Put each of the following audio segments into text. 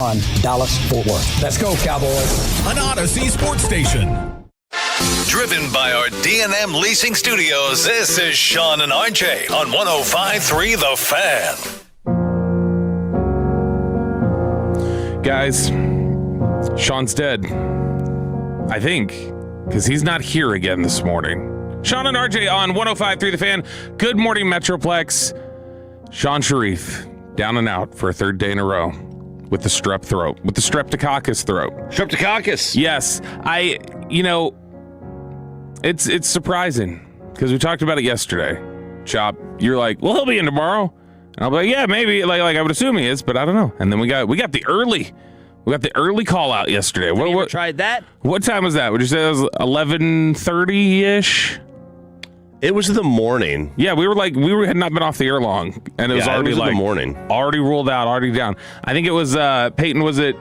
on Dallas-Fort Worth. Let's go, Cowboys. An Odyssey sports station. Driven by our D&M Leasing Studios, this is Sean and RJ on 105.3 The Fan. Guys, Sean's dead. I think, because he's not here again this morning. Sean and RJ on 105.3 The Fan. Good morning, Metroplex. Sean Sharif, down and out for a third day in a row with the strep throat, with the streptococcus throat. Streptococcus. Yes. It's surprising because we talked about it yesterday. Chop, you're like, well, he'll be in tomorrow. And I'll be like, yeah, maybe. Like I would assume he is, but I don't know. And then we got the early call out yesterday. What tried that? What time was that? Would you say it was 11:30-ish? It was in the morning. Yeah, we had not been off the air long, and it was already in the morning. Already ruled out, already down. I think it was Peyton. Was it?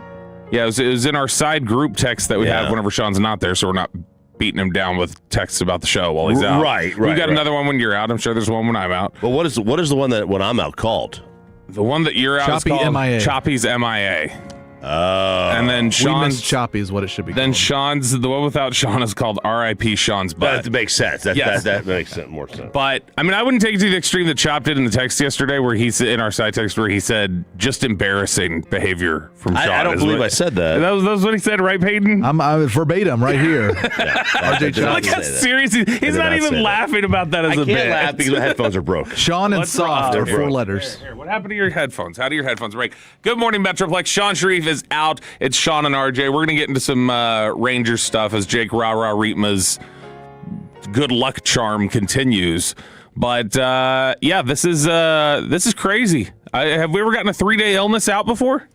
Yeah, it was in our side group text that we have whenever Sean's not there, so we're not beating him down with texts about the show while he's out. Right. We got another one when you're out. I'm sure there's one when I'm out. But what is the one that when I'm out called? The one that you're out Choppy is called MIA. Choppy's MIA. Oh. And then We Sean's missed Choppy is what it should be Then called. Sean's, the one without Sean is called R.I.P. Sean's butt. That makes sense. That makes more sense. But, I mean, I wouldn't take it to the extreme that Chop did in the text yesterday where he said, in our side text, where he said, just embarrassing behavior from Sean. I don't believe I said that. That was what he said, right, Peyton? I'm verbatim right here. RJ Look how serious he's not even laughing about that as a bit. I can't laugh because my headphones are broke. Sean and What's Soft wrong? are four letters. Here, what happened to your headphones? How do your headphones break? Good morning, Metroplex. Sean Sharif is out. It's Sean and RJ. We're going to get into some Rangers stuff as Jake Rah-Rah Reitma's good luck charm continues. But, this is crazy. Have we ever gotten a 3-day illness out before?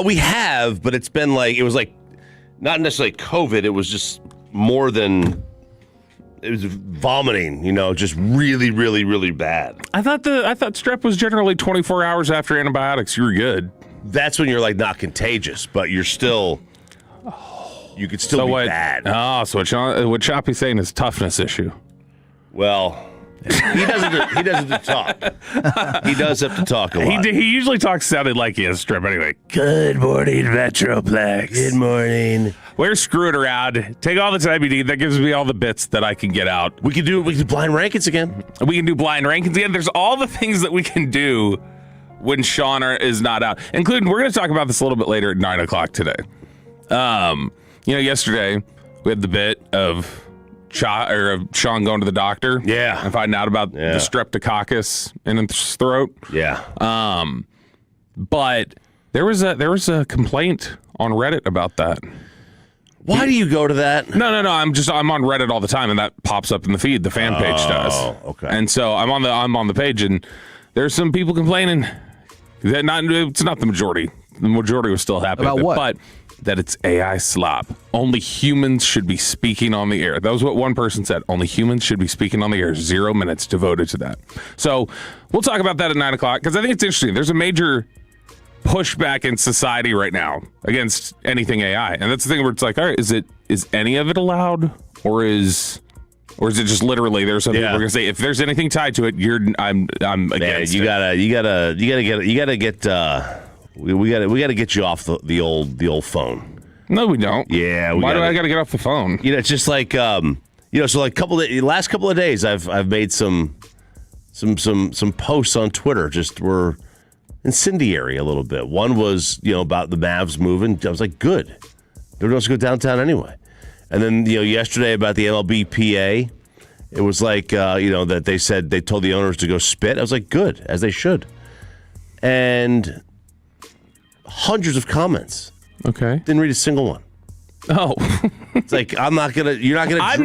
We have, but it was not necessarily COVID. It was just more than, it was vomiting, just really, really, really bad. I thought strep was generally 24 hours after antibiotics. You were good. That's when you're not contagious, but you're still, you could still be bad. Oh, so what Choppy's saying is a toughness issue. Well, he doesn't talk. He does have to talk a lot. He usually sounded like he has strep anyway. Good morning, Metroplex. Good morning. We're screwing around. Take all the time you need. That gives me all the bits that I can get out. We can do blind rankings again. We can do blind rankings again. There's all the things that we can do when Sean is not out, including, we're going to talk about this a little bit later at 9 o'clock today. Yesterday we had the bit of Sean going to the doctor, and finding out about the streptococcus in his throat. But there was a complaint on Reddit about that. Why do you go to that? No. I'm on Reddit all the time, and that pops up in the feed. The fan page does. Okay. And so I'm on the page, and there's some people complaining. It's not the majority. The majority was still happy about with it, what? but that it's AI slop. Only humans should be speaking on the air. That was what one person said. Only humans should be speaking on the air. 0 minutes devoted to that. So we'll talk about that at 9 o'clock because I think it's interesting. There's a major pushback in society right now against anything AI, and that's the thing where it's like, all right, is any of it allowed, or is it just literally there's some people are gonna say if there's anything tied to it, I'm against it. We gotta get you off the old phone. No, we don't. Yeah, why do I gotta get off the phone? It's just like so like last couple of days I've made some posts on Twitter just were incendiary a little bit. One was about the Mavs moving. I was like, good. They're supposed to go downtown anyway. And then yesterday about the MLBPA, it was like that they said they told the owners to go spit. I was like, good, as they should. And hundreds of comments. Okay. Didn't read a single one. Oh. It's like you're not gonna. I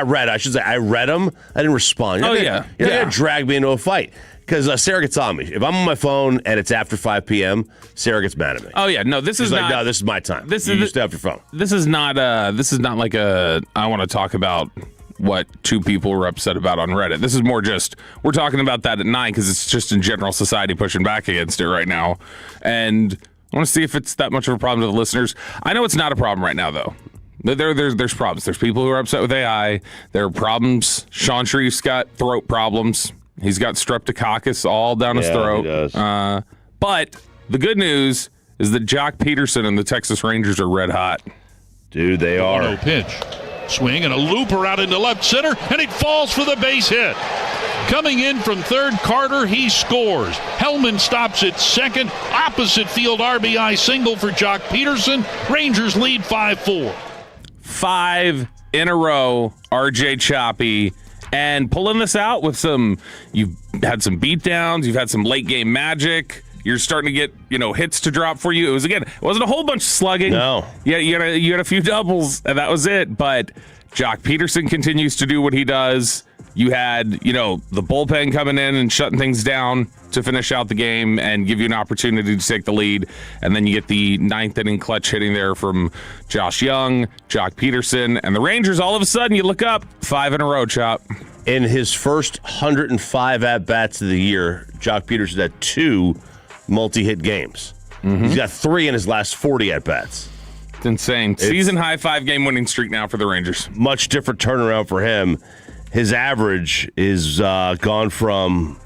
read. I should say I read them. I didn't respond. You're not gonna drag me into a fight. Because Sarah gets on me. If I'm on my phone and it's after 5 p.m., Sarah gets mad at me. Oh yeah, no, this is not. No, this is my time. You used to have your phone. This is not like a. I want to talk about what two people were upset about on Reddit. This is more just we're talking about that at 9 because it's just in general society pushing back against it right now, and I want to see if it's that much of a problem to the listeners. I know it's not a problem right now though. There's problems. There's people who are upset with AI. There are problems. Sean Sharif's got throat problems. He's got streptococcus all down his throat. He does. But the good news is that Jock Peterson and the Texas Rangers are red hot. Dude, they are. 1-0 pitch. Swing and a looper out into left center, and it falls for the base hit. Coming in from third, Carter, he scores. Hellman stops at second. Opposite field RBI single for Jock Peterson. Rangers lead 5-4. 5 in a row, RJ Choppy. And pulling this out with you've had some beatdowns, you've had some late game magic. You're starting to get, hits to drop for you. It wasn't a whole bunch of slugging. No. Yeah, you had a few doubles, and that was it. But Jock Peterson continues to do what he does. You had, the bullpen coming in and shutting things down to finish out the game and give you an opportunity to take the lead. And then you get the 9th inning clutch hitting there from Josh Young, Jock Peterson, and the Rangers. All of a sudden, you look up, 5 in a row, Chop. In his first 105 at-bats of the year, Jock Peterson had 2 multi-hit games. Mm-hmm. He's got 3 in his last 40 at-bats. It's insane. Season-high 5-game winning streak now for the Rangers. Much different turnaround for him. His average is gone from,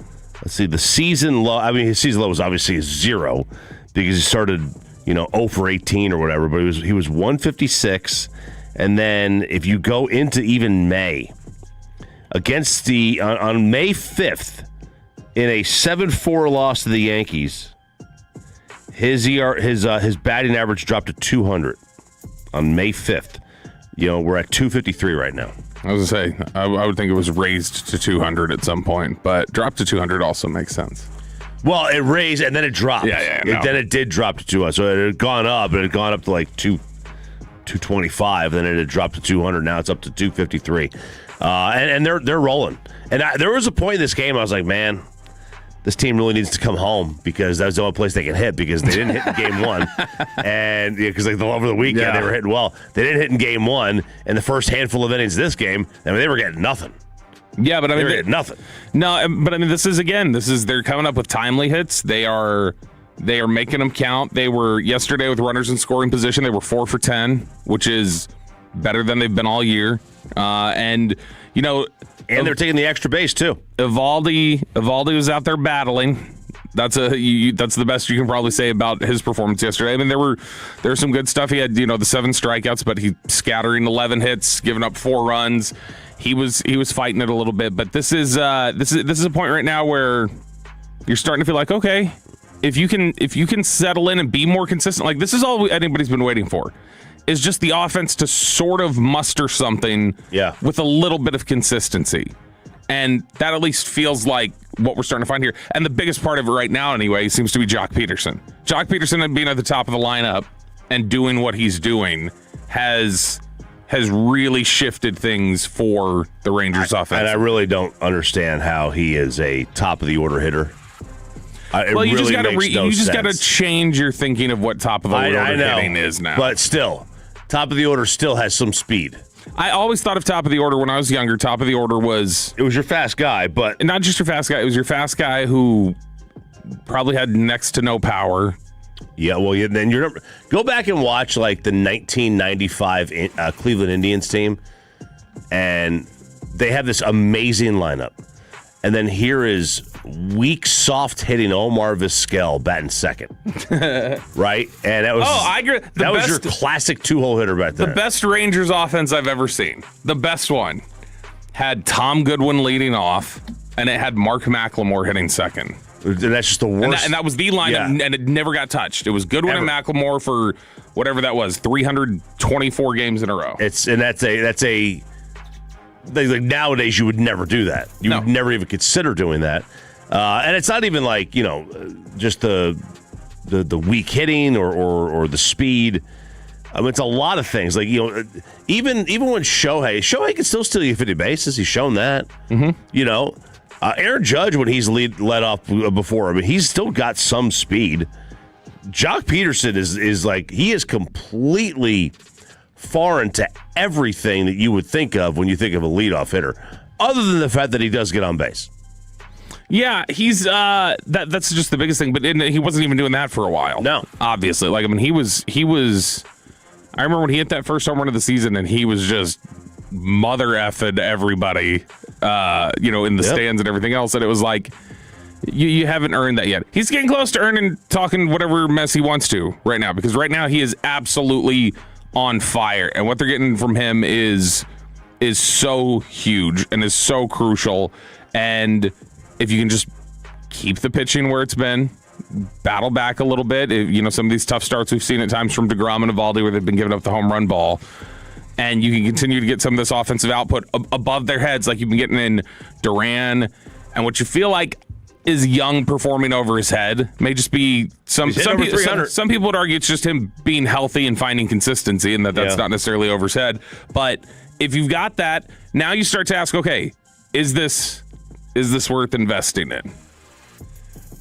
the season low. I mean, his season low was obviously 0 because he started, 0 for 18 or whatever, but he was 156. And then if you go into even May, against on May 5th, in a 7-4 loss to the Yankees, his batting average dropped to 200 on May 5th. We're at 253 right now. I was going to say, I would think it was raised to 200 at some point, but dropped to 200 also makes sense. Well, it raised and then it dropped. Yeah. Then it did drop to 200. So it had gone up, and it had gone up to like 225, then it had dropped to 200. Now it's up to 253. And they're rolling. And there was a point in this game I was like, man, this team really needs to come home because that's the only place they can hit because they didn't hit in game 1. And because over the weekend they were hitting well. They didn't hit in game 1. And the first handful of innings of this game, they were getting nothing. Yeah, but they were getting nothing. No, but they're coming up with timely hits. They are making them count. They were yesterday with runners in scoring position. They were 4 for 10, which is better than they've been all year. And they're taking the extra base too. Evaldi was out there battling. That's the best you can probably say about his performance yesterday. I mean, there was some good stuff. He had the 7 strikeouts, but he scattering 11 hits, giving up 4 runs. He was fighting it a little bit, but this is a point right now where you're starting to feel like, okay, if you can settle in and be more consistent, like this is all anybody's been waiting for. Is just the offense to sort of muster something with a little bit of consistency. And that at least feels like what we're starting to find here. And the biggest part of it right now, anyway, seems to be Jock Peterson. Jock Peterson being at the top of the lineup and doing what he's doing has really shifted things for the Rangers offense. And I really don't understand how he is a top-of-the-order hitter. You just got to change your thinking of what top-of-the-order hitting is now. But still, top of the order still has some speed. I always thought of top of the order when I was younger. Top of the order it was your fast guy, but not just your fast guy. It was your fast guy who probably had next to no power. Yeah, well, then go back and watch like the 1995 Cleveland Indians team, and they have this amazing lineup. And then here is weak, soft-hitting Omar Vizquel batting second. Right? And that was I agree. That was your classic two-hole hitter back there. The best Rangers offense I've ever seen. The best one. Had Tom Goodwin leading off, and it had Mark McLemore hitting second. And that's just the worst. And that was the lineup, and it never got touched. It was Goodwin and McLemore for whatever that was, 324 games in a row. Like nowadays, you would never do that. You would never even consider doing that. And it's not even like, just the weak hitting or the speed. I mean, it's a lot of things. Like, even when Shohei can still steal you 50 bases. He's shown that. Mm-hmm. Aaron Judge, when he's led off before, I mean, he's still got some speed. Jock Peterson is like, he is completely foreign to everything that you would think of when you think of a leadoff hitter, other than the fact that he does get on base. Yeah, he's that's just the biggest thing. But he wasn't even doing that for a while. No, obviously. Like, I mean, he was. I remember when he hit that first home run of the season, and he was just mother effing everybody, in the stands and everything else. And it was like, You haven't earned that yet. He's getting close to talking whatever mess he wants to right now, because right now he is absolutely on fire, and what they're getting from him is so huge and is so crucial. And if you can just keep the pitching where it's been, battle back a little bit, some of these tough starts we've seen at times from DeGrom and Eovaldi where they've been giving up the home run ball, and you can continue to get some of this offensive output above their heads like you've been getting in Duran, and what you feel like is Young performing over his head may just be some people would argue it's just him being healthy and finding consistency, and that's not necessarily over his head. But if you've got that, now you start to ask, okay, is this worth investing in?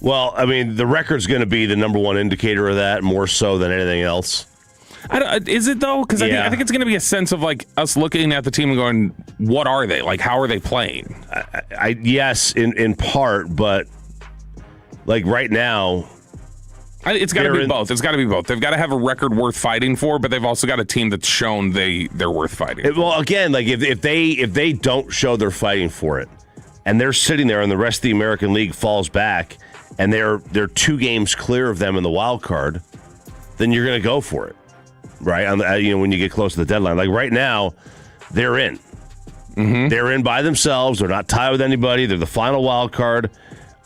Well, I mean, the record's going to be the number one indicator of that, more so than anything else. Is it though? Because I think it's going to be a sense of like us looking at the team and going, what are they? Like, how are they playing? Yes, in part, but like right now, it's got to be both. It's got to be both. They've got to have a record worth fighting for, but they've also got a team that's shown they're worth fighting. Well, again, like if they don't show they're fighting for it, and they're sitting there, and the rest of the American League falls back, and they're 2 games clear of them in the wild card, then you're going to go for it. Right, when you get close to the deadline, like right now, they're in. Mm-hmm. They're in by themselves. They're not tied with anybody. They're the final wild card.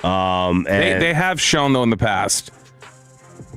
And they have shown though in the past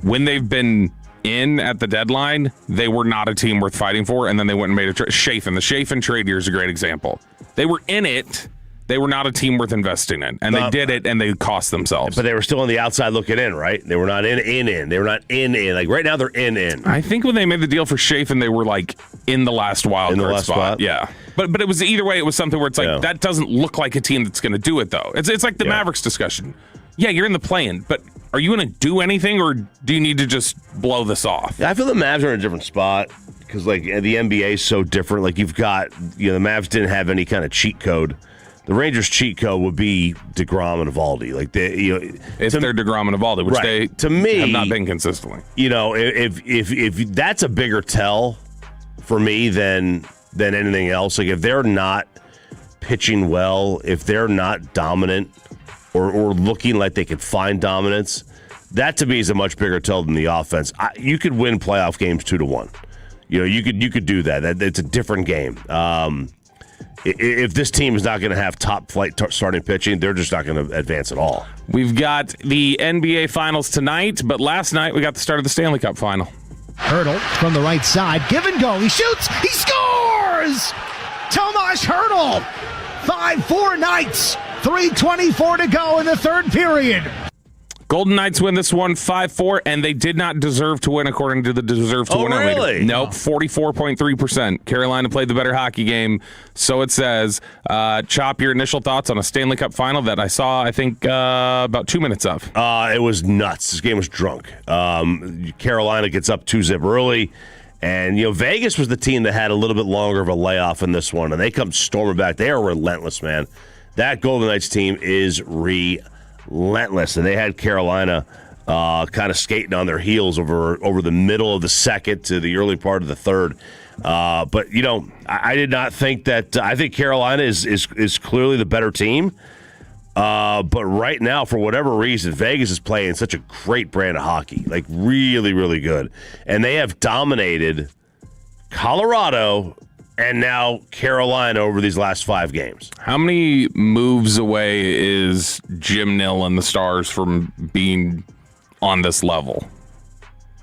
when they've been in at the deadline, they were not a team worth fighting for, and then they went and made a trade. The Chafin trade here is a great example. They were in it. They were not a team worth investing in, and they did it, and they cost themselves. But they were still on the outside looking in, right? They were not in. They were not in. Like right now, they're in. I think when they made the deal for Chafin, they were like in the last wild card spot. Yeah, but it was either way. It was something where it's like that doesn't look like a team that's going to do it though. It's like the Mavericks discussion. Yeah, you're in the play-in, but are you going to do anything, or do you need to just blow this off? Yeah, I feel the Mavs are in a different spot because like the NBA is so different. Like you've got the Mavs didn't have any kind of cheat code. The Rangers' cheat code would be DeGrom and Eovaldi. Like it's their DeGrom and Eovaldi, which they to me have not been consistently. If that's a bigger tell for me than anything else. Like if they're not pitching well, if they're not dominant or looking like they could find dominance, that to me is a much bigger tell than the offense. You could win playoff games 2-1. You could do that. It's a different game. If this team is not going to have top flight starting pitching, they're just not going to advance at all. We've got the NBA Finals tonight, but last night we got the start of the Stanley Cup Final. Hurdle from the right side. Give and go. He shoots. He scores! Tomas Hurdle. 5-4 Knights. 3:24 to go in the third period. Golden Knights win this one 5-4, and they did not deserve to win according to the deserve to win. Really? Nope, 44.3%. Carolina played the better hockey game, so it says. Chop, your initial thoughts on a Stanley Cup final that I saw, I think, about 2 minutes of. It was nuts. This game was drunk. Carolina gets up 2-0 early, and Vegas was the team that had a little bit longer of a layoff in this one, and they come storming back. They are relentless, man. That Golden Knights team is relentless, and they had Carolina kind of skating on their heels over the middle of the second to the early part of the third. But I did not think that. I think Carolina is clearly the better team. But right now, for whatever reason, Vegas is playing such a great brand of hockey, like really, really good, and they have dominated Colorado and now Carolina over these last 5 games. How many moves away is Jim Nill and the Stars from being on this level?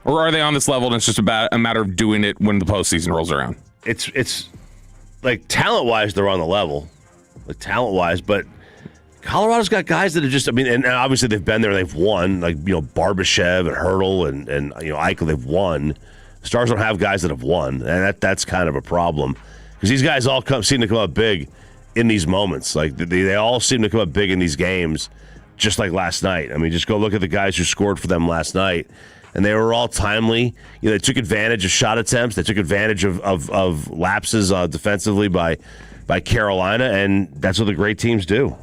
Or are they on this level and it's just a matter of doing it when the postseason rolls around? It's like talent-wise, they're on the level. Like talent-wise, but Colorado's got guys that are just, and obviously they've been there, they've won, like, Barbashev and Hurdle and Eichel, they've won. Stars don't have guys that have won, and that's kind of a problem because these guys all seem to come up big in these moments. Like they all seem to come up big in these games, just like last night. Just go look at the guys who scored for them last night, and they were all timely. They took advantage of shot attempts. They took advantage of lapses defensively by Carolina, and that's what the great teams do.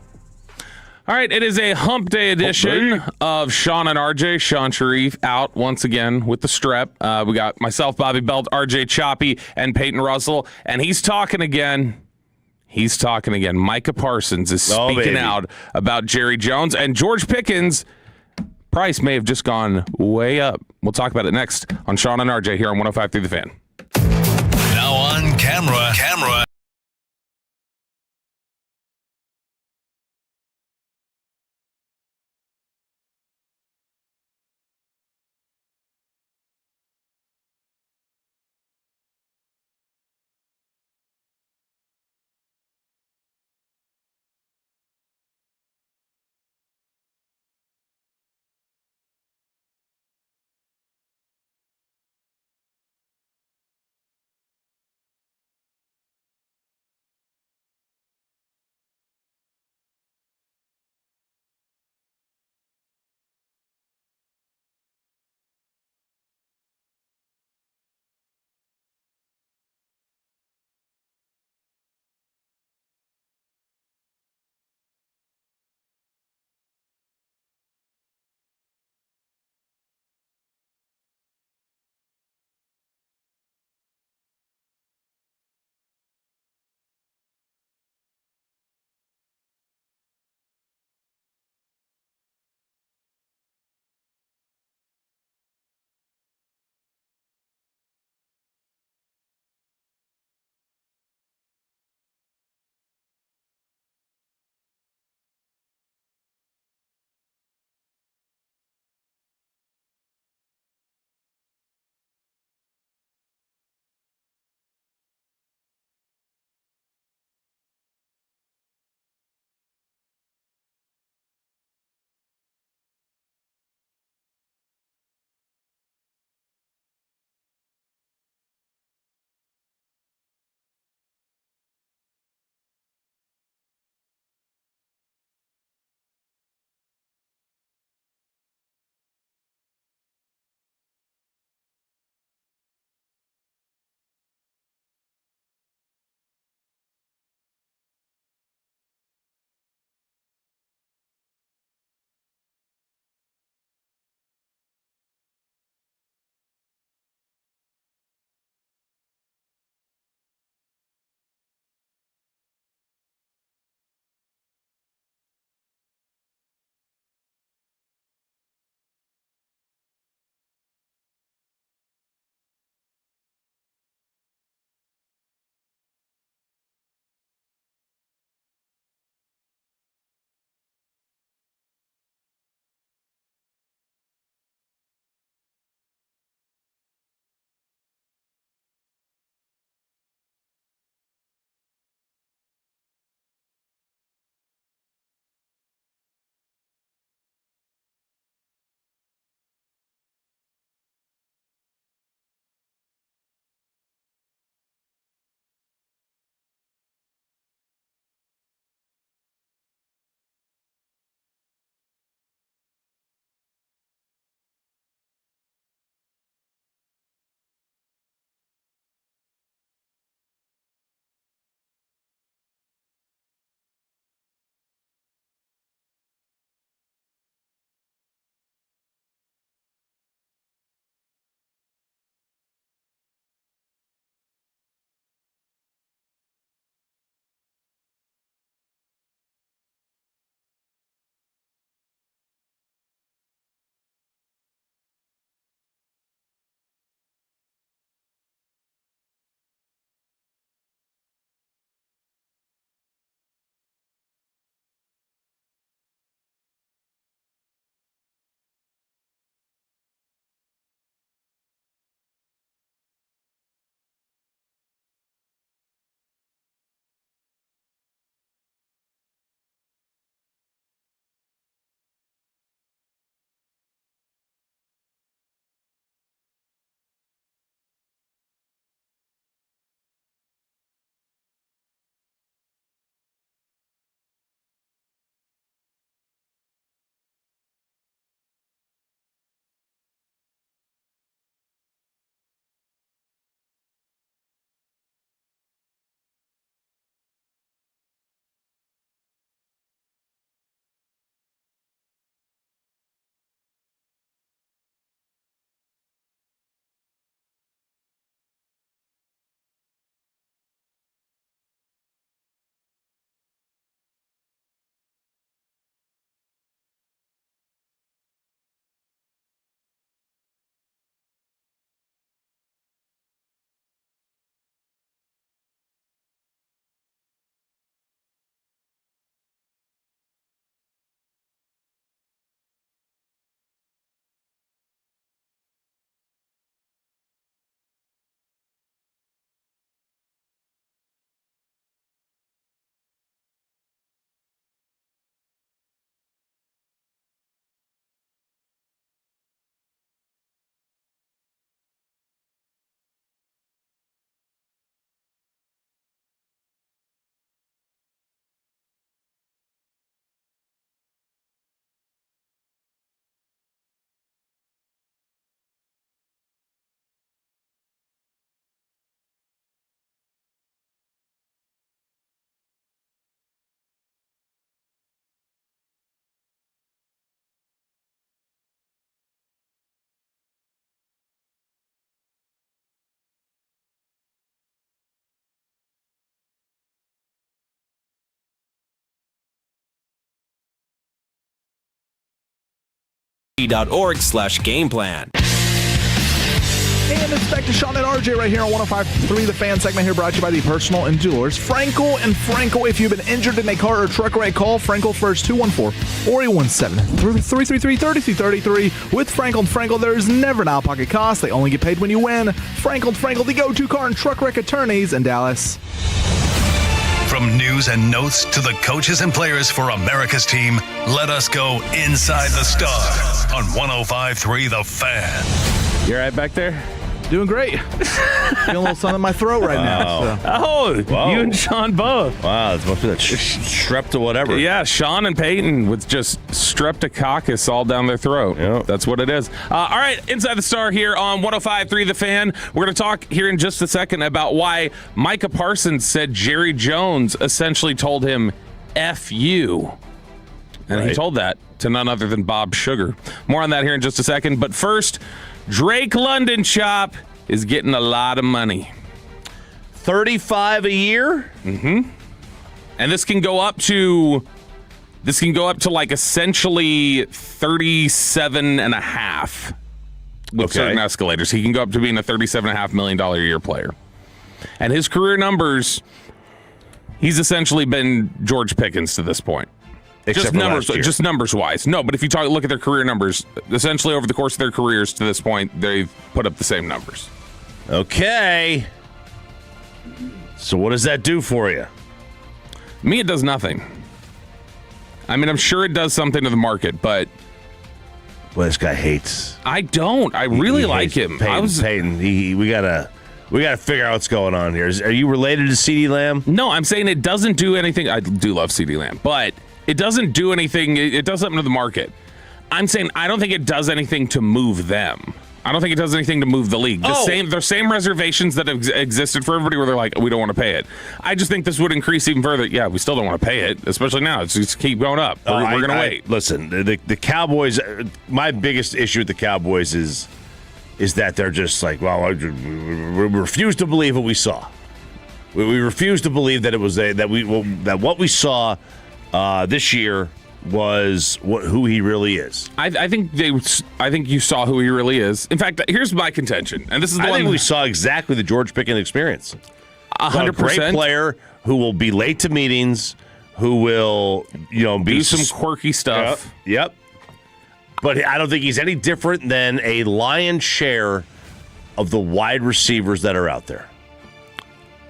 All right, it is a hump day edition of Sean and RJ. Sean Sharif out once again with the strep. We got myself, Bobby Belt, RJ Choppy, and Peyton Russell, and he's talking again. He's talking again. Micah Parsons is Oh, speaking baby. out about Jerry Jones, and George Pickens' price may have just gone way up. We'll talk about it next on Sean and RJ here on 105 Through the Fan. Now on camera. KRLD.org/game plan. And it's back to Sean and RJ right here on 105.3 The Fan segment here brought to you by the Personal and Jewelers. Frankel and Frankel, if you've been injured in a car or truck wreck, call Frankel first 214-417-333-3333. With Frankel and Frankel, there's never an out-of-pocket cost. They only get paid when you win. Frankel and Frankel, the go-to car and truck wreck attorneys in Dallas. From news and notes to the coaches and players for America's team, let us go inside the Star on 105.3 The Fan. You all right back there? Doing great. Feeling a little something in my throat right now. So. Oh, Whoa. you and Sean both. Wow, it must be that strep to whatever. Yeah, Sean and Peyton with just streptococcus all down their throat. Yep. That's what it is. All right, Inside the Star here on 105.3 The Fan. We're going to talk here in just a second about why Micah Parsons said Jerry Jones essentially told him, F you. And he told that to none other than Bob Sugar. More on that here in just a second. But first, Drake London Chop is getting a lot of money. $35 a year? Mm-hmm. And this can go up to like essentially 37 and a half with certain escalators. He can go up to being a $37.5 million a year player. And his career numbers, he's essentially been George Pickens to this point. Except Just numbers wise. No, but if you look at their career numbers, essentially over the course of their careers to this point, they've put up the same numbers. Okay. So what does that do for you? Me, it does nothing. I mean, I'm sure it does something to the market, but Well, this guy hates. I don't. I really like him. Peyton. We gotta figure out what's going on here. Are you related to CeeDee Lamb? No, I'm saying it doesn't do anything. I do love CeeDee Lamb, but it doesn't do anything. It does something to the market. I'm saying I don't think it does anything to move them. I don't think it does anything to move the league. The same reservations that have existed for everybody where they're like, we don't want to pay it. I just think this would increase even further. Yeah, we still don't want to pay it, especially now. It's just keep going up. We're going to wait. Listen, the Cowboys, my biggest issue with the Cowboys is that they're just like, well, we refuse to believe what we saw. We refuse to believe that it was that what we saw this year was who he really is. I think you saw who he really is. In fact, here's my contention, and this is the one. I think we saw exactly the George Pickens experience. 100%. A great player who will be late to meetings, who will do some quirky stuff. Yep. But I don't think he's any different than a lion's share of the wide receivers that are out there.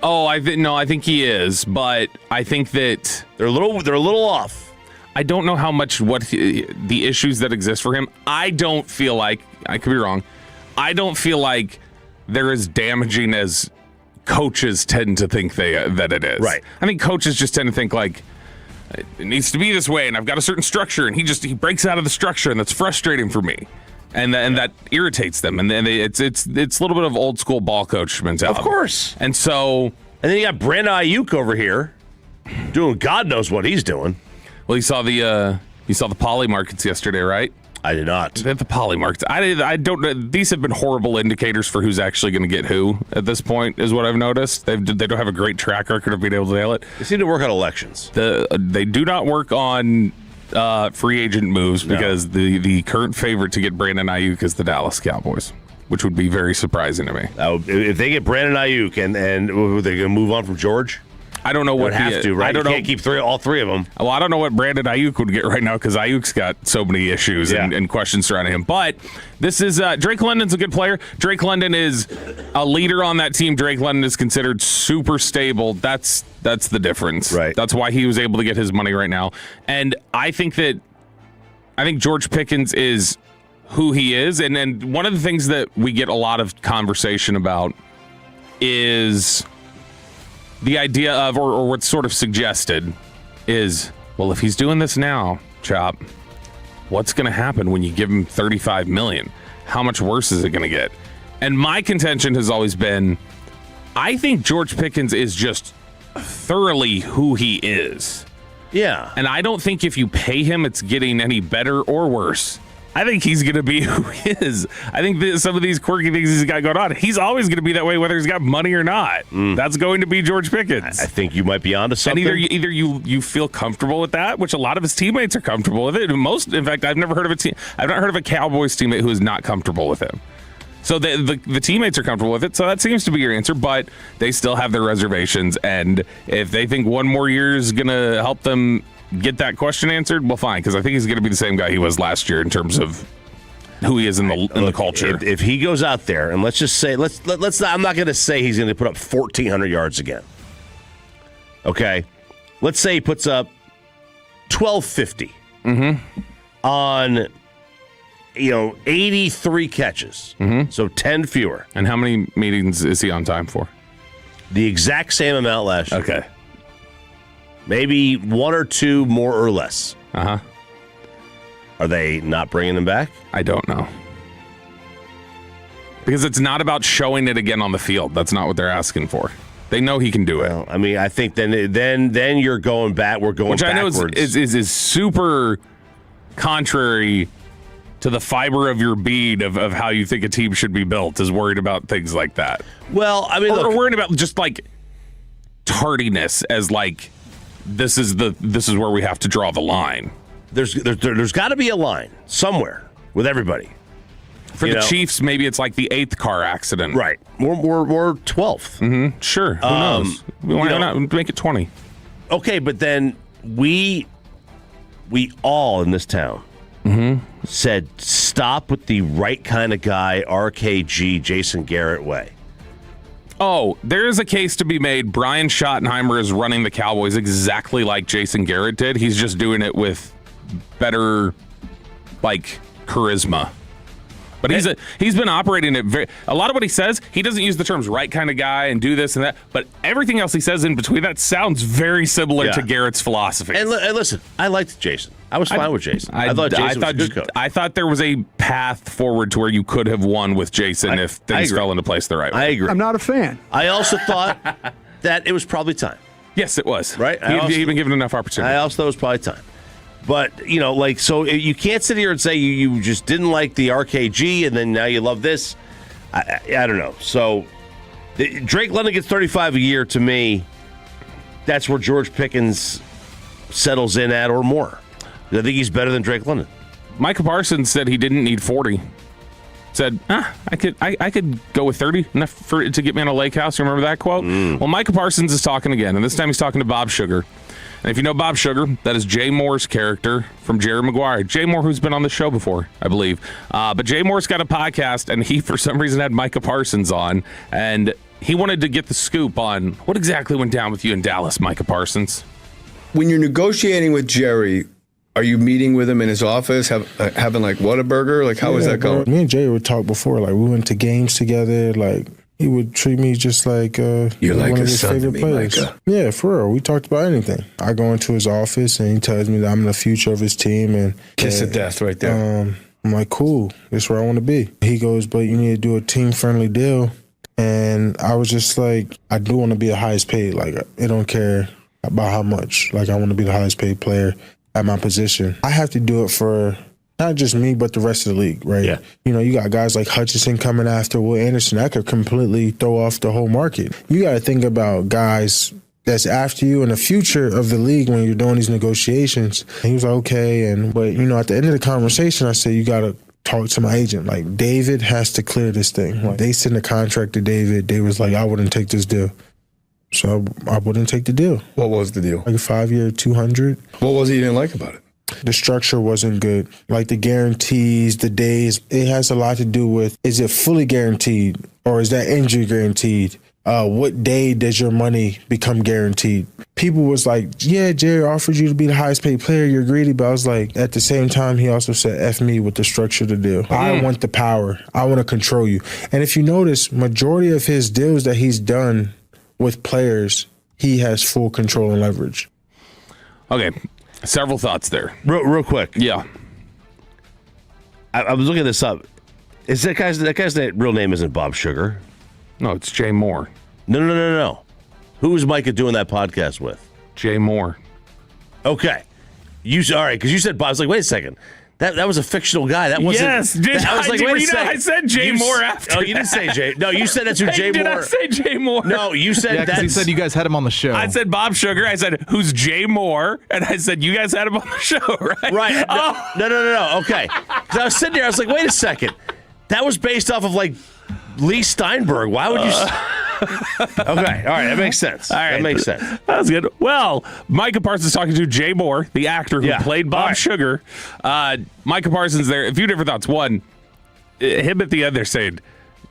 Oh, I think he is, but I think that they're a little off. I don't know how much the issues that exist for him. I don't feel like, I could be wrong, I don't feel like they're as damaging as coaches tend to think that it is. Right. I think coaches just tend to think like, it needs to be this way, and I've got a certain structure, and he breaks out of the structure, and that's frustrating for me. And that irritates them. And then it's a little bit of old school ball coach mentality. Of course. And then you got Brandon Ayuk over here doing God knows what he's doing. Well, you saw the poly markets yesterday, right? I did not. The poly markets. I don't. These have been horrible indicators for who's actually going to get who at this point, is what I've noticed. They don't have a great track record of being able to nail it. They seem to work on elections. They do not work on free agent moves because the current favorite to get Brandon Ayuk is the Dallas Cowboys, which would be very surprising to me. If they get Brandon Ayuk and they're going to move on from George. I don't know what they have to, right? You can't keep all three of them. Well, I don't know what Brandon Ayuk would get right now because Ayuk's got so many issues and questions surrounding him. But this is Drake London's a good player. Drake London is a leader on that team. Drake London is considered super stable. That's the difference. Right. That's why he was able to get his money right now. And I think George Pickens is who he is. And one of the things that we get a lot of conversation about is the idea of, or what's sort of suggested is, well, if he's doing this now, Chop, what's going to happen when you give him $35 million? How much worse is it going to get? And my contention has always been, I think George Pickens is just thoroughly who he is. Yeah. And I don't think if you pay him, it's getting any better or worse. I think he's going to be who he is. I think that some of these quirky things he's got going on, he's always going to be that way, whether he's got money or not. That's going to be George Pickens. I think you might be onto something. And either you feel comfortable with that, which a lot of his teammates are comfortable with it. In fact, I've not heard of a Cowboys teammate who is not comfortable with him. So the teammates are comfortable with it. So that seems to be your answer, but they still have their reservations. And if they think one more year is going to help them get that question answered, well, fine, because I think he's going to be the same guy he was last year in terms of who he is in the culture. If he goes out there, and let's just say, let's not, I'm not going to say he's going to put up 1,400 yards again. Okay, let's say he puts up 1,250 on 83 catches, so 10 fewer. And how many meetings is he on time for? The exact same amount last year. Okay. Maybe one or two more or less. Uh-huh. Are they not bringing him back? I don't know. Because it's not about showing it again on the field. That's not what they're asking for. They know he can do it. Well, I mean, I think then you're going back. We're going backwards. Which I know is super contrary to the fiber of your being of how you think a team should be built, is worried about things like that. Well, I mean, or worried about just like tardiness as like, this is where we have to draw the line. There's got to be a line somewhere with everybody. For the Chiefs, maybe it's like the 8th car accident. Right. We're 12th. Mm-hmm. Sure. Who knows? Why not make it 20? Okay, but then we all in this town said stop with the right kind of guy, RKG, Jason Garrett way. Oh, there is a case to be made. Brian Schottenheimer is running the Cowboys exactly like Jason Garrett did. He's just doing it with better, like, charisma. But he's been operating it a lot of what he says, he doesn't use the terms right kind of guy and do this and that, but everything else he says in between that sounds very similar to Garrett's philosophy. And listen, I liked Jason. I was fine with Jason. I thought Jason was a good coach. I thought there was a path forward to where you could have won with Jason if things fell into place the right way. I agree. I'm not a fan. I also thought that it was probably time. Yes, it was. Right? He'd been given enough opportunity. I also thought it was probably time. But, so you can't sit here and say you just didn't like the RKG and then now you love this. I don't know. So Drake London gets $35 a year. To me, that's where George Pickens settles in at or more. I think he's better than Drake London. Micah Parsons said he didn't need 40. Said, I could go with 30 enough to get me on a lake house. You remember that quote? Well, Micah Parsons is talking again, and this time he's talking to Bob Sugar. And if you know Bob Sugar, that is Jay Moore's character from Jerry Maguire. Jay Moore, who's been on the show before, I believe. But Jay Moore's got a podcast, and he, for some reason, had Micah Parsons on. And he wanted to get the scoop on what exactly went down with you in Dallas, Micah Parsons. When you're negotiating with Jerry, are you meeting with him in his office, having like Whataburger? Like, how is that going? Me and Jerry would talk before. Like, we went to games together. Like, he would treat me just like you're like one a of his son favorite to me, players. Micah. Yeah, for real. We talked about anything. I go into his office and he tells me that I'm the future of his team. And kiss of death right there. I'm like, cool. That's where I want to be. He goes, but you need to do a team-friendly deal. And I was just like, I do want to be the highest paid. Like, I don't care about how much. Like, I want to be the highest paid player at my position. I have to do it for not just me, but the rest of the league, right? Yeah. You got guys like Hutchinson coming after Will Anderson. That could completely throw off the whole market. You got to think about guys that's after you in the future of the league when you're doing these negotiations. And he was like, okay. But at the end of the conversation, I said, you got to talk to my agent. Like, David has to clear this thing. Like, they sent a contract to David. David was like, I wouldn't take this deal. So I wouldn't take the deal. What was the deal? Like a 5-year, 200. What was he didn't like about it? The structure wasn't good. Like the guarantees, the days, it has a lot to do with, is it fully guaranteed or is that injury guaranteed? What day does your money become guaranteed? People was like, yeah, Jerry offered you to be the highest paid player. You're greedy. But I was like, at the same time, he also said, F me with the structure of the deal. I want the power. I want to control you. And if you notice, majority of his deals that he's done with players, he has full control and leverage. Okay. Several thoughts there. Real quick. Yeah. I was looking this up. Is that guy's real name isn't Bob Sugar? No, it's Jay Moore. No. Who was Micah doing that podcast with? Jay Moore. Okay. All right, because you said Bob. I was like, wait a second. That was a fictional guy. That wasn't. Yes, I was like, wait a second. I said Jay Moore after. Oh, you didn't say Jay. No, you said that's who Jay Did Moore. I say Jay Moore? No, you said Yeah, because he that's. said you guys had him on the show. I said Bob Sugar. I said, who's Jay Moore? And I said, you guys had him on the show, right? Right. Oh. No. Okay. Because I was sitting there. I was like, wait a second. That was based off of like Lee Steinberg. Why would you? Okay. All right. That makes sense. All right. That makes sense. That was good. Well, Micah Parsons talking to Jay Moore, the actor who played Bob right. Sugar. Micah Parsons there. A few different thoughts. One, him at the end there saying,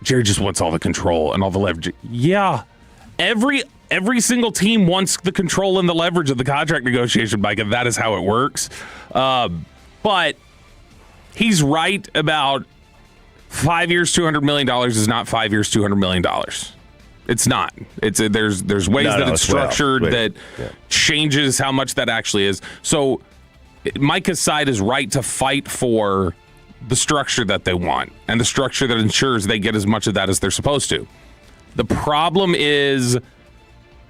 Jerry just wants all the control and all the leverage. Yeah. Every single team wants the control and the leverage of the contract negotiation, Micah. That is how it works. But he's right about 5 years, $200 million is not 5 years, $200 million. It's not. There's ways that it's structured that changes how much that actually is. So Micah's side is right to fight for the structure that they want and the structure that ensures they get as much of that as they're supposed to. The problem is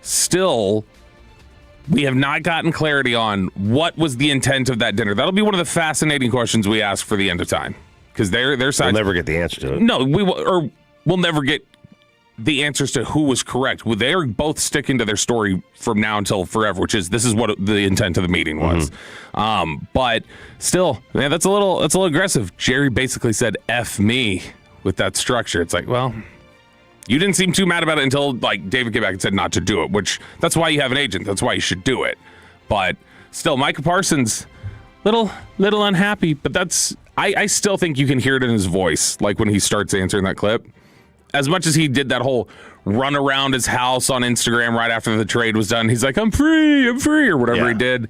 still we have not gotten clarity on what was the intent of that dinner. That'll be one of the fascinating questions we ask for the end of time because their side. We'll never get the answer to it. No, we'll never get the answers to who was correct. Well, they're both sticking to their story from now until forever, which is this is what the intent of the meeting was. But still, man, that's a little aggressive. Jerry basically said "F me" with that structure. It's like, well, you didn't seem too mad about it until like David came back and said not to do it, which that's why you have an agent. That's why you should do it. But still, Micah Parsons, little unhappy. But that's I still think you can hear it in his voice, like when he starts answering that clip. As much as he did that whole run around his house on Instagram right after the trade was done, he's like, I'm free, or whatever he did. He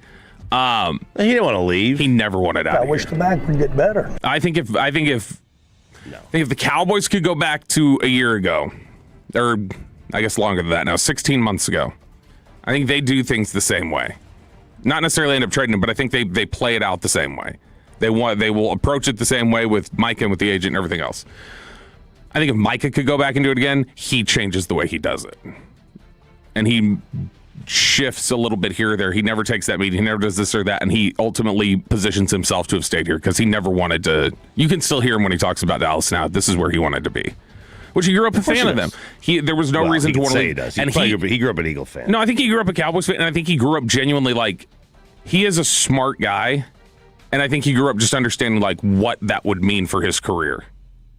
didn't want to leave. He never wanted out. I wish the bag would get better. I think if the Cowboys could go back to a year ago, or I guess longer than that now, 16 months ago, I think they do things the same way. Not necessarily end up trading him, but I think they play it out the same way. They will approach it the same way with Micah and with the agent and everything else. I think if Micah could go back and do it again, he changes the way he does it. And he shifts a little bit here or there. He never takes that meeting. He never does this or that. And he ultimately positions himself to have stayed here because he never wanted to. You can still hear him when he talks about Dallas now. This is where he wanted to be. Which he grew up a fan of them. There was no reason to want to leave. He does. And he grew up an Eagle fan. No, I think he grew up a Cowboys fan. And I think he grew up genuinely like, he is a smart guy. And I think he grew up just understanding like what that would mean for his career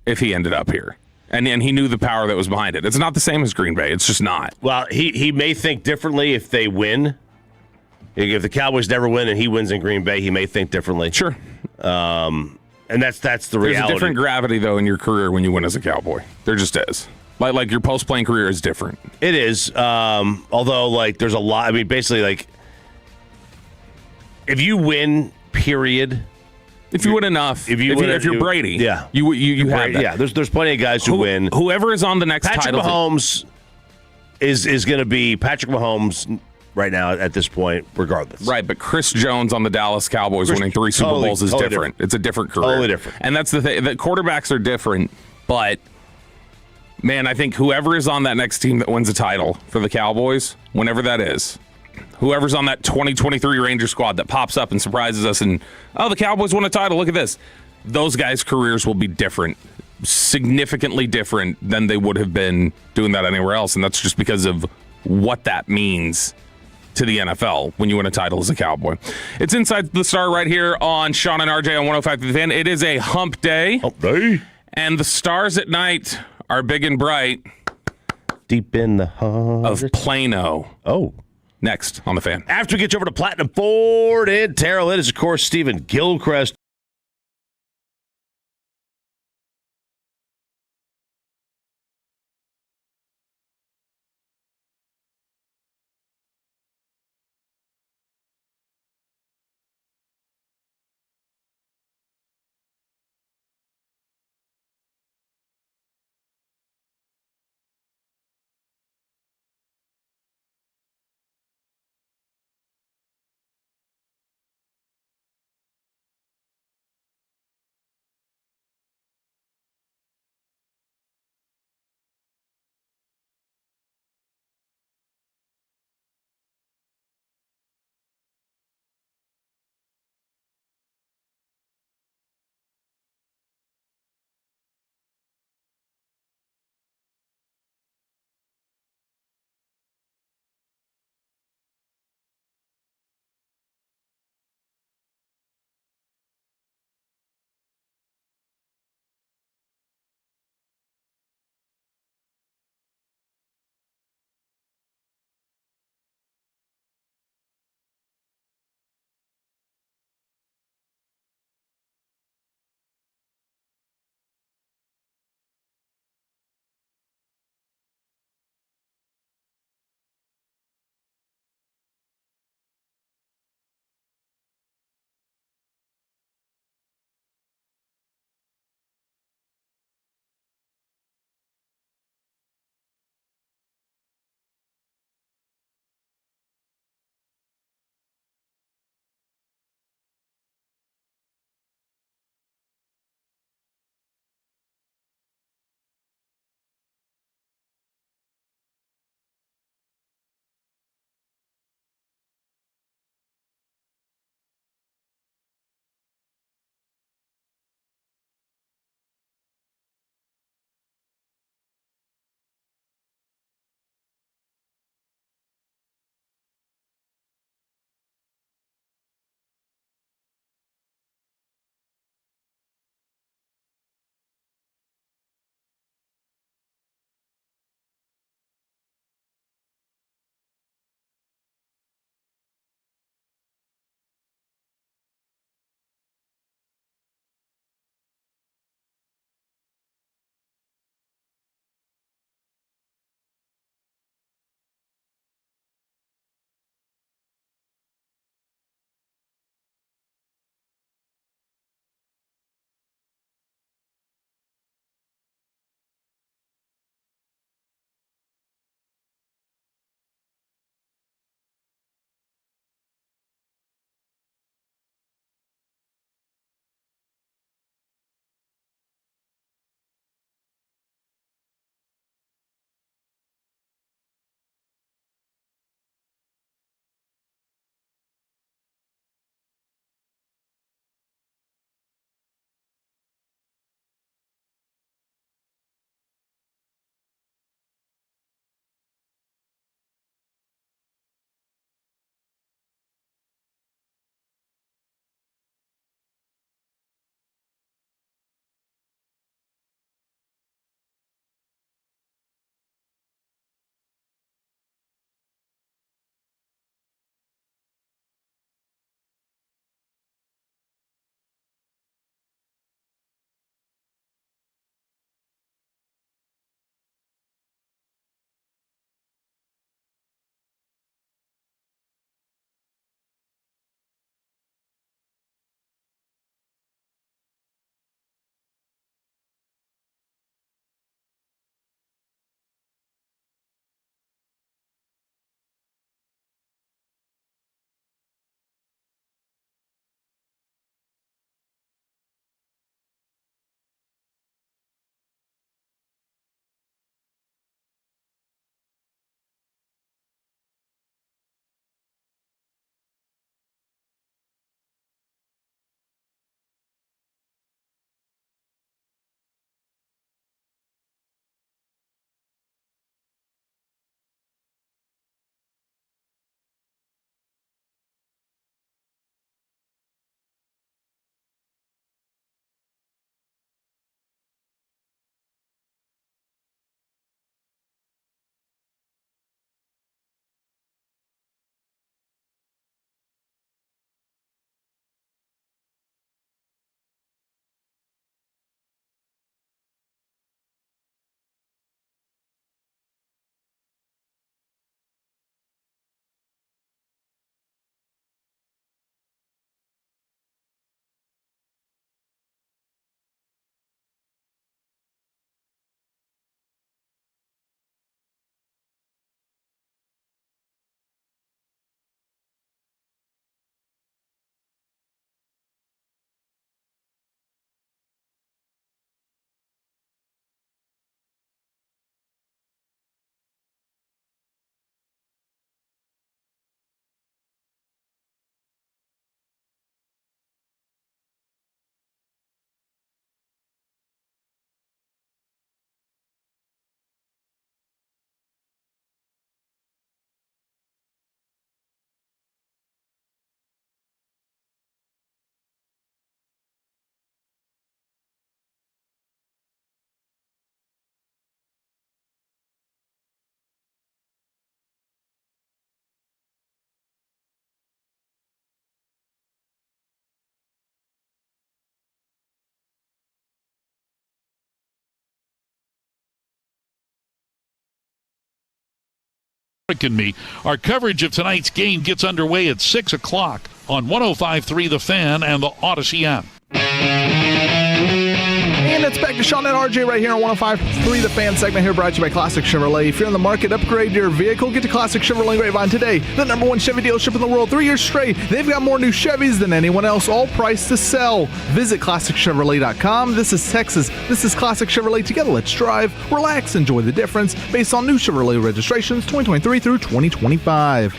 if he ended up here. And he knew the power that was behind it. It's not the same as Green Bay. It's just not. Well, he may think differently if they win. If the Cowboys never win and he wins in Green Bay, he may think differently. Sure. And that's the reality. There's a different gravity, though, in your career when you win as a Cowboy. There just is. Like your post-playing career is different. It is. Although, like, there's a lot. I mean, basically, like, if you win, period. If you win enough, if you're Brady, you have that. Yeah, there's plenty of guys who win. Whoever is on the next Patrick title. Mahomes is going to be Patrick Mahomes right now at this point, regardless. Right, but Chris Jones on the Dallas Cowboys winning 3 Super Bowls is different. It's a different career. Totally different. And that's the thing. The quarterbacks are different, but man, I think whoever is on that next team that wins a title for the Cowboys, whenever that is, whoever's on that 2023 Ranger squad that pops up and surprises us and, oh, the Cowboys won a title, look at this. Those guys' careers will be different, significantly different than they would have been doing that anywhere else. And that's just because of what that means to the NFL when you win a title as a Cowboy. It's Inside the Star right here on Sean and RJ on 105 to the Fan. It is a hump day. Hump day. And the stars at night are big and bright. Deep in the heart of Plano. Oh. Next on the Fan. After we get you over to Platinum Ford in Terrell, it is, of course, Stephen Gilchrist. And me. Our coverage of tonight's game gets underway at 6 o'clock on 105.3 The Fan and the Odyssey app. And it's back to Sean and RJ right here on 105.3 The Fan segment here, brought to you by Classic Chevrolet. If you're in the market, upgrade your vehicle, get to Classic Chevrolet Grapevine today. The #1 Chevy dealership in the world, 3 years straight. They've got more new Chevys than anyone else, all priced to sell. Visit ClassicChevrolet.com. This is Texas. This is Classic Chevrolet. Together, let's drive, relax, enjoy the difference based on new Chevrolet registrations 2023 through 2025.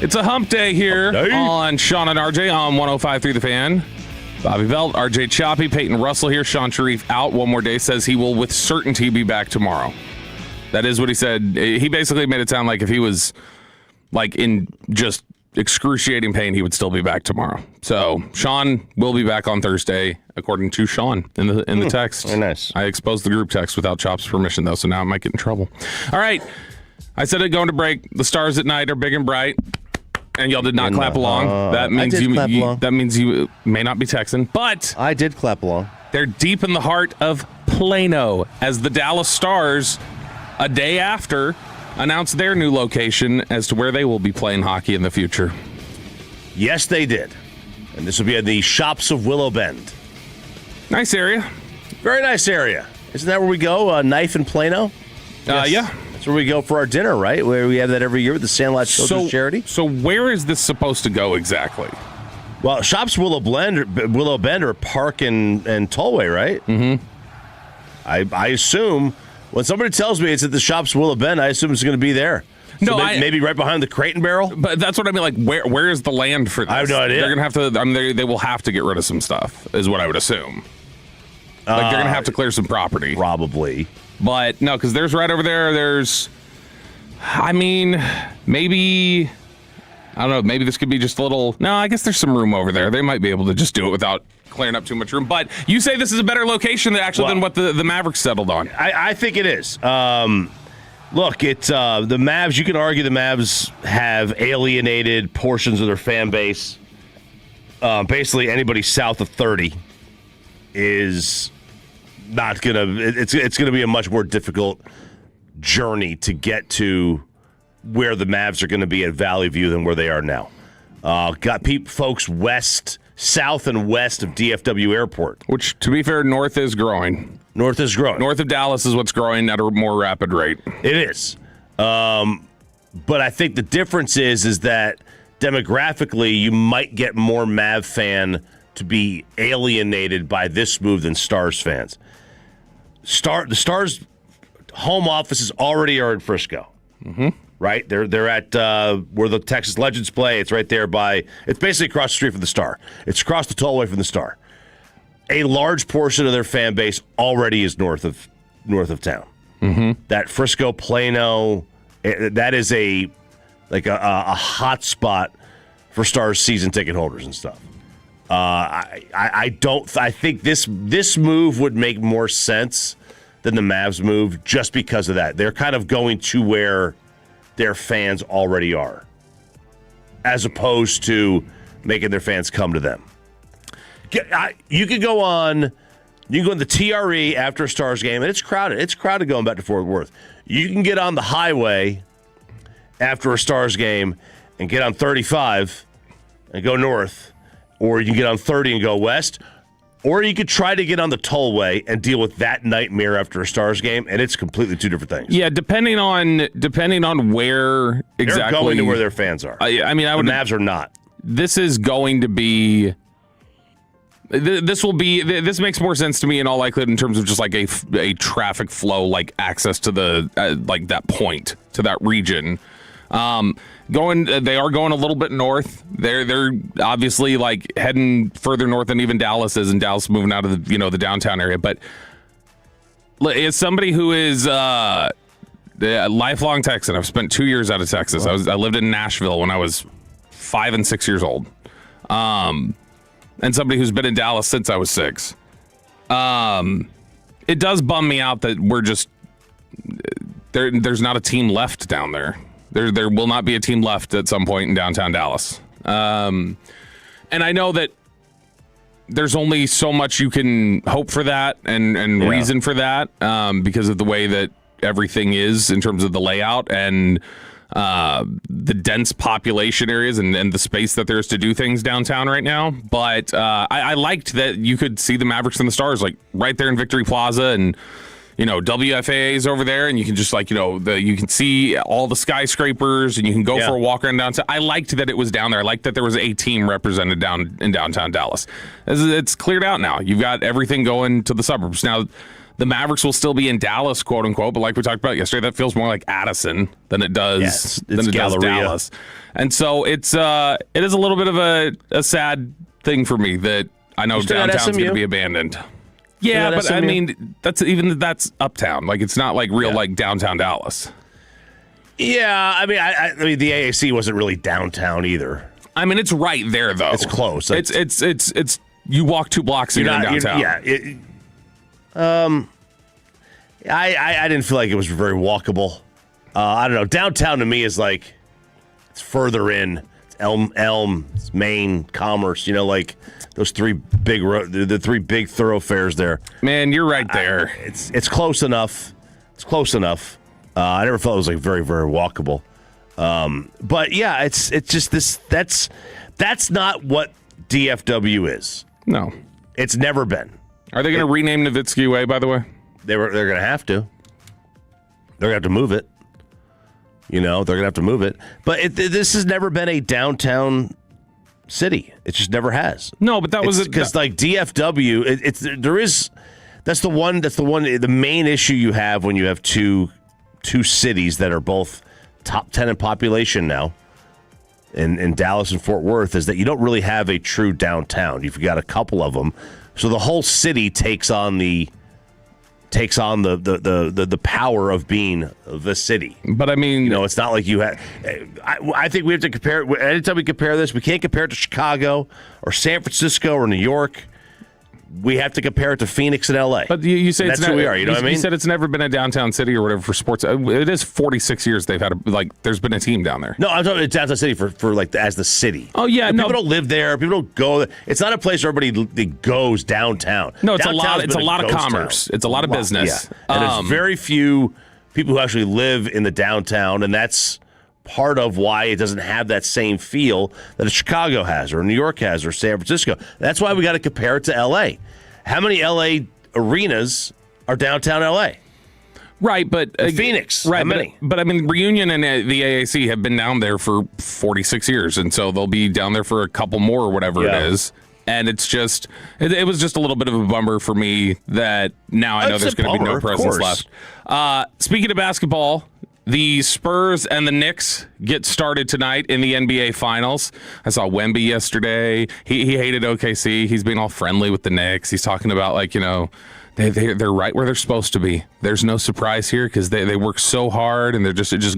It's a hump day here on Sean and RJ on 105.3 The Fan. Bobby Belt, RJ Choppy, Peyton Russell here. Sean Sharif out one more day, says he will with certainty be back tomorrow. That is what he said. He basically made it sound like if he was like in just excruciating pain, he would still be back tomorrow. So Sean will be back on Thursday, according to Sean in the text. Very nice. I exposed the group text without Chop's permission, though, so now I might get in trouble. All right. I said it going to break. The stars at night are big and bright. And y'all did not clap along. That means that means you may not be Texan, but I did clap along. They're deep in the heart of Plano as the Dallas Stars, a day after, announced their new location as to where they will be playing hockey in the future. Yes, they did. And this will be at the Shops of Willow Bend. Nice area. Very nice area. Isn't that where we go? Knife in Plano? Yes. Yeah. That's where we go for our dinner, right? Where we have that every year with the Sandlot Children's Charity. So where is this supposed to go exactly? Well, Shops Willow Bend are Park and Tollway, right? Mm-hmm. I assume when somebody tells me it's at the Shops Willow Bend, I assume it's going to be there. So maybe right behind the Crate and Barrel. But that's what I mean. Like, where is the land for this? I have no idea. They're gonna have to. I mean, they will have to get rid of some stuff, is what I would assume. Like they're gonna have to clear some property, probably. But no, because there's right over there. There's, I mean, maybe. I don't know. Maybe this could be just a little. No, I guess there's some room over there. They might be able to just do it without clearing up too much room. But you say this is a better location than what the Mavericks settled on. I think it is. Look, it's the Mavs. You can argue the Mavs have alienated portions of their fan base. Basically, anybody south of 30 is not gonna. It's gonna be a much more difficult journey to get to where the Mavs are going to be at Valley View than where they are now. Got folks south and west of DFW Airport. Which, to be fair, north is growing. North is growing. North of Dallas is what's growing at a more rapid rate. It is. But I think the difference is that demographically, you might get more Mav fan to be alienated by this move than Stars fans. The Stars' home offices already are in Frisco. Mm-hmm. Right? They're at where the Texas Legends play. It's right there it's basically across the street from the Star. It's across the tollway from the Star. A large portion of their fan base already is north of town. Mm-hmm. That Frisco, Plano, that is a hot spot for Stars season ticket holders and stuff. I think this move would make more sense than the Mavs move just because of that. They're kind of going to where their fans already are, as opposed to making their fans come to them. You can go on the TRE after a Stars game, and it's crowded. It's crowded going back to Fort Worth. You can get on the highway after a Stars game and get on 35 and go north, or you can get on 30 and go west, or you could try to get on the tollway and deal with that nightmare after a Stars game, and it's completely two different things. Yeah, depending on where exactly they're going to where their fans are. The Mavs are not. This is going to be. This makes more sense to me in all likelihood in terms of just like a traffic flow, like access to the like that point to that region. They are going a little bit north. They're obviously like heading further north than even Dallas is, and Dallas moving out of the downtown area. But as somebody who is a lifelong Texan, I've spent 2 years out of Texas. I lived in Nashville when I was 5 and 6 years old, and somebody who's been in Dallas since I was 6. It does bum me out that we're just there's not a team left down there. There will not be a team left at some point in downtown Dallas. And I know that there's only so much you can hope for that and reason for that because of the way that everything is in terms of the layout. And the dense population areas and the space that there's to do things downtown right now. But I liked that you could see the Mavericks and the Stars like right there in Victory Plaza, and WFAA's over there, and you can just you can see all the skyscrapers, and you can go for a walk around downtown. I liked that it was down there. I liked that there was a team represented down in downtown Dallas. It's cleared out now. You've got everything going to the suburbs. Now, the Mavericks will still be in Dallas, quote unquote, but like we talked about yesterday, that feels more like Addison than it does does Dallas. And so it is a little bit of a sad thing for me that I know downtown's going to be abandoned. Yeah, but I mean, that's uptown. Like, it's not like real like downtown Dallas. Yeah, I mean, the AAC wasn't really downtown either. I mean, it's right there though. It's close. It's you walk 2 blocks and you're in downtown. I didn't feel like it was very walkable. I don't know. Downtown to me is like it's further in. It's Elm, it's Main, Commerce. Like those the 3 big thoroughfares there. Man, you're right there. It's close enough. It's close enough. I never felt it was like very, very walkable. But yeah, it's just this. That's not what DFW is. No, it's never been. Are they going to rename Nowitzki Way? By the way, they're going to have to. They're going to have to move it. They're going to have to move it. But this has never been a downtown city. It just never has. No, but that was because like DFW. That's the main issue you have when you have two cities that are both top 10 in population now. In Dallas and Fort Worth, is that you don't really have a true downtown. You've got a couple of them, so the whole city takes on the power of being the city. But I mean, it's not like you have. I think we have to compare. Anytime we compare this, we can't compare it to Chicago or San Francisco or New York. We have to compare it to Phoenix and LA. But you say that's who we are. You know what I mean? You said it's never been a downtown city or whatever for sports. It is 46 years they've had there's been a team down there. No, I'm talking about downtown city for like as the city. Oh yeah, people don't live there. People don't go. It's not a place where everybody goes downtown. No, it's a lot. It's a lot of commerce. It's a lot of business. Yeah. And there's very few people who actually live in the downtown, and that's part of why it doesn't have that same feel that Chicago has, or New York has, or San Francisco. That's why we got to compare it to L.A. How many L.A. arenas are downtown L.A.? Right, but Phoenix. Right, how many? But I mean, Reunion and the AAC have been down there for 46 years, and so they'll be down there for a couple more or whatever it is. And it's just, it was just a little bit of a bummer for me that now I know there's going to be no presence left. Speaking of basketball, the Spurs and the Knicks get started tonight in the NBA Finals. I saw Wemby yesterday. He hated OKC. He's being all friendly with the Knicks. He's talking about they're right where they're supposed to be. There's no surprise here because they work so hard and they're just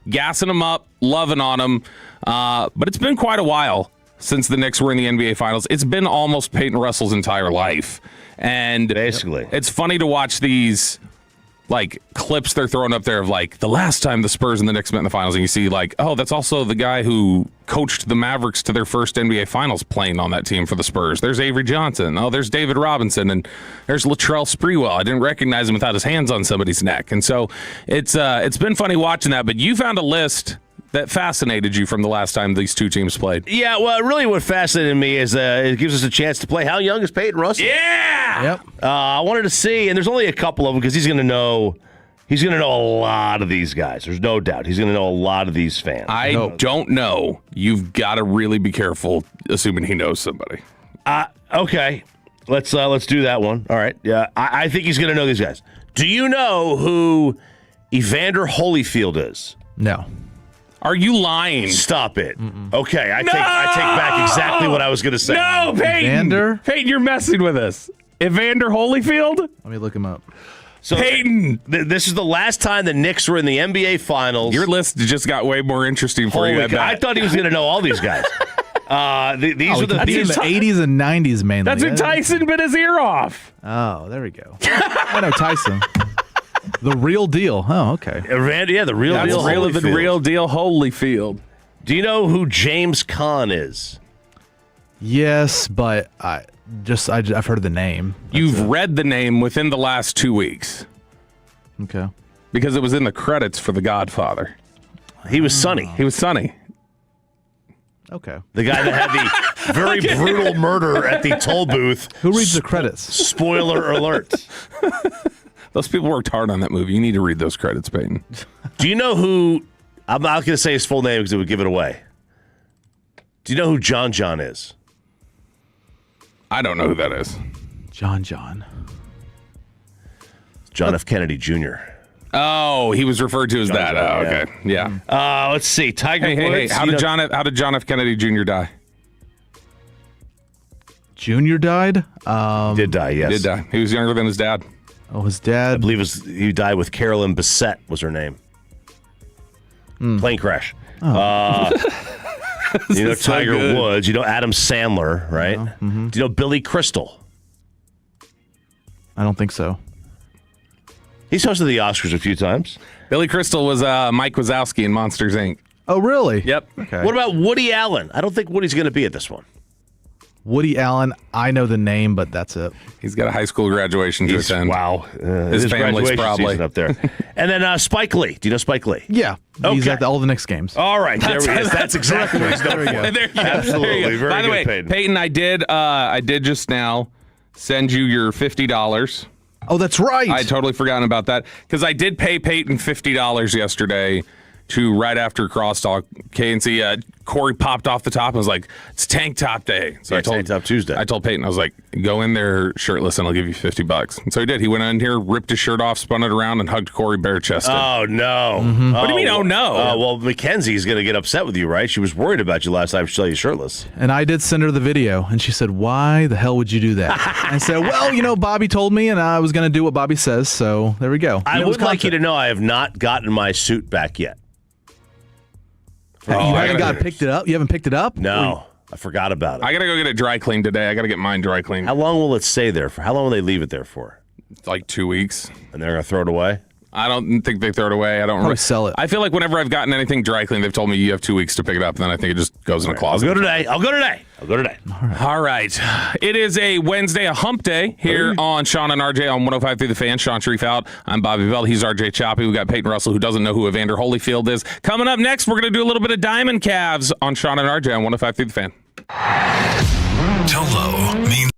gassing them up, loving on them. But it's been quite a while since the Knicks were in the NBA Finals. It's been almost Peyton Russell's entire life. And basically, it's funny to watch these clips they're throwing up there of the last time the Spurs and the Knicks met in the finals, and you see that's also the guy who coached the Mavericks to their first NBA Finals playing on that team for the Spurs. There's Avery Johnson. Oh, there's David Robinson, and there's Latrell Sprewell. I didn't recognize him without his hands on somebody's neck. And so it's been funny watching that. But you found a list that fascinated you from the last time these two teams played. Yeah, well, really what fascinated me is it gives us a chance to play. How young is Peyton Russell? Yeah! Yep. I wanted to see, and there's only a couple of them because he's going to know a lot of these guys. There's no doubt. He's going to know a lot of these fans. I don't know. You've got to really be careful assuming he knows somebody. Okay. Let's do that one. All right. Yeah, I think he's going to know these guys. Do you know who Evander Holyfield is? No. Are you lying? Stop it. Okay, I take back exactly what I was going to say. No, Peyton. Peyton, you're messing with us. Evander Holyfield? Let me look him up. So Peyton! This is the last time the Knicks were in the NBA Finals. Your list just got way more interesting for you. I thought he was going to know all these guys. These were the 80s and 90s mainly. That's when Tyson bit his ear off. Oh, there we go. I know Tyson. The real deal. Oh, okay. Yeah, the real deal. That's the real deal Holyfield. Do you know who James Caan is? Yes, but I've heard the name. You've read the name within the last 2 weeks. Okay. Because it was in the credits for The Godfather. He was Sonny. He was Sonny. Okay. The guy that had the very brutal murder at the toll booth. Who reads the credits? Spoiler alert. Those people worked hard on that movie. You need to read those credits, Peyton. Do you know who? I'm not going to say his full name because it would give it away. Do you know who John John is? I don't know who that is. John. John F. Kennedy Jr. Oh, he was referred to as that. John, Oh, okay. Yeah. Let's see. Tiger Hey, Woods. How did John F. Kennedy Jr. die? Junior died? He did die, yes. He did die. He was younger than his dad. Oh, his dad? I believe he died with Carolyn Bessette was her name. Plane crash. You know Tiger Woods. You know Adam Sandler, right? Do you know Billy Crystal? I don't think so. He's hosted the Oscars a few times. Billy Crystal was Mike Wazowski in Monsters, Inc. Oh, really? Yep. Okay. What about Woody Allen? I don't think Woody's going to be at this one. Woody Allen, I know the name, but that's it. He's got a high school graduation to attend. Wow. His family's graduation probably season up there. And then Spike Lee. Do you know Spike Lee? Yeah. He's Okay. at all the Knicks games. All right. That's exactly what he's known for. There you go. Absolutely. There you go. Very By the good, way, Peyton. I did just now send you your $50. Oh, that's right. I had totally forgotten about that because I did pay Peyton $50 yesterday to right after Crosstalk. KNC, Corey popped off the top and was like, "It's Tank Top Day." So Yeah, I told Tank Top Tuesday. I told Peyton, I was like, "Go in there shirtless and I'll give you $50." And so he did. He went in here, ripped his shirt off, spun it around, and hugged Corey bare chested. Oh, no. What do you mean, oh, no? Well, Mackenzie's going to get upset with you, right? She was worried about you last time she saw you shirtless. And I did send her the video, and she said, "Why the hell would you do that?" I said, "Well, Bobby told me, and I was going to do what Bobby says, so there we go." I would like you to know I have not gotten my suit back yet. You haven't picked it up? You haven't picked it up? No. I forgot about it. I got to go get it dry cleaned today. I got to get mine dry cleaned. How long will it stay there for? How long will they leave it there for? It's like 2 weeks. And they're going to throw it away? I don't think they throw it away. I don't Probably sell it. I feel like whenever I've gotten anything dry cleaned, they've told me you have 2 weeks to pick it up, and then I think it just goes in a closet. I'll go today. All right. It is a Wednesday, a hump day here on Sean and RJ on 105.3 The Fan. Sean Sharif out. I'm Bobby Bell. He's RJ Choppy. We got Peyton Russell, who doesn't know who Evander Holyfield is. Coming up next, we're going to do a little bit of Diamond Calves on Sean and RJ on 105.3 The Fan. Tolo means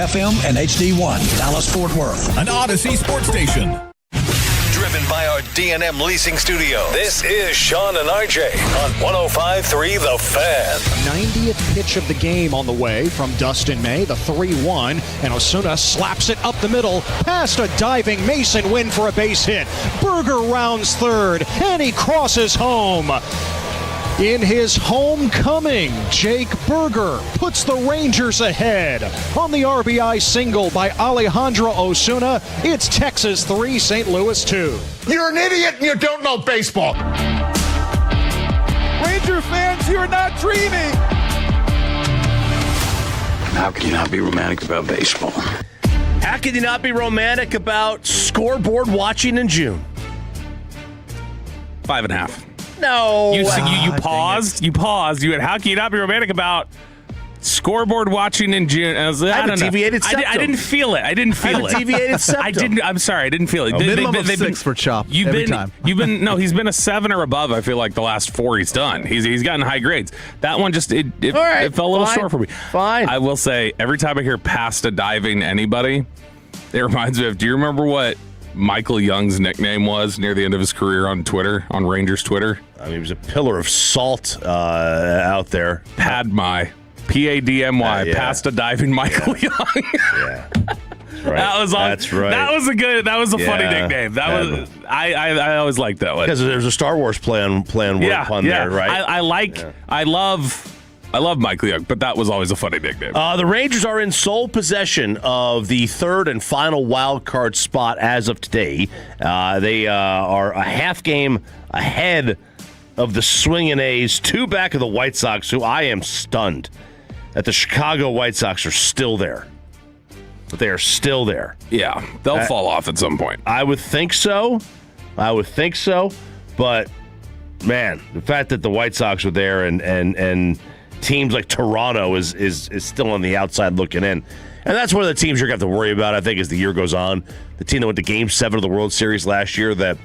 FM and HD1, Dallas-Fort Worth. An Odyssey sports station. Driven by our D&M Leasing Studio, this is Sean and RJ on 105.3 The Fan. 90th pitch of the game on the way from Dustin May, the 3-1, and Osuna slaps it up the middle, past a diving Mason Wynn for a base hit. Berger rounds third, and he crosses home. In his homecoming, Jake Berger puts the Rangers ahead. On the RBI single by Alejandro Osuna, it's Texas 3, St. Louis 2. You're an idiot and you don't know baseball. Ranger fans, you're not dreaming. How can you not be romantic about baseball? How can you not be romantic about scoreboard watching in June? 5.5. No. You paused. You paused. You went, how can you not be romantic about scoreboard watching in June? I don't know. Deviated septum. I didn't feel it. I didn't feel it. Deviated septum. I'm sorry. I didn't feel it. Minimum of 6 for Chop every time. He's been a 7 or above. I feel like the last 4 he's done. He's gotten high grades. That one just it fell a little short for me. Fine. I will say every time I hear past a diving anybody, it reminds me of. Do you remember what Michael Young's nickname was near the end of his career on Twitter, on Rangers Twitter? I mean, he was a pillar of salt out there. Padmy. Padmy. Yeah. Past a diving Michael Young. Yeah. That's right. That's right. That was a funny nickname. I always liked that one. Because there's a Star Wars play on there, right? I love Michael Young, but that was always a funny nickname. The Rangers are in sole possession of the third and final wild card spot as of today. They are a half game ahead of the swinging A's, 2 back of the White Sox, who I am stunned that the Chicago White Sox are still there. But they are still there. Yeah, they'll fall off at some point. I would think so. But, man, the fact that the White Sox are there and teams like Toronto is still on the outside looking in. And that's one of the teams you're going to have to worry about, I think, as the year goes on. The team that went to Game 7 of the World Series last year that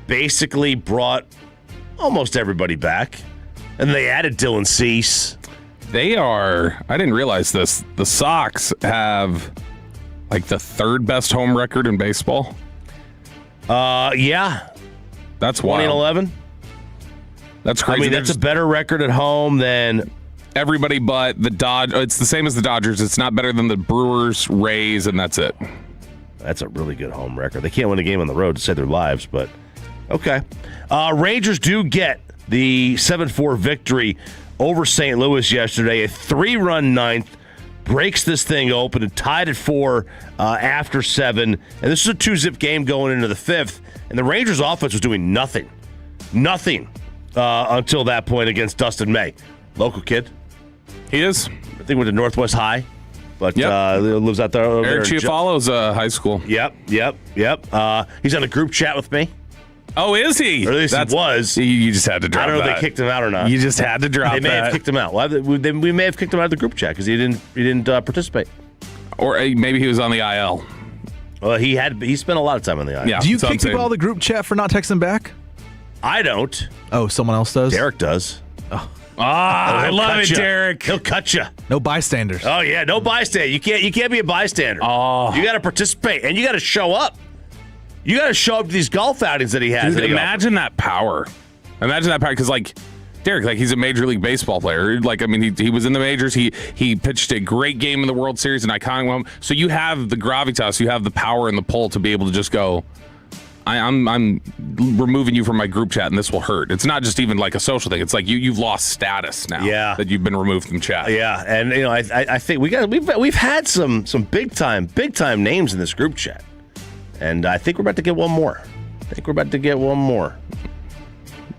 basically brought almost everybody back. And they added Dylan Cease. I didn't realize this, the Sox have like the 3rd best home record in baseball. Yeah. That's wild. 2011. That's crazy. I mean, that's a better record at home than everybody but the Dodgers. It's the same as the Dodgers. It's not better than the Brewers, Rays, and that's it. That's a really good home record. They can't win a game on the road to save their lives, but okay. Rangers do get the 7-4 victory over St. Louis yesterday. A 3-run ninth breaks this thing open and tied at 4 after 7. And this is a 2-zip game going into the 5th. And the Rangers offense was doing nothing until that point against Dustin May. Local kid. He is. I think went to Northwest High. But lives out there. Eric Chiafalo's high school. Yep. He's on a group chat with me. Oh, is he? Or at least he was. You just had to drop that. I don't know if they kicked him out or not. You just had to drop that. They may have kicked him out. Well, we may have kicked him out of the group chat because he didn't participate. Or maybe he was on the IL. Well, he spent a lot of time on the IL. Yeah, do you kick people out of the group chat for not texting back? I don't. Oh, someone else does? Derek does. I love it, Derek. He'll cut you. No bystanders. Oh yeah, no bystander. You can't be a bystander. Oh, you got to participate and you got to show up. You got to show up to these golf outings that he has. Dude, imagine that power. Imagine that power, because Derek, he's a Major League Baseball player. He was in the majors. He pitched a great game in the World Series, an iconic moment. So you have the gravitas, you have the power and the pull to be able to just go, I'm removing you from my group chat, and this will hurt. It's not just even like a social thing. It's like you've lost status now. Yeah. That you've been removed from chat. Yeah, and I think we've had some big time names in this group chat, and I think we're about to get one more. Not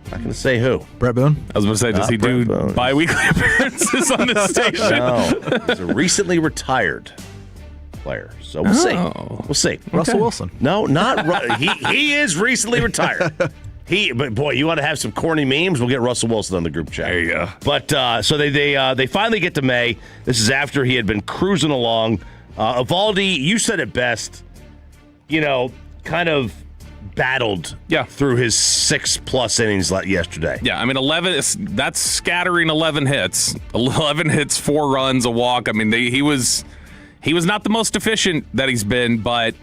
going to say who. Brett Boone? I was going to say, does he do bi-weekly appearances on this station? No, he's a recently retired player. So we'll see. We'll see. Russell Wilson. No, not he is recently retired. But boy, you want to have some corny memes? We'll get Russell Wilson on the group chat. There you go. But so they finally get to May. This is after he had been cruising along. Evaldi, you said it best. Kind of battled through his 6+ innings yesterday. Yeah, 11. That's scattering 11 hits. 11 hits, 4 runs, a walk. He was he was not the most efficient that he's been, but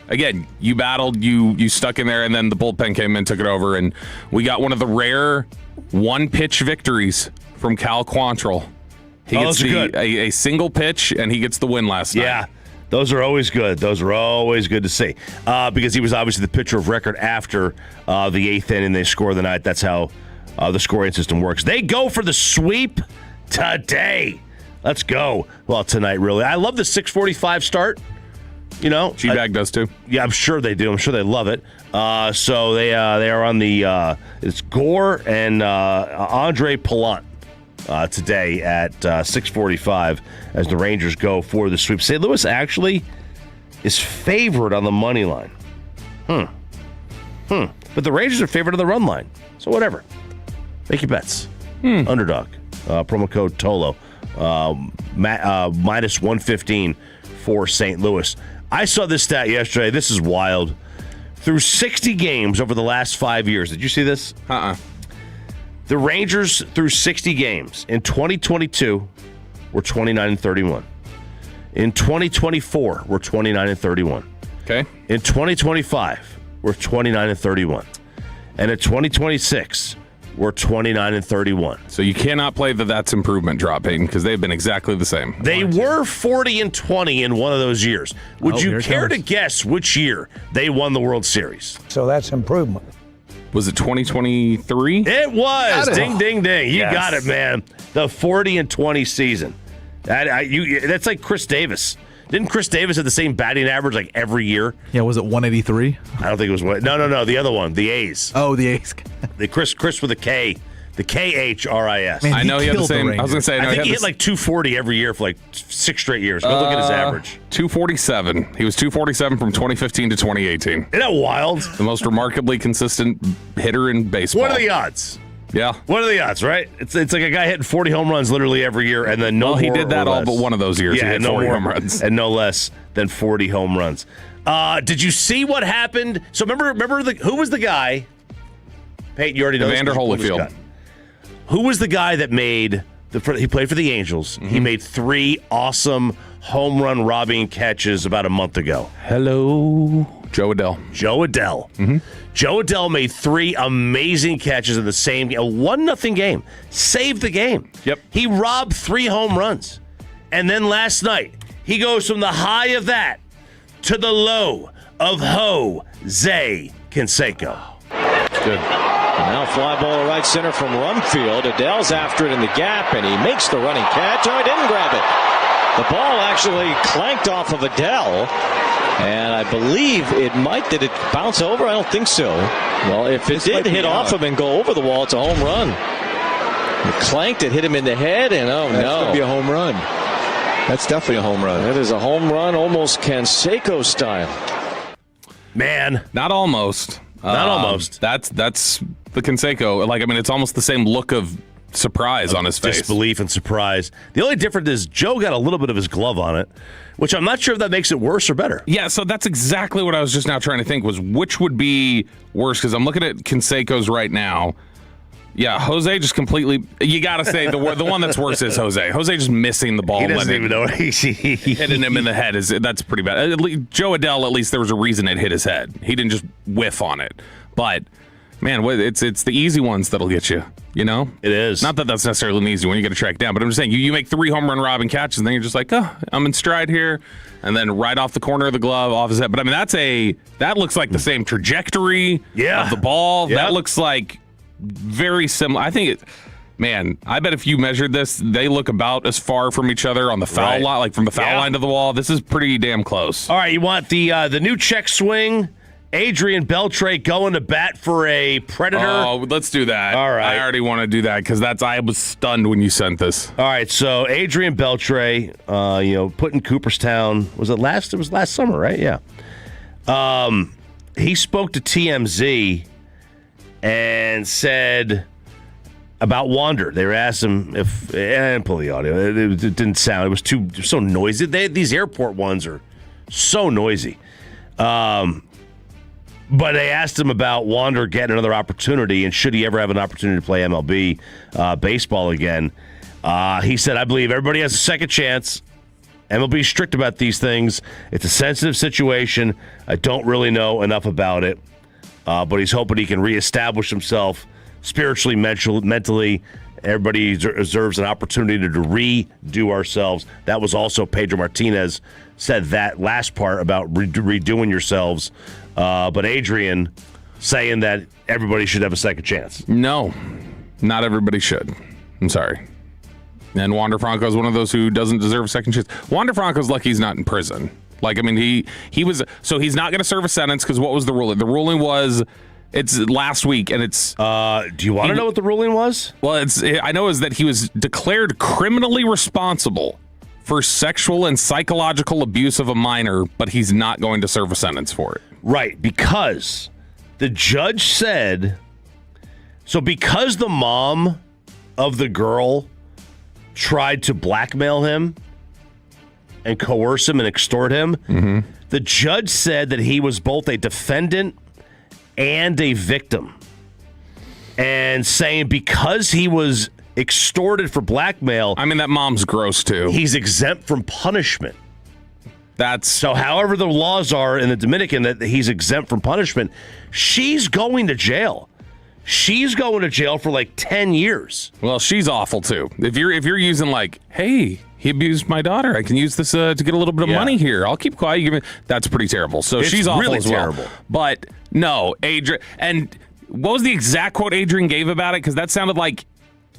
again, you battled, you stuck in there, and then the bullpen came in and took it over, and we got one of the rare one-pitch victories from Cal Quantrill. He gets a single pitch, and he gets the win last night. Yeah, those are always good. Those are always good to see because he was obviously the pitcher of record after the eighth inning. They score the night. That's how the scoring system works. They go for the sweep today. Let's go. Well, tonight, really. I love the 6:45 start. You know, G-Bag does too. Yeah, I'm sure they do. I'm sure they love it. So they are on the it's Gore and Andre Palant today at 6:45 as the Rangers go for the sweep. St. Louis actually is favored on the money line. But the Rangers are favored on the run line. So whatever. Make your bets. Underdog. Promo code TOLO. Minus 115 for St. Louis. I saw this stat yesterday. This is wild. Through 60 games over the last 5 years. Did you see this? The Rangers through 60 games in 2022 were 29-31. In 2024, we're 29-31. Okay. In 2025, we're 29-31. And in 2026, we're 29-31. So you cannot play that's improvement drop, Peyton, because they've been exactly the same. They were 40-20 in one of those years. Would you care to guess which year they won the World Series? So that's improvement. Was it 2023? It was. Ding, ding, ding. You Yes. got it, man. The 40-20 season. That's like Chris Davis. Didn't Chris Davis have the same batting average like every year? Yeah, was it 183? I don't think it was. No. The other one, the A's. Oh, the A's. The Chris with a K. The KHRIS. Man, I know he had the same. I was going to say, I think he hit like 240 every year for like 6 straight years. Go look at his average. 247. He was 247 from 2015 to 2018. Isn't that wild? The most remarkably consistent hitter in baseball. What are the odds? Yeah. What are the odds, right? It's like a guy hitting 40 home runs literally every year, and then he did that all but one of those years. Yeah, he hit 40 home runs. And no less than 40 home runs. Did you see what happened? So remember who was the guy? Peyton, you already know. Evander Holyfield. Who was the guy that he played for the Angels. Mm-hmm. He made 3 awesome home run robbing catches about a month ago. Hello. Joe Adell. Mm-hmm. Joe Adell made 3 amazing catches in the same game. A 1-0 game. Saved the game. Yep. He robbed 3 home runs. And then last night, he goes from the high of that to the low of Jose Canseco. Good. Now fly ball to right center from Rumfield. Adell's after it in the gap, and he makes the running catch. Oh, he didn't grab it. The ball actually clanked off of Adell, and I believe did it bounce over? I don't think so. Well, if it did hit off him and go over the wall, it's a home run. It clanked, it hit him in the head, and That's going to be a home run. That's definitely a home run. That is a home run, almost Canseco style. Man. Not almost. Not almost. That's the Canseco. It's almost the same look of surprise on his face. Disbelief and surprise. The only difference is Joe got a little bit of his glove on it, which I'm not sure if that makes it worse or better. Yeah, so that's exactly what I was just now trying to think was which would be worse, because I'm looking at Canseco's right now. Yeah, Jose just completely. You got to say the one that's worse is Jose. Jose just missing the ball. He doesn't even know what hitting him in the head that's pretty bad. Joe Adell, at least there was a reason it hit his head. He didn't just whiff on it. But man, it's the easy ones that'll get you. You know, it is. Not that that's necessarily an easy one. You got to track down. But I'm just saying, you make 3 home run robbing catches, and then you're just like, oh, I'm in stride here, and then right off the corner of the glove, off his head. But I mean, that looks like the same trajectory of the ball. Yeah. That looks like very similar. I think I bet if you measured this, they look about as far from each other on the foul line, like from the foul line to the wall. This is pretty damn close. All right, you want the new check swing? Adrian Beltre going to bat for a Predator. Oh, let's do that. All right. I already want to do that because I was stunned when you sent this. All right, so Adrian Beltre, put in Cooperstown. It was last summer, right? Yeah. He spoke to TMZ and said about Wander. They were asked him if, I didn't pull the audio. It didn't sound. It was so noisy. These airport ones are so noisy. But they asked him about Wander getting another opportunity and should he ever have an opportunity to play MLB baseball again. He said, I believe everybody has a second chance, MLB's strict about these things. It's a sensitive situation. I don't really know enough about it, but he's hoping he can reestablish himself spiritually, mentally. Everybody deserves an opportunity to redo ourselves. That was also Pedro Martinez said that last part about redoing yourselves. But Adrian saying that everybody should have a second chance. No, not everybody should. I'm sorry. And Wander Franco is one of those who doesn't deserve a second chance. Wander Franco's lucky he's not in prison. Like, I mean, he was, so he's not going to serve a sentence because what was the ruling? The ruling was, it's last week, and it's... do you want to know what the ruling was? Well, I know is that he was declared criminally responsible for sexual and psychological abuse of a minor, but he's not going to serve a sentence for it. Right, because the judge said, so because the mom of the girl tried to blackmail him and coerce him and extort him, the judge said that he was both a defendant and a victim, and saying because he was extorted for blackmail, I mean, that mom's gross too. He's exempt from punishment. That's so however the laws are in the Dominican that he's exempt from punishment, she's going to jail. She's going to jail for like 10 years. Well, she's awful too. If you're using like, hey, he abused my daughter, I can use this to get a little bit of money here. I'll keep quiet. You give me, that's pretty terrible. So she's awful really as well. Terrible. But no, Adrian. And what was the exact quote Adrian gave about it? Because that sounded like,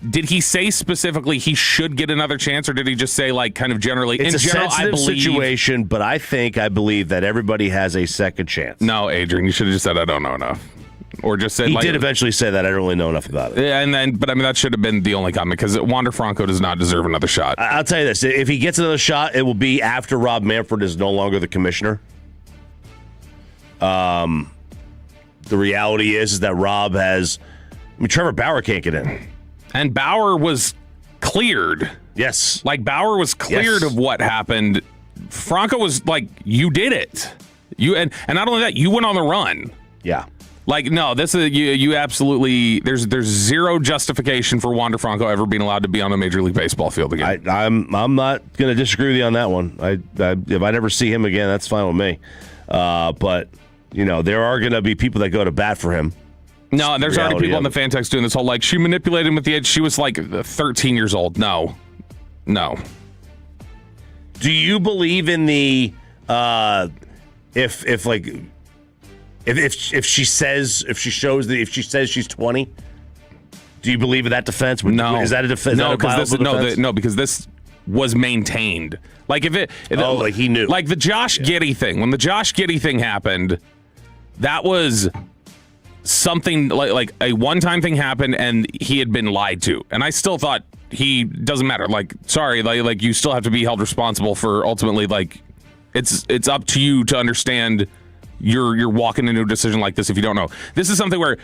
did he say specifically he should get another chance, or did he just say like kind of generally? It's in a general, sensitive situation, but I believe that everybody has a second chance. No, Adrian, you should have just said I don't know enough. Or just said he did eventually say that I don't really know enough about it. Yeah, but I mean that should have been the only comment because Wander Franco does not deserve another shot. I'll tell you this: if he gets another shot, it will be after Rob Manfred is no longer the commissioner. The reality is that Rob has. I mean, Trevor Bauer can't get in, and Bauer was cleared. Yes, like Bauer was cleared of what happened. Franco was like, "You did it." And not only that, you went on the run. Yeah. Like, no, this is you absolutely. There's zero justification for Wander Franco ever being allowed to be on a Major League Baseball field again. I'm not going to disagree with you on that one. If I never see him again, that's fine with me. But you know, there are going to be people that go to bat for him. No, and there's already people on the fan text doing this whole like she manipulated him with the edge. She was like 13 years old. No. Do you believe in the if she says she's 20, do you believe in that defense? No. Is that a defense? No, because this was maintained. Like like he knew. Like the Josh Giddey thing. When the Josh Giddey thing happened, that was something like a one-time thing happened and he had been lied to. And I still thought he doesn't matter. Like, sorry, like you still have to be held responsible for ultimately like it's up to you to understand you're walking into a decision like this if you don't know. This is something where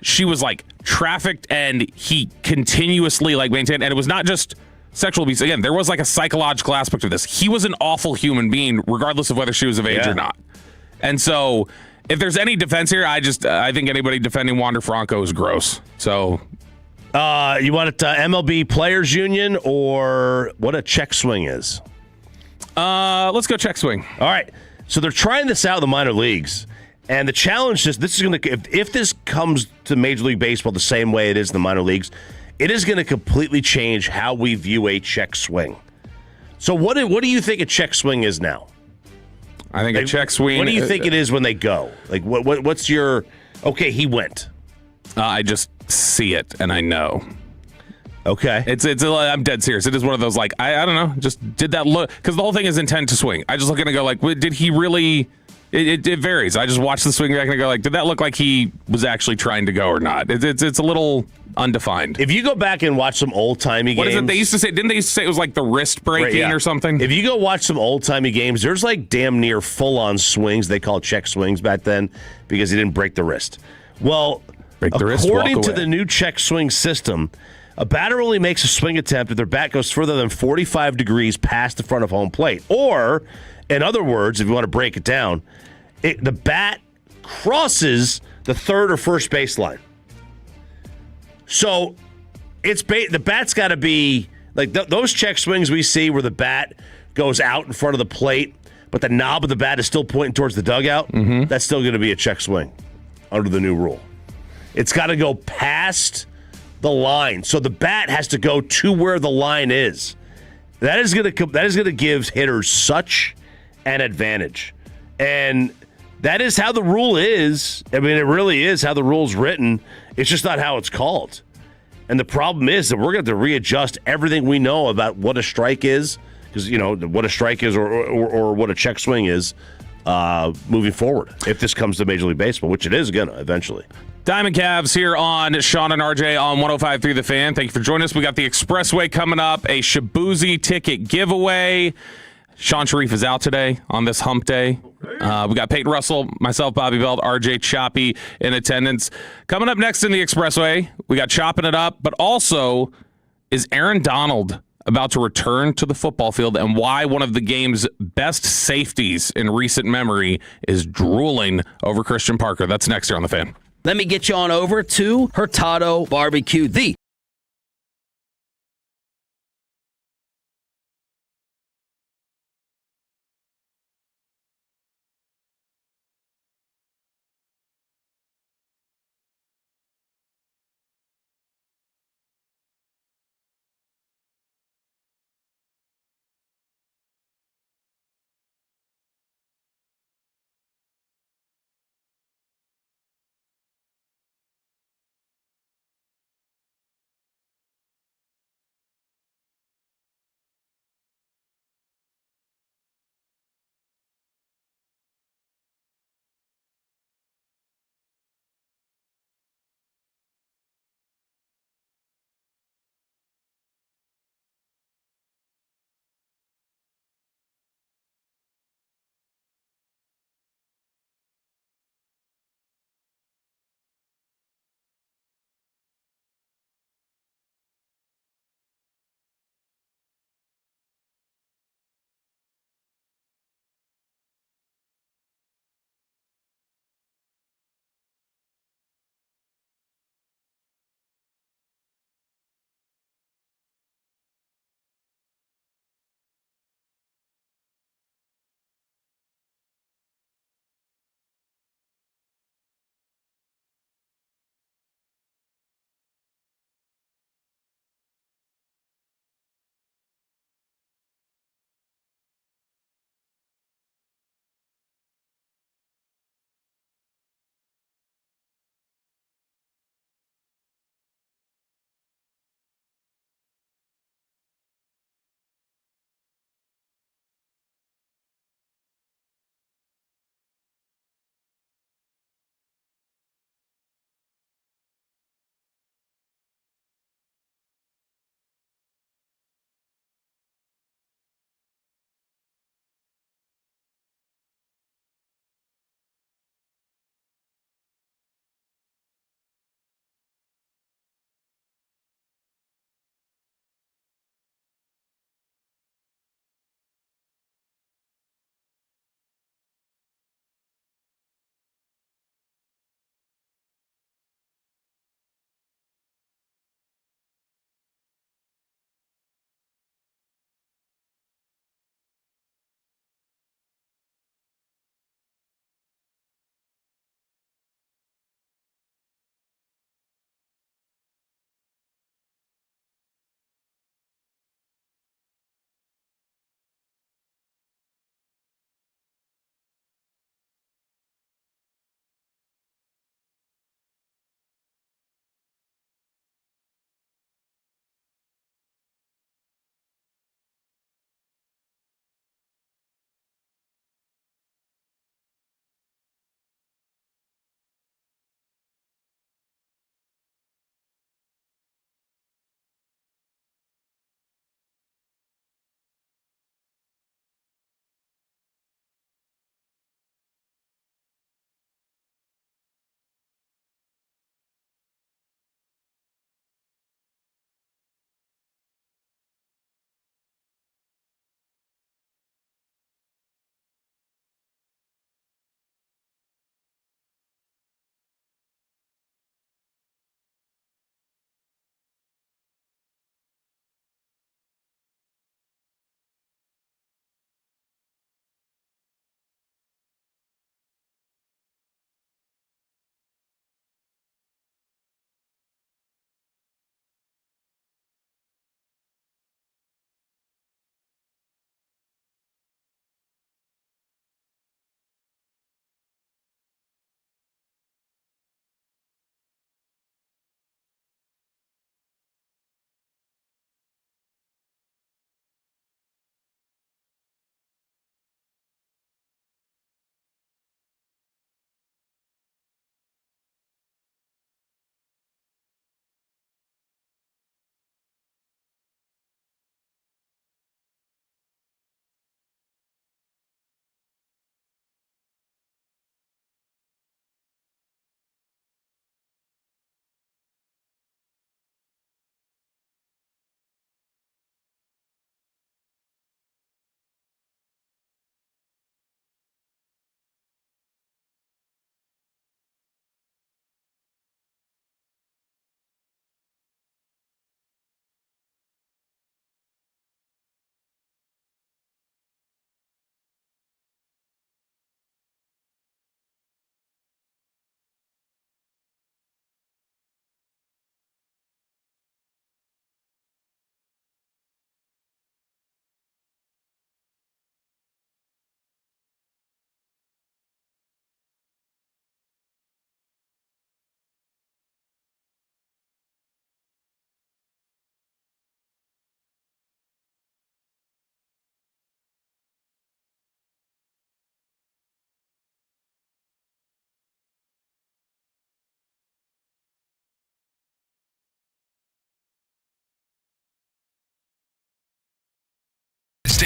she was like trafficked and he continuously like maintained, and it was not just sexual abuse. Again, there was like a psychological aspect of this. He was an awful human being regardlust of whether she was of age or not. And so if there's any defense here, I think anybody defending Wander Franco is gross. So you want it MLB Players Union or what a check swing is? Let's go check swing. All right. So they're trying this out in the minor leagues, and the challenge is this is going to if this comes to Major League Baseball the same way it is in the minor leagues, it is going to completely change how we view a check swing. So what do you think a check swing is now? I think a check swing. What do you think it is when they go? Like what's your okay? He went. I just see it and I know. Okay. I'm dead serious. It is one of those like I don't know. Just did that look because the whole thing is intent to swing. I just look at it and go like, did he really? It varies. I just watch the swing back and I go like, did that look like he was actually trying to go or not? It's a little undefined. If you go back and watch some old timey games, what is it they used to say? Didn't they used to say it was like the wrist breaking or something? If you go watch some old timey games, there's like damn near full on swings. They call check swings back then because he didn't break the wrist. Well, according to the new check swing system, a batter only makes a swing attempt if their bat goes further than 45 degrees past the front of home plate. Or, in other words, if you want to break it down, the bat crosses the third or first baseline. So the bat's got to be like those check swings we see where the bat goes out in front of the plate, but the knob of the bat is still pointing towards the dugout, that's still going to be a check swing under the new rule. It's got to go past the line. So the bat has to go to where the line is. That is going to give hitters such an advantage. And that is how the rule is. I mean, it really is how the rule's written. It's just not how it's called. And the problem is that we're going to have to readjust everything we know about what a strike is, because, what a strike is or what a check swing is moving forward, if this comes to Major League Baseball, which it is going to eventually. Diamond Cavs here on Sean and RJ on 105.3 The Fan. Thank you for joining us. We got the Expressway coming up, a Shabuzi ticket giveaway. Sean Sharif is out today on this hump day. We got Peyton Russell, myself, Bobby Belt, RJ Choppy in attendance. Coming up next in the Expressway, we got Chopping It Up, but also, is Aaron Donald about to return to the football field, and why one of the game's best safeties in recent memory is drooling over Christian Parker? That's next here on The Fan. Let me get you on over to Hurtado Barbecue, the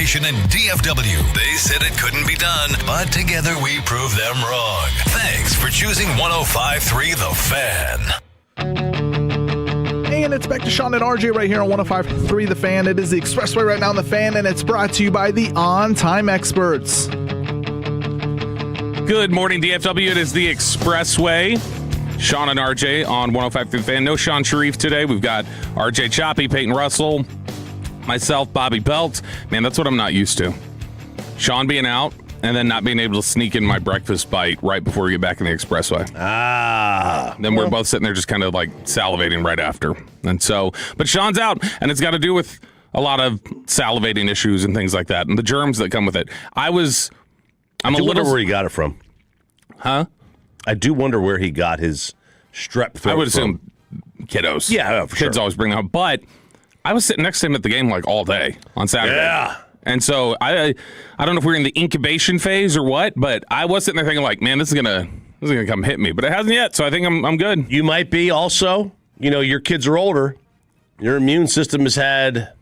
Station in DFW. They said it couldn't be done, but together we proved them wrong. Thanks for choosing 105.3 The Fan. And it's back to Sean and RJ right here on 105.3 The Fan. It is the Expressway right now on The Fan, and it's brought to you by the On Time Experts. Good morning, DFW. It is the Expressway. Sean and RJ on 105.3 The Fan. No Sean Sharif today. We've got RJ Choppy, Peyton Russell, myself, Bobby Belt. Man, that's what I'm not used to. Sean being out and then not being able to sneak in my breakfast bite right before we get back in the Expressway. Then we're both sitting there just kind of like salivating right after. And so, but Sean's out, and it's got to do with a lot of salivating issues and things like that and the germs that come with it. I'm a little. Wonder where he got it from. Huh? I do wonder where he got his strep throat. I would assume kiddos. Yeah, for kids sure. always bring them up. But I was sitting next to him at the game like all day on Saturday. Yeah. And so I don't know if we're in the incubation phase or what, but I was sitting there thinking like, man, this is gonna come hit me, but it hasn't yet. So I think I'm good. You might be also. Your kids are older. Your immune system has had,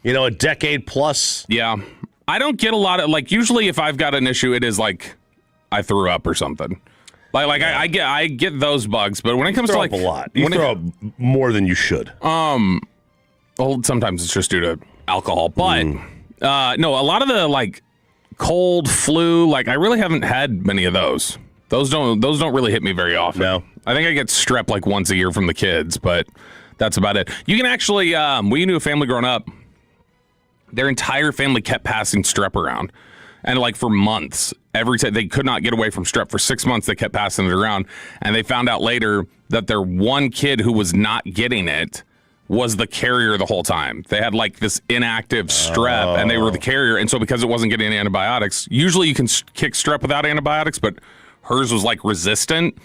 a decade plus. Yeah. I don't get a lot of usually if I've got an issue, it is like I threw up or something. I get those bugs, but when it comes to a lot, you throw up more than you should. Well, sometimes it's just due to alcohol, but no, a lot of the cold, flu, I really haven't had many of those. Those don't really hit me very often. No, I think I get strep once a year from the kids, but that's about it. You can actually, we knew a family growing up. Their entire family kept passing strep around. And for months, every time they could not get away from strep for 6 months, they kept passing it around. And they found out later that their one kid who was not getting it was the carrier the whole time. They had this inactive strep and they were the carrier. And so because it wasn't getting antibiotics, usually you can kick strep without antibiotics, but hers was resistant.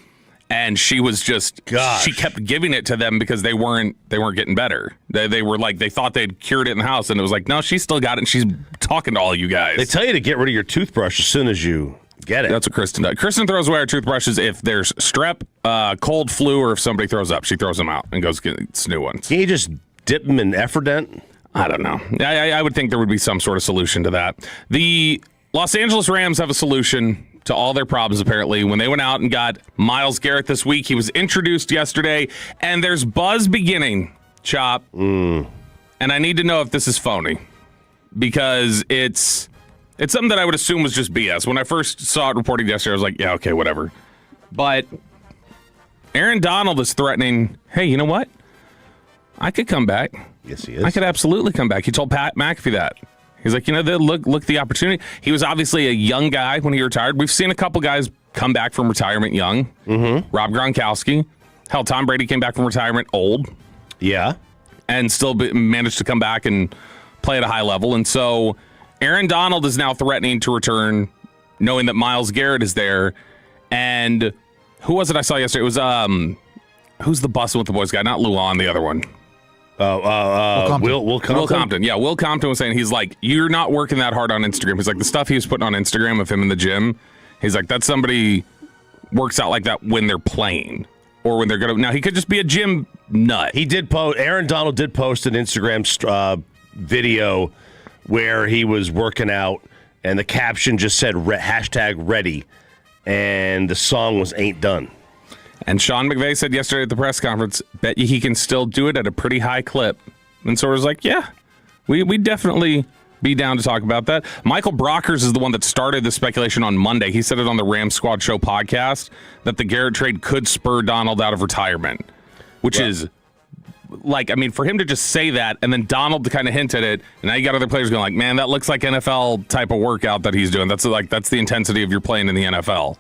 And she was just, she kept giving it to them because they weren't getting better. They were they thought they'd cured it in the house. And it was no, she's still got it. And she's talking to all you guys. They tell you to get rid of your toothbrush as soon as you get it. That's what Kristen does. Kristen throws away our toothbrushes if there's strep, cold, flu, or if somebody throws up. She throws them out and goes gets new ones. Can you just dip them in Efferdent? I don't know. I would think there would be some sort of solution to that. The Los Angeles Rams have a solution to all their problems, apparently. When they went out and got Myles Garrett this week, he was introduced yesterday, and there's buzz beginning, Chop. And I need to know if this is phony, because it's something that I would assume was just BS. When I first saw it reported yesterday, I was like, yeah, okay, whatever. But Aaron Donald is threatening, hey, you know what? I could come back. Yes, he is. I could absolutely come back. He told Pat McAfee that. He's like, look the opportunity. He was obviously a young guy when he retired. We've seen a couple guys come back from retirement young. Mm-hmm. Rob Gronkowski. Hell, Tom Brady came back from retirement old. Yeah. And still managed to come back and play at a high level. And so Aaron Donald is now threatening to return, knowing that Myles Garrett is there. And who was it I saw yesterday? It was, who's the busting with the boys guy? Not Luan, the other one. Will Compton. Will Compton. Yeah, Will Compton was saying, he's like, you're not working that hard on Instagram. He's like, the stuff he was putting on Instagram of him in the gym, he's like, that's somebody works out like that when they're playing or when they're going to. Now, he could just be a gym nut. He did post, Aaron Donald did post an Instagram video where he was working out, and the caption just said #ready, and the song was Ain't Done. And Sean McVay said yesterday at the press conference, bet you he can still do it at a pretty high clip. And so I was like, yeah, we definitely be down to talk about that. Michael Brockers is the one that started the speculation on Monday. He said it on the Ram Squad Show podcast that the Garrett trade could spur Donald out of retirement, which is for him to just say that and then Donald to kind of hint at it. And now you got other players going man, that looks like NFL type of workout that he's doing. That's the intensity of your playing in the NFL.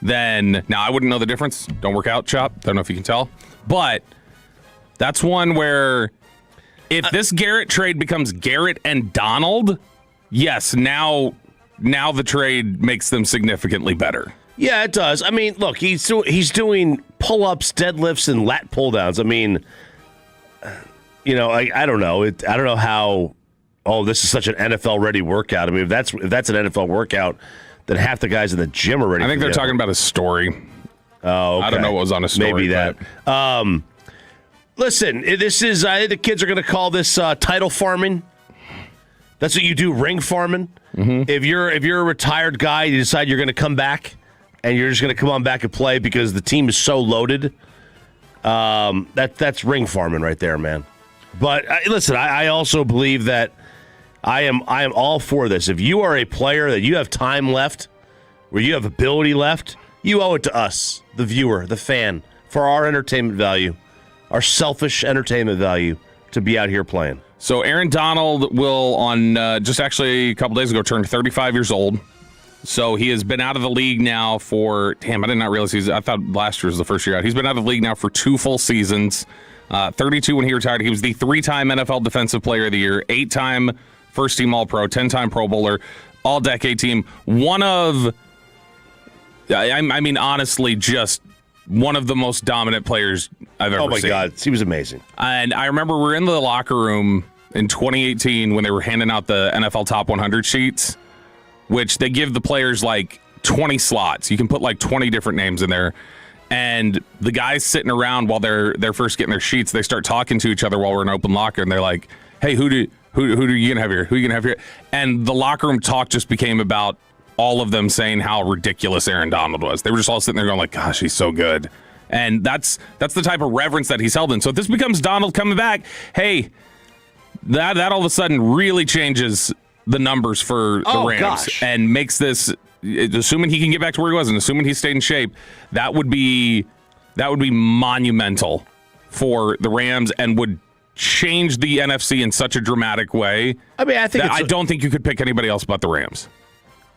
Then, now I wouldn't know the difference. Don't work out, Chop. Don't know if you can tell. But that's one where if this Garrett trade becomes Garrett and Donald, yes, now the trade makes them significantly better. Yeah, it does. I mean, look, he's doing pull-ups, deadlifts, and lat pull-downs. I mean, I don't know. I don't know how, this is such an NFL-ready workout. I mean, if that's an NFL workout, then half the guys in the gym are ready. I think they're talking about a story. Oh, okay. I don't know what was on a story. Maybe that. Listen, this is, I think the kids are going to call this title farming. That's what you do, ring farming. Mm-hmm. If you're a retired guy, you decide you're going to come back, and you're just going to come on back and play because the team is so loaded. That's ring farming right there, man. But listen, I also believe that I am all for this. If you are a player that you have time left, where you have ability left, you owe it to us, the viewer, the fan, for our entertainment value, our selfish entertainment value, to be out here playing. So Aaron Donald will, on just actually a couple days ago, turn 35 years old. So he has been out of the league now for, I did not realize I thought last year was the first year out. He's been out of the league now for 2 full seasons. 32 when he retired. He was the 3-time NFL Defensive Player of the Year, 8-time first-team All-Pro, 10-time Pro Bowler, All-Decade Team. One of, I mean, honestly, just one of the most dominant players I've ever seen. Oh, my God. He was amazing. And I remember we were in the locker room in 2018 when they were handing out the NFL Top 100 sheets, which they give the players like 20 slots. You can put like 20 different names in there. And the guys sitting around while they're first getting their sheets, they start talking to each other while we're in open locker, and they're like, "Hey, who are you gonna have here? Who are you gonna have here?" And the locker room talk just became about all of them saying how ridiculous Aaron Donald was. They were just all sitting there going like, "Gosh, he's so good." And that's the type of reverence that he's held in. So if this becomes Donald coming back, hey, that all of a sudden really changes the numbers for the Rams and makes this, assuming he can get back to where he was and assuming he stayed in shape, that would be monumental for the Rams and would change the NFC in such a dramatic way. I mean, I don't think you could pick anybody else but the Rams.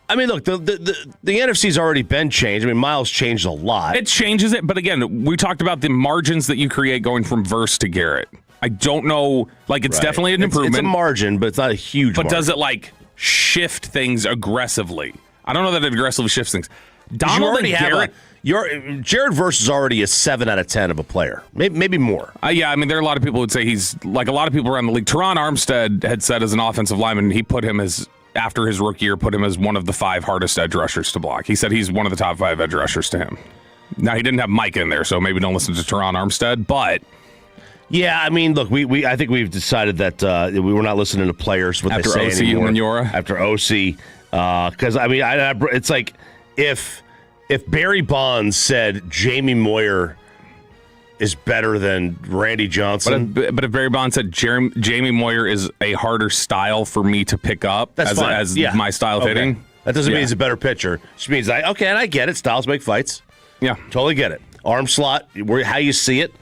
I mean, look, the NFC's already been changed. I mean, Miles changed a lot. It changes it, but again, we talked about the margins that you create going from Verse to Garrett. I don't know, like, it's definitely an improvement. It's a margin, but it's not a huge margin. But does it, like, shift things aggressively? I don't know that it aggressively shifts things. Donald and Garrett... Jared Verse is already a 7 out of 10 of a player, maybe more. Yeah, I mean, there are a lot of people who would say he's, like, a lot of people around the league. Teron Armstead had said as an offensive lineman, he put him as, after his rookie year, put him as one of the 5 hardest edge rushers to block. He said he's one of the top 5 edge rushers to him. Now, he didn't have Mike in there, so maybe don't listen to Teron Armstead, but... Yeah, I mean, look, I think we've decided that we were not listening to players what after they say OC anymore. Manura. After OC, because I mean, it's like if Barry Bonds said Jamie Moyer is better than Randy Johnson, but if Barry Bonds said Jamie Moyer is a harder style for me to pick up, that's as, fine. as my style of hitting, that doesn't mean he's a better pitcher. It just means and I get it. Styles make fights. Yeah, totally get it. Arm slot, how you see it.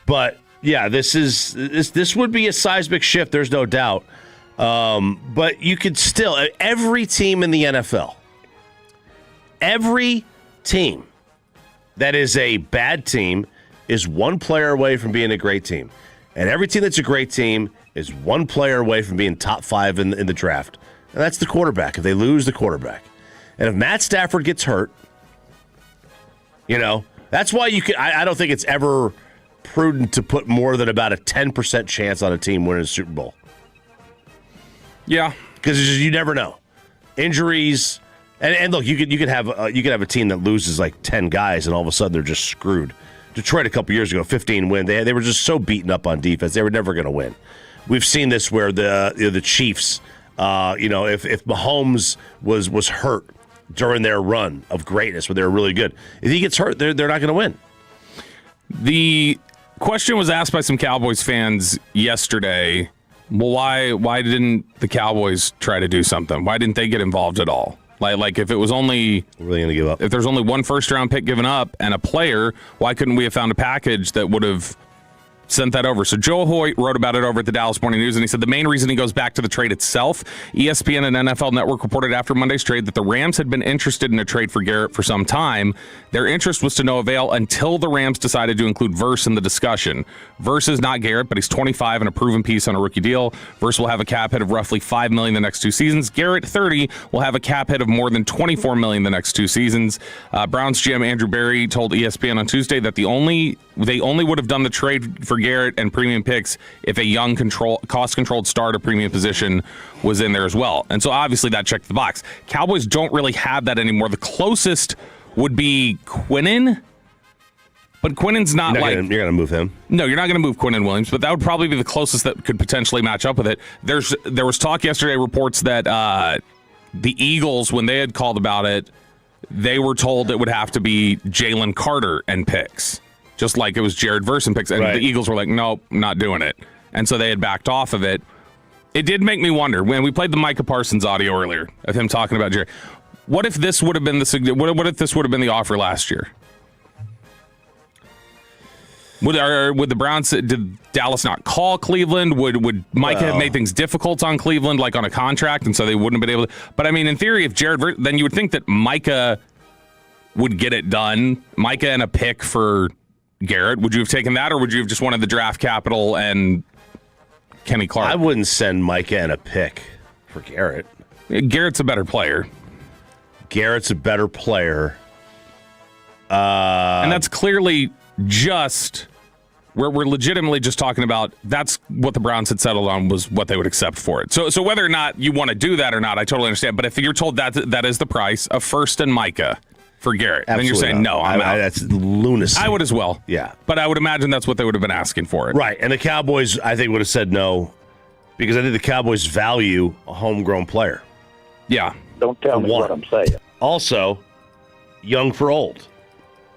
But yeah, this would be a seismic shift. There's no doubt. But you could still, every team in the NFL, every team that is a bad team is one player away from being a great team, and every team that's a great team is one player away from being top 5 in the draft. And that's the quarterback. If they lose the quarterback, and if Matt Stafford gets hurt, that's why you can. I don't think it's ever prudent to put more than about a 10% chance on a team winning a Super Bowl. Yeah, because you never know. Injuries, and look, you could have a team that loses like 10 guys, and all of a sudden they're just screwed. Detroit a couple years ago, 15 win. They were just so beaten up on defense, they were never going to win. We've seen this where the Chiefs, if Mahomes was hurt during their run of greatness when they were really good, if he gets hurt, they're not going to win. The question was asked by some Cowboys fans yesterday. Well, why didn't the Cowboys try to do something? Why didn't they get involved at all? Like if it was only really going to give up, if there's only one first-round pick given up and a player, why couldn't we have found a package that would have sent that over? So Joe Hoyt wrote about it over at the Dallas Morning News, and he said the main reason he goes back to the trade itself. ESPN and NFL Network reported after Monday's trade that the Rams had been interested in a trade for Garrett for some time. Their interest was to no avail until the Rams decided to include Verse in the discussion. Verse is not Garrett, but he's 25 and a proven piece on a rookie deal. Verse will have a cap hit of roughly $5 million the next 2 seasons. Garrett, 30, will have a cap hit of more than $24 million the next 2 seasons. Browns GM Andrew Berry told ESPN on Tuesday that they only would have done the trade for Garrett and premium picks if a young cost-controlled star at a premium position was in there as well. And so obviously that checked the box. Cowboys don't really have that anymore. The closest would be Quinnen, But Quinnen's not you're going to move him. No, you're not going to move Quinnen Williams, but that would probably be the closest that could potentially match up with it. There was talk yesterday, reports that the Eagles, when they had called about it, they were told it would have to be Jalen Carter and picks, just like it was Jared Verse and picks. And the Eagles were like, nope, not doing it. And so they had backed off of it. It did make me wonder, when we played the Micah Parsons audio earlier of him talking about Jared, what if this would have been the offer last year? Would the Browns, did Dallas not call Cleveland? Would Micah have made things difficult on Cleveland, like on a contract, and so they wouldn't have been able to? But I mean, in theory, if then you would think that Micah would get it done. Micah and a pick for Garrett. Would you have taken that, or would you have just wanted the draft capital and Kenny Clark? I wouldn't send Micah and a pick for Garrett. Garrett's a better player. Garrett's a better player. And that's clearly just... We're legitimately just talking about that's what the Browns had settled on was what they would accept for it. So whether or not you want to do that or not, I totally understand. But if you're told that is the price of first and Micah for Garrett, then you're saying, no, I'm out. That's lunacy. I would as well. Yeah. But I would imagine that's what they would have been asking for it. Right. And the Cowboys, I think, would have said no because I think the Cowboys value a homegrown player. Yeah. Don't tell me what I'm saying. Also, young for old.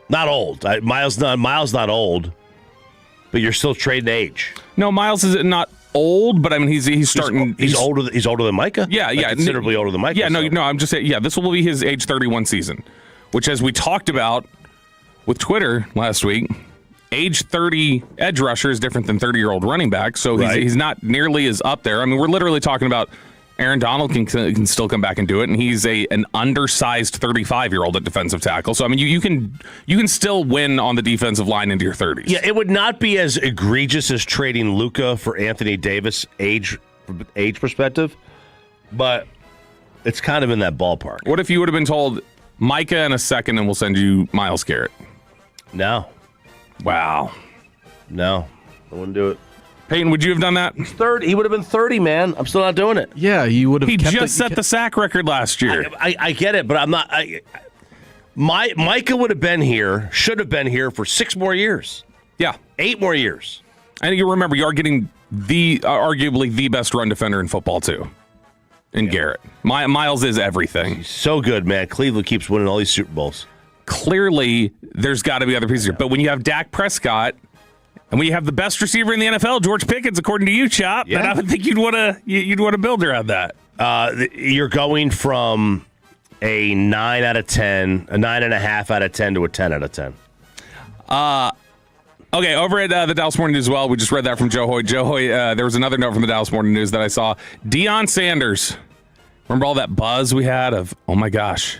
Not old. Miles not old. But you're still trading age. No, Miles is not old, but I mean he's starting. He's older. He's older than Micah. Yeah, like considerably older than Micah. Yeah, no. I'm just saying. Yeah, this will be his age 31 season, which, as we talked about with Twitter last week, age 30 edge rusher is different than 30-year-old running back. So he's not nearly as up there. I mean, we're literally talking about Aaron Donald can still come back and do it, and he's an undersized 35-year-old at defensive tackle. So I mean, you can still win on the defensive line into your 30s. Yeah, it would not be as egregious as trading Luka for Anthony Davis age perspective, but it's kind of in that ballpark. What if you would have been told Micah in a second, and we'll send you Myles Garrett? No. Wow. No, I wouldn't do it. Peyton, would you have done that? He's 30. He would have been 30, man. I'm still not doing it. Yeah, you would have. He just set the sack record last year. I get it, but I'm not. Micah would have been here, should have been here for 6 more years. Yeah. 8 more years. And you remember, you are getting arguably the best run defender in football, too, in Garrett. Miles is everything. He's so good, man. Cleveland keeps winning all these Super Bowls. Clearly, there's got to be other pieces here. But when you have Dak Prescott, and we have the best receiver in the NFL, George Pickens, according to you, Chop. Yeah. And I would think you'd want to build around that. You're going from a 9 out of 10, a 9.5 out of 10 to a 10 out of 10. Okay, over at the Dallas Morning News as well, we just read that from Joe Hoy. Joe Hoy, there was another note from the Dallas Morning News that I saw. Deion Sanders. Remember all that buzz we had of, oh my gosh,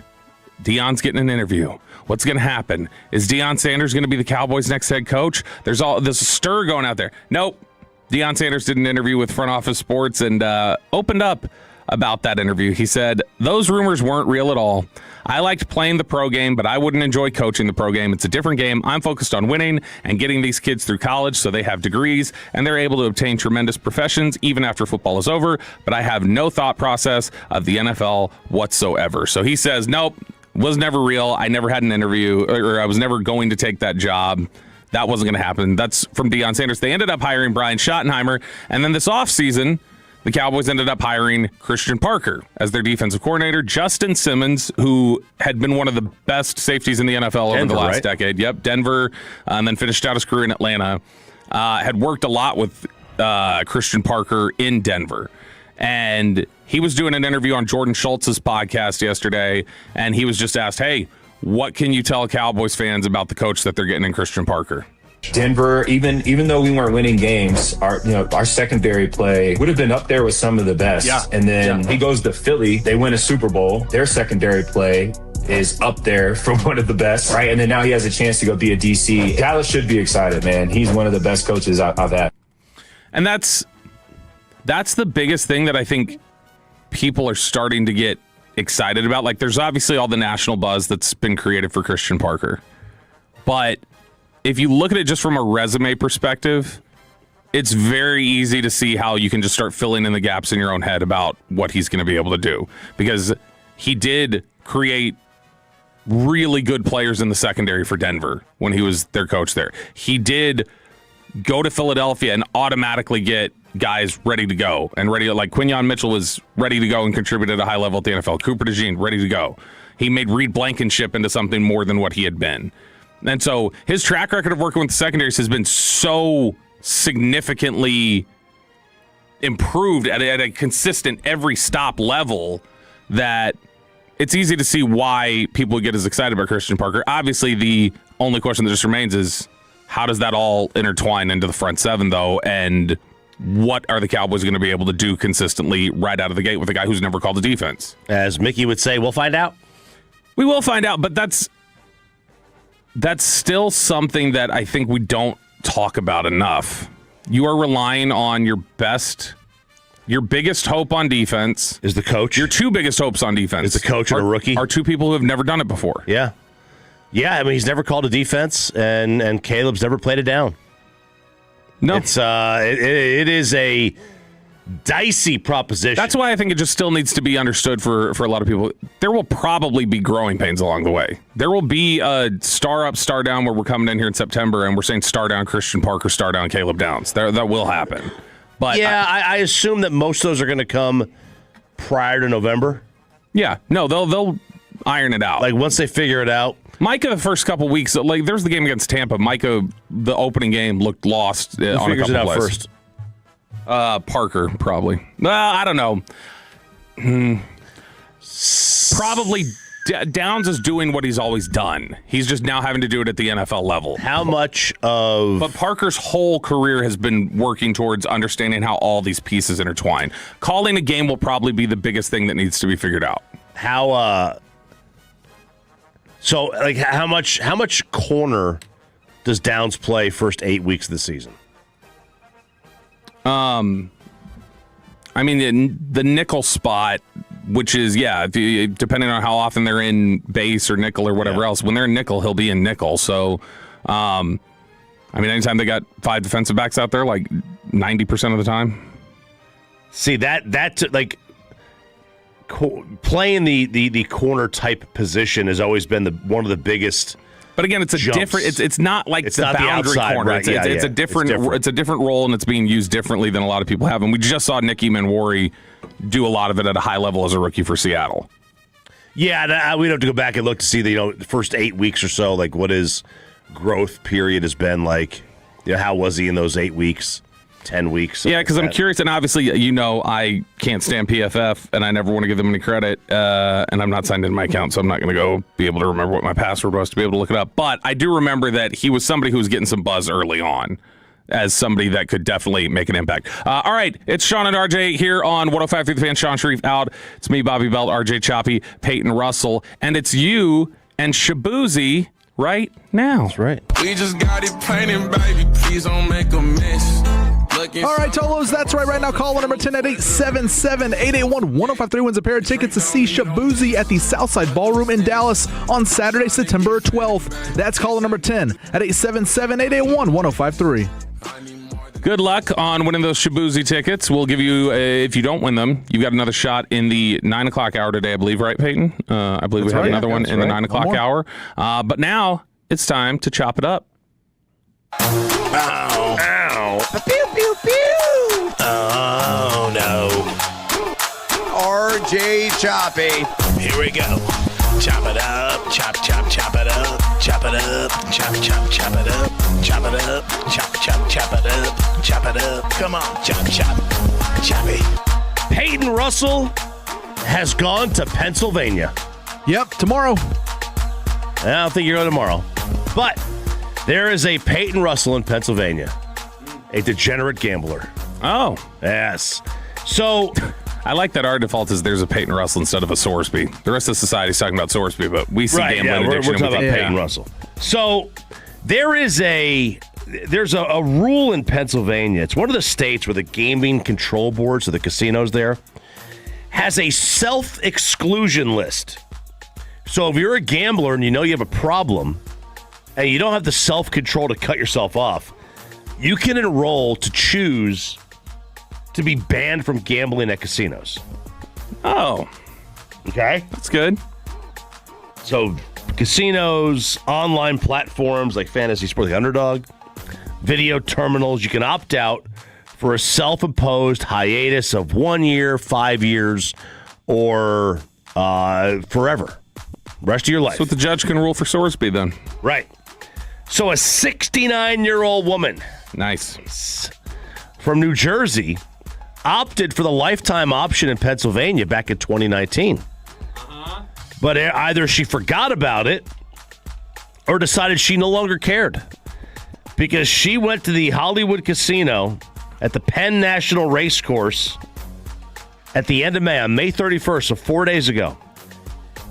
Deion's getting an interview. What's going to happen? Is Deion Sanders going to be the Cowboys' next head coach? There's all this stir going out there. Nope. Deion Sanders did an interview with Front Office Sports and opened up about that interview. He said, those rumors weren't real at all. I liked playing the pro game, but I wouldn't enjoy coaching the pro game. It's a different game. I'm focused on winning and getting these kids through college so they have degrees and they're able to obtain tremendous professions even after football is over. But I have no thought process of the NFL whatsoever. So he says, nope. Was never real. I never had an interview, or I was never going to take that job. That wasn't going to happen. That's from Deion Sanders. They ended up hiring Brian Schottenheimer, and then this offseason, the Cowboys ended up hiring Christian Parker as their defensive coordinator. Justin Simmons, who had been one of the best safeties in the NFL over the last decade. Yep, Denver, and then finished out his career in Atlanta. Had worked a lot with Christian Parker in Denver. And he was doing an interview on Jordan Schultz's podcast yesterday, and he was just asked, hey, what can you tell Cowboys fans about the coach that they're getting in Christian Parker? Denver, even though we weren't winning games, our secondary play would have been up there with some of the best. Yeah. And then he goes to Philly, they win a Super Bowl, their secondary play is up there for one of the best, right? And then now he has a chance to go be a DC. Dallas should be excited, man. He's one of the best coaches I've had. And that's the biggest thing that I think people are starting to get excited about. Like, there's obviously all the national buzz that's been created for Christian Parker. But if you look at it just from a resume perspective, it's very easy to see how you can just start filling in the gaps in your own head about what he's going to be able to do. Because he did create really good players in the secondary for Denver when he was their coach there. He did go to Philadelphia and automatically get guys ready to go and ready. Like Quinyon Mitchell was ready to go and contributed at a high level at the NFL. Cooper DeJean, ready to go. He made Reed Blankenship into something more than what he had been. And so his track record of working with the secondaries has been so significantly improved at a consistent every stop level that it's easy to see why people get as excited about Christian Parker. Obviously, the only question that just remains is how does that all intertwine into the front seven, though, and what are the Cowboys going to be able to do consistently right out of the gate with a guy who's never called a defense? As Mickey would say, we'll find out. We will find out, but that's still something that I think we don't talk about enough. You are relying on your biggest hope on defense is the coach. Your two biggest hopes on defense is the coach and a rookie. Are two people who have never done it before. Yeah. I mean, he's never called a defense, and Caleb's never played it down. No, it's it is a dicey proposition. That's why I think it just still needs to be understood for a lot of people. There will probably be growing pains along the way. There will be a star up, star down where we're coming in here in September and we're saying star down Christian Parker, star down Caleb Downs. That will happen. But I assume that most of those are going to come prior to November. Yeah, no, they'll iron it out. Like once they figure it out. Micah, the first couple weeks, like there's the game against Tampa. Micah, the opening game looked lost on a couple it out plays. First? Parker, probably. I don't know. Probably Downs is doing what he's always done. He's just now having to do it at the NFL level. How much of... But Parker's whole career has been working towards understanding how all these pieces intertwine. Calling a game will probably be the biggest thing that needs to be figured out. So, like, how much corner does Downs play first 8 weeks of the season? I mean, the nickel spot, which is, depending on how often they're in base or nickel or whatever else, when they're in nickel, he'll be in nickel. So, I mean, anytime they got 5 defensive backs out there, like 90% of the time. See, that like playing the corner type position has always been one of the biggest. But again, it's a jumps. different. It's not like the boundary outside, corner. Right? It's a different. It's a different role, and it's being used differently than a lot of people have. And we just saw Nicky Manwari do a lot of it at a high level as a rookie for Seattle. Yeah, we'd have to go back and look to see the first 8 weeks or so, like what his growth period has been like. How was he in those 8 weeks? 10 weeks. Yeah, because I'm curious, and obviously, I can't stand PFF, and I never want to give them any credit, and I'm not signed into my account, so I'm not going to go be able to remember what my password was to be able to look it up. But I do remember that he was somebody who was getting some buzz early on as somebody that could definitely make an impact. All right, it's Sean and RJ here on 105.3 The Fan. Sean Sharif out. It's me, Bobby Belt, RJ Choppy, Peyton Russell, and it's you and Shabuzi right now. That's right. We just got it painted, baby. Please don't make a mess. All right, Tolos, that's right now. Call number 10 at 877-881-1053 wins a pair of tickets to see Shabuzi at the Southside Ballroom in Dallas on Saturday, September 12th. That's caller number 10 at 877-881-1053. Good luck on winning those Shabuzi tickets. We'll give you, if you don't win them, you've got another shot in the 9 o'clock hour today, I believe, right, Peyton? I believe we have another one in the 9 o'clock hour. But now it's time to chop it up. Ow. Ow. Pew, pew, pew. Oh, no. RJ Choppy. Here we go. Chop it up. Chop, chop, chop it up. Chop it up. Chop, chop, chop it up. Chop it up. Chop, chop, chop it up. Chop it up. Come on. Chop, chop. Choppy. Peyton Russell has gone to Pennsylvania. Yep, tomorrow. I don't think you're going tomorrow. But there is a Peyton Russell in Pennsylvania, a degenerate gambler. Oh. Yes. So I like that our default is there's a Peyton Russell instead of a Sorsby. The rest of society's talking about Sorsby, but we see gambling addiction. We're talking about Peyton Russell. So there's a rule in Pennsylvania. It's one of the states where the gaming control board, so the casinos there, has a self-exclusion list. So if you're a gambler and you know you have a problem and you don't have the self-control to cut yourself off, you can enroll to choose to be banned from gambling at casinos. Oh. Okay. That's good. So casinos, online platforms like Fantasy Sport, the Underdog, video terminals. You can opt out for a self-imposed hiatus of 1 year, 5 years, or forever. Rest of your life. That's what the judge can rule for Sorsby then. Right. So a 69-year-old woman. Nice. From New Jersey opted for the lifetime option in Pennsylvania back in 2019. But either she forgot about it or decided she no longer cared because she went to the Hollywood Casino at the Penn National Racecourse at the end of May, on May 31st, so 4 days ago.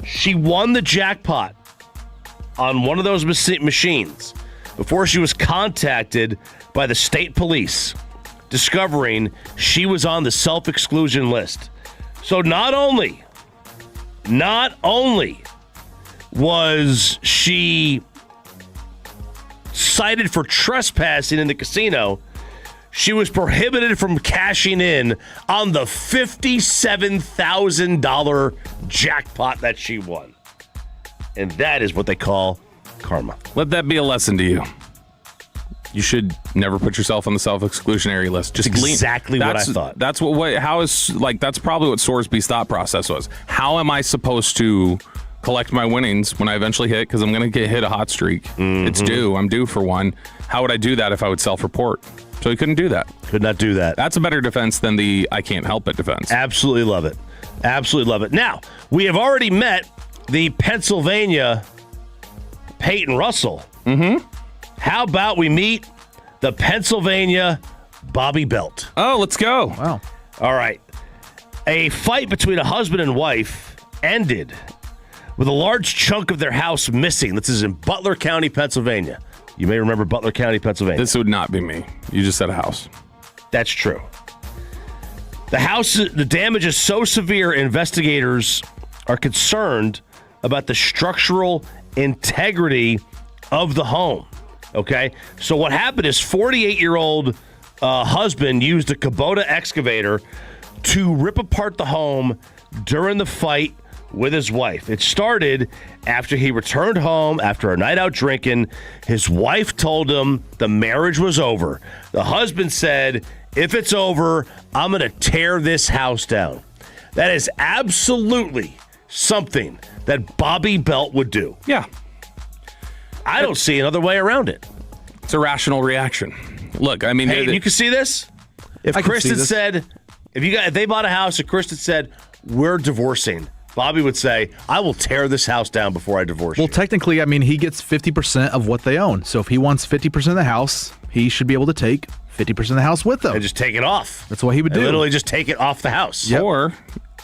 She won the jackpot on one of those machines before she was contacted by the state police, discovering she was on the self-exclusion list. So not only was she cited for trespassing in the casino, she was prohibited from cashing in on the $57,000 jackpot that she won. And that is what they call karma. Let that be a lesson to you. You should never put yourself on the self-exclusionary list. Just exactly what I thought. That's that's probably what Sorsby's thought process was. How am I supposed to collect my winnings when I eventually hit? Because I'm going to get hit a hot streak. Mm-hmm. It's due. I'm due for one. How would I do that if I would self-report? So he couldn't do that. Could not do that. That's a better defense than the I can't help it defense. Absolutely love it. Absolutely love it. Now, we have already met the Pennsylvania Peyton Russell. Mm-hmm. How about we meet the Pennsylvania Bobby Belt? Oh, let's go. Wow. All right. A fight between a husband and wife ended with a large chunk of their house missing. This is in Butler County, Pennsylvania. You may remember Butler County, Pennsylvania. This would not be me. You just said a house. That's true. The damage is so severe, investigators are concerned about the structural integrity of the home. Okay? So what happened is 48-year-old husband used a Kubota excavator to rip apart the home during the fight with his wife. It started after he returned home after a night out drinking. His wife told him the marriage was over. The husband said, if it's over, I'm going to tear this house down. That is absolutely something that Bobby Belt would do. Yeah. I don't see another way around it. It's a rational reaction. Look, I mean... Hey, you can see this? If Kristen said, if they bought a house and Kristen said, we're divorcing, Bobby would say, I will tear this house down before I divorce you. Well, technically, I mean, he gets 50% of what they own. So if he wants 50% of the house, he should be able to take 50% of the house with him. And just take it off. That's what he would do. Literally just take it off the house. Yep. Or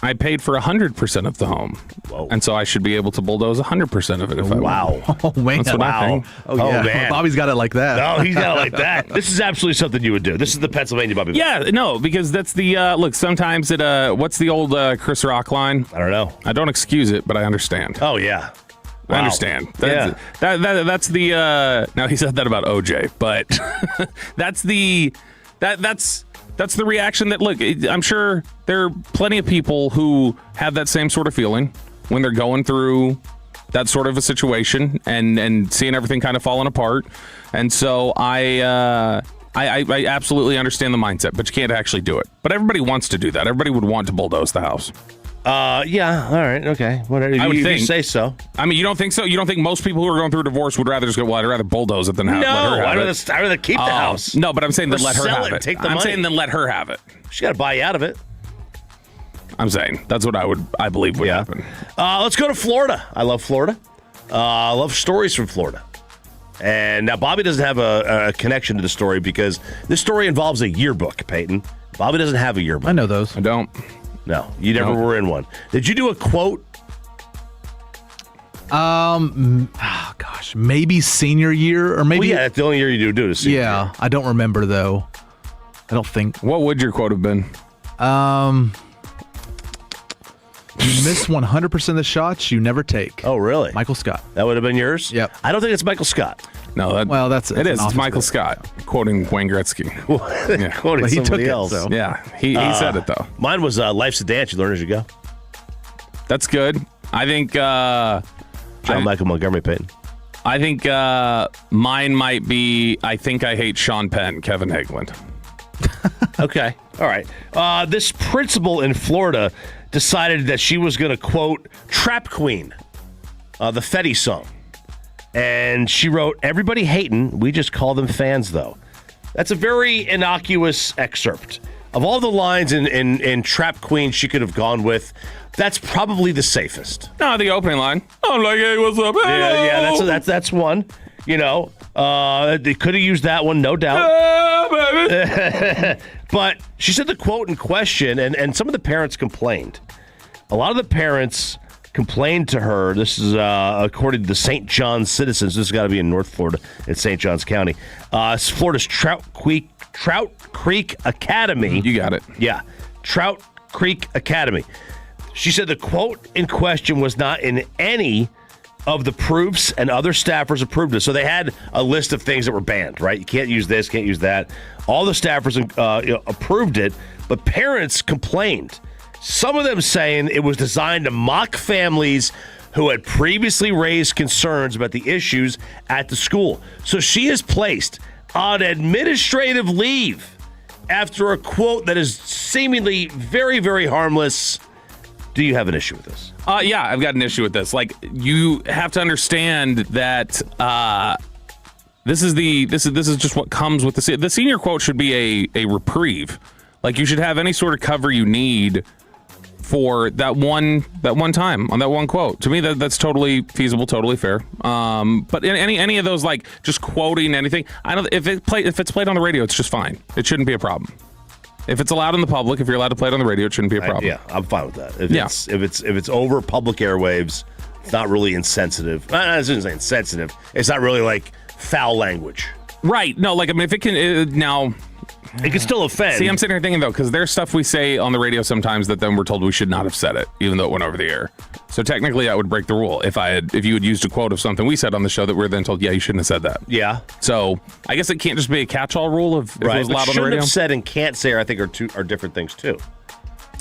I paid for 100% of the home. Whoa. And so I should be able to bulldoze 100% of it if I want. Oh, man. That's what I think. Oh, yeah. Man. Bobby's got it like that. No, he's got it like that. This is absolutely something you would do. This is the Pennsylvania Bobby. Yeah, no, because that's the, look, sometimes it, what's the old Chris Rock line? I don't know. I don't excuse it, but I understand. Oh, yeah. I understand. Yeah. That's the, now he said that about OJ, but that's the reaction that, look, I'm sure there are plenty of people who have that same sort of feeling when they're going through that sort of a situation and seeing everything kind of falling apart. And so I absolutely understand the mindset, but you can't actually do it. But everybody wants to do that. Everybody would want to bulldoze the house. Yeah, all right, okay. Whatever. I would think. You say so. I mean, you don't think so? You don't think most people who are going through a divorce would rather just go, well, I'd rather bulldoze it than let her have it? I'd rather keep the house. No, but I'm saying then let her have it. Take the money. I'm saying then let her have it. She got to buy you out of it. I'm saying that's what I believe would happen. Let's go to Florida. I love Florida. I love stories from Florida. And now Bobby doesn't have a connection to the story because this story involves a yearbook, Peyton. Bobby doesn't have a yearbook. I know those. I don't. No, you never were in one. Did you do a quote? Gosh, maybe senior year or maybe. Well, yeah, that's the only year you do it. Senior year. I don't remember though. I don't think. What would your quote have been? You miss 100% of the shots you never take. Oh, really? Michael Scott. That would have been yours? Yep. I don't think it's Michael Scott. No, that's it is. It's Michael Scott quoting Wayne Gretzky. Yeah. Quoting somebody else. So. Yeah, he said it though. Mine was life's a dance. You learn as you go. That's good. I think John Michael Montgomery Payton. I think mine might be I think I hate Sean Penn, Kevin Hageland. Okay. All right. This principal in Florida decided that she was going to quote Trap Queen, the Fetty song. And she wrote, "Everybody hating, we just call them fans, though." That's a very innocuous excerpt. Of all the lines in Trap Queen she could have gone with, that's probably the safest. No, the opening line. I'm like, hey, what's up? Hello. Yeah, that's one. You know, they could have used that one, no doubt. Baby. But she said the quote in question, and some of the parents complained. A lot of the parents complained to her. This is according to the St. John's Citizens. This has got to be in North Florida in St. John's County. It's Florida's Trout Creek Academy. You got it. Yeah, Trout Creek Academy. She said the quote in question was not in any of the proofs, and other staffers approved it. So they had a list of things that were banned, right? You can't use this, can't use that. All the staffers approved it, but parents complained. Some of them saying it was designed to mock families who had previously raised concerns about the issues at the school. So she is placed on administrative leave after a quote that is seemingly very, very harmless. Do you have an issue with this? Yeah, I've got an issue with this. Like, you have to understand that this is just what comes with the senior quote should be a reprieve. Like, you should have any sort of cover you need for that one time on that one quote. To me, that's totally feasible, totally fair. But any of those, like just quoting anything, I don't. If it's played on the radio, it's just fine. It shouldn't be a problem. If it's allowed in the public, if you're allowed to play it on the radio, it shouldn't be a problem. Yeah, I'm fine with that. If it's over public airwaves, it's not really insensitive. I shouldn't say insensitive. It's not really like foul language. Right. No, like, I mean, if it can now. It can still offend. See, I'm sitting here thinking, though, because there's stuff we say on the radio sometimes that then we're told we should not have said it, even though it went over the air. So technically, that would break the rule if you had used a quote of something we said on the show that we're then told, yeah, you shouldn't have said that. Yeah. So I guess it can't just be a catch-all rule if it was allowed on the radio. Shouldn't have said and can't say, I think, are different things, too.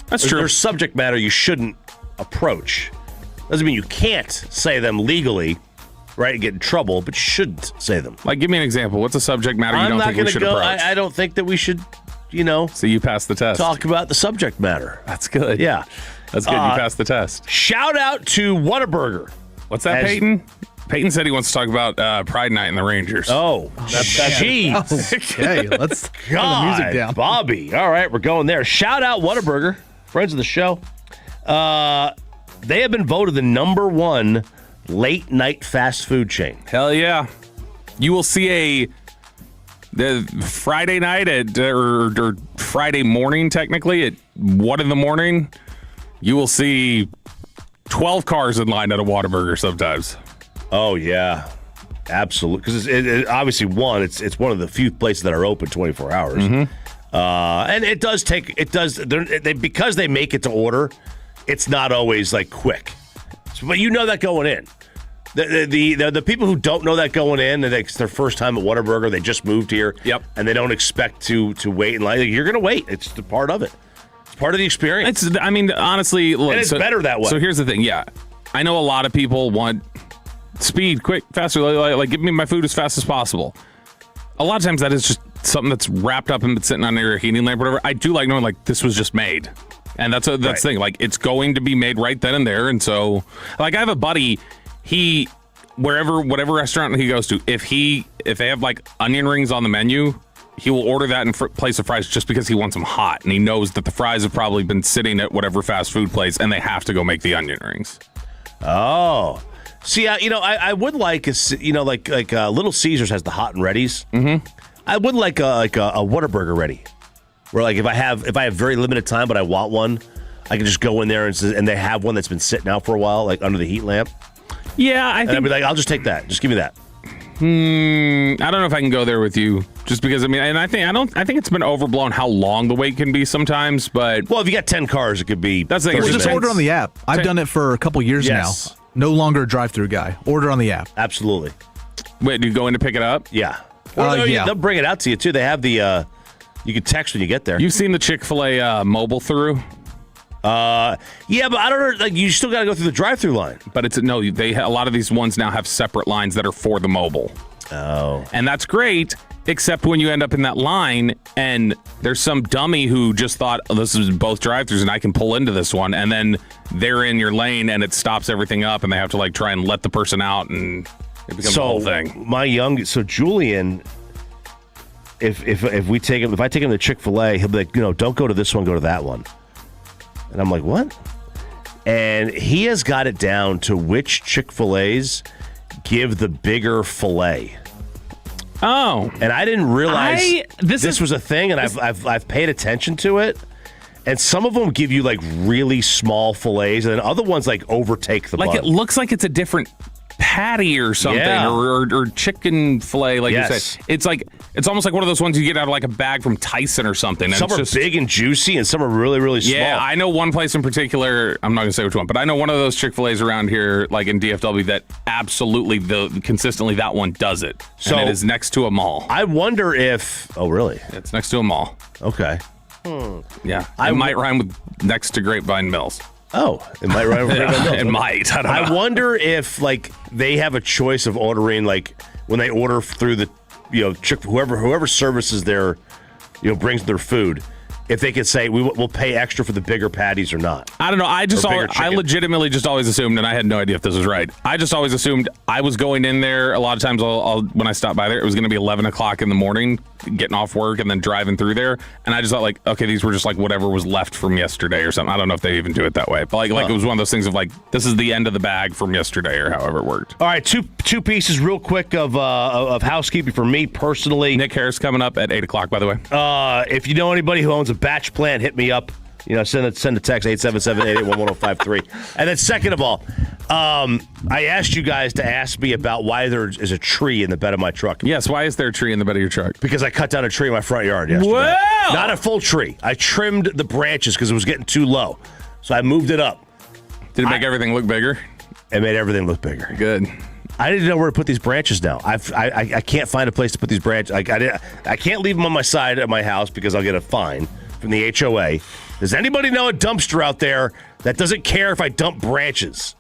That's true. There's subject matter you shouldn't approach. Doesn't mean you can't say them legally, right, and get in trouble, but you shouldn't say them. Like, give me an example. What's a subject matter you don't think we should approach? I don't think that we should, So you passed the test. Talk about the subject matter. That's good. Yeah. That's good. You passed the test. Shout out to Whataburger. What's that, Peyton? Peyton said he wants to talk about Pride Night and the Rangers. Oh, jeez. Okay, let's turn the music down. Bobby. All right, we're going there. Shout out Whataburger, friends of the show. They have been voted the #1 late night fast food chain. Hell yeah. You will see the Friday night or Friday morning, technically, at 1 a.m, you will see 12 cars in line at a Whataburger sometimes. Oh, yeah. Absolutely. Because it obviously, it's one of the few places that are open 24 hours. Mm-hmm. And because they make it to order, it's not always like quick. But you know that going in. The people who don't know that going in, and it's their first time at Whataburger, they just moved here, and they don't expect to wait in line. You're going to wait. It's the part of it. It's part of the experience. Honestly, look, and it's better that way. So here's the thing. Yeah, I know a lot of people want speed, quick, faster. Like give me my food as fast as possible. A lot of times that is just something that's wrapped up and been sitting on your heating lamp, whatever. I do like knowing like this was just made. And that's the thing. Like, it's going to be made right then and there. And so, like, I have a buddy, whatever restaurant he goes to, if they have, like, onion rings on the menu, he will order that in place of fries just because he wants them hot. And he knows that the fries have probably been sitting at whatever fast food place, and they have to go make the onion rings. Oh. See, I would like, Little Caesars has the hot and readies. Mm-hmm. I would like a Whataburger ready. Where like if I have very limited time but I want one, I can just go in there and they have one that's been sitting out for a while, like under the heat lamp. Yeah, I think I'd be like, I'll just take that. Just give me that. I don't know if I can go there with you, just because I think it's been overblown how long the wait can be sometimes. But if you got 10 cars, it could be. That's the thing. Just order on the app. I've done it for a couple years now. No longer a drive-through guy. Order on the app. Absolutely. Wait, do you go in to pick it up? Yeah. They'll bring it out to you too. They have the. You can text when you get there. You've seen the Chick-fil-A mobile through? Yeah, but I don't know. Like, you still got to go through the drive-through line. But it's no. A lot of these ones now have separate lines that are for the mobile. Oh, and that's great. Except when you end up in that line and there's some dummy who just thought, oh, this is both drive-thrus and I can pull into this one, and then they're in your lane and it stops everything up and they have to like try and let the person out and it becomes a whole thing. So Julian, if I take him to Chick-fil-A, he'll be like, don't go to this one, go to that one. And I'm like, what? And he has got it down to which Chick-fil-A's give the bigger filet. Oh, and I didn't realize this was a thing, and I've paid attention to it. And some of them give you like really small fillets, and then other ones like overtake the bun. It looks like it's a different patty or something, or chicken fillet, like you said. It's almost like one of those ones you get out of like a bag from Tyson or something. And some are big and juicy, and some are really, really small. Yeah, I know one place in particular. I'm not going to say which one, but I know one of those Chick-fil-A's around here, like in DFW, that absolutely consistently that one does it. So and it is next to a mall. I wonder if. Oh, really? It's next to a mall. Okay. Yeah, it might rhyme with next to Grapevine Mills. Oh, it might rhyme with Grapevine Mills. It might. I don't know. I wonder if like they have a choice of ordering, like when they order through the whoever services their brings their food, if they could say we'll pay extra for the bigger patties or not. I don't know. I legitimately just always assumed, and I had no idea if this was right. I just always assumed I was going in there. A lot of times, when I stopped by there, it was going to be 11 o'clock in the morning, getting off work and then driving through there. And I just thought, like, okay, these were just like whatever was left from yesterday or something. I don't know if they even do it that way, but like it was one of those things of like, this is the end of the bag from yesterday or however it worked. All right, two pieces real quick of housekeeping for me personally. Nick Harris coming up at 8 o'clock, by the way. If you know anybody who owns a batch plant, hit me up. Send a text 877-881-1053. And then second of all, I asked you guys to ask me about why there is a tree in the bed of my truck. Yes, why is there a tree in the bed of your truck? Because I cut down a tree in my front yard yesterday. Wow! Not a full tree. I trimmed the branches because it was getting too low. So I moved it up. Did it make everything look bigger? It made everything look bigger. Good. I didn't know where to put these branches now. I can't find a place to put these branches. I can't leave them on my side at my house because I'll get a fine from the HOA. Does anybody know a dumpster out there that doesn't care if I dump branches?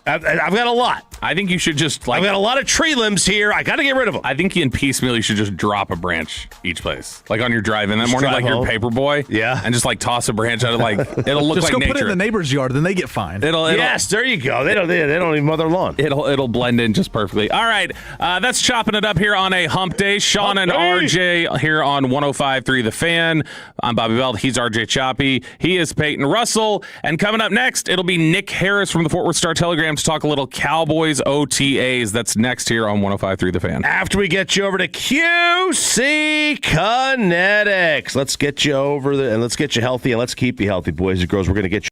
I've got a lot. I think you should just I've got a lot of tree limbs here. I got to get rid of them. I think in piecemeal you should just drop a branch each place, like on your drive-in that morning, like your paper boy. Yeah, and just like toss a branch out of like it'll look just like go nature. Put it in the neighbor's yard, then they get fined. Yes, there you go. They don't even mow their lawn. It'll blend in just perfectly. All right, that's chopping it up here on a hump day. Sean and RJ here on 105.3 The Fan. I'm Bobby Bell. He's RJ Choppy. He is Peyton Russell. And coming up next, it'll be Nick Harris from the Fort Worth Star-Telegram to talk a little Cowboys OTAs. That's next here on 105.3 The Fan. After we get you over to QC Kinetics, let's get you over there and let's get you healthy and let's keep you healthy, boys and girls. We're going to get you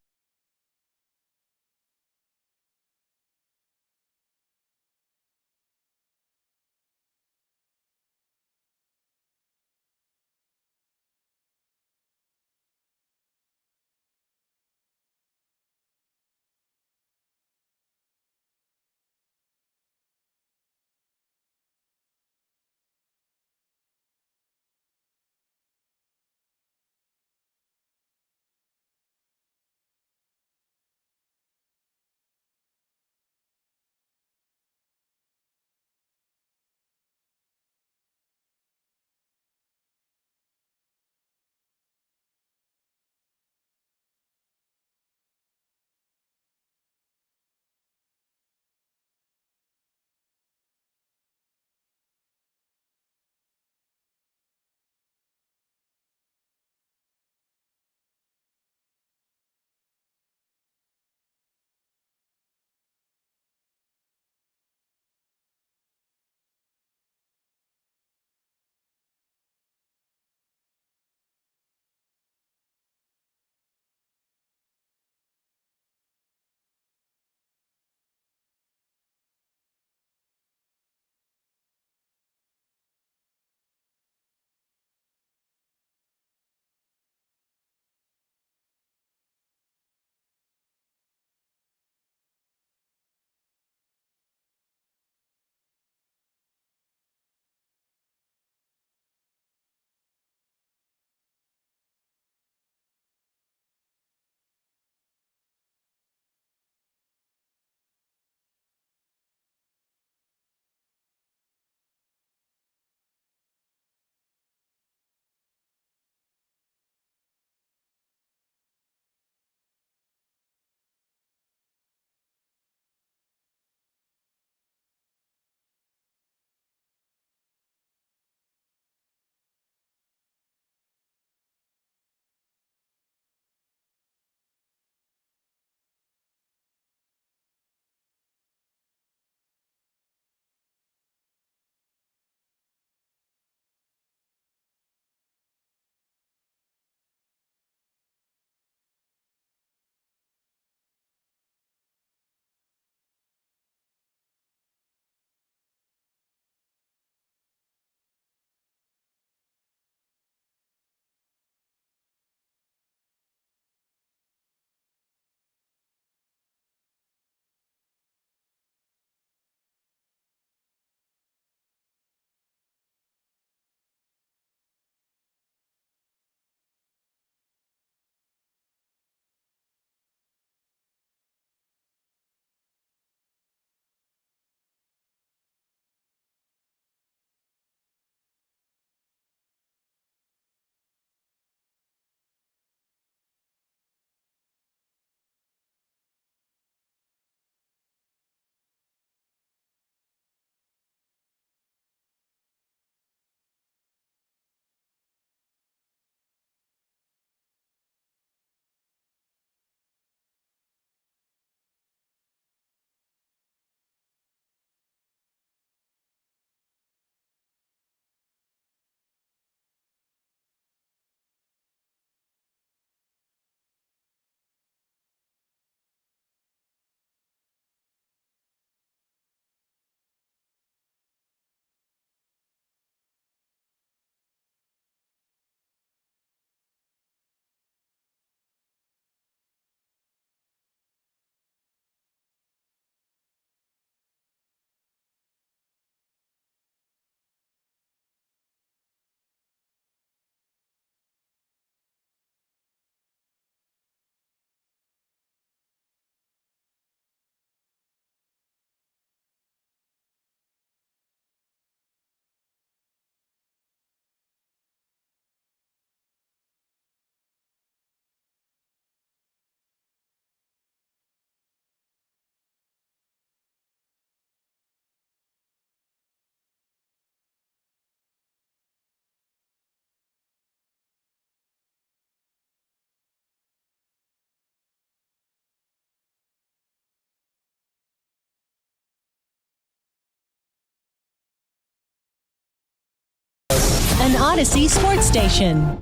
an Odyssey sports station.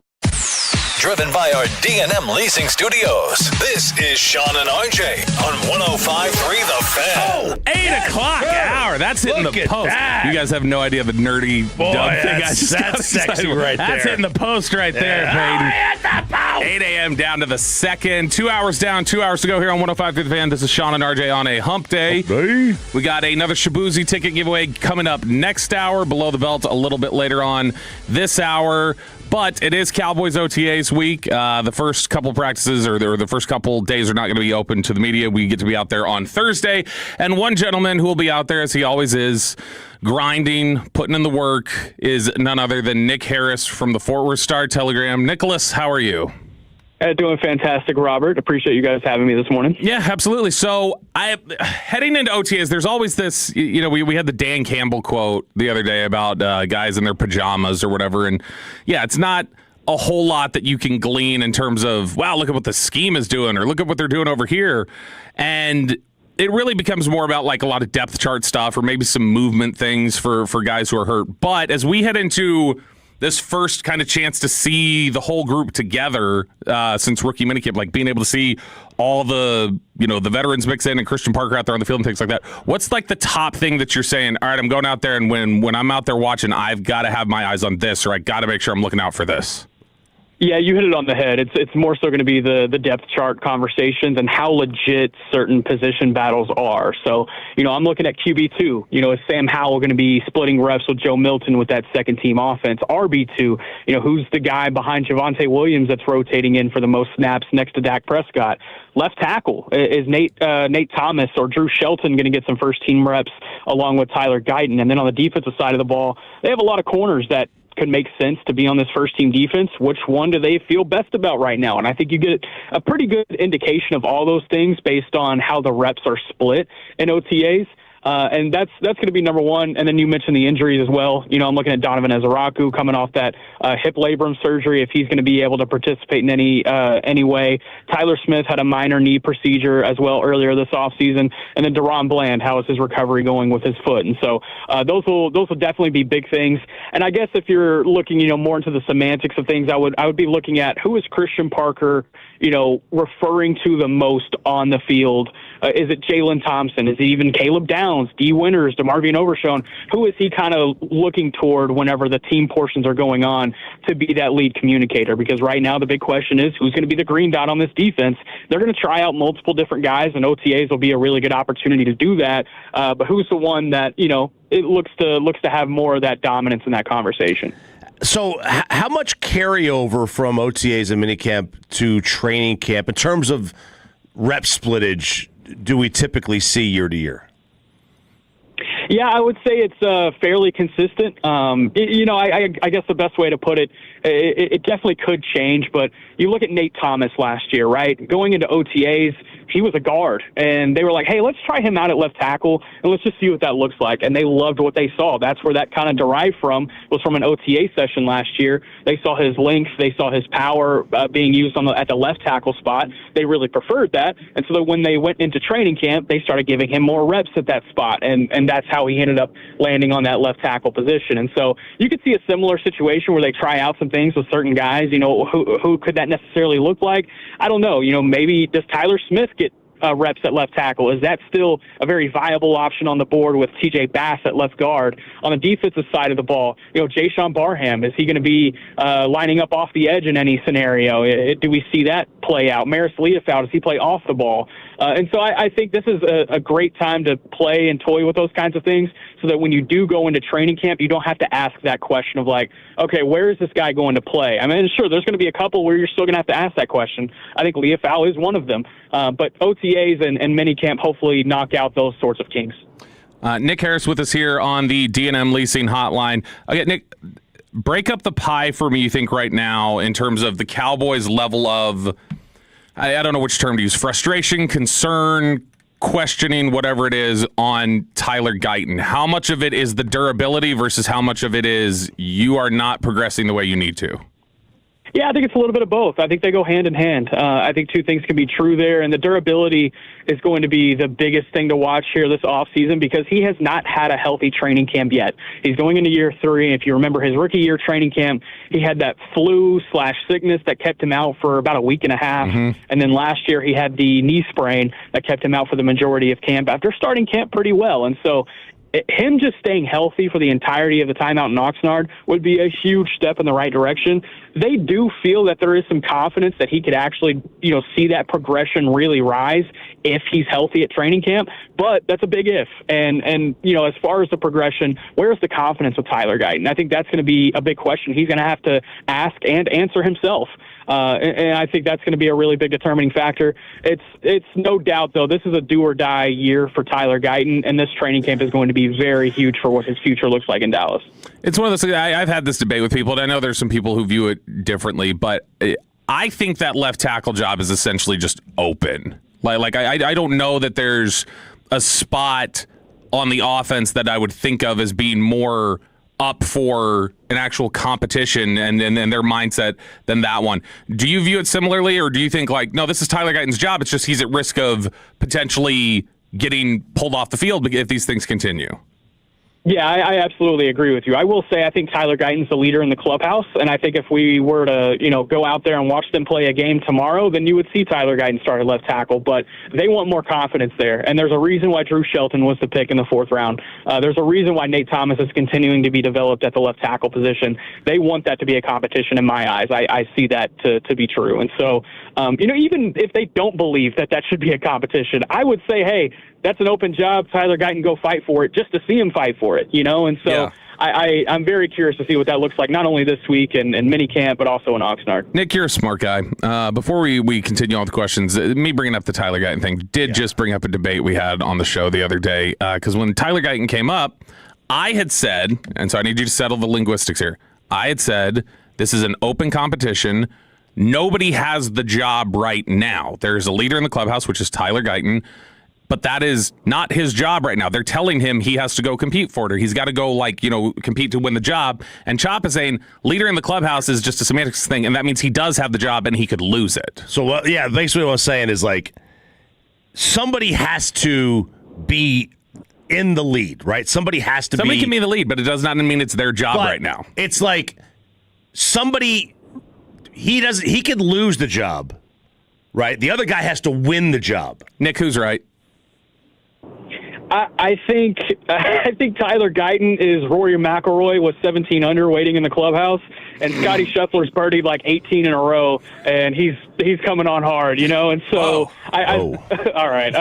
Driven by our D&M Leasing Studios. This is Sean and RJ on 105.3 The Fan. 8 o'clock hour. That's hitting the post. that. You guys have no idea the nerdy dumb thing I just got that's sexy excited right about. there. That's hitting the post right there, Peyton. 8 a.m. down to the second. 2 hours down, 2 hours to go here on 105.3 The Fan. This is Sean and RJ on a hump day. We got another Shabuzi ticket giveaway coming up next hour. Below the belt a little bit later on this hour. But it is Cowboys OTAs week. The first couple practices or the first couple days are not going to be open to the media. We get to be out there on Thursday. And one gentleman who will be out there, as he always is, grinding, putting in the work, is none other than Nick Harris from the Fort Worth Star-Telegram. Nicholas, how are you? Doing fantastic, Robert. Appreciate you guys having me this morning. Yeah, absolutely. So heading into OTAs, there's always this, we had the Dan Campbell quote the other day about guys in their pajamas or whatever. And yeah, it's not a whole lot that you can glean in terms of, wow, look at what the scheme is doing or look at what they're doing over here. And it really becomes more about like a lot of depth chart stuff or maybe some movement things for guys who are hurt. But as we head into this first kind of chance to see the whole group together since rookie minicamp, like being able to see all the, the veterans mix in and Christian Parker out there on the field and things like that. What's like the top thing that you're saying, all right, I'm going out there and when I'm out there watching, I've got to have my eyes on this or I got to make sure I'm looking out for this? Yeah, you hit it on the head. It's more so going to be the depth chart conversations and how legit certain position battles are. So, I'm looking at QB2. Is Sam Howell going to be splitting reps with Joe Milton with that second team offense? RB2, who's the guy behind Javonte Williams that's rotating in for the most snaps next to Dak Prescott? Left tackle, is Nate Thomas or Drew Shelton going to get some first team reps along with Tyler Guyton? And then on the defensive side of the ball, they have a lot of corners that could make sense to be on this first team defense. Which one do they feel best about right now? And I think you get a pretty good indication of all those things based on how the reps are split in OTAs. And that's going to be number one. And then you mentioned the injuries as well. I'm looking at Donovan Ezeraku coming off that hip labrum surgery, if he's going to be able to participate in any way. Tyler Smith had a minor knee procedure as well earlier this offseason. And then Deron Bland, how is his recovery going with his foot? And so those will definitely be big things. And I guess if you're looking, more into the semantics of things, I would be looking at who is Christian Parker, referring to the most on the field. Is it Jalen Thompson? Is it even Caleb Downs, D. Winters, DeMarvion Overshown? Who is he kind of looking toward whenever the team portions are going on to be that lead communicator? Because right now the big question is who's going to be the green dot on this defense? They're going to try out multiple different guys, and OTAs will be a really good opportunity to do that. But who's the one that, it looks to have more of that dominance in that conversation? So how much carryover from OTAs and minicamp to training camp in terms of rep splittage do we typically see year to year? Yeah, I would say it's fairly consistent. I guess the best way to put it, it definitely could change, but you look at Nate Thomas last year, right? Going into OTAs, he was a guard, and they were like, hey, let's try him out at left tackle, and let's just see what that looks like. And they loved what they saw. That's where that kind of derived from, was from an OTA session last year. They saw his length. They saw his power being used at the left tackle spot. They really preferred that. And so that when they went into training camp, they started giving him more reps at that spot, and that's how he ended up landing on that left tackle position. And so you could see a similar situation where they try out some things with certain guys. Who could that necessarily look like? I don't know. maybe does Tyler Smith get reps at left tackle? Is that still a very viable option on the board with TJ Bass at left guard? On the defensive side of the ball, Jayshawn Barham, is he going to be lining up off the edge in any scenario? Do we see that play out? Maris Leofow, does he play off the ball? And so I think this is a great time to play and toy with those kinds of things so that when you do go into training camp, you don't have to ask that question of like, okay, where is this guy going to play? I mean, sure, there's going to be a couple where you're still going to have to ask that question. I think Leofow is one of them. But OTAs and minicamp hopefully knock out those sorts of kinks. Nick Harris with us here on the D&M Leasing Hotline. Okay, Nick, break up the pie for me, you think, right now in terms of the Cowboys' level of, I don't know which term to use, frustration, concern, questioning, whatever it is, on Tyler Guyton. How much of it is the durability versus how much of it is you are not progressing the way you need to? Yeah, I think it's a little bit of both. I think they go hand in hand. I think two things can be true there, and the durability is going to be the biggest thing to watch here this offseason because he has not had a healthy training camp yet. He's going into year 3. If you remember his rookie year training camp, he had that flu/sickness that kept him out for about a week and a half. And then last year he had the knee sprain that kept him out for the majority of camp after starting camp pretty well. And so him just staying healthy for the entirety of the time out in Oxnard would be a huge step in the right direction. They do feel that there is some confidence that he could actually, see that progression really rise if he's healthy at training camp, but that's a big if. And as far as the progression, where's the confidence with Tyler Guyton? I think that's going to be a big question he's going to have to ask and answer himself. And I think that's going to be a really big determining factor. It's no doubt, though, this is a do-or-die year for Tyler Guyton, and this training camp is going to be very huge for what his future looks like in Dallas. It's one of those things. I've had this debate with people, and I know there's some people who view it differently, but I think that left tackle job is essentially just open. I don't know that there's a spot on the offense that I would think of as being more up for an actual competition and their mindset than that one. Do you view it similarly, or do you think no, this is Tyler Guyton's job, it's just he's at risk of potentially getting pulled off the field if these things continue? Yeah, I absolutely agree with you. I will say I think Tyler Guyton's the leader in the clubhouse, and I think if we were to, go out there and watch them play a game tomorrow, then you would see Tyler Guyton start at left tackle, but they want more confidence there, and there's a reason why Drew Shelton was the pick in the 4th round. There's a reason why Nate Thomas is continuing to be developed at the left tackle position. They want that to be a competition in my eyes. I see that to be true, and so, even if they don't believe that should be a competition, I would say, hey, that's an open job. Tyler Guyton, go fight for it just to see him fight for it, And so yeah. I'm very curious to see what that looks like, not only this week and minicamp, but also in Oxnard. Nick, you're a smart guy. Before we continue on with the questions, me bringing up the Tyler Guyton thing did just bring up a debate we had on the show the other day. Because when Tyler Guyton came up, I had said, and so I need you to settle the linguistics here. I had said, this is an open competition. Nobody has the job right now. There's a leader in the clubhouse, which is Tyler Guyton. But that is not his job right now. They're telling him he has to go compete for it, or he's got to go, compete to win the job. And Chop is saying leader in the clubhouse is just a semantics thing, and that means he does have the job and he could lose it. So, basically what I'm saying is, somebody has to be in the lead, right? Somebody has to Somebody can be in the lead, but it does not mean it's their job right now. It's somebody, he could lose the job, right? The other guy has to win the job. Nick, who's right? I think Tyler Guyton is Rory McIlroy with 17 under waiting in the clubhouse, and Scotty Scheffler's birdied 18 in a row, and he's coming on hard, And so all right.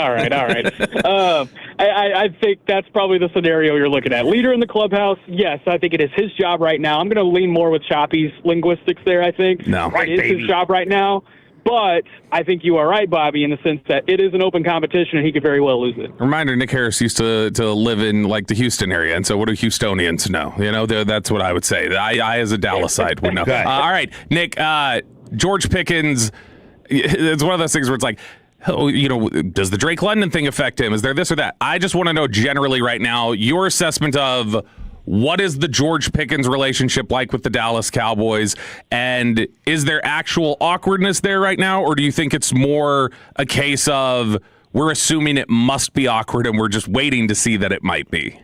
I think that's probably the scenario you're looking at. Leader in the clubhouse, yes, I think it is his job right now. I'm going to lean more with Choppy's linguistics there. I think it is his job right now. But I think you are right, Bobby, in the sense that it is an open competition and he could very well lose it. Reminder, Nick Harris used to live in the Houston area, and so what do Houstonians know? That's what I would say. I as a Dallasite would know. Okay. All right, Nick, George Pickens, it's one of those things where it's does the Drake London thing affect him? Is there this or that? I just want to know generally right now your assessment of what is the George Pickens relationship like with the Dallas Cowboys? And is there actual awkwardness there right now? Or do you think it's more a case of we're assuming it must be awkward and we're just waiting to see that it might be?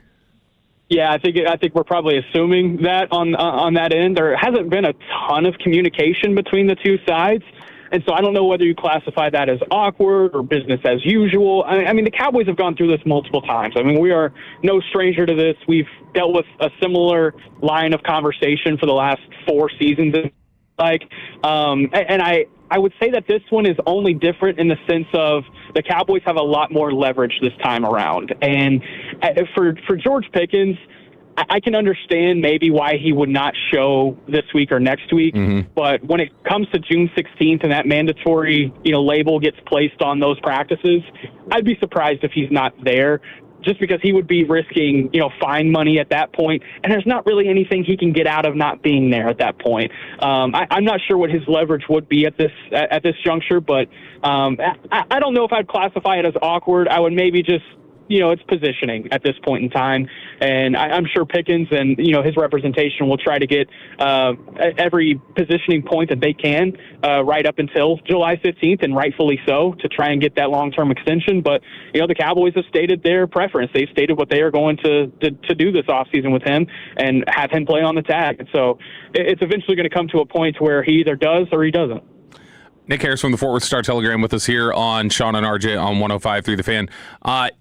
Yeah, I think we're probably assuming that on that end. There hasn't been a ton of communication between the two sides. And so I don't know whether you classify that as awkward or business as usual. I mean, the Cowboys have gone through this multiple times. I mean, we are no stranger to this. We've dealt with a similar line of conversation for the last 4 seasons. And I would say that this one is only different in the sense of the Cowboys have a lot more leverage this time around. And for George Pickens, I can understand maybe why he would not show this week or next week, but when it comes to June 16th and that mandatory, label gets placed on those practices, I'd be surprised if he's not there, just because he would be risking, fine money at that point, and there's not really anything he can get out of not being there at that point. I'm not sure what his leverage would be at this juncture, but I don't know if I'd classify it as awkward. I would maybe just it's positioning at this point in time. And I'm sure Pickens and, his representation will try to get every positioning point that they can right up until July 15th, and rightfully so, to try and get that long-term extension. But, the Cowboys have stated their preference. They've stated what they are going to do this offseason with him and have him play on the tag. And so it's eventually going to come to a point where he either does or he doesn't. Nick Harris from the Fort Worth Star-Telegram with us here on Sean and RJ on 105.3 The Fan.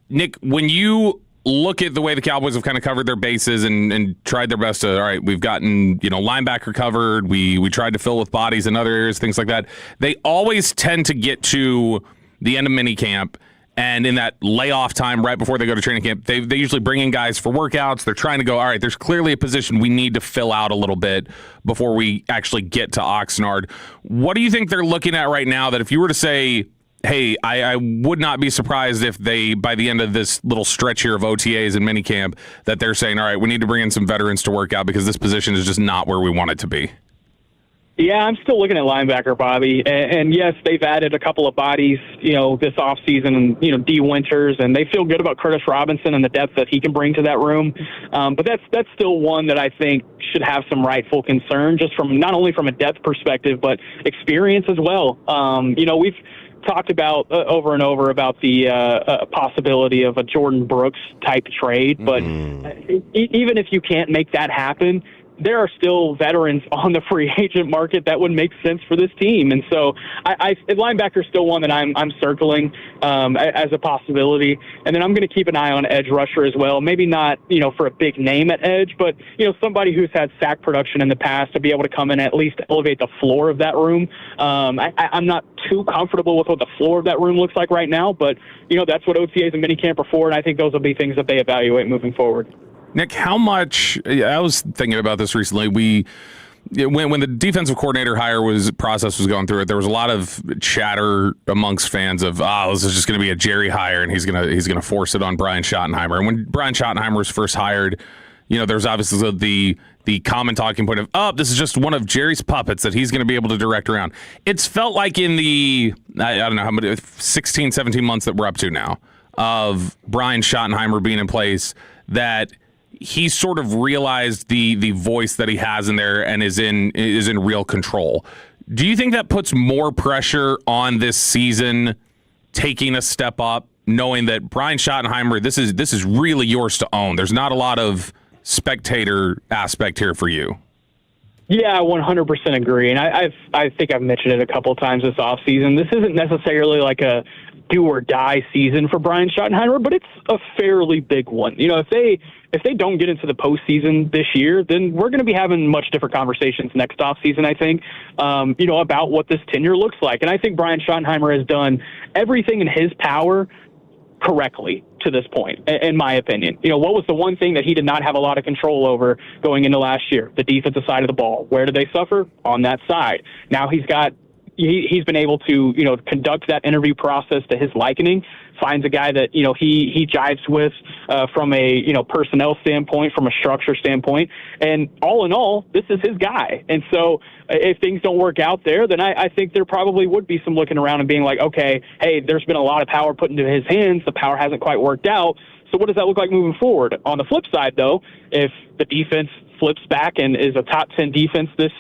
Nick, when you look at the way the Cowboys have kind of covered their bases and tried their best to, all right, we've gotten, linebacker covered, we tried to fill with bodies in other areas, things like that. They always tend to get to the end of minicamp, and in that layoff time right before they go to training camp, they usually bring in guys for workouts. They're trying to go, all right, there's clearly a position we need to fill out a little bit before we actually get to Oxnard. What do you think they're looking at right now that if you were to say, hey, I would not be surprised if they, by the end of this little stretch here of OTAs and minicamp, that they're saying, all right, we need to bring in some veterans to work out because this position is just not where we want it to be? Yeah, I'm still looking at linebacker, Bobby. And yes, they've added a couple of bodies, this offseason, D. Winters, and they feel good about Curtis Robinson and the depth that he can bring to that room. But that's still one that I think should have some rightful concern, just from not only from a depth perspective, but experience as well. We've talked about over and over about the possibility of a Jordan Brooks type trade, but even if you can't make that happen, there are still veterans on the free agent market that would make sense for this team. And so linebacker is still one that I'm circling as a possibility. And then I'm going to keep an eye on edge rusher as well. Maybe not, for a big name at edge, but, somebody who's had sack production in the past to be able to come in and at least elevate the floor of that room. I'm not too comfortable with what the floor of that room looks like right now, but, that's what OTAs and minicamp are for. And I think those will be things that they evaluate moving forward. Nick, how much, I was thinking about this recently, when the defensive coordinator process was going through it, there was a lot of chatter amongst fans of, this is just going to be a Jerry hire and he's going to force it on Brian Schottenheimer. And when Brian Schottenheimer was first hired, there's obviously the common talking point of, this is just one of Jerry's puppets that he's going to be able to direct around. It's felt like in the, I don't know how many, 16, 17 months that we're up to now of Brian Schottenheimer being in place, that he sort of realized the voice that he has in there and is in real control. Do you think that puts more pressure on this season taking a step up, knowing that Brian Schottenheimer, this is really yours to own? There's not a lot of spectator aspect here for you. Yeah, I 100% agree. And I think I've mentioned it a couple of times this offseason. This isn't necessarily like a do or die season for Brian Schottenheimer, but it's a fairly big one. If they don't get into the postseason this year, then we're going to be having much different conversations next offseason, I think, about what this tenure looks like. And I think Brian Schottenheimer has done everything in his power correctly to this point, in my opinion. What was the one thing that he did not have a lot of control over going into last year? The defensive side of the ball. Where did they suffer? On that side. Now he's been able to, conduct that interview process to his liking, finds a guy that, he jives with from a, personnel standpoint, from a structure standpoint. And all in all, this is his guy. And so if things don't work out there, then I think there probably would be some looking around and being like, okay, hey, there's been a lot of power put into his hands. The power hasn't quite worked out. So what does that look like moving forward? On the flip side, though, if the defense flips back and is a top 10 defense this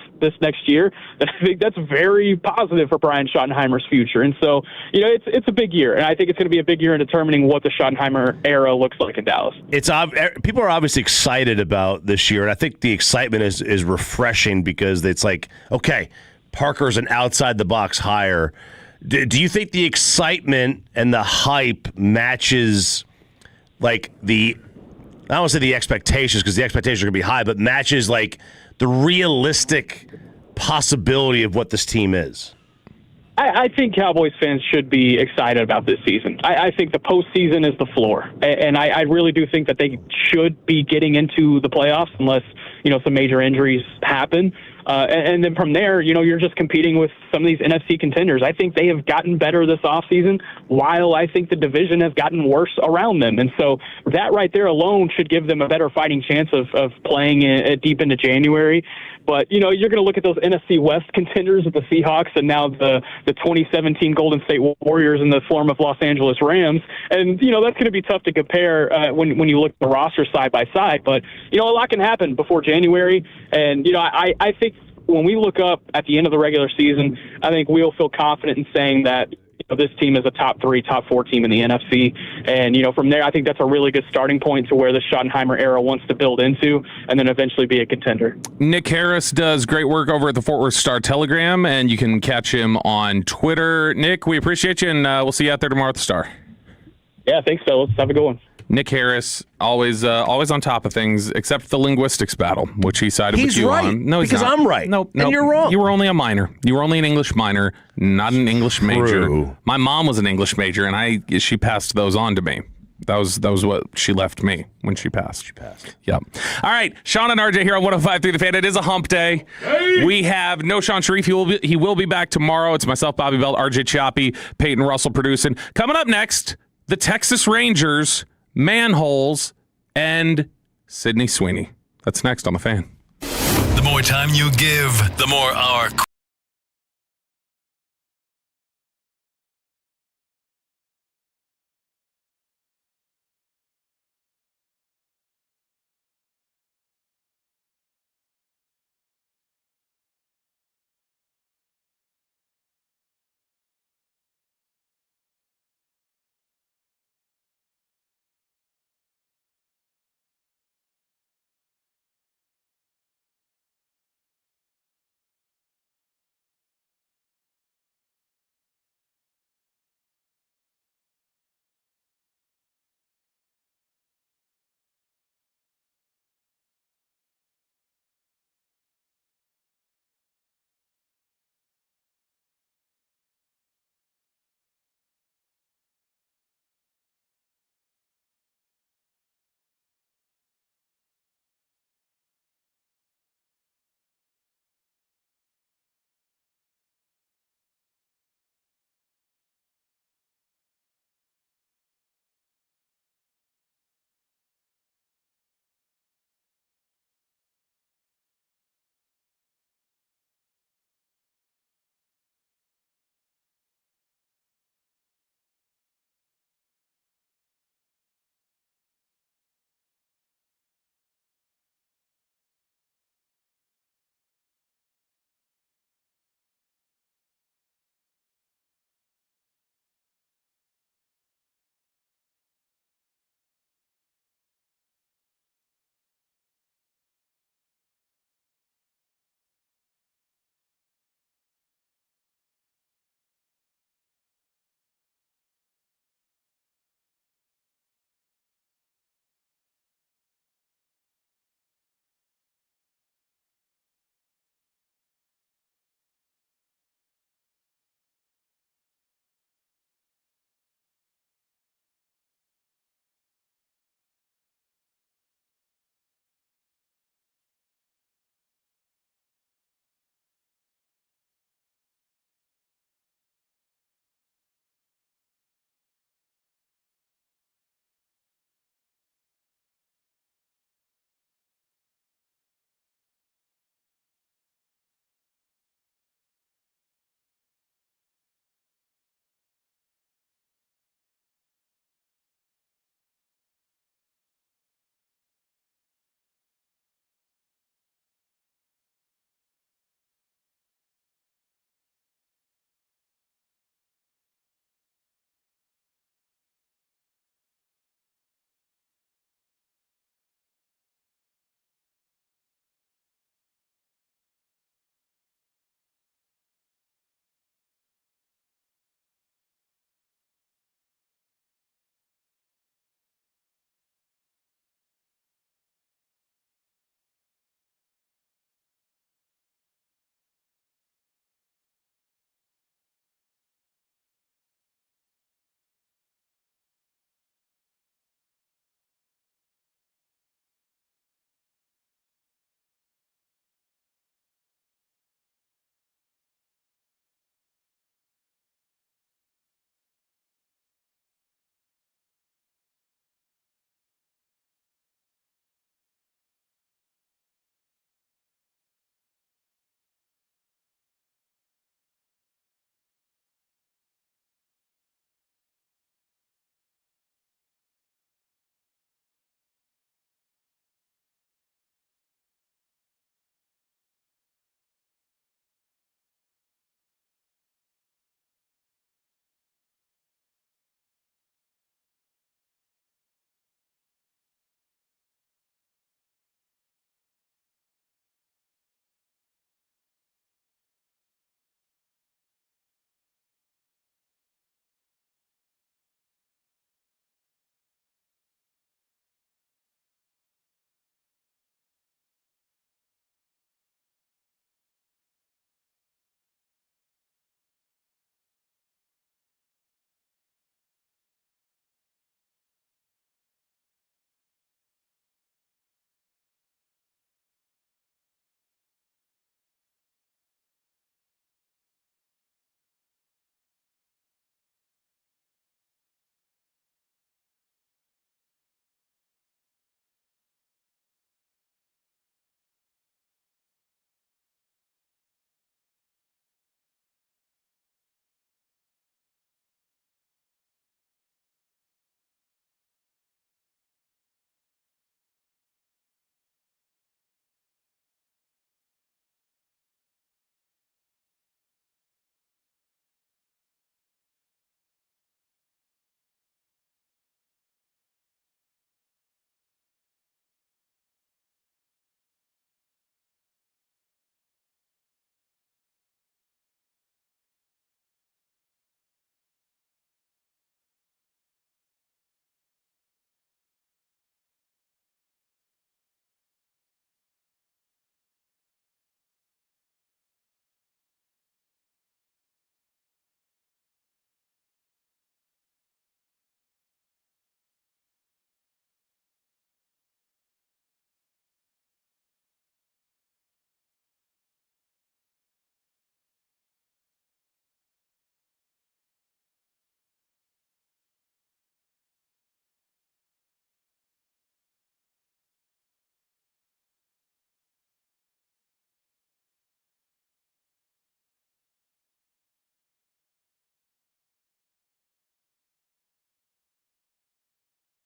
next year, then I think that's very positive for Brian Schottenheimer's future. And so, it's a big year, and I think it's going to be a big year in determining what the Schottenheimer era looks like in Dallas. People are obviously excited about this year, and I think the excitement is refreshing because it's like, okay, Parker's an outside-the-box hire. Do you think the excitement and the hype matches like I don't want to say the expectations because the expectations are going to be high, but matches like the realistic possibility of what this team is? I think Cowboys fans should be excited about this season. I think the postseason is the floor, and I really do think that they should be getting into the playoffs unless some major injuries happen. And then from there, you're just competing with some of these NFC contenders. I think they have gotten better this offseason, while I think the division has gotten worse around them. And so that right there alone should give them a better fighting chance of playing deep into January. But, you're going to look at those NFC West contenders with the Seahawks and now the 2017 Golden State Warriors in the form of Los Angeles Rams. And, that's going to be tough to compare when you look at the roster side by side. But, a lot can happen before January. And, I think when we look up at the end of the regular season, I think we'll feel confident in saying that this team is a top 3, top 4 team in the NFC. And, from there, I think that's a really good starting point to where the Schottenheimer era wants to build into and then eventually be a contender. Nick Harris does great work over at the Fort Worth Star-Telegram, and you can catch him on Twitter. Nick, we appreciate you, and we'll see you out there tomorrow at the Star. Yeah, thanks, fellas. Have a good one. Nick Harris, always on top of things, except the linguistics battle, which he sided with you right, on. No, he's because not. I'm right. Nope, and you're wrong. You were only a minor. You were only an English minor, not an English major. True. My mom was an English major, and she passed those on to me. That was what she left me when she passed. Yep. All right, Sean and RJ here on 105.3 The Fan. It is a hump day. Hey! We have no Sean Sharif. He will be back tomorrow. It's myself, Bobby Bell, RJ Choppy, Peyton Russell producing. Coming up next, the Texas Rangers, Manholes, and Sydney Sweeney. That's next on The Fan. The more time you give, the more our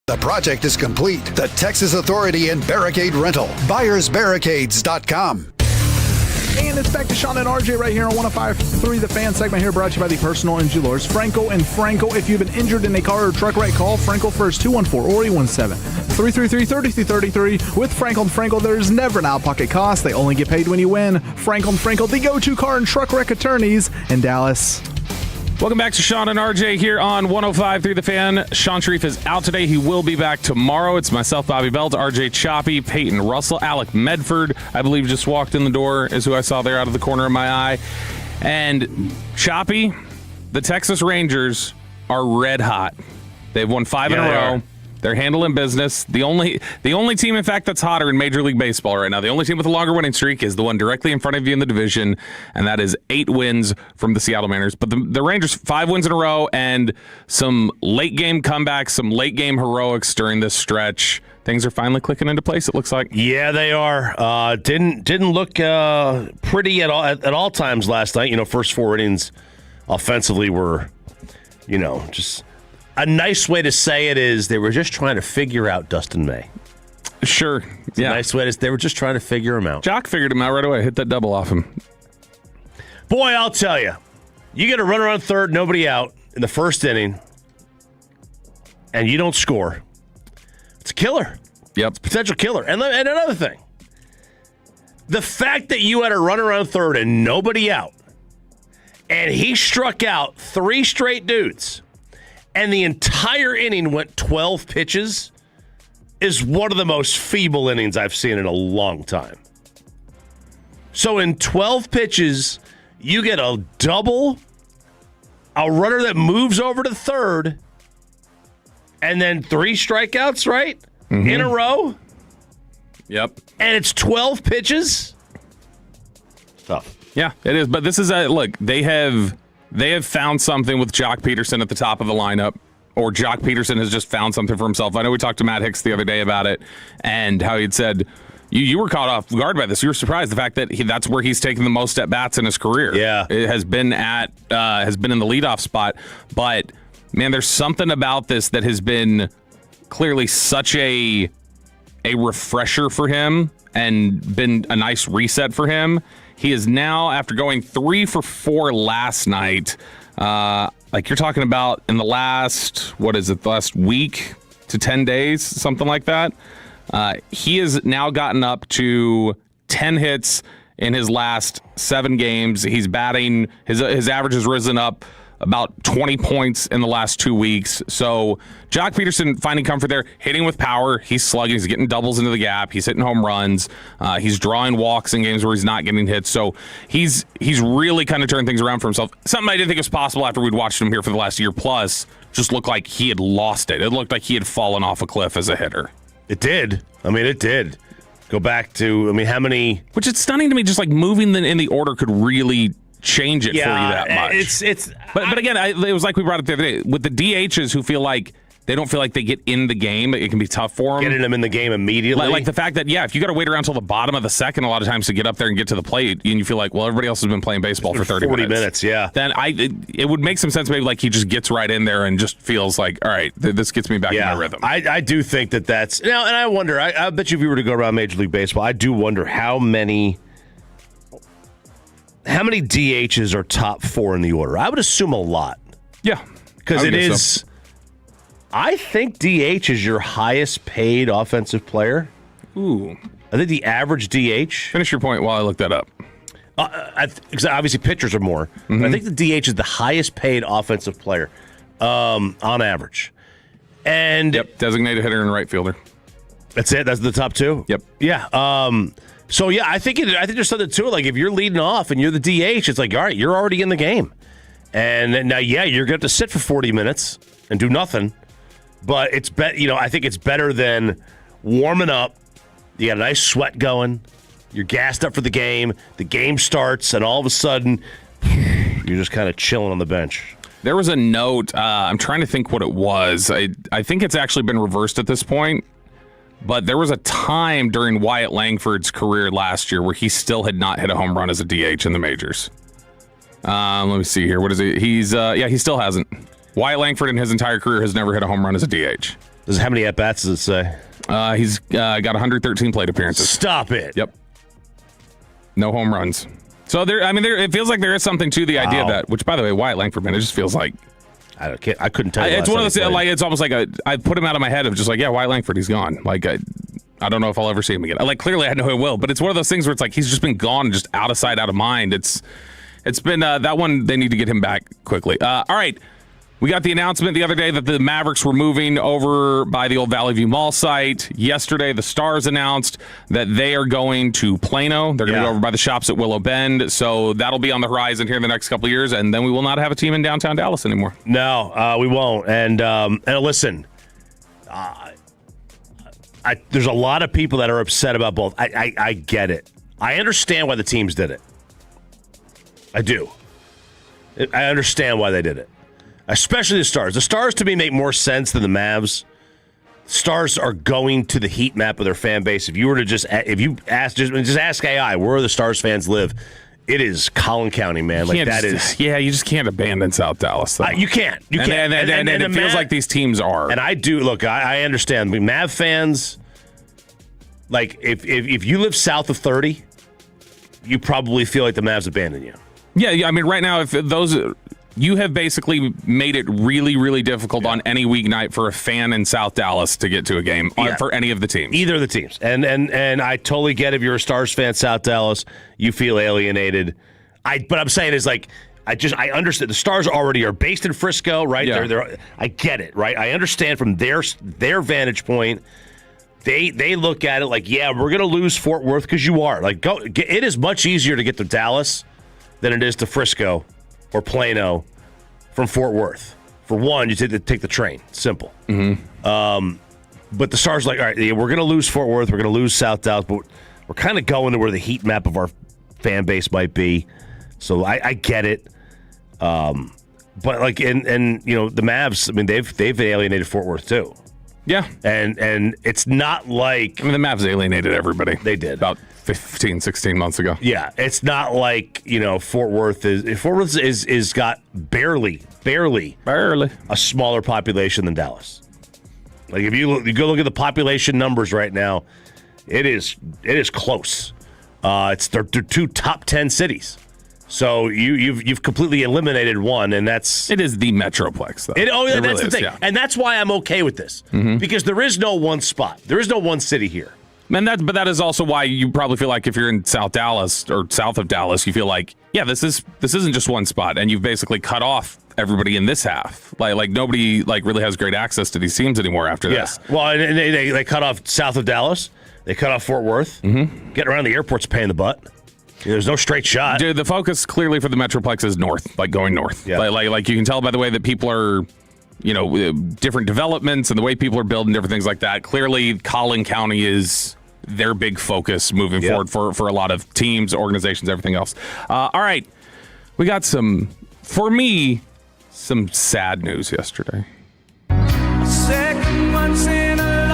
The project is complete. The Texas Authority in Barricade Rental. BuyersBarricades.com. And it's back to Sean and RJ right here on 105.3 The Fan segment here, brought to you by the personal injury lawyers Franco and Franco. If you've been injured in a car or truck wreck, call Franco first, 214-417-333-3333. With Franco and Franco, there's never an out-of-pocket cost. They only get paid when you win. Franco and Franco, the go-to car and truck wreck attorneys in Dallas. Welcome back to Sean and RJ here on 105.3 The Fan. Sean Sharif is out today. He will be back tomorrow. It's myself, Bobby Belt, RJ Choppy, Peyton Russell, Alec Medford, I believe just walked in the door, is who I saw there out of the corner of my eye. And Choppy, the Texas Rangers are red hot. They've won 5 in a row. They're handling business. The only team, in fact, that's hotter in Major League Baseball right now, the only team with a longer winning streak is the one directly in front of you in the division, and that is 8 wins from the Seattle Mariners. But the Rangers, 5 wins in a row, and some late-game comebacks, some late-game heroics during this stretch. Things are finally clicking into place, it looks like. Yeah, they are. Didn't look pretty at all times last night. First 4 innings offensively were, just... A nice way to say it is they were just trying to figure out Dustin May. Sure. Yeah. Nice way to. They were just trying to figure him out. Jock figured him out right away. Hit that double off him. Boy, I'll tell you. You get a runner on third, nobody out in the first inning, and you don't score. It's a killer. Yep. It's a potential killer. And another thing. The fact that you had a runner on third and nobody out, and he struck out 3 straight dudes, and the entire inning went 12 pitches, is one of the most feeble innings I've seen in a long time. So in 12 pitches, you get a double, a runner that moves over to third, and then 3 strikeouts, right? Mm-hmm. In a row? Yep. And it's 12 pitches? Tough. Yeah, it is. But this is look, they have found something with Jock Peterson at the top of the lineup, or Jock Peterson has just found something for himself. I know we talked to Matt Hicks the other day about it, and how he'd said, you were caught off guard by this. You were surprised the fact that that's where he's taken the most at bats in his career. Yeah, it has been in the leadoff spot. But man, there's something about this that has been clearly such a refresher for him and been a nice reset for him. He is now, after going 3 for 4 last night, like you're talking about in the last, the last week to 10 days, something like that. He has now gotten up to 10 hits in his last 7 games. He's batting, his average has risen up about 20 points in the last 2 weeks. So Jock Peterson finding comfort there, hitting with power. He's slugging. He's getting doubles into the gap. He's hitting home runs. He's drawing walks in games where he's not getting hits. So he's really kind of turned things around for himself. Something I didn't think was possible after we'd watched him here for the last year plus. Just looked like he had lost it. It looked like he had fallen off a cliff as a hitter. It did. It did. Go back to, how many... Which it's stunning to me, just like moving in the order could really change it for you that much. But again, it was like we brought up the other day with the DHs who feel like they don't feel like they get in the game. It can be tough for them. Getting them in the game immediately. Like the fact that, if you got to wait around until the bottom of the second a lot of times to get up there and get to the plate, and you feel like, well, everybody else has been playing baseball for 40 minutes. Yeah. Then it would make some sense maybe like he just gets right in there and just feels like, all right, this gets me back in my rhythm. I do think that's... Now, and I wonder, I bet you if you were to go around Major League Baseball, I do wonder how many DHs are top 4 in the order. I would assume a lot. Yeah. Because it is... So. I think DH is your highest paid offensive player. Ooh. I think the average DH... Finish your point while I look that up. Obviously, pitchers are more. Mm-hmm. But I think the DH is the highest paid offensive player on average. And designated hitter and right fielder. That's it? That's the top 2? Yep. Yeah. So, I think there's something to it. Like, if you're leading off and you're the DH, it's like, all right, you're already in the game. And now, you're going to have to sit for 40 minutes and do nothing. But it's I think it's better than warming up. You got a nice sweat going. You're gassed up for the game. The game starts, and all of a sudden, you're just kind of chilling on the bench. There was a note. I'm trying to think what it was. I think it's actually been reversed at this point. But there was a time during Wyatt Langford's career last year where he still had not hit a home run as a DH in the majors. Let me see here. What is he? He still hasn't. Wyatt Langford in his entire career has never hit a home run as a DH. How many at-bats does it say? He's got 113 plate appearances. Stop it. Yep. No home runs. So it feels like there is something to the idea that, which by the way, Wyatt Langford, man, it just feels like I couldn't tell you. It's one of those like it's almost like I put him out of my head of just like, yeah, Wyatt Langford, he's gone. Like I don't know if I'll ever see him again. Like clearly I know I will, but it's one of those things where it's like he's just been gone, just out of sight, out of mind. It's been that one. They need to get him back quickly. All right. We got the announcement the other day that the Mavericks were moving over by the old Valley View Mall site. Yesterday, the Stars announced that they are going to Plano. They're going to go over by the shops at Willow Bend. So that'll be on the horizon here in the next couple of years, and then we will not have a team in downtown Dallas anymore. No, we won't. And listen, there's a lot of people that are upset about both. I get it. I understand why the teams did it. I do. I understand why they did it. Especially the Stars. The Stars, to me, make more sense than the Mavs. Stars are going to the heat map of their fan base. If you were to just ask AI where the Stars fans live, it is Collin County, man. Like that is. Yeah, you just can't abandon South Dallas. Though. You can't. You can't. And it feels like these teams are. And I do look. I understand. I mean, Mav fans, like if you live south of 30, you probably feel like the Mavs abandoned you. Yeah. I mean, right now, if those. You have basically made it really, really difficult on any weeknight for a fan in South Dallas to get to a game for any of the teams. Either of the teams. And I totally get if you're a Stars fan, South Dallas, you feel alienated. But I'm saying is like, I understand the Stars already are based in Frisco, right? Yeah. I get it, right? I understand from their vantage point. They look at it like, yeah, we're going to lose Fort Worth because you are. Like, it is much easier to get to Dallas than it is to Frisco or Plano from Fort Worth. For one, you take the train. Simple. Mm-hmm. But the Stars like, all right, we're going to lose Fort Worth. We're going to lose South Dallas. But we're kind of going to where the heat map of our fan base might be. So I get it. But like, and you know, the Mavs, I mean, they've alienated Fort Worth too. Yeah. And it's not like... I mean, the Mavs alienated everybody. They did. About 15, 16 months ago. Yeah. It's not like, you know, Fort Worth is got barely a smaller population than Dallas. Like, if you go look at the population numbers right now, it is close. They're two top 10 cities. So you've completely eliminated one, and it is the Metroplex, though. That's really the thing, yeah. And that's why I'm okay with this because there is no one spot, there is no one city here. But that is also why you probably feel like if you're in South Dallas or south of Dallas, you feel like, yeah, this isn't just one spot, and you've basically cut off everybody in this half. Like nobody really has great access to these teams anymore after this. Well, and they cut off south of Dallas, they cut off Fort Worth. Mm-hmm. Getting around the airport's a pain in the butt. There's no straight shot. Dude, the focus clearly for the Metroplex is north, like going north. Yeah. Like you can tell by the way that people are, you know, different developments and the way people are building different things like that. Clearly, Collin County is their big focus moving forward for a lot of teams, organizations, everything else. All right. We got some sad news yesterday. Second once in a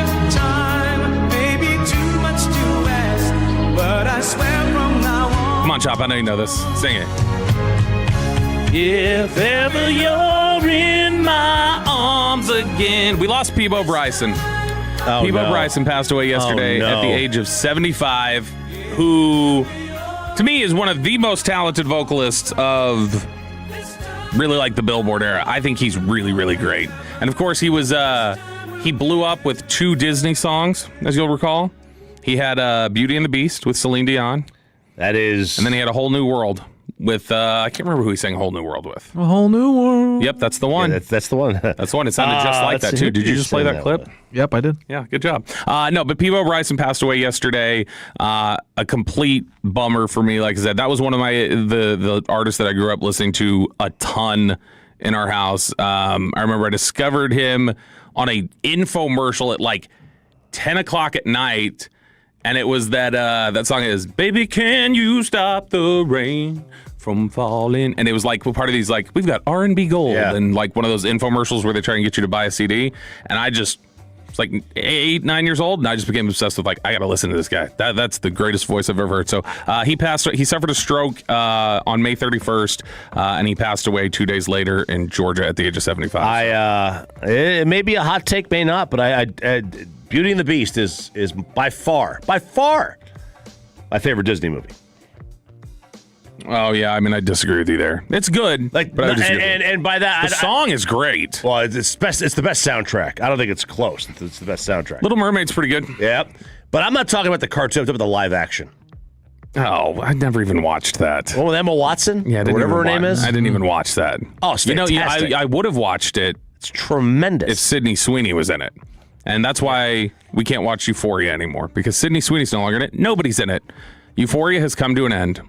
lifetime, maybe too much to ask, but I swear from now on. Come on, Chop, I know you know this. Sing it. If ever you're in my arms again. We lost Peebo Bryson. Peebo Bryson passed away yesterday at the age of 75, who, to me, is one of the most talented vocalists of really like the Billboard era. I think he's really, really great. And of course, he blew up with 2 Disney songs, as you'll recall. He had Beauty and the Beast with Celine Dion. That is. And then he had A Whole New World with, I can't remember who he sang A Whole New World with. A Whole New World. Yep, that's the one. Yeah, that's the one. That's the one. It sounded just like that, too. Did you just play that clip? Yep, I did. Yeah, good job. No, but Peebo Bryson passed away yesterday. A complete bummer for me. Like I said, that was one of the artists that I grew up listening to a ton in our house. I remember I discovered him on a infomercial at like 10 o'clock at night. And it was that song is, Baby, Can You Stop the Rain from Falling? And it was like part of these, like, we've got R&B Gold and like one of those infomercials where they try and get you to buy a CD. And I just was like 8, 9 years old, and I just became obsessed with, like, I got to listen to this guy. That's the greatest voice I've ever heard. So he suffered a stroke on May 31st, and he passed away 2 days later in Georgia at the age of 75. It may be a hot take, may not, but I Beauty and the Beast is by far my favorite Disney movie. Oh yeah, I mean I disagree with you there. It's good, but I disagree. And by that, the song is great. Well, it's best. It's the best soundtrack. I don't think it's close. It's the best soundtrack. Little Mermaid's pretty good. Yeah, but I'm not talking about the cartoon. I'm talking about the live action. Oh, I never even watched that. One with Emma Watson. Yeah, whatever her name is. I didn't even watch that. Oh, it's fantastic. I would have watched it. It's tremendous if Sydney Sweeney was in it, and that's why we can't watch Euphoria anymore because Sydney Sweeney's no longer in it. Nobody's in it. Euphoria has come to an end.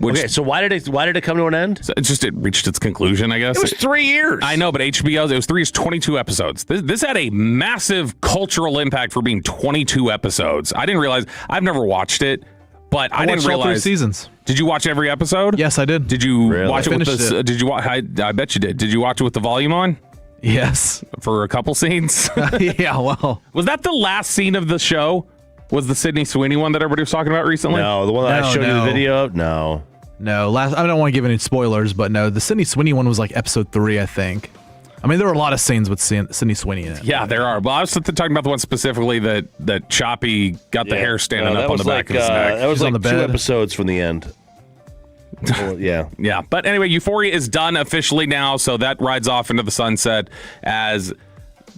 Okay, so why did it come to an end? So it reached its conclusion, I guess. It was 3 years. I know, but HBO, it was 3 years, 22 episodes. This had a massive cultural impact for being 22 episodes. I didn't realize. I've never watched it, but I didn't realize. All 3 seasons. Did you watch every episode? Yes, I did. Did you watch it with this? Did you? I bet you did. Did you watch it with the volume on? Yes. For a couple scenes. Yeah. Well, was that the last scene of the show? Was the Sydney Sweeney one that everybody was talking about recently? No, the one that I showed you the video of? No. No, I don't want to give any spoilers, but no, the Sydney Sweeney one was like episode 3, I think. I mean, there were a lot of scenes with Sydney Sweeney in it. Yeah, there are. Well, I was talking about the one specifically that Choppy got the hair standing up on the back of his neck. That was She's on like the 2 bed. episodes from the end. Well, yeah. Yeah. But anyway, Euphoria is done officially now, so that rides off into the sunset as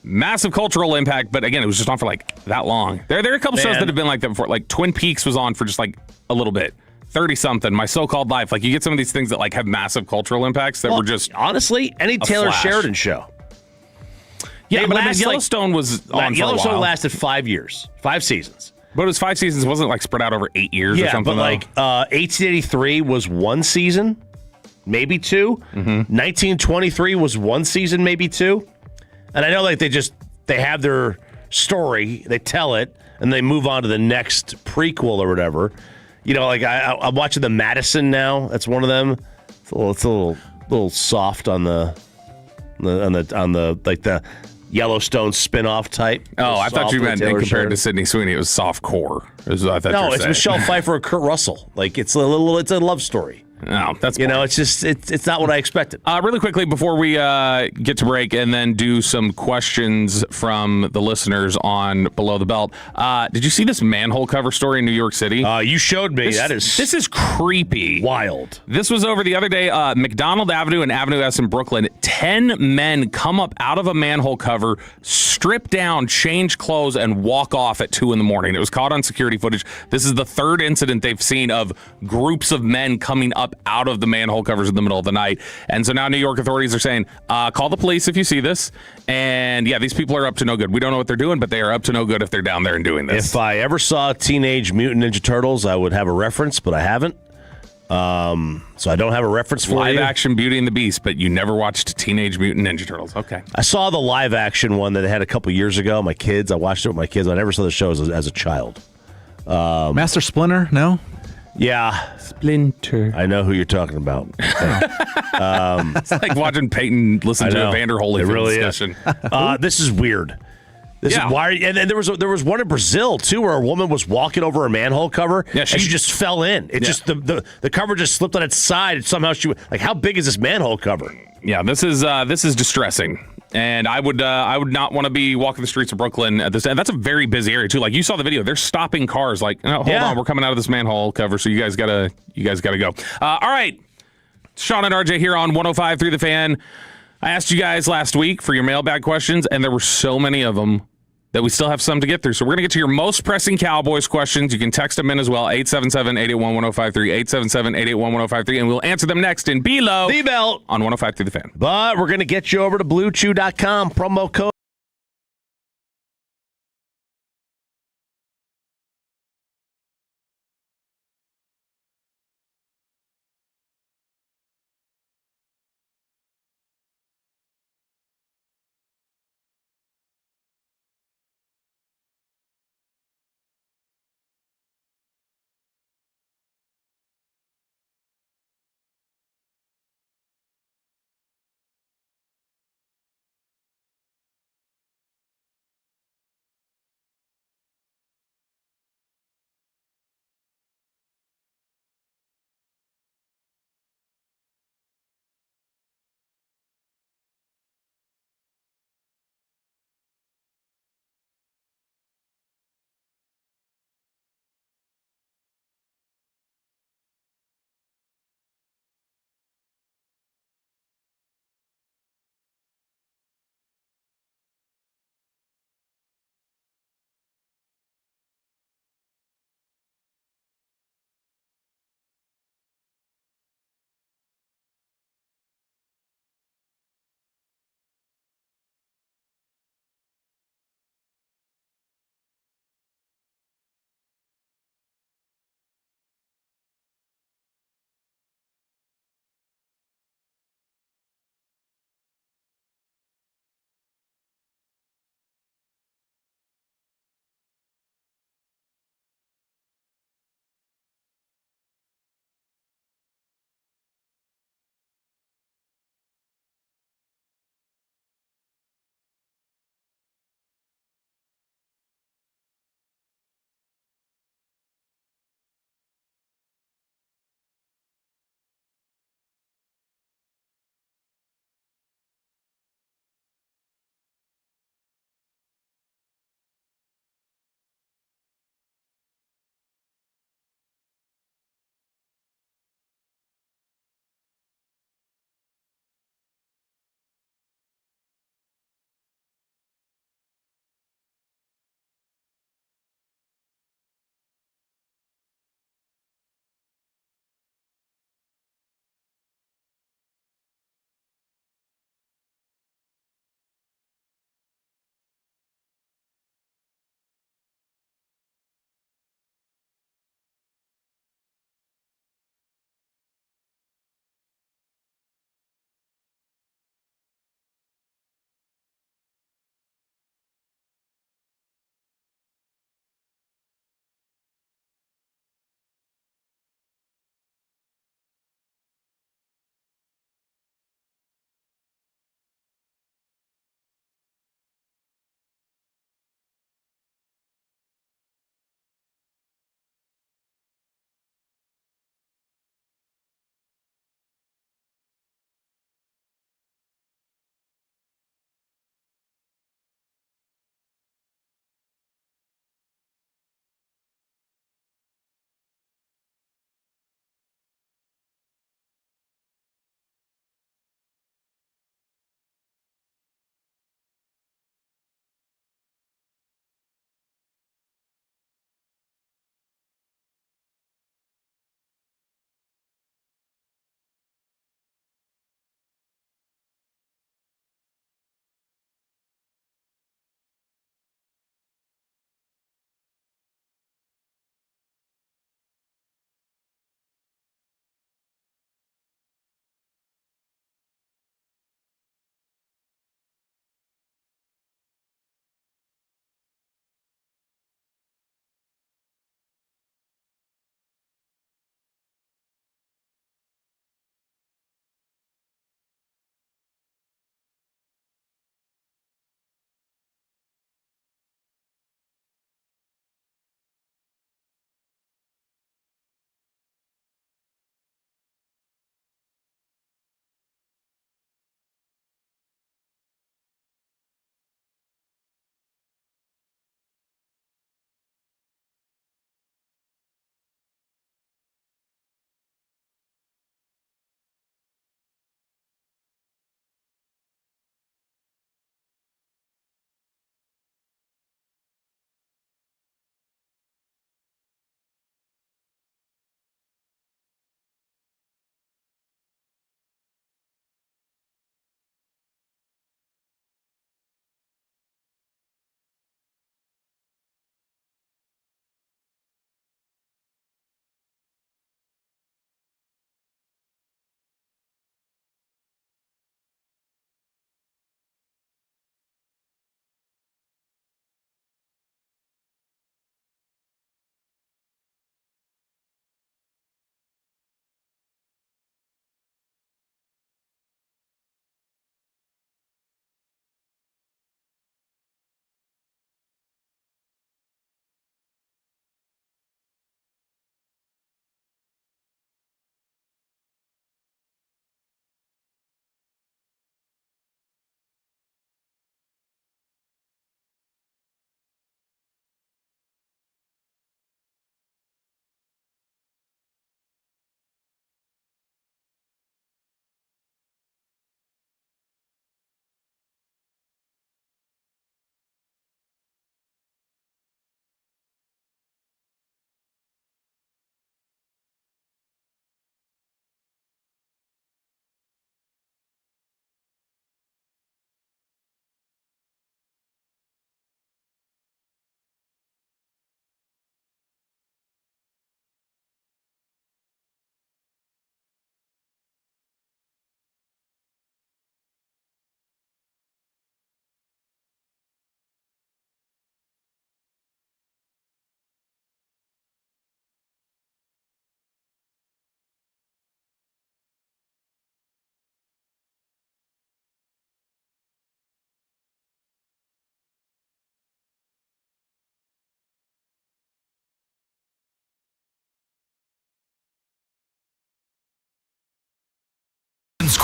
massive cultural impact. But again, it was just on for like that long. There are a couple shows that have been like that before. Like Twin Peaks was on for just like a little bit. 30-something, My So-Called Life. Like, you get some of these things that, like, have massive cultural impacts that were just honestly, any Taylor Sheridan show. Yeah, but I mean, Yellowstone was on Yellowstone for a while. lasted 5 years, 5 seasons. But it was 5 seasons. It wasn't, like, spread out over 8 years or something. Yeah, but, 1883 was 1 season, maybe 2. 1923 was 1 season, maybe 2. And I know, like, they have their story, they tell it, and they move on to the next prequel or whatever. You know, like I'm watching the Madison now. That's one of them. It's a little soft on the like the Yellowstone spin-off type. Oh, I thought you meant compared to Sydney Sweeney, it was soft core. Is what I thought. No, it's Michelle Pfeiffer and Kurt Russell. Like it's a love story. No, that's it's just it's not what I expected. Really quickly before we get to break and then do some questions from the listeners on Below the Belt. Did you see this manhole cover story in New York City? You showed me. This is creepy. Wild. This was over the other day. McDonald Avenue and Avenue S in Brooklyn. 10 men come up out of a manhole cover, strip down, change clothes, and walk off at 2 a.m. It was caught on security footage. This is the 3rd incident they've seen of groups of men coming up out of the manhole covers in the middle of the night. And so now New York authorities are saying, call the police if you see this. And yeah, these people are up to no good. We don't know what they're doing, but they are up to no good if they're down there and doing this. If I ever saw Teenage Mutant Ninja Turtles, I would have a reference, but I haven't. So I don't have a reference for live you. action Beauty and the Beast, but you never watched Teenage Mutant Ninja Turtles. Okay. I saw the live action one that they had a couple years ago. I watched it with my kids. I never saw the show as a child. Master Splinter? No? Yeah. Splinter. I know who you're talking about. It's like watching Peyton listen to a Vander Holyfield discussion. This is weird. This is why, and then there was one in Brazil too, where a woman was walking over a manhole cover, and she just fell in. It just the cover just slipped on its side, and somehow how big is this manhole cover? Yeah, this is distressing. And I would not want to be walking the streets of Brooklyn at this. And that's a very busy area too. Like you saw the video, they're stopping cars. Like, hold on, we're coming out of this manhole cover, so you guys gotta go. All right, Sean and RJ here on 105.3 The Fan. I asked you guys last week for your mailbag questions, and there were so many of them that we still have some to get through. So we're going to get to your most pressing Cowboys questions. You can text them in as well, 877-881-1053, 877-881-1053, and we'll answer them next in Below the Belt on 105.3 The Fan. But we're going to get you over to BlueChew.com, promo code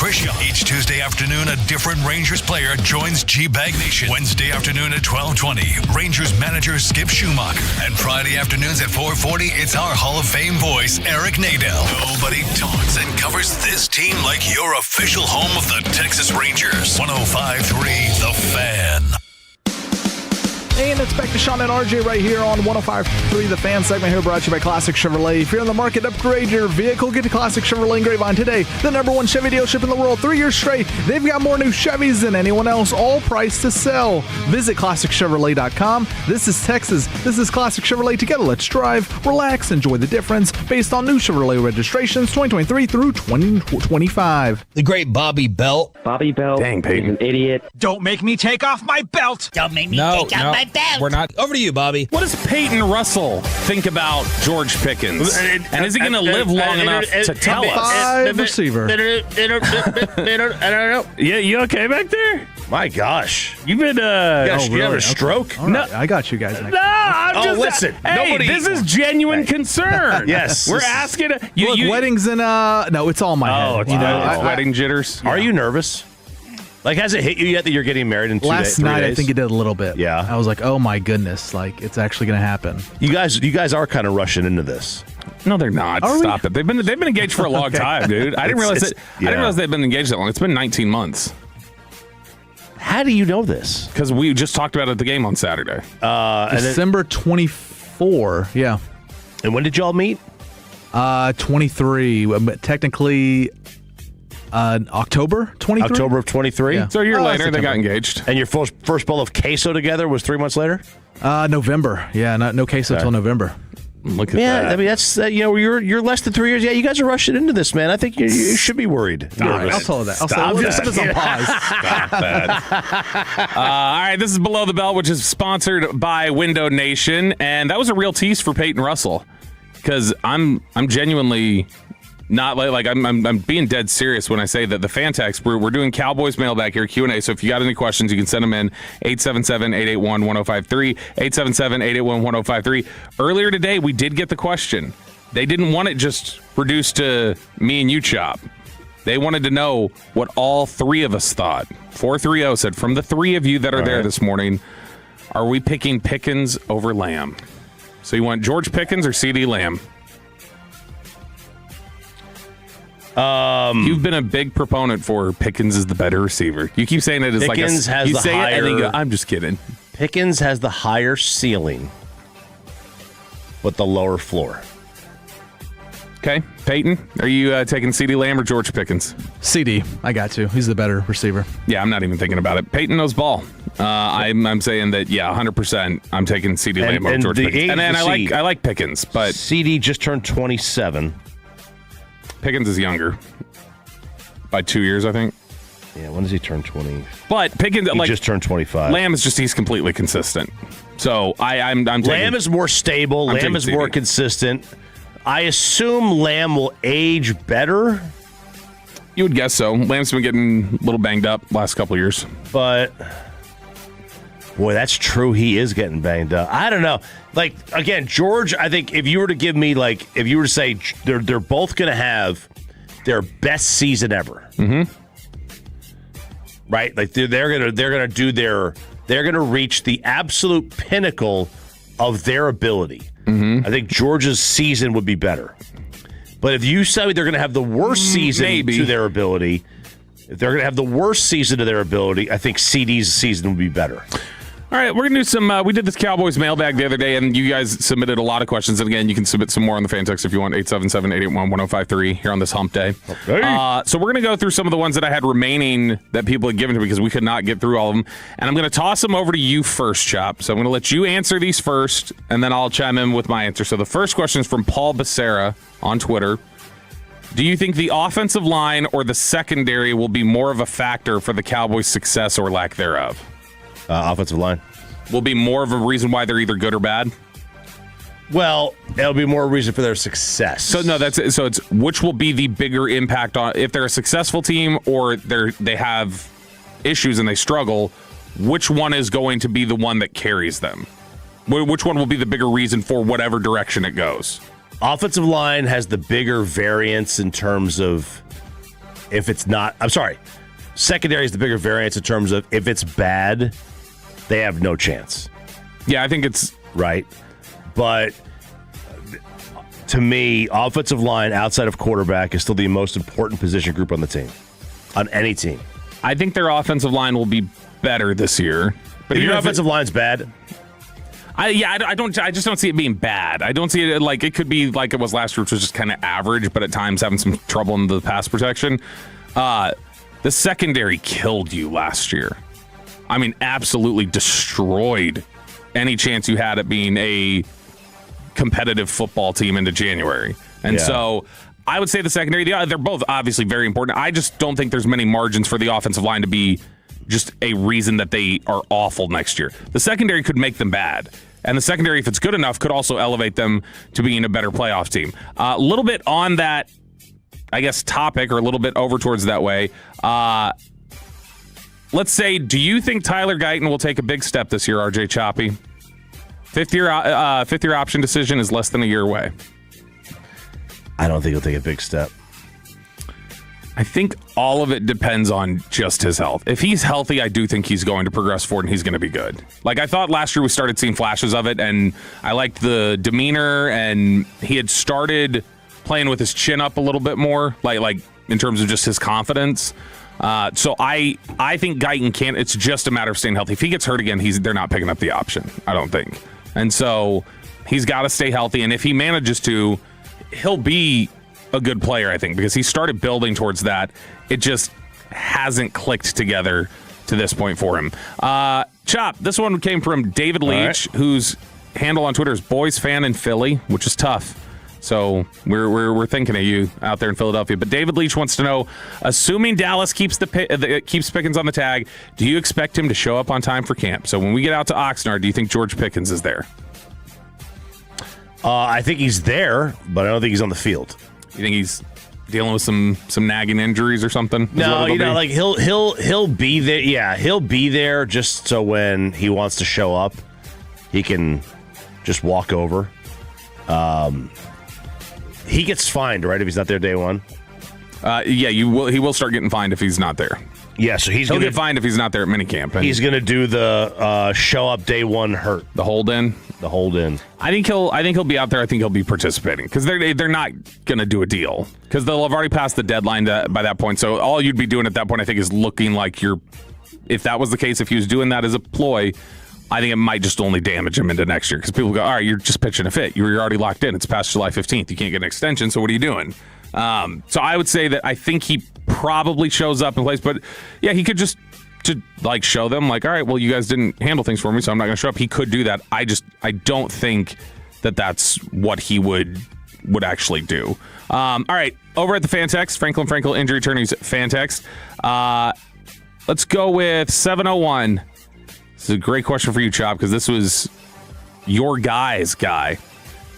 Patricia. Each Tuesday afternoon, a different Rangers player joins G-Bag Nation. Wednesday afternoon at 12:20, Rangers manager Skip Schumacher. And Friday afternoons at 4:40, it's our Hall of Fame voice, Eric Nadel. Nobody talks and covers this team like your official home of the Texas Rangers. 105.3 The Fan. And it's back to Sean and RJ right here on 105.3 The Fan segment here, brought to you by Classic Chevrolet. If you're in the market, upgrade your vehicle, get to Classic Chevrolet in Grapevine today. The #1 Chevy dealership in the world, 3 years straight. They've got more new Chevys than anyone else, all priced to sell. Visit ClassicChevrolet.com. This is Texas. This is Classic Chevrolet. Together, let's drive, relax, enjoy the difference based on new Chevrolet registrations 2023 through 2025. The great Bobby Belt. Bobby Belt. Dang, Peyton. An idiot. Don't make me take off my belt. Don't make me take off my belt. We're not. Over to you, Bobby. What does Peyton Russell think about George Pickens? And is he going to live long enough to tell us? 5 receiver. I don't know. Yeah, you okay back there? My gosh. You've been, You have a stroke? All right, I got you guys next. No, I'm just. Listen. Hey, this is genuine concern. Yes. We're asking. Look, weddings in no, it's all in my head. It's wedding jitters. Are you nervous? Like, has it hit you yet that you're getting married in 2 days? Last night, I think it did a little bit. Yeah. I was like, oh my goodness, like it's actually going to happen. You guys are kind of rushing into this. No, they're not. Stop it. They've been engaged for a long time, dude. I didn't realize I didn't realize they've been engaged that long. It's been 19 months. How do you know this? Because we just talked about it at the game on Saturday. December 24. Yeah. And when did y'all meet? 23. Technically, October 23. October of 23. Yeah. So a year later, they got engaged. And your first bowl of queso together was 3 months later. November. Yeah, no queso until November. Look at that. I mean that's you're less than 3 years. Yeah, you guys are rushing into this, man. I think you should be worried. All right, I'll tell you that. We'll just put this on pause. Stop that. All right, this is Below the Belt, which is sponsored by Window Nation, and that was a real tease for Peyton Russell because I'm genuinely not like I'm being dead serious when I say that the fan text we're doing Cowboys mailbag here Q&A. So if you got any questions, you can send them in 877-881-1053 877-881-1053. Earlier today, we did get the question. They didn't want it just reduced to me and you, Chop. They wanted to know what all three of us thought. 430 said, from the three of you that are there this morning, are we picking Pickens over Lamb? So you want George Pickens or CeeDee Lamb? You've been a big proponent for Pickens is the better receiver. You keep saying it as Pickens like has the higher. And then you go, I'm just kidding. Pickens has the higher ceiling, but the lower floor. Okay, Peyton, are you taking CeeDee Lamb or George Pickens? CD, I got to. He's the better receiver. Yeah, I'm not even thinking about it. Peyton knows ball. I'm saying that 100%. I'm taking CeeDee Lamb over George Pickens. And then I like Pickens, but CD just turned 27. Pickens is younger by 2 years, I think. Yeah, when does he turn 20? But Pickens, he just turned 25. Lamb is he's completely consistent. So I'm taking, Lamb is more stable. Lamb is more consistent. I assume Lamb will age better. You would guess so. Lamb's been getting a little banged up last couple of years. But, boy, that's true. He is getting banged up. I don't know. Like, again, George, I think if you were to give me, like, if you were to say they're both going to have their best season ever. Mm-hmm. Right? Like, they're going to reach the absolute pinnacle of their ability. Mm-hmm. I think Georgia's season would be better. But if you say they're going to have the worst season to their ability, if they're going to have the worst season to their ability, I think CD's season would be better. All right, we're going to do some we did this Cowboys mailbag the other day, and you guys submitted a lot of questions. And again, you can submit some more on the fan text if you want, 877-881-1053 here on this hump day. Okay. So we're going to go through some of the ones that I had remaining that people had given to me because we could not get through all of them. And I'm going to toss them over to you first, Chop. So I'm going to let you answer these first, and then I'll chime in with my answer. So the first question is from Paul Becerra on Twitter. Do you think the offensive line or the secondary will be more of a factor for the Cowboys' success or lack thereof? Offensive line will be more of a reason why they're either good or bad. Well, it'll be more reason for their success. So no, it's which will be the bigger impact on if they're a successful team or they have issues and they struggle. Which one is going to be the one that carries them? Which one will be the bigger reason for whatever direction it goes? Offensive line has the bigger variance in terms of if it's not. I'm sorry. Secondary is the bigger variance in terms of if it's bad, they have no chance. Yeah, I think it's right. But to me, offensive line outside of quarterback is still the most important position group on the team, on any team. I think their offensive line will be better this year. But if your offensive line's bad, I just don't see it being bad. I don't see it like it could be like it was last year, which was just kind of average, but at times having some trouble in the pass protection. The secondary killed you last year. I mean, absolutely destroyed any chance you had at being a competitive football team into January. And so I would say the secondary, they're both obviously very important. I just don't think there's many margins for the offensive line to be just a reason that they are awful next year. The secondary could make them bad. And the secondary, if it's good enough, could also elevate them to being a better playoff team. A little bit on that, I guess, topic, or a little bit over towards that way. Let's say, do you think Tyler Guyton will take a big step this year, RJ Choppy? Fifth year option decision is less than a year away. I don't think he'll take a big step. I think all of it depends on just his health. If he's healthy, I do think he's going to progress forward and he's going to be good. Like, I thought last year we started seeing flashes of it, and I liked the demeanor, and he had started playing with his chin up a little bit more, like in terms of just his confidence. So I think Guyton can't. It's just a matter of staying healthy. If he gets hurt again, they're not picking up the option, I don't think. And so he's got to stay healthy, and if he manages to, he'll be a good player, I think, because he started building towards that. It just hasn't clicked together to this point for him. Chop, this one came from David Leach, whose handle on Twitter is Boys Fan in Philly, which is tough. So we're thinking of you out there in Philadelphia. But David Leach wants to know, assuming Dallas keeps keeps Pickens on the tag, do you expect him to show up on time for camp? So when we get out to Oxnard, do you think George Pickens is there? I think he's there, but I don't think he's on the field. You think he's dealing with some nagging injuries or something? No, like he'll be there. Yeah, he'll be there just so when he wants to show up, he can just walk over. He gets fined, right, if he's not there day one? Yeah, he will start getting fined if he's not there. Yeah, so he'll get fined if he's not there at minicamp. He's going to do the show up day one hurt. The hold in? The hold in. I think he'll be out there. I think he'll be participating because they're not going to do a deal because they'll have already passed the deadline by that point. So all you'd be doing at that point, I think, is looking like if that was the case, if he was doing that as a ploy, I think it might just only damage him into next year because people go, all right, you're just pitching a fit. You're already locked in. It's past July 15th. You can't get an extension. So what are you doing? So I would say that I think he probably shows up in place, but yeah, he could just to like show them like, all right, well, you guys didn't handle things for me, so I'm not going to show up. He could do that. I don't think that that's what he would actually do. All right, over at the fan text, Franklin Frankel injury attorneys fan text. Let's go with 701. This is a great question for you, Chop, because this was your guy's guy.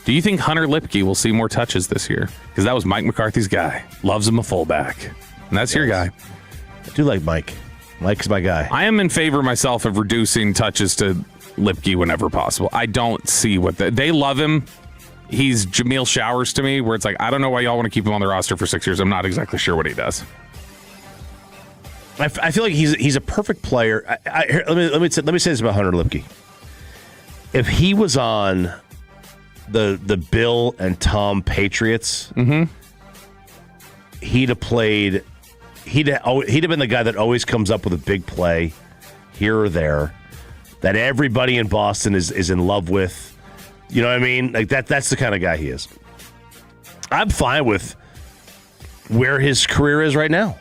Do you think Hunter Lipke will see more touches this year? Because that was Mike McCarthy's guy. Loves him a fullback. And that's your guy. I do like Mike. Mike's my guy. I am in favor myself of reducing touches to Lipke whenever possible. I don't see what they love him. He's Jameel Showers to me, where it's like, I don't know why y'all want to keep him on the roster for 6 years. I'm not exactly sure what he does. I feel like he's a perfect player. Let me say this about Hunter Lipke. If he was on the Bill and Tom Patriots, he'd have played. He'd have been the guy that always comes up with a big play here or there that everybody in Boston is in love with. You know what I mean? Like that's the kind of guy he is. I'm fine with where his career is right now.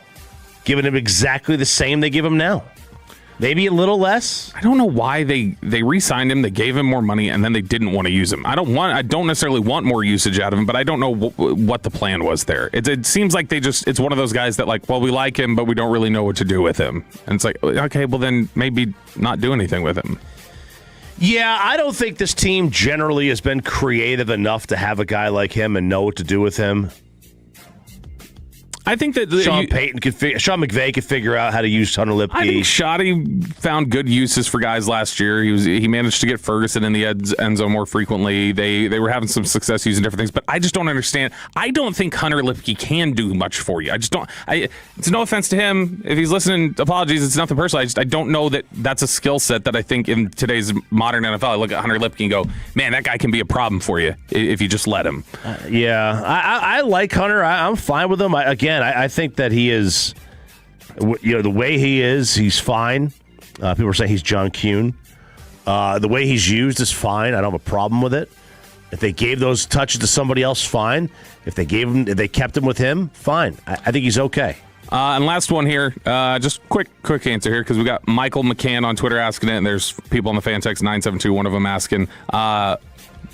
Giving him exactly the same they give him now. Maybe a little less. I don't know why they re-signed him. They gave him more money, and then they didn't want to use him. I don't necessarily want more usage out of him, but I don't know what the plan was there. It seems like it's one of those guys that like, well, we like him, but we don't really know what to do with him. And it's like, okay, well then maybe not do anything with him. Yeah, I don't think this team generally has been creative enough to have a guy like him and know what to do with him. I think that Sean McVay could figure out how to use Hunter Lipke. I think Shoddy found good uses for guys last year. He managed to get Ferguson in the end zone more frequently. They were having some success using different things, but I just don't understand. I don't think Hunter Lipke can do much for you. I just don't. It's no offense to him. If he's listening, apologies. It's nothing personal. I don't know that that's a skill set that I think in today's modern NFL. I look at Hunter Lipke and go, man, that guy can be a problem for you if you just let him. I like Hunter. I'm fine with him. I think that he is, the way he is, he's fine. People are saying he's John Kuhn. The way he's used is fine. I don't have a problem with it. If they gave those touches to somebody else, fine. If they kept him with him, fine. I think he's okay. And last one here, just quick answer here, because we got Michael McCann on Twitter asking it, and there's people on the fan text 972, one of them asking,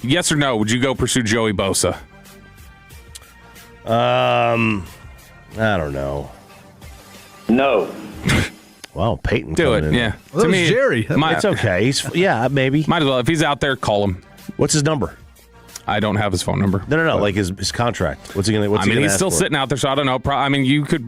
yes or no, would you go pursue Joey Bosa? I don't know. No. Well, Peyton. Do it, in. yeah. Well, to me, Jerry. It's okay. Maybe. Might as well. If he's out there, call him. What's his number? I don't have his phone number. No. Like his contract. What's he gonna? He's still sitting out there, so I don't know.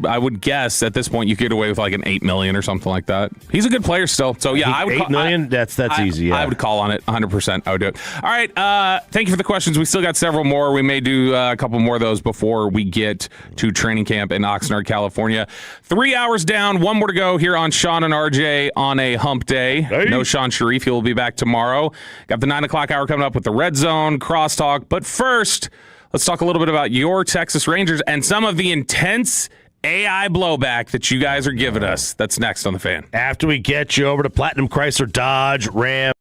I would guess at this point you could get away with like an $8 million or something like that. He's a good player still, so yeah, I would. $8 million. That's easy. Yeah. I would call on it 100%. I would do it. All right. Thank you for the questions. We still got several more. We may do a couple more of those before we get to training camp in Oxnard, California. 3 hours down, one more to go here on Sean and RJ on a hump day. Hey. No Sean Sharif. He will be back tomorrow. Got the 9 o'clock hour coming up with the Red Zone Crosstalk, but first. Let's talk a little bit about your Texas Rangers and some of the intense AI blowback that you guys are giving us. That's next on The Fan. After we get you over to Platinum Chrysler Dodge Ram.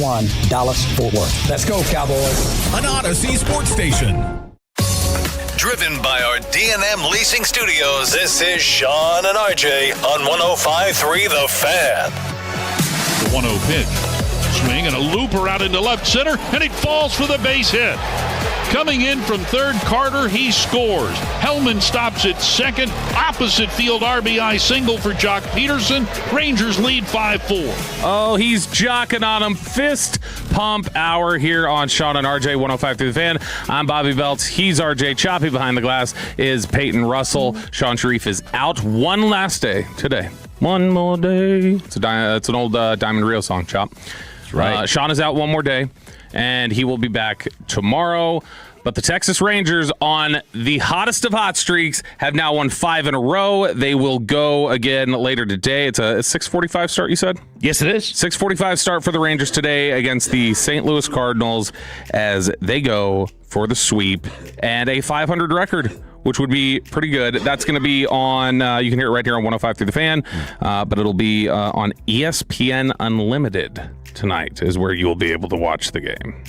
HD1, Dallas-Fort Worth. Let's go, Cowboys. An Odyssey sports station. Driven by our D&M Leasing Studios, this is Sean and RJ on 105.3 The Fan. The 1-0 pitch. Swing and a looper out into left center, and it falls for the base hit. Coming in from third, Carter, he scores. Hellman stops at second. Opposite field RBI single for Jock Peterson. Rangers lead 5-4. Oh, he's jocking on him. Fist pump hour here on Sean and RJ 105 through the Fan. I'm Bobby Belts. He's RJ. Choppy behind the glass is Peyton Russell. Sean Sharif is out one last day today. One more day. It's an old Diamond Rio song, Chop. That's right. Sean is out one more day, and he will be back tomorrow. But the Texas Rangers, on the hottest of hot streaks, have now won 5 in a row. They will go again later today. It's a 6:45 start, you said? Yes, it is. 6:45 start for the Rangers today against the St. Louis Cardinals as they go for the sweep and a 500 record, which would be pretty good. That's going to be on, you can hear it right here on 105 through the Fan, but it'll be on ESPN Unlimited tonight is where you will be able to watch the game.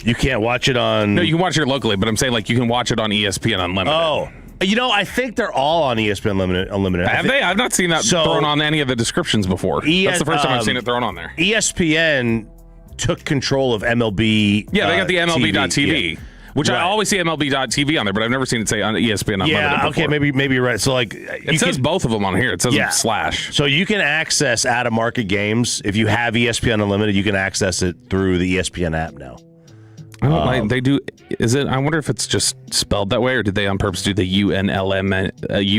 You can't watch it on... No, you can watch it locally, but I'm saying like you can watch it on ESPN Unlimited. Oh. I think they're all on ESPN Unlimited. Have they? I've not seen that thrown on any of the descriptions before. That's the first time I've seen it thrown on there. ESPN took control of MLB. Yeah, they got the MLB.TV. Yeah. Which I always see MLB.TV on there, but I've never seen it say on ESPN Unlimited before. Okay, maybe you're right. So like it says both of them on here. It says slash. So you can access out-of-market games. If you have ESPN Unlimited, you can access it through the ESPN app now. I don't like they do. Is it? I wonder if it's just spelled that way, or did they on purpose do the UNLMTD?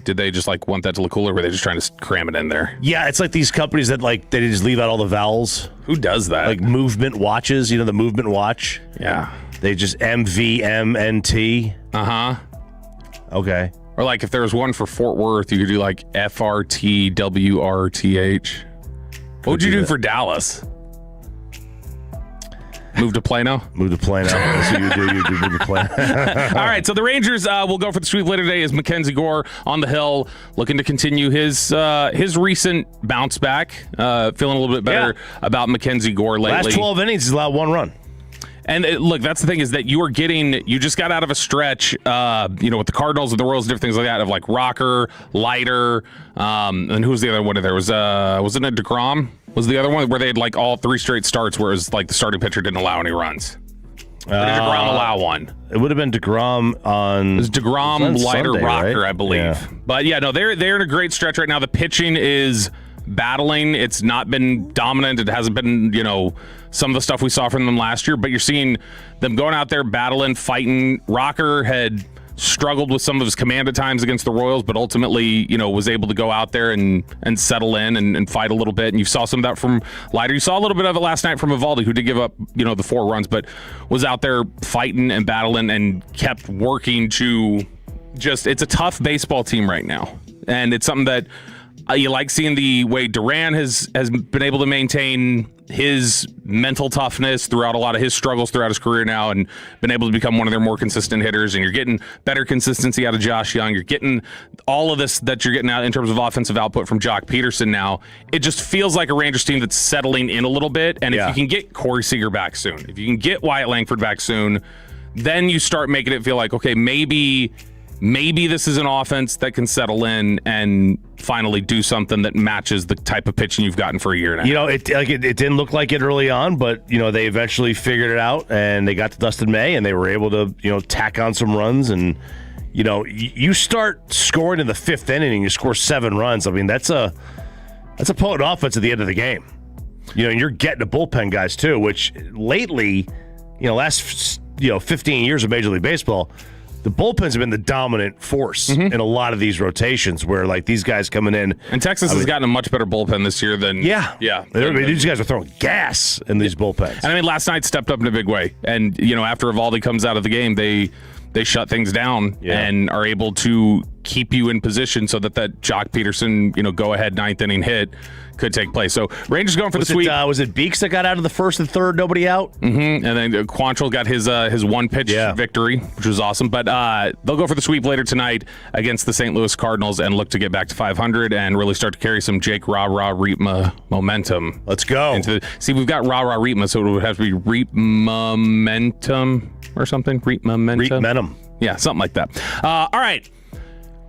Did they just like want that to look cooler? Or were they just trying to cram it in there? Yeah, it's like these companies that like they just leave out all the vowels. Who does that? Like Movement Watches, the Movement Watch. Yeah, they just MVMNT. Okay. Or like if there was one for Fort Worth, you could do like FRTWRTH. What would you do for Dallas? Move to Plano? Move to Plano. That's what you do. You do move to Plano. All right, so the Rangers will go for the sweep later today as Mackenzie Gore on the hill, looking to continue his recent bounce back. Feeling a little bit better about Mackenzie Gore lately. Last 12 innings, he's allowed one run. And look, that's the thing is that you just got out of a stretch, with the Cardinals and the Royals, different things like that, of like Rocker, Leiter, and who was the other one? Wasn't it DeGrom? Was the other one where they had like all 3 straight starts where it was like the starting pitcher didn't allow any runs? Or did DeGrom allow one? It would have been DeGrom on... It was DeGrom, Leiter, Sunday, Rocker, right? I believe. Yeah. But yeah, no, they're in a great stretch right now. The pitching is battling. It's not been dominant. It hasn't been, some of the stuff we saw from them last year, but you're seeing them going out there battling, fighting. Rocker had struggled with some of his command at times against the Royals, but ultimately, was able to go out there and settle in and fight a little bit. And you saw some of that from Leiter. You saw a little bit of it last night from Evaldi, who did give up, the 4 runs, but was out there fighting and battling and kept working to it's a tough baseball team right now. And it's something that you like seeing the way Duran has been able to maintain his mental toughness throughout a lot of his struggles throughout his career now and been able to become one of their more consistent hitters. And you're getting better consistency out of Josh Young. You're getting all of this that you're getting out in terms of offensive output from Jock Peterson now. It just feels like a Rangers team that's settling in a little bit. And if you can get Corey Seager back soon, if you can get Wyatt Langford back soon, then you start making it feel like, okay, maybe this is an offense that can settle in and finally do something that matches the type of pitching you've gotten for a year now. It didn't look like it early on, but they eventually figured it out and they got to Dustin May and they were able to tack on some runs and you start scoring in the 5th inning and you score 7 runs. I mean that's a potent offense at the end of the game. And you're getting the bullpen guys too, which lately, last 15 years of Major League Baseball, the bullpens have been the dominant force in a lot of these rotations where, like, these guys coming in. And Texas has gotten a much better bullpen this year than... Yeah. These guys are throwing gas in these bullpens. And, last night stepped up in a big way. And, after Evaldi comes out of the game, they shut things down and are able to keep you in position so that Jock Peterson, go ahead 9th inning hit could take place. So Rangers going for the sweep. Was it Beeks that got out of the first and third, nobody out? Mm-hmm. And then Quantrill got his one pitch victory, which was awesome. But they'll go for the sweep later tonight against the St. Louis Cardinals and look to get back to 500 and really start to carry some Jake Rah-Rah Reitma momentum. Let's go. See, we've got Rah-Rah Reitma, so it would have to be Reap Momentum or something. Reap Momentum. Yeah, something like that. All right.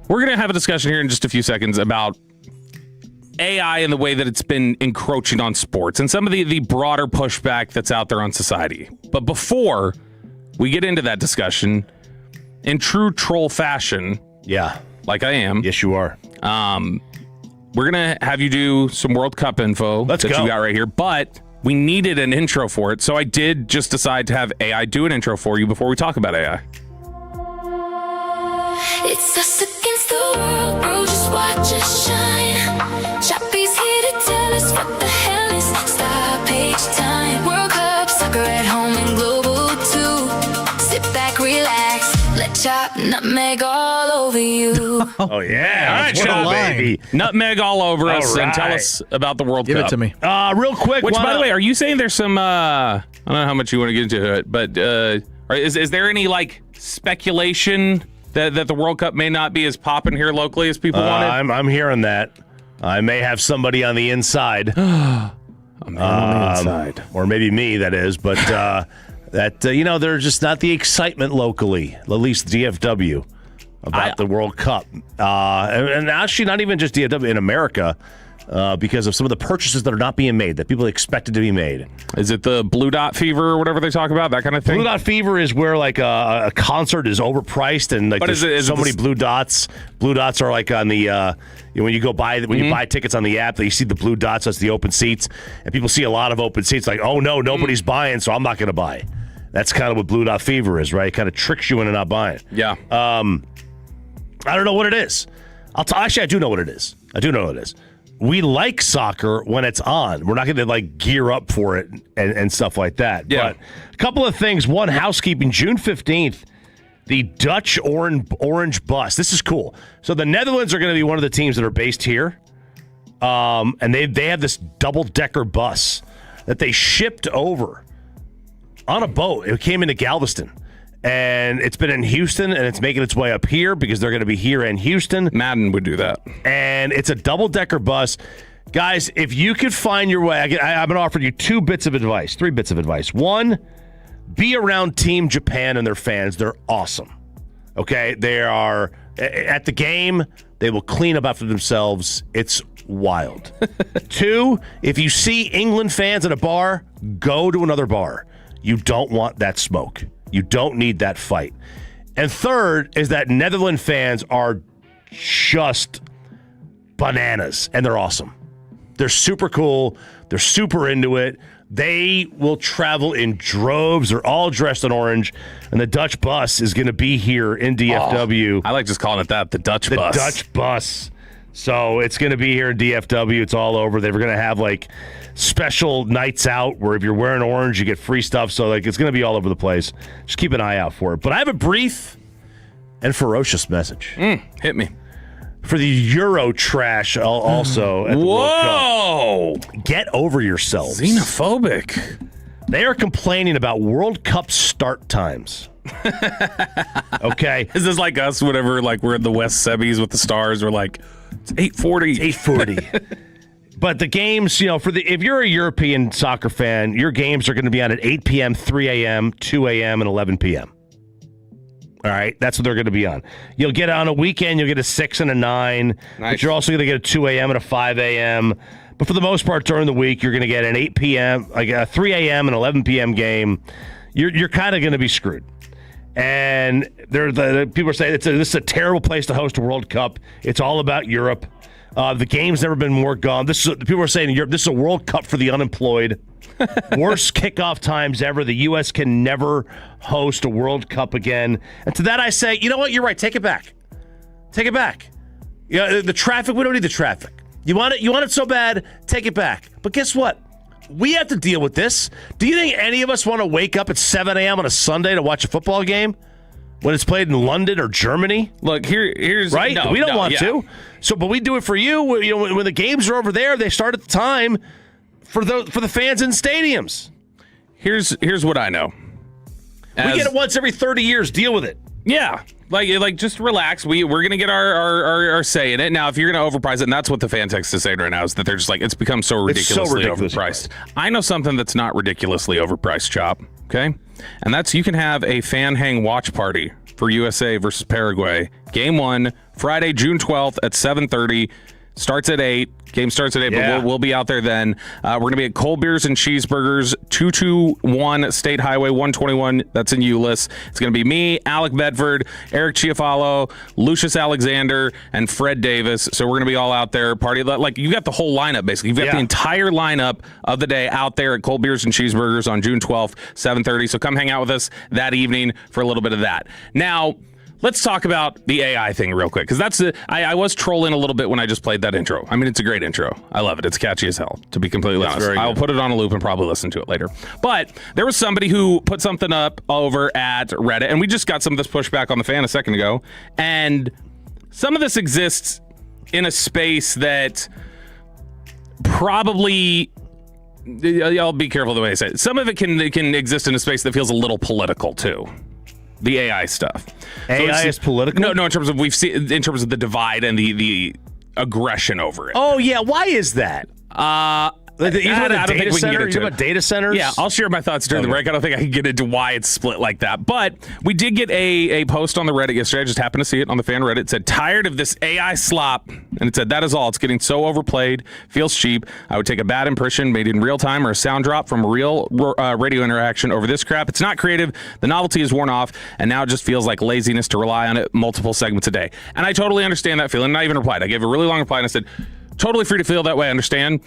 We're going to have a discussion here in just a few seconds about AI and the way that it's been encroaching on sports and some of the broader pushback that's out there on society. But before we get into that discussion, in true troll fashion, like I am. Yes, you are. We're going to have you do some World Cup info that you got right here, but we needed an intro for it, so I did just decide to have AI do an intro for you before we talk about AI. It's us against the world, bro, just watch us shine. Chappie's here to tell us what the hell is stop page time. World Cup, soccer at home and global too. Sit back, relax, let Chop nutmeg all over you. Oh, yeah. All right, Chop, baby. Nutmeg all over us and tell us about the World Cup. Give it to me. Real quick. Which, by the way, are you saying there's some, I don't know how much you want to get into it, but is there any, speculation that the World Cup may not be as popping here locally as people wanted? I'm hearing that. I may have somebody on the inside. On the inside. Or maybe me, that is. But there's just not the excitement locally, at least DFW, about the World Cup. And actually, not even just DFW, in America, because of some of the purchases that are not being made, that people expected to be made. Is it the blue dot fever or whatever they talk about, that kind of thing? Blue dot fever is where a concert is overpriced and there's so many blue dots. Blue dots are on the when you buy tickets on the app, you see the blue dots. That's the open seats, and people see a lot of open seats. Oh no, nobody's buying, so I'm not going to buy. That's kind of what blue dot fever is, right? It kind of tricks you into not buying. Yeah. I don't know what it is. Actually, I do know what it is. We like soccer when it's on. We're not going to gear up for it and stuff like that. Yeah. But a couple of things. One, housekeeping. June 15th, the Dutch Orange Bus. This is cool. So the Netherlands are going to be one of the teams that are based here. And they have this double-decker bus that they shipped over on a boat. It came into Galveston. And it's been in Houston, and it's making its way up here because they're going to be here in Houston. Madden would do that. And it's a double-decker bus. Guys, if you could find your way, I'm going to offer you 3 bits of advice. One, be around Team Japan and their fans. They're awesome. Okay? They are, at the game, they will clean up after themselves. It's wild. 2, if you see England fans at a bar, go to another bar. You don't want that smoke. You don't need that fight. And third is that Netherlands fans are just bananas, and they're awesome. They're super cool. They're super into it. They will travel in droves. They're all dressed in orange, and the Dutch bus is going to be here in DFW. I like just calling it that, the Dutch bus. The Dutch bus. So it's going to be here in DFW. It's all over. They're going to have special nights out where if you're wearing orange, you get free stuff. So it's going to be all over the place. Just keep an eye out for it. But I have a brief and ferocious message. Hit me. For the Euro trash also at the World Cup. Get over yourselves. Xenophobic. They are complaining about World Cup start times. Okay. Is this like us, whenever we're in the West Semis with the Stars, we're it's 8:40. 8:40. But the games, if you're a European soccer fan, your games are going to be on at 8 p.m., 3 a.m., 2 a.m., and 11 p.m. All right? That's what they're going to be on. You'll get on a weekend, you'll get a 6 and a 9. Nice. But you're also going to get a 2 a.m. and a 5 a.m. But for the most part, during the week, you're going to get an 8 p.m., a 3 a.m., and 11 p.m. game. You're kind of going to be screwed. And people are saying this is a terrible place to host a World Cup. It's all about Europe. The game's never been more gone. People are saying in Europe, this is a World Cup for the unemployed. Worst kickoff times ever. The U.S. can never host a World Cup again. And to that I say, you know what? You're right. Take it back. Take it back. The traffic, we don't need the traffic. You want it so bad, take it back. But guess what? We have to deal with this. Do you think any of us want to wake up at 7 a.m. on a Sunday to watch a football game? when it's played in London or Germany. Look, here's right. No, we don't want yeah. to. So, but we do it for you. You know, when the games are over there, they start at the time for the fans in stadiums. Here's what I know. We get it once every 30 years. Deal with it. Yeah, like just relax. We're gonna get our say in it. Now, if you're gonna overprice it, and that's what the fan text is saying right now, is that they're just like, it's become so ridiculously overpriced. I know something that's not ridiculously overpriced, Chop. Okay, and that's you can have a fan hang watch party for USA versus Paraguay. Game 1, Friday, June 12th at 7:30. Starts at 8. Game starts at 8, but we'll be out there then. We're going to be at Cold Beers and Cheeseburgers, 221 State Highway 121. That's in Euless. It's going to be me, Alec Bedford, Eric Chiafalo, Lucius Alexander, and Fred Davis. So we're going to be all out there party. Like, you got the whole lineup, basically. You've got the entire lineup of the day out there at Cold Beers and Cheeseburgers on June 12th, 7:30. So come hang out with us that evening for a little bit of that. Now, let's talk about the AI thing real quick, because I was trolling a little bit when I just played that intro. I mean, it's a great intro. I love it. It's catchy as hell, to be completely honest. I'll put it on a loop and probably listen to it later. But there was somebody who put something up over at Reddit, and we just got some of this pushback on the fan a second ago, and some of this exists in a space that probably... I'll be careful the way I say it. Some of it can exist in a space that feels a little political, too. The AI stuff. AI is political? No, in terms of in terms of the divide and the aggression over it. Oh yeah, why is that? I don't think we can get into it. Data centers? Yeah, I'll share my thoughts during the break. I don't think I can get into why it's split like that. But we did get a post on the Reddit yesterday. I just happened to see it on the fan Reddit. It said, tired of this AI slop. And it said, that is all. It's getting so overplayed. Feels cheap. I would take a bad impression made in real time or a sound drop from a real radio interaction over this crap. It's not creative. The novelty is worn off. And now it just feels like laziness to rely on it multiple segments a day. And I totally understand that feeling. And I even replied. I gave a really long reply and I said, totally free to feel that way. I understand.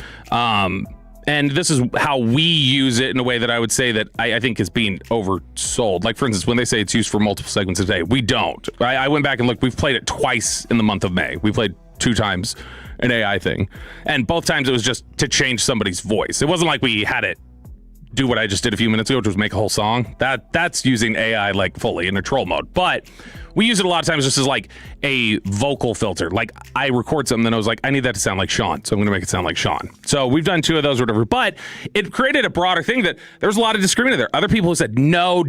And this is how we use it in a way that I would say that I think is being oversold. Like, for instance, when they say it's used for multiple segments a day, we don't. I went back and looked. We've played it twice in the month of May. We played 2 times an AI thing. And both times it was just to change somebody's voice. It wasn't like we had it do what I just did a few minutes ago, which was make a whole song. That's using AI like fully in a troll mode. But we use it a lot of times just as like a vocal filter. Like, I record something and I was like, I need that to sound like Sean, so I'm going to make it sound like Sean. So we've done 2 of those or whatever. But it created a broader thing that there was a lot of disagreement there. Other people who said, no,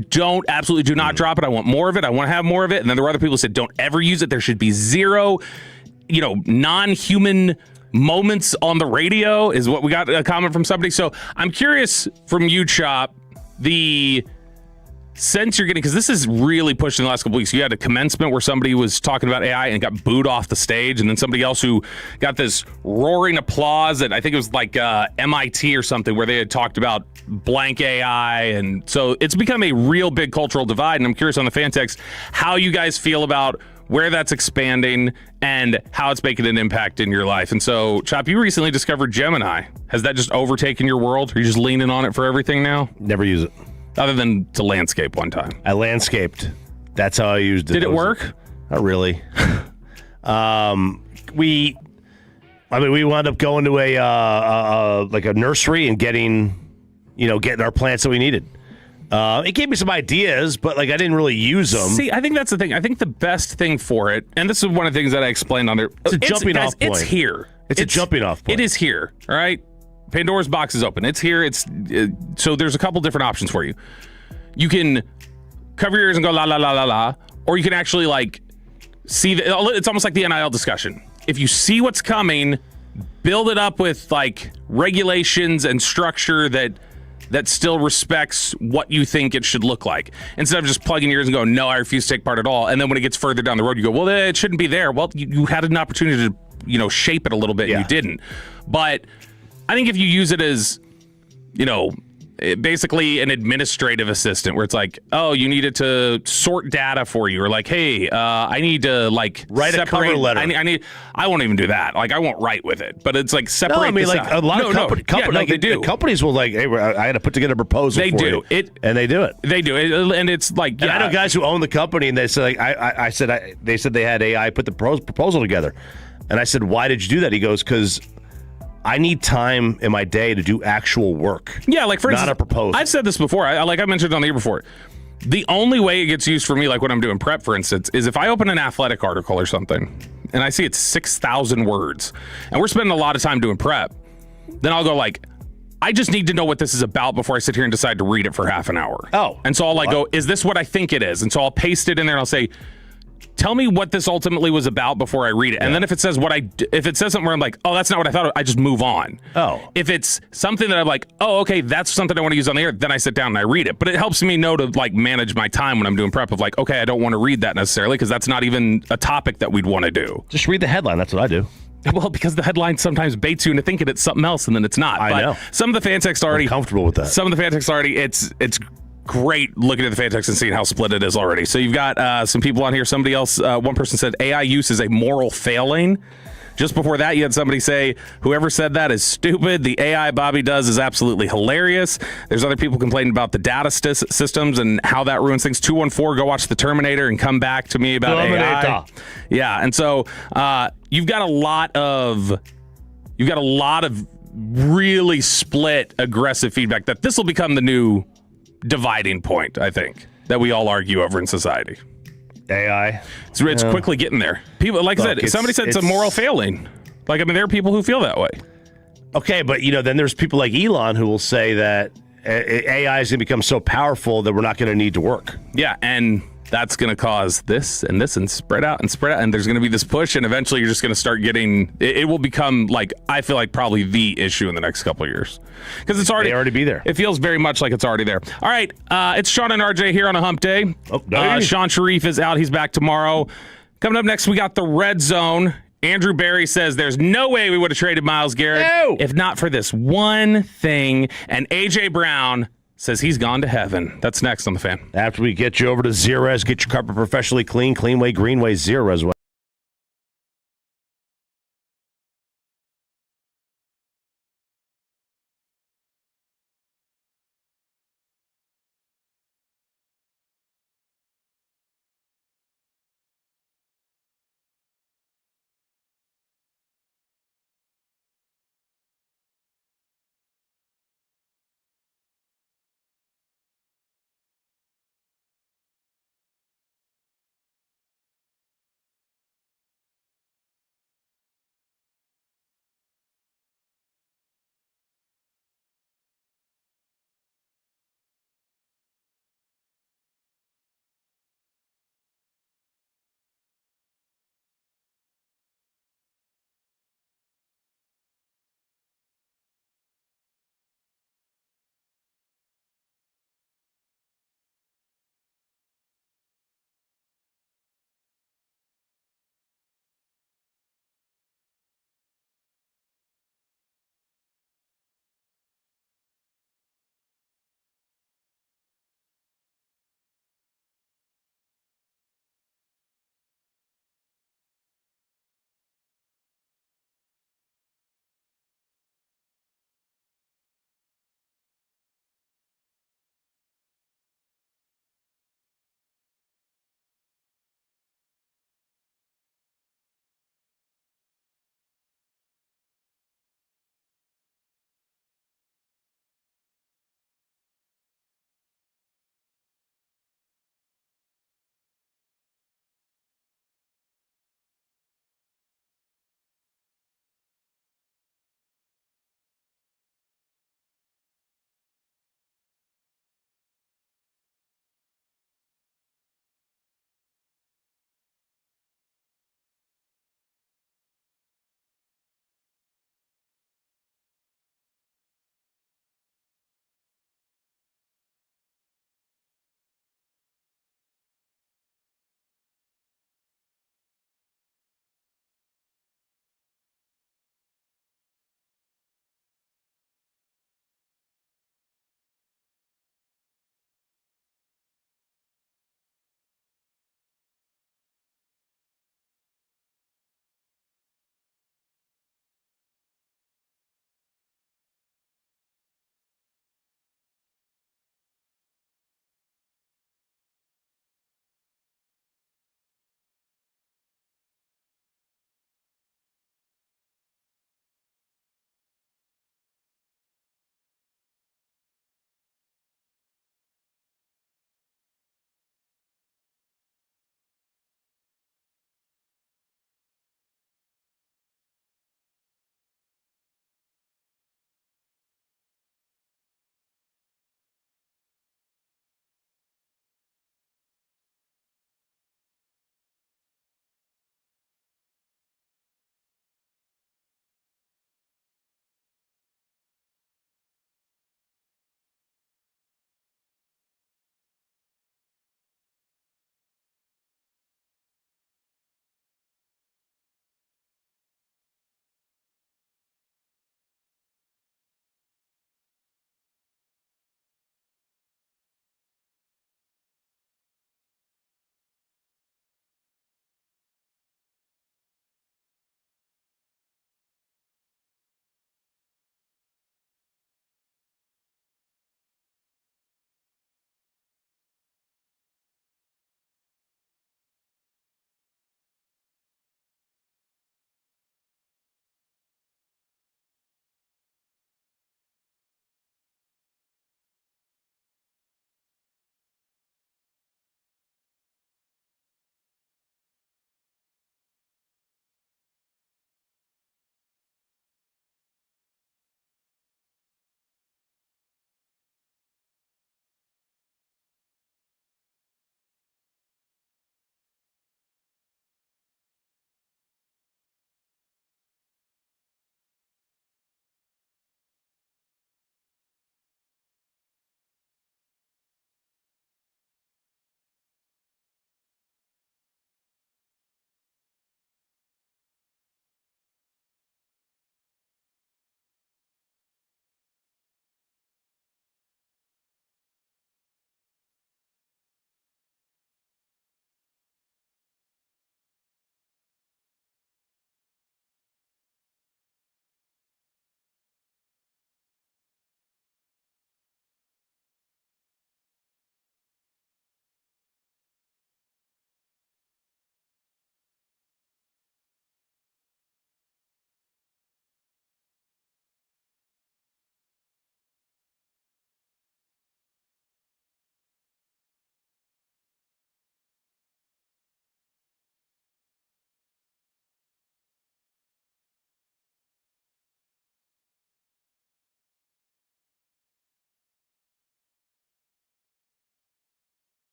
absolutely do not drop it. I want more of it. I want to have more of it. And then there were other people who said, don't ever use it. There should be 0, non-human moments on the radio, is what we got a comment from somebody. So I'm curious from you, Chop, the sense you're getting, because this is really pushed in the last couple weeks. You had a commencement where somebody was talking about AI and got booed off the stage, and then somebody else who got this roaring applause at, I think it was like MIT or something, where they had talked about blank AI. And so it's become a real big cultural divide. And I'm curious on the fan text how you guys feel about where that's expanding and how it's making an impact in your life. And so, Chop, you recently discovered Gemini. Has that just overtaken your world? Are you just leaning on it for everything now? Never use it. Other than to landscape one time. I landscaped. That's how I used it. Did it work? Not really. We wound up going to a nursery and getting our plants that we needed. It gave me some ideas, but I didn't really use them. See, I think that's the thing. I think the best thing for it, and this is one of the things that I explained on there. It's a jumping off point. It's here. It's a jumping off point. It is here. All right. Pandora's box is open. It's here. So there's a couple different options for you. You can cover your ears and go la la la la la, or you can actually see it's almost like the NIL discussion. If you see what's coming, build it up with regulations and structure that still respects what you think it should look like, instead of just plugging your ears and going, no, I refuse to take part at all. And then when it gets further down the road, you go, well, it shouldn't be there. Well, you had an opportunity to shape it a little bit, and you didn't. But I think if you use it as, basically an administrative assistant, where it's like, oh, you need it to sort data for you, or hey, I need to write a cover letter. I won't even do that. I won't write with it, but it's separate. No, I mean, a lot of companies, they do. Companies will hey, I had to put together a proposal. They do it, and they do it. They do it, and it's And I know guys who own the company, and they said, they said they had AI put the proposal together, and I said, why did you do that? He goes, because I need time in my day to do actual work. Yeah, for instance, not a proposal. I've said this before. I mentioned it on the air before. The only way it gets used for me, like when I'm doing prep, for instance, is if I open an athletic article or something and I see it's 6,000 words and we're spending a lot of time doing prep, then I'll go like, I just need to know what this is about before I sit here and decide to read it for half an hour. Oh. And so I'll like go, is this what I think it is? And so I'll paste it in there and I'll say, tell me what this ultimately was about before I read it. And then if it says something where I'm like, oh, that's not what I thought, I just move on. Oh. If it's something that I'm like, oh, okay, that's something I want to use on the air, then I sit down and I read it. But it helps me know to like manage my time when I'm doing prep of like, okay, I don't want to read that necessarily because that's not even a topic that we'd want to do. Just read the headline. That's what I do. Well, because the headline sometimes baits you into thinking it's something else and then it's not. I know. Some of the fan text already. I'm comfortable with that. Some of the fan text already, it's great looking at the fan text and seeing how split it is already. So you've got some people on here. Somebody else, one person said AI use is a moral failing. Just before that, you had somebody say, whoever said that is stupid. The AI Bobby does is absolutely hilarious. There's other people complaining about the data systems and how that ruins things. 214, go watch The Terminator and come back to me about AI. Yeah, and so you've got a lot of really split, aggressive feedback that this will become the new dividing point, I think, that we all argue over in society. AI. It's quickly getting there. People, like I said, somebody said it's a moral failing. Like, I mean, there are people who feel that way. Okay, but then there's people like Elon who will say that AI is going to become so powerful that we're not going to need to work. Yeah, and that's going to cause this and this and spread out, and there's going to be this push, and eventually you're just going to start getting, it will become like, I feel like probably the issue in the next couple of years. Because it's already be there. It feels very much like it's already there. All right, it's Sean and RJ here on a hump day. Sean Sharif is out. He's back tomorrow. Coming up next, we got the Red Zone. Andrew Barry says there's no way we would have traded Myles Garrett if not for this one thing. And A.J. Brown says he's gone to heaven. That's next on The Fan. After we get you over to Zerez, get your carpet professionally clean, Cleanway, Greenway, Zerez.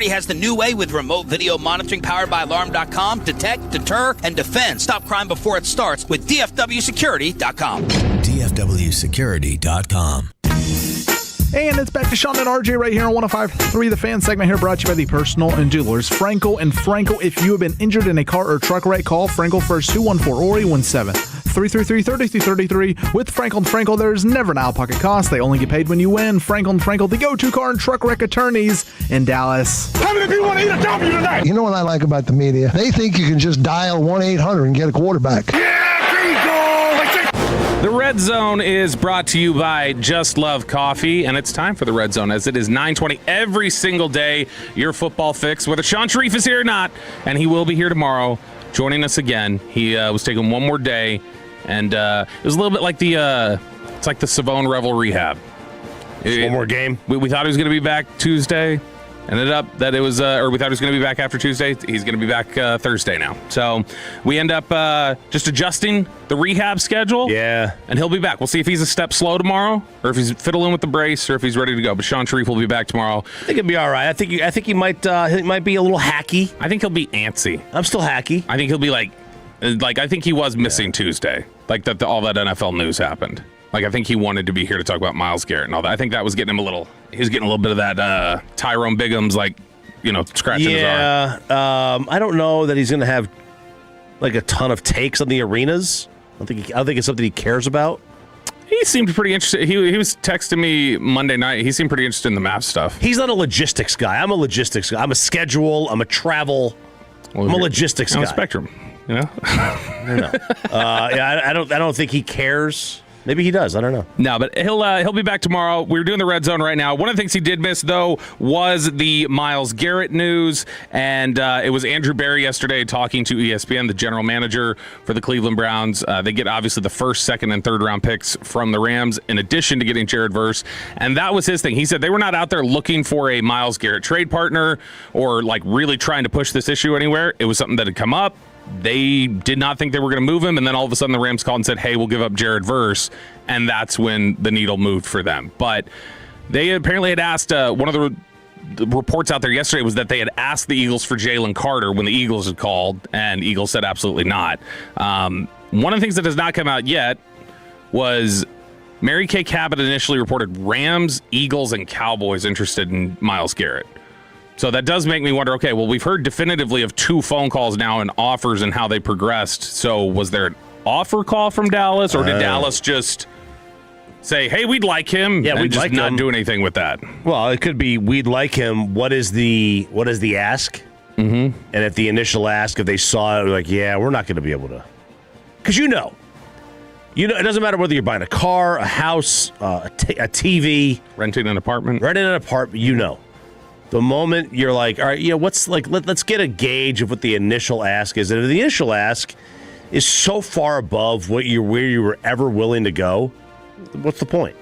has the new way with remote video monitoring powered by Alarm.com. Detect, deter, and defend. Stop crime before it starts with DFWsecurity.com. DFWsecurity.com. And it's back to Sean and RJ right here on 105.3 The Fan segment here brought to you by the Personal and Jewelers Frankel and Frankel. If you have been injured in a car or truck wreck, call Frankel first 214-ORI-17-333-3333. With Frankel and Frankel, there's never an out-of-pocket cost. They only get paid when you win. Frankel and Frankel, the go-to car and truck wreck attorneys in Dallas. How many people want to eat a W tonight? You know what I like about the media? They think you can just dial 1-800 and get a quarterback. The Red Zone is brought to you by Just Love Coffee, and it's time for the Red Zone as it is 9:20 every single day. Your football fix, whether Sean Sharif is here or not, and he will be here tomorrow joining us again. He was taking one more day, and it was a little bit like it's like the Savone Revel rehab. One more game. We thought he was going to be back Tuesday. Ended up that it was, or we thought he was going to be back after Tuesday. He's going to be back Thursday now. So we end up just adjusting the rehab schedule. Yeah. And he'll be back. We'll see if he's a step slow tomorrow, or if he's fiddling with the brace, or if he's ready to go. But Sean Sharif will be back tomorrow. I think he'll be all right. I think he might be a little hacky. I think he'll be antsy. I'm still hacky. I think he'll be like I think he was missing Tuesday. Like that all that NFL news happened. Like, I think he wanted to be here to talk about Myles Garrett and all that. I think that was getting him he was getting a little bit of that Tyrone Bigum's, scratching his arm. Yeah, I don't know that he's going to have, a ton of takes on the arenas. I don't think it's something he cares about. He seemed pretty interested. He was texting me Monday night. He seemed pretty interested in the map stuff. He's not a logistics guy. I'm a logistics guy. I'm a schedule. I'm a travel. I'm a logistics guy. On the spectrum, you know? I don't know. I don't think he cares. Maybe he does. I don't know. No, but he'll be back tomorrow. We're doing the Red Zone right now. One of the things he did miss, though, was the Myles Garrett news. And it was Andrew Berry yesterday talking to ESPN, the general manager for the Cleveland Browns. They get, obviously, the first, second, and third round picks from the Rams, in addition to getting Jared Verse. And that was his thing. He said they were not out there looking for a Myles Garrett trade partner or, really trying to push this issue anywhere. It was something that had come up. They did not think they were going to move him, and then all of a sudden the Rams called and said, hey, we'll give up Jared Verse, and that's when the needle moved for them. But they apparently had asked, one of the reports out there yesterday was that they had asked the Eagles for Jalen Carter when the Eagles had called, and Eagles said absolutely not. One of the things that has not come out yet was Mary Kay Cabot initially reported Rams, Eagles, and Cowboys interested in Myles Garrett. So that does make me wonder, okay, well, we've heard definitively of 2 phone calls now and offers and how they progressed. So was there an offer call from Dallas, or did Dallas just say, hey, we'd like him, and we'd just like not do anything with that? Well, it could be we'd like him. What is the ask? Mm-hmm. And at the initial ask, if they saw it, like, yeah, we're not going to be able to. Because it doesn't matter whether you're buying a car, a house, a TV. Renting an apartment. The moment you're like, all right, let's get a gauge of what the initial ask is. And if the initial ask is so far above where you were ever willing to go, what's the point?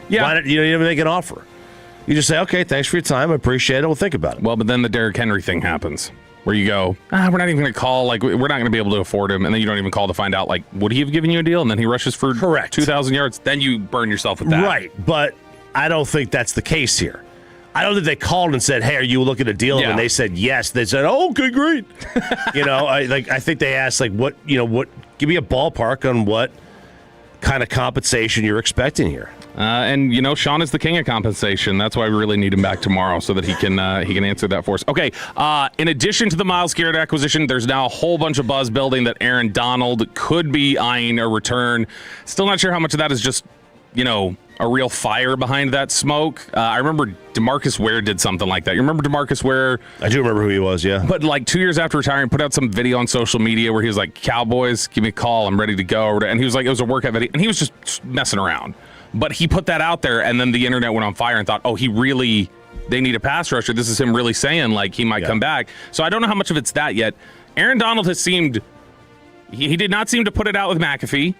Yeah. Why don't you even make an offer? You just say, okay, thanks for your time. I appreciate it. We'll think about it. Well, but then the Derrick Henry thing happens where you go, we're not even going to call. We're not going to be able to afford him. And then you don't even call to find out, would he have given you a deal? And then he rushes for 2,000 yards. Then you burn yourself with that. Right. But I don't think that's the case here. I don't think they called and said, hey, are you looking to deal? Yeah. And they said yes. They said, oh, okay, great. I think they asked, what, give me a ballpark on what kind of compensation you're expecting here. And Sean is the king of compensation. That's why we really need him back tomorrow so that he can answer that for us. Okay. In addition to the Myles Garrett acquisition, there's now a whole bunch of buzz building that Aaron Donald could be eyeing a return. Still not sure how much of that is just, a real fire behind that smoke. I remember DeMarcus Ware did something like that. You remember DeMarcus Ware? I do remember who he was, yeah. But 2 years after retiring, put out some video on social media where he was like, Cowboys, give me a call. I'm ready to go. And he was like, it was a workout video. And he was just messing around. But he put that out there, and then the internet went on fire and thought, oh, they need a pass rusher. This is him really saying, he might come back. So I don't know how much of it's that yet. Aaron Donald has seemed, he did not seem to put it out with McAfee.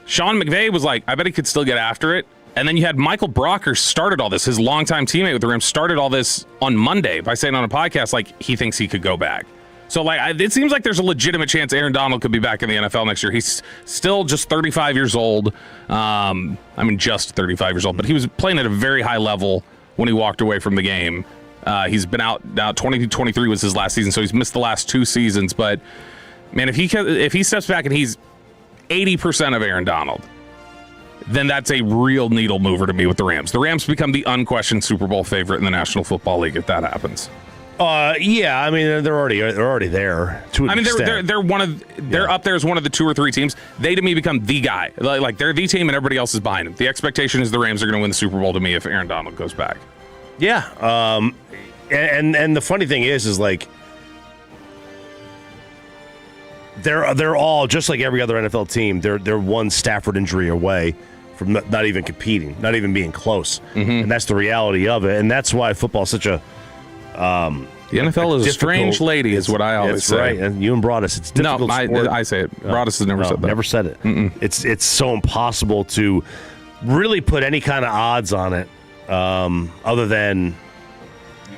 Sean McVay was like, I bet he could still get after it. And then you had Michael Brocker started all this. His longtime teammate with the Rams started all this on Monday by saying on a podcast, he thinks he could go back. So, it seems like there's a legitimate chance Aaron Donald could be back in the NFL next year. He's still just 35 years old. Just 35 years old. But he was playing at a very high level when he walked away from the game. He's been out now. 2023 was his last season, so he's missed the last 2 seasons. But man, if he steps back and he's 80% of Aaron Donald, then that's a real needle mover to me with the Rams. The Rams become the unquestioned Super Bowl favorite in the National Football League if that happens. Yeah, I mean they're already there. They're up there as one of the 2 or 3 teams. They to me become the guy. Like they're the team and everybody else is behind them. The expectation is the Rams are going to win the Super Bowl to me if Aaron Donald goes back. Yeah, and the funny thing is like they're all just like every other NFL team. They're one Stafford injury away from not even competing, not even being close, and that's the reality of it. And that's why football is such a the NFL is a strange lady, is what I always say. Right, and you and Broadus, it's difficult. No, I say it. Broadus has never said that. Never said it. It's so impossible to really put any kind of odds on it, other than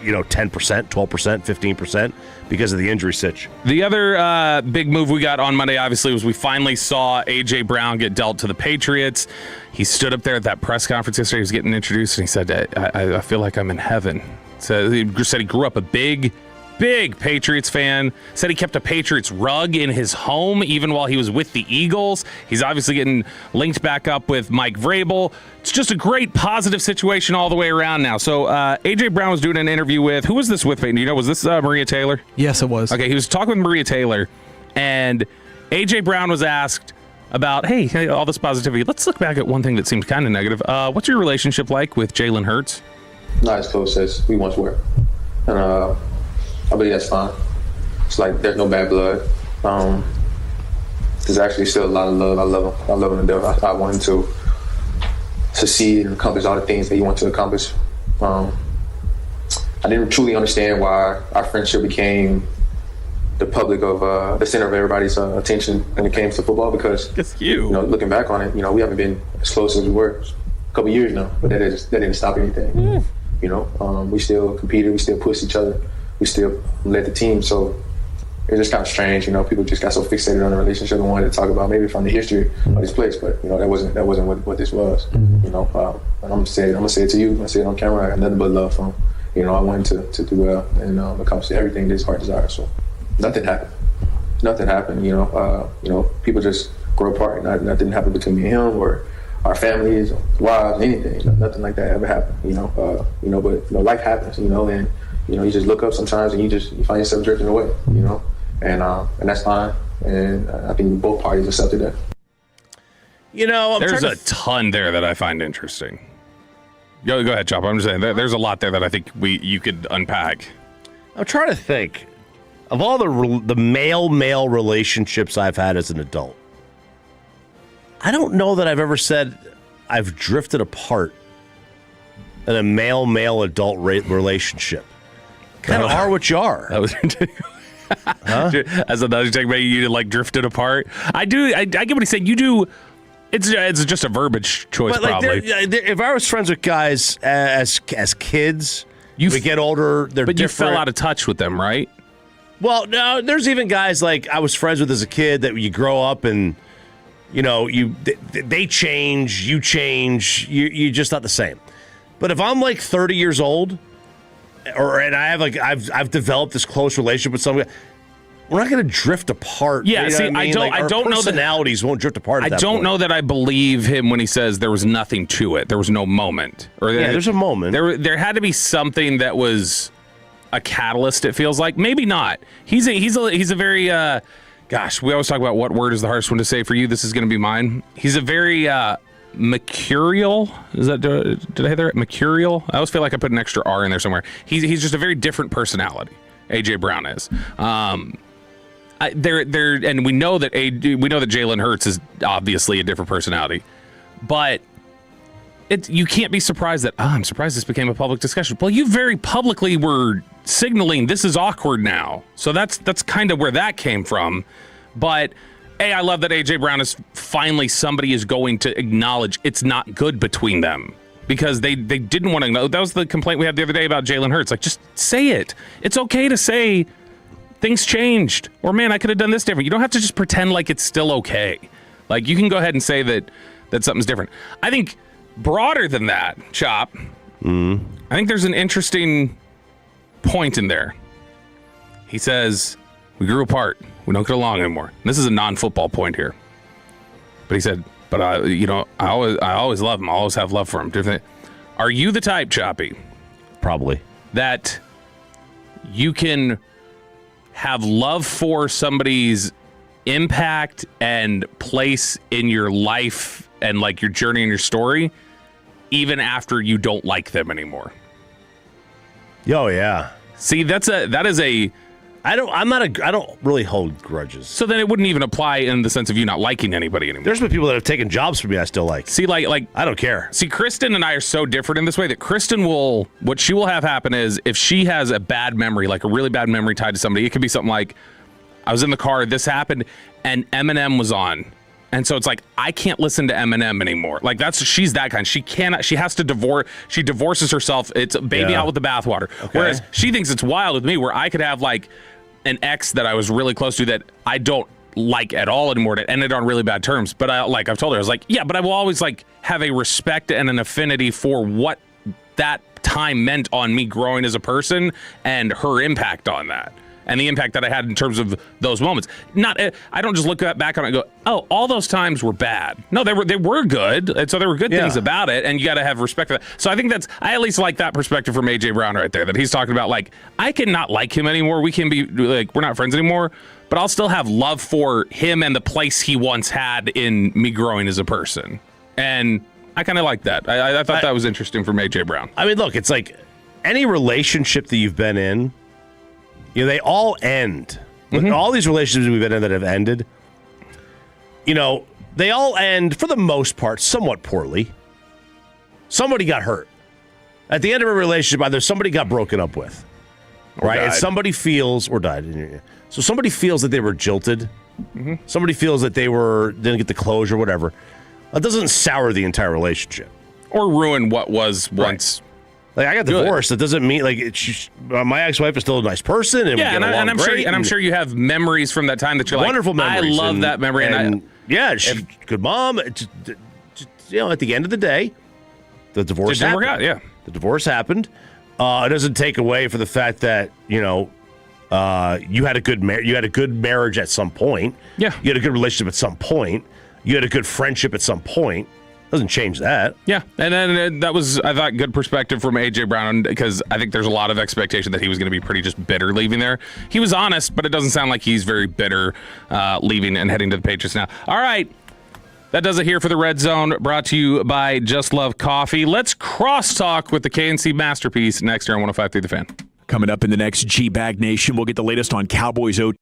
10%, 12%, 15%, because of the injury sitch. The other big move we got on Monday, obviously, was we finally saw A.J. Brown get dealt to the Patriots. He stood up there at that press conference yesterday. He was getting introduced, and he said, I feel like I'm in heaven. So he said he grew up a big Patriots fan. Said he kept a Patriots rug in his home even while he was with the Eagles. He's obviously getting linked back up with Mike Vrabel. It's just a great positive situation all the way around now. So A.J. Brown was doing an interview with, who was this with? Do you know, was this Maria Taylor? Yes, it was. Okay, he was talking with Maria Taylor, and A.J. Brown was asked about, hey, all this positivity. Let's look back at one thing that seemed kind of negative. What's your relationship like with Jalen Hurts? Not as close as we once were. And I believe that's fine. It's like there's no bad blood. There's actually still a lot of love. I love him to death. I want him to succeed and accomplish all the things that he wants to accomplish. I didn't truly understand why our friendship became the public of the center of everybody's attention when it came to football, because looking back on it, we haven't been as close as we were a couple years now, but that didn't stop anything. We still competed, we still pushed each other, we still led the team. So it's just kind of strange, people just got so fixated on the relationship and wanted to talk about maybe from the history of this place, but that wasn't what this was. And I'm gonna say it to you, I'm gonna say it on camera. I got nothing but love for him. I want him to do well and accomplish everything that his heart desires. So nothing happened. People just grow apart. Nothing happened between me and him or our families, or wives, anything. Nothing like that ever happened. But life happens. And you just look up sometimes and you find yourself drifting away. And that's fine. And I think both parties accepted that. There's a ton there that I find interesting. Go ahead, Chop. I'm just saying there's a lot there that I think you could unpack. I'm trying to think of all the male relationships I've had as an adult. I don't know that I've ever said I've drifted apart in a male adult relationship. Kind of are what you are. That was huh? As another thing, maybe you drifted apart. I get what he's saying. You do. It's just a verbiage choice, but probably. If I was friends with guys as kids, we get older. They're but different. You fell out of touch with them, right? Well, no. There's even guys like I was friends with as a kid that you grow up and they change, you change, you're just not the same. But if I'm 30 years old, and I have I've developed this close relationship with someone, we're not going to drift apart. Yeah, I don't know that personalities won't drift apart. I don't know that I believe him when he says there was nothing to it. There was no moment. There's a moment. There had to be something that was a catalyst. It feels like maybe not. He's a very. Gosh, we always talk about what word is the hardest one to say for you. This is going to be mine. He's a very mercurial. Is that did I hear that? Mercurial. I always feel like I put an extra R in there somewhere. He's just a very different personality. A.J. Brown is. And we know that Jalen Hurts is obviously a different personality, but you can't be surprised that I'm surprised this became a public discussion. Well, you very publicly were signaling this is awkward now, so that's kind of where that came from. But I love that A.J. Brown is finally somebody is going to acknowledge it's not good between them, because they didn't want to know. That was the complaint we had the other day about Jalen Hurts. Just say it. It's okay to say things changed, or man, I could have done this different. You don't have to just pretend like it's still okay. You can go ahead and say that something's different. I think broader than that, Chop, I think there's an interesting point in there. He says, we grew apart. We don't get along anymore. And this is a non-football point here. But he said, but I always love him. I always have love for him. Are you the type, Choppy? Probably. That you can have love for somebody's impact and place in your life and like your journey and your story, even after you don't like them anymore? Oh yeah. See, I don't really hold grudges. So then it wouldn't even apply in the sense of you not liking anybody anymore. There's been people that have taken jobs from me I still like. See, like I don't care. See, Kristen and I are so different in this way that Kristen what she will have happen is if she has a bad memory, like a really bad memory tied to somebody, it could be something like, I was in the car, this happened, and Eminem was on. And so it's like, I can't listen to Eminem anymore. Like she's that kind. She has to divorce. She divorces herself. It's baby out with the bathwater. Okay. Whereas she thinks it's wild with me where I could have like an ex that I was really close to that I don't like at all anymore that ended on really bad terms. But I've told her, I was like, yeah, but I will always like have a respect and an affinity for what that time meant on me growing as a person and her impact on that. And the impact that I had in terms of those moments. I don't just look back on it and go, oh, all those times were bad. No, they were good. And so there were good things about it, and you got to have respect for that. So I think I at least like that perspective from A.J. Brown right there, that he's talking about, like, I can not like him anymore. We can be, like, we're not friends anymore, but I'll still have love for him and the place he once had in me growing as a person. And I kind of like that. I thought that was interesting from A.J. Brown. I mean, look, it's like any relationship that you've been in, they all end. All these relationships we've been in that have ended, they all end, for the most part, somewhat poorly. Somebody got hurt. At the end of a relationship, either somebody got broken up with, right? And somebody feels, or died. So somebody feels that they were jilted. Somebody feels that they didn't get the closure, whatever. That doesn't sour the entire relationship. Or ruin what was once. Like, I got divorced. That doesn't mean my ex-wife is still a nice person, and I'm sure you have memories from that time that you're wonderful like, memories. I love that memory, she's a good mom. At the end of the day, the divorce didn't happened. work out. Yeah, the divorce happened. It doesn't take away for the fact that you had a good marriage at some point. Yeah, you had a good relationship at some point. You had a good friendship at some point. Doesn't change that. Yeah, and then that was, I thought, good perspective from A.J. Brown, because I think there's a lot of expectation that he was going to be pretty just bitter leaving there. He was honest, but it doesn't sound like he's very bitter leaving and heading to the Patriots now. All right, that does it here for the Red Zone, brought to you by Just Love Coffee. Let's crosstalk with the KNC Masterpiece next year on 105.3 The Fan. Coming up in the next G-Bag Nation, we'll get the latest on Cowboys OT.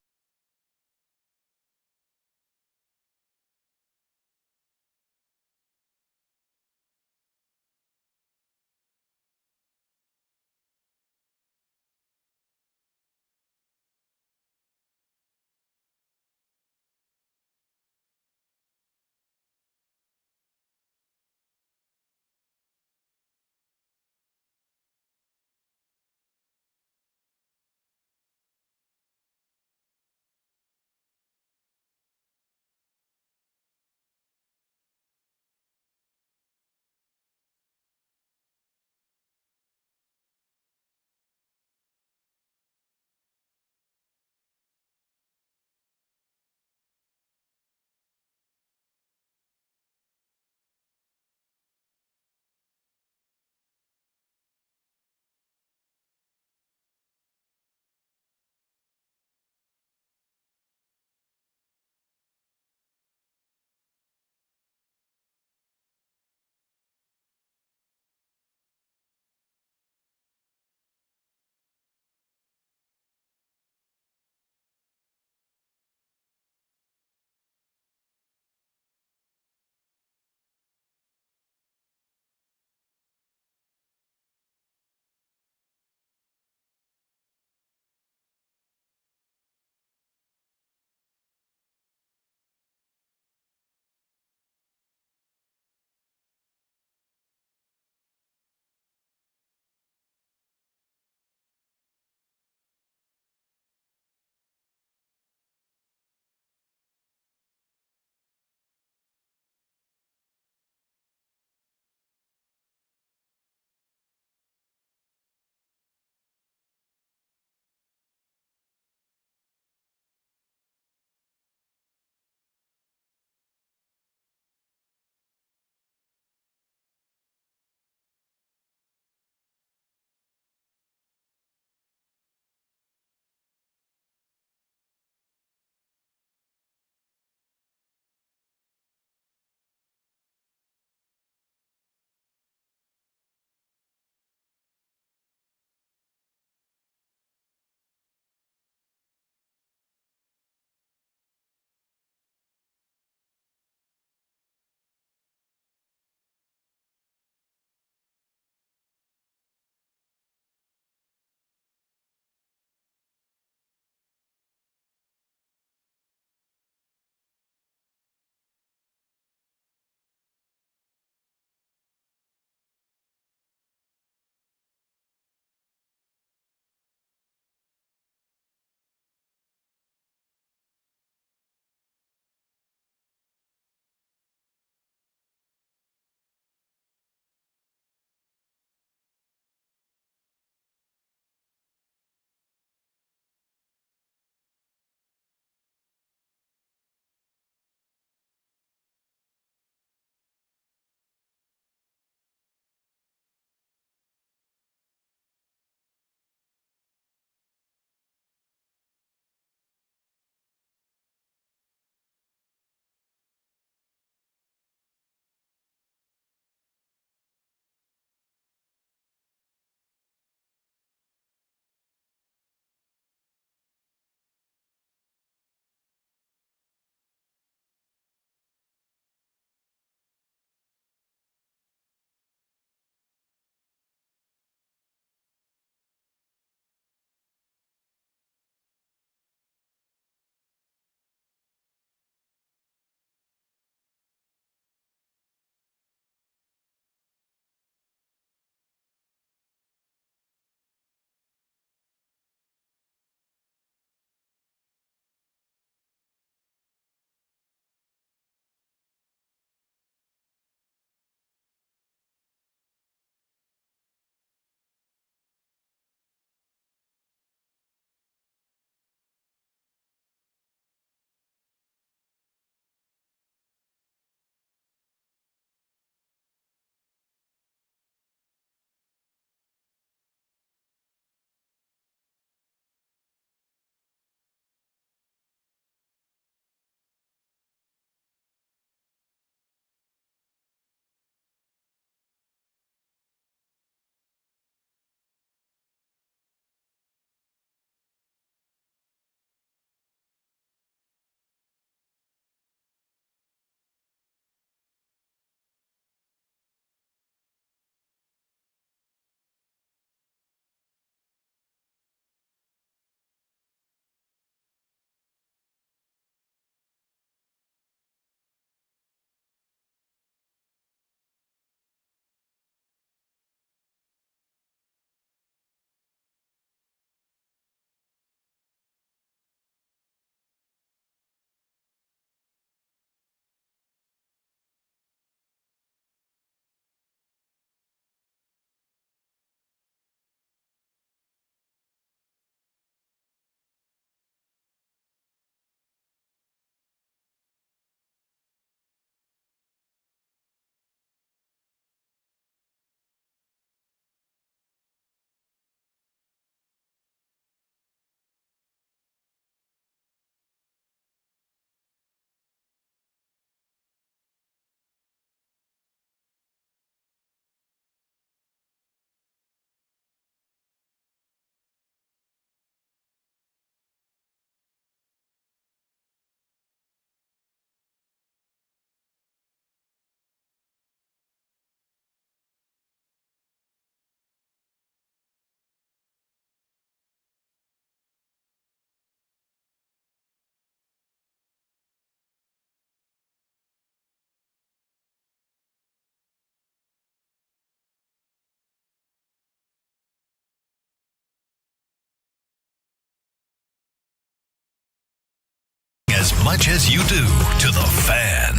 as much as you do to the Fan.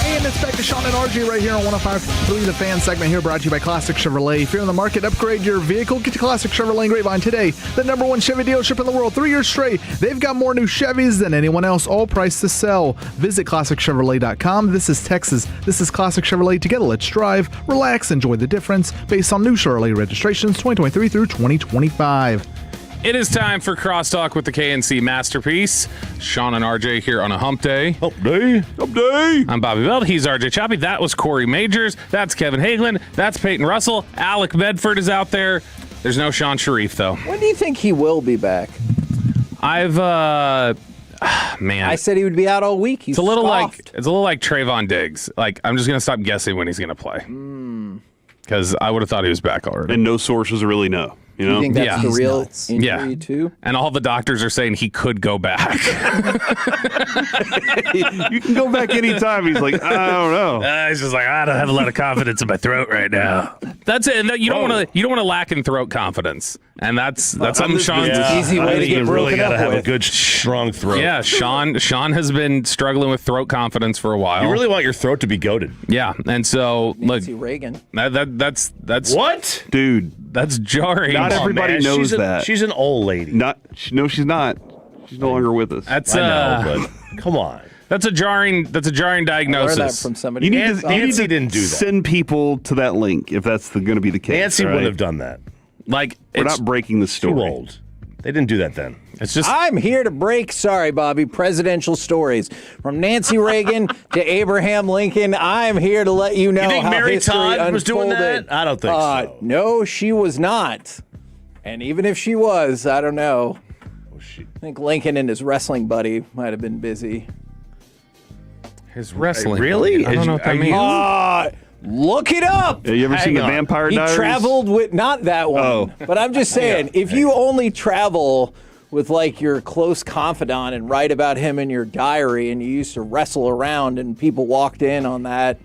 And it's back to Sean and RJ right here on 105.3 The Fan segment here, brought to you by Classic Chevrolet. If you're in the market, upgrade your vehicle, get to Classic Chevrolet in Grapevine today. The #1 Chevy dealership in the world, 3 years straight. They've got more new Chevys than anyone else, all priced to sell. Visit ClassicChevrolet.com. This is Texas. This is Classic Chevrolet. Together, let's drive, relax, enjoy the difference based on new Chevrolet registrations 2023 through 2025. It is time for Crosstalk with the KNC Masterpiece. Sean and RJ here on a hump day. Hump day. Hump day. I'm Bobby Belt. He's RJ Choppy. That was Corey Majors. That's Kevin Hagelin. That's Peyton Russell. Alec Bedford is out there. There's no Sean Sharif, though. When do you think he will be back? man. I said he would be out all week. He's it's a little like Trayvon Diggs. Like, I'm just going to stop guessing when he's going to play. Because I would have thought he was back already. And no sources really know. You know? think that's the real injury, too? And all the doctors are saying he could go back. You can go back anytime. He's like, I don't know. He's just like, I don't have a lot of confidence in my throat right now. That's it. And you don't want to lack in throat confidence. And that's something Sean's easy way to get you really got to have with. a good, strong throat. Yeah, Sean has been struggling with throat confidence for a while. You really want your throat to be goated. Yeah, and so Nancy Reagan. That's what, dude? That's jarring. Not everybody knows that. She's an old lady. No, she's not. She's no longer with us. That's I know, but come on. That's a jarring diagnosis. I learned that from somebody. You need Nancy to didn't do that. Send people to that link if that's going to be the case. Nancy right? wouldn't have done that. Like, we're not breaking the story. Too old. They didn't do that then. It's just I'm here to break, sorry, Bobby, presidential stories. From Nancy Reagan to Abraham Lincoln, I'm here to let you know You think how Mary history Todd unfolded. was doing that? I don't think so. No, she was not. And even if she was, I don't know. I think Lincoln and his wrestling buddy might have been busy. His wrestling? Really? I don't know what that means. Look it up. Yeah, you ever seen the Vampire Diaries? He traveled with, not that one, but I'm just saying, if you only travel with like your close confidant and write about him in your diary and you used to wrestle around and people walked in on that,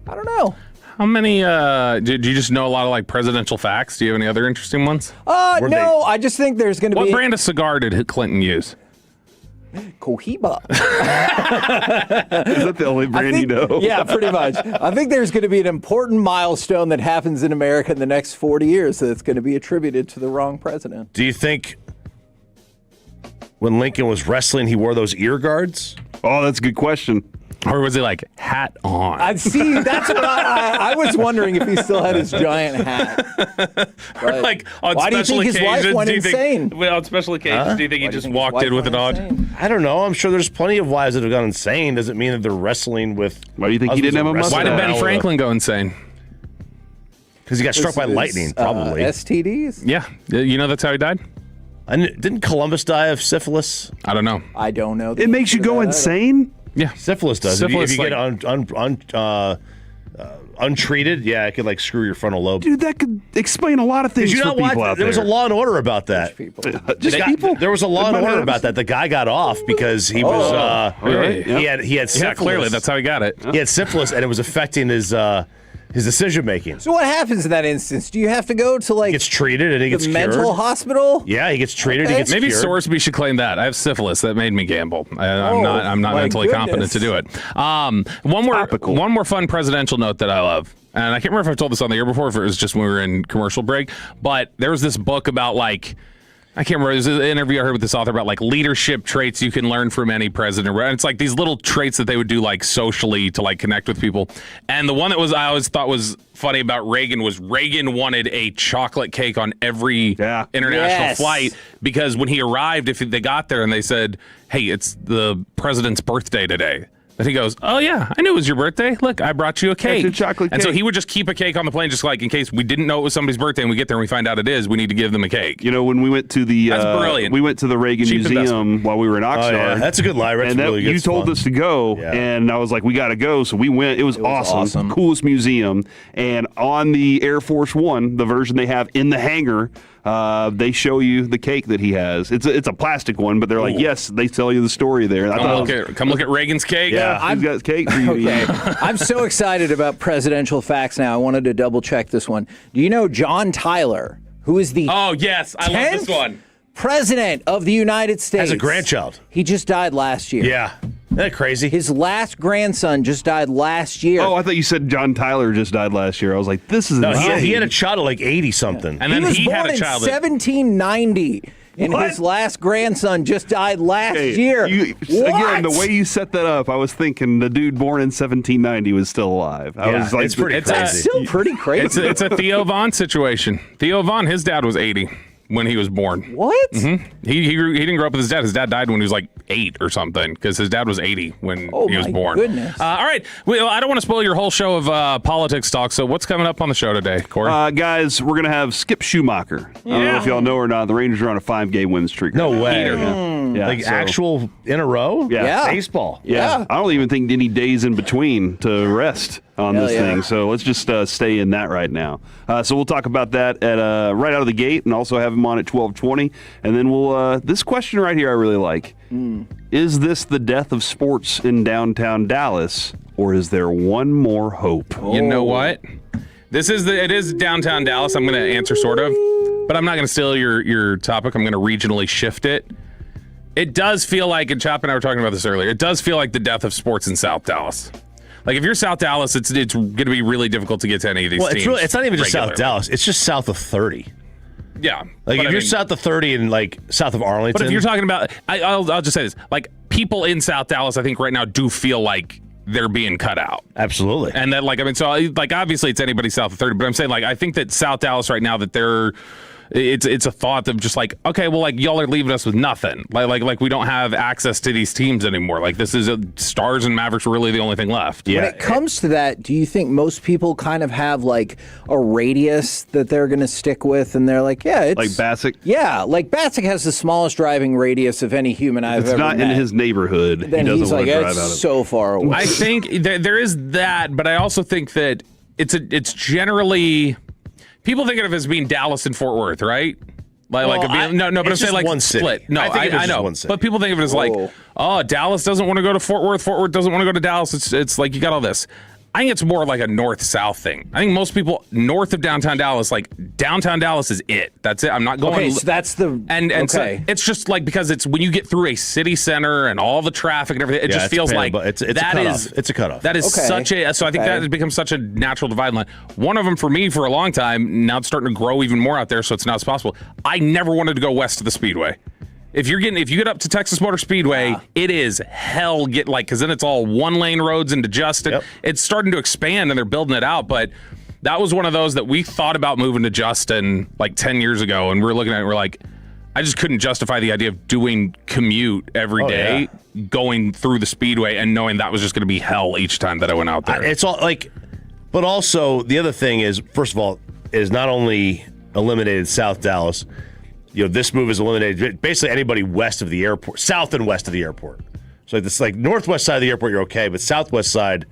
I don't know. How many, do you just know a lot of like presidential facts? Do you have any other interesting ones? No, I just think there's going to be... What brand of cigar did Clinton use? Cohiba. Is that the only brand you know? Yeah, pretty much. I think there's going to be an important milestone that happens in America in the next 40 years that's going to be attributed to the wrong president. Do you think when Lincoln was wrestling, he wore those ear guards? Oh, that's a good question. Or was he like hat on? I'd see. That's what I was wondering if he still had his giant hat. Or like on why do you special think his occasions, wife went insane? On special occasions, do you think he just walked in with it on? I don't know. I'm sure there's plenty of wives that have gone insane. Doesn't mean that they're wrestling with. Why do you think he didn't have a mustache? Why did Ben Franklin go insane? Because he got struck by lightning, probably. STDs? Yeah. You know that's how he died? Didn't Columbus die of syphilis? I don't know. I don't know. It makes you go insane? Yeah. Syphilis does. Syphilis, if you get untreated, yeah, it could like screw your frontal lobe. Dude, that could explain a lot of things Did you for not people watch? out There was a Law and Order about that. There was a Law and Order about that. The guy got off because he was he had syphilis. Yeah, clearly that's how he got it. He had syphilis and it was affecting his decision making. So what happens in that instance? Do you have to go to like He gets treated and he gets the cured. mental hospital? Yeah, he gets treated. Okay. He gets Maybe cured. Sorsby should claim that. I have syphilis. That made me gamble. I'm not my mentally competent goodness. to do it. One more fun presidential note that I love. And I can't remember if I've told this on the air before, if it was just when we were in commercial break. But there was this book about like, I can't remember. It was an interview I heard with this author about like leadership traits you can learn from any president. And it's like these little traits that they would do like socially to like connect with people. And the one that I always thought was funny about Reagan was Reagan wanted a chocolate cake on every international flight because when he arrived, if they got there and they said, "Hey, it's the president's birthday today." And he goes, "Oh yeah, I knew it was your birthday. Look, I brought you a cake." That's a chocolate and so cake. he would just keep a cake on the plane, just like in case we didn't know it was somebody's birthday, and we get there and we find out it is. We need to give them a cake. You know, when we went to the That's brilliant. We went to the Reagan Cheap Museum investment. while we were in Oxnard. Oh, yeah. That's a good lie. That's and really good. you told us to go, and I was like, "We got to go." So we went. It was awesome. Coolest museum. And on the Air Force One, the version they have in the hangar, they show you the cake that he has. It's a plastic one, but they're like, yes, they tell you the story there. Come look at Reagan's cake. Yeah, he's got cake for you to Okay. eat. I'm so excited about presidential facts now. I wanted to double check this one. Do you know John Tyler, who is the Oh yes, I love this 10th one. President of the United States. Has a grandchild. He just died last year. Yeah. Isn't that crazy? His last grandson just died last year. Oh, I thought you said John Tyler just died last year. I was like, this is insane. He had a child at like 80-something. And then he was he born had a in child. 1790. And his last grandson just died last year. Again, the way you set that up, I was thinking the dude born in 1790 was still alive. I was like, it's pretty crazy. That's still pretty crazy. It's a Theo Vaughn situation. Theo Vaughn, his dad was 80 when he was born. What? Mm-hmm. He didn't grow up with his dad. His dad died when he was like 8 or something because his dad was 80 when he was born. Goodness. All right. Well, I don't want to spoil your whole show of politics talk. So what's coming up on the show today, Corey? Guys, we're going to have Skip Schumacher. I don't know if y'all know or not. The Rangers are on a 5-game win streak. No way. Yeah, Like actual in a row? Yeah. Baseball. Yeah. I don't even think any days in between to rest on Hell this thing. So let's just stay in that right now. So we'll talk about that at right out of the gate, and also have him on at 12:20. And then we'll this question right here I really like. Is this the death of sports in downtown Dallas, or is there one more hope? You know what? It is downtown Dallas. I'm going to answer sort of, but I'm not going to steal your topic. I'm going to regionally shift it. It does feel like, and Chop and I were talking about this earlier, it does feel like the death of sports in South Dallas. Like, if you're South Dallas, it's going to be really difficult to get to any of these teams. It's not even just regularly. South Dallas. It's just south of 30. Yeah. Like, if you're south of 30 and, like, south of Arlington. But if you're talking about, I'll just say this. Like, people in South Dallas, I think right now do feel like they're being cut out. Absolutely. And that, like, I mean, so, like, obviously it's anybody south of 30, but I'm saying, like, I think that South Dallas right now, that they're, it's a thought of just like, okay, well, like, y'all are leaving us with nothing. Like we don't have access to these teams anymore. Like, this is Stars and Mavericks are really the only thing left. When it comes to that, do you think most people kind of have like a radius that they're going to stick with, and they're like, yeah, it's like Bassick? Yeah, like Bassick has the smallest driving radius of any human I've ever met. It's not in his neighborhood. Then he he's doesn't like, want to drive it's out of it. so far away. I think there is that, but I also think that it's generally people think of it as being Dallas and Fort Worth, right? But I'm saying like one split. city. No, I know. one city. But people think of it as like, oh, Dallas doesn't want to go to Fort Worth. Fort Worth doesn't want to go to Dallas. It's like you got all this. I think it's more like a north-south thing. I think most people north of downtown Dallas, like downtown Dallas is it. That's it. I'm not going. Okay, so that's the so it's just like because it's when you get through a city center and all the traffic and everything, it just feels like it's a cutoff. That is such a. So I think that has become such a natural dividing line. One of them for me for a long time. Now it's starting to grow even more out there, so it's not as possible. I never wanted to go west of the Speedway. If you get up to Texas Motor Speedway, it is hell. Because then it's all 1-lane roads into Justin. Yep. It's starting to expand and they're building it out. But that was one of those that we thought about moving to Justin like 10 years ago, and we're looking at it. We're like, I just couldn't justify the idea of doing commute every day, going through the Speedway, and knowing that was just going to be hell each time that I went out there. It's all like, but also the other thing is, first of all, is not only eliminated South Dallas. This move is eliminated basically anybody west of the airport, south and west of the airport. So this like northwest side of the airport, you're okay, but southwest side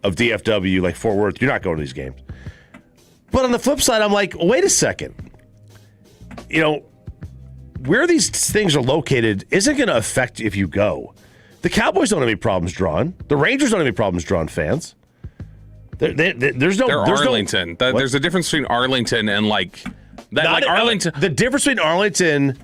of DFW, like Fort Worth, you're not going to these games. But on the flip side, I'm like, wait a second. Where these things are located isn't going to affect if you go. The Cowboys don't have any problems drawing. The Rangers don't have any problems drawing fans. There's Arlington. There's a difference between Arlington and like. Arlington. The difference between Arlington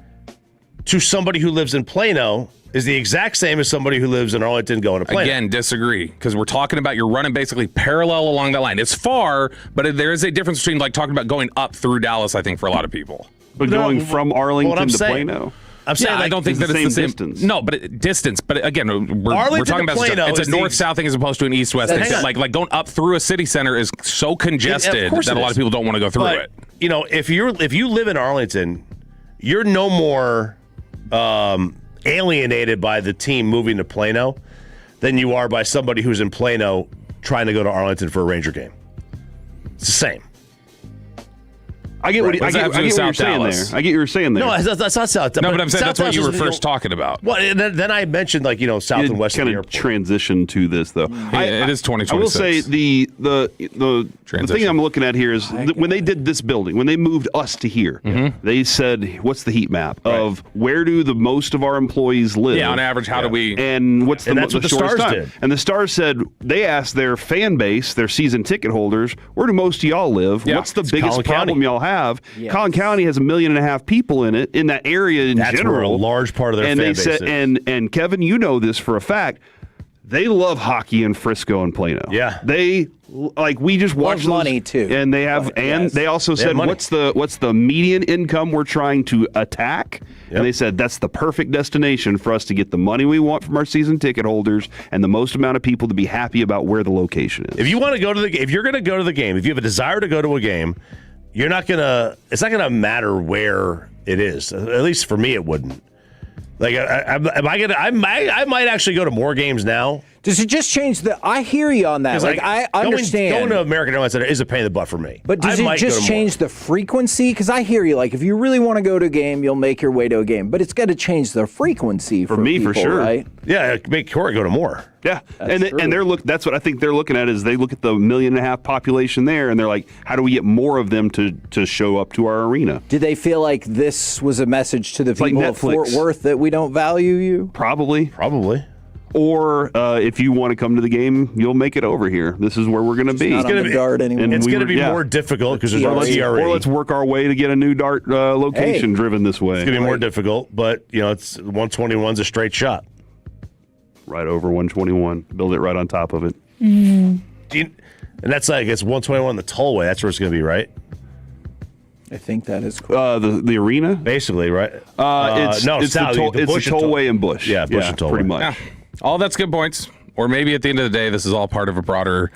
to somebody who lives in Plano is the exact same as somebody who lives in Arlington going to Plano. Again, disagree, because we're talking about you're running basically parallel along that line. It's far, but there is a difference between like talking about going up through Dallas, I think, for a lot of people. But going from Arlington to Plano? I'm saying I don't think that it's the same distance. No, but distance. But again, we're talking about it's a north-south thing as opposed to an east-west thing. Like going up through a city center is so congested that a lot of people don't want to go through it. If you live in Arlington, you're no more alienated by the team moving to Plano than you are by somebody who's in Plano trying to go to Arlington for a Ranger game. It's the same. I get what you're saying there. I get what you're saying there. No, that's not South. No, but I'm saying that's what you were first talking about. Well, and then I mentioned south and west of the airport. Transition to this though. It is 2026. I will say the thing I'm looking at here is when they did this building, when they moved us to here, they said, "What's the heat map of where do the most of our employees live? Yeah, on average, how do we? And what's the that's what the Stars time? did. And the Stars said they asked their fan base, their season ticket holders, where do most of y'all live? Yeah, what's the biggest problem y'all have? have. Yes. Collin County has 1.5 million people in it, in that area in That's general. where a large part of their and fan they base said, is. and Kevin, you know this for a fact. They love hockey in Frisco and Plano. Yeah, they we just watch money too, and they have, and they also They have said, money. what's the median income we're trying to attack? Yep. And they said that's the perfect destination for us to get the money we want from our season ticket holders and the most amount of people to be happy about where the location is. If you want to go to if you're going to go to the game, if you have a desire to go to a game, it's not going to matter where it is. At least for me, it wouldn't. Like, I might actually go to more games now. Does it just change I hear you on that. Like, I understand. Going to American Airlines Center is a pain in the butt for me. But does it just change the frequency? Because I hear you. Like, if you really want to go to a game, you'll make your way to a game. But it's got to change the frequency for me, people, for sure. right? Yeah, make Corey go to more. Yeah, That's true. and that's what I think they're looking at is they look at the 1.5 million population there, and they're like, how do we get more of them to show up to our arena? Did they feel like this was a message to the It's like people of Fort Netflix. Worth that we don't value you? Probably. Or if you want to come to the game, you'll make it over here. This is where we're going to be. not on the dart anymore. It's going to be more difficult because there's no TRE. Or let's work our way to get a new dart location driven this way. It's going to be more difficult, but it's 121's a straight shot. Right over 121. Build it right on top of it. And that's it's 121 the tollway. That's where it's going to be, right? I think that is cool. The arena? Basically, right? It's no, the south, it's the Bush and tollway in Bush. Yeah, Bush and tollway. pretty much. Yeah. All that's good points. Or maybe at the end of the day, this is all part of a broader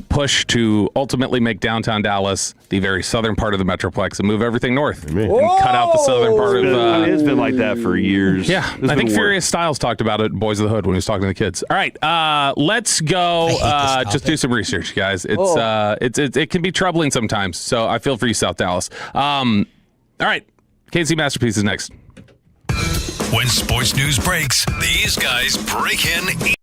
push to ultimately make downtown Dallas the very southern part of the Metroplex and move everything north and cut out the southern part of. It's been like that for years. Yeah, I think Furious Styles talked about it in Boys of the Hood when he was talking to the kids. All right, let's go. Just do some research, guys. It can be troubling sometimes. So I feel for you, South Dallas. All right, KC Masterpiece is next. When sports news breaks, these guys break in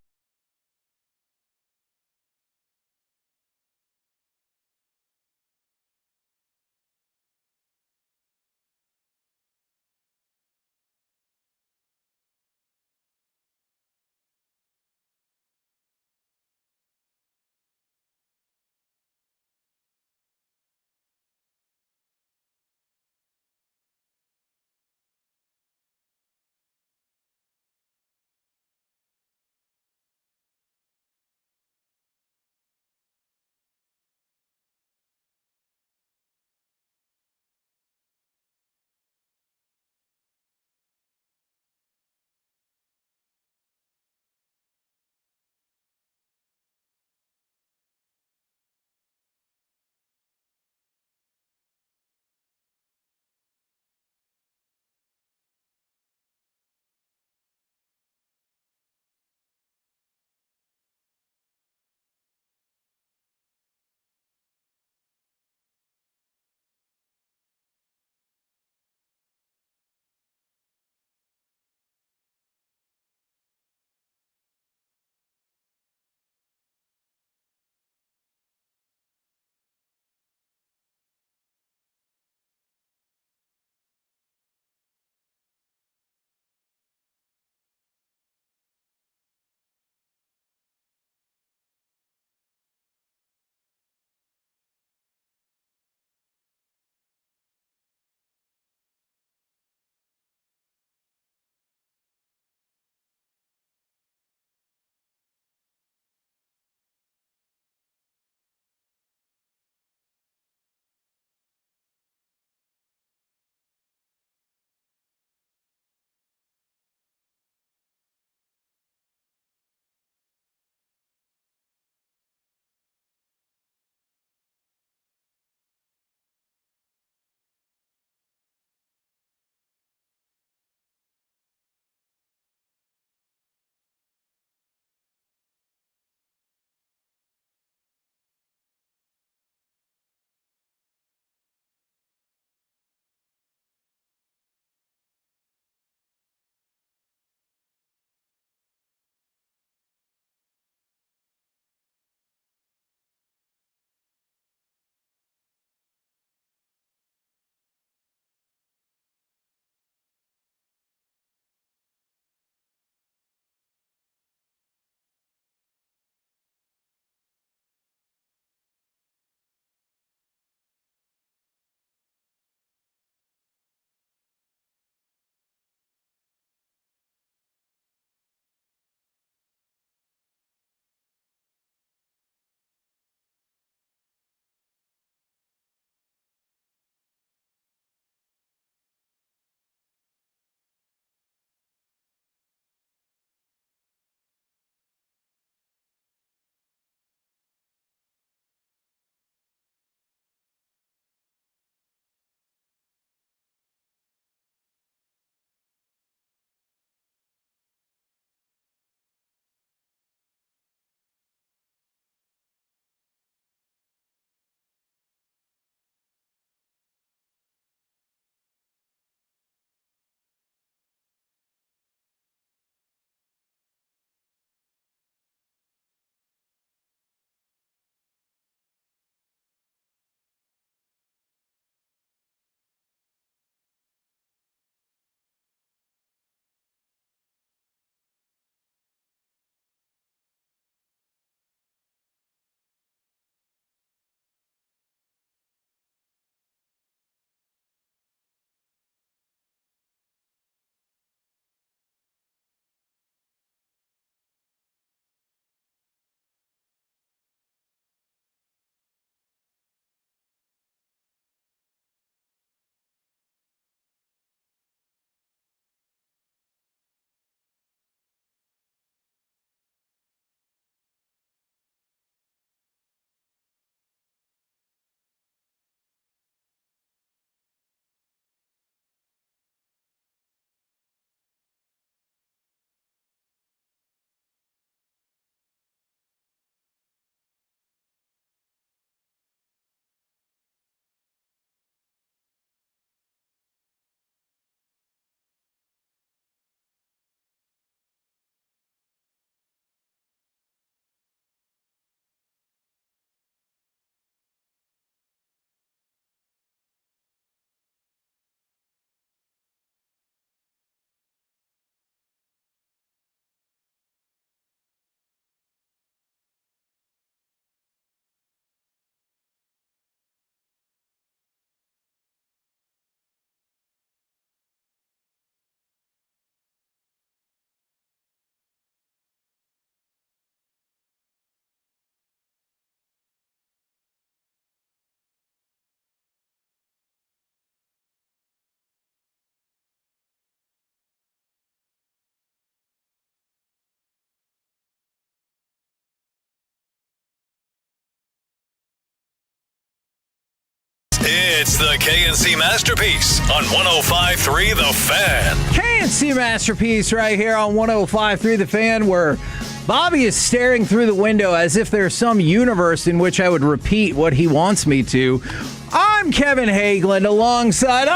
It's the KNC Masterpiece on 105.3 The Fan. KNC Masterpiece right here on 105.3 The Fan, where Bobby is staring through the window as if there's some universe in which I would repeat what he wants me to. I'm Kevin Hageland alongside,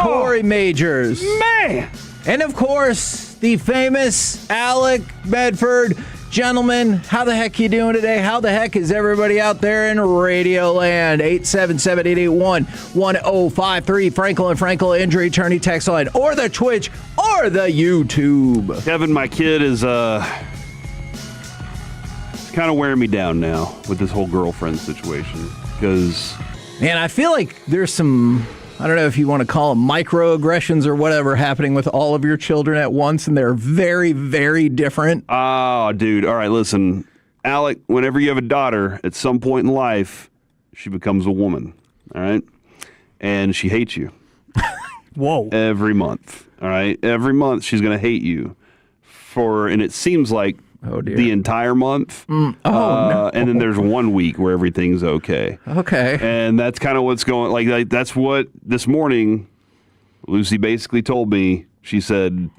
Corey Majors. Man! And of course, the famous Alec Medford. Gentlemen, how the heck you doing today? How the heck is everybody out there in Radio Land? 877-881-1053. Frankel & Frankel Injury Attorney text line, or the Twitch, or the YouTube. Kevin, my kid is kind of wearing me down now with this whole girlfriend situation. Because, man, I feel like there's some, I don't know if you want to call them microaggressions or whatever, happening with all of your children at once, and they're very, very different. Oh, dude. All right, listen. Alec, whenever you have a daughter, at some point in life, she becomes a woman, all right? And she hates you. Whoa. Every month, all right? Every month she's going to hate you and it seems like the entire month. No. And then there's 1 week where everything's okay. Okay. And that's kind of what's going, like that's what this morning Lucy basically told me. She said,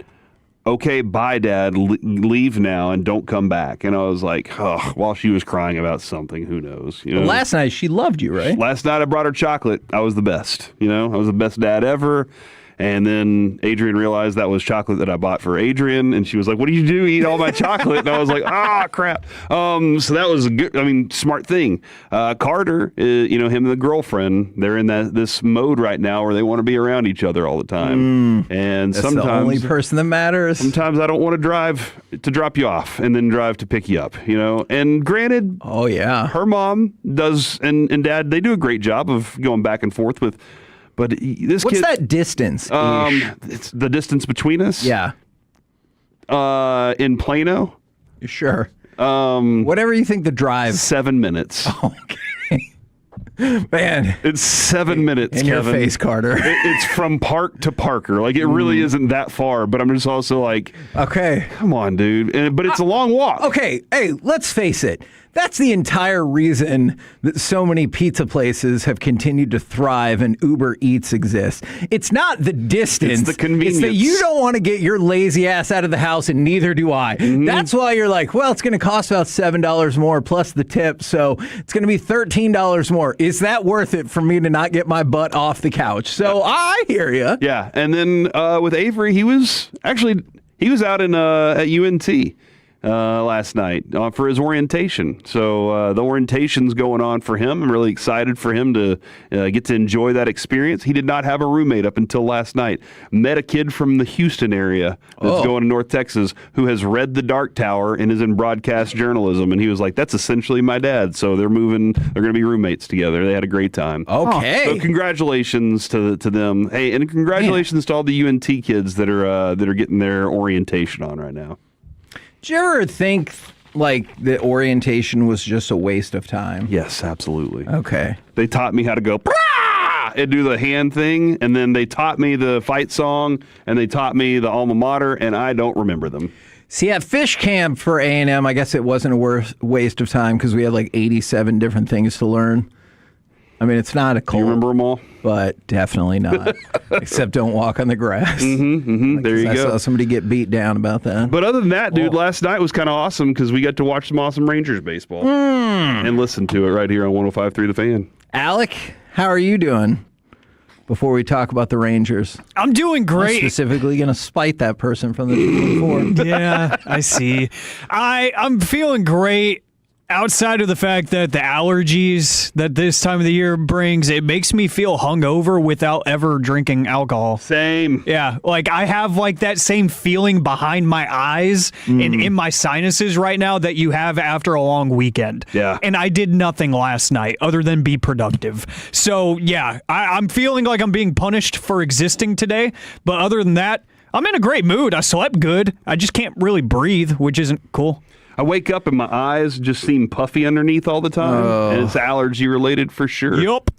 okay, bye, Dad, leave now and don't come back. And I was like, while she was crying about something, who knows? You know? Well, last night she loved you, right? Last night I brought her chocolate. I was the best. I was the best dad ever. And then Adrian realized that was chocolate that I bought for Adrian, and she was like, "What do you do? Eat all my chocolate?" And I was like, crap." So that was a good, smart thing. Carter, him and the girlfriend, they're in this mode right now where they want to be around each other all the time. And That's sometimes the only person that matters. Sometimes I don't want to drive to drop you off and then drive to pick you up. And granted, her mom does and dad, they do a great job of going back and forth with. But this What's kid, that distance? It's the distance between us. Yeah. In Plano. Sure. Whatever you think the drive. 7 minutes. Okay. Man. It's 7 minutes, in your Kevin. face, Carter. It's from Park to Parker. Like, it really isn't that far, but I'm just also like, okay. Come on, dude. But it's a long walk. Okay. Hey, let's face it. That's the entire reason that so many pizza places have continued to thrive and Uber Eats exists. It's not the distance. It's the convenience. It's that you don't want to get your lazy ass out of the house, and neither do I. Mm-hmm. That's why you're like, well, it's going to cost about $7 more plus the tip, so it's going to be $13 more. Is that worth it for me to not get my butt off the couch? So I hear you. Yeah, and then with Avery, he was out at UNT. Last night for his orientation. So the orientation's going on for him. I'm really excited for him to get to enjoy that experience. He did not have a roommate up until last night. Met a kid from the Houston area that's going to North Texas who has read The Dark Tower and is in broadcast journalism. And he was like, that's essentially my dad. So they're going to be roommates together. They had a great time. Okay. So congratulations to them. Hey, and congratulations to all the UNT kids that are getting their orientation on right now. Did you ever think, like, that orientation was just a waste of time? Yes, absolutely. Okay. They taught me how to go, Prah! And do the hand thing, and then they taught me the fight song, and they taught me the alma mater, and I don't remember them. See, at Fish Camp for A&M, I guess it wasn't a waste of time because we had, like, 87 different things to learn. I mean, it's not a cult. Do you remember them all? But definitely not. Except don't walk on the grass. There you go. I saw somebody get beat down about that. But other than that, dude, last night was kind of awesome because we got to watch some awesome Rangers baseball and listen to it right here on 105.3 The Fan. Alec, how are you doing? Before we talk about the Rangers, I'm doing great. I'm specifically going to spite that person from the 224. Yeah, I see. I'm feeling great. Outside of the fact that the allergies that this time of the year brings, it makes me feel hungover without ever drinking alcohol. Same. Yeah, like I have like that same feeling behind my eyes and in my sinuses right now that you have after a long weekend. Yeah. And I did nothing last night other than be productive. So yeah, I'm feeling like I'm being punished for existing today. But other than that, I'm in a great mood. I slept good. I just can't really breathe, which isn't cool. I wake up and my eyes just seem puffy underneath all the time, and it's allergy related for sure. Yup.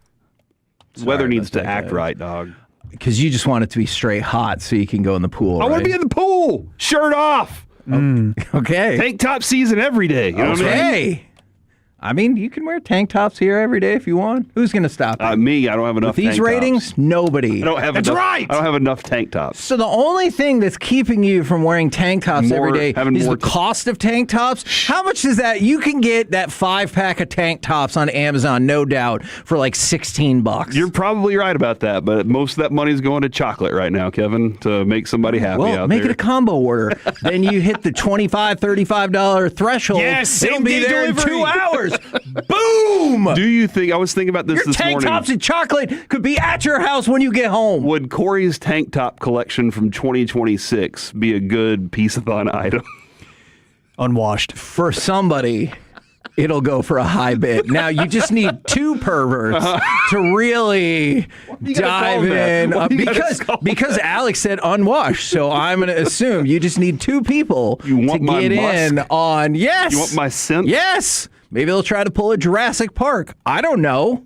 Weather needs to act right, dog. Because you just want it to be straight hot so you can go in the pool. I want to be in the pool, shirt off. Okay. Tank top season every day. You know what I mean? I mean, you can wear tank tops here every day if you want. Who's going to stop you? Me, I don't have enough With these tank ratings, tops. nobody. I don't have That's enough, right! I don't have enough tank tops. So the only thing that's keeping you from wearing tank tops every day is the cost of tank tops. How much is that? You can get that 5-pack of tank tops on Amazon, no doubt, for like $16. You're probably right about that, but most of that money's going to chocolate right now, Kevin, to make somebody happy out there. Make it a combo order. Then you hit the $25, $35 threshold. Yes, it'll be same-day there delivery. in 2 hours. Boom! Do you think, I was thinking about this Your this tank morning. tops and chocolate could be at your house when you get home. Would Corey's tank top collection from 2026 be a good piece-a-thon item? Unwashed. For somebody, it'll go for a high bid. Now, you just need 2 perverts to really dive in. Because Alex said unwashed, so I'm going to assume you just need 2 people to get in on. Yes. You want my scent? Yes. Maybe they'll try to pull a Jurassic Park. I don't know.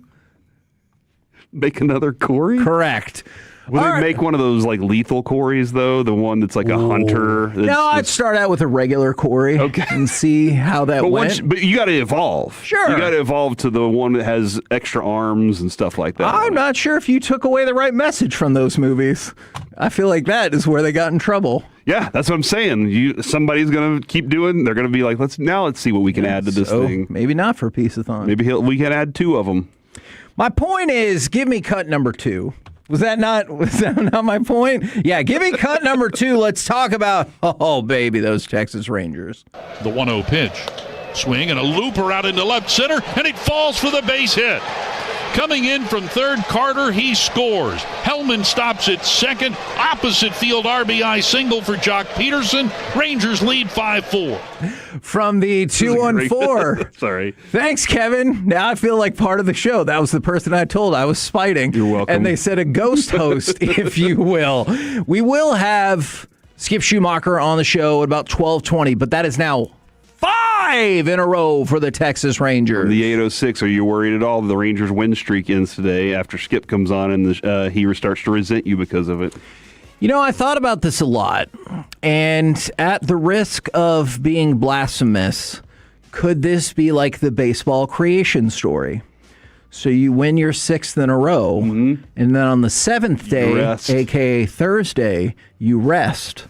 Make another Corey? Correct. Will they make one of those like lethal Corys though? The one that's like a hunter? No, I'd start out with a regular Corey and see how that went. But you got to evolve. Sure. You got to evolve to the one that has extra arms and stuff like that. I'm not sure if you took away the right message from those movies. I feel like that is where they got in trouble. Yeah, that's what I'm saying. Somebody's going to keep doing. They're going to be like, let's see what we can add to this thing. Maybe not for Piece-a-thon. Maybe we can add 2 of them. My point is, give me cut number 2. Was that not my point? Yeah, give me cut number 2. Let's talk about, oh, baby, those Texas Rangers. The 1-0 pitch. Swing and a looper out into left center, and it falls for the base hit. Coming in from third, Carter, he scores. Hellman stops at second. Opposite field RBI single for Jock Peterson. Rangers lead 5-4. From the 2-1-4. Sorry. Thanks, Kevin. Now I feel like part of the show. That was the person I told I was spiting. You're welcome. And they said a ghost host, if you will. We will have Skip Schumacher on the show at about 12:20, but that is now 5 in a row for the Texas Rangers. The 806, are you worried at all? The Rangers win streak ends today after Skip comes on and he starts to resent you because of it. You know, I thought about this a lot, and at the risk of being blasphemous, could this be like the baseball creation story? So you win your 6th in a row, and then on the 7th day, a.k.a. Thursday, you rest.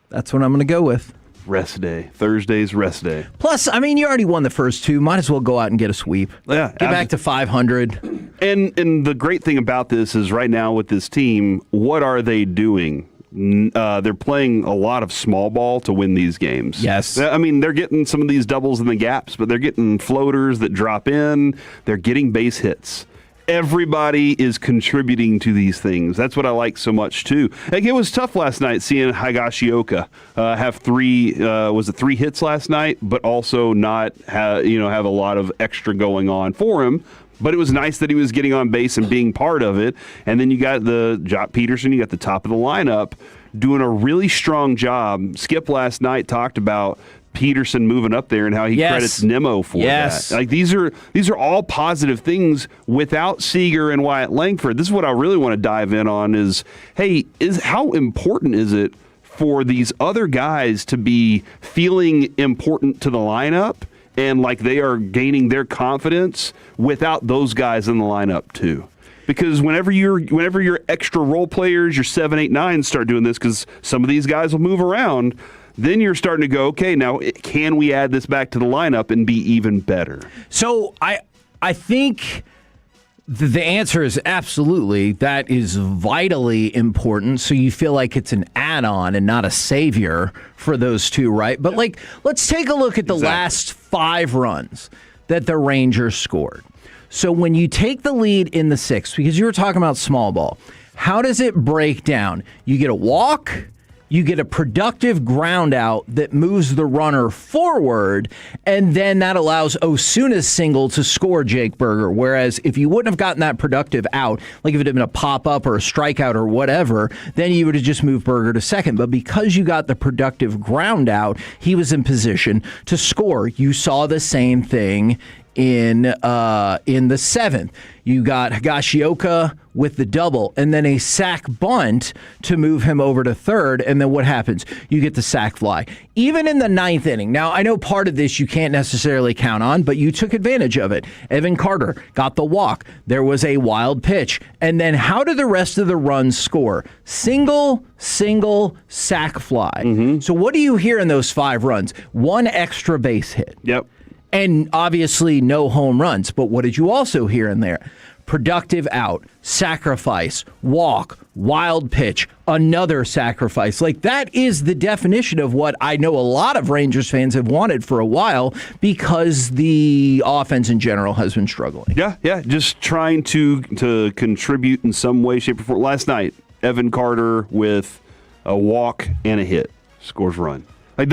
That's what I'm going to go with. Rest day. Thursday's rest day. Plus, I mean, you already won the first 2. Might as well go out and get a sweep. Yeah, get back to 500. And the great thing about this is right now with this team, what are they doing? They're playing a lot of small ball to win these games. Yes. I mean, they're getting some of these doubles in the gaps, but they're getting floaters that drop in. They're getting base hits. Everybody is contributing to these things. That's what I like so much too. Like, it was tough last night seeing Higashioka have 3 hits last night, but also not have a lot of extra going on for him. But it was nice that he was getting on base and being part of it. And then you got the Jock Peterson, you got the top of the lineup doing a really strong job. Skip last night talked about Peterson moving up there and how he credits Nemo for that. Like, these are all positive things without Seager and Wyatt Langford. This is what I really want to dive in on is how important is it for these other guys to be feeling important to the lineup and like they are gaining their confidence without those guys in the lineup too? Because whenever your extra role players, your 7, 8, 9 start doing this, because some of these guys will move around, then you're starting to go, okay, now can we add this back to the lineup and be even better? So I think the answer is absolutely. That is vitally important. So you feel like it's an add-on and not a savior for those 2, right? But let's take a look at the last 5 runs that the Rangers scored. So when you take the lead in the 6th, because you were talking about small ball, how does it break down? You get a walk, you get a productive ground out that moves the runner forward, and then that allows Osuna's single to score Jake Berger. Whereas if you wouldn't have gotten that productive out, like if it had been a pop-up or a strikeout or whatever, then you would have just moved Berger to second. But because you got the productive ground out, he was in position to score. You saw the same thing in the seventh. You got Higashioka with the double, and then a sack bunt to move him over to third. And then what happens? You get the sack fly. Even in the ninth inning. Now, I know part of this you can't necessarily count on, but you took advantage of it. Evan Carter got the walk. There was a wild pitch. And then how do the rest of the runs score? Single, sack fly. So what do you hear in those 5 runs? 1 extra base hit. Yep. And obviously no home runs. But what did you also hear in there? Productive out, sacrifice, walk, wild pitch, another sacrifice. Like, that is the definition of what I know a lot of Rangers fans have wanted for a while, because the offense in general has been struggling. Yeah, just trying to contribute in some way, shape, or form. Last night, Evan Carter with a walk and a hit scores run. Like,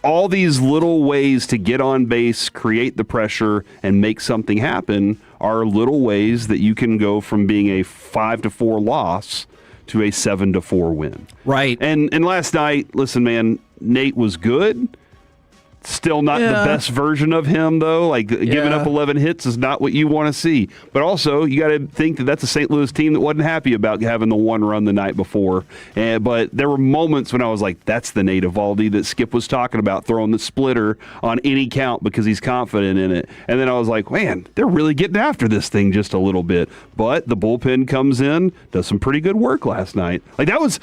all these little ways to get on base, create the pressure, and make something happen are little ways that you can go from being a 5-4 loss to a 7-4 win. Right. And last night, listen, man, Nate was good. Still not the best version of him, though. Like, giving up 11 hits is not what you want to see. But also, you got to think that that's a St. Louis team that wasn't happy about having the 1 run the night before. But there were moments when I was like, that's the Nate Eovaldi that Skip was talking about, throwing the splitter on any count because he's confident in it. And then I was like, man, they're really getting after this thing just a little bit. But the bullpen comes in, does some pretty good work last night. Like, that was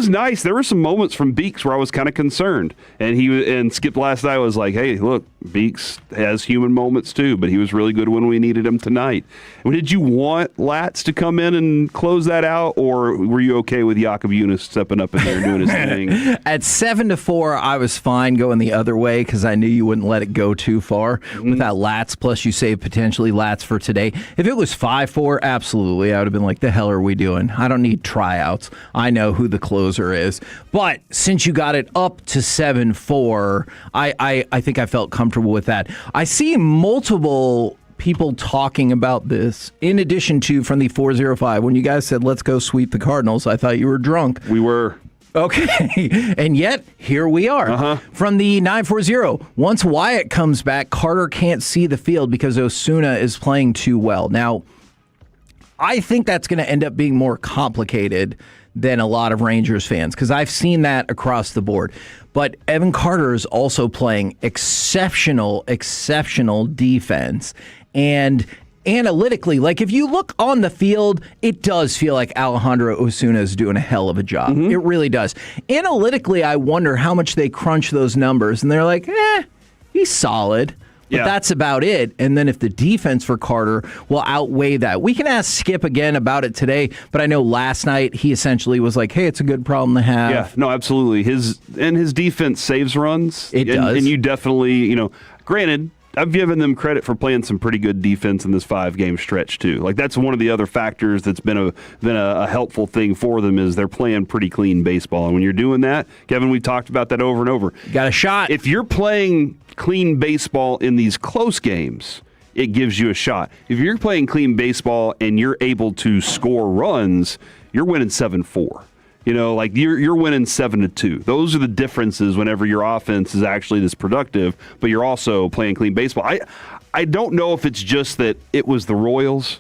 nice. There were some moments from Beeks where I was kind of concerned. And Skip last night was like, hey, look, Beeks has human moments too, but he was really good when we needed him tonight. Did you want Latz to come in and close that out, or were you okay with Jakob Eunice stepping up in there and doing his thing? At 7-4, I was fine going the other way because I knew you wouldn't let it go too far without Latz. Plus, you save potentially Latz for today. If it was 5-4, absolutely, I would have been like, the hell are we doing? I don't need tryouts. I know who the closer is. But since you got it up to 7-4, I think I felt comfortable with that. I see multiple people talking about this, in addition to from the 405. When you guys said, let's go sweep the Cardinals, I thought you were drunk. We were. Okay, and yet here we are. From the 940, once Wyatt comes back, Carter can't see the field because Osuna is playing too well. Now, I think that's going to end up being more complicated than a lot of Rangers fans, because I've seen that across the board. But Evan Carter is also playing exceptional defense. And analytically, like, if you look on the field, it does feel like Alejandro Osuna is doing a hell of a job. It really does. Analytically, I wonder how much they crunch those numbers, and they're like, he's solid. But that's about it. And then if the defense for Carter will outweigh that. We can ask Skip again about it today, but I know last night he essentially was like, hey, it's a good problem to have. Yeah, no, absolutely. His defense saves runs. It does. And you definitely, granted, I've given them credit for playing some pretty good defense in this 5-game stretch too. Like, that's one of the other factors that's been a helpful thing for them, is they're playing pretty clean baseball. And when you're doing that, Kevin, we've talked about that over and over. You got a shot. If you're playing clean baseball in these close games, it gives you a shot. If you're playing clean baseball and you're able to score runs, you're winning 7-4. Like, you're winning 7-2. Those are the differences whenever your offense is actually this productive, but you're also playing clean baseball. I don't know if it's just that it was the Royals,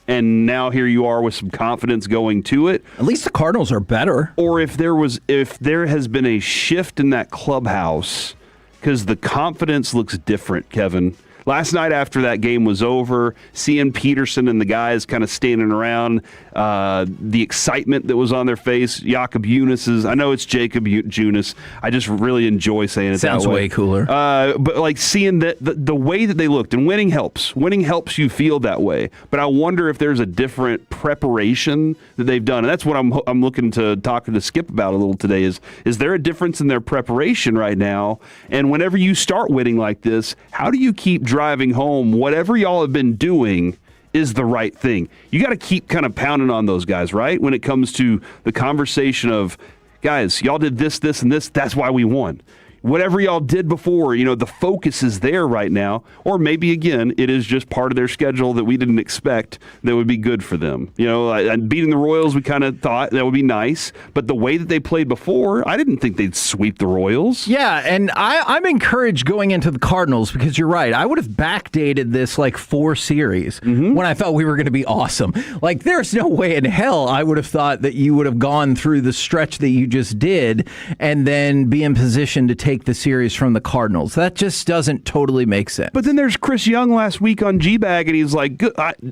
and now here you are with some confidence going to it. At least the Cardinals are better. Or if there has been a shift in that clubhouse, because the confidence looks different, Kevin. Last night after that game was over, seeing Peterson and the guys kind of standing around, the excitement that was on their face, Jakob Eunice's, I know it's Jacob Junis, I just really enjoy saying it Sounds that way. way cooler. But like seeing that the way that they looked, and winning helps. Winning helps you feel that way. But I wonder if there's a different preparation that they've done. And that's what I'm looking to talk to Skip about a little today is there a difference in their preparation right now? And whenever you start winning like this, how do you keep driving home whatever y'all have been doing is the right thing? You got to keep kind of pounding on those guys, right? When it comes to the conversation of, guys, y'all did this, and this, that's why we won. whatever y'all did before, the focus is there right now. Or maybe, again, it is just part of their schedule that we didn't expect that would be good for them. Beating the Royals, we kind of thought that would be nice. But the way that they played before, I didn't think they'd sweep the Royals. Yeah, and I'm encouraged going into the Cardinals because you're right. I would have backdated this like 4 series when I thought we were going to be awesome. Like, there's no way in hell I would have thought that you would have gone through the stretch that you just did and then be in position to take the series from the Cardinals. That just doesn't totally make sense. But then there's Chris Young last week on G-Bag, and he's like,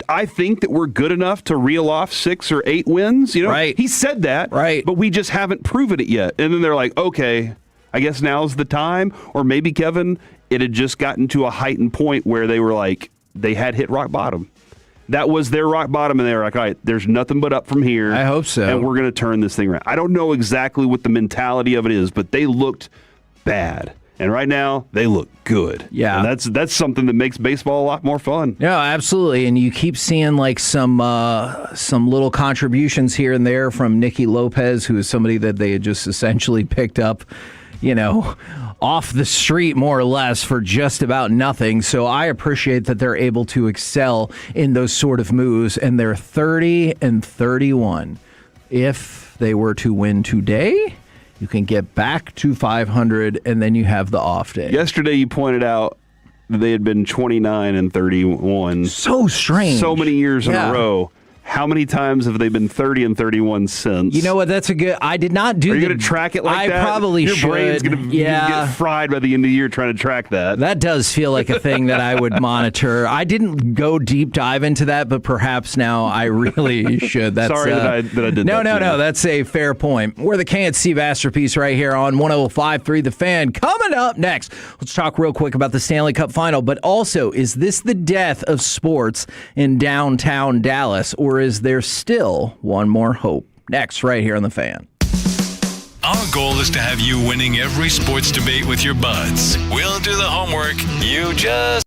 I think that we're good enough to reel off 6 or 8 wins. Right. He said that, right? But we just haven't proven it yet. And then they're like, okay, I guess now's the time. Or maybe, Kevin, it had just gotten to a heightened point where they were like, they had hit rock bottom. That was their rock bottom, and they were like, all right, there's nothing but up from here. I hope so. And we're going to turn this thing around. I don't know exactly what the mentality of it is, but they looked bad. And right now, they look good. Yeah. And that's something that makes baseball a lot more fun. Yeah, absolutely. And you keep seeing like some little contributions here and there from Nicky Lopez, who is somebody that they had just essentially picked up, off the street more or less for just about nothing. So I appreciate that they're able to excel in those sort of moves. And they're 30-31. If they were to win today, you can get back to 500, and then you have the off day. Yesterday, you pointed out that they had been 29-31. So strange. So many years in a row. How many times have they been 30-31 since? You know what? That's a good. I did not do. Are you going to track it like that? I probably Your should. Your brain's going to get fried by the end of the year trying to track that. That does feel like a thing that I would monitor. I didn't go deep dive into that, but perhaps now I really should. That's, Sorry that I did no, that. No. That's a fair point. We're the K&C Masterpiece right here on 105.3 The Fan. Coming up next, let's talk real quick about the Stanley Cup Final, but also, is this the death of sports in downtown Dallas, or is there still one more hope? Next, right here on The Fan. Our goal is to have you winning every sports debate with your buds. We'll do the homework. You just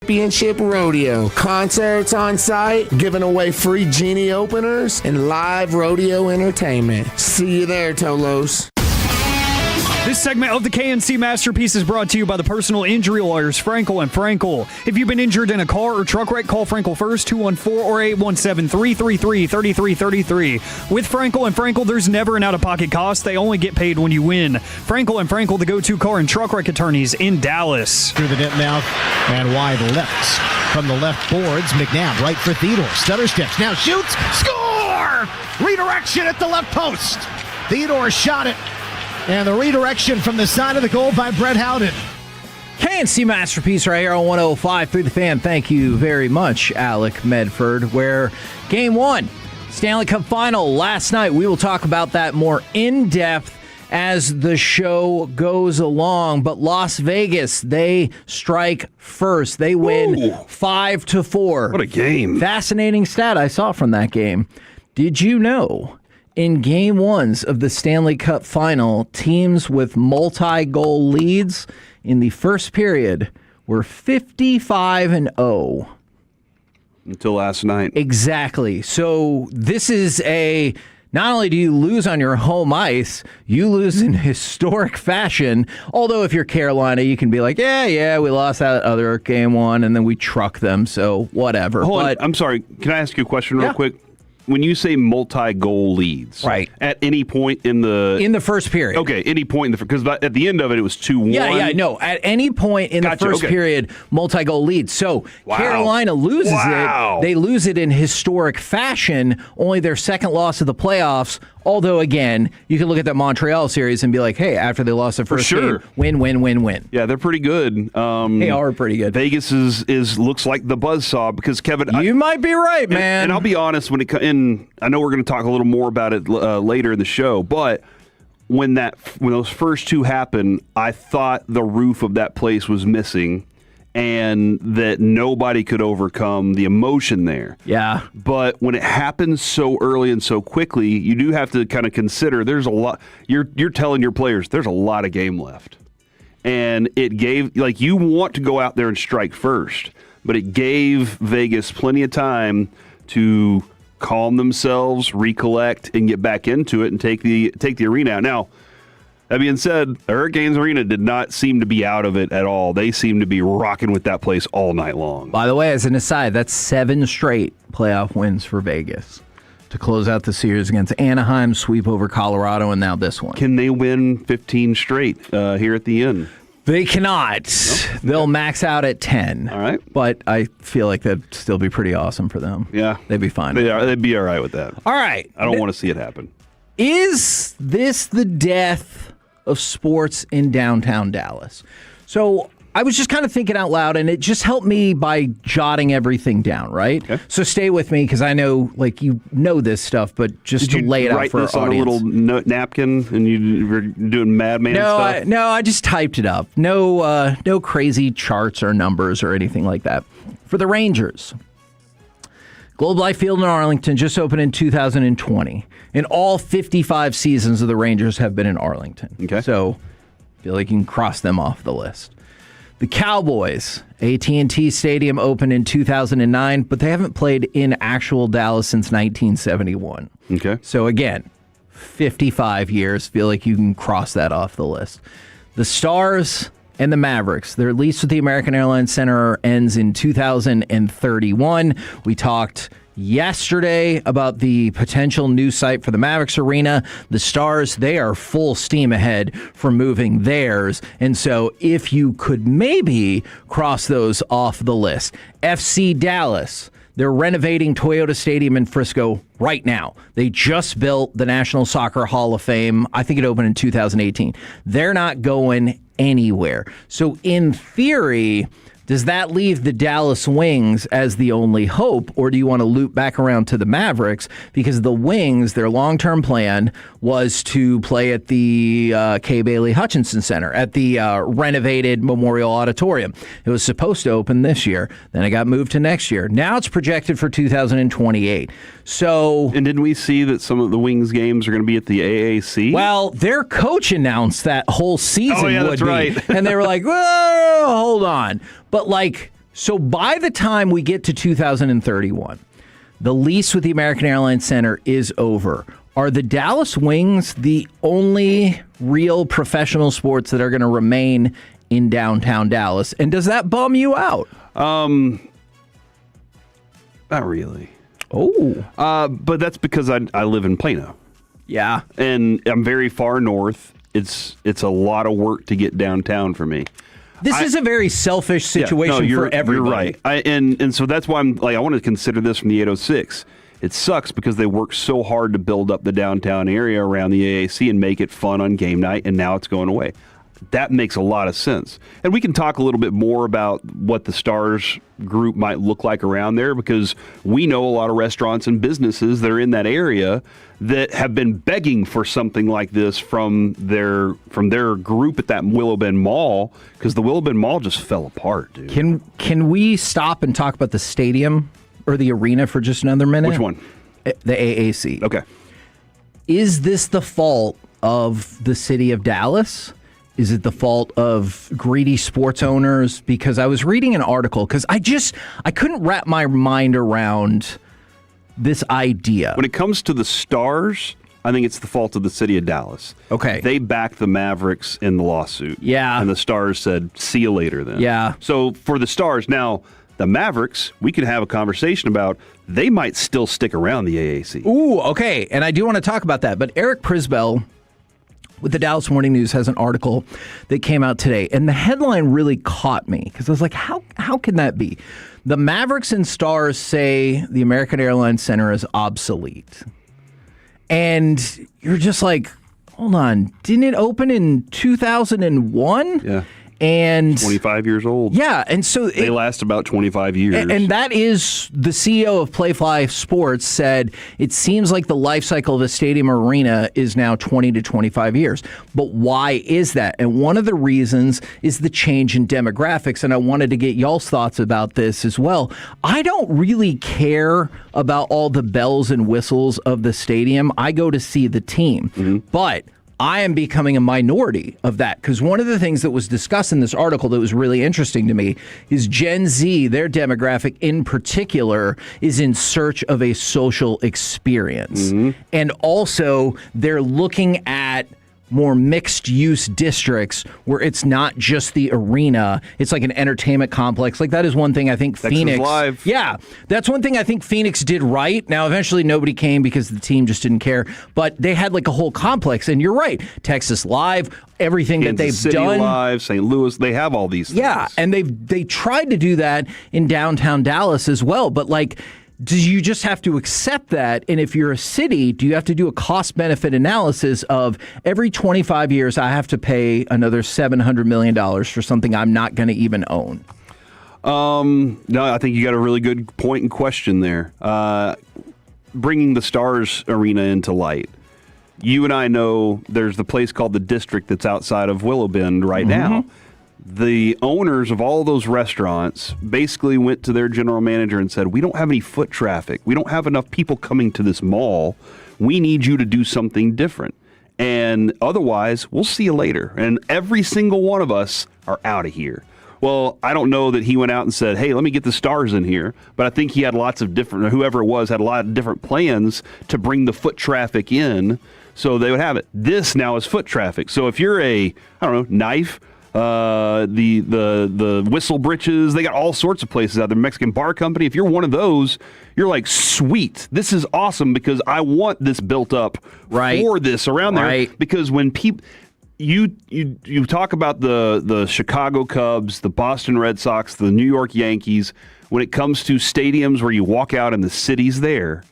Championship Rodeo. Concerts on site, giving away free genie openers, and live rodeo entertainment. See you there, Tolos. This segment of the KNC Masterpiece is brought to you by the personal injury lawyers, Frankel & Frankel. If you've been injured in a car or truck wreck, call Frankel first, 214 or 817-333-3333. With Frankel & Frankel, there's never an out-of-pocket cost. They only get paid when you win. Frankel & Frankel, the go-to car and truck wreck attorneys in Dallas. Through the net mouth and wide left. From the left boards, McNabb right for Theodore. Stutter steps, now shoots, score! Redirection at the left post. Theodore shot it. And the redirection from the side of the goal by Brett Howden. KNC Masterpiece right here on 105 through the fan. Thank you very much, Alec Medford. Where Game 1, Stanley Cup Final last night. We will talk about that more in depth as the show goes along. But Las Vegas, they strike first. They win 5-4. What a game. Fascinating stat I saw from that game. Did you know in Game 1s of the Stanley Cup Final, teams with multi-goal leads in the first period were 55-0. Until last night. Exactly. So this is not only do you lose on your home ice, you lose in historic fashion. Although if you're Carolina, you can be like, yeah, we lost that other Game 1, and then we truck them, so whatever. Hold on. I'm sorry. Can I ask you a question real quick? When you say multi-goal leads, right? At any point in the first period, okay, any point because at the end of it, it was 2-1. No. At any point in the first period, multi-goal leads. So Carolina loses it. They lose it in historic fashion. Only their second loss of the playoffs. Although again, you can look at that Montreal series and be like, hey, after they lost their first game, win. Yeah, they're pretty good. They are pretty good. Vegas is looks like the buzzsaw because Kevin, you might be right, man. And I'll be honest and I know we're going to talk a little more about it later in the show, but when those first two happened, I thought the roof of that place was missing and that nobody could overcome the emotion there. Yeah. But when it happens so early and so quickly, you do have to kind of consider there's a lot. You're telling your players there's a lot of game left. And it gave, you want to go out there and strike first, but it gave Vegas plenty of time to calm themselves, recollect, and get back into it and take the arena out. Now, that being said, the Hurricanes Arena did not seem to be out of it at all. They seemed to be rocking with that place all night long. By the way, as an aside, that's 7 straight playoff wins for Vegas to close out the series against Anaheim, sweep over Colorado, and now this one. Can they win 15 straight here at the end? They cannot. Nope. They'll max out at 10. All right. But I feel like that'd still be pretty awesome for them. Yeah. They'd be fine. They'd be all right with that. All right. I don't want to see it happen. Is this the death of sports in downtown Dallas? So I was just kind of thinking out loud, and it just helped me by jotting everything down, right? Okay. So stay with me, because I know, you know this stuff, but just to lay it out for our audience. Did you write this on a little napkin, and you were doing madman stuff? No, I just typed it up. No crazy charts or numbers or anything like that. For the Rangers, Globe Life Field in Arlington just opened in 2020. And all 55 seasons of the Rangers have been in Arlington. Okay. So I feel like you can cross them off the list. The Cowboys, AT&T Stadium opened in 2009, but they haven't played in actual Dallas since 1971. Okay. So again, 55 years. Feel like you can cross that off the list. The Stars and the Mavericks, their lease with the American Airlines Center ends in 2031. We talked yesterday about the potential new site for the Mavericks Arena. The Stars, they are full steam ahead for moving theirs. And so if you could maybe cross those off the list. FC Dallas, they're renovating Toyota Stadium in Frisco right now. They just built the National Soccer Hall of Fame. I think it opened in 2018. They're not going anywhere. So in theory, does that leave the Dallas Wings as the only hope, or do you want to loop back around to the Mavericks? Because the Wings, their long-term plan was to play at the Kay Bailey Hutchinson Center, at the renovated Memorial Auditorium. It was supposed to open this year. Then it got moved to next year. Now it's projected for 2028. So, and didn't we see that some of the Wings games are going to be at the AAC? Well, their coach announced that whole season would that's be. right. And they were like, whoa, hold on. But So by the time we get to 2031, the lease with the American Airlines Center is over. Are the Dallas Wings the only real professional sports that are going to remain in downtown Dallas? And does that bum you out? Not really. Oh. But that's because I live in Plano. Yeah. And I'm very far north. It's a lot of work to get downtown for me. This is a very selfish situation for everybody. You're right. And so that's why I'm like, I want to consider this from the 806. It sucks because they worked so hard to build up the downtown area around the AAC and make it fun on game night, and now it's going away. That makes a lot of sense. And we can talk a little bit more about what the Stars group might look like around there, because we know a lot of restaurants and businesses that are in that area that have been begging for something like this from their group at that Willow Bend Mall, because the Willow Bend Mall just fell apart, dude. Can we stop and talk about the stadium or the arena for just another minute? Which one? The AAC. Okay. Is this the fault of the city of Dallas? Is it the fault of greedy sports owners? Because I was reading an article, because I couldn't wrap my mind around this idea. When it comes to the Stars, I think it's the fault of the city of Dallas. Okay. They backed the Mavericks in the lawsuit. Yeah. And the Stars said, see you later then. Yeah. So for the Stars, now the Mavericks, we could have a conversation about, they might still stick around the AAC. Ooh, okay. And I do want to talk about that. But Eric Prisbell with the Dallas Morning News has an article that came out today, and the headline really caught me because I was like, how can that be? The Mavericks and Stars say the American Airlines Center is obsolete. And you're just like, hold on, didn't it open in 2001? Yeah. And 25 years old. Yeah, and so they last about 25 years. And that is, the CEO of Playfly Sports said, it seems like the life cycle of a stadium arena is now 20 to 25 years. But why is that? And one of the reasons is the change in demographics. And I wanted to get y'all's thoughts about this as well. I don't really care about all the bells and whistles of the stadium. I go to see the team. Mm-hmm. But I am becoming a minority of that, because one of the things that was discussed in this article that was really interesting to me is Gen Z, their demographic in particular, is in search of a social experience. Mm-hmm. And also they're looking at more mixed-use districts where it's not just the arena, it's like an entertainment complex. Like, that is one thing I think Texas Phoenix... Live. Yeah, that's one thing I think Phoenix did right. Now, eventually nobody came because the team just didn't care, but they had like a whole complex, and you're right, Texas Live, everything Kansas that they've City done... Live, St. Louis, they have all these things. Yeah, and they tried to do that in downtown Dallas as well, but like... Do you just have to accept that? And if you're a city, do you have to do a cost-benefit analysis of every 25 years I have to pay another $700 million for something I'm not going to even own? No, I think you got a really good point and question there. Bringing the Stars Arena into light. You and I know there's the place called the District that's outside of Willow Bend right now. The owners of all those restaurants basically went to their general manager and said, we don't have any foot traffic. We don't have enough people coming to this mall. We need you to do something different. And otherwise, we'll see you later. And every single one of us are out of here. Well, I don't know that he went out and said, hey, let me get the Stars in here. But I think he had lots of different, whoever it was, had a lot of different plans to bring the foot traffic in so they would have it. This now is foot traffic. So if you're a, I don't know, Knife, the Whistle Britches, they got all sorts of places out there. Mexican Bar Company. If you're one of those, you're like, sweet, this is awesome because I want this built up for this around there. Because when people, you talk about the Chicago Cubs, the Boston Red Sox, the New York Yankees. When it comes to stadiums where you walk out and the city's there,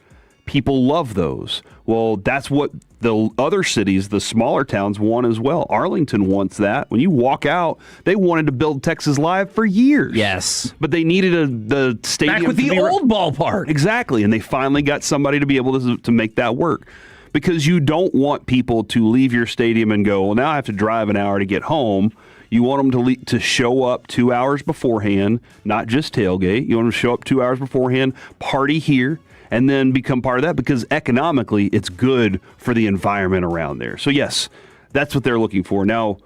people love those. Well, that's what the other cities, the smaller towns, want as well. Arlington wants that. When you walk out, they wanted to build Texas Live for years. Yes. But they needed the stadium. Back with the old ballpark. Exactly. And they finally got somebody to be able to make that work. Because you don't want people to leave your stadium and go, well, now I have to drive an hour to get home. You want them to show up 2 hours beforehand, not just tailgate. You want them to show up 2 hours beforehand, party here, and then become part of that, because economically it's good for the environment around there. So yes, that's what they're looking for. Now,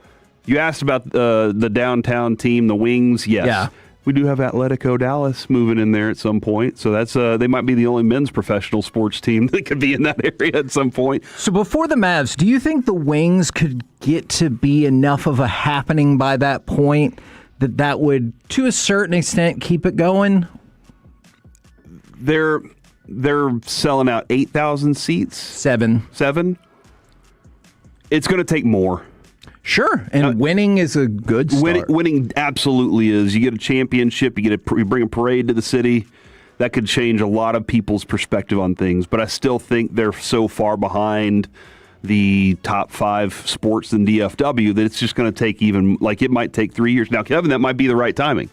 you asked about the downtown team, the Wings. Yes. Yeah. we do have Atletico Dallas moving in there at some point. So that's they might be the only men's professional sports team that could be in that area at some point. So before the Mavs, do you think the Wings could get to be enough of a happening by that point that would, to a certain extent, keep it going? They're selling out 8,000 seats. Seven. It's going to take more. Sure, and winning is a good start. Winning absolutely is. You get a championship, you bring a parade to the city. That could change a lot of people's perspective on things. But I still think they're so far behind the top 5 sports in DFW that it's just going to take it might take 3 years. Now, Kevin, that might be the right timing.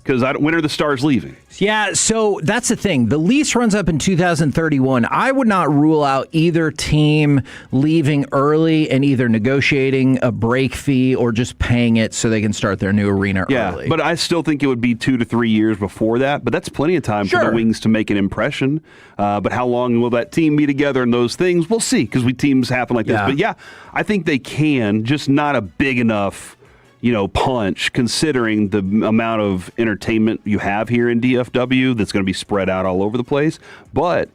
Because when are the Stars leaving? Yeah, so that's the thing. The lease runs up in 2031. I would not rule out either team leaving early and either negotiating a break fee or just paying it so they can start their new arena early. Yeah, but I still think it would be 2 to 3 years before that. But that's plenty of time for the Wings to make an impression. But how long will that team be together and those things? We'll see, because teams happen like this. But yeah, I think they can, just not a big enough punch, considering the amount of entertainment you have here in DFW that's going to be spread out all over the place. But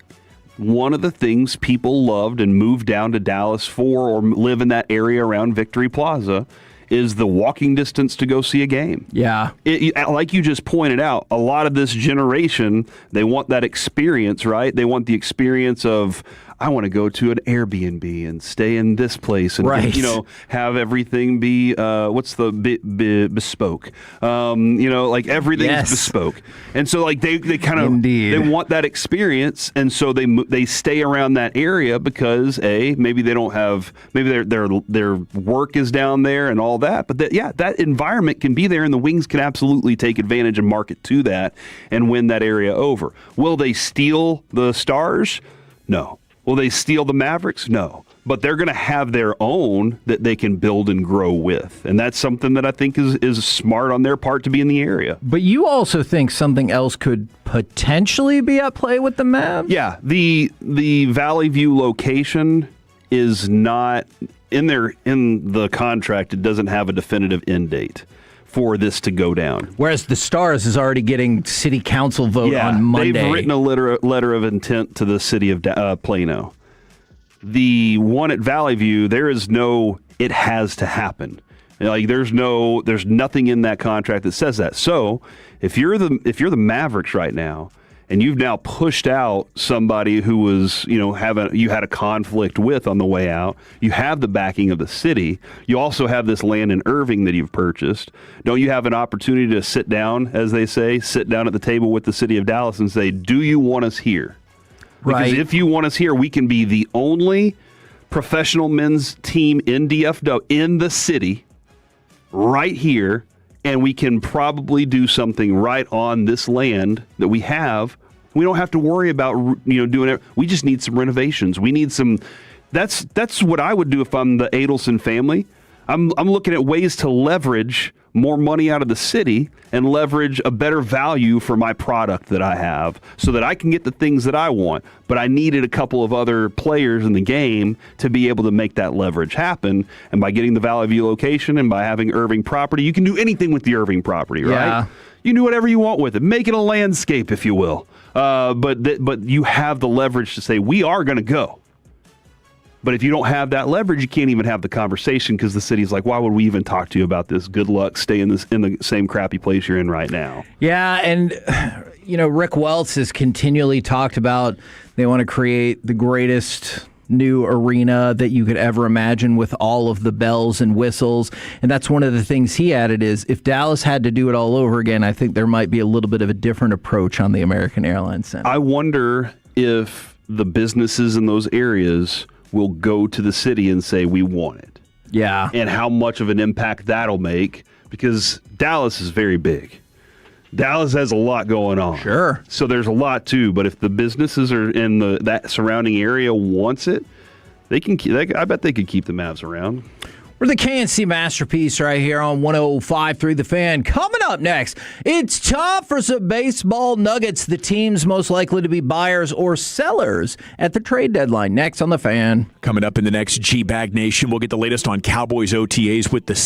one of the things people loved and moved down to Dallas for, or live in that area around Victory Plaza, is the walking distance to go see a game. Yeah. Like you just pointed out, a lot of this generation, they want that experience, right? They want the experience of, I want to go to an Airbnb and stay in this place and have everything be bespoke. Everything's bespoke. And so they kind of they want that experience, and so they stay around that area because maybe they don't have, maybe their work is down there and all that. But that environment can be there, and the Wings can absolutely take advantage and market to that and win that area over. Will they steal the Stars? No. Will they steal the Mavericks? No. But they're going to have their own that they can build and grow with. And that's something that I think is smart on their part to be in the area. But you also think something else could potentially be at play with the Mavs? Yeah. The Valley View location is not in the contract. It doesn't have a definitive end date for this to go down. Whereas the Stars is already getting city council vote on Monday. They've written a letter of intent to the city of Plano. The one at Valley View, there is no, it has to happen. There's nothing in that contract that says that. So if you're the Mavericks right now, and you've now pushed out somebody who was, you had a conflict with on the way out. You have the backing of the city. You also have this land in Irving that you've purchased. Don't you have an opportunity to sit down, as they say, sit down at the table with the city of Dallas and say, do you want us here? Because if you want us here, we can be the only professional men's team in DFW, in the city, right here, and we can probably do something right on this land that we have. We don't have to worry about doing it. We just need some renovations. We need some. That's what I would do if I'm the Adelson family. I'm looking at ways to leverage more money out of the city and leverage a better value for my product that I have so that I can get the things that I want. But I needed a couple of other players in the game to be able to make that leverage happen. And by getting the Valley View location and by having Irving property, you can do anything with the Irving property, right? Yeah. You can do whatever you want with it. Make it a landscape, if you will. But you have the leverage to say, we are going to go. But if you don't have that leverage, you can't even have the conversation because the city's like, why would we even talk to you about this? Good luck. Stay in the same crappy place you're in right now. Yeah, and Rick Welts has continually talked about they want to create the greatest new arena that you could ever imagine with all of the bells and whistles. And that's one of the things he added is if Dallas had to do it all over again, I think there might be a little bit of a different approach on the American Airlines Center. I wonder if the businesses in those areas will go to the city and say, we want it. Yeah. And how much of an impact that'll make, because Dallas is very big. Dallas has a lot going on. Sure. So there's a lot too, but if the businesses are in that surrounding area wants it, they can. I bet they could keep the Mavs around. We're the KNC Masterpiece right here on 105.3 The Fan. Coming up next, it's time for some baseball nuggets. The teams most likely to be buyers or sellers at the trade deadline. Next on The Fan. Coming up in the next G-Bag Nation, we'll get the latest on Cowboys OTAs with the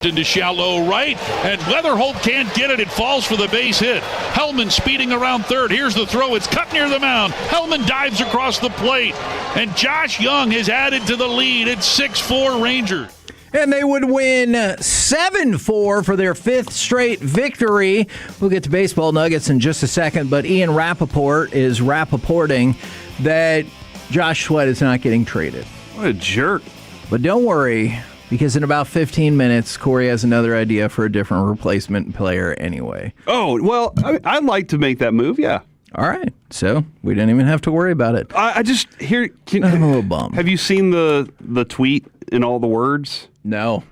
into shallow right, and Leatherholt can't get it. It falls for the base hit. Hellman speeding around third. Here's the throw. It's cut near the mound. Hellman dives across the plate, and Josh Young has added to the lead. It's 6-4 Rangers. And they would win 7-4 for their 5th straight victory. We'll get to baseball nuggets in just a second, but Ian Rappaport is rapporting that Josh Sweat is not getting traded. What a jerk. But don't worry, because in about 15 minutes, Corey has another idea for a different replacement player anyway. Oh, well, I'd like to make that move, yeah. All right. So we didn't even have to worry about it. I'm a little bummed. Have you seen the tweet in all the words? No.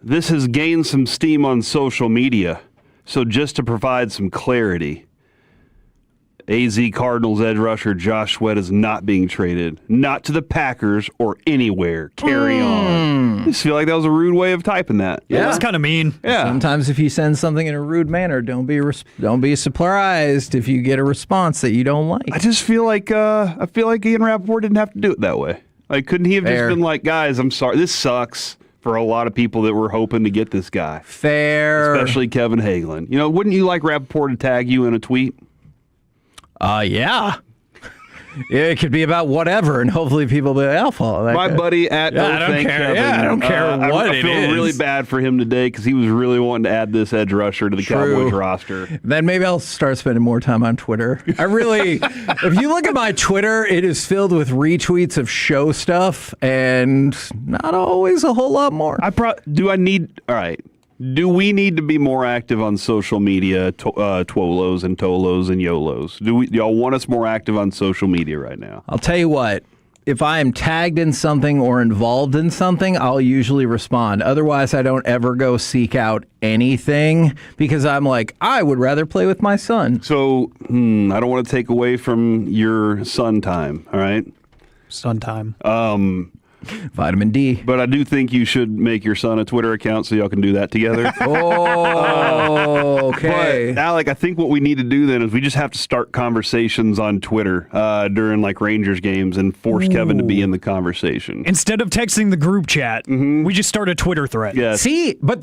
This has gained some steam on social media. So just to provide some clarity, AZ Cardinals edge rusher Josh Sweat is not being traded. Not to the Packers or anywhere. Carry on. I just feel like that was a rude way of typing that. Yeah, that's kind of mean. Yeah. Sometimes if you send something in a rude manner, don't be surprised if you get a response that you don't like. I just feel like Ian Rappaport didn't have to do it that way. Like, couldn't he have just been like, guys, I'm sorry, this sucks for a lot of people that were hoping to get this guy. Fair. Especially Kevin Hagelin. You know, wouldn't you like Rappaport to tag you in a tweet? Yeah. It could be about whatever, and hopefully people will be like, I'll follow that My guy. buddy at I don't care. Kevin. Yeah, I don't care what I it feel is. really bad for him today because he was really wanting to add this edge rusher to the Cowboys roster. Then maybe I'll start spending more time on Twitter. If you look at my Twitter, it is filled with retweets of show stuff and not always a whole lot more. Do we need to be more active on social media, Twolos and Tolos and Yolos? Do y'all want us more active on social media right now? I'll tell you what. If I am tagged in something or involved in something, I'll usually respond. Otherwise, I don't ever go seek out anything because I'm like, I would rather play with my son. So I don't want to take away from your son time, all right? Son time. Vitamin D. But I do think you should make your son a Twitter account so y'all can do that together. Okay. But, Alec, I think what we need to do then is we just have to start conversations on Twitter during like Rangers games and force Kevin to be in the conversation. Instead of texting the group chat, we just start a Twitter thread. Yes. See, but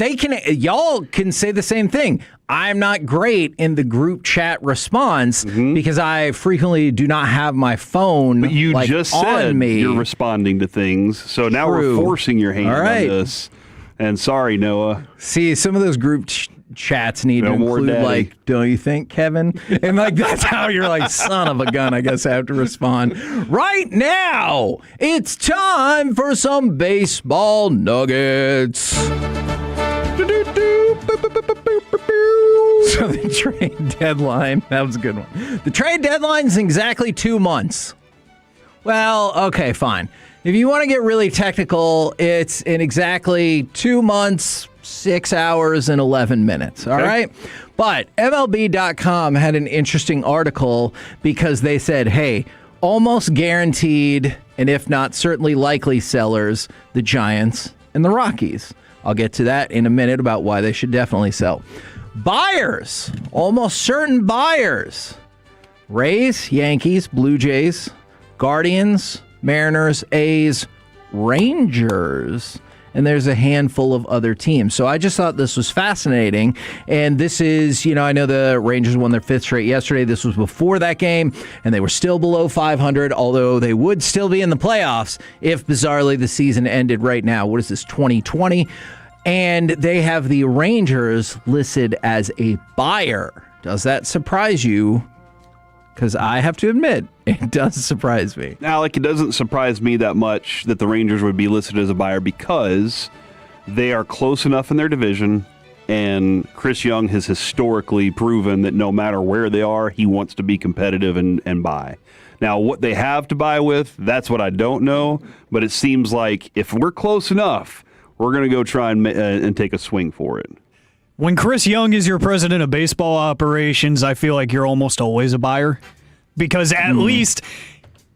y'all can say the same thing. I'm not great in the group chat response because I frequently do not have my phone But you just said on me. you're responding to things, so now we're forcing your hand on this. And sorry, Noah. See, some of those group chats need to more include, daddy. like, don't you think, Kevin? And, like, that's how you're like, son of a gun, I guess I have to respond. Right now, it's time for some baseball nuggets. So the trade deadline, that was a good one. The trade deadline is exactly 2 months. Well, okay, fine. If you want to get really technical, it's in exactly 2 months, 6 hours, and 11 minutes. All right? But MLB.com had an interesting article because they said, hey, almost guaranteed, and if not certainly likely sellers, the Giants and the Rockies. I'll get to that in a minute about why they should definitely sell. Buyers, almost certain buyers. Rays, Yankees, Blue Jays, Guardians, Mariners, A's, Rangers, and there's a handful of other teams. So I just thought this was fascinating. And this is, I know the Rangers won their 5th straight yesterday. This was before that game, and they were still below 500, although they would still be in the playoffs if, bizarrely, the season ended right now. What is this, 2020? And they have the Rangers listed as a buyer. Does that surprise you? Because I have to admit, it does surprise me. Alec, it doesn't surprise me that much that the Rangers would be listed as a buyer because they are close enough in their division, and Chris Young has historically proven that no matter where they are, he wants to be competitive and buy. Now, what they have to buy with, that's what I don't know, but it seems like if we're close enough, we're going to go try and take a swing for it. When Chris Young is your president of baseball operations, I feel like you're almost always a buyer. Because at least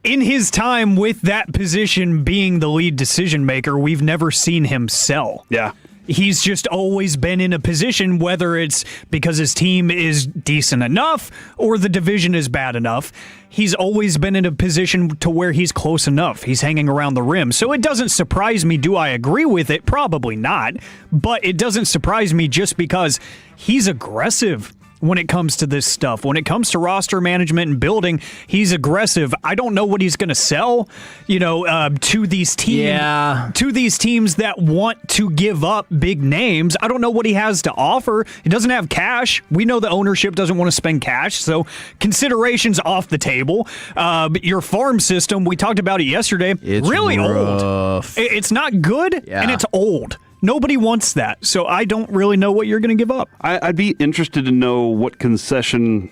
in his time with that position being the lead decision maker, we've never seen him sell. Yeah. He's just always been in a position, whether it's because his team is decent enough or the division is bad enough. He's always been in a position to where he's close enough. He's hanging around the rim. So it doesn't surprise me. Do I agree with it? Probably not. But it doesn't surprise me just because he's aggressive when it comes to this stuff. When it comes to roster management and building, he's aggressive. I don't know what he's going to sell, to these teams. To these teams that want to give up big names. I don't know what he has to offer. He doesn't have cash. We know the ownership doesn't want to spend cash, so considerations off the table. But your farm system, we talked about it yesterday. It's really rough. old. It's not good, and it's old. Nobody wants that, so I don't really know what you're going to give up. I'd be interested to know what concession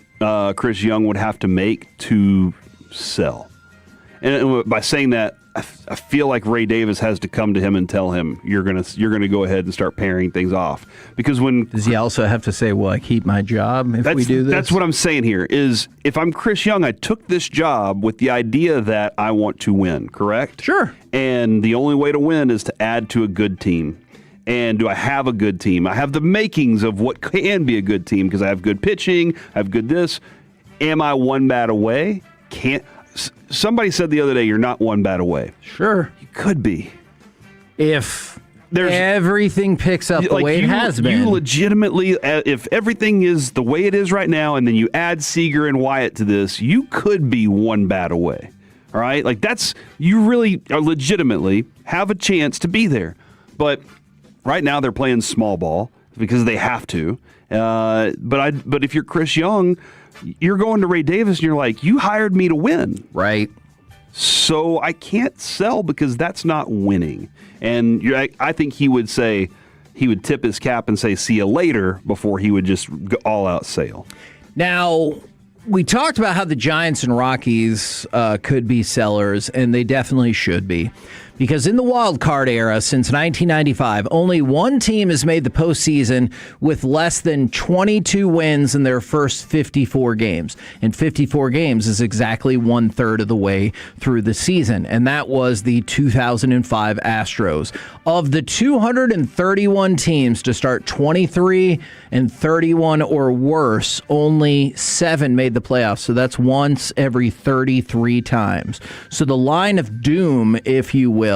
Chris Young would have to make to sell. And by saying that, I feel like Ray Davis has to come to him and tell him you're gonna go ahead and start pairing things off. Because does he also have to say, "Well, I keep my job if we do this"? That's what I'm saying here. Is if I'm Chris Young, I took this job with the idea that I want to win. Correct? Sure. And the only way to win is to add to a good team. And do I have a good team? I have the makings of what can be a good team because I have good pitching, I have good this. Am I one bat away? Somebody said the other day, you're not one bat away. Sure. You could be. If everything picks up the way it has been. You legitimately, if everything is the way it is right now, and then you add Seager and Wyatt to this, you could be one bat away. All right? You really are legitimately have a chance to be there. But right now they're playing small ball because they have to. But if you're Chris Young, you're going to Ray Davis and you're like, you hired me to win. Right. So I can't sell because that's not winning. And I think he would tip his cap and say, see you later, before he would just go all out sale. Now, we talked about how the Giants and Rockies could be sellers, and they definitely should be. Because in the wild card era, since 1995, only one team has made the postseason with less than 22 wins in their first 54 games. And 54 games is exactly 1/3 of the way through the season. And that was the 2005 Astros. Of the 231 teams to start 23-31 or worse, only 7 made the playoffs. So that's once every 33 times. So the line of doom, if you will,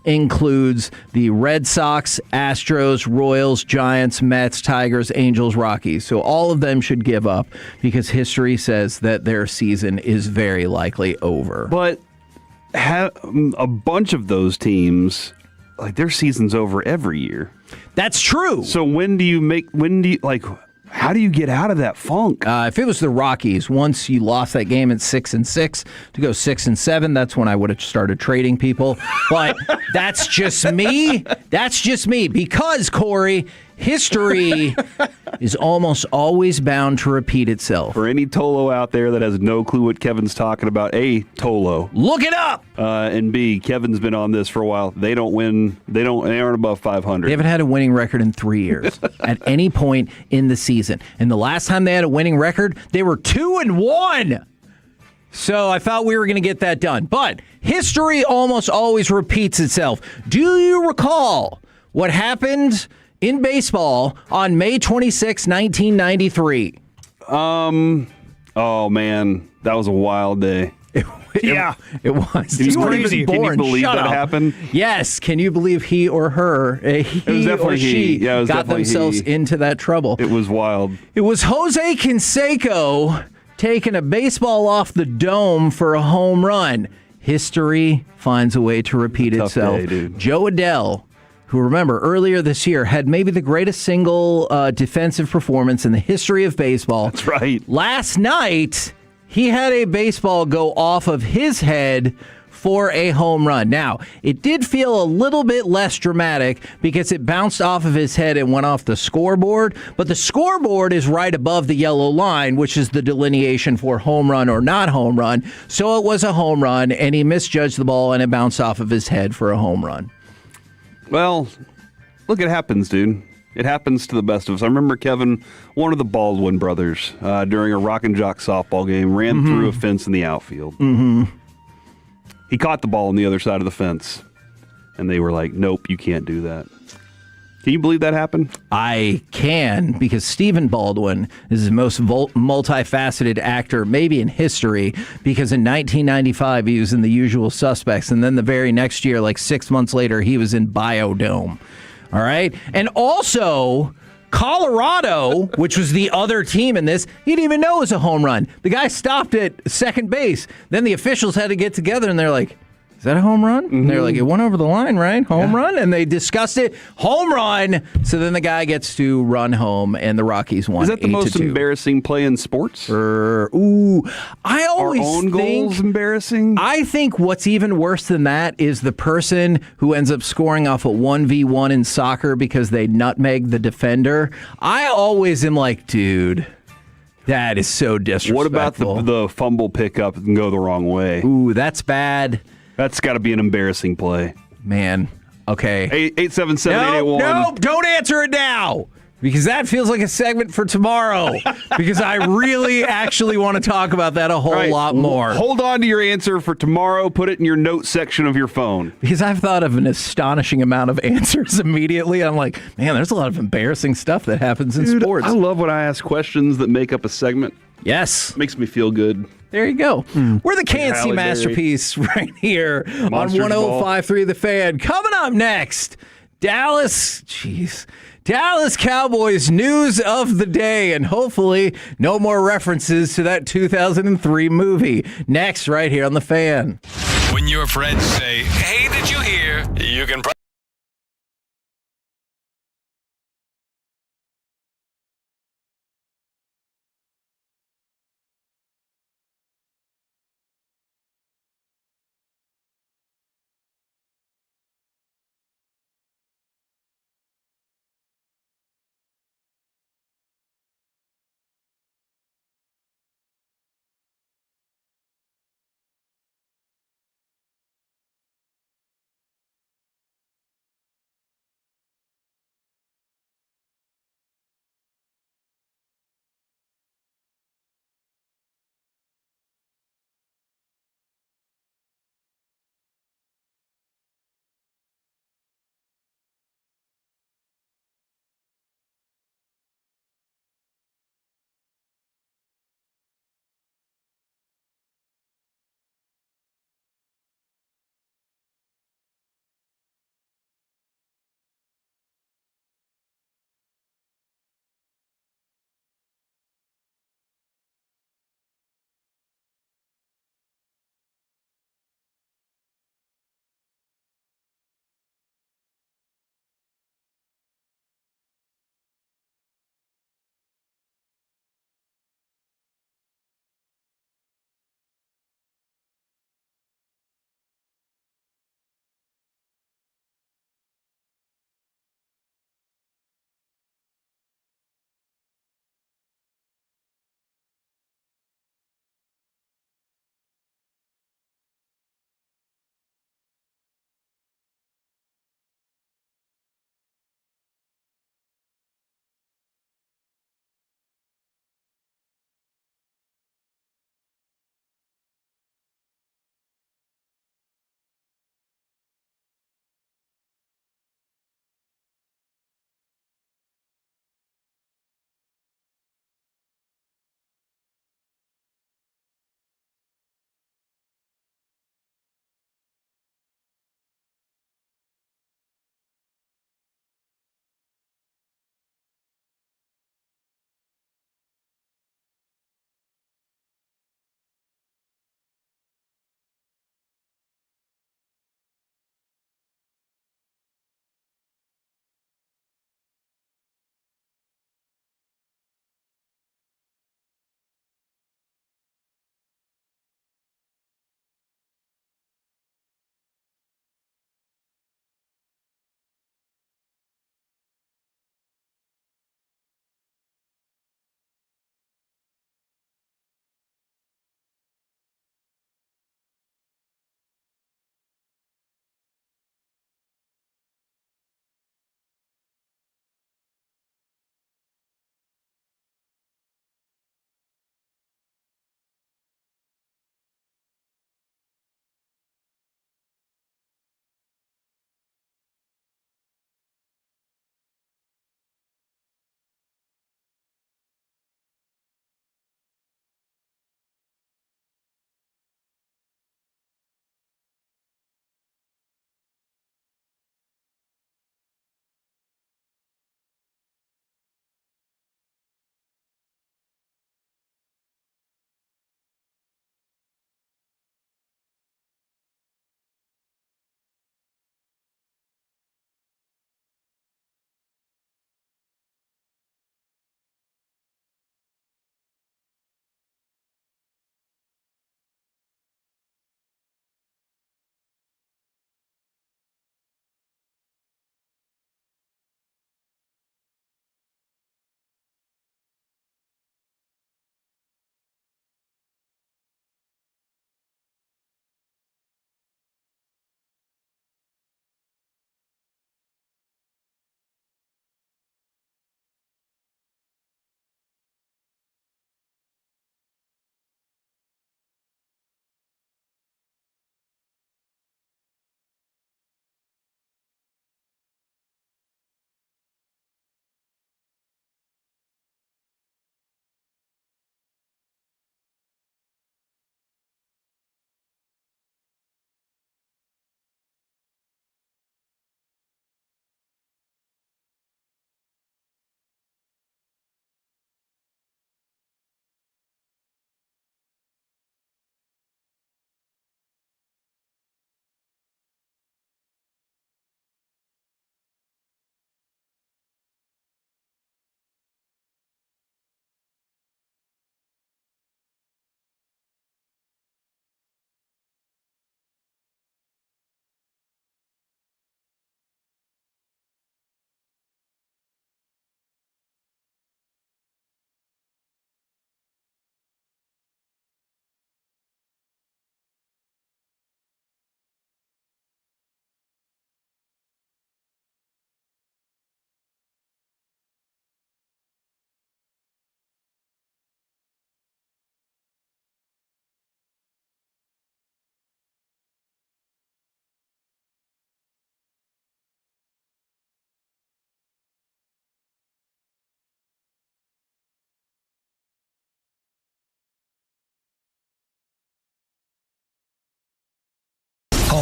includes the Red Sox, Astros, Royals, Giants, Mets, Tigers, Angels, Rockies. So all of them should give up because history says that their season is very likely over. But a bunch of those teams, their season's over every year. That's true. So how do you get out of that funk? If it was the Rockies, once you lost that game at 6-6 to go 6-7, that's when I would have started trading people. But that's just me. That's just me. Because, Corey, history is almost always bound to repeat itself. For any Tolo out there that has no clue what Kevin's talking about, A, Tolo. Look it up! And B, Kevin's been on this for a while. They don't win. They aren't above 500. They haven't had a winning record in 3 years at any point in the season. And the last time they had a winning record, they were 2-1. So I thought we were going to get that done. But history almost always repeats itself. Do you recall what happened in baseball on May 26, 1993? Oh, man. That was a wild day. It was. Can you believe that happened? Yes. Can you believe he or her, he or she, got themselves into that trouble? It was wild. It was Jose Canseco taking a baseball off the dome for a home run. History finds a way to repeat itself. Day, dude. Joe Adell, who, remember, earlier this year had maybe the greatest single defensive performance in the history of baseball. That's right. Last night, he had a baseball go off of his head for a home run. Now, it did feel a little bit less dramatic because it bounced off of his head and went off the scoreboard, but the scoreboard is right above the yellow line, which is the delineation for home run or not home run. So it was a home run, and he misjudged the ball, and it bounced off of his head for a home run. Well, look, it happens, dude. It happens to the best of us. I remember Kevin, one of the Baldwin brothers, during a Rock and Jock softball game, ran through a fence in the outfield. Mm-hmm. He caught the ball on the other side of the fence, and they were like, nope, you can't do that. Can you believe that happened? I can, because Stephen Baldwin is the most multifaceted actor maybe in history, because in 1995 he was in The Usual Suspects, and then the very next year, like 6 months later, he was in Biodome. All right? And also, Colorado, which was the other team in this, he didn't even know it was a home run. The guy stopped at second base. Then the officials had to get together, and they're like, is that a home run? And they're like, it went over the line, right? Home run? And they discussed it. Home run. So then the guy gets to run home, and the Rockies won. Is that the most 8-2. embarrassing play in sports? I always Our own think goals embarrassing. I think what's even worse than that is the person who ends up scoring off a 1v1 in soccer because they nutmeg the defender. I always am like, dude, that is so disrespectful. What about the fumble pickup and go the wrong way? Ooh, that's bad. That's got to be an embarrassing play. Man, okay. 877-881. Nope, don't answer it now. Because that feels like a segment for tomorrow. Because I really actually want to talk about that a whole lot more. Hold on to your answer for tomorrow. Put it in your notes section of your phone. Because I've thought of an astonishing amount of answers immediately. I'm like, man, there's a lot of embarrassing stuff that happens in sports. I love when I ask questions that make up a segment. Yes. Makes me feel good. There you go. We're the KNC Masterpiece right here Monsters on 105.3 The Fan. Coming up next, Dallas Cowboys news of the day, and hopefully no more references to that 2003 movie. Next, right here on The Fan. When your friends say, hey, did you hear? You can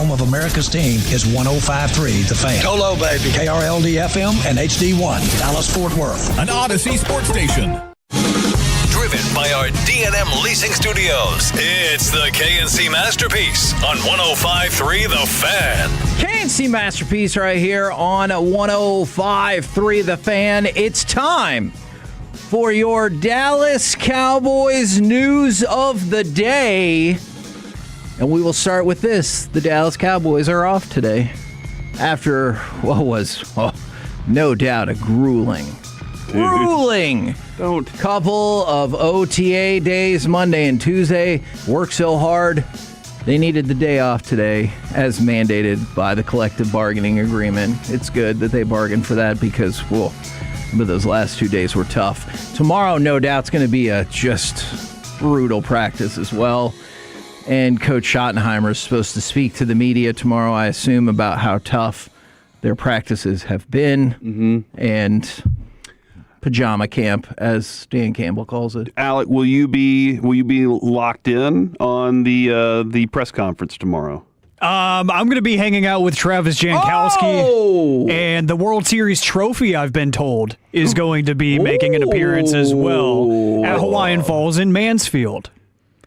home of America's team is 105.3 The Fan. Hello, baby. KRLD-FM and HD1, Dallas-Fort Worth. An Odyssey sports station. Driven by our D&M Leasing Studios. It's the KNC Masterpiece on 105.3 The Fan. KNC Masterpiece right here on 105.3 The Fan. It's time for your Dallas Cowboys news of the day. And we will start with this. The Dallas Cowboys are off today after what was, no doubt, a grueling couple of OTA days, Monday and Tuesday. Worked so hard, they needed the day off today, as mandated by the collective bargaining agreement. It's good that they bargained for that because, but those last 2 days were tough. Tomorrow, no doubt, is going to be a just brutal practice as well. And Coach Schottenheimer is supposed to speak to the media tomorrow, I assume, about how tough their practices have been. And pajama camp, as Dan Campbell calls it. Alec, will you be locked in on the press conference tomorrow? I'm going to be hanging out with Travis Jankowski, and the World Series trophy, I've been told, is going to be making an appearance as well at Hawaiian Falls in Mansfield.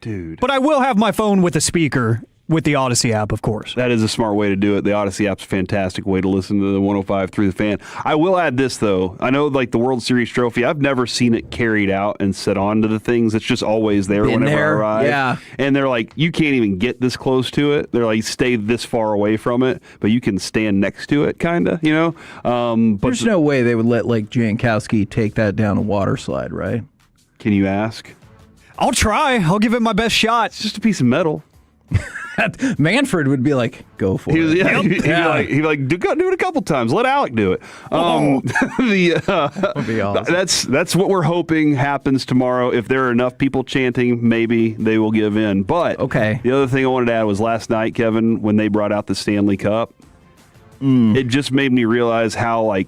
Dude. But I will have my phone with a speaker with the Odyssey app, of course. That is a smart way to do it. The Odyssey app's a fantastic way to listen to the 105 through the Fan. I will add this, though. I know, like, the World Series trophy, I've never seen it carried out and set onto the things. It's just always there whenever I arrive. Yeah. And they're like, you can't even get this close to it. They're like, stay this far away from it, but you can stand next to it, kind of, you know? But there's no way they would let, like, Jankowski take that down a water slide, right? Can you ask? I'll try. I'll give it my best shot. It's just a piece of metal. Manfred would be like, go for it. Yeah, he'd be like, do it a couple times. Let Alec do it. That'd be awesome. That's what we're hoping happens tomorrow. If there are enough people chanting, maybe they will give in. But the other thing I wanted to add was last night, Kevin, when they brought out the Stanley Cup, it just made me realize how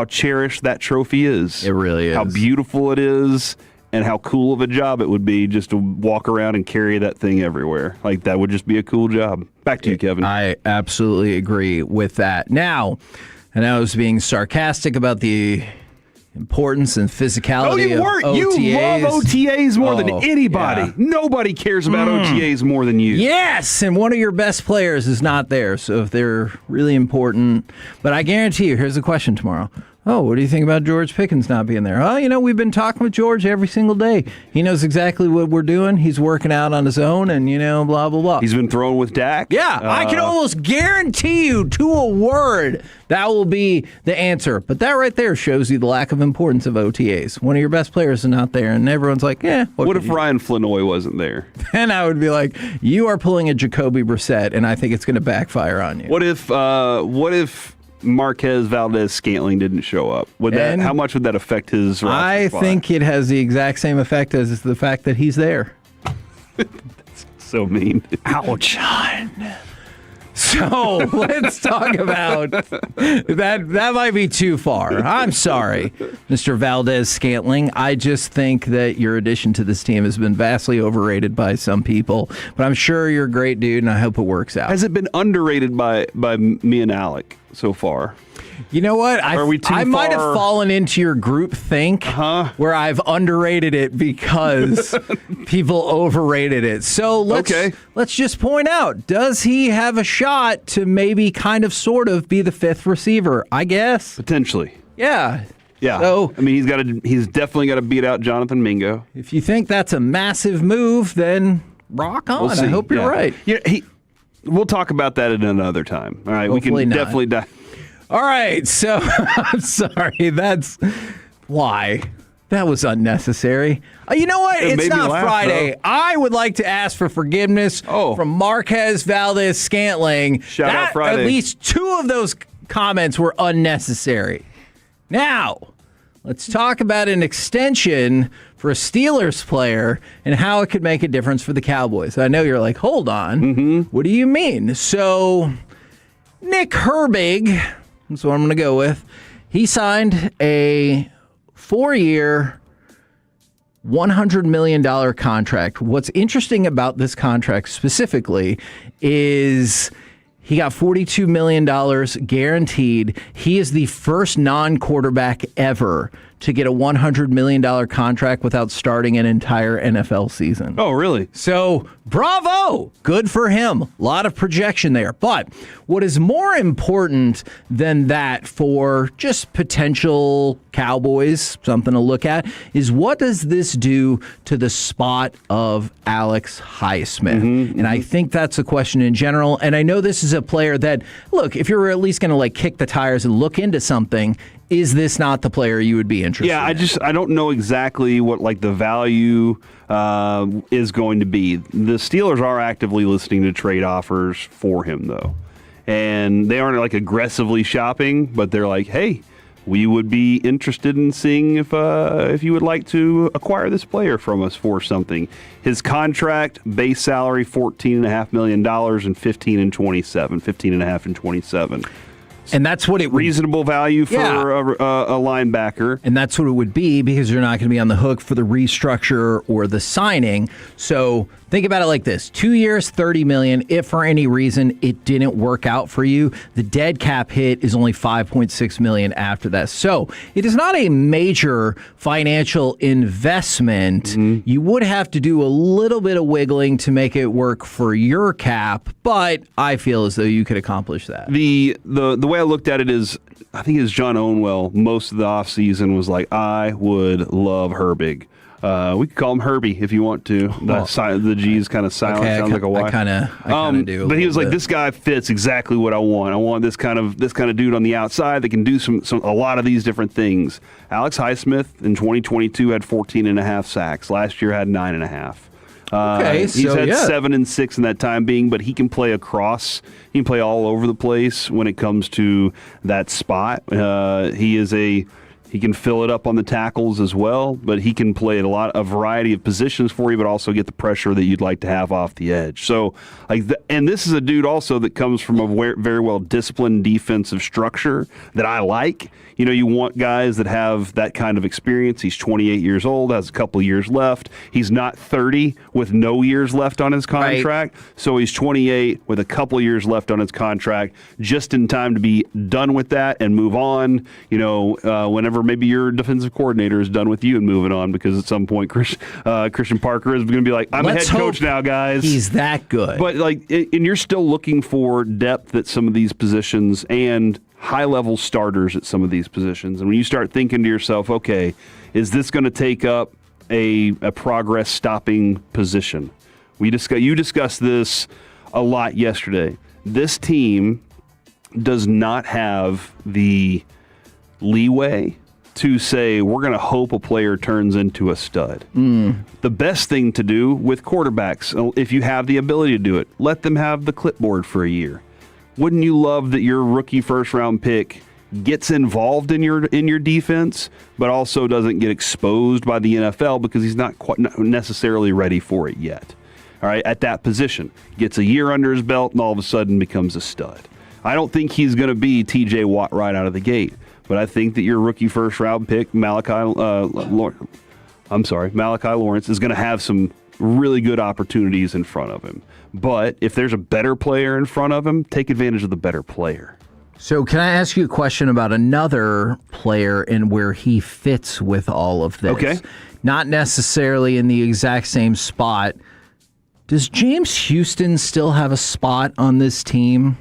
cherished that trophy is. It really is. How beautiful it is. And how cool of a job it would be just to walk around and carry that thing everywhere. Like, that would just be a cool job. Back to you, Kevin. I absolutely agree with that. Now, and I was being sarcastic about the importance and physicality of OTAs. You love OTAs more than anybody. Yeah. Nobody cares about OTAs more than you. Yes, and one of your best players is not there, so if they're really important. But I guarantee you, here's the question tomorrow. Oh, what do you think about George Pickens not being there? Oh, we've been talking with George every single day. He knows exactly what we're doing. He's working out on his own and, blah, blah, blah. He's been throwing with Dak. Yeah, I can almost guarantee you to a word that will be the answer. But that right there shows you the lack of importance of OTAs. One of your best players is not there, and everyone's like, what if Ryan Flanoy wasn't there? Then I would be like, you are pulling a Jacoby Brissett, and I think it's going to backfire on you. What if Marquez Valdez-Scantling didn't show up? How much would that affect his roster I spot? think it has the exact same effect as the fact that he's there. That's so mean. Ouch. So let's talk about that. That might be too far. I'm sorry, Mr. Valdez-Scantling. I just think that your addition to this team has been vastly overrated by some people. But I'm sure you're a great dude, and I hope it works out. Has it been underrated by me and Alec so far? You know what? I might have fallen into your group think where I've underrated it because people overrated it. So let's just point out, does he have a shot to maybe kind of sort of be the fifth receiver? I guess. Potentially. Yeah. Yeah. So, I mean, he's definitely got to beat out Jonathan Mingo. If you think that's a massive move, then rock on. We'll see. I hope you're right. Yeah, we'll talk about that at another time. All right. Hopefully we can not. definitely dive. All right, so I'm sorry. That's why. That was unnecessary. You know what? It's not Friday. Though. I would like to ask for forgiveness from Marquez Valdez-Scantling. Shout out Friday. At least two of those comments were unnecessary. Now, let's talk about an extension for a Steelers player and how it could make a difference for the Cowboys. I know you're like, hold on. What do you mean? So, Nick Herbig, that's what I'm going to go with. He signed a 4-year, $100 million contract. What's interesting about this contract specifically is He got $42 million guaranteed. He is the first non-quarterback ever to get a $100 million contract without starting an entire NFL season. Oh, really? So, bravo! Good for him. A lot of projection there. But what is more important than that for just potential Cowboys, something to look at, is what does this do to the spot of Alex Highsmith? And I think that's a question in general. And I know this is a player that, look, if you're at least going to like kick the tires and look into something, is this not the player you would be interested in? I don't know exactly what like the value is going to be. The Steelers are actively listening to trade offers for him, though. And they aren't like aggressively shopping, but they're like, hey, we would be interested in seeing if you would like to acquire this player from us for something. His contract, base salary, $14.5 million and 15 and 27, 15.5 and 27. And that's what it would, reasonable value for a linebacker. And that's what it would be because you're not going to be on the hook for the restructure or the signing. So think about it like this. 2 years, $30 million. If for any reason it didn't work out for you, the dead cap hit is only $5.6 million after that. So it is not a major financial investment. You would have to do a little bit of wiggling to make it work for your cap, but I feel as though you could accomplish that. The way I looked at it is, I think it's John Owenwell, most of the offseason was like, I would love Herbig. We could call him Herbie if you want to. The G is kind of silent. Okay, sounds like a Y. I kind of do. But he was like, this guy fits exactly what I want. I want this kind of dude on the outside that can do a lot of these different things. Alex Highsmith in 2022 had 14.5 sacks. Last year had 9.5. He's had 7 and 6 in that time being, but he can play across. He can play all over the place when it comes to that spot. He can fill it up on the tackles as well, but he can play a variety of positions for you, but also get the pressure that you'd like to have off the edge. So, and this is a dude also that comes from a very well disciplined defensive structure that I like. You know, you want guys that have that kind of experience. He's 28 years old, has a couple of years left. He's not 30 with no years left on his contract. Right. So he's 28 with a couple of years left on his contract, just in time to be done with that and move on. You know, whenever maybe your defensive coordinator is done with you and moving on, because at some point Christian Parker is going to be like, I'm a head coach now, guys. He's that good. But and you're still looking for depth at some of these positions and high-level starters at some of these positions. And when you start thinking to yourself, okay, is this going to take up a progress-stopping position? You discussed this a lot yesterday. This team does not have the leeway to say, we're going to hope a player turns into a stud. The best thing to do with quarterbacks, if you have the ability to do it, let them have the clipboard for a year. Wouldn't you love that your rookie first-round pick gets involved in your defense, but also doesn't get exposed by the NFL because he's not quite necessarily ready for it yet? All right, at that position, gets a year under his belt and all of a sudden becomes a stud. I don't think he's going to be T.J. Watt right out of the gate, but I think that your rookie first-round pick, Malachi Lawrence, is going to have some really good opportunities in front of him. But if there's a better player in front of him, take advantage of the better player. So can I ask you a question about another player and where he fits with all of this? Okay. Not necessarily in the exact same spot. Does James Houston still have a spot on this team?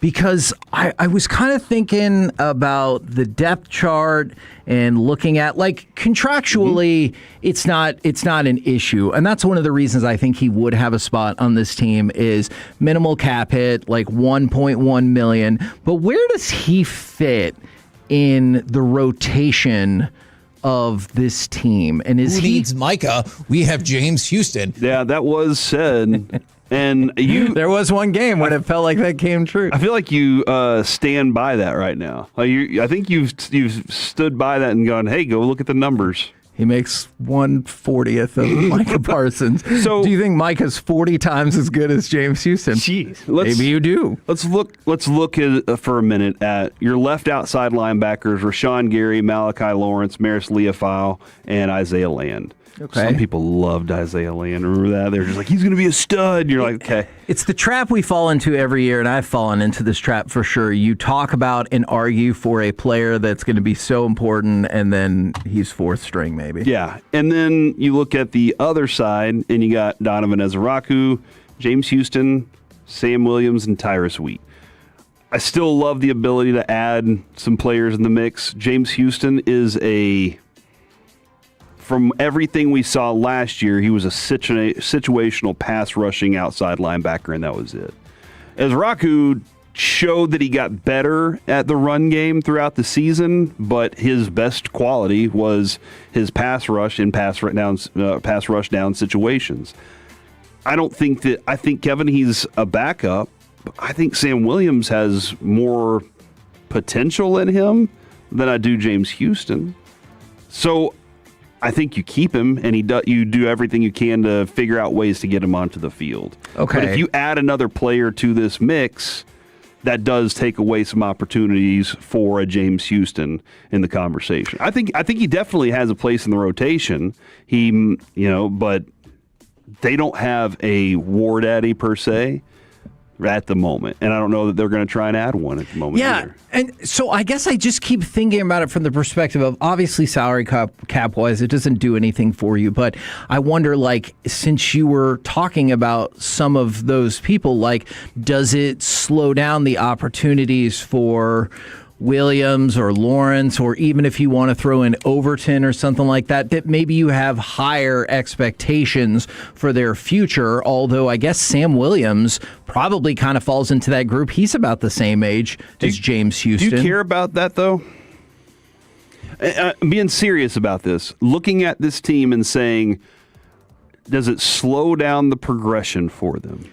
Because I was kind of thinking about the depth chart and looking at, like, contractually, it's not an issue. And that's one of the reasons I think he would have a spot on this team is minimal cap hit, like $1.1 million. But where does he fit in the rotation of this team? And Who needs Micah? We have James Houston. Yeah, that was said. And there was one game when it felt like that came true. I feel like you stand by that right now. I think you've stood by that and gone, hey, go look at the numbers. He makes 1/40th of Micah Parsons. So, do you think Micah's 40 times as good as James Houston? Jeez. Maybe you do. Let's look at, for a minute at your left outside linebackers: Rashawn Gary, Malachi Lawrence, Maris Leofile, and Isaiah Land. Okay. Some people loved Isaiah Land. Remember that? They're just like, he's going to be a stud. And you're like, okay. It's the trap we fall into every year, and I've fallen into this trap for sure. You talk about and argue for a player that's going to be so important, and then he's fourth string maybe. Yeah. And then you look at the other side, and you got Donovan Ezeraku, James Houston, Sam Williams, and Tyrus Wheat. I still love the ability to add some players in the mix. James Houston is from everything we saw last year, he was a situational pass rushing outside linebacker, and that was it. Ezeraku showed that he got better at the run game throughout the season, but his best quality was his pass rush in pass rush down situations. I think, Kevin, he's a backup. But I think Sam Williams has more potential in him than I do James Houston. So I think you keep him, and you do everything you can to figure out ways to get him onto the field. Okay. But if you add another player to this mix, that does take away some opportunities for a James Houston in the conversation. I think he definitely has a place in the rotation. But they don't have a war daddy per se at the moment. And I don't know that they're going to try and add one at the moment either. And so I guess I just keep thinking about it from the perspective of, obviously, salary cap-wise, it doesn't do anything for you. But I wonder, since you were talking about some of those people, does it slow down the opportunities for Williams or Lawrence, or even if you want to throw in Overton or something like that, that maybe you have higher expectations for their future? Although I guess Sam Williams probably kind of falls into that group. He's about the same age as James Houston. Do you care about that, though? Being serious about this, looking at this team and saying, does it slow down the progression for them?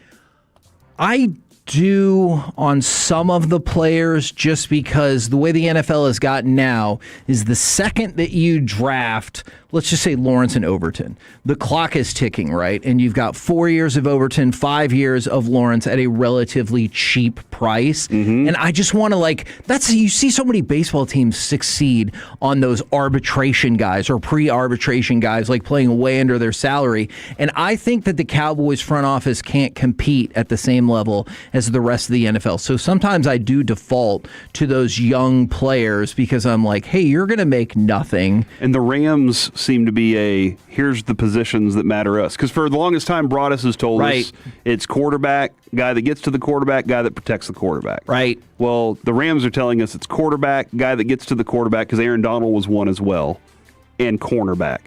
I do on some of the players, just because the way the NFL has gotten now is the second that you draft, let's just say Lawrence and Overton, the clock is ticking, right? And you've got 4 years of Overton, 5 years of Lawrence at a relatively cheap price. Mm-hmm. And I just want to you see so many baseball teams succeed on those arbitration guys or pre-arbitration guys, playing way under their salary. And I think that the Cowboys front office can't compete at the same level as the rest of the NFL. So sometimes I do default to those young players because I'm like, hey, you're going to make nothing. And the Rams seem to be here's the positions that matter us. Because for the longest time, Broadus has told us it's quarterback, guy that gets to the quarterback, guy that protects the quarterback. Right. Well, the Rams are telling us it's quarterback, guy that gets to the quarterback, because Aaron Donald was one as well, and cornerback.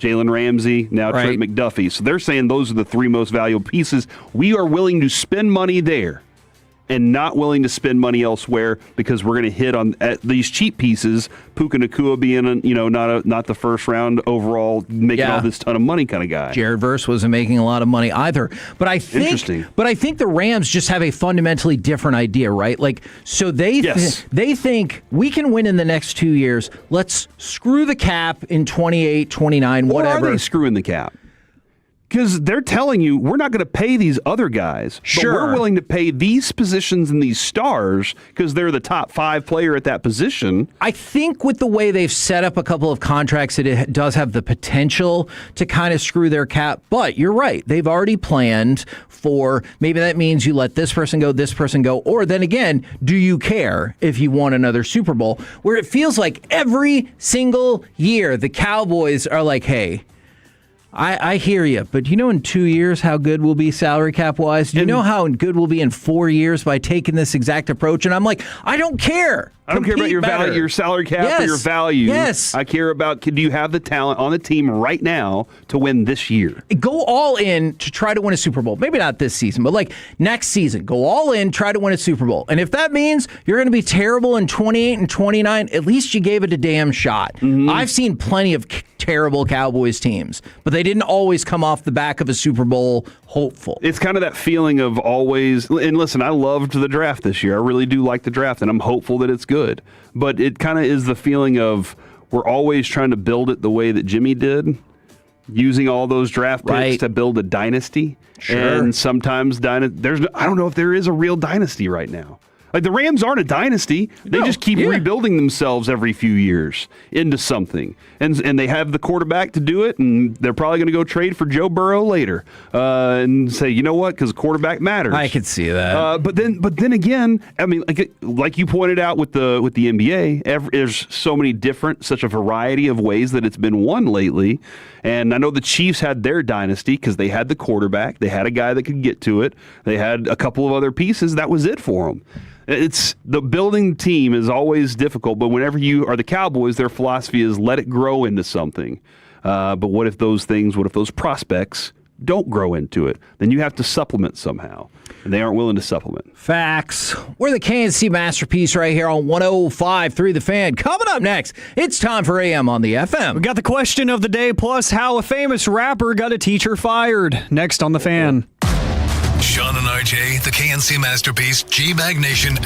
Jalen Ramsey, now Trent McDuffie. So they're saying those are the three most valuable pieces. We are willing to spend money there and not willing to spend money elsewhere because we're going to hit on these cheap pieces. Puka Nacua being not the first round overall, making all this ton of money kind of guy. Jared Verse wasn't making a lot of money either. But I think the Rams just have a fundamentally different idea, right? So they think we can win in the next 2 years. Let's screw the cap in 28, 29, whatever. Or are they screwing the cap? Because they're telling you, we're not going to pay these other guys, but we're willing to pay these positions and these stars because they're the top 5 player at that position. I think with the way they've set up a couple of contracts, it does have the potential to kind of screw their cap. But you're right. They've already planned for, maybe that means you let this person go, or then again, do you care if you want another Super Bowl? Where it feels like every single year the Cowboys are like, hey, I hear you, but in 2 years how good we'll be salary cap wise? Do you know how good we'll be in 4 years by taking this exact approach? And I'm like, I don't care. I don't care about your value, your salary cap, or your value. Yes. I care about, do you have the talent on the team right now to win this year? Go all in to try to win a Super Bowl. Maybe not this season, but next season. Go all in, try to win a Super Bowl. And if that means you're going to be terrible in 28 and 29, at least you gave it a damn shot. Mm-hmm. I've seen plenty of terrible Cowboys teams, but they didn't always come off the back of a Super Bowl hopeful. It's kind of that feeling of always, and listen, I loved the draft this year. I really do like the draft, and I'm hopeful that it's good. But it kind of is the feeling of, we're always trying to build it the way that Jimmy did, using all those draft picks to build a dynasty. Sure. And sometimes I don't know if there is a real dynasty right now. Like the Rams aren't a dynasty. They just keep rebuilding themselves every few years into something. And they have the quarterback to do it, and they're probably going to go trade for Joe Burrow later and say, you know what, because quarterback matters. I could see that. But then again, I mean, like you pointed out with the NBA, there's so many different, such a variety of ways that it's been won lately. And I know the Chiefs had their dynasty because they had the quarterback. They had a guy that could get to it. They had a couple of other pieces. That was it for them. It's the building team is always difficult, but whenever you are the Cowboys, their philosophy is let it grow into something. But what if those prospects don't grow into it? Then you have to supplement somehow, and they aren't willing to supplement. Facts. We're the KNC Masterpiece right here on 105.3 The Fan. Coming up next, it's time for AM on the FM. We got the question of the day, plus how a famous rapper got a teacher fired. Next on The Fan. Sean and RJ, the KNC Masterpiece, G-Bag Nation.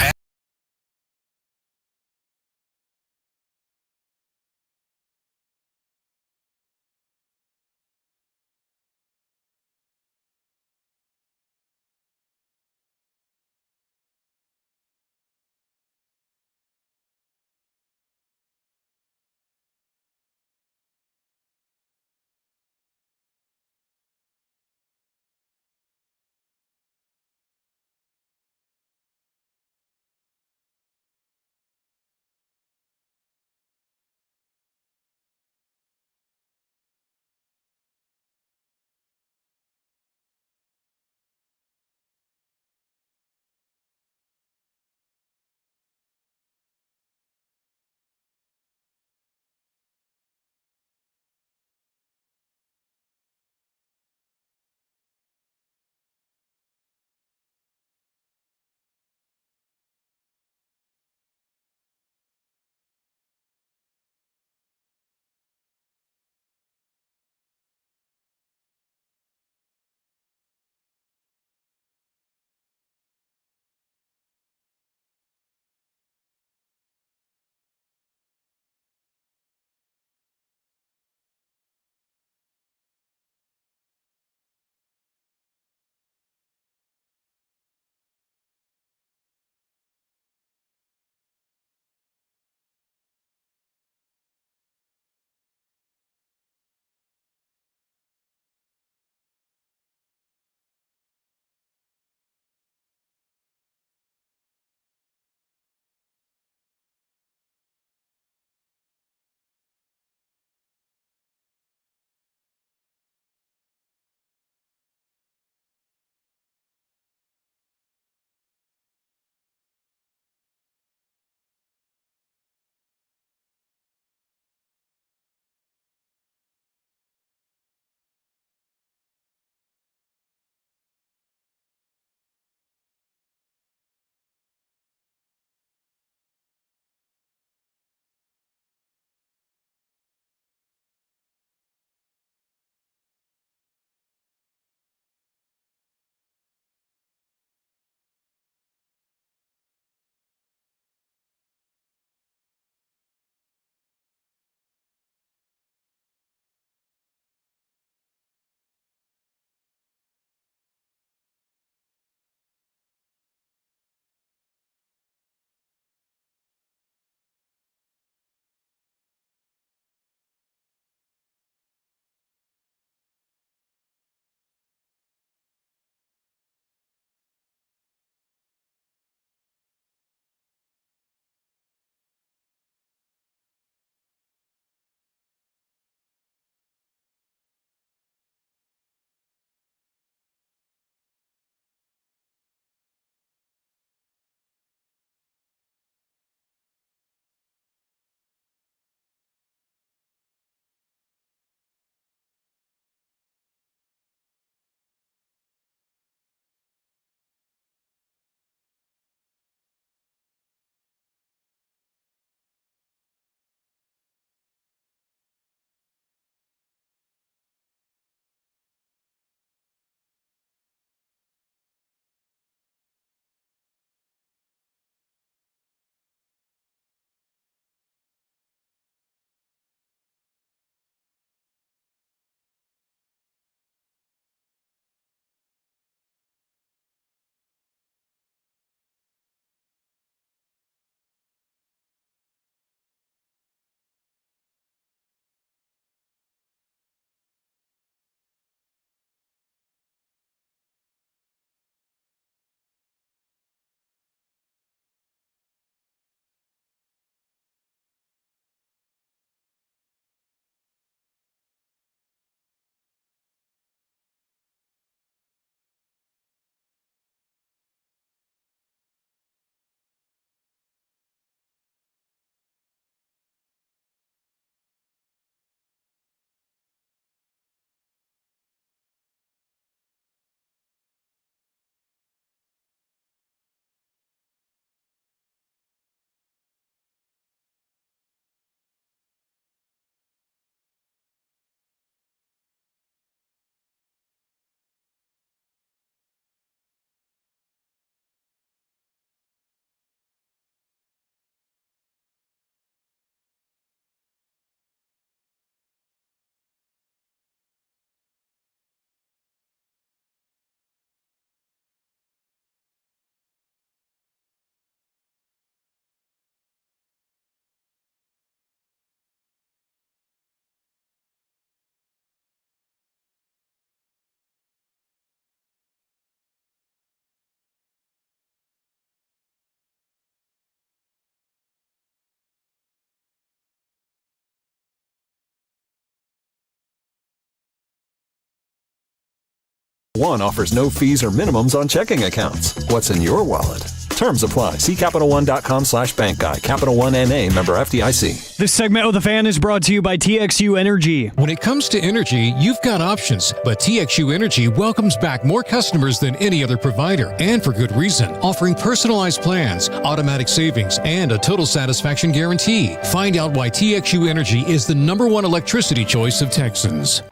One offers no fees or minimums on checking accounts. What's in your wallet? Terms apply. See CapitalOne.com/bank guide. Capital One NA, member FDIC. This segment of the Fan is brought to you by TXU Energy. When it comes to energy, you've got options, but TXU Energy welcomes back more customers than any other provider, and for good reason, offering personalized plans, automatic savings, and a total satisfaction guarantee. Find out why TXU Energy is the #1 electricity choice of Texans.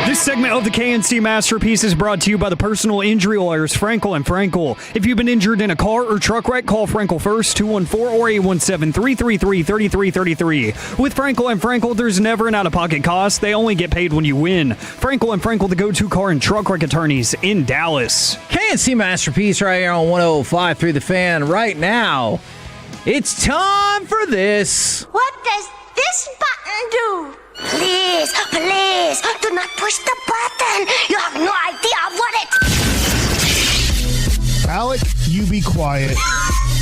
This segment of the KNC Masterpiece is brought to you by the personal injury lawyers Frankel & Frankel. If you've been injured in a car or truck wreck, call Frankel first, 214 or 817-333-3333. With Frankel & Frankel, there's never an out-of-pocket cost. They only get paid when you win. Frankel & Frankel, the go-to car and truck wreck attorneys in Dallas. KNC Masterpiece right here on 105 through the Fan. Right now, it's time for this. What does this button do? Please, please, do not push the button. You have no idea what it... Alec, you be quiet.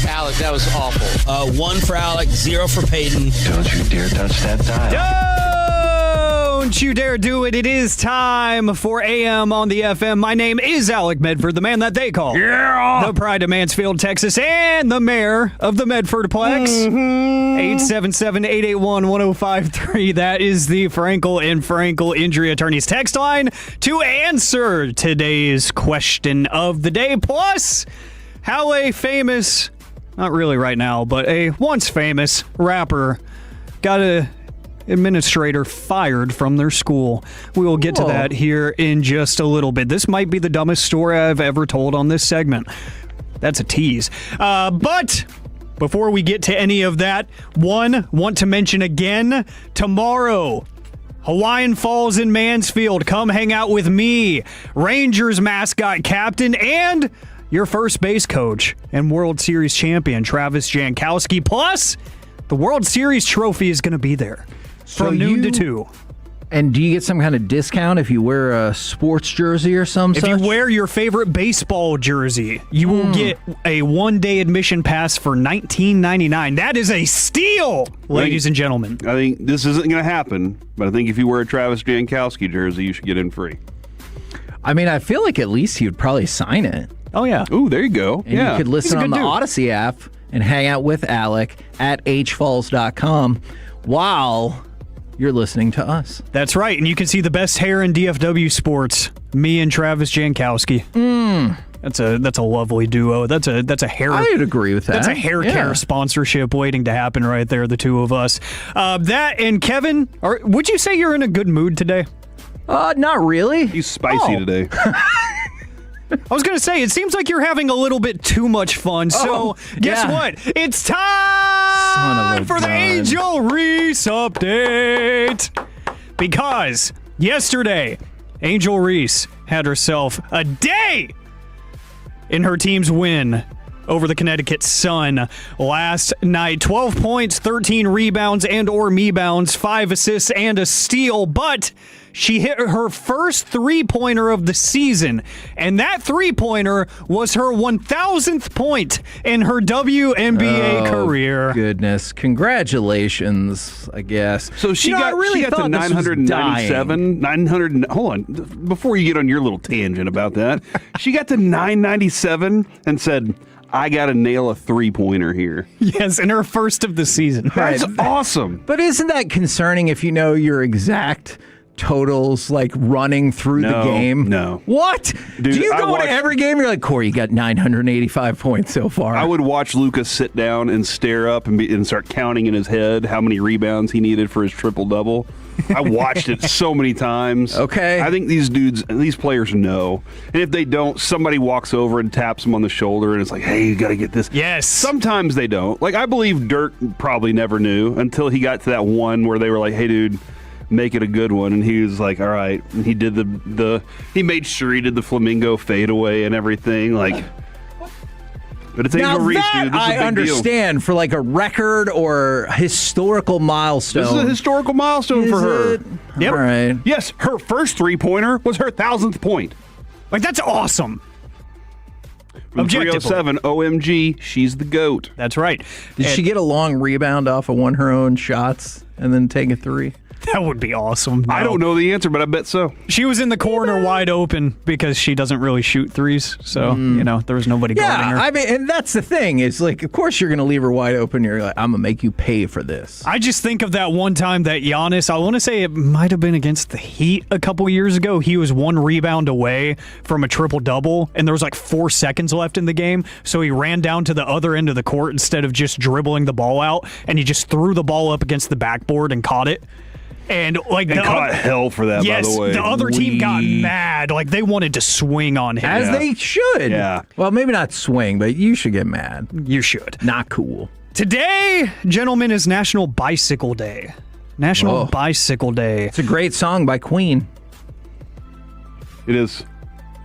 Alec, that was awful. 1 for Alec, 0 for Peyton. Don't you dare touch that dial. Don't you dare do it. It is time for AM on the FM. My name is Alec Medford, the man that they call the Pride of Mansfield, Texas, and the mayor of the Medfordplex. 877-881-1053. That is the Frankel & Frankel Injury Attorneys text line to answer today's question of the day. Plus, how a famous, not really right now, but a once famous rapper got a administrator fired from their school. We will get to that here in just a little bit. This might be the dumbest story I've ever told on this segment. That's a tease. But before we get to any of that, want to mention again, tomorrow, Hawaiian Falls in Mansfield. Come hang out with me, Rangers mascot captain, and your first base coach and World Series champion, Travis Jankowski. Plus, the World Series trophy is going to be there. From noon to 2. And do you get some kind of discount if you wear a sports jersey or some such? If you wear your favorite baseball jersey, you will get a one-day admission pass for $19.99. That is a steal, ladies and gentlemen. I think this isn't going to happen, but I think if you wear a Travis Jankowski jersey, you should get in free. I mean, I feel like at least he would probably sign it. Oh, yeah. Ooh, there you go. And you could listen on the Odyssey app and hang out with Alec at hfalls.com while you're listening to us. That's right, and you can see the best hair in DFW sports. Me and Travis Jankowski. That's a lovely duo. That's a hair. I would agree with that. That's a hair care sponsorship waiting to happen right there. The two of us. That and Kevin. Would you say you're in a good mood today? Not really. He's spicy today. I was going to say, it seems like you're having a little bit too much fun. So, guess what? It's time for the Angel Reese update. Because yesterday, Angel Reese had herself a day in her team's win over the Connecticut Sun last night. 12 points, 13 rebounds and/or me-bounds, 5 assists and a steal. But she hit her first three-pointer of the season, and that three-pointer was her 1,000th point in her WNBA career. Goodness. Congratulations, I guess. So she got to 997. Hold on. Before you get on your little tangent about that, she got to 997 and said, I got to nail a three-pointer here. Yes, in her first of the season. That's awesome. But isn't that concerning if you know your exact totals, like running through the game? No. What? Dude, do you go to every game? You're like, Corey, you got 985 points so far. I would watch Lucas sit down and stare up and start counting in his head how many rebounds he needed for his triple-double. I watched it so many times. Okay. I think these players know. And if they don't, somebody walks over and taps them on the shoulder and it's like, hey, you got to get this. Yes. Sometimes they don't. Like, I believe Dirk probably never knew until he got to that one where they were like, hey, dude, make it a good one. And he was like, all right. And he did he made sure he did the flamingo fadeaway and everything. Like, but it's Angel Reese, dude. This is a big understand deal. For like a record or historical milestone. This is a historical milestone for her. Yep. All right. Yes, her first three-pointer was her 1,000th point. Like, that's awesome. From 307, OMG, she's the GOAT. That's right. Did she get a long rebound off of one of her own shots and then take a three? That would be awesome. No. I don't know the answer, but I bet so. She was in the corner wide open because she doesn't really shoot threes. So, there was nobody guarding her. I mean, and that's the thing. It's like, of course you're going to leave her wide open. You're like, I'm going to make you pay for this. I just think of that one time that Giannis, I want to say it might have been against the Heat a couple years ago. He was one rebound away from a triple-double, and there was like 4 seconds left in the game. So he ran down to the other end of the court instead of just dribbling the ball out, and he just threw the ball up against the backboard and caught it. And caught hell for that, yes, by the way. The other team got mad. Like, they wanted to swing on him. As they should. Yeah. Well, maybe not swing, but you should get mad. You should. Not cool. Today, gentlemen, is National Bicycle Day. National Bicycle Day. It's a great song by Queen. It is.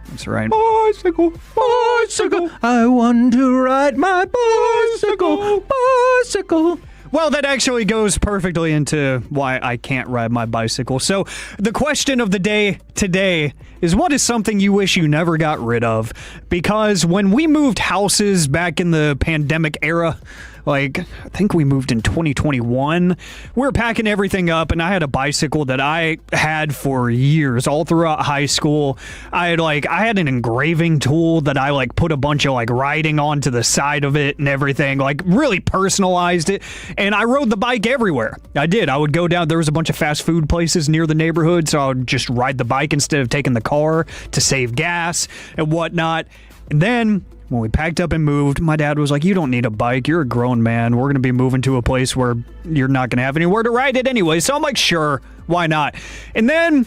That's right. Bicycle, bicycle. I want to ride my bicycle, bicycle. Well, that actually goes perfectly into why I can't ride my bicycle. So the question of the day today is, what is something you wish you never got rid of? Because when we moved houses back in the pandemic era, like, I think we moved in 2021. We were packing everything up, and I had a bicycle that I had for years, all throughout high school. I had an engraving tool that I put a bunch of writing onto the side of it and everything, really personalized it. And I rode the bike everywhere. I did. I would go down. There was a bunch of fast food places near the neighborhood, so I would just ride the bike instead of taking the car to save gas and whatnot. And then when we packed up and moved, my dad was like, you don't need a bike. You're a grown man. We're going to be moving to a place where you're not going to have anywhere to ride it anyway. So I'm like, sure, why not? And then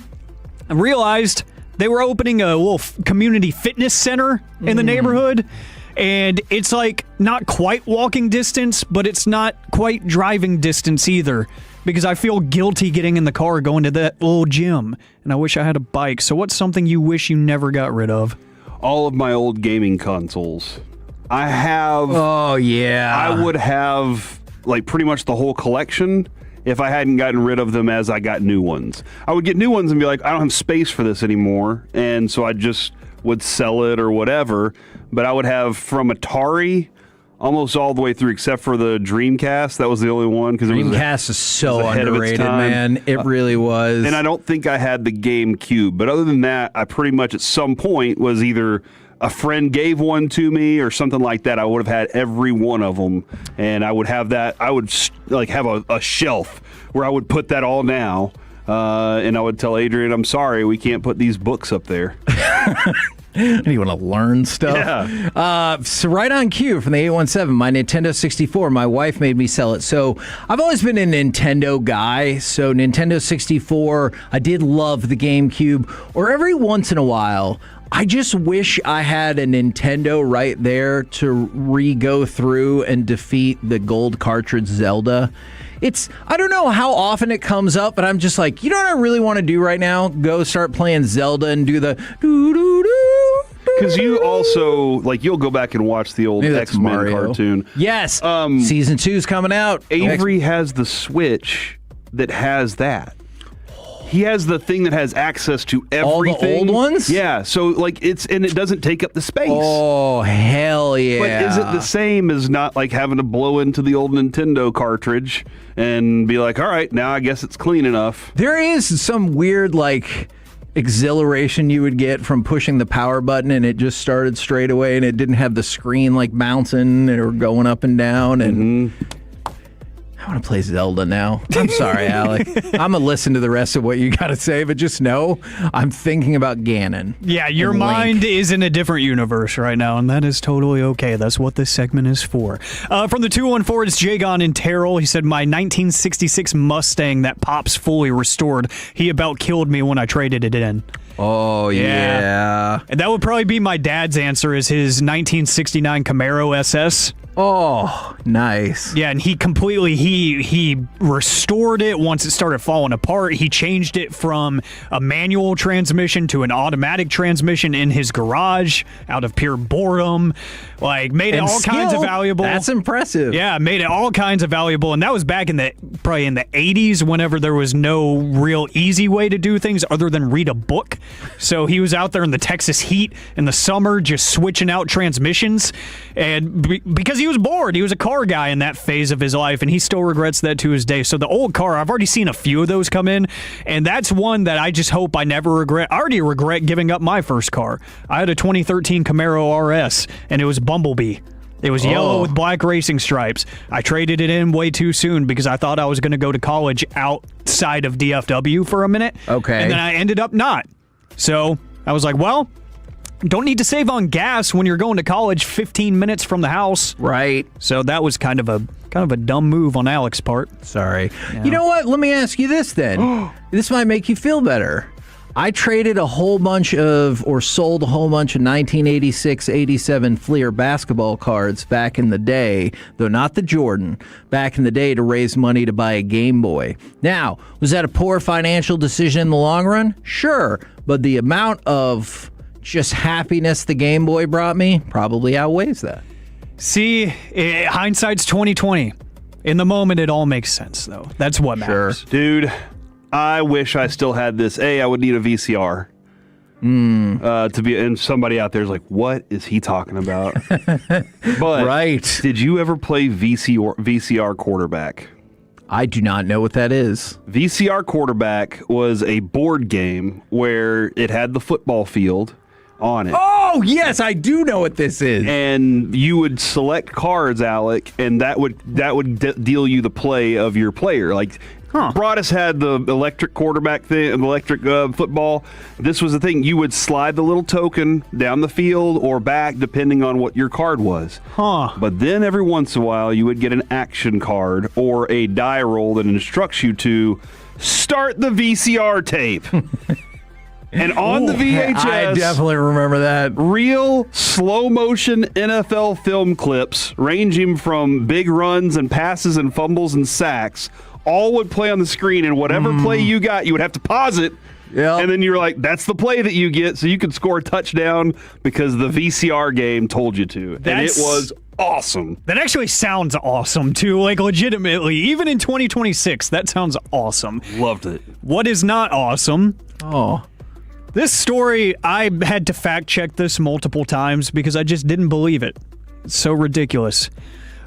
I realized they were opening a little community fitness center in the neighborhood. And it's not quite walking distance, but it's not quite driving distance either. Because I feel guilty getting in the car going to that little gym. And I wish I had a bike. So what's something you wish you never got rid of? All of my old gaming consoles. I have. Oh, yeah. I would have pretty much the whole collection if I hadn't gotten rid of them as I got new ones. I would get new ones and be like, I don't have space for this anymore. And so I just would sell it or whatever. But I would have from Atari almost all the way through, except for the Dreamcast. That was the only one. Dreamcast is so underrated, man. It really was. And I don't think I had the GameCube. But other than that, I pretty much at some point was either a friend gave one to me or something like that. I would have had every one of them. And I would have that. I would have a shelf where I would put that all now. And I would tell Adrian, I'm sorry, we can't put these books up there. You want to learn stuff? Yeah. So right on cue from the 817, my Nintendo 64, my wife made me sell it. So I've always been a Nintendo guy. So Nintendo 64, I did love the GameCube. Or every once in a while, I just wish I had a Nintendo right there to go through and defeat the gold cartridge Zelda. I don't know how often it comes up, but I'm just like, you know what I really want to do right now? Go start playing Zelda and do the doo-doo-doo. Because you also, you'll go back and watch the old X-Men cartoon. Yes. Season 2's coming out. Avery has the Switch that has that. He has the thing that has access to everything. All the old ones? Yeah. So, and it doesn't take up the space. Oh, hell yeah. But is it the same as not, having to blow into the old Nintendo cartridge and be like, all right, now I guess it's clean enough? There is some weird, exhilaration you would get from pushing the power button and it just started straight away and it didn't have the screen bouncing or going up and down and I want to play Zelda now. I'm sorry, Alec. I'm going to listen to the rest of what you got to say, but just know I'm thinking about Ganon. Yeah, your mind is in a different universe right now, and that is totally okay. That's what this segment is for. From the 214, it's Jagon in Terrell. He said, my 1966 Mustang that Pops fully restored, he about killed me when I traded it in. Oh, yeah. And that would probably be my dad's answer, is his 1969 Camaro SS. Oh, nice. Yeah, and he completely, he restored it once it started falling apart. He changed it from a manual transmission to an automatic transmission in his garage out of pure boredom. Made it all kinds of valuable. That's impressive. Yeah, made it all kinds of valuable. And that was back probably in the 80s, whenever there was no real easy way to do things other than read a book. So he was out there in the Texas heat in the summer just switching out transmissions. And because he was bored. He was a car guy in that phase of his life, and he still regrets that to his day. So the old car, I've already seen a few of those come in, and that's one that I just hope I never regret. I already regret giving up my first car. I had a 2013 Camaro RS, and it was Bumblebee. It was yellow with black racing stripes. I traded it in way too soon because I thought I was going to go to college outside of DFW for a minute. Okay. And then I ended up not. So I was like, well, don't need to save on gas when you're going to college 15 minutes from the house. Right. So that was kind of a dumb move on Alex's part. Sorry. Yeah. You know what? Let me ask you this then. This might make you feel better. I traded a whole bunch of, or sold a whole bunch of 1986-87 Fleer basketball cards back in the day, though not the Jordan, back in the day to raise money to buy a Game Boy. Now, was that a poor financial decision in the long run? Sure, but the amount of just happiness the Game Boy brought me probably outweighs that. See, hindsight's 2020. In the moment, it all makes sense, though. That's what matters. Dude, I wish I still had this. I would need a VCR. To be, and somebody out there is like, what is he talking about? But right. Did you ever play VCR quarterback? I do not know what that is. VCR quarterback was a board game where it had the football field on it. Oh, yes, I do know what this is. And you would select cards, Alec, and that would deal you the play of your player. Like, Broadus had the electric quarterback thing, electric football. This was the thing. You would slide the little token down the field or back, depending on what your card was. But then every once in a while, you would get an action card or a die roll that instructs you to start the VCR tape. And on the VHS, I definitely remember that. Real slow-motion NFL film clips ranging from big runs and passes and fumbles and sacks all would play on the screen, and whatever play you got, you would have to pause it. Yep. And then you're like, that's the play that you get, so you could score a touchdown because the VCR game told you to. And it was awesome. That actually sounds awesome, too. Like, legitimately. Even in 2026, that sounds awesome. Loved it. What is not awesome? This story, I had to fact check this multiple times because I just didn't believe it. It's so ridiculous.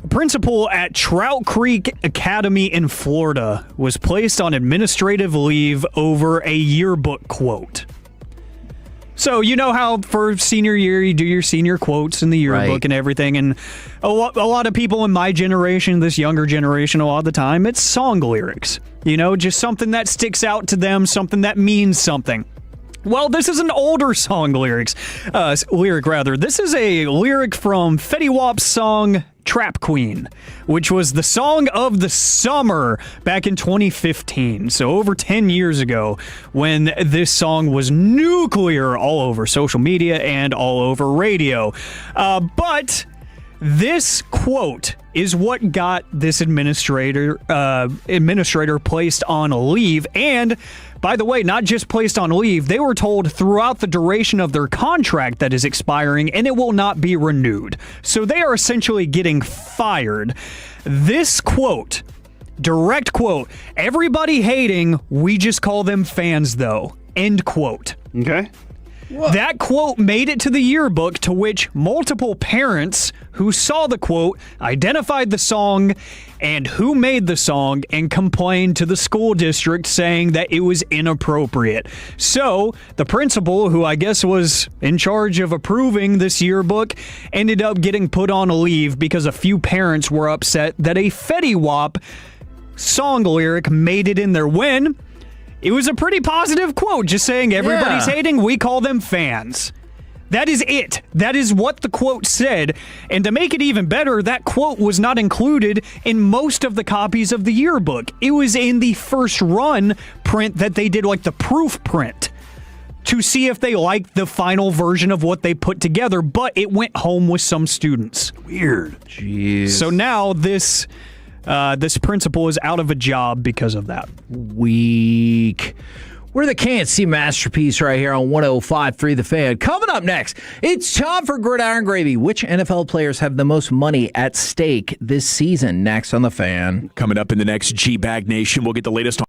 A principal at Trout Creek Academy in Florida was placed on administrative leave over a yearbook quote. So you know how for senior year you do your senior quotes in the yearbook and everything, and a lot of people in my generation, this younger generation, a lot of the time, it's song lyrics. You know, just something that sticks out to them, something that means something. Well, this is an older song lyric. This is a lyric from Fetty Wap's song Trap Queen, which was the song of the summer back in 2015. So over 10 years ago, when this song was nuclear all over social media and all over radio. But this quote is what got this administrator placed on a leave. And by the way, not just placed on leave, they were told throughout the duration of their contract that is expiring, and it will not be renewed. So they are essentially getting fired. This quote, direct quote, everybody hating, we just call them fans though. End quote. Okay. That quote made it to the yearbook, to which multiple parents who saw the quote identified the song and who made the song and complained to the school district saying that it was inappropriate. So the principal, who I guess was in charge of approving this yearbook, ended up getting put on a leave because a few parents were upset that a Fetty Wap song lyric made it in there when it was a pretty positive quote, just saying everybody's hating, we call them fans. That is it. That is what the quote said. And to make it even better, that quote was not included in most of the copies of the yearbook. It was in the first run print that they did, like the proof print, to see if they liked the final version of what they put together, but it went home with some students. Weird. Jeez. So now this principal is out of a job because of that. Weak. We're the Can't See masterpiece right here on 105.3 The Fan. Coming up next, it's time for Gridiron Gravy. Which NFL players have the most money at stake this season? Next on The Fan. Coming up in the next G-Bag Nation, we'll get the latest on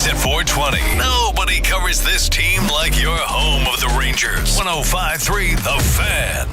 At 420, nobody covers this team like your home of the Rangers. 105.3 The Fan.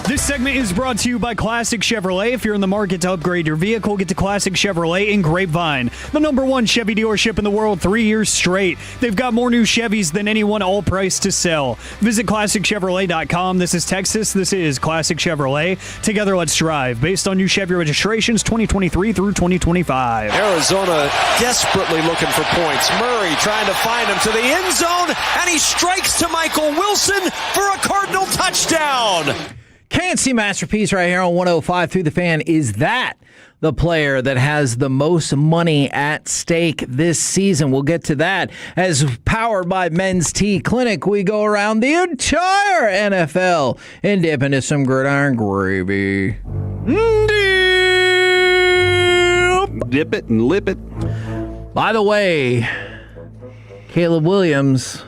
This segment is brought to you by Classic Chevrolet. If you're in the market to upgrade your vehicle, get to Classic Chevrolet in Grapevine, the #1 Chevy dealership in the world 3 years straight. They've got more new Chevys than anyone, all priced to sell. Visit ClassicChevrolet.com. This is Texas. This is Classic Chevrolet. Together, let's drive. Based on new Chevy registrations 2023 through 2025. Arizona desperately looking for points. Murray trying to find him to the end zone, and he strikes to Michael Wilson for a Cardinal touchdown. KNC Masterpiece right here on 105 through the Fan. Is that the player that has the most money at stake this season? We'll get to that. As powered by Men's Tea Clinic, we go around the entire NFL and dip into some gridiron gravy. Dip it and lip it. By the way, Caleb Williams,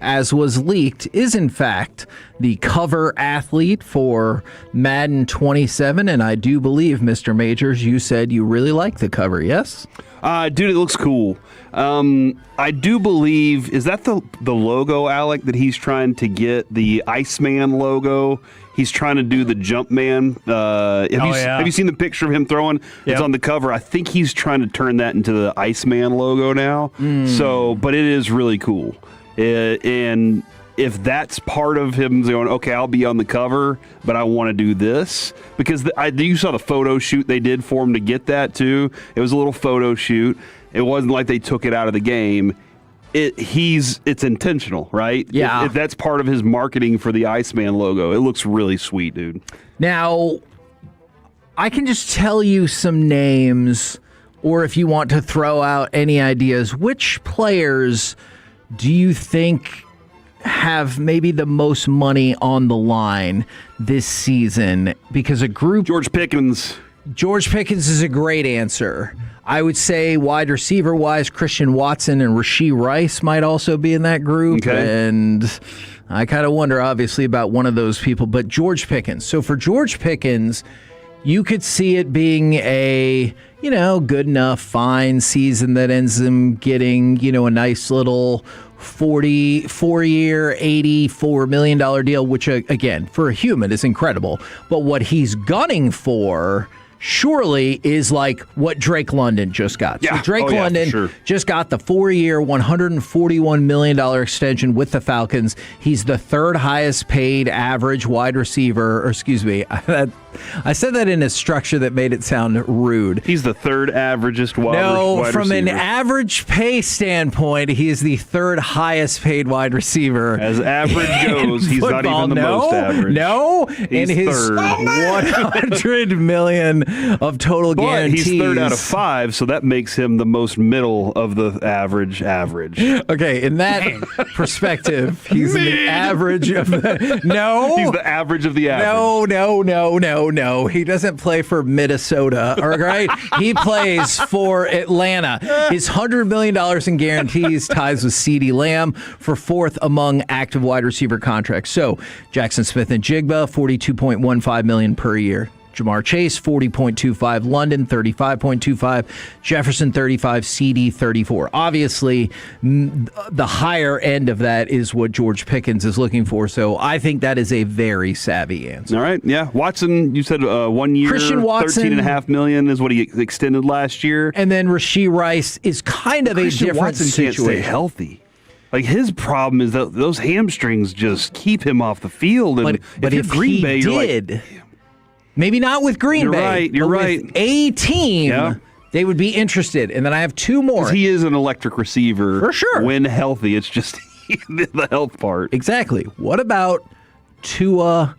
as was leaked, is in fact the cover athlete for Madden 27, and I do believe, Mr. Majors, you said you really like the cover, yes? Dude, it looks cool. I do believe, is that the logo, Alec, that he's trying to get, the Iceman logo? He's trying to do the Jumpman. Have you seen the picture of him throwing? It's on the cover. I think he's trying to turn that into the Iceman logo now. So, but it is really cool. And if that's part of him going, okay, I'll be on the cover, but I want to do this, because you saw the photo shoot they did for him to get that too. It was a little photo shoot. It wasn't like they took it out of the game. It's intentional, right? Yeah. If that's part of his marketing for the Iceman logo, it looks really sweet, dude. Now, I can just tell you some names, or if you want to throw out any ideas, which players do you think have maybe the most money on the line this season? Because George Pickens. George Pickens is a great answer. I would say wide receiver wise, Christian Watson and Rashee Rice might also be in that group. Okay. And I kind of wonder, obviously, about one of those people, but George Pickens. So for George Pickens, you could see it being a, good enough, fine season that ends him getting, a nice little 4-year, $84 million deal, which, again, for a human is incredible. But what he's gunning for surely is like what Drake London just got. Yeah. So Drake London just got the 4-year, $141 million extension with the Falcons. He's the third highest paid average wide receiver, I said that in a structure that made it sound rude. He's the third averagest wide receiver. No, from an average pay standpoint, he is the third highest paid wide receiver. As average goes, he's not even the most average. No, he's in his third. $100 million of total guarantees. He's third out of 5, so that makes him the most middle of the average. Okay, in that perspective, he's the average of the... No. He's the average of the average. No. He doesn't play for Minnesota, all right? He plays for Atlanta. His $100 million in guarantees ties with CeeDee Lamb for fourth among active wide receiver contracts. So Jackson Smith and Jigba, $42.15 million per year. Jamar Chase, 40.25. London, 35.25. Jefferson, 35. CD, 34. Obviously, the higher end of that is what George Pickens is looking for. So I think that is a very savvy answer. All right. Yeah. Watson, you said 1 year, Christian Watson, $13.5 million is what he extended last year. And then Rashee Rice is kind of Christian a different Watson situation. Can't stay healthy. Like, his problem is that those hamstrings just keep him off the field. And but if Green Bay did... Maybe not with Green Bay. You're right. With a team, they would be interested. And then I have two more. He is an electric receiver. For sure. When healthy. It's just the health part. Exactly. What about Tua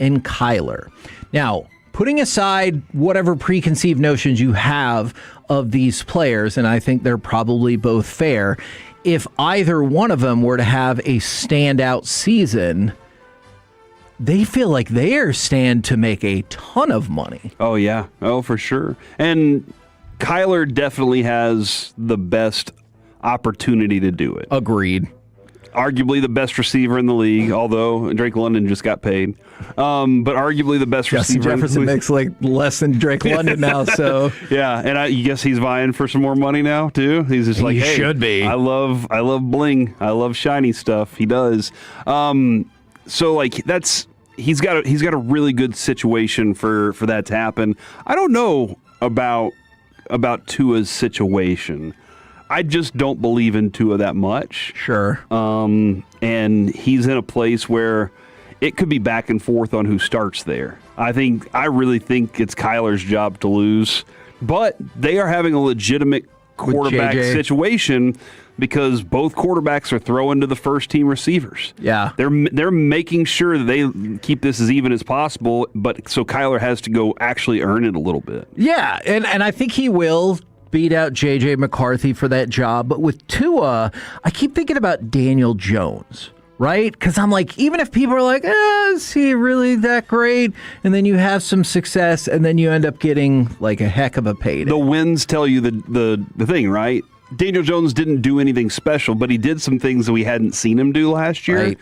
and Kyler? Now, putting aside whatever preconceived notions you have of these players, and I think they're probably both fair, if either one of them were to have a standout season, they feel like they stand to make a ton of money. Oh, yeah. Oh, for sure. And Kyler definitely has the best opportunity to do it. Agreed. arguably the best receiver in the league, although Drake London just got paid. But arguably the best Justin receiver. Jefferson makes like less than Drake London now, so yeah, and I guess he's vying for some more money now too. He's just like, He hey, should be. I love bling. I love shiny stuff. He does. So like he's got a really good situation for that to happen. I don't know about Tua's situation. I just don't believe in Tua that much. Sure. And he's in a place where it could be back and forth on who starts there. I really think it's Kyler's job to lose, but they are having a legitimate quarterback situation because both quarterbacks are throwing to the first team receivers. Yeah. They're making sure that they keep this as even as possible, but so Kyler has to go actually earn it a little bit. Yeah, and I think he will beat out J.J. McCarthy for that job. But with Tua, I keep thinking about Daniel Jones, right? Because I'm like, even if people are like, is he really that great? And then you have some success, and then you end up getting like a heck of a payday. The wins tell you the thing, right? Daniel Jones didn't do anything special, but he did some things that we hadn't seen him do last year. Right.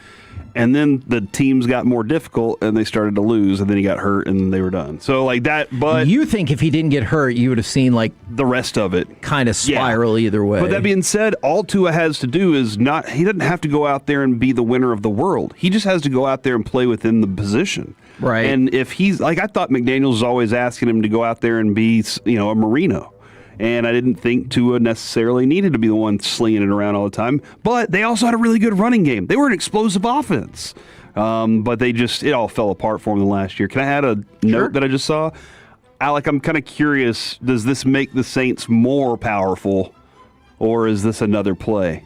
And then the teams got more difficult, and they started to lose, and then he got hurt, and they were done. So, like that, but... You think if he didn't get hurt, you would have seen, like... The rest of it. Kind of spiral either way. But that being said, all Tua has to do is not... He doesn't have to go out there and be the winner of the world. He just has to go out there and play within the position. Right. And if he's... Like, I thought McDaniels was always asking him to go out there and be, a Marino. And I didn't think Tua necessarily needed to be the one slinging it around all the time. But they also had a really good running game. They were an explosive offense. But it all fell apart for them last year. Can I add a note that I just saw? Alec, I'm kind of curious, does this make the Saints more powerful, or is this another play?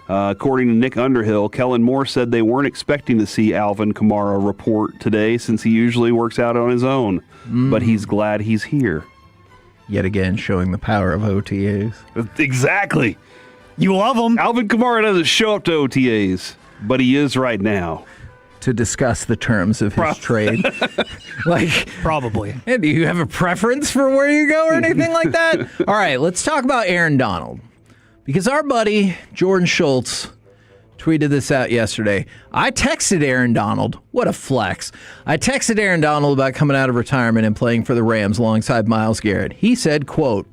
According to Nick Underhill, Kellen Moore said they weren't expecting to see Alvin Kamara report today since he usually works out on his own. But he's glad he's here. Yet again, showing the power of OTAs. Exactly. You love him. Alvin Kamara doesn't show up to OTAs, but he is right now. To discuss the terms of his trade. Probably. Hey, do you have a preference for where you go or anything like that? All right, let's talk about Aaron Donald. Because our buddy, Jordan Schultz, tweeted this out yesterday. I texted Aaron Donald. What a flex. I texted Aaron Donald about coming out of retirement and playing for the Rams alongside Myles Garrett. He said, quote,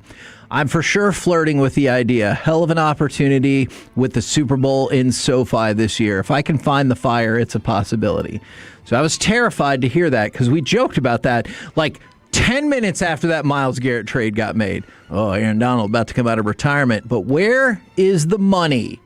I'm for sure flirting with the idea. Hell of an opportunity with the Super Bowl in SoFi this year. If I can find the fire, it's a possibility. So I was terrified to hear that because we joked about that like 10 minutes after that Myles Garrett trade got made. Oh, Aaron Donald about to come out of retirement. But where is the money?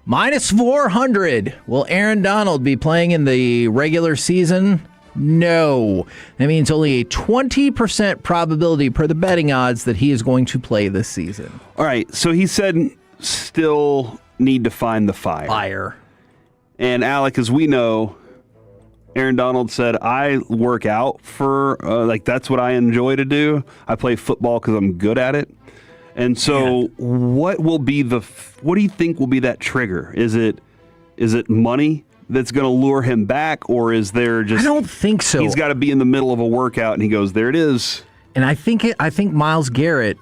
Minus 400. Will Aaron Donald be playing in the regular season? No. That means only a 20% probability per the betting odds that he is going to play this season. All right, so he said still need to find the fire. And Alec, as we know, Aaron Donald said, I work out for, that's what I enjoy to do. I play football because I'm good at it. And so what do you think will be that trigger? Is it money that's going to lure him back, or is there just... I don't think so. He's got to be in the middle of a workout, and he goes, there it is. And I think Myles Garrett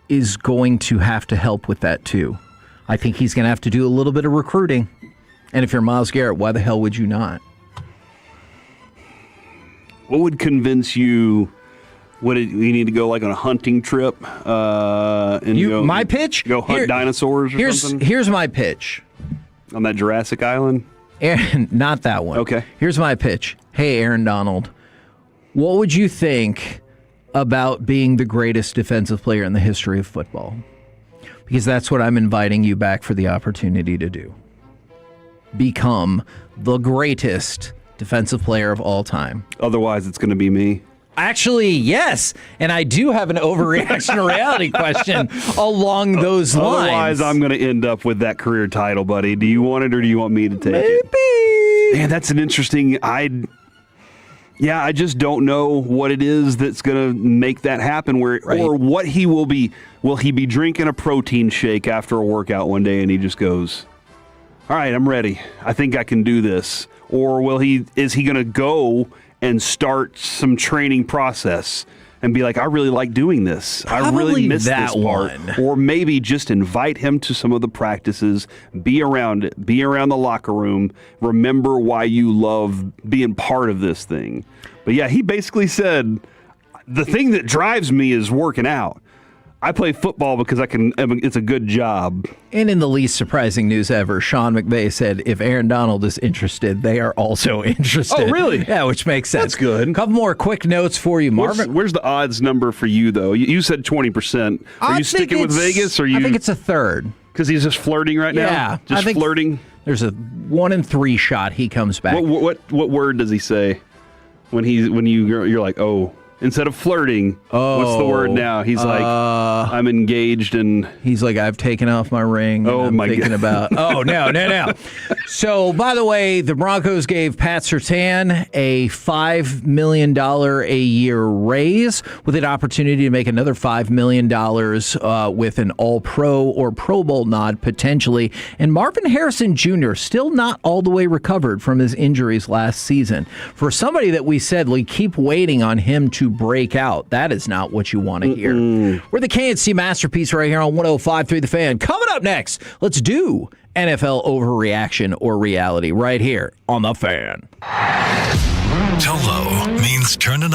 is going to have to help with that, too. I think he's going to have to do a little bit of recruiting. And if you're Myles Garrett, why the hell would you not? What would convince you... You need to go like on a hunting trip? My pitch? Go hunt dinosaurs or something? Here's my pitch. On that Jurassic Island? Not that one. Okay. Here's my pitch. Hey, Aaron Donald, what would you think about being the greatest defensive player in the history of football? Because that's what I'm inviting you back for the opportunity to do. Become the greatest defensive player of all time. Otherwise, it's going to be me. Actually, yes. And I do have an overreaction to reality question along those lines. Otherwise, I'm going to end up with that career title, buddy. Do you want it or do you want me to take it? Man, that's an interesting... I just don't know what it is that's going to make that happen or what he will be. Will he be drinking a protein shake after a workout one day and he just goes, all right, I'm ready. I think I can do this. Or is he going to go and start some training process and be like, I really like doing this. I really Probably miss that this part. one. Or maybe just invite him to some of the practices, be around it, be around the locker room, remember why you love being part of this thing. But yeah, he basically said, the thing that drives me is working out. I play football because it's a good job. And in the least surprising news ever, Sean McVay said if Aaron Donald is interested, they are also interested. Oh, really? Yeah, which makes sense. That's good. A couple more quick notes for you, Marvin. Where's the odds number for you, though? You said 20%. Are you sticking with Vegas? Or I think it's a third. Because he's just flirting right now? Yeah. Just flirting? There's a 1 in 3 shot he comes back. What word does he say when you're like, oh, instead of flirting, what's the word now? He's like, I'm engaged and... He's like, I've taken off my ring. Oh, I'm my thinking God. about... Oh, no. So, by the way, the Broncos gave Pat Surtain a $5 million a year raise with an opportunity to make another $5 million with an All-Pro or Pro Bowl nod, potentially. And Marvin Harrison Jr. still not all the way recovered from his injuries last season. For somebody that we said, we keep waiting on him to break out, that is not what you want to hear. We're the KNC Masterpiece right here on 105.3 The Fan. Coming up next, let's do NFL overreaction or reality right here on The Fan. Tolo means turning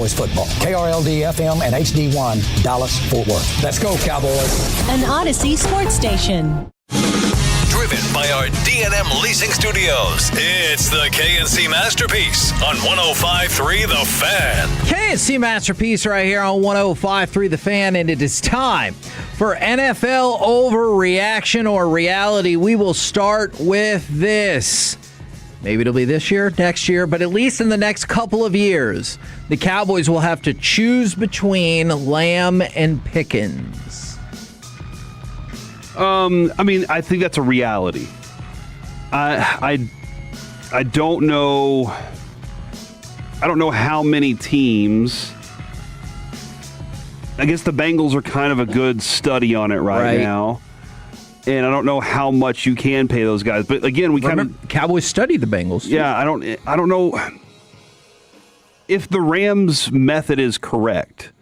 Cowboys football. KRLD-FM and HD1, Dallas, Fort Worth. Let's go, Cowboys. An Odyssey sports station. Driven by our D&M Leasing Studios, it's the KNC Masterpiece on 105.3 The Fan. KNC Masterpiece right here on 105.3 The Fan, and it is time for NFL overreaction or reality. We will start with this. Maybe it'll be this year, next year, but at least in the next couple of years, the Cowboys will have to choose between Lamb and Pickens. I think that's a reality. I don't know. I don't know how many teams. I guess the Bengals are kind of a good study on it right now. And I don't know how much you can pay those guys. But again, Cowboys study the Bengals too. Yeah, I don't know if the Rams method is correct.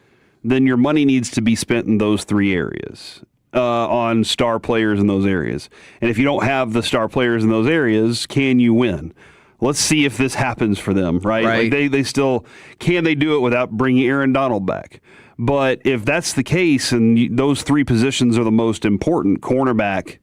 Then your money needs to be spent in those three areas. On star players in those areas. And if you don't have the star players in those areas, can you win? Let's see if this happens for them, right? Like they still, can they do it without bringing Aaron Donald back? But if that's the case, and those three positions are the most important, cornerback,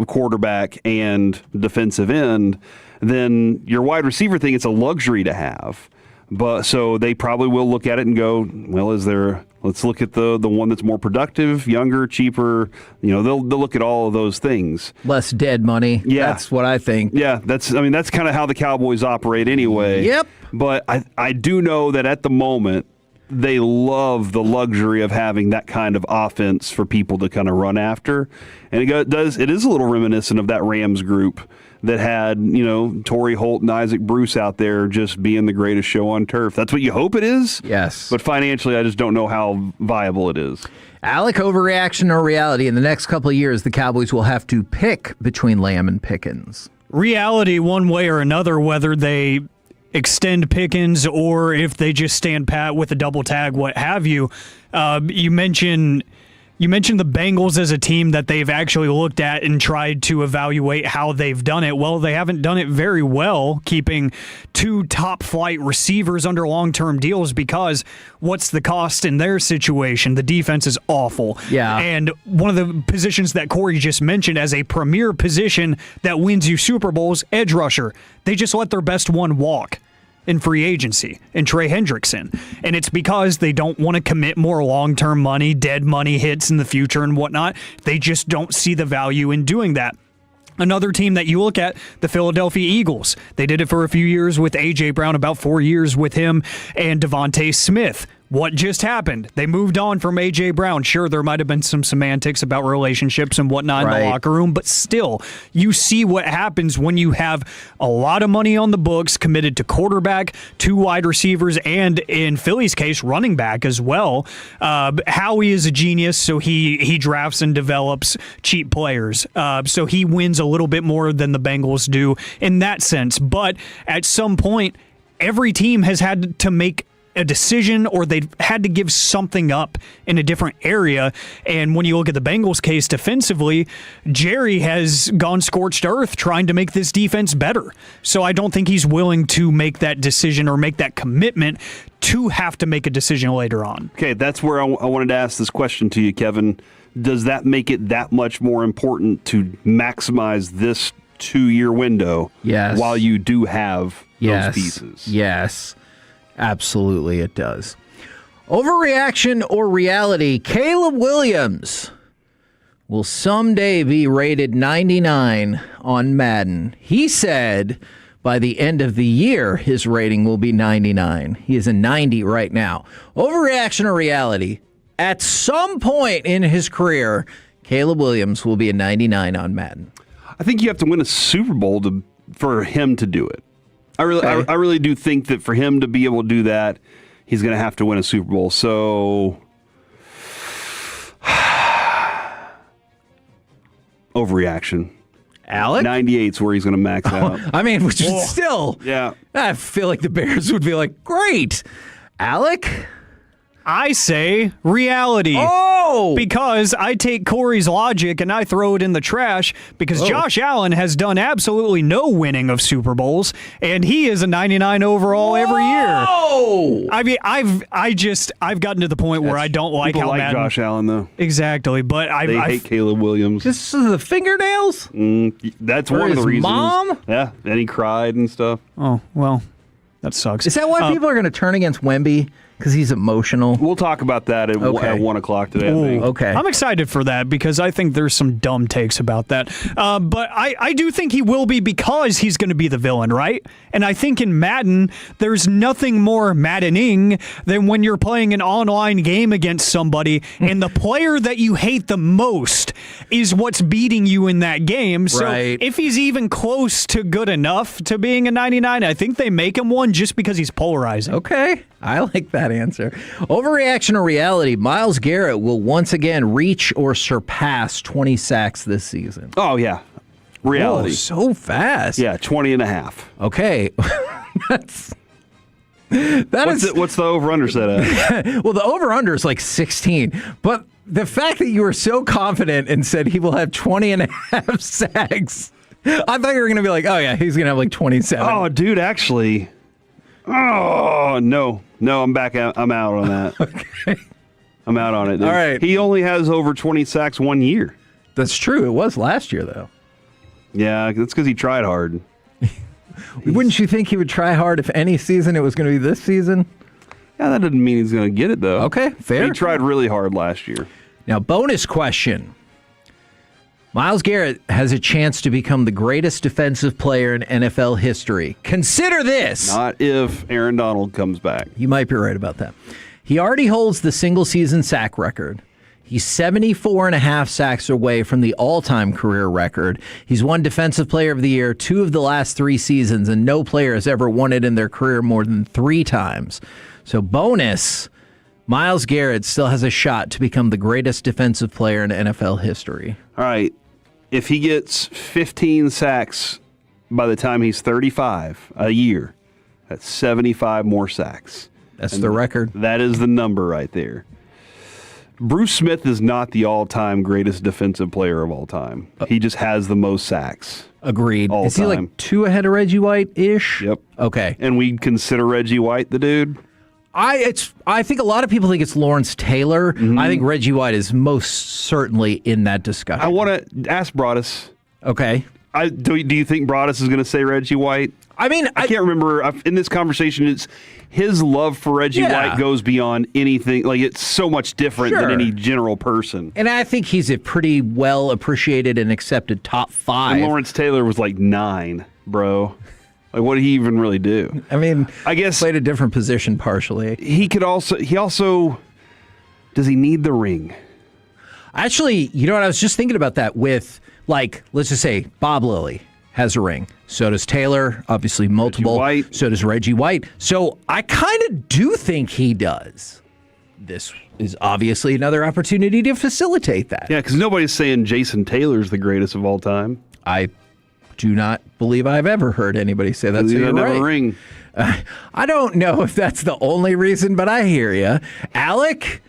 quarterback, and defensive end, then your wide receiver thing, it's a luxury to have. But so they probably will look at it and go, well, let's look at the one that's more productive, younger, cheaper. They'll look at all of those things. Less dead money. Yeah. That's what I think. Yeah, that's kind of how the Cowboys operate anyway. Yep. But I do know that at the moment, they love the luxury of having that kind of offense for people to kind of run after. And it is a little reminiscent of that Rams group that had, Torrey Holt and Isaac Bruce out there just being the greatest show on turf. That's what you hope it is. Yes. But financially, I just don't know how viable it is. Alec, overreaction or reality? In the next couple of years, the Cowboys will have to pick between Lamb and Pickens. Reality, one way or another, whether they extend Pickens or if they just stand pat with a double tag, what have you. You mentioned the Bengals as a team that they've actually looked at and tried to evaluate how they've done it. Well, they haven't done it very well, keeping two top-flight receivers under long-term deals, because what's the cost in their situation? The defense is awful. Yeah. And one of the positions that Corey just mentioned as a premier position that wins you Super Bowls, edge rusher, they just let their best one walk in free agency, and Trey Hendrickson. And it's because they don't want to commit more long-term money, dead money hits in the future and whatnot. They just don't see the value in doing that. Another team that you look at, the Philadelphia Eagles. They did it for a few years with A.J. Brown, about 4 years with him and Devontae Smith. What just happened? They moved on from A.J. Brown. Sure, there might have been some semantics about relationships and whatnot in the locker room, but still, you see what happens when you have a lot of money on the books committed to quarterback, two wide receivers, and in Philly's case, running back as well. Howie is a genius, so he drafts and develops cheap players. So he wins a little bit more than the Bengals do in that sense. But at some point, every team has had to make a decision, or they've had to give something up in a different area. And when you look at the Bengals case defensively, Jerry has gone scorched earth trying to make this defense better. So I don't think he's willing to make that decision or make that commitment to have to make a decision later on. Okay, that's where I wanted to ask this question to you, Kevin. Does that make it that much more important to maximize this 2-year window while you do have those pieces? Yes. Absolutely, it does. Overreaction or reality? Caleb Williams will someday be rated 99 on Madden. He said by the end of the year, his rating will be 99. He is a 90 right now. Overreaction or reality? At some point in his career, Caleb Williams will be a 99 on Madden. I think you have to win a Super Bowl for him to do it. I really do think that for him to be able to do that, he's going to have to win a Super Bowl. So, overreaction. Alec? 98 is where he's going to max out. I mean, which is still, I feel like the Bears would be like, great. Alec? I say reality. Oh! Because I take Corey's logic and I throw it in the trash because Josh Allen has done absolutely no winning of Super Bowls, and he is a 99 overall every year. Oh! I mean, I've gotten to the point where I don't like People how like Madden. Josh Allen, though. Exactly, but They hate Caleb Williams. This is the fingernails? That's Or one of the his reasons. mom? Yeah, and he cried and stuff. Oh, well, that sucks. Is that why people are going to turn against Wemby? Because he's emotional? We'll talk about that at 1 o'clock today, I think. Okay. I'm excited for that because I think there's some dumb takes about that. But I do think he will be because he's going to be the villain, right? And I think in Madden, there's nothing more maddening than when you're playing an online game against somebody and the player that you hate the most is what's beating you in that game. So Right. if he's even close to good enough to being a 99, I think they make him one just because he's polarizing. Okay. I like that answer. Overreaction or reality, Myles Garrett will once again reach or surpass 20 sacks this season. Oh, yeah. Reality. Whoa, so fast. Yeah, 20 and a half. Okay. What's the over-under set at? Well, the over-under is like 16. But the fact that you were so confident and said he will have 20 and a half sacks, I thought you were going to be like, oh, yeah, he's going to have like 27. Oh, dude, actually. Oh, no. No, I'm back out. I'm out on that. Okay. I'm out on it. Dude. All right. He only has over 20 sacks 1 year. That's true. It was last year, though. Yeah, that's because he tried hard. Wouldn't you think he would try hard if any season it was going to be this season? Yeah, that doesn't mean he's going to get it, though. Okay, fair. He tried really hard last year. Now, bonus question. Myles Garrett has a chance to become the greatest defensive player in NFL history. Consider this. Not if Aaron Donald comes back. You might be right about that. He already holds the single-season sack record. He's 74 and a half sacks away from the all-time career record. He's won Defensive Player of the Year 2 of the last 3 seasons, and no player has ever won it in their career more than 3 times. So bonus, Myles Garrett still has a shot to become the greatest defensive player in NFL history. All right. If he gets 15 sacks by the time he's 35 a year, that's 75 more sacks. That's the record. That is the number right there. Bruce Smith is not the all-time greatest defensive player of all time. He just has the most sacks. Agreed. All Is he time. like 2 ahead of Reggie White-ish? Yep. Okay. And we consider Reggie White the dude? I think a lot of people think it's Lawrence Taylor. I think Reggie White is most certainly in that discussion. I want to ask Broadus. Okay. Do you think Broadus is going to say Reggie White? I mean, I can't remember. In this conversation, it's his love for Reggie White goes beyond anything. Like, it's so much different than any general person. And I think he's a pretty well appreciated and accepted top 5. And Lawrence Taylor was like 9, bro. Like, what did he even really do? I mean, I guess played a different position partially. He also does he need the ring? Actually, you know what? I was just thinking about that with, like, let's just say Bob Lilly has a ring. So does Taylor, obviously multiple. So does Reggie White. So I kind of do think he does. This is obviously another opportunity to facilitate that. Yeah, because nobody's saying Jason Taylor's the greatest of all time. I do not believe I've ever heard anybody say that. So He you're doesn't have right. a ring. I don't know if that's the only reason, but I hear you. Alec,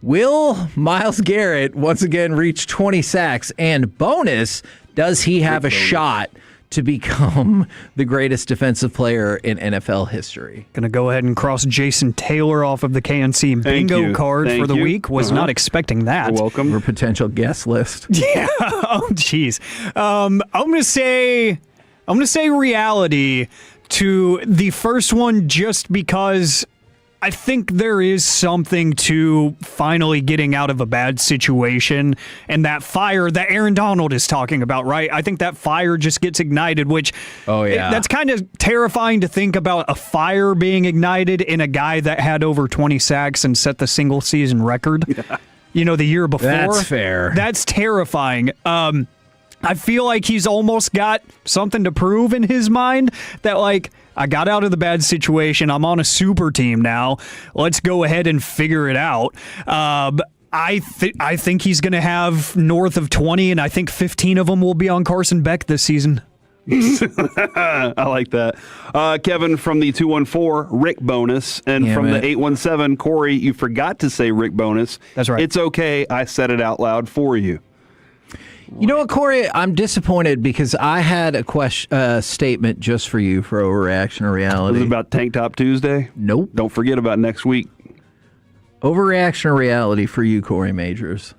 will Myles Garrett once again reach 20 sacks? And bonus, does he have a shot to become the greatest defensive player in NFL history? Going to go ahead and cross Jason Taylor off of the KNC bingo card for the week. Was not expecting that. You're welcome. Or potential guest list. Yeah. Oh, jeez. I'm going to say reality to the first one just because I think there is something to finally getting out of a bad situation and that fire that Aaron Donald is talking about, right? I think that fire just gets ignited, which that's kind of terrifying to think about, a fire being ignited in a guy that had over 20 sacks and set the single season record, the year before. That's fair. That's terrifying. I feel like he's almost got something to prove in his mind that, like, I got out of the bad situation. I'm on a super team now. Let's go ahead and figure it out. I think he's going to have north of 20, and I think 15 of them will be on Carson Beck this season. I like that. Kevin from the 214, Rick Bonus. And Damn from it. the 817, Corey, you forgot to say Rick Bonus. That's right. It's okay. I said it out loud for you. You know what, Corey? I'm disappointed because I had a statement just for you for Overreaction or Reality. Was it about Tank Top Tuesday? Nope. Don't forget about next week. Overreaction or Reality for you, Corey Majors.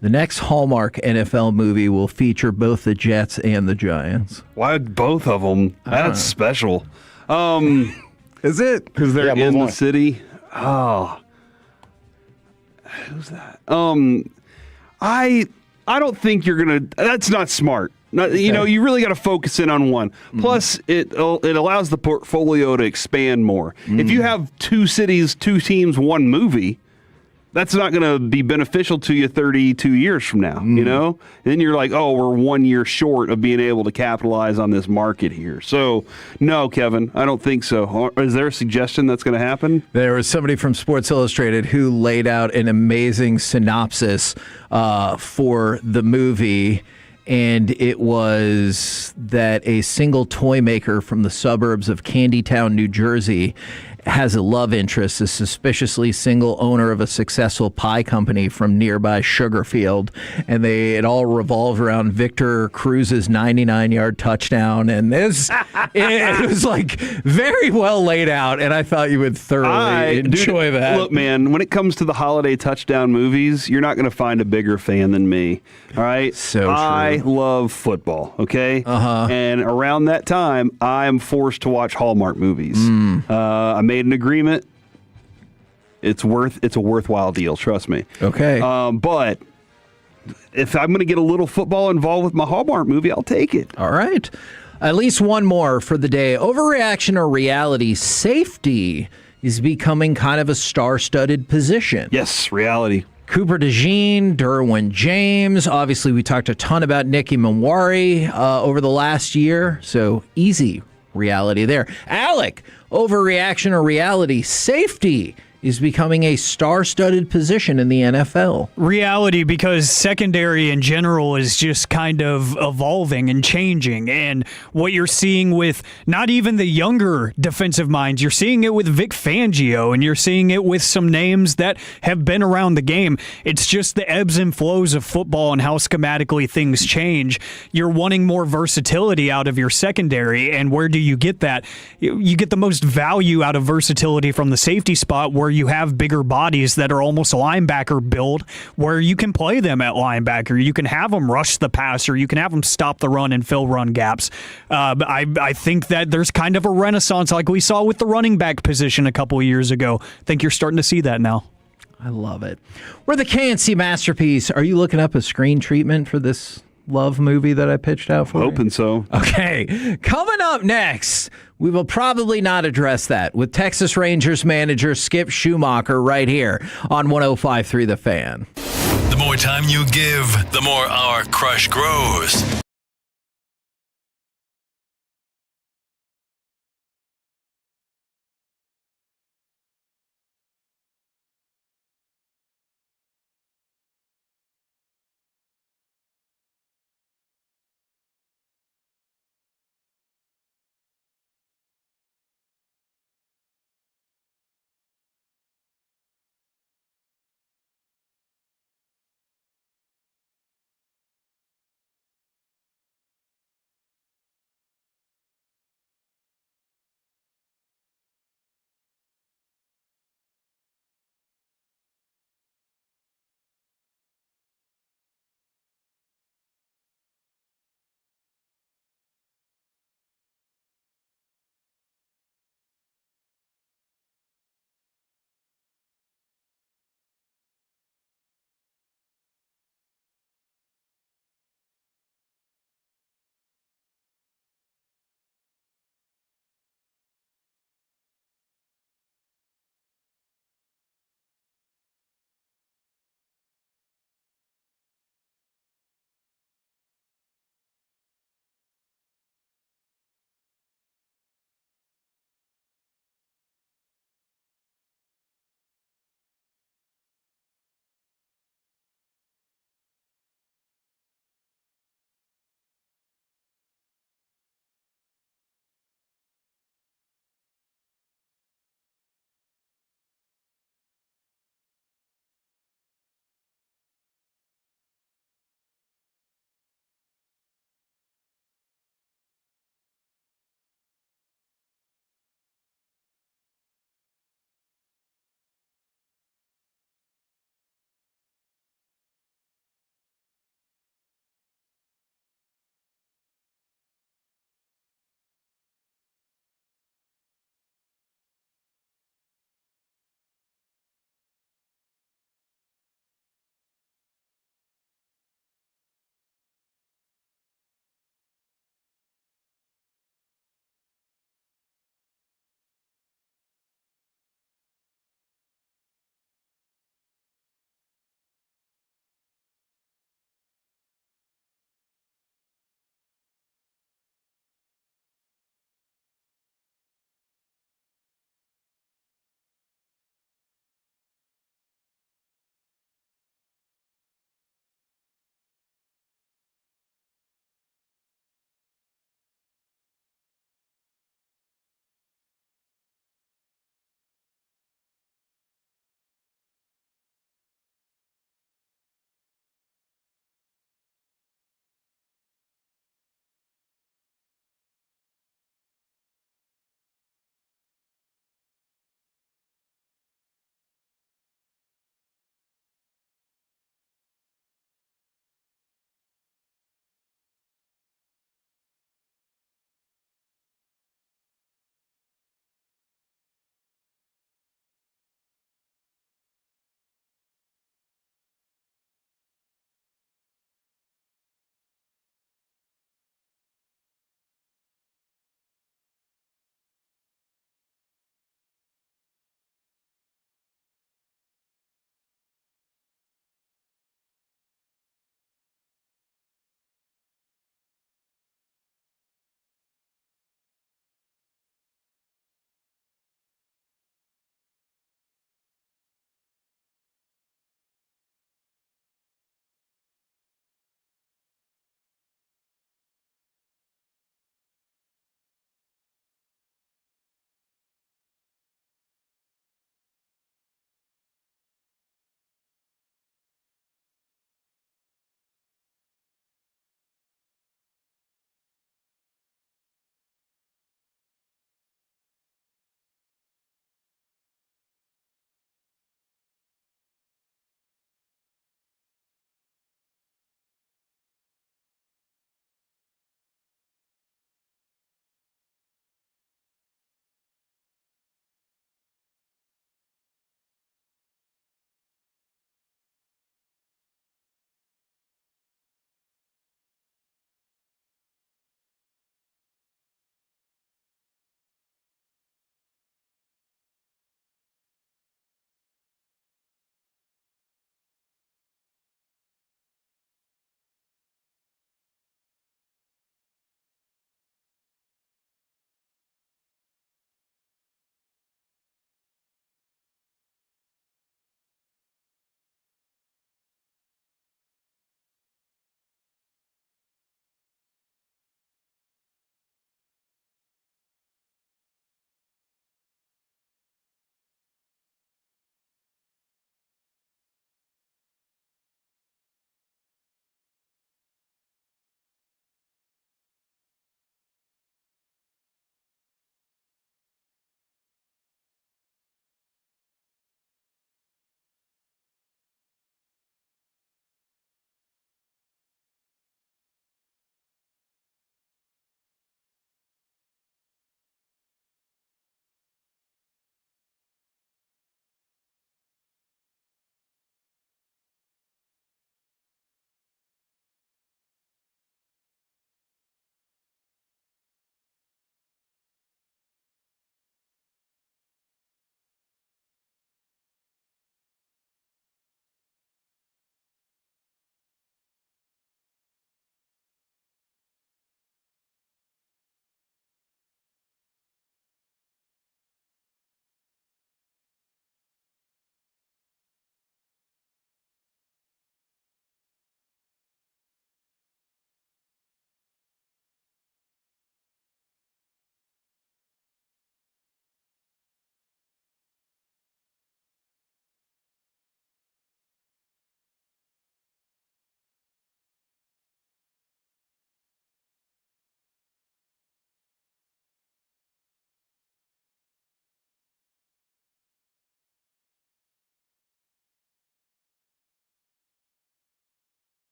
The next Hallmark NFL movie will feature both the Jets and the Giants. Why both of them? That's special. Is it? Because they're Yeah, in move the on. city. Oh. Who's that? I don't think you're going to... That's not smart. You know, you really got to focus in on one. Plus, it allows the portfolio to expand more. If you have two cities, two teams, one movie, that's not going to be beneficial to you 32 years from now, you know? And then you're like, oh, we're 1 year short of being able to capitalize on this market here. So, no, Kevin, I don't think so. Is there a suggestion that's going to happen? There was somebody from Sports Illustrated who laid out an amazing synopsis for the movie, and it was that a single toy maker from the suburbs of Candytown, New Jersey, has a love interest, a suspiciously single owner of a successful pie company from nearby Sugarfield, and it all revolved around Victor Cruz's 99-yard touchdown, and it was like very well laid out, and I thought you would thoroughly enjoy that. Look, man, when it comes to the holiday touchdown movies, you're not going to find a bigger fan than me. All right? So I true. love football, okay? Uh-huh. And around that time, I am forced to watch Hallmark movies. I made an agreement. It's a worthwhile deal, trust me. Okay. But if I'm going to get a little football involved with my Hallmark movie, I'll take it. All right. At least one more for the day. Overreaction or reality? Safety is becoming kind of a star-studded position. Yes, reality. Cooper DeJean, Derwin James. Obviously, we talked a ton about Nicky Manwari over the last year, so easy reality there. Alec, overreaction or reality? Safety is becoming a star-studded position in the NFL. Reality, because secondary in general is just kind of evolving and changing. And what you're seeing with not even the younger defensive minds, you're seeing it with Vic Fangio, and you're seeing it with some names that have been around the game. It's just the ebbs and flows of football and how schematically things change. You're wanting more versatility out of your secondary, and where do you get that? You get the most value out of versatility from the safety spot, where you have bigger bodies that are almost linebacker build, where you can play them at linebacker. You can have them rush the passer. You can have them stop the run and fill run gaps. I think that there's kind of a renaissance like we saw with the running back position a couple of years ago. I think you're starting to see that now. I love it. We're the KNC Masterpiece. Are you looking up a screen treatment for this Love movie that I pitched out for you? Hoping so. Okay. Coming up next, we will probably not address that with Texas Rangers manager Skip Schumacher right here on 105.3 The Fan. The more time you give, the more our crush grows.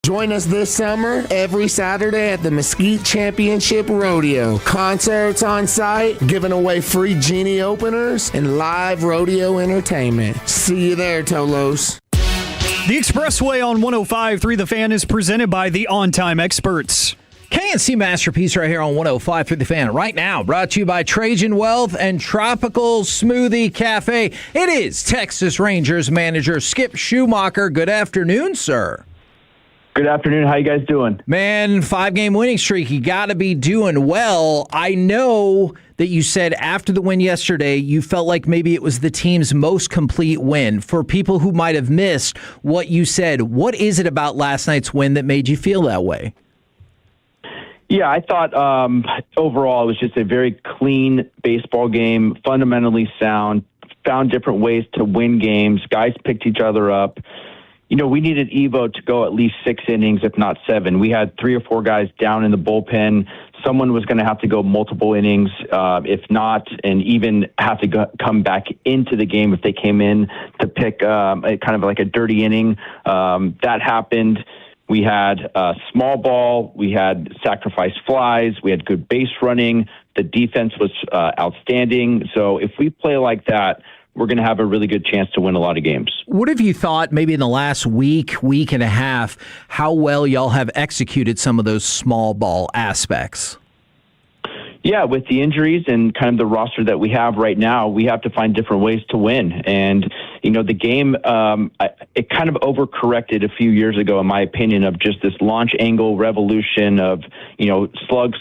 Join us this summer every Saturday at the Mesquite Championship Rodeo. Concerts on site, giving away free genie openers, and live rodeo entertainment. See you there, Tolos. The Expressway on 105.3 The Fan is presented by the On Time Experts. KNC Masterpiece right here on 105.3 The Fan. Right now, brought to you by Trajan Wealth and Tropical Smoothie Cafe. It is Texas Rangers manager Skip Schumacher. Good afternoon, sir. Good afternoon. How you guys doing? Man, 5-game winning streak. You got to be doing well. I know that you said after the win yesterday, you felt like maybe it was the team's most complete win. For people who might have missed what you said, what is it about last night's win that made you feel that way? Yeah, I thought overall it was just a very clean baseball game, fundamentally sound, found different ways to win games. Guys picked each other up. You know, we needed Evo to go at least 6 innings, if not 7. We had 3 or 4 guys down in the bullpen. Someone was going to have to go multiple innings, if not, and even have to come back into the game if they came in to pick kind of like a dirty inning. That happened. We had small ball. We had sacrifice flies. We had good base running. The defense was outstanding. So if we play like that, we're going to have a really good chance to win a lot of games. What have you thought maybe in the last week and a half, how well y'all have executed some of those small ball aspects? Yeah, with the injuries and kind of the roster that we have right now, we have to find different ways to win. And, you know, the game, it kind of overcorrected a few years ago, in my opinion, of just this launch angle revolution of, you know, slug.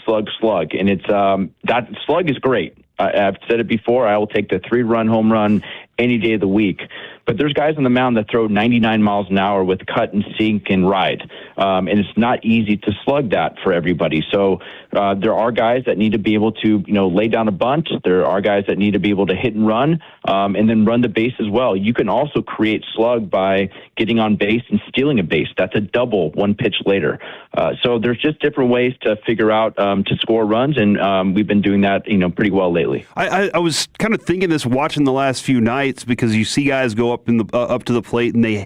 And it's that slug is great. I've said it before, I will take the 3-run home run any day of the week. But there's guys on the mound that throw 99 miles an hour with cut and sink and ride. And it's not easy to slug that for everybody. So there are guys that need to be able to, you know, lay down a bunt. There are guys that need to be able to hit and run, and then run the base as well. You can also create slug by getting on base and stealing a base. That's a double 1 pitch later. So there's just different ways to figure out to score runs, and we've been doing that, you know, pretty well lately. I was kind of thinking this watching the last few nights, because you see guys go up to the plate and they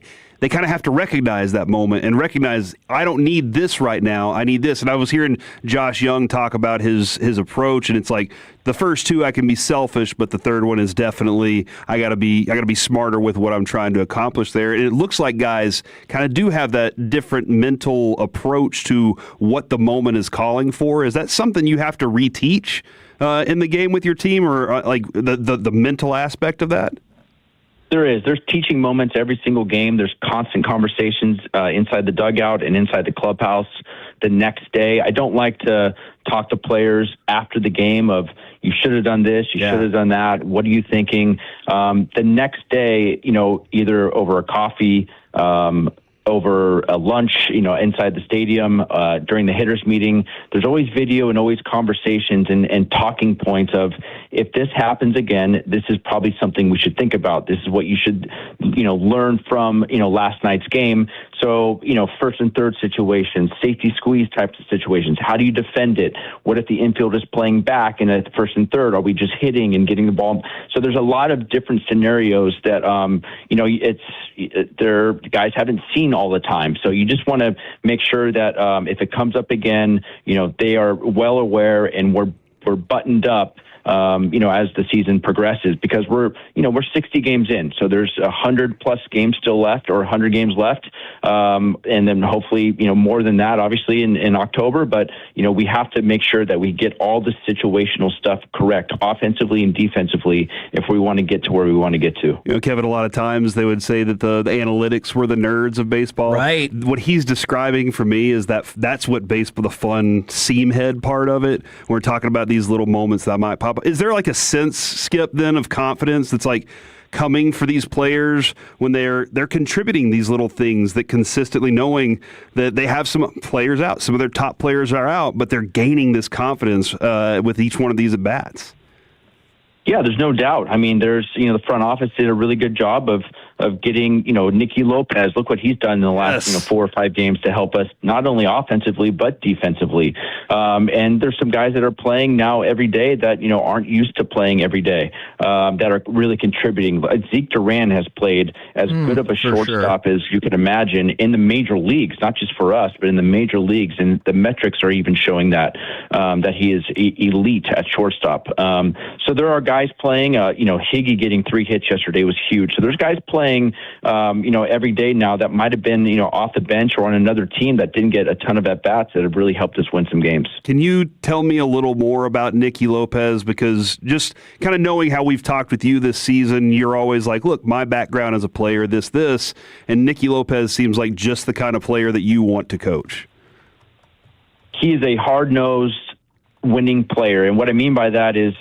kind of have to recognize that moment and recognize, I don't need this right now, I need this. And I was hearing Josh Young talk about his approach, and it's like the first 2 I can be selfish, but the third one is definitely I got to be smarter with what I'm trying to accomplish there. And it looks like guys kind of do have that different mental approach to what the moment is calling for. Is that something you have to reteach in the game with your team, or like the mental aspect of that? There's teaching moments every single game. There's constant conversations inside the dugout and inside the clubhouse the next day. I don't like to talk to players after the game of, you should have done this, you should have done that, what are you thinking? The next day, you know, either over a coffee, over a lunch, you know, inside the stadium, during the hitters meeting, there's always video and always conversations and talking points of, if this happens again, this is probably something we should think about. This is what you should, you know, learn from, you know, last night's game. So, you know, first and third situations, safety squeeze types of situations. How do you defend it? What if the infield is playing back and at first and third, are we just hitting and getting the ball? So there's a lot of different scenarios that, you know, guys haven't seen all the time. So you just want to make sure that if it comes up again, you know, they are well aware and we're buttoned up, you know, as the season progresses, because we're 60 games in. So there's 100 plus games still left, or 100 games left. And then hopefully, you know, more than that, obviously in October, but, you know, we have to make sure that we get all the situational stuff correct, offensively and defensively, if we want to get to where we want to get to. You know, Kevin, a lot of times they would say that the analytics were the nerds of baseball. Right. What he's describing for me is that's what baseball, the fun seam head part of it. We're talking about these little moments that might pop up. Is there like a sense, Skip, then, of confidence that's like coming for these players when they're contributing these little things, that consistently knowing that they have some players out, some of their top players are out, but they're gaining this confidence with each one of these at-bats? Yeah, there's no doubt. I mean, the front office did a really good job of getting, Nicky Lopez. Look what he's done in the last 4 or 5 games to help us not only offensively but defensively. And there's some guys that are playing now every day that aren't used to playing every day, that are really contributing. Zeke Duran has played as good of a shortstop as you can imagine in the major leagues, not just for us, but in the major leagues. And the metrics are even showing that he is elite at shortstop. So there are guys playing. Higgy getting 3 hits yesterday was huge. So there's guys playing, every day now that might have been, off the bench or on another team that didn't get a ton of at-bats that have really helped us win some games. Can you tell me a little more about Nicky Lopez? Because just kind of knowing how we've talked with you this season, you're always like, look, my background as a player, this, and Nicky Lopez seems like just the kind of player that you want to coach. He is a hard-nosed winning player. And what I mean by that is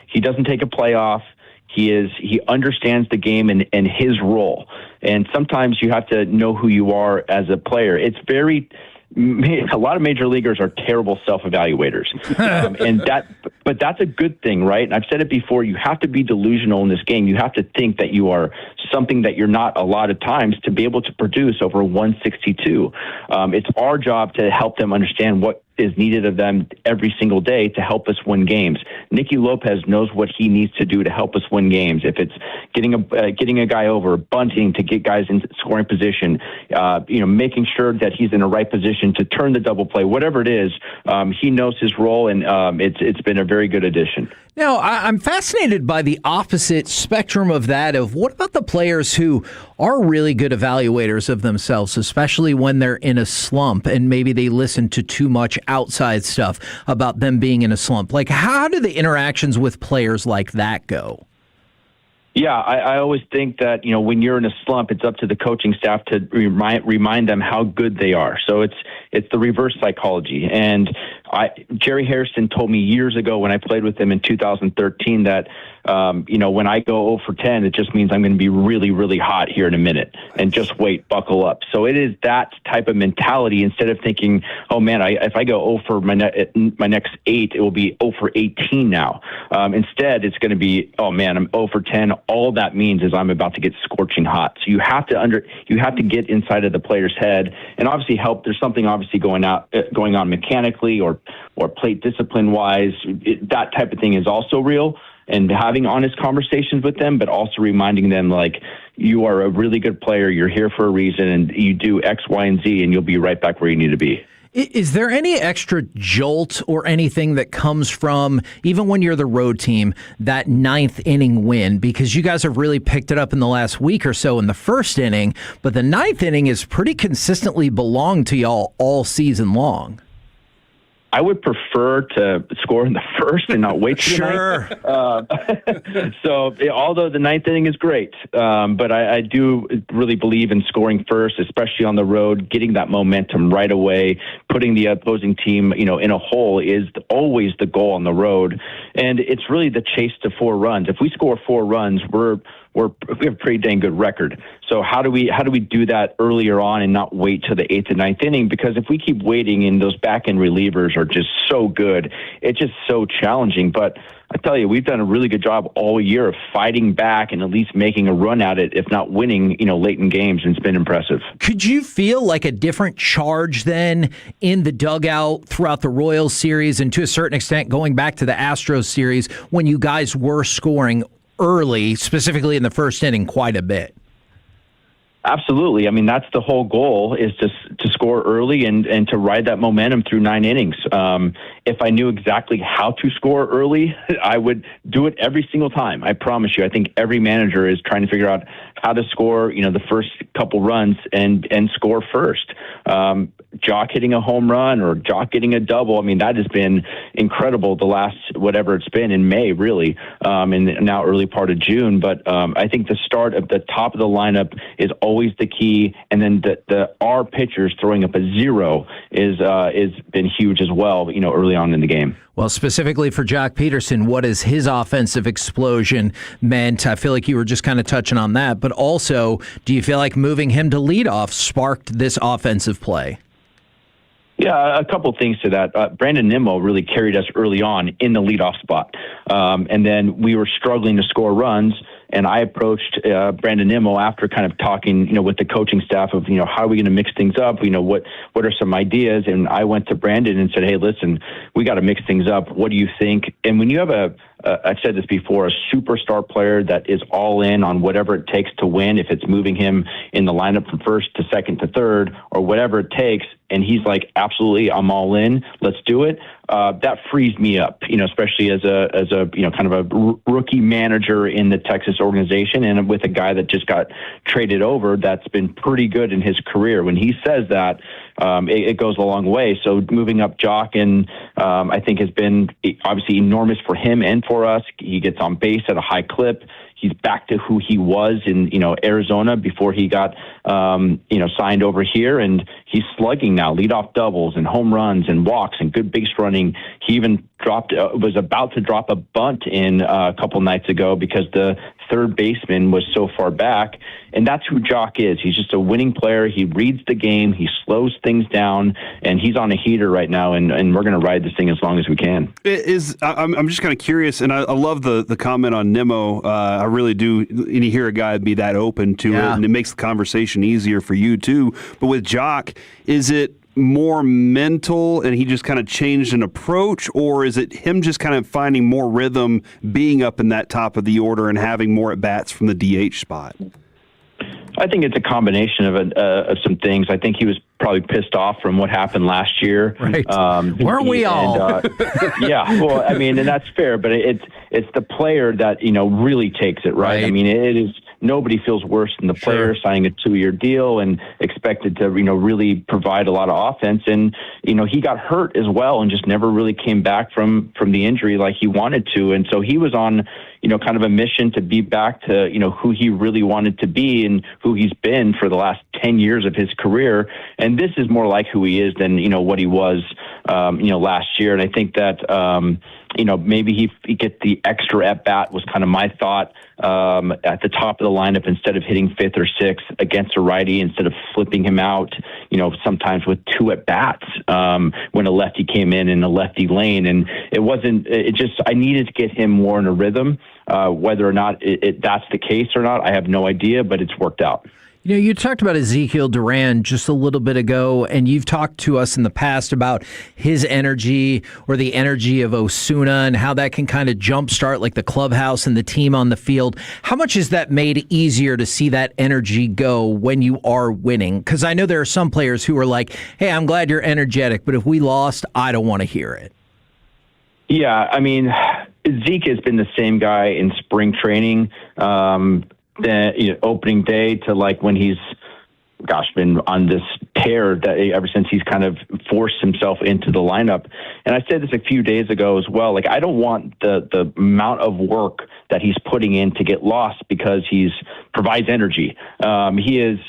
he doesn't take a play off. He understands the game and his role. And sometimes you have to know who you are as a player. A lot of major leaguers are terrible self-evaluators. But that's a good thing, right? And I've said it before, you have to be delusional in this game. You have to think that you are something that you're not a lot of times to be able to produce over 162. It's our job to help them understand what is needed of them every single day to help us win games. Nicky Lopez knows what he needs to do to help us win games. If it's getting a guy over, bunting to get guys in scoring position, making sure that he's in the right position to turn the double play, whatever it is, he knows his role, and it's been a very good addition. Now, I'm fascinated by the opposite spectrum of that, of what about the players who are really good evaluators of themselves, especially when they're in a slump and maybe they listen to too much outside stuff about them being in a slump? Like, how do the interactions with players like that go? Yeah, I always think that, when you're in a slump, it's up to the coaching staff to remind them how good they are. So it's the reverse psychology. And Jerry Harrison told me years ago when I played with him in 2013 that, when I go 0 for 10, it just means I'm going to be really, really hot here in a minute, and just wait, buckle up. So it is that type of mentality instead of thinking, oh man, if I go 0 for my next 8, it will be 0 for 18 now. Instead, it's going to be, oh man, I'm 0 for 10. All that means is I'm about to get scorching hot. So you have to get inside of the player's head and obviously help. There's something obviously going on mechanically or plate discipline wise. That type of thing is also real. And having honest conversations with them, but also reminding them, like, you are a really good player. You're here for a reason, and you do X, Y, and Z, and you'll be right back where you need to be. Is there any extra jolt or anything that comes from, even when you're the road team, that 9th inning win? Because you guys have really picked it up in the last week or so in the first inning, but the 9th inning has pretty consistently belonged to y'all all season long. I would prefer to score in the first and not wait till the ninth. So although the 9th inning is great, but I do really believe in scoring first, especially on the road, getting that momentum right away, putting the opposing team, in a hole is always the goal on the road. And it's really the chase to 4 runs. If we score 4 runs, we have a pretty dang good record. So how do we do that earlier on and not wait till the 8th and 9th inning? Because if we keep waiting and those back end relievers are just so good, it's just so challenging. But I tell you, we've done a really good job all year of fighting back and at least making a run at it, if not winning, late in games, and it's been impressive. Could you feel like a different charge then in the dugout throughout the Royals series and to a certain extent going back to the Astros series when you guys were scoring early, specifically in the first inning, quite a bit? Absolutely. I mean, that's the whole goal, is to score early and to ride that momentum through 9 innings. If I knew exactly how to score early, I would do it every single time. I promise you. I think every manager is trying to figure out how to score, the first couple runs and score first. Jock hitting a home run or Jock getting a double. I mean, that has been incredible the last, whatever it's been, in May, really, and now early part of June. But I think the start of the top of the lineup is always the key. And then our pitchers throwing up a 0 is been huge as well, early on in the game. Well, specifically for Jock Peterson, what has his offensive explosion meant? I feel like you were just kind of touching on that, but also, do you feel like moving him to leadoff sparked this offensive play? Yeah, a couple things to that. Brandon Nimmo really carried us early on in the leadoff spot. And then we were struggling to score runs. And I approached Brandon Nimmo after kind of talking, with the coaching staff of, how are we going to mix things up? What are some ideas? And I went to Brandon and said, hey, listen, we got to mix things up. What do you think? And when you have I've said this before, a superstar player that is all in on whatever it takes to win, if it's moving him in the lineup from first to second to third or whatever it takes, and he's like, absolutely, I'm all in, let's do it. That frees me up, especially as a kind of a rookie manager in the Texas organization, and with a guy that just got traded over that's been pretty good in his career. When he says that, it goes a long way. So moving up Jock, and I think has been obviously enormous for him and for us. He gets on base at a high clip. He's back to who he was in, Arizona before he got, signed over here. And he's slugging now, leadoff doubles and home runs and walks and good base running. He even was about to drop a bunt in a couple nights ago because the third baseman was so far back. And that's who Jock is. He's just a winning player. He reads the game. He slows things down, and he's on a heater right now. And we're going to ride this thing as long as we can. I'm just kind of curious, and I love the comment on Nimmo. I really do. And you hear a guy be that open to it, and it makes the conversation easier for you too. But with Jock, is it more mental and he just kind of changed an approach, or is it him just kind of finding more rhythm, being up in that top of the order and having more at bats from the DH spot? I think it's a combination of some things. I think he was probably pissed off from what happened last year. Right. Weren't we all? Yeah. Well, I mean, and that's fair, but it's the player that, really takes it, right? I mean, it is. Nobody feels worse than the player signing a 2-year deal and expected to, really provide a lot of offense. And, he got hurt as well and just never really came back from the injury like he wanted to. And so he was on, kind of a mission to be back to, who he really wanted to be and who he's been for the last 10 years of his career. And this is more like who he is than, what he was, last year. And I think that, maybe he gets the extra at bat was kind of my thought at the top of the lineup instead of hitting fifth or sixth against a righty, instead of flipping him out, sometimes with 2 at bats when a lefty came in a lefty lane. And I needed to get him more in a rhythm. Whether or not that's the case or not, I have no idea, but it's worked out. You talked about Ezekiel Duran just a little bit ago, and you've talked to us in the past about his energy or the energy of Osuna and how that can kind of jumpstart like the clubhouse and the team on the field. How much is that made easier to see that energy go when you are winning? Because I know there are some players who are like, hey, I'm glad you're energetic, but if we lost, I don't want to hear it. Yeah, I mean, Zeke has been the same guy in spring training. The opening day to like when he's been on this tear that ever since he's kind of forced himself into the lineup. And I said this a few days ago as well. Like, I don't want the amount of work that he's putting in to get lost because provides energy. He is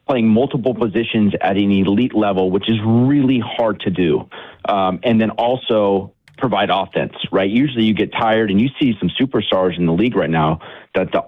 playing multiple positions at an elite level, which is really hard to do. And then also provide offense, right? Usually you get tired, and you see some superstars in the league right now that the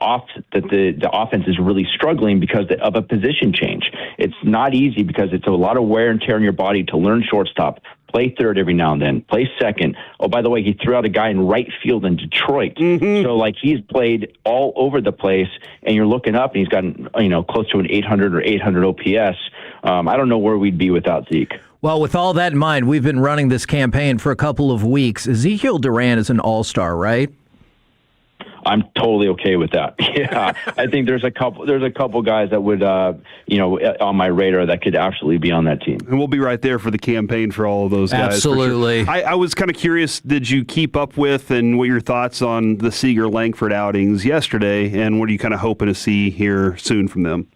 offense is really struggling because of a position change. It's not easy because it's a lot of wear and tear on your body to learn shortstop, play third every now and then, play second. Oh, by the way, he threw out a guy in right field in Detroit. Mm-hmm. So like he's played all over the place, and you're looking up and he's gotten, close to an 800 or 800 OPS. I don't know where we'd be without Zeke. Well, with all that in mind, we've been running this campaign for a couple of weeks. Ezekiel Duran is an all-star, right? I'm totally okay with that. Yeah, I think there's a couple guys that would, on my radar that could absolutely be on that team. And we'll be right there for the campaign for all of those guys. Absolutely. Sure. I was kind of curious, did you keep up with and what your thoughts on the Seager-Langford outings yesterday, and what are you kind of hoping to see here soon from them?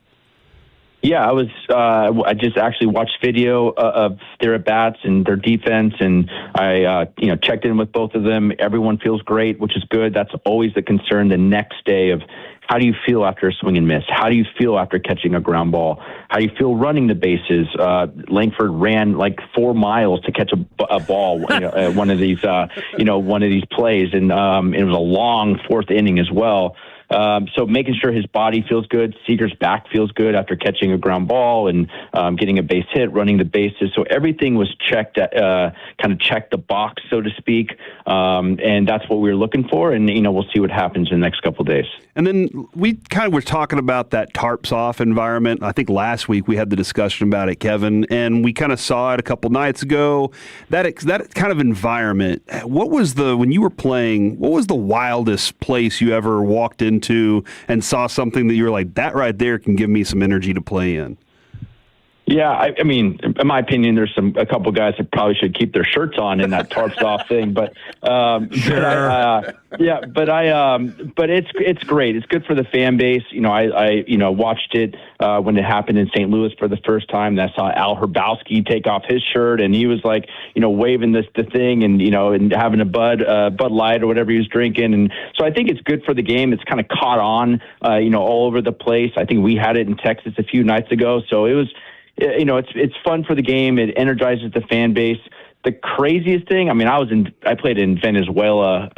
Yeah, I just actually watched video of their at-bats and their defense, and I checked in with both of them. Everyone feels great, which is good. That's always the concern the next day of how do you feel after a swing and miss? How do you feel after catching a ground ball? How do you feel running the bases? Langford ran like 4 miles to catch a ball, one of these plays, and it was a long 4th inning as well. So making sure his body feels good, Seager's back feels good after catching a ground ball and getting a base hit, running the bases. So everything was checked, kind of checked the box, so to speak. And that's what we were looking for. And, we'll see what happens in the next couple of days. And then we kind of were talking about that tarps off environment. I think last week we had the discussion about it, Kevin, and we kind of saw it a couple nights ago. That kind of environment. When you were playing, what was the wildest place you ever walked into and saw something that you were like, that right there can give me some energy to play in? Yeah, I mean, in my opinion, there's a couple guys that probably should keep their shirts on in that tarps off thing. But but it's great. It's good for the fan base. I watched it when it happened in St. Louis for the first time. And I saw Al Hrabowski take off his shirt, and he was like, waving the thing, and and having a Bud Light or whatever he was drinking. And so I think it's good for the game. It's kind of caught on, all over the place. I think we had it in Texas a few nights ago, so it was. It's fun for the game. It energizes the fan base. The craziest thing, I played in Venezuela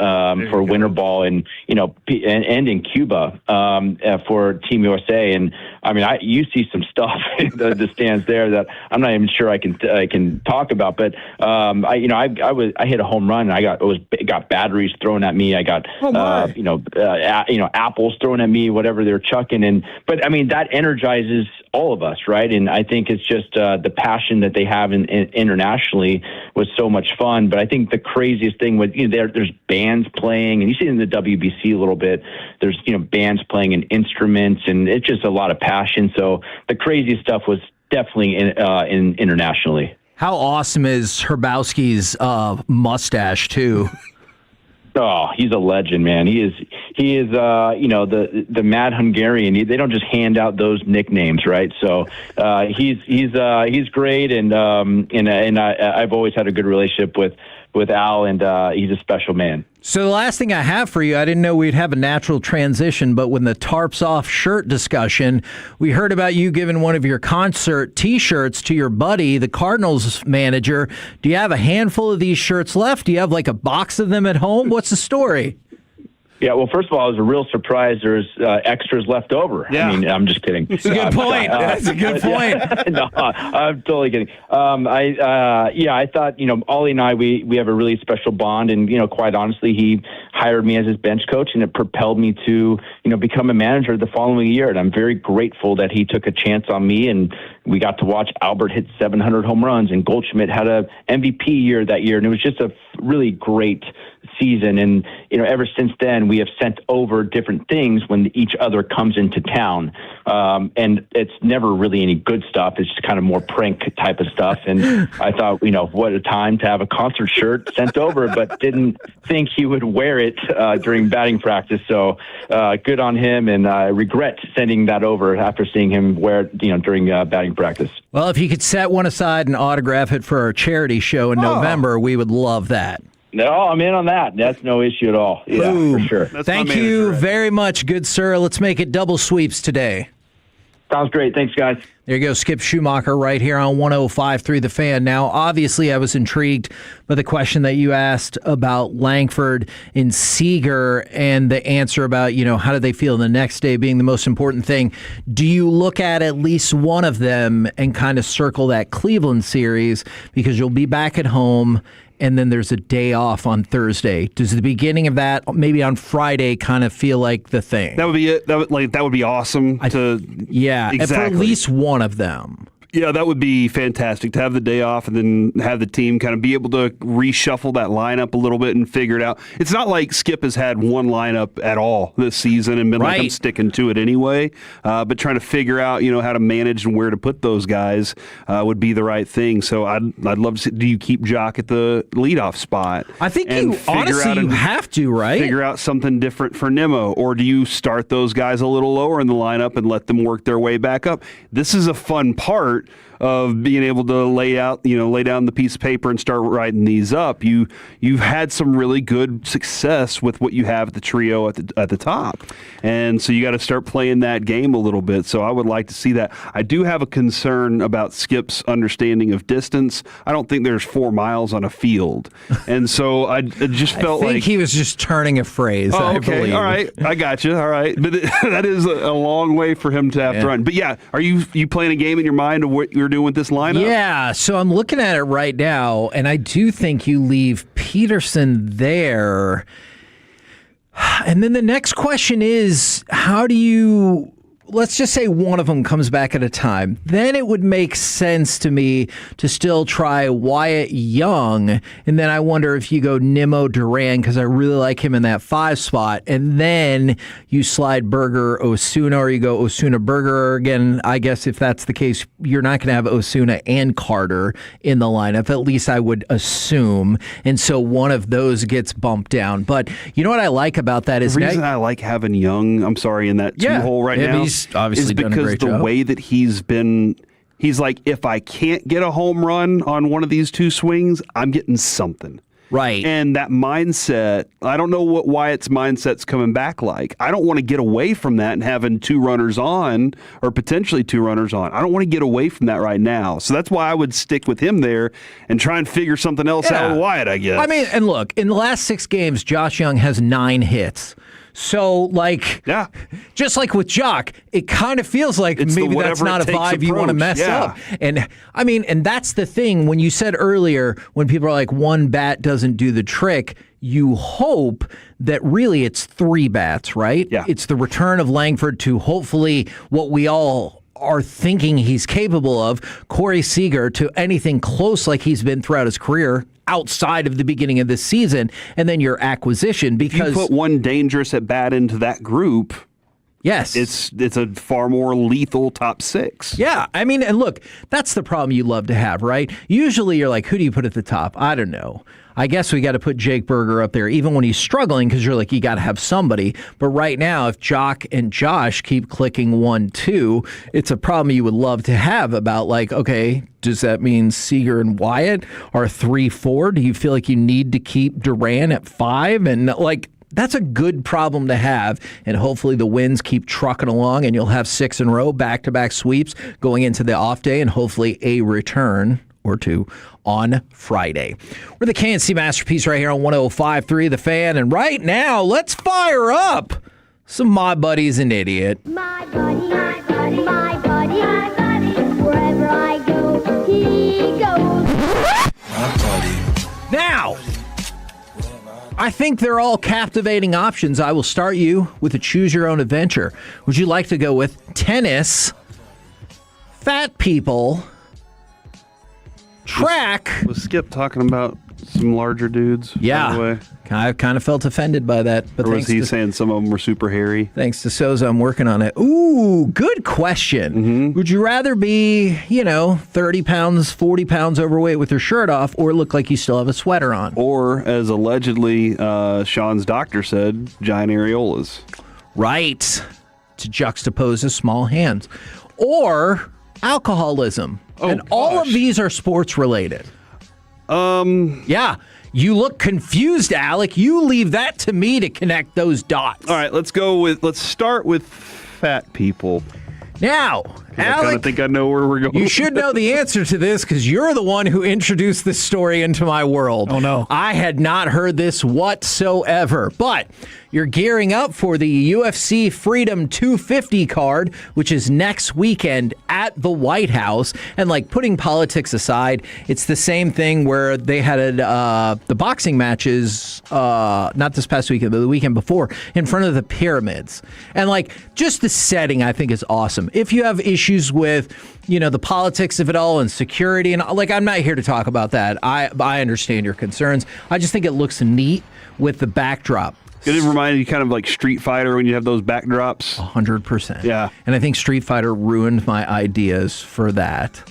for winter ball, and in Cuba for Team USA, and you see some stuff in the stands there that I'm not even sure I can talk about. But I hit a home run, and I got batteries thrown at me. I got apples thrown at me, whatever they're chucking, but that energizes all of us, right? And I think it's just the passion that they have internationally was so much fun. But I think the craziest thing was there's bands playing, and you see it in the WBC a little bit. There's bands playing and instruments, and it's just a lot of passion. So the craziest stuff was definitely in internationally. How awesome is Hrabowski's mustache too? Oh, he's a legend, man. He is the Mad Hungarian. They don't just hand out those nicknames, right? So he's great, and I've always had a good relationship with Al, and he's a special man. So the last thing I have for you, I didn't know we'd have a natural transition, but when the tarps off shirt discussion, we heard about you giving one of your concert T-shirts to your buddy, the Cardinals manager. Do you have a handful of these shirts left? Do you have like a box of them at home? What's the story? Yeah, well, first of all, I was a real surprise there's extras left over. Yeah. I'm just kidding. That's a good point. That's a good point. No, I'm totally kidding. I thought, Ollie and I, we have a really special bond, and, quite honestly, he hired me as his bench coach, and it propelled me to, become a manager the following year. And I'm very grateful that he took a chance on me, and we got to watch Albert hit 700 home runs, and Goldschmidt had a MVP year that year, and it was just a really great season. And ever since then we have sent over different things when each other comes into town, and it's never really any good stuff. It's just kind of more prank type of stuff. And I thought, what a time to have a concert shirt sent over, but didn't think he would wear it during batting practice. So good on him, and I regret sending that over after seeing him wear it during batting practice. Well, if you could set one aside and autograph it for our charity show in November, we would love that. No, I'm in on that. That's no issue at all. Yeah, for sure. Thank you very much, good sir. Let's make it double sweeps today. Sounds great. Thanks, guys. There you go, Skip Schumacher right here on 105.3 The Fan. Now, obviously, I was intrigued by the question that you asked about Langford and Seager and the answer about, how do they feel the next day being the most important thing. Do you look at least one of them and kind of circle that Cleveland series because you'll be back at home and then there's a day off on Thursday? Does the beginning of that, maybe on Friday, kind of feel like the thing? That would be it. That would be awesome. Exactly. For at least one of them. Yeah, that would be fantastic to have the day off and then have the team kind of be able to reshuffle that lineup a little bit and figure it out. It's not like Skip has had one lineup at all this season and been like, I'm sticking to it anyway. But trying to figure out, how to manage and where to put those guys would be the right thing. So I'd love to see, do you keep Jock at the leadoff spot? I think you have to, right? Figure out something different for Nimmo, or do you start those guys a little lower in the lineup and let them work their way back up? This is a fun part of being able to lay down the piece of paper and start writing these up. You've had some really good success with what you have at the trio at the top, and so you got to start playing that game a little bit. So I would like to see that. I do have a concern about Skip's understanding of distance. I don't think there's 4 miles on a field, and so I just felt I think he was just turning a phrase. Oh, I okay, believe. all right, I got you. All right, but that is a long way for him to have to run. But yeah, are you playing a game in your mind of what you're doing with this lineup? Yeah, so I'm looking at it right now, and I do think you leave Peterson there. And then the next question is, how do you... Let's just say one of them comes back at a time. Then it would make sense to me to still try Wyatt Young. And then I wonder if you go Nimmo Duran, because I really like him in that 5 spot. And then you slide Berger Osuna, or you go Osuna Berger. Again, I guess if that's the case, you're not going to have Osuna and Carter in the lineup. At least I would assume. And so one of those gets bumped down. But you know what I like about that is... The reason I like having Young, I'm sorry, in that 2-hole right now... Obviously is because the way that he's like, if I can't get a home run on one of these 2 swings, I'm getting something. Right. And that mindset, I don't know what Wyatt's mindset's coming back like. I don't want to get away from that and having 2 runners on, or potentially 2 runners on. I don't want to get away from that right now. So that's why I would stick with him there and try and figure something else out with Wyatt, I guess. I mean, and look, in the last 6 games, Josh Young has 9 hits. So, just like with Jock, it kind of feels like maybe that's not a vibe you want to mess up. And I mean, and that's the thing. When you said earlier, when people are like, 1 bat doesn't do the trick, you hope that really it's 3 bats, right? Yeah. It's the return of Langford to hopefully what we all are thinking he's capable of, Corey Seager to anything close like he's been throughout his career outside of the beginning of this season, and then your acquisition. Because if you put one dangerous at bat into that group, yes, it's a far more lethal top 6. Yeah, I mean, and look, that's the problem you love to have, right? Usually you're like, who do you put at the top? I don't know. I guess we got to put Jake Berger up there, even when he's struggling, because you're like, you got to have somebody. But right now, if Jock and Josh keep clicking 1-2, it's a problem you would love to have about like, okay, does that mean Seager and Wyatt are 3-4? Do you feel like you need to keep Duran at 5? And like, that's a good problem to have, and hopefully the wins keep trucking along, and you'll have 6 in a row, back-to-back sweeps going into the off day, and hopefully a return or 2 on Friday. We're the KNC Masterpiece right here on 105.3 The Fan, and right now, let's fire up some My Buddy's an Idiot. My buddy, my buddy, my buddy, my buddy. Wherever I go, he goes. My buddy. Now, I think they're all captivating options. I will start you with a choose your own adventure. Would you like to go with tennis, fat people, track? Was Skip talking about some larger dudes? Yeah. By the way? I kind of felt offended by that. But or was he saying some of them were super hairy? Thanks to Soza, I'm working on it. Ooh, good question. Mm-hmm. Would you rather be, 30 pounds, 40 pounds overweight with your shirt off, or look like you still have a sweater on? Or, as allegedly Sean's doctor said, giant areolas. Right. To juxtapose his small hands. Or alcoholism. And all of these are sports related. Yeah. You look confused, Alec. You leave that to me to connect those dots. All right, let's start with fat people. Now, Alec, I kind of think I know where we're going. You should know the answer to this because you're the one who introduced this story into my world. Oh, no. I had not heard this whatsoever. But you're gearing up for the UFC Freedom 250 card, which is next weekend at the White House. And like putting politics aside, it's the same thing where they had the boxing matches, not this past weekend, but the weekend before, in front of the pyramids. And like just the setting, I think, is awesome. If you have issues with, the politics of it all and security, and like, I'm not here to talk about that. I understand your concerns. I just think it looks neat with the backdrop. It reminded you kind of like Street Fighter when you have those backdrops. 100%. Yeah. And I think Street Fighter ruined my ideas for that.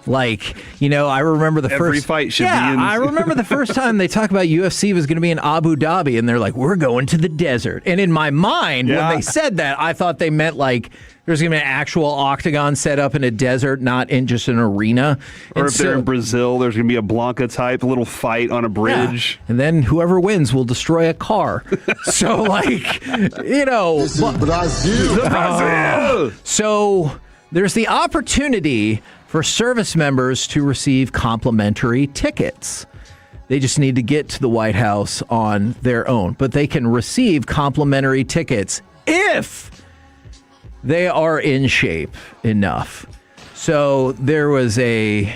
Like, I remember the Every first fight should be in. I remember the first time they talked about UFC was going to be in Abu Dhabi, and they're like, we're going to the desert. And in my mind, when they said that, I thought they meant like there's going to be an actual octagon set up in a desert, not in just an arena. Or if they're in Brazil, there's going to be a Blanca type little fight on a bridge. Yeah. And then whoever wins will destroy a car. So, This is Brazil. So there's the opportunity for service members to receive complimentary tickets. They just need to get to the White House on their own. But they can receive complimentary tickets if they are in shape enough. So there was a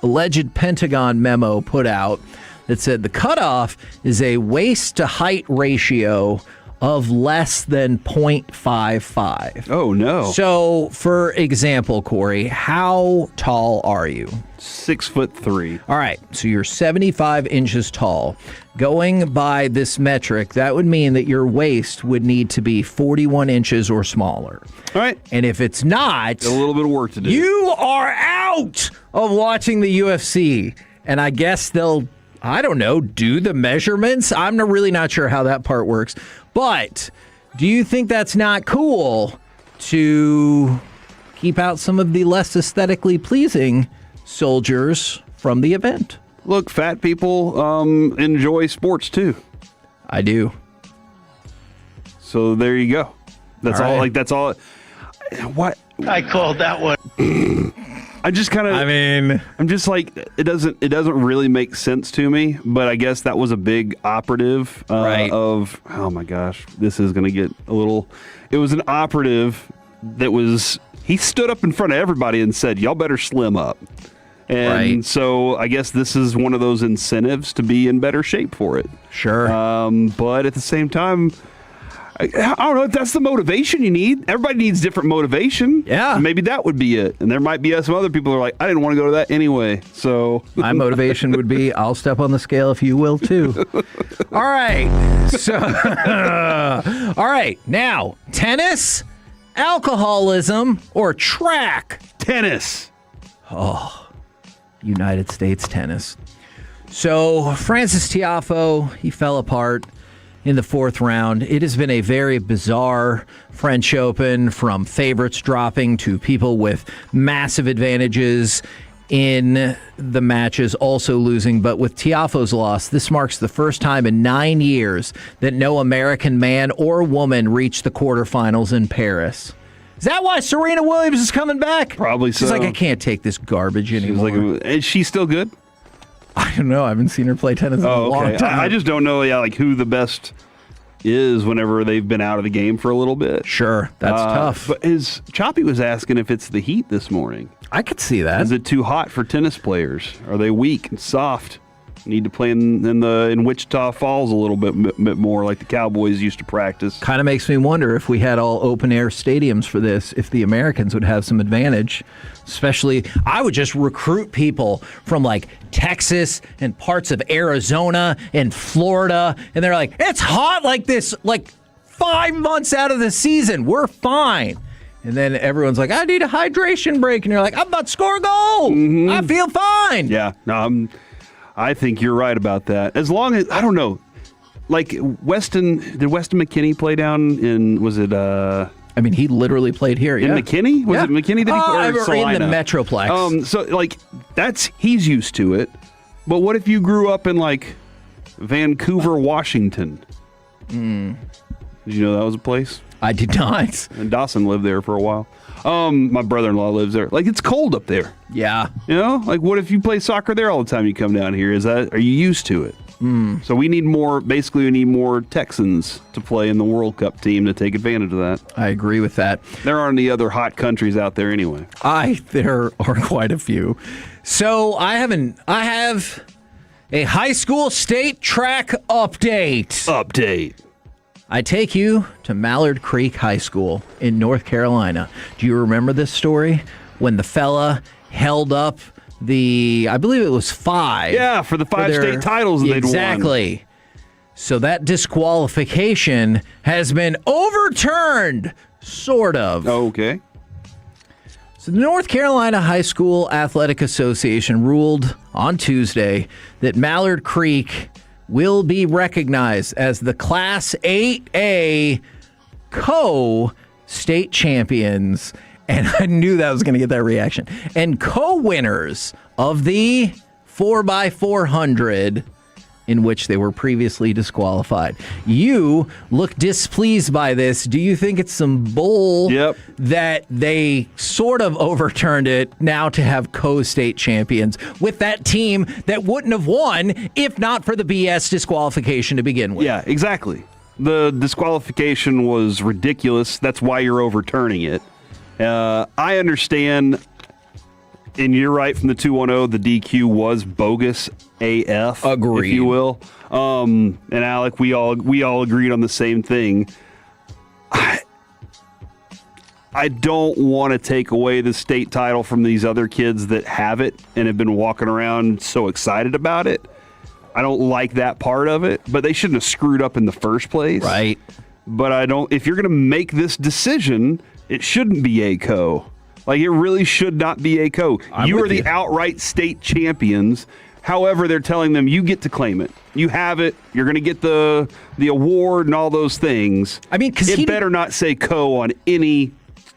alleged Pentagon memo put out that said the cutoff is a waist to height ratio of less than 0.55. Oh, no. So, for example, Corey, how tall are you? 6'3". All right, so you're 75 inches tall. Going by this metric, that would mean that your waist would need to be 41 inches or smaller. All right. And if it's not, a little bit of work to do. You are out of watching the UFC. And I guess they'll, I don't know, do the measurements. I'm really not sure how that part works. But do you think that's not cool to keep out some of the less aesthetically pleasing soldiers from the event? Look, fat people enjoy sports too. I do. So there you go. That's all. Right. That's all. What? I called that one. I just kind of. I'm just like it doesn't really make sense to me. But I guess that was a big operative of. Oh my gosh, this is going to get a little. It was an operative that was. He stood up in front of everybody and said, "Y'all better slim up." And so I guess this is one of those incentives to be in better shape for it. Sure. But at the same time, I don't know if that's the motivation you need. Everybody needs different motivation. Yeah. So maybe that would be it. And there might be some other people who are like, I didn't want to go to that anyway. So my motivation would be, I'll step on the scale if you will too. All right. So, all right. Now, tennis, alcoholism, or track? Tennis. Oh. United States tennis. So Francis Tiafoe, he fell apart in the fourth round. It has been a very bizarre French Open, from favorites dropping to people with massive advantages in the matches also losing. But with Tiafoe's loss, this marks the first time in 9 years that no American man or woman reached the quarterfinals in Paris. Is that why Serena Williams is coming back? Probably so. She's like, I can't take this garbage anymore. Is she still good? I don't know. I haven't seen her play tennis in a long time. I just don't know, who the best is whenever they've been out of the game for a little bit. Sure, that's tough. But Choppy was asking if it's the heat this morning. I could see that. Is it too hot for tennis players? Are they weak and soft? Need to play in Wichita Falls a little bit more like the Cowboys used to practice. Kind of makes me wonder, if we had all open air stadiums for this, if the Americans would have some advantage. Especially, I would just recruit people from like Texas and parts of Arizona and Florida, and they're like, it's hot like this, like 5 months out of the season. We're fine. And then everyone's like, I need a hydration break, and you're like, I'm about to score a goal. Mm-hmm. I feel fine. Yeah, no, I think you're right about that. As long as, I don't know, like did Weston McKinney play down in, was it? I mean, he literally played here. In McKinney? Was it McKinney that he played? Or in the Metroplex. So like he's used to it. But what if you grew up in like Vancouver, Washington? Did you know that was a place? I did not. And Dawson lived there for a while. My brother-in-law lives there. Like, it's cold up there. Yeah. You know? Like, what if you play soccer there all the time you come down here? Are you used to it? So we need more Texans to play in the World Cup team to take advantage of that. I agree with that. There aren't any other hot countries out there anyway. There are quite a few. So I have a high school state track update. I take you to Mallard Creek High School in North Carolina. Do you remember this story? When the fella held up I believe it was 5. Yeah, for the 5 state titles that they'd won. Exactly. So that disqualification has been overturned, sort of. Okay. So the North Carolina High School Athletic Association ruled on Tuesday that Mallard Creek will be recognized as the Class 8A co-state champions. And I knew that was going to get that reaction. And co-winners of the 4x400 in which they were previously disqualified. You look displeased by this. Do you think it's some bull that they sort of overturned it now to have co-state champions with that team that wouldn't have won if not for the BS disqualification to begin with? Yeah, exactly. The disqualification was ridiculous. That's why you're overturning it. I understand, and you're right from the 210, the DQ was bogus AF, Agreed. if you will. And Alec, we all agreed on the same thing. I don't want to take away the state title from these other kids that have it and have been walking around so excited about it. I don't like that part of it, but they shouldn't have screwed up in the first place. Right. But if you're going to make this decision, it shouldn't be a co. Like, it really should not be a co. You are the outright state champions. However, they're telling them you get to claim it. You have it. You're going to get the award and all those things. I mean, because it better not say co on any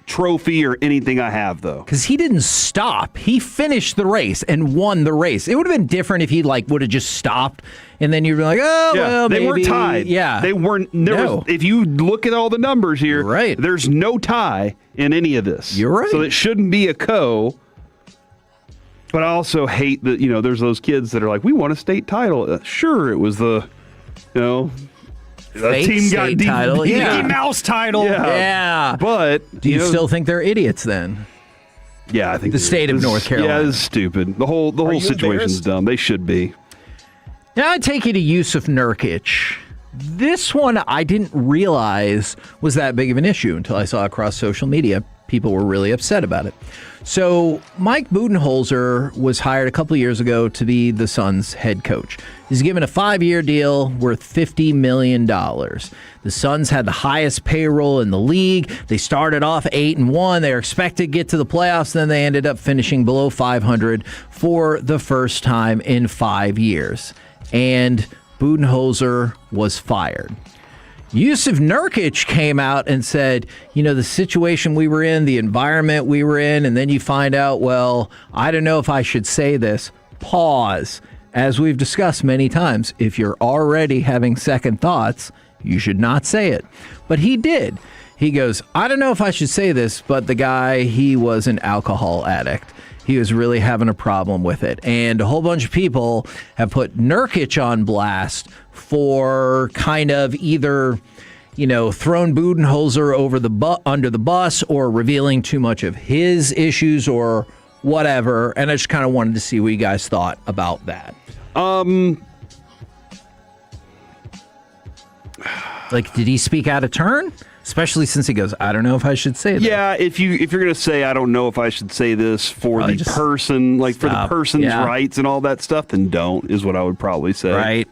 trophy or anything I have, though. Because he didn't stop. He finished the race and won the race. It would have been different if he would have just stopped and then you'd be like, oh, yeah, well, they maybe. weren't tied. Yeah. They weren't. If you look at all the numbers here, there's no tie in any of this. You're right. So it shouldn't be a co. But I also hate that, there's those kids that are like, we won a state title. Sure, it was the, Fake team got state title. Mickey Mouse title. Yeah. But do you still think they're idiots then? Yeah, I think the state of North Carolina. Yeah, this is stupid. The whole situation's dumb. They should be. Now I take you to Yusuf Nurkic. This one I didn't realize was that big of an issue until I saw across social media. People were really upset about it. So Mike Budenholzer was hired a couple years ago to be the Suns head coach. He's given a 5-year deal worth $50 million. The Suns had the highest payroll in the league. They started off 8-1. They were expected to get to the playoffs. Then they ended up finishing below 500 for the first time in 5 years. And Budenholzer was fired. Yusuf Nurkic came out and said, the situation we were in, the environment we were in, and then you find out, well, I don't know if I should say this. Pause. As we've discussed many times, if you're already having second thoughts, you should not say it. But he did. He goes, I don't know if I should say this, but the guy, he was an alcohol addict. He was really having a problem with it. And a whole bunch of people have put Nurkic on blast for kind of either, thrown Budenholzer over under the bus or revealing too much of his issues or whatever. And I just kind of wanted to see what you guys thought about that. Did he speak out of turn? Especially since he goes, I don't know if I should say that. Yeah, if you're going to say, I don't know if I should say this for the person, for the person's rights and all that stuff, then don't, is what I would probably say. Right.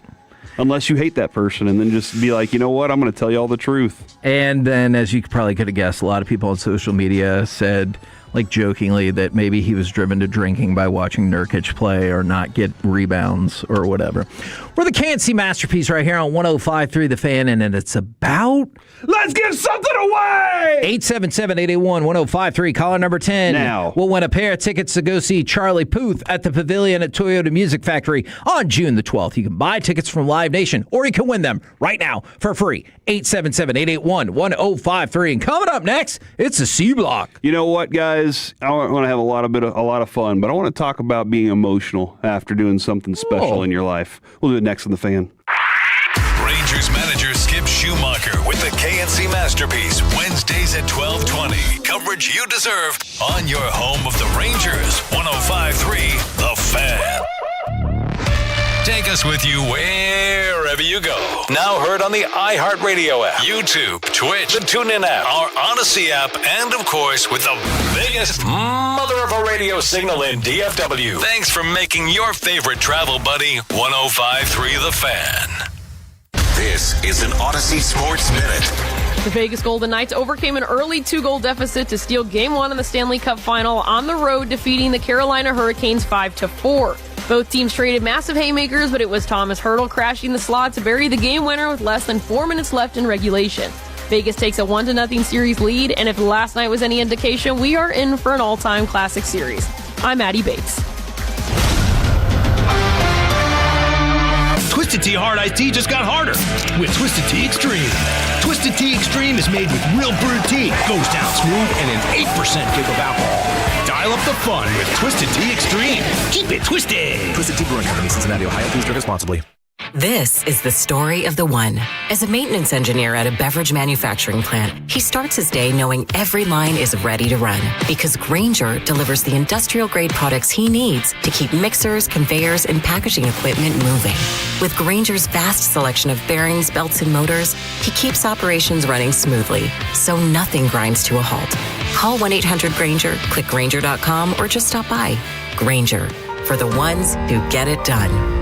Unless you hate that person, and then just be like, you know what, I'm going to tell you all the truth. And then, as you probably could have guessed, a lot of people on social media said, jokingly, that maybe he was driven to drinking by watching Nurkic play or not get rebounds or whatever. We're the Can't-See Masterpiece right here on 105.3 The Fan, and it's about... Let's give something away! 877-881-1053, caller number 10. Now. We'll win a pair of tickets to go see Charlie Puth at the Pavilion at Toyota Music Factory on June the 12th. You can buy tickets from Live Nation, or you can win them right now for free. 877-881-1053. And coming up next, it's the C Block. You know what, guys? I want to have a lot of fun, but I want to talk about being emotional after doing something special in your life. We'll do it next on The Fan. Rangers manager Skip Schumacher with the KNC Masterpiece, Wednesdays at 12:20. Coverage you deserve on your home of the Rangers, 105.3 The Fan. Take us with you wherever you go. Now heard on the iHeartRadio app, YouTube, Twitch, the TuneIn app, our Odyssey app, and of course with the biggest mother of a radio signal in DFW. Thanks for making your favorite travel buddy 105.3 The Fan. This is an Odyssey Sports Minute. The Vegas Golden Knights overcame an early 2-goal deficit to steal Game 1 in the Stanley Cup Final on the road, defeating the Carolina Hurricanes 5-4. Both teams traded massive haymakers, but it was Thomas Hertl crashing the slot to bury the game winner with less than 4 minutes left in regulation. Vegas takes a 1-0 series lead, and if last night was any indication, we are in for an all-time classic series. I'm Maddie Bates. Twisted Tea Hard Iced Tea just got harder with Twisted Tea Extreme. Twisted Tea Extreme is made with real brewed tea, goes down smooth, and an 8% kick of alcohol. Dial up the fun with Twisted Tea Extreme. Keep it twisted. Twisted Tea Brewing Company, Cincinnati, Ohio. Please drink responsibly. This is the story of the one. As a maintenance engineer at a beverage manufacturing plant, he starts his day knowing every line is ready to run because Grainger delivers the industrial-grade products he needs to keep mixers, conveyors, and packaging equipment moving. With Grainger's vast selection of bearings, belts, and motors, he keeps operations running smoothly, so nothing grinds to a halt. Call 1-800-GRAINGER, click Grainger.com, or just stop by. Grainger, for the ones who get it done.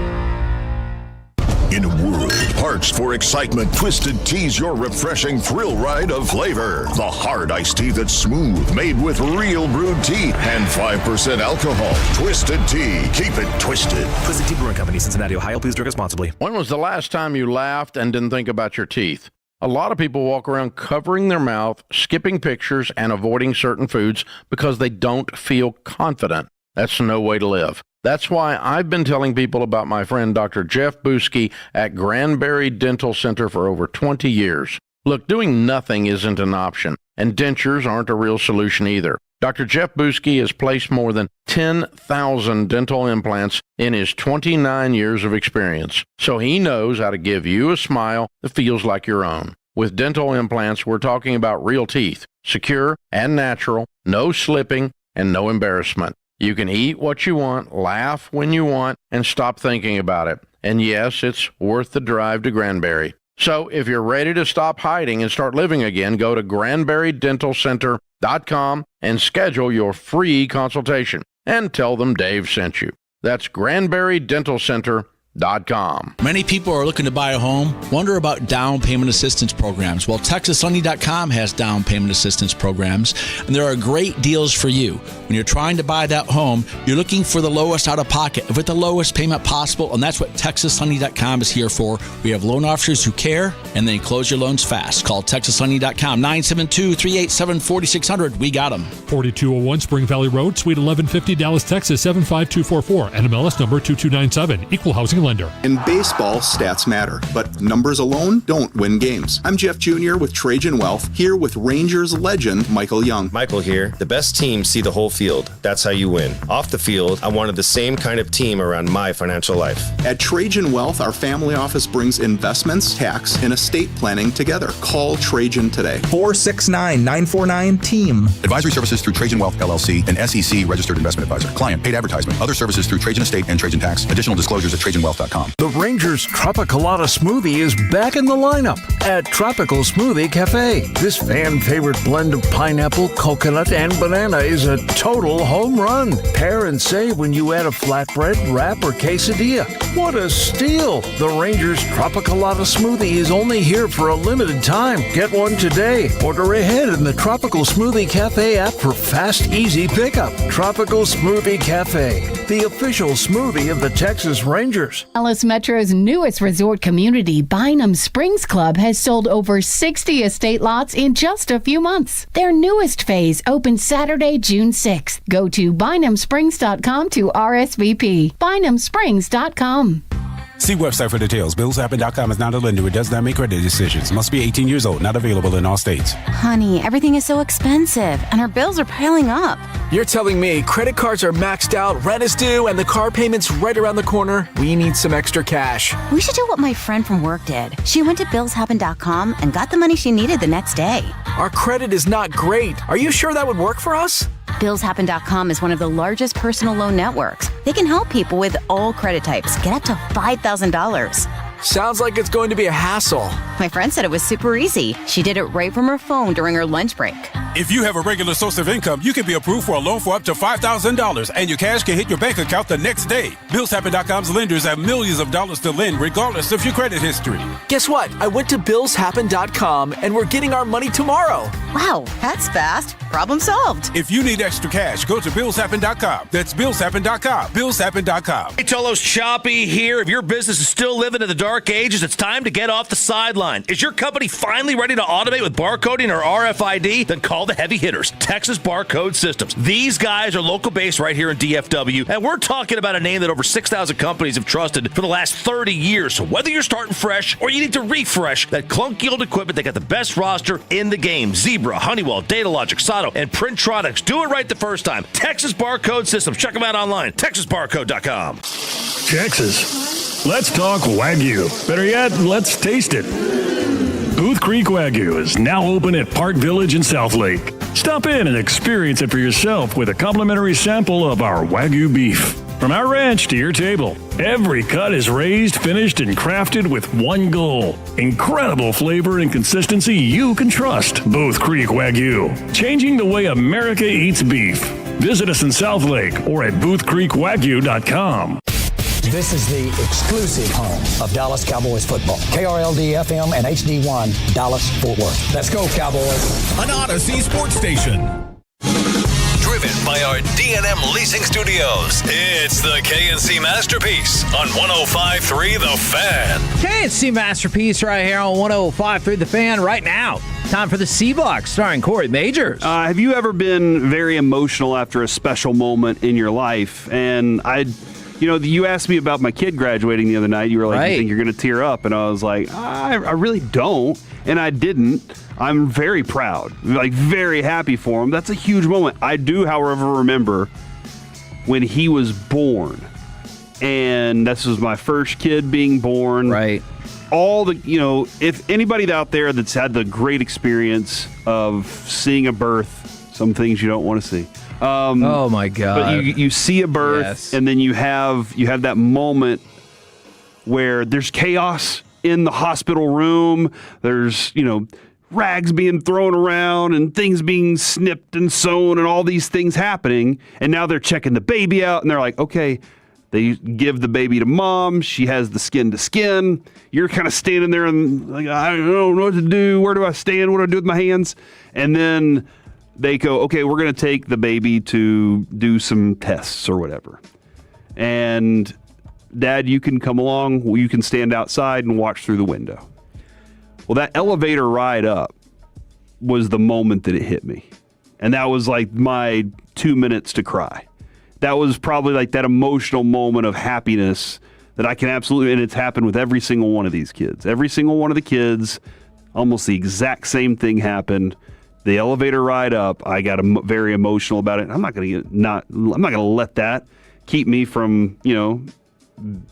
In a world parched for excitement, Twisted Tea's your refreshing thrill ride of flavor. The hard iced tea that's smooth, made with real brewed tea and 5% alcohol. Twisted Tea. Keep it twisted. Twisted Tea Brewing Company, Cincinnati, Ohio. Please drink responsibly. When was the last time you laughed and didn't think about your teeth? A lot of people walk around covering their mouth, skipping pictures, and avoiding certain foods because they don't feel confident. That's no way to live. That's why I've been telling people about my friend Dr. Jeff Buski at Granbury Dental Center for over 20 years. Look, doing nothing isn't an option, and dentures aren't a real solution either. Dr. Jeff Buski has placed more than 10,000 dental implants in his 29 years of experience, so he knows how to give you a smile that feels like your own. With dental implants, we're talking about real teeth, secure and natural, no slipping, and no embarrassment. You can eat what you want, laugh when you want, and stop thinking about it. And yes, it's worth the drive to Granbury. So if you're ready to stop hiding and start living again, go to GranburyDentalCenter.com and schedule your free consultation. And tell them Dave sent you. That's GranburyDentalCenter.com. Many people are looking to buy a home, wonder about down payment assistance programs. Well, TexasLending.com has down payment assistance programs, and there are great deals for you. When you're trying to buy that home, you're looking for the lowest out of pocket, with the lowest payment possible, and that's what TexasLending.com is here for. We have loan officers who care, and they close your loans fast. Call TexasLending.com, 972-387-4600. We got them. 4201 Spring Valley Road, Suite 1150, Dallas, Texas, 75244. NMLS number 2297. Equal housing lender. In baseball, stats matter, but numbers alone don't win games. I'm Jeff Jr. with Trajan Wealth, here with Rangers legend Michael Young. Michael here. The best teams see the whole field. That's how you win. Off the field, I wanted the same kind of team around my financial life. At Trajan Wealth, our family office brings investments, tax, and estate planning together. Call Trajan today. 469-949-TEAM. Advisory services through Trajan Wealth, LLC, an SEC registered investment advisor. Client paid advertisement. Other services through Trajan Estate and Trajan Tax. Additional disclosures at TrajanWealth.com. The Rangers Tropicalata Smoothie is back in the lineup at Tropical Smoothie Cafe. This fan-favorite blend of pineapple, coconut, and banana is a total home run. Pair and save when you add a flatbread, wrap, or quesadilla. What a steal! The Rangers Tropicalata Smoothie is only here for a limited time. Get one today. Order ahead in the Tropical Smoothie Cafe app for fast, easy pickup. Tropical Smoothie Cafe, the official smoothie of the Texas Rangers. Dallas Metro's newest resort community, Bynum Springs Club, has sold over 60 estate lots in just a few months. Their newest phase opens Saturday, June 6th. Go to BynumSprings.com to RSVP. BynumSprings.com. See website for details. BillsHappen.com is not a lender. It does not make credit decisions. Must be 18 years old. Not available in all states. Honey, everything is so expensive, and our bills are piling up. You're telling me credit cards are maxed out, rent is due, and the car payment's right around the corner? We need some extra cash. We should do what my friend from work did. She went to BillsHappen.com and got the money she needed the next day. Our credit is not great. Are you sure that would work for us? BillsHappen.com is one of the largest personal loan networks. They can help people with all credit types get up to $5,000. Sounds like it's going to be a hassle. My friend said it was super easy. She did it right from her phone during her lunch break. If you have a regular source of income, you can be approved for a loan for up to $5,000, and your cash can hit your bank account the next day. BillsHappen.com's lenders have millions of dollars to lend regardless of your credit history. Guess what? I went to BillsHappen.com, and we're getting our money tomorrow. Wow, that's fast. Problem solved. If you need extra cash, go to BillsHappen.com. That's BillsHappen.com. BillsHappen.com. Hey, Tolos, Choppy here. If your business is still living in the dark ages, it's time to get off the sideline. Is your company finally ready to automate with barcoding or RFID? Then call the heavy hitters, Texas Barcode Systems. These guys are local based right here in DFW, and we're talking about a name that over 6,000 companies have trusted for the last 30 years. So whether you're starting fresh or you need to refresh that clunky old equipment, they got the best roster in the game. Zebra, Honeywell, Datalogic, Sato, and Printronix. Do it right the first time. Texas Barcode Systems. Check them out online. TexasBarcode.com. Texas. Let's talk Wagyu. Better yet, let's taste it. Booth Creek Wagyu is now open at Park Village in Southlake. Stop in and experience it for yourself with a complimentary sample of our Wagyu beef. From our ranch to your table, every cut is raised, finished, and crafted with one goal: incredible flavor and consistency you can trust. Booth Creek Wagyu, changing the way America eats beef. Visit us in Southlake or at boothcreekwagyu.com. This is the exclusive home of Dallas Cowboys football. KRLD-FM and HD1, Dallas-Fort Worth. Let's go, Cowboys. An Odyssey sports station. Driven by our D&M Leasing Studios, it's the KNC Masterpiece on 105.3 The Fan. KNC Masterpiece right here on 105.3 The Fan right now. Time for the Seabox, starring Corey Majors. Have you ever been very emotional after a special moment in your life? And you asked me about my kid graduating the other night. You were like, You think you're going to tear up? And I was like, I really don't. And I didn't. I'm very proud, very happy for him. That's a huge moment. I do, however, remember when he was born. And this was my first kid being born. Right. If anybody out there that's had the great experience of seeing a birth, some things you don't want to see. Oh my God! But you see a birth, and then you have that moment where there's chaos in the hospital room. There's rags being thrown around and things being snipped and sewn and all these things happening. And now they're checking the baby out, and they're like, okay. They give the baby to mom. She has the skin to skin. You're kind of standing there and like, I don't know what to do. Where do I stand? What do I do with my hands? And then they go, okay, we're going to take the baby to do some tests or whatever. And Dad, you can come along. You can stand outside and watch through the window. Well, that elevator ride up was the moment that it hit me. And that was like my 2 minutes to cry. That was probably like that emotional moment of happiness that I can absolutely, and it's happened with every single one of these kids. Every single one of the kids, almost the exact same thing happened. The elevator ride up, I got very emotional about it. I'm not going to let that keep me from,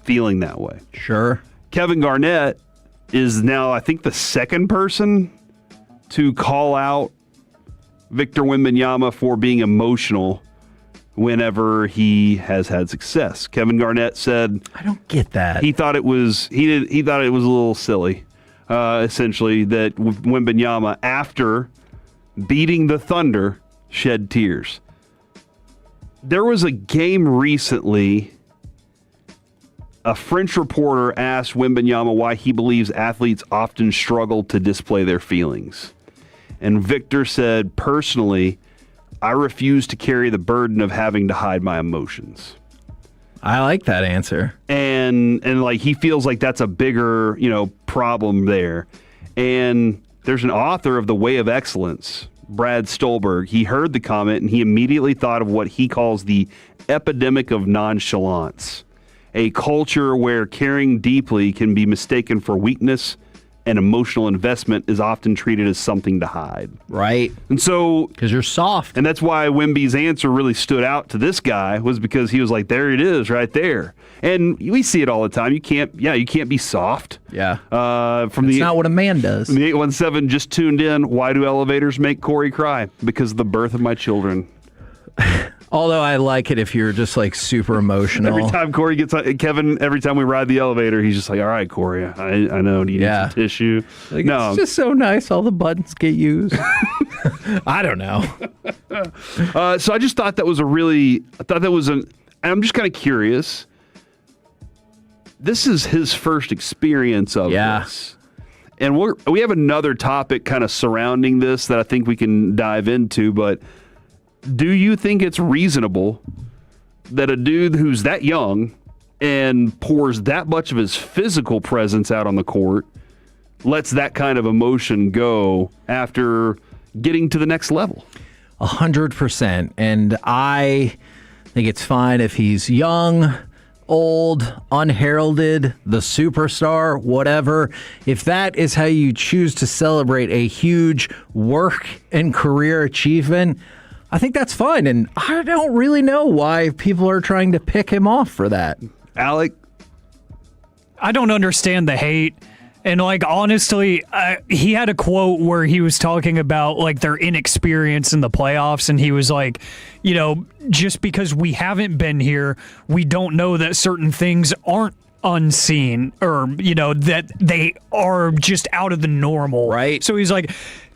feeling that way. Sure. Kevin Garnett is now, I think, the second person to call out Victor Wembanyama for being emotional whenever he has had success. Kevin Garnett said, I don't get that. He thought it was a little silly, essentially, that Wembanyama, after beating the Thunder, shed tears. There was a game recently. A French reporter asked Wembanyama why he believes athletes often struggle to display their feelings. And Victor said, personally, I refuse to carry the burden of having to hide my emotions. I like that answer. And like he feels like that's a bigger, problem there. And there's an author of The Way of Excellence, Brad Stolberg. He heard the comment and he immediately thought of what he calls the epidemic of nonchalance, a culture where caring deeply can be mistaken for weakness and emotional investment is often treated as something to hide. Right. And so, because you're soft. And that's why Wemby's answer really stood out to this guy, was because he was like, there it is right there. And we see it all the time. You can't be soft. Yeah. That's not what a man does. From the 817 just tuned in, why do elevators make Corey cry? Because of the birth of my children. Although I like it if you're just like super emotional. Every time Corey gets on, Kevin, every time we ride the elevator, he's just like, all right, Corey, I know. Do you need some tissue? Like, no. It's just so nice. All the buttons get used. I don't know. So I just thought that was I'm just kind of curious. This is his first experience of this. And we have another topic kind of surrounding this that I think we can dive into, but do you think it's reasonable that a dude who's that young and pours that much of his physical presence out on the court lets that kind of emotion go after getting to the next level? 100%. And I think it's fine if he's young, old, unheralded, the superstar, whatever. If that is how you choose to celebrate a huge work and career achievement, I think that's fine. And I don't really know why people are trying to pick him off for that. Alec? I don't understand the hate. And, like, honestly, he had a quote where he was talking about, like, their inexperience in the playoffs. And he was like, you know, just because we haven't been here, we don't know that certain things aren't unseen or, you know, that they are just out of the normal. Right. So he's like,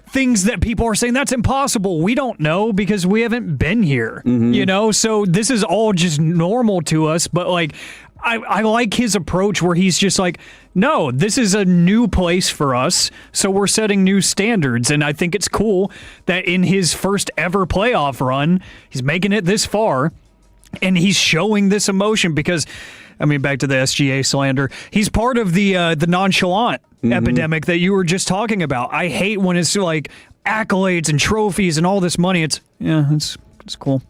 things that people are saying, that's impossible. We don't know because we haven't been here, you know? So this is all just normal to us. But, like, I like his approach where he's just like, no, this is a new place for us, so we're setting new standards. And I think it's cool that in his first ever playoff run, he's making it this far, and he's showing this emotion because, I mean, back to the SGA slander, he's part of the nonchalant epidemic that you were just talking about. I hate when it's like accolades and trophies and all this money. It's cool.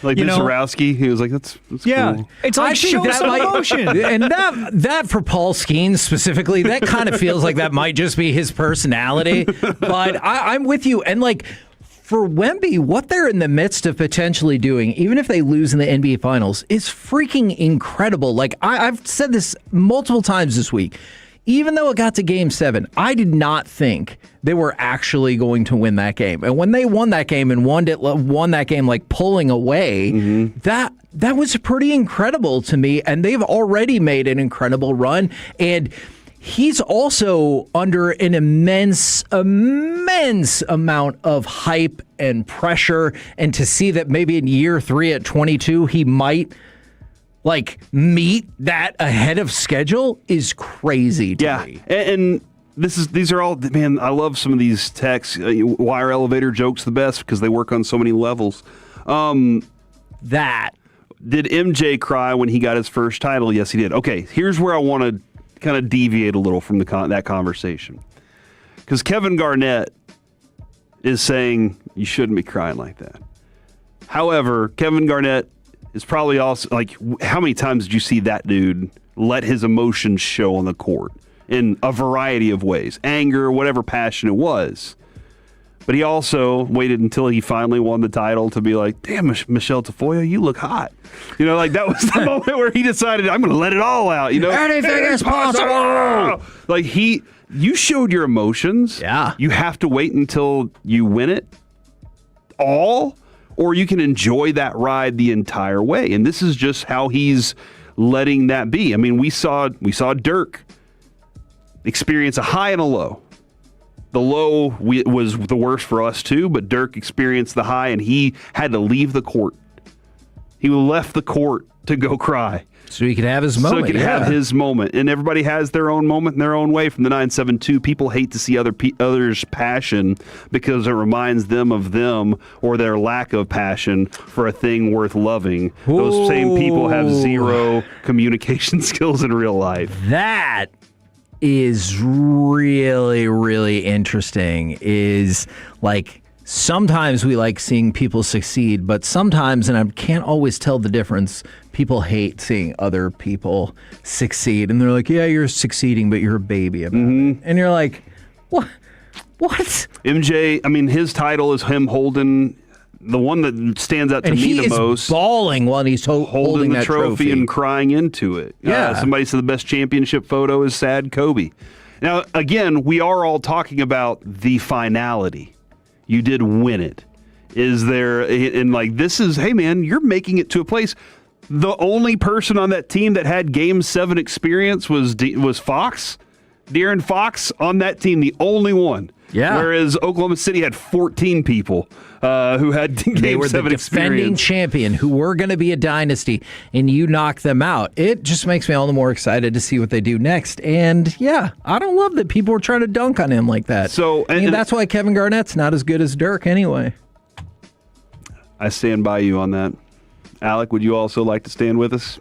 Like Mr. Zarowski, he was like, that's cool. It's like show some emotion. And that for Paul Skeens specifically, that kind of feels like that might just be his personality. But I'm with you. And like for Wemby, what they're in the midst of potentially doing, even if they lose in the NBA Finals, is freaking incredible. Like I've said this multiple times this week. Even though it got to Game 7, I did not think they were actually going to win that game. And when they won that game and won that game like pulling away, that was pretty incredible to me. And they've already made an incredible run. And he's also under an immense amount of hype and pressure. And to see that maybe in year 3 at 22, he might like meet that ahead of schedule is crazy to me. And these are all, man, I love some of these texts. Why are elevator jokes the best? Because they work on so many levels. Did MJ cry when he got his first title? Yes, he did. Okay, here's where I want to kind of deviate a little from that conversation. Because Kevin Garnett is saying you shouldn't be crying like that. However, Kevin Garnett is probably also, like, how many times did you see that dude let his emotions show on the court in a variety of ways? Anger, whatever passion it was. But he also waited until he finally won the title to be like, damn, Michelle Tafoya, you look hot. You know, like that was the moment where he decided, I'm going to let it all out. You know, anything is possible. Like you showed your emotions. Yeah. You have to wait until you win it all, or you can enjoy that ride the entire way. And this is just how he's letting that be. I mean, we saw Dirk experience a high and a low. The low was the worst for us too, but Dirk experienced the high and he had to leave the court. He left the court to go cry. So he could have his moment. So he could have his moment. And everybody has their own moment in their own way. From the 972, people hate to see others' passion because it reminds them of them or their lack of passion for a thing worth loving. Ooh. Those same people have zero communication skills in real life. That is really, really interesting. Is like sometimes we like seeing people succeed, but sometimes, and I can't always tell the difference, people hate seeing other people succeed. And they're like, yeah, you're succeeding, but you're a baby about it. And you're like, what? MJ, I mean, his title is him holding the one that stands out to me the most. He's bawling while he's holding the that trophy and crying into it. Yeah. Somebody said the best championship photo is sad Kobe. Now, again, we are all talking about the finality. You did win it. Is there, and like, this is, hey man, you're making it to a place. The only person on that team that had Game 7 experience was Fox. De'Aaron Fox on that team, the only one. Yeah. Whereas Oklahoma City had 14 people who had Game 7 experience. They were the defending champion who were going to be a dynasty, and you knocked them out. It just makes me all the more excited to see what they do next. And yeah, I don't love that people are trying to dunk on him like that. So, and that's why Kevin Garnett's not as good as Dirk anyway. I stand by you on that. Alec, would you also like to stand with us?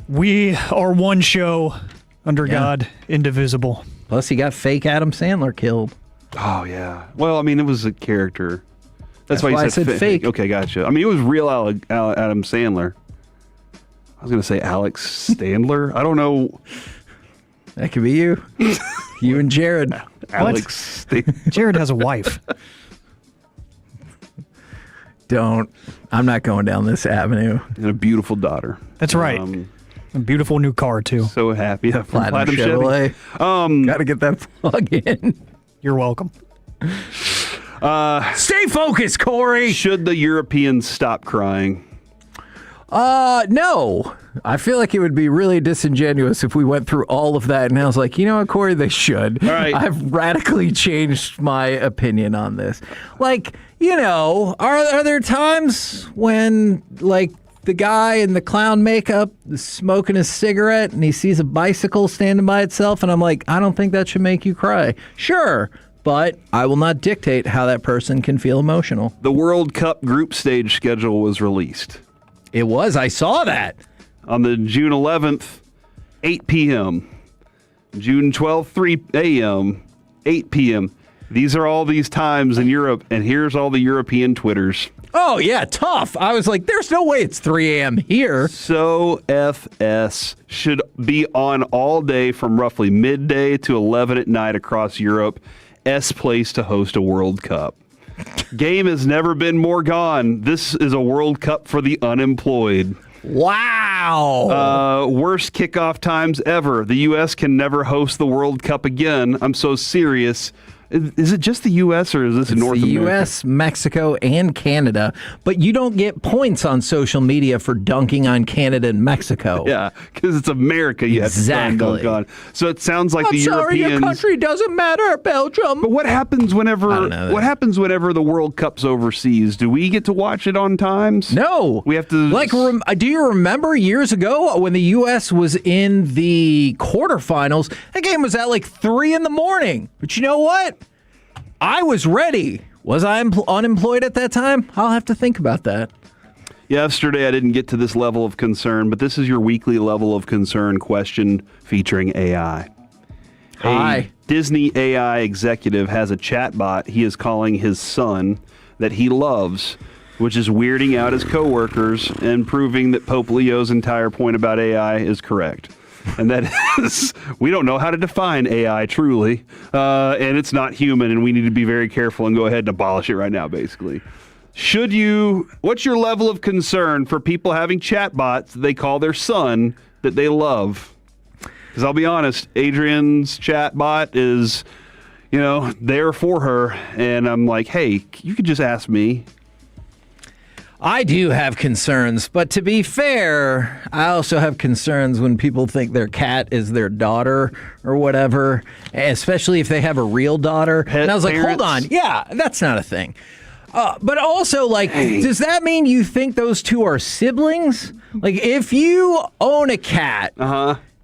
We are one show under God, indivisible. Plus, he got fake Adam Sandler killed. Oh, yeah. Well, I mean, it was a character. That's why you I said said fake. Okay, gotcha. I mean, it was real Adam Sandler. I was going to say Alex Standler. I don't know. That could be you. You and Jared. Alex. Jared has a wife. I'm not going down this avenue. And a beautiful daughter. That's right. A beautiful new car, too. So happy. Platinum Chevrolet. Got to get that plug in. You're welcome. Stay focused, Corey. Should the Europeans stop crying? No. I feel like it would be really disingenuous if we went through all of that and I was like, you know what, Corey, they should. All right. I've radically changed my opinion on this. Like, you know, are there times when, like, the guy in the clown makeup is smoking a cigarette and he sees a bicycle standing by itself and I'm like, I don't think that should make you cry. Sure, but I will not dictate how that person can feel emotional. The World Cup group stage schedule was released. It was. I saw that. On the June 11th, 8 p.m. June 12th, 3 a.m., 8 p.m. These are all these times in Europe, and here's all the European Twitters. Oh, yeah, tough. I was like, there's no way it's 3 a.m. here. So FS should be on all day from roughly midday to 11 at night across Europe. S place to host a World Cup. Game has never been more gone. This is a World Cup for the unemployed. Wow. Worst kickoff times ever. The U.S. can never host the World Cup again. I'm so serious. Is it just the U.S. or is this North America? U.S., Mexico, and Canada. But you don't get points on social media for dunking on Canada and Mexico. Yeah, because it's America you have to dunk on. So it sounds like the Europeans... your country doesn't matter, Belgium. But what happens whenever the World Cup's overseas? Do we get to watch it on times? No. We have to... do you remember years ago when the U.S. was in the quarterfinals? That game was at like 3 a.m. But you know what? I was ready. Was I unemployed at that time? I'll have to think about that. Yesterday, I didn't get to this level of concern, but this is your weekly level of concern question featuring AI. Hi. A Disney AI executive has a chatbot he is calling his son that he loves, which is weirding out his coworkers and proving that Pope Leo's entire point about AI is correct. And that is, we don't know how to define AI truly, and it's not human, and we need to be very careful and go ahead and abolish it right now, basically. What's your level of concern for people having chatbots that they call their son that they love? Because I'll be honest, Adrian's chatbot is, there for her, and I'm like, hey, you could just ask me. I do have concerns, but to be fair, I also have concerns when people think their cat is their daughter or whatever, especially if they have a real daughter. And I was like, hold on. Yeah, that's not a thing. But also, does that mean you think those two are siblings? Like, if you own a cat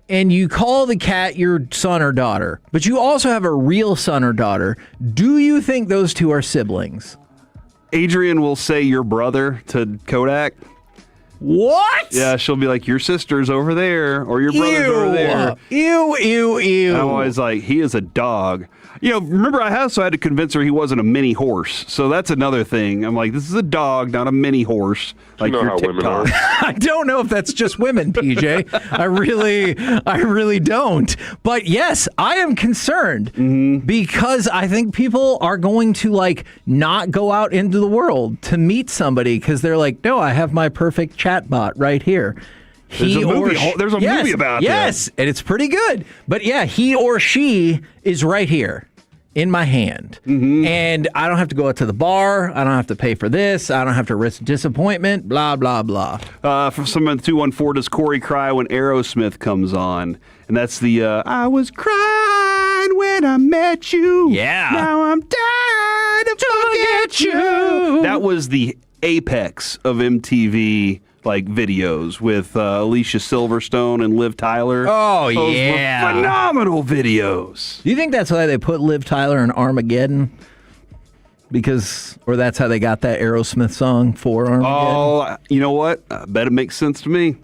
and you call the cat your son or daughter, but you also have a real son or daughter, do you think those two are siblings? Adrian will say your brother to Kodak. What? Yeah, she'll be like, your sister's over there, or your brother's over there. Ew. And I'm always like, he is a dog. Remember, I also had to convince her he wasn't a mini horse. So that's another thing. I'm like, this is a dog, not a mini horse. Like your TikTok. I don't know if that's just women, PJ. I really don't. But yes, I am concerned because I think people are going to not go out into the world to meet somebody because they're like, no, I have my perfect chatbot right here. There's a movie about that. Yes, and it's pretty good. But yeah, he or she is right here. in my hand, and I don't have to go out to the bar. I don't have to pay for this. I don't have to risk disappointment. Blah blah blah. For someone at 214, does Corey cry when Aerosmith comes on? And that's the I was crying when I met you. Yeah. Now I'm dying to forget you. That was the apex of MTV videos with Alicia Silverstone and Liv Tyler. Oh, Those yeah. were phenomenal videos. Do you think that's why they put Liv Tyler in Armageddon? Or that's how they got that Aerosmith song for Armageddon? Oh, you know what? I bet it makes sense to me.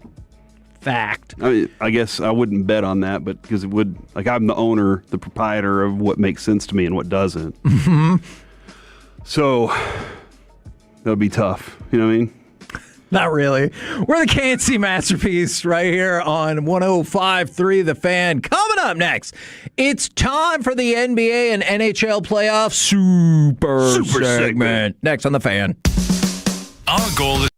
Fact. I guess I wouldn't bet on that, but because it would, I'm the owner, the proprietor of what makes sense to me and what doesn't. So that would be tough. You know what I mean? Not really. We're the KNC Masterpiece right here on 105.3 The Fan. Coming up next, it's time for the NBA and NHL playoff super segment. Next on The Fan. Our goal is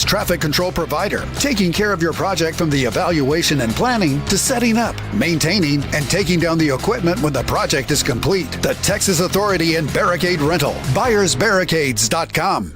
traffic control provider, taking care of your project from the evaluation and planning to setting up, maintaining, and taking down the equipment when the project is complete. The Texas Authority in Barricade Rental. BuyersBarricades.com.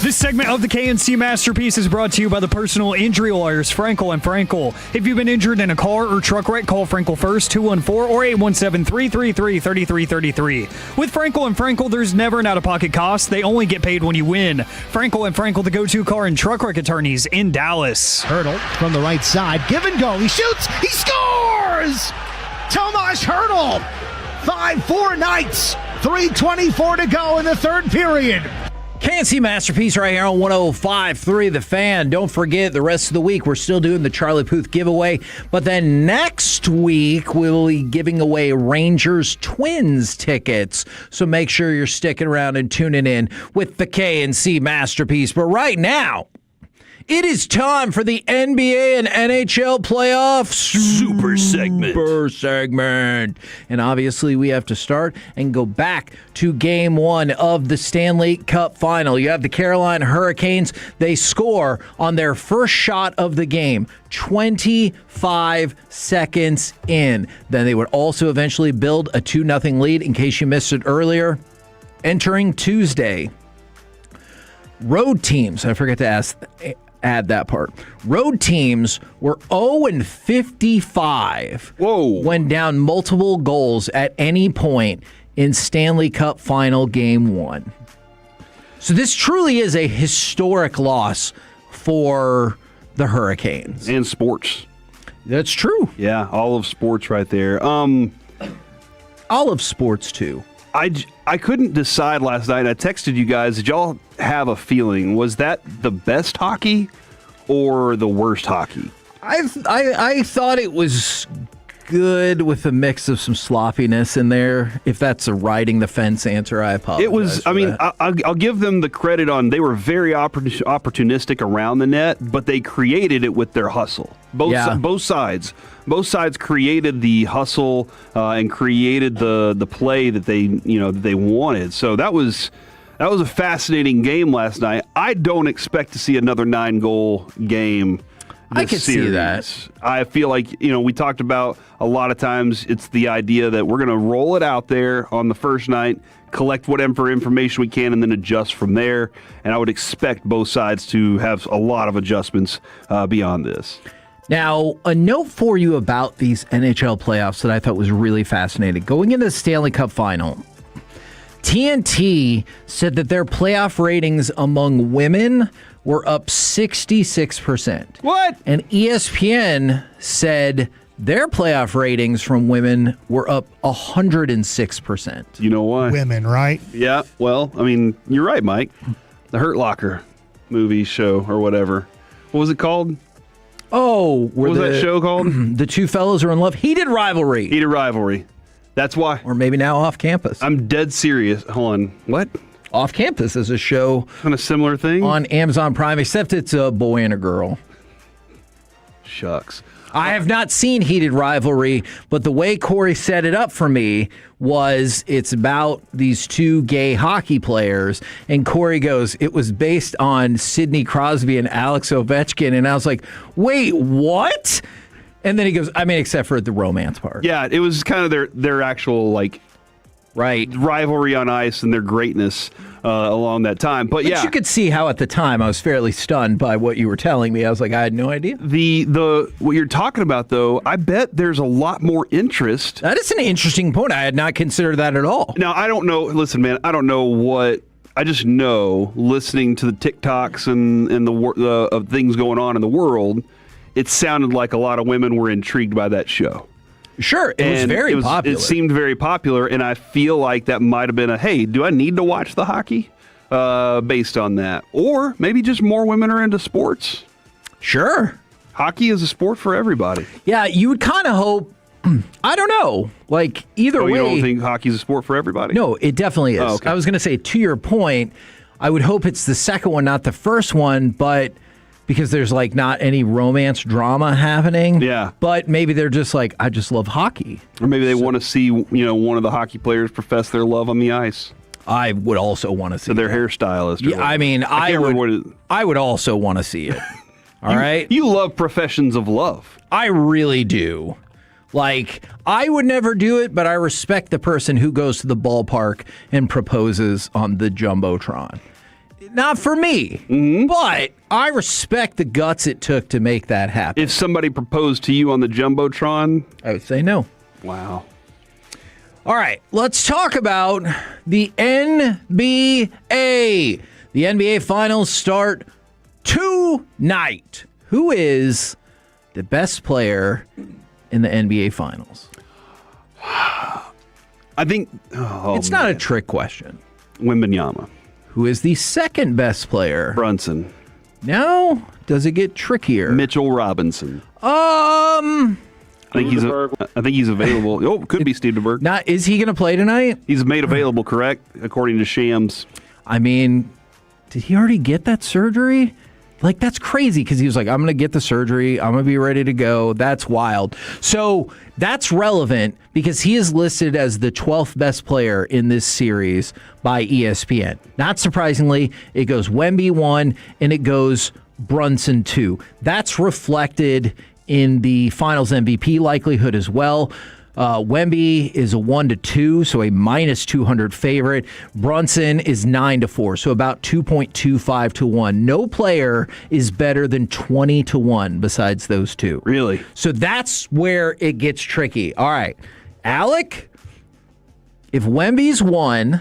This segment of the KNC Masterpiece is brought to you by the personal injury lawyers, Frankel & Frankel. If you've been injured in a car or truck wreck, call Frankel first, 214 or 817-333-3333. With Frankel & Frankel, there's never an out-of-pocket cost. They only get paid when you win. Frankel & Frankel, the go-to car and truck wreck attorneys in Dallas. Hurdle from the right side. Give and go. He shoots. He scores! Tomas Hurdle. 5-4 Knights. 3:24 to go in the third period. KNC Masterpiece right here on 105.3 The Fan. Don't forget, the rest of the week, we're still doing the Charlie Puth giveaway. But then next week, we'll be giving away Rangers Twins tickets. So make sure you're sticking around and tuning in with the KNC Masterpiece. But right now, it is time for the NBA and NHL playoff super segment. And obviously, we have to start and go back to game one of the Stanley Cup final. You have the Carolina Hurricanes. They score on their first shot of the game, 25 seconds in. Then they would also eventually build a 2-0 lead, in case you missed it earlier. Entering Tuesday, road teams, I forget to add that part. Road teams were 0-55 when down multiple goals at any point in Stanley Cup Final Game 1. So this truly is a historic loss for the Hurricanes. And sports. That's true. Yeah, all of sports right there. All of sports, too. I couldn't decide last night. I texted you guys. Did y'all have a feeling? Was that the best hockey or the worst hockey? I thought it was good with a mix of some sloppiness in there. If that's a riding the fence answer, I apologize. It was. I mean, I'll give them the credit on. They were very opportunistic around the net, but they created it with their hustle. Both sides. Both sides created the hustle and created the play that they wanted. So that was a fascinating game last night. I don't expect to see another 9-goal game. I could see that. I feel like, we talked about a lot of times it's the idea that we're going to roll it out there on the first night, collect whatever information we can, and then adjust from there. And I would expect both sides to have a lot of adjustments beyond this. Now, a note for you about these NHL playoffs that I thought was really fascinating. Going into the Stanley Cup Final, TNT said that their playoff ratings among women were up 66%. What? And ESPN said their playoff ratings from women were up 106%. You know why? Women, right? Yeah, well, I mean, you're right, Mike. The Hurt Locker movie show or whatever. What was it called? Oh, what was that show called? The two fellows are in love. Heated Rivalry. Heated Rivalry. That's why. Or maybe now Off Campus. I'm dead serious. Hold on. What? Off Campus is a show. Kind of similar thing? On Amazon Prime, except it's a boy and a girl. Shucks. I have not seen Heated Rivalry, but the way Corey set it up for me was it's about these two gay hockey players. And Corey goes, it was based on Sidney Crosby and Alex Ovechkin. And I was like, wait, what? And then he goes, I mean, except for the romance part. Yeah, it was kind of their actual, rivalry on ice and their greatness along that time. But yeah, you could see how at the time I was fairly stunned by what you were telling me. I was like, I had no idea. The what you're talking about, though, I bet there's a lot more interest. That is an interesting point. I had not considered that at all. Now, I don't know. Listen, man, I don't know what. I just know, listening to the TikToks and the of things going on in the world, it sounded like a lot of women were intrigued by that show. Sure, it was very popular. It seemed very popular, and I feel like that might have been hey, do I need to watch the hockey based on that? Or maybe just more women are into sports. Sure. Hockey is a sport for everybody. Yeah, you would kind of hope, I don't know, either way. You don't think hockey's a sport for everybody? No, it definitely is. Oh, okay. I was going to say, to your point, I would hope it's the second one, not the first one, but because there's not any romance drama happening. Yeah. But maybe they're just I just love hockey. Or maybe they want to see, one of the hockey players profess their love on the ice. I would also want to see their that. hairstylist. Yeah, I mean, I would also want to see it. All right? You love professions of love. I really do. Like, I would never do it, but I respect the person who goes to the ballpark and proposes on the Jumbotron. Not for me, but I respect the guts it took to make that happen. If somebody proposed to you on the Jumbotron, I would say no. Wow. All right, let's talk about the NBA. The NBA Finals start tonight. Who is the best player in the NBA Finals? I think it's not a trick question. Wembanyama. Who is the second best player? Brunson. Now, does it get trickier? Mitchell Robinson. I think he's available. Oh, could be Steve DeBerg. Now, is he going to play tonight? He's made available, correct? According to Shams. I mean, did he already get that surgery? Like, that's crazy because he was like, I'm going to get the surgery. I'm going to be ready to go. That's wild. So that's relevant because he is listed as the 12th best player in this series by ESPN. Not surprisingly, it goes Wemby 1 and it goes Brunson 2. That's reflected in the Finals MVP likelihood as well. Wemby is a 1-2, so a minus 200 favorite. Brunson is 9-4, so about 2.25 to 1. No player is better than 20 to 1 besides those two. Really? So that's where it gets tricky. All right, Alec, if Wemby's 1,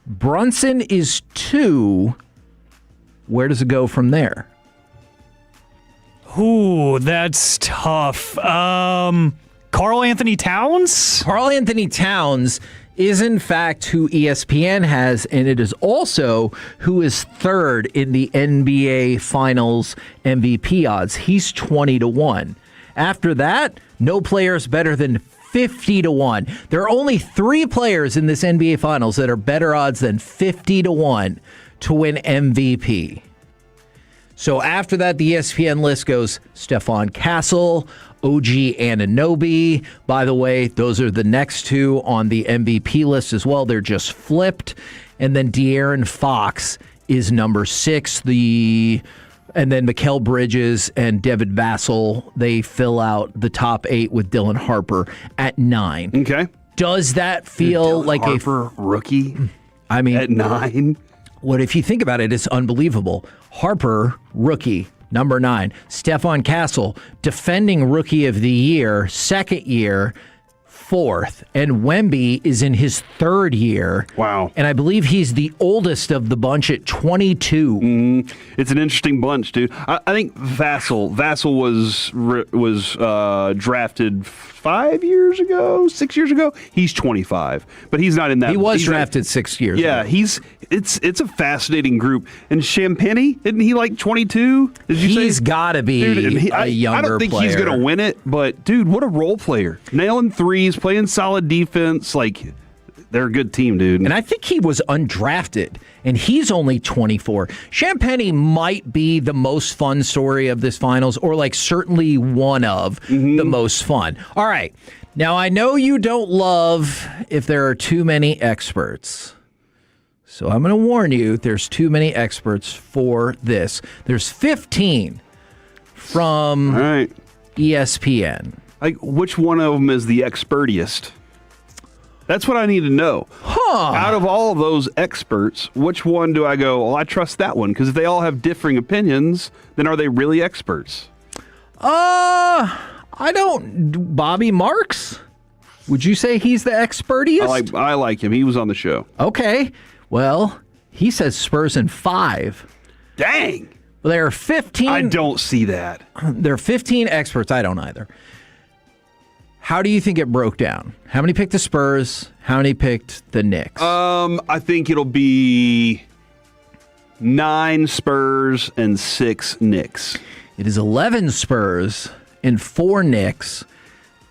Brunson is 2, where does it go from there? Ooh, that's tough. Karl Anthony Towns? Karl Anthony Towns is in fact who ESPN has, and it is also who is third in the NBA Finals MVP odds. He's 20 to 1. After that, no player is better than 50 to 1. There are only 3 players in this NBA Finals that are better odds than 50 to 1 to win MVP. So after that, the ESPN list goes Stephon Castle, OG Anunoby. By the way, those are the next two on the MVP list as well. They're just flipped. And then De'Aaron Fox is number 6. And then Mikal Bridges and David Vassell, they fill out the top 8 with Dylan Harper at 9. Okay. Does that feel Dylan like Harper, rookie? I mean, at 9? What if you think about it, it's unbelievable. Harper, rookie, number 9. Stephon Castle, defending rookie of the year, second year, 4th. And Wemby is in his 3rd year. Wow. And I believe he's the oldest of the bunch at 22. It's an interesting bunch, dude. I think Vassell was drafted 5 years ago, 6 years ago. He's 25, but he's not in that. He was drafted 6 years ago. Yeah, it's a fascinating group. And Champagny, isn't he like 22? He's got to be a younger player. I don't think he's going to win it, but dude, what a role player. Nailing threes, playing solid defense, like they're a good team, dude. And I think he was undrafted, and he's only 24. Champagny might be the most fun story of this finals, or like certainly one of the most fun. All right. Now, I know you don't love if there are too many experts. So I'm going to warn you, there's too many experts for this. There's 15 from ESPN. Like, which one of them is the expertiest? That's what I need to know. Out of all of those experts, which one do I go, well, I trust that one? Because if they all have differing opinions, then are they really experts? I don't. Bobby Marks? Would you say he's the expertiest? I like him. He was on the show. Okay. Well, he says Spurs in 5. Dang. Well, there are 15. I don't see that. There are 15 experts. I don't either. How do you think it broke down? How many picked the Spurs? How many picked the Knicks? I think it'll be 9 Spurs and 6 Knicks. It is 11 Spurs and 4 Knicks.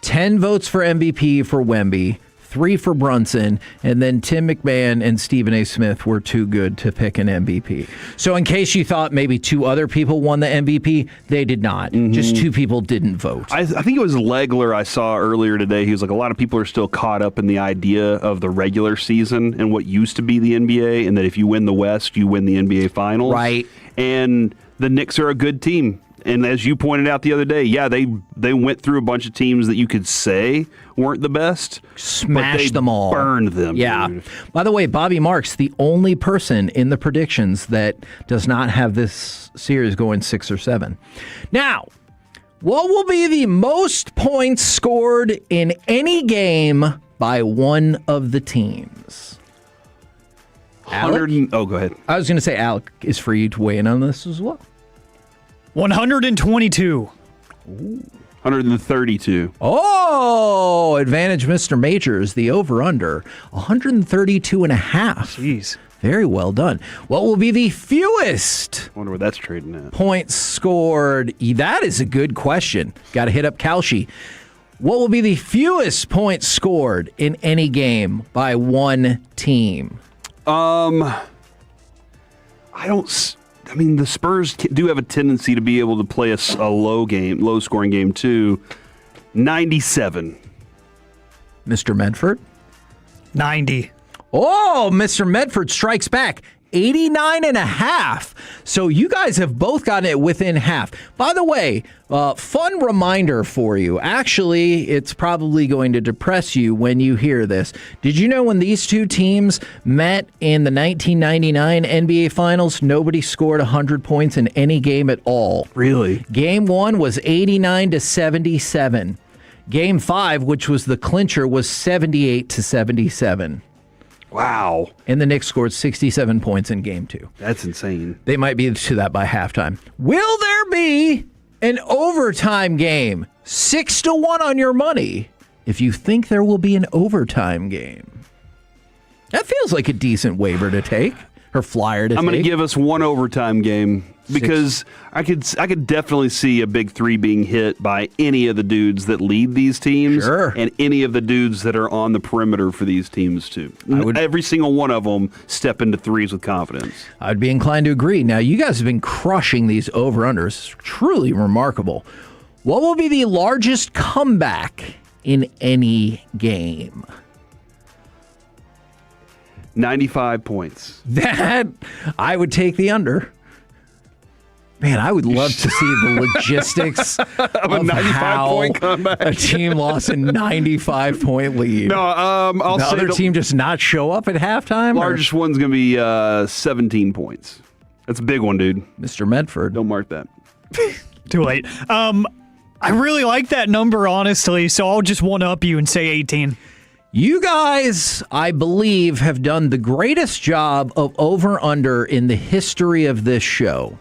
10 votes for MVP for Wemby. 3 for Brunson, and then Tim McMahon and Stephen A. Smith were too good to pick an MVP. So in case you thought maybe 2 other people won the MVP, they did not. Just 2 people didn't vote. I think it was Legler I saw earlier today. He was like, a lot of people are still caught up in the idea of the regular season and what used to be the NBA, and that if you win the West, you win the NBA Finals. Right. And the Knicks are a good team. And as you pointed out the other day, yeah, they went through a bunch of teams that you could say weren't the best. Smashed them all. Burned them. Yeah. Dude. By the way, Bobby Marks, the only person in the predictions that does not have this series going 6 or 7. Now, what will be the most points scored in any game by one of the teams? Alec? Oh, go ahead. I was going to say, Alec, is for you to weigh in on this as well. 122. 132. Oh, advantage Mr. Majors, the over-under, 132 and a half. Jeez. Very well done. What will be the fewest I wonder where that's trading at. points scored? That is a good question. Got to hit up Kalshi. What will be the fewest points scored in any game by one team? I mean, the Spurs do have a tendency to be able to play a low-scoring game too. 97. Mr. Medford? 90. Oh, Mr. Medford strikes back. 89 and a half. So you guys have both gotten it within half. By the way, fun reminder for you. Actually, it's probably going to depress you when you hear this. Did you know when these two teams met in the 1999 NBA Finals, nobody scored 100 points in any game at all? Really? Game 1 was 89-77. Game 5, which was the clincher, was 78-77. Wow. And the Knicks scored 67 points in Game 2. That's insane. They might be to that by halftime. Will there be an overtime game? 6-1 on your money if you think there will be an overtime game. That feels like a decent waiver to take, or flyer to take. I'm going to give us one overtime game because I could definitely see a big 3 being hit by any of the dudes that lead these teams, and any of the dudes that are on the perimeter for these teams too. Every single one of them step into 3s with confidence. I'd be inclined to agree. Now, you guys have been crushing these over-unders. Truly remarkable. What will be the largest comeback in any game? 95 points. That, I would take the under. Man, I would love to see the logistics of a 95-point comeback. A team lost a 95-point lead. No, I'll the say other team just not show up at halftime. Largest one's going to be 17 points. That's a big one, dude. Mr. Medford, don't mark that. Too late. I really like that number, honestly. So I'll just one up you and say 18. You guys, I believe, have done the greatest job of over/under in the history of this show.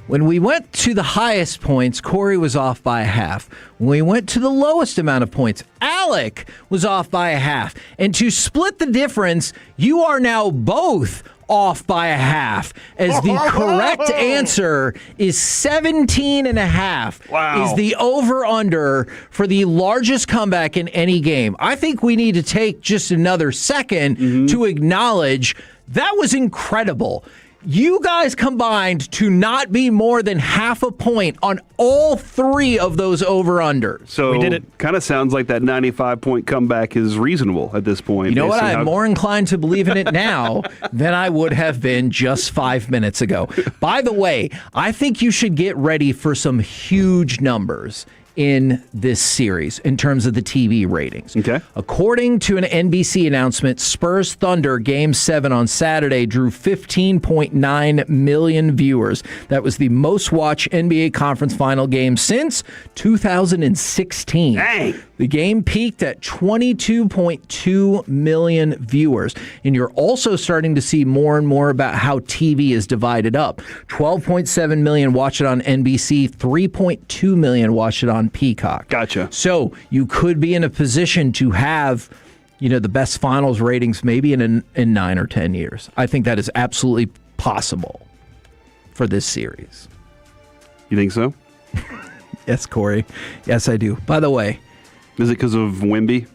When we went to the highest points, Corey was off by a half. When we went to the lowest amount of points, Alec was off by a half. And to split the difference, you are now both off by a half, as the correct answer is 17 and a half. Wow. Is the over/under for the largest comeback in any game. I think we need to take just another second to acknowledge that was incredible. You guys combined to not be more than half a point on all 3 of those over-unders. So we did it. Kind of sounds like that 95-point comeback is reasonable at this point. You know what? I'm more inclined to believe in it now than I would have been just 5 minutes ago. By the way, I think you should get ready for some huge numbers in this series in terms of the TV ratings. Okay. According to an NBC announcement, Spurs Thunder Game 7 on Saturday drew 15.9 million viewers. That was the most watched NBA Conference Final game since 2016. Dang. The game peaked at 22.2 million viewers. And you're also starting to see more and more about how TV is divided up. 12.7 million watch it on NBC, 3.2 million watch it on Peacock. Gotcha. So you could be in a position to have, the best finals ratings maybe in 9 or 10 years. I think that is absolutely possible for this series. You think so? Yes, Corey. Yes, I do. By the way, is it because of Wemby?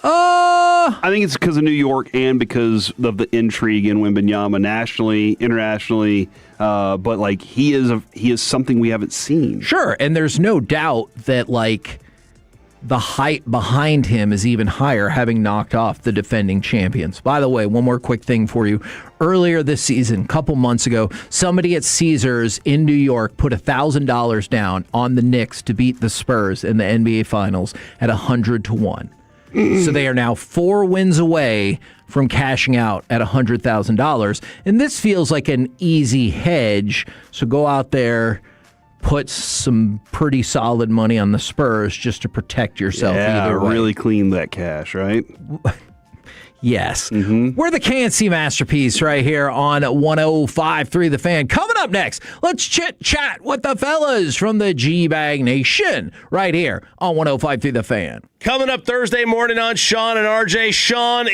Oh! I think it's because of New York and because of the intrigue in Wembanyama nationally, internationally. But like he is something we haven't seen. Sure, and there's no doubt that like the hype behind him is even higher, having knocked off the defending champions. By the way, one more quick thing for you. Earlier this season, a couple months ago, somebody at Caesars in New York put $1,000 down on the Knicks to beat the Spurs in the NBA Finals at 100-1. So they are now 4 wins away from cashing out at $100,000. And this feels like an easy hedge. So go out there, put some pretty solid money on the Spurs just to protect yourself either way. Really clean that cash, right? Yes. We're the KNC Masterpiece right here on 105.3 The Fan. Coming up next, let's chit-chat with the fellas from the G-Bag Nation right here on 105.3 The Fan. Coming up Thursday morning on Sean and RJ. Sean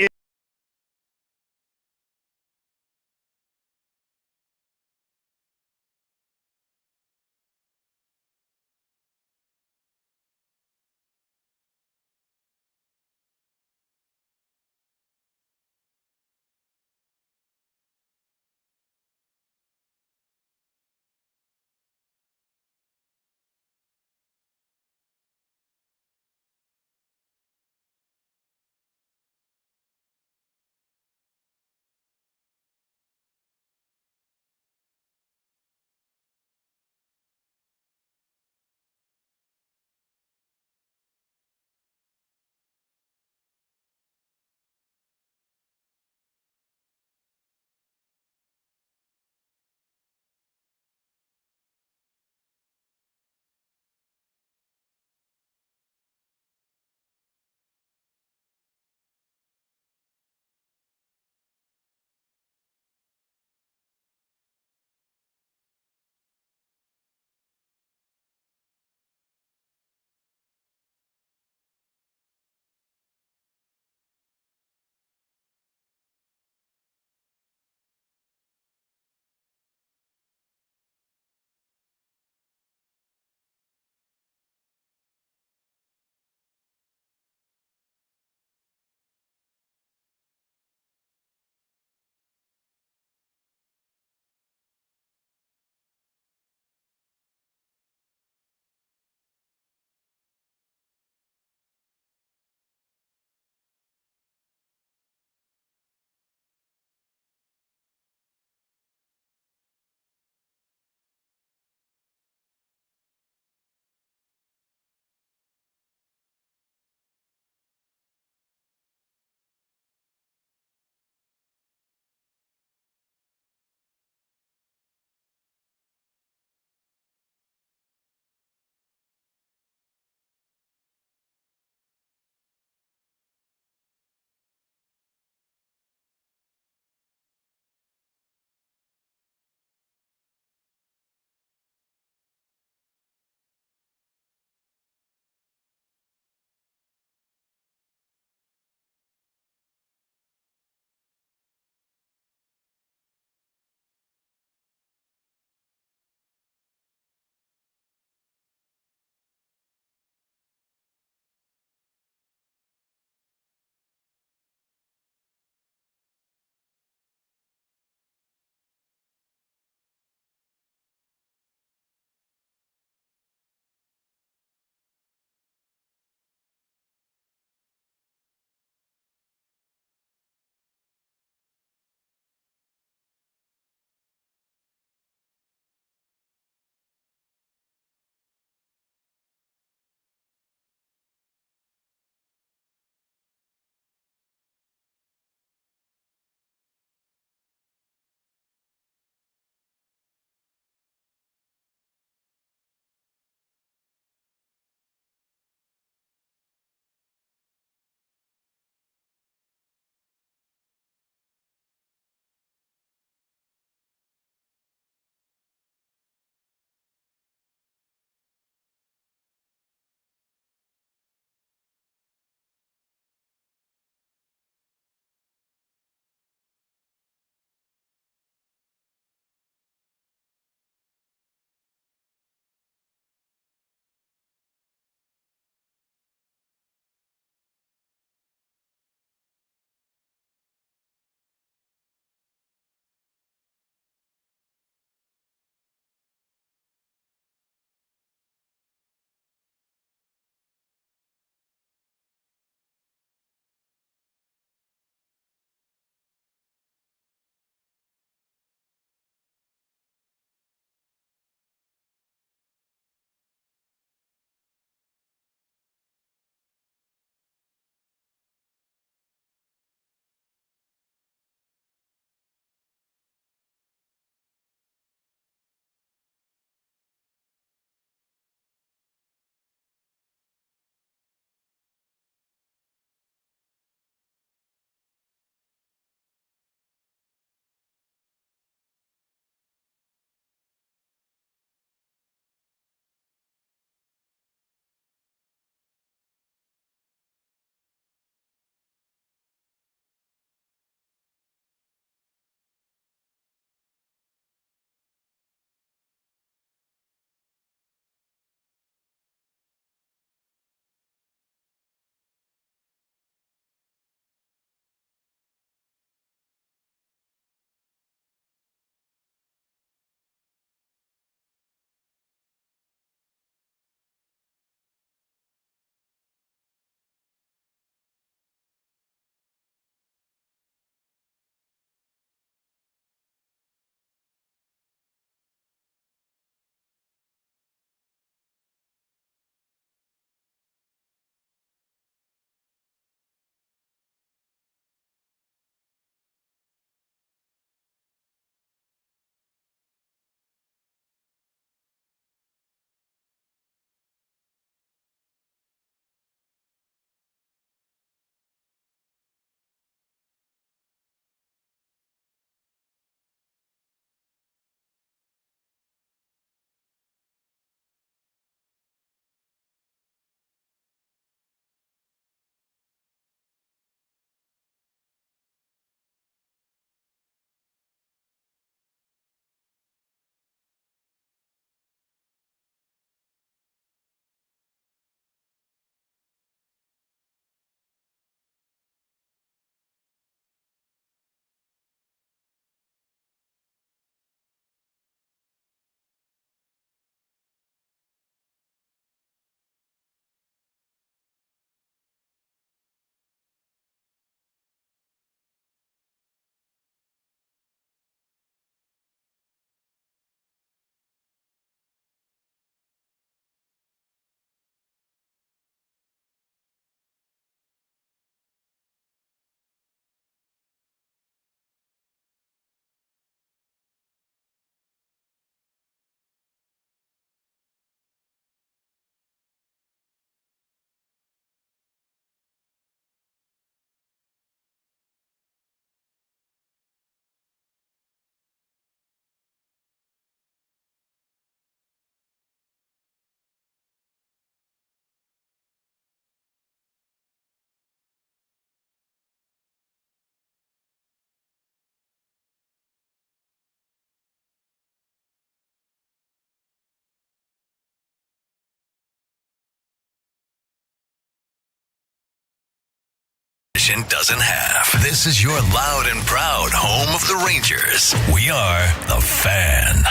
competition doesn't have. This is your loud and proud home of the Rangers. We are The Fan.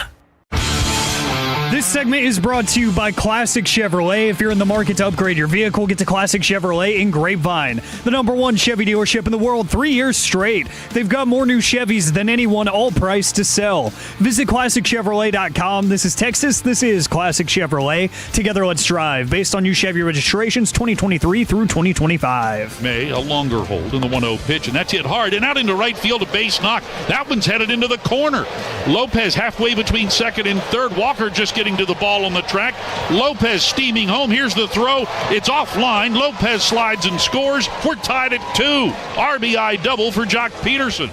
This segment is brought to you by Classic Chevrolet. If you're in the market to upgrade your vehicle, get to Classic Chevrolet in Grapevine, the #1 Chevy dealership in the world 3 years straight. They've got more new Chevys than anyone, all priced to sell. Visit ClassicChevrolet.com. This is Texas. This is Classic Chevrolet. Together, let's drive. Based on new Chevy registrations 2023 through 2025. May, a longer hold in the 1-0 pitch, and that's hit hard. And out into right field, a base knock. That one's headed into the corner. Lopez halfway between second and third. Walker just getting to the ball on the track. Lopez steaming home. Here's the throw. It's offline. Lopez slides and scores. We're tied at 2. RBI double for Jock Peterson.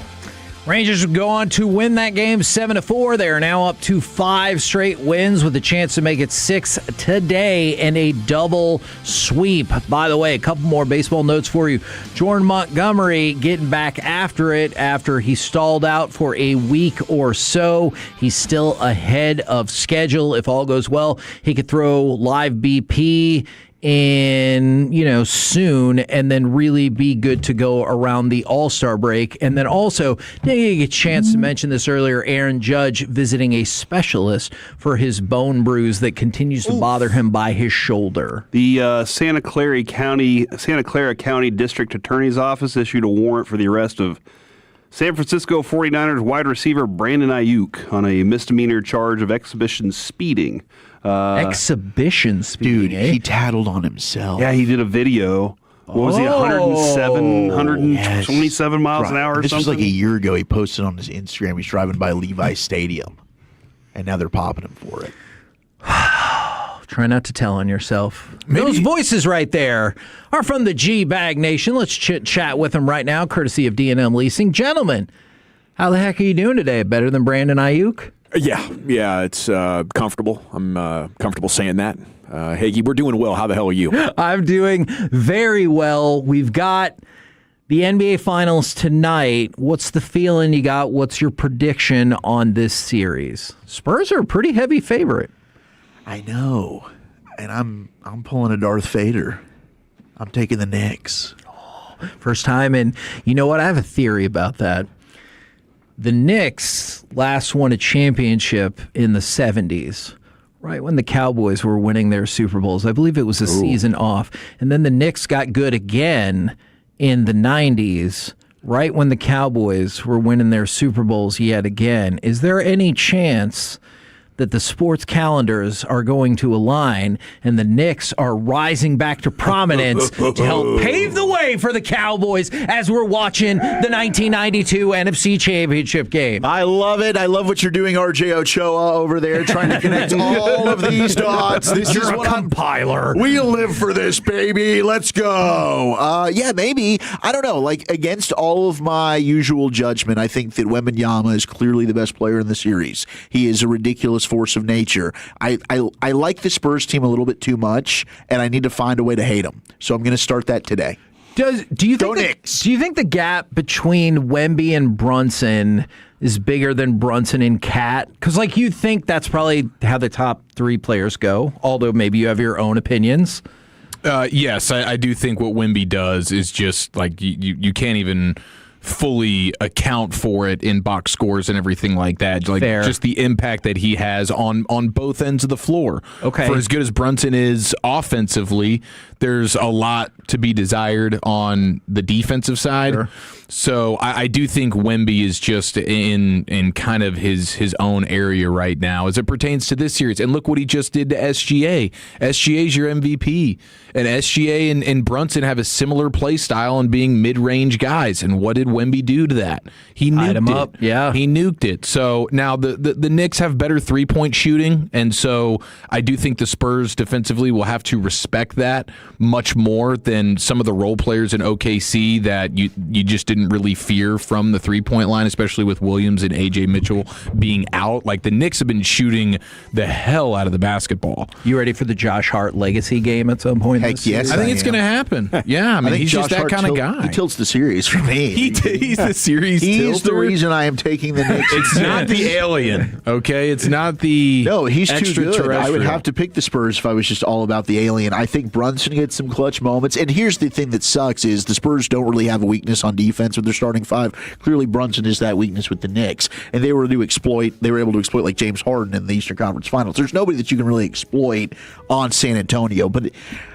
Rangers would go on to win that game 7-4. They are now up to 5 straight wins with a chance to make it 6 today and a double sweep. By the way, a couple more baseball notes for you. Jordan Montgomery getting back after it after he stalled out for a week or so. He's still ahead of schedule. If all goes well, he could throw live BP in, soon, and then really be good to go around the All-Star break. And then also, didn't get a chance to mention this earlier, Aaron Judge visiting a specialist for his bone bruise that continues to bother him by his shoulder. The Santa Clara County District Attorney's Office issued a warrant for the arrest of San Francisco 49ers wide receiver Brandon Ayuk on a misdemeanor charge of exhibition speeding. Exhibition speeding, dude, he tattled on himself. Yeah, he did a video. What was he, 127 miles an hour or this something? was like a year ago. He posted on his Instagram. He's driving by Levi Stadium, and now they're popping him for it. Try not to tell on yourself. Those voices right there are from the G-Bag Nation. Let's chit-chat with them right now, courtesy of D&M Leasing. Gentlemen, how the heck are you doing today? Better than Brandon Ayuk? Yeah, it's comfortable. I'm comfortable saying that. Hagee, we're doing well. How the hell are you? I'm doing very well. We've got the NBA Finals tonight. What's the feeling you got? What's your prediction on this series? Spurs are a pretty heavy favorite. I know, and I'm pulling a Darth Vader. I'm taking the Knicks. First time, and you know what? I have a theory about that. The Knicks last won a championship in the 70s, right when the Cowboys were winning their Super Bowls. I believe it was a season off. And then the Knicks got good again in the 90s, right when the Cowboys were winning their Super Bowls yet again. Is there any chance that the sports calendars are going to align and the Knicks are rising back to prominence to help pave the way for the Cowboys as we're watching the 1992 NFC Championship game? I love it. I love what you're doing, RJ Ochoa, over there, trying to connect all of these dots. This is what compiler. We live for this, baby. Let's go. Yeah, maybe. I don't know. Like, against all of my usual judgment, I think that Wembanyama is clearly the best player in the series. He is a ridiculous force of nature. I like the Spurs team a little bit too much, and I need to find a way to hate them. So I'm going to start that today. Do you think the gap between Wemby and Brunson is bigger than Brunson and Cat? Because you think that's probably how the top 3 players go, although maybe you have your own opinions. Yes, I do think what Wemby does is just you can't even fully account for it in box scores and everything like that. Fair. Just the impact that he has on both ends of the floor. Okay. For as good as Brunson is offensively, there's a lot to be desired on the defensive side. Sure. So I do think Wemby is just in kind of his own area right now as it pertains to this series. And look what he just did to SGA. SGA's your MVP. And SGA and Brunson have a similar play style in being mid-range guys. And what did Wemby do to that? He nuked him it. up. Yeah. He nuked it. So now the Knicks have better three-point shooting, and so I do think the Spurs defensively will have to respect that much more than some of the role players in OKC that you just didn't really fear from the three-point line, especially with Williams and A.J. Mitchell being out. Like, the Knicks have been shooting the hell out of the basketball. You ready for the Josh Hart legacy game at some point? Heck yes, I think it's going to happen. Yeah, I mean, he's just that kind of guy. He tilts the series for me. He He's the series He's the tilter. reason I am taking the Knicks. It's not the alien, okay? It's not the he's too good. I would extraterrestrial. have to pick the Spurs if I was just all about the alien. I think Brunson gets some clutch moments. And here's the thing that sucks is the Spurs don't really have a weakness on defense with their starting five. Clearly Brunson is that weakness with the Knicks. And they were able to exploit like James Harden in the Eastern Conference Finals. There's nobody that you can really exploit on San Antonio. But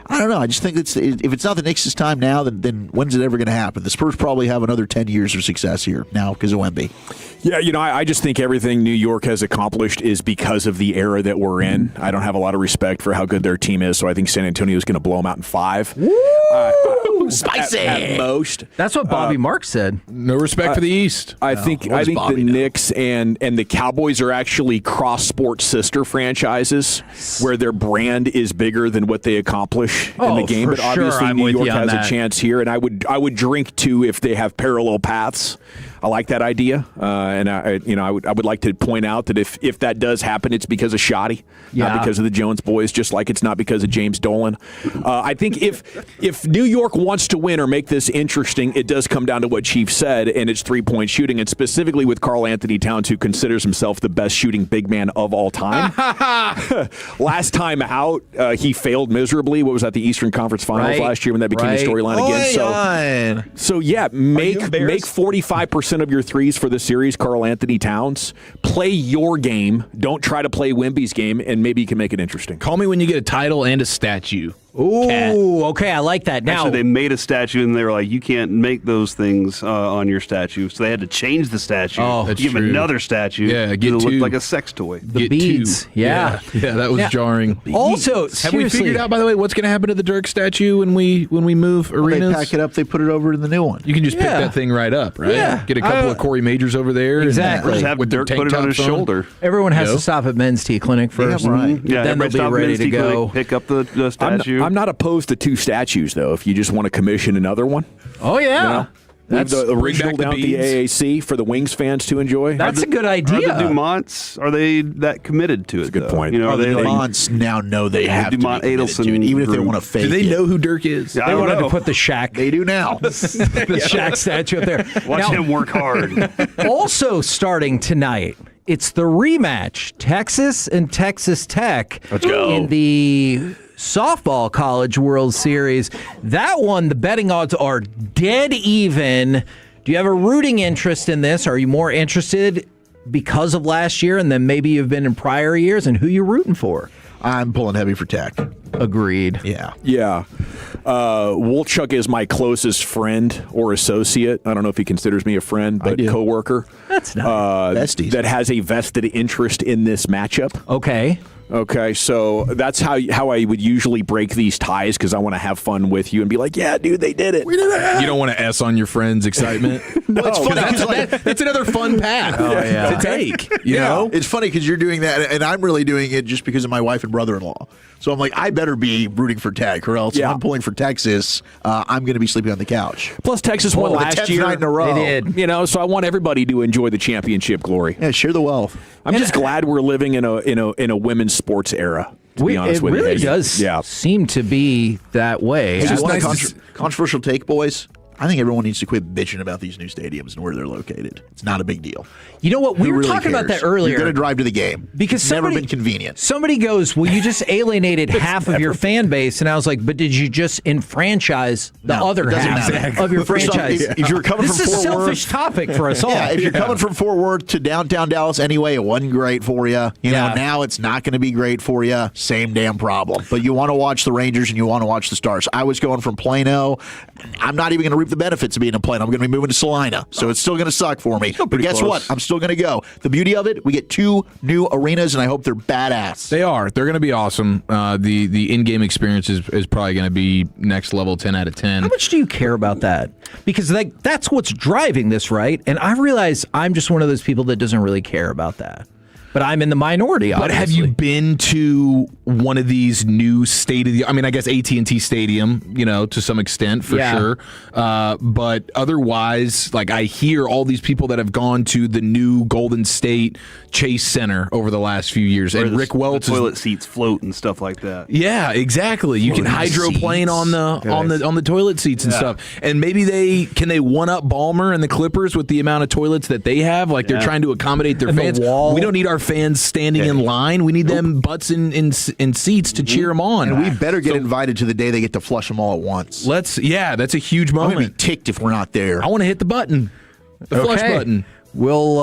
I don't know. I just think if it's not the Knicks' time now, then when's it ever going to happen? The Spurs probably have another 10 years of success here now because of Wemby. Yeah, I just think everything New York has accomplished is because of the era that we're in. I don't have a lot of respect for how good their team is, so I think San Antonio is going to blow them out in 5. Woo! Spicy! At most. That's what Bobby Marks said. No respect for the East. I think the Knicks and the Cowboys are actually cross-sport sister franchises where their brand is bigger than what they accomplish in the game. But obviously New York has a chance here, and I would drink too if they have parallel paths. I like that idea, and I would like to point out that if that does happen, it's because of Shoddy, not because of the Jones boys, just like it's not because of James Dolan. I think if New York wants to win or make this interesting, it does come down to what Chief said, and it's 3-point shooting, and specifically with Karl Anthony Towns, who considers himself the best shooting big man of all time. Last time out, he failed miserably. What was that, the Eastern Conference Finals last year when that became a storyline again? So yeah, make 45% of your threes for the series, Karl Anthony Towns. Play your game. Don't try to play Wemby's game, and maybe you can make it interesting. Call me when you get a title and a statue. Ooh, okay, I like that. Now actually, they made a statue, and they were like, "You can't make those things on your statue," so they had to change the statue. Oh, that's give true. Another statue. Yeah, get it looked two. like a sex toy. The beads, yeah, that was jarring. Also, have we figured out, by the way, what's going to happen to the Dirk statue when we move arenas? They pack it up, they put it over in the new one. You can just pick that thing right up, right? Yeah. Get a couple of Corey Majors over there. Exactly. Just have with Dirk their put it on his shoulder. Everyone has to stop at Men's Tea Clinic first. Yeah, right. Yeah, Then they'll be ready to go. Pick up the statue. I'm not opposed to 2 statues, though, if you just want to commission another one. Oh, yeah. Leave the original down at the beads. AAC for the Wings fans to enjoy. That's a good idea. Are the Dumonts, are they that committed to it? That's a good point. Are the they Dumonts now know they have Dumont to be committed to it, even if they want to fake it. Do they know who Dirk is? Yeah, They wanted to put the Shaq. They do now. the Shaq statue up there. Watch him work hard. Also starting tonight, it's the rematch, Texas and Texas Tech. Let's go. In the softball College World Series. That one, the betting odds are dead even. Do you have a rooting interest in this? Are you more interested because of last year and then maybe you've been in prior years? And who you rooting for? I'm pulling heavy for Tech. Agreed. Yeah. Yeah. Wolchuk is my closest friend or associate. I don't know if he considers me a friend, but coworker. That's nice. Besties. That has a vested interest in this matchup. Okay, so that's how I would usually break these ties because I want to have fun with you and be like, yeah, dude, they did it. We did it. You don't want to S on your friend's excitement? No, it's funny because that's another fun path to take. You know? It's funny because you're doing that, and I'm really doing it just because of my wife and brother-in-law. So I'm like, I better be rooting for Tech, or else if I'm pulling for Texas, I'm going to be sleeping on the couch. Plus, Texas won last year. Night in a row. They did. So I want everybody to enjoy the championship glory. Yeah, share the wealth. I'm just glad we're living in a women's sports era. To be honest with you, it really does seem to be that way. Hey, just nice controversial take, boys. I think everyone needs to quit bitching about these new stadiums and where they're located. It's not a big deal. You know what? We were talking about that earlier. You're going to drive to the game. Because it's never been convenient. Somebody goes, well, you just alienated half of your fan base. And I was like, but did you just enfranchise the other half of your franchise? If you're coming this from is a Fort selfish topic for us all. Yeah, if you're coming from Fort Worth to downtown Dallas anyway, it wasn't great for you. You know, now it's not going to be great for you. Same damn problem. But you want to watch the Rangers and you want to watch the Stars. I was going from Plano. I'm not even going to reap the benefits of being in Plano. I'm going to be moving to Salina. So it's still going to suck for me. But guess what? I'm still going to go. The beauty of it, we get 2 new arenas, and I hope they're badass. They are. They're going to be awesome. The in-game experience is probably going to be next level, 10 out of 10. How much do you care about that? Because that's what's driving this, right? And I realize I'm just one of those people that doesn't really care about that. But I'm in the minority, obviously. But have you been to one of these new I guess AT&T Stadium, to some extent, for sure. But otherwise, like, I hear all these people that have gone to the new Golden State Chase Center over the last few years. Where and Rick Welch toilet seats float and stuff like that. Yeah, exactly. You can hydroplane on the toilet seats and stuff. And maybe they one up Ballmer and the Clippers with the amount of toilets that they have. Like, they're trying to accommodate their fans. We don't need our fans standing in line. We need them butts in seats to cheer them on. And we better get invited to the day they get to flush them all at once. That's a huge moment. I'm going to be ticked if we're not there. I want to hit the button. The flush button. We'll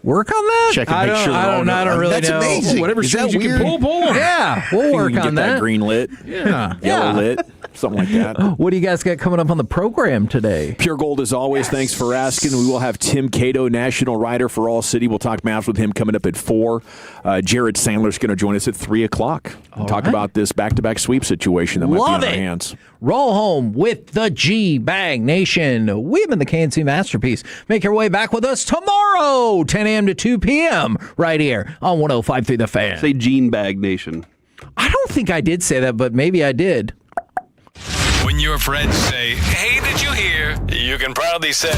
work on that. Check and make sure. I don't really That's know. amazing. Whatever strings you can pull them. Yeah, we'll work get on that. Green lit, yellow lit, something like that. What do you guys got coming up on the program today? Pure Gold, as always. Thanks for asking. We will have Tim Cato, national writer for All City. We'll talk maps with him coming up at 4. Jared Sandler's going to join us at 3 o'clock. We'll talk about this back-to-back sweep situation that might be in our hands. Roll home with the G-Bag Nation. We've been the KNC Masterpiece. Make your way back with us tomorrow, 10 a.m. to 2 p.m. right here on 105.3 The Fan. Say Gene Bag Nation. I don't think I did say that, but maybe I did. When your friends say, "Hey, did you hear?" you can proudly say,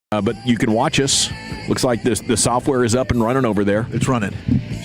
But you can watch us. Looks like the software is up and running over there. It's running.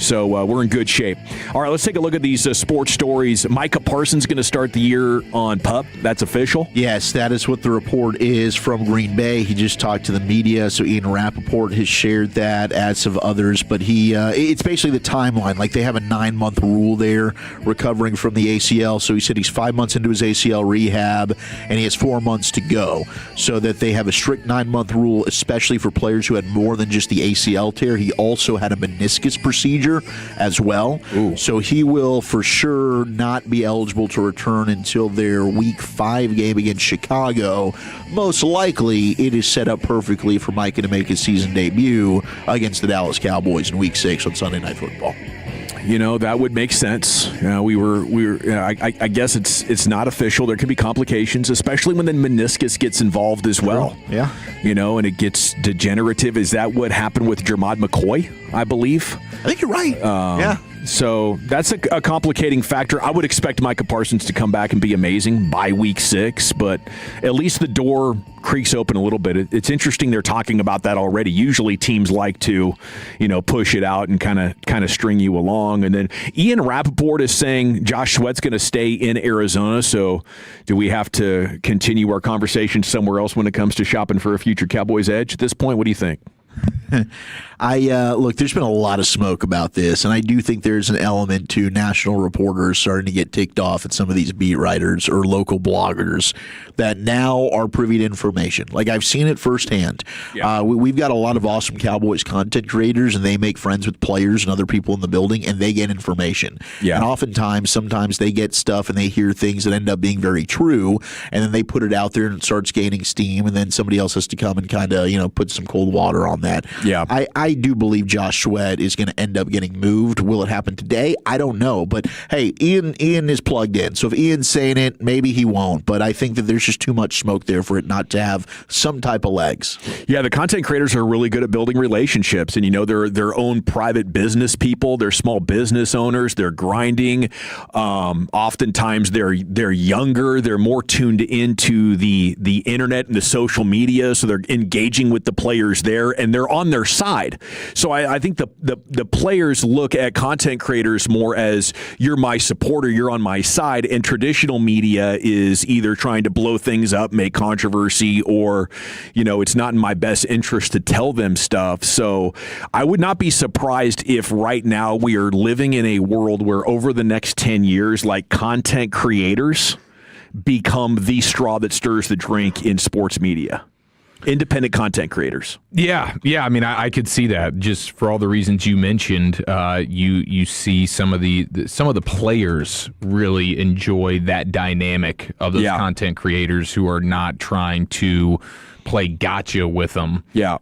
So we're in good shape. All right, let's take a look at these sports stories. Micah Parsons going to start the year on PUP. That's official? Yes, that is what the report is from Green Bay. He just talked to the media, so Ian Rappaport has shared that, as have others. But it's basically the timeline. Like, they have a 9-month rule there, recovering from the ACL. So he said he's 5 months into his ACL rehab, and he has 4 months to go. So that they have a strict 9-month rule, especially for players who had more than just the ACL tear. He also had a meniscus procedure as well. Ooh. So he will for sure not be eligible to return until their Week 5 game against Chicago. Most likely, it is set up perfectly for Micah to make his season debut against the Dallas Cowboys in Week 6 on Sunday Night Football. You know, that would make sense. I guess it's not official. There could be complications, especially when the meniscus gets involved as well. Yeah. You know, and it gets degenerative. Is that what happened with Jermod McCoy, I believe? I think you're right. Yeah. So that's a complicating factor. I would expect Micah Parsons to come back and be amazing by Week 6, but at least the door creaks open a little bit. It's interesting they're talking about that already. Usually teams like to, push it out and kind of string you along. And then Ian Rappaport is saying Josh Sweat's going to stay in Arizona. So do we have to continue our conversation somewhere else when it comes to shopping for a future Cowboys edge at this point? What do you think? Look, there's been a lot of smoke about this, and I do think there's an element to national reporters starting to get ticked off at some of these beat writers or local bloggers that now are privy to information. Like, I've seen it firsthand. Yeah. We've got a lot of awesome Cowboys content creators, and they make friends with players and other people in the building, and they get information. Yeah. And sometimes they get stuff and they hear things that end up being very true, and then they put it out there and it starts gaining steam, and then somebody else has to come and kind of, put some cold water on that. Yeah. I do believe Josh Sweat is going to end up getting moved. Will it happen today? I don't know. But, hey, Ian is plugged in. So if Ian's saying it, maybe he won't. But I think that there's just too much smoke there for it not to have some type of legs. Yeah, the content creators are really good at building relationships. And, they're their own private business people. They're small business owners. They're grinding. Oftentimes they're younger. They're more tuned into the internet and the social media. So they're engaging with the players there, and they're on their side. So I think the players look at content creators more as, you're my supporter, you're on my side, and traditional media is either trying to blow things up, make controversy, or, it's not in my best interest to tell them stuff. So I would not be surprised if right now we are living in a world where over the next 10 years, like, content creators become the straw that stirs the drink in sports media. Independent content creators. Yeah. I mean, I could see that just for all the reasons you mentioned. You see some of the players really enjoy that dynamic of those content creators who are not trying to play gotcha with them. Yeah.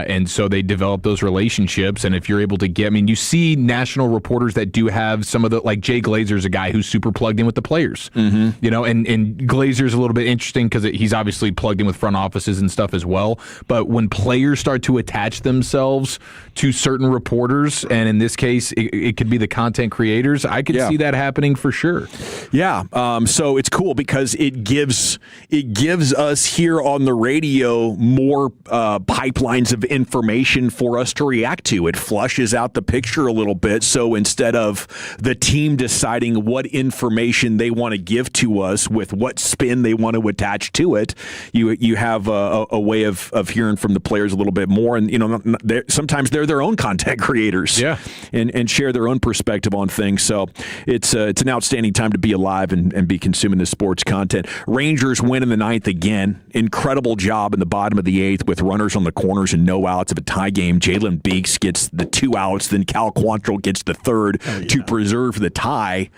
And so they develop those relationships. And if you're able to you see national reporters that do have some of the, like Jay Glazer's a guy who's super plugged in with the players. Mm-hmm. And Glazer's a little bit interesting because he's obviously plugged in with front offices and stuff as well. But when players start to attach themselves to certain reporters, and in this case, it could be the content creators, I could see that happening for sure. Yeah. So it's cool because it gives us here on the radio more pipelines of information for us to react to. It flushes out the picture a little bit. So instead of the team deciding what information they want to give to us with what spin they want to attach to it, you have a way of hearing from the players a little bit more. And, sometimes they're their own content creators and share their own perspective on things. So it's an outstanding time to be alive and be consuming the sports content. Rangers win in the 9th again. Incredible job in the bottom of the 8th with runners on the corners and no outs of a tie game. Jalen Beeks gets the 2 outs, then Cal Quantrill gets the 3rd to preserve the tie.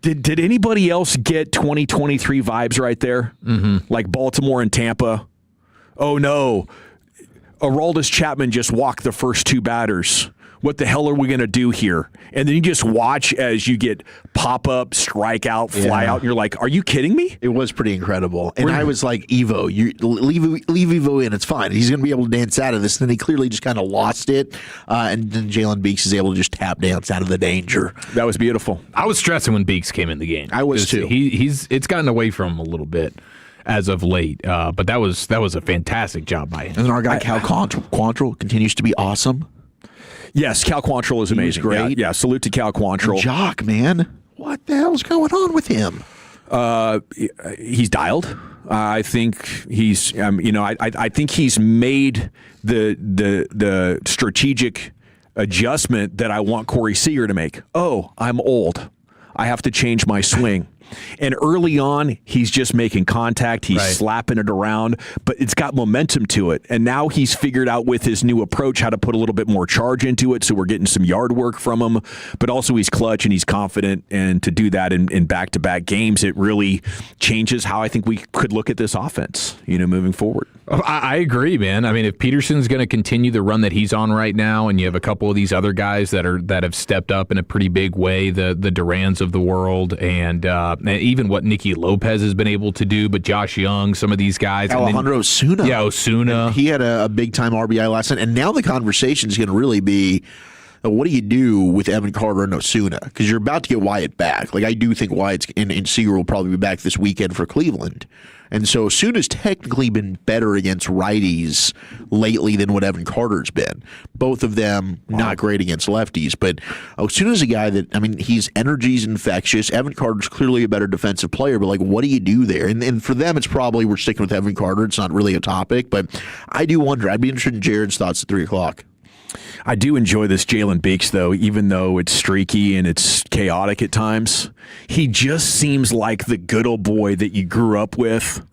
Did anybody else get 2023 vibes right there? Mm-hmm. Like Baltimore and Tampa? Oh, no. Aroldis Chapman just walked the first 2 batters. What the hell are we going to do here? And then you just watch as you get pop-up, strikeout, fly out, and you're like, are you kidding me? It was pretty incredible. And I was like, Evo, you leave Evo in, it's fine. He's going to be able to dance out of this. And then he clearly just kind of lost it. And then Jalen Beeks is able to just tap dance out of the danger. That was beautiful. I was stressing when Beeks came in the game. I was too. It's gotten away from him a little bit. as of late. But that was a fantastic job by him. And our guy Cal Quantrill continues to be awesome. Yes, Cal Quantrill is amazing. Great. Yeah, salute to Cal Quantrill. Jock, man. What the hell's going on with him? He's dialed. I think he's, I think he's made the strategic adjustment that I want Corey Seager to make. Oh, I'm old. I have to change my swing. And early on, he's just making contact. He's slapping it around, but it's got momentum to it. And now he's figured out with his new approach how to put a little bit more charge into it. So we're getting some yard work from him, but also he's clutch and he's confident. And to do that in back-to-back games, it really changes how I think we could look at this offense, moving forward. I agree, man. I mean, if Peterson's going to continue the run that he's on right now, and you have a couple of these other guys that have stepped up in a pretty big way, the Durans of the world, and even what Nicky Lopez has been able to do, but Josh Young, some of these guys. Alejandro Osuna. Yeah, Osuna. And he had a big-time RBI last night, and now the conversation is going to really be, what do you do with Evan Carter and Osuna? Because you're about to get Wyatt back. Like, I do think Wyatt and Seager will probably be back this weekend for Cleveland. And so Osuna's technically been better against righties lately than what Evan Carter's been. Both of them not great against lefties. But Osuna's a guy that, his energy's infectious. Evan Carter's clearly a better defensive player, but, what do you do there? And for them, it's probably we're sticking with Evan Carter. It's not really a topic. But I do wonder. I'd be interested in Jared's thoughts at 3 o'clock. I do enjoy this Jalen Beeks, though, even though it's streaky and it's chaotic at times. He just seems like the good old boy that you grew up with.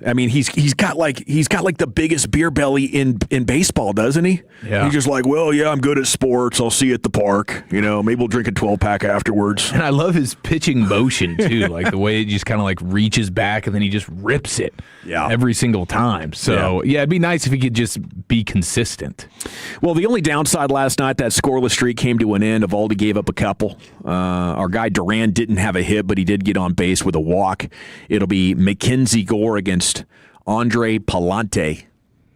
I mean, he's got the biggest beer belly in baseball, doesn't he? Yeah. He's just like, well, yeah, I'm good at sports. I'll see you at the park. Maybe we'll drink a 12-pack afterwards. And I love his pitching motion too, like the way it just kind of reaches back and then he just rips it. Every single time. So yeah, it'd be nice if he could just be consistent. Well, the only downside last night, that scoreless streak came to an end. Evaldi gave up a couple. Our guy Duran didn't have a hit, but he did get on base with a walk. It'll be Mackenzie Gore against Andre Palante.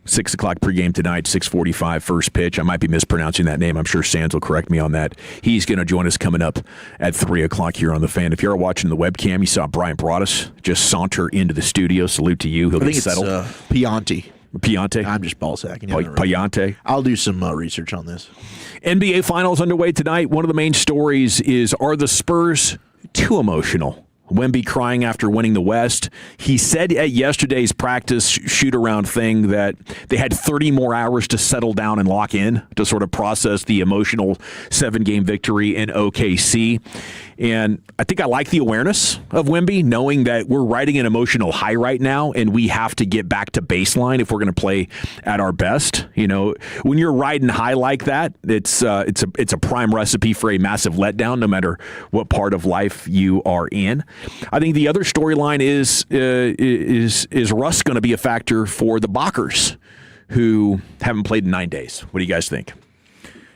6 o'clock pregame tonight, 6:45 first pitch. I might be mispronouncing that name. I'm sure Sands will correct me on that. He's going to join us coming up at 3 o'clock here on The Fan. If you're watching the webcam, you saw Brian Broaddus just saunter into the studio. Salute to you. He'll get settled. It's Piante. Piante? I'm just ball sacking. Piante? I'll do some research on this. NBA Finals underway tonight. One of the main stories is, are the Spurs too emotional? Wemby crying after winning the West. He said at yesterday's practice shoot-around thing that they had 30 more hours to settle down and lock in to sort of process the emotional 7-game victory in OKC. And I think I like the awareness of Wemby, knowing that we're riding an emotional high right now, and we have to get back to baseline if we're going to play at our best. When you're riding high like that, it's a prime recipe for a massive letdown, no matter what part of life you are in. I think the other storyline is Russ going to be a factor for the Bakers, who haven't played in 9 days? What do you guys think?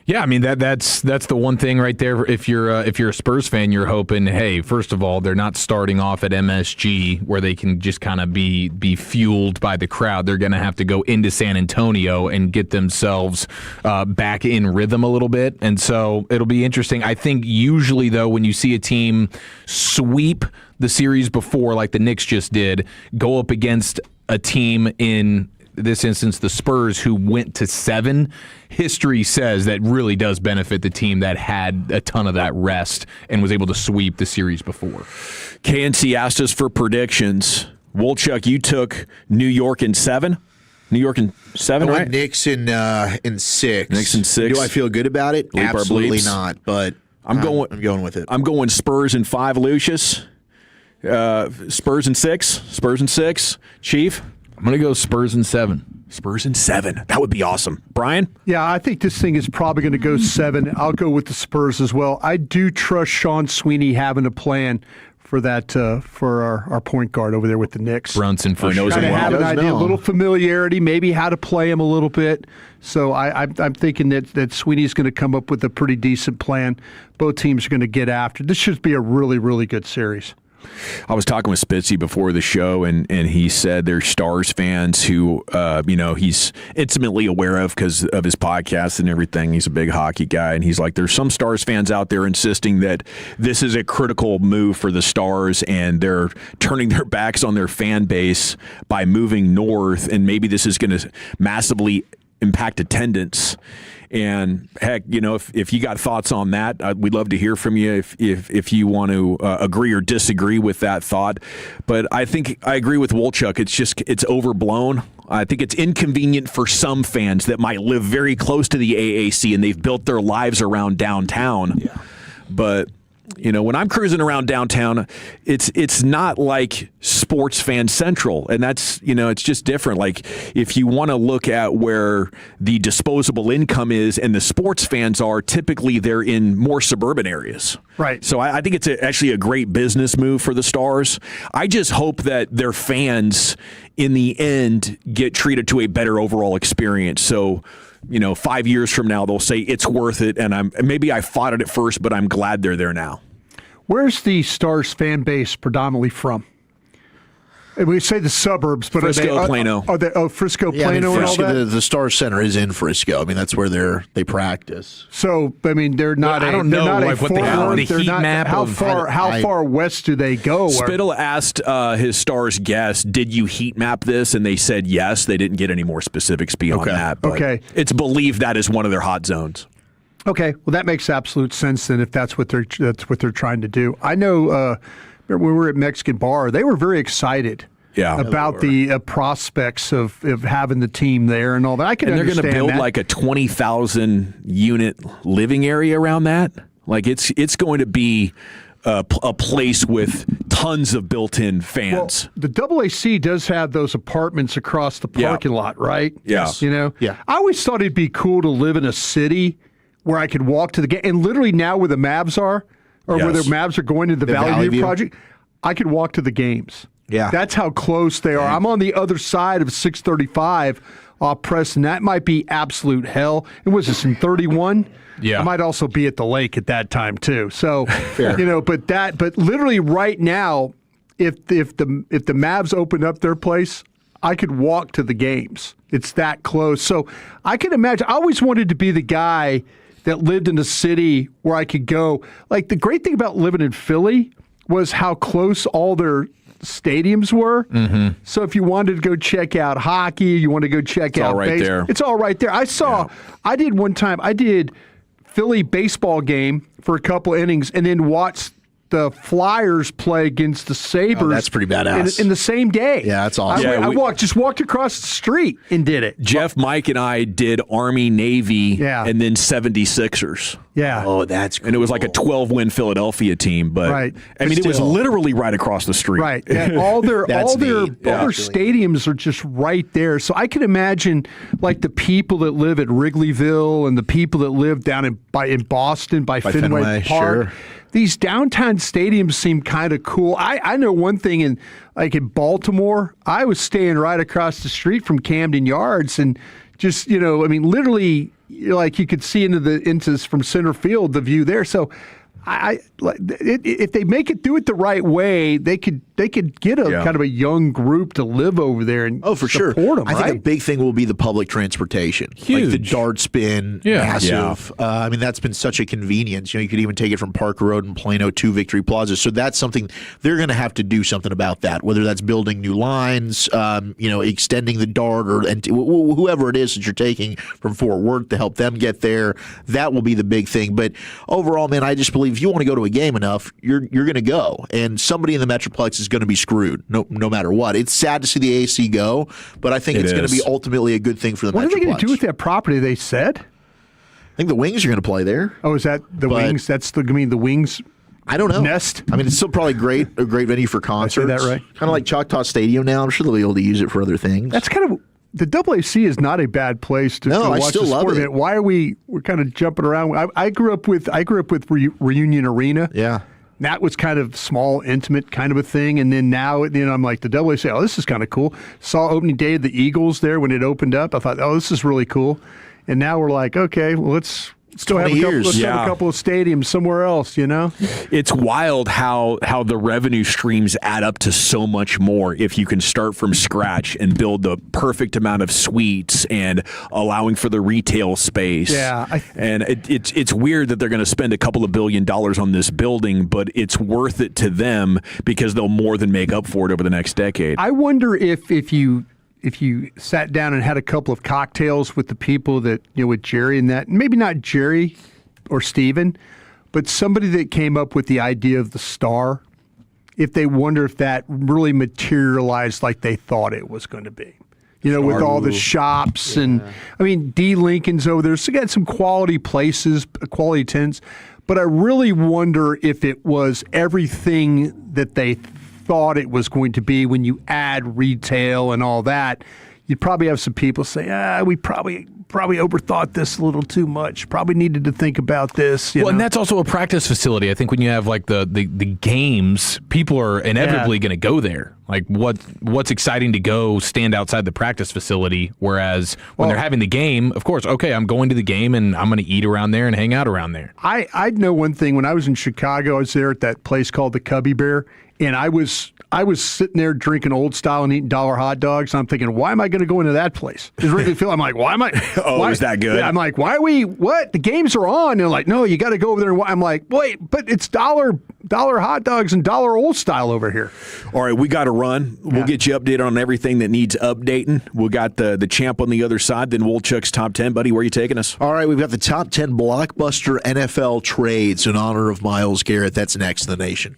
Yeah, I mean that's the one thing right there. If you're a Spurs fan, you're hoping, hey, first of all, they're not starting off at MSG where they can just kind of be fueled by the crowd. They're going to have to go into San Antonio and get themselves back in rhythm a little bit, and so it'll be interesting. I think usually though, when you see a team sweep the series before, like the Knicks just did, go up against a team in this instance, the Spurs, who went to 7, history says that really does benefit the team that had a ton of that rest and was able to sweep the series before. KNC asked us for predictions. Wolchuk, you took New York in 7? New York in 7, I right? went Knicks in 6. Knicks in 6. Do I feel good about it? Leap Absolutely not, but I'm going with it. I'm going Spurs in 5, Lucius. Spurs in 6. Spurs in 6. Chief? I'm going to go Spurs in 7. Spurs in 7. That would be awesome. Brian? Yeah, I think this thing is probably going to go 7. I'll go with the Spurs as well. I do trust Sean Sweeney having a plan for that for our point guard over there with the Knicks. Brunson for sure. Kind of have an idea, a little familiarity, maybe how to play him a little bit. So I'm thinking that Sweeney's going to come up with a pretty decent plan. Both teams are going to get after. This should be a really, really good series. I was talking with Spitzy before the show, and he said there's Stars fans who, he's intimately aware of because of his podcast and everything. He's a big hockey guy, and he's like, there's some Stars fans out there insisting that this is a critical move for the Stars, and they're turning their backs on their fan base by moving north, and maybe this is going to massively impact attendance. And heck, if you got thoughts on that, we'd love to hear from you if you want to agree or disagree with that thought. But I think I agree with Wolchuk. It's overblown. I think it's inconvenient for some fans that might live very close to the AAC and they've built their lives around downtown. Yeah. But when I'm cruising around downtown, it's not like sports fan central, and that's it's just different. Like if you want to look at where the disposable income is and the sports fans are, typically they're in more suburban areas. Right. So I think it's actually a great business move for the Stars. I just hope that their fans in the end get treated to a better overall experience. So 5 years from now, they'll say it's worth it, and maybe I fought it at first, but I'm glad they're there now. Where's the Stars fan base predominantly from? And we say the suburbs, but Frisco, Plano. Frisco, Plano, and all that? The Stars Center is in Frisco. I mean, that's where they practice. So, I mean, they're not. I don't know what they have on the heat map. How far west do they go? Spittle asked his Stars guests, "Did you heat map this?" And they said yes. They didn't get any more specifics beyond that. But it's believed that is one of their hot zones. Okay, well, that makes absolute sense then. If that's what they're trying to do. I know. When we were at Mexican Bar, they were very excited. About the prospects of having the team there and all that. I can understand that. And they're going to build like a 20,000 unit living area around that. Like it's going to be a place with tons of built-in fans. Well, the AAC does have those apartments across the parking lot, right? Yeah. I always thought it'd be cool to live in a city where I could walk to the game. And literally now where the Mavs are, or where the Mavs are going to the Valley View Project, I could walk to the games. Yeah. That's how close they are. I'm on the other side of 635 off Preston. That might be absolute hell. And was this in 31? Yeah. I might also be at the lake at that time too. So, but literally right now, if the Mavs opened up their place, I could walk to the games. It's that close. So I can imagine. I always wanted to be the guy that lived in a city where I could go. Like the great thing about living in Philly was how close all their stadiums were. Mm-hmm. So if you wanted to go check out hockey, you want to go check out baseball, it's all right there. I did one time, I did Philly baseball game for a couple innings and then watched the Flyers play against the Sabres. Oh, that's pretty badass. In the same day. Yeah, that's awesome. I walked across the street and did it. Jeff, Mike, and I did Army, Navy, and then 76ers. Yeah. Oh, that's cool. And it was like a 12-win Philadelphia team, but it was literally right across the street. Right. Yeah, all their stadiums are just right there. So I can imagine like the people that live at Wrigleyville and the people that live down in Boston by Fenway Park. Sure. These downtown stadiums seem kind of cool. I know one thing in Baltimore, I was staying right across the street from Camden Yards and just, literally you could see into from center field, the view there. So if they do it the right way, they could get a kind of a young group to live over there and for sure. Them, I think a big thing will be the public transportation. Huge. Like the dart spin, massive. Yeah. That's been such a convenience. You could even take it from Park Road and Plano to Victory Plaza. So that's something they're going to have to do something about that, whether that's building new lines, extending the dart and whoever it is that you're taking from Fort Worth to help them get there. That will be the big thing. But overall, man, I just believe if you want to go to a game enough, you're going to go. And somebody in the Metroplex is going to be screwed no matter what. It's sad to see the AC go, but I think it's going to be ultimately a good thing for the Metroplex. What are they going to do with that property, they said? I think the Wings are going to play there. Oh, is that the Wings? That's the Wings I don't know. Nest? I mean, it's still probably a great venue for concerts. Did I say that right? Kind of like Choctaw Stadium now. I'm sure they'll be able to use it for other things. That's kind of... The AAC is not a bad place to watch I still the sport. love it. Why are we're kind of jumping around? I grew up with Reunion Arena. Yeah. That was kind of small, intimate kind of a thing. And then now, I'm like, the AAC, oh, this is kind of cool. Saw opening day of the Eagles there when it opened up. I thought, oh, this is really cool. And now we're like, okay, well, Still have a couple of stadiums somewhere else, you know? It's wild how the revenue streams add up to so much more if you can start from scratch and build the perfect amount of suites and allowing for the retail space. Yeah. And it's weird that they're going to spend a couple of $1 billion on this building, but it's worth it to them because they'll more than make up for it over the next decade. I wonder if you sat down and had a couple of cocktails with the people that, with Jerry and that, maybe not Jerry or Steven, but somebody that came up with the idea of the Star, if they wonder if that really materialized like they thought it was going to be. With all the shops and, D. Lincoln's over there. So got some quality places, quality tenants. But I really wonder if it was everything that they thought it was going to be when you add retail and all that. You'd probably have some people say, we probably overthought this a little too much. Probably needed to think about this. And that's also a practice facility. I think when you have like the games, people are inevitably going to go there. Like what's exciting to go stand outside the practice facility, whereas when they're having the game, of course, okay, I'm going to the game and I'm going to eat around there and hang out around there. I know one thing. When I was in Chicago, I was there at that place called the Cubby Bear, and I was sitting there drinking Old Style and eating dollar hot dogs. And I'm thinking, why am I going to go into that place? I'm like, why am I? Is that good? Yeah, I'm like, why are we? What? The games are on. And they're like, no, you got to go over there. And I'm like, wait, but it's dollar hot dogs and dollar Old Style over here. All right, we got to run. We'll get you updated on everything that needs updating. We got the champ on the other side. Then Wolchuk's top 10, buddy. Where are you taking us? All right, we've got the top 10 blockbuster NFL trades in honor of Myles Garrett. That's next in the nation.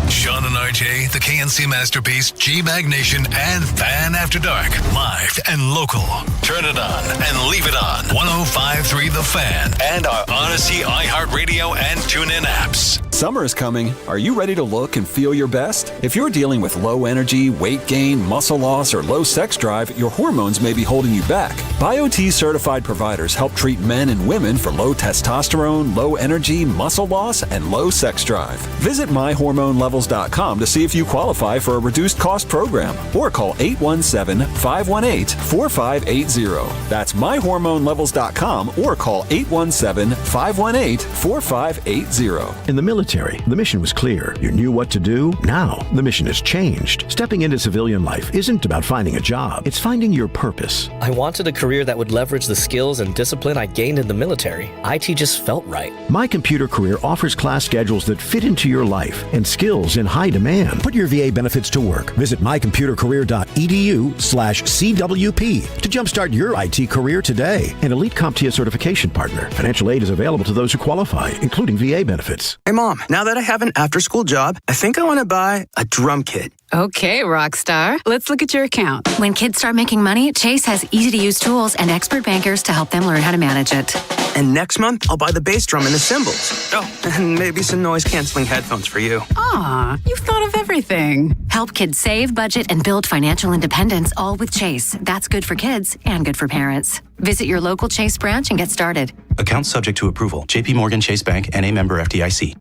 Sean and RJ, the KNC Masterpiece, G-Bag Nation, and Fan After Dark. Live and local. Turn it on and leave it on. 105.3 The Fan and our Odyssey, iHeartRadio, and TuneIn apps. Summer is coming. Are you ready to look and feel your best? If you're dealing with low energy, weight gain, muscle loss, or low sex drive, your hormones may be holding you back. BioT certified providers help treat men and women for low testosterone, low energy, muscle loss, and low sex drive. Visit myhormonelevels.com to see if you qualify for a reduced cost program or call 817-518-4580. That's myhormonelevels.com or call 817-518-4580. In the military, the mission was clear. You knew what to do. Now, the mission has changed. Stepping into civilian life isn't about finding a job. It's finding your purpose. I wanted a career that would leverage the skills and discipline I gained in the military. IT just felt right. My Computer Career offers class schedules that fit into your life and skills in high demand. Put your VA benefits to work. Visit mycomputercareer.edu/CWP to jumpstart your IT career today. An Elite CompTIA certification partner. Financial aid is available to those who qualify, including VA benefits. Hey, Mom, now that I have an after-school job, I think I want to buy a drum kit. Okay, Rockstar. Let's look at your account. When kids start making money, Chase has easy-to-use tools and expert bankers to help them learn how to manage it. And next month, I'll buy the bass drum and the cymbals. Oh, and maybe some noise-canceling headphones for you. Aw, you've thought of everything. Help kids save, budget, and build financial independence, all with Chase. That's good for kids and good for parents. Visit your local Chase branch and get started. Account subject to approval. J.P. Morgan Chase Bank, N.A. member FDIC.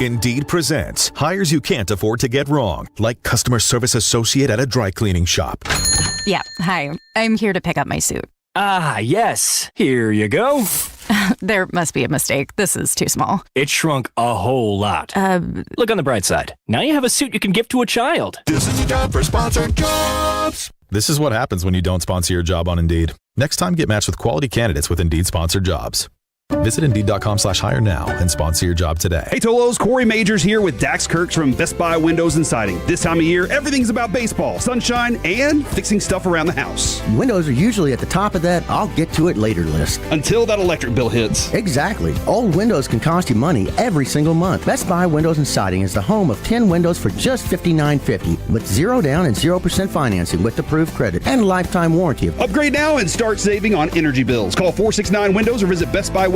Indeed presents hires you can't afford to get wrong, like customer service associate at a dry cleaning shop. Yeah, hi. I'm here to pick up my suit. Ah, yes. Here you go. There must be a mistake. This is too small. It shrunk a whole lot. Look on the bright side. Now you have a suit you can gift to a child. This is a job for Sponsored Jobs. This is what happens when you don't sponsor your job on Indeed. Next time, get matched with quality candidates with Indeed Sponsored Jobs. Visit Indeed.com/hire now and sponsor your job today. Hey Tolos, Corey Majors here with Dax Kirks from Best Buy Windows and Siding. This time of year, everything's about baseball, sunshine, and fixing stuff around the house. Windows are usually at the top of that I'll get to it later list. Until that electric bill hits. Exactly. Old windows can cost you money every single month. Best Buy Windows and Siding is the home of 10 windows for just $59.50 with 0 down and 0% financing with approved credit and lifetime warranty. Upgrade now and start saving on energy bills. Call 469 Windows or visit bestbuywindowsandsiding.com.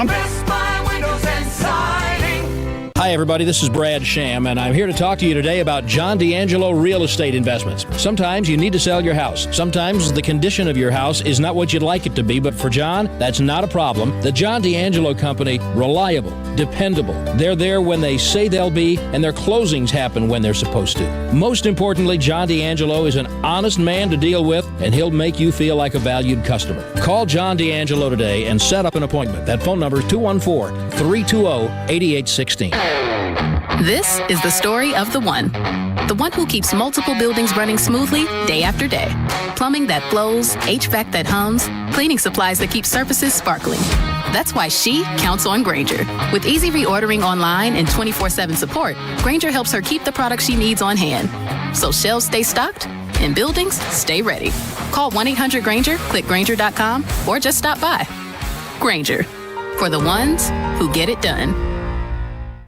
Best Buy Windows and Siding. Hi, everybody. This is Brad Sham, and I'm here to talk to you today about John D'Angelo Real Estate Investments. Sometimes you need to sell your house. Sometimes the condition of your house is not what you'd like it to be, but for John, that's not a problem. The John D'Angelo Company, reliable, dependable. They're there when they say they'll be, and their closings happen when they're supposed to. Most importantly, John D'Angelo is an honest man to deal with, and he'll make you feel like a valued customer. Call John D'Angelo today and set up an appointment. That phone number is 214-320-8816. This is the story of the one who keeps multiple buildings running smoothly day after day. Plumbing that flows, HVAC that hums, cleaning supplies that keep surfaces sparkling. That's why she counts on Grainger. With easy reordering online and 24/7 support, Grainger helps her keep the products she needs on hand. So shelves stay stocked and buildings stay ready. Call 1-800-GRAINGER, click Grainger.com, or just stop by. Grainger, for the ones who get it done.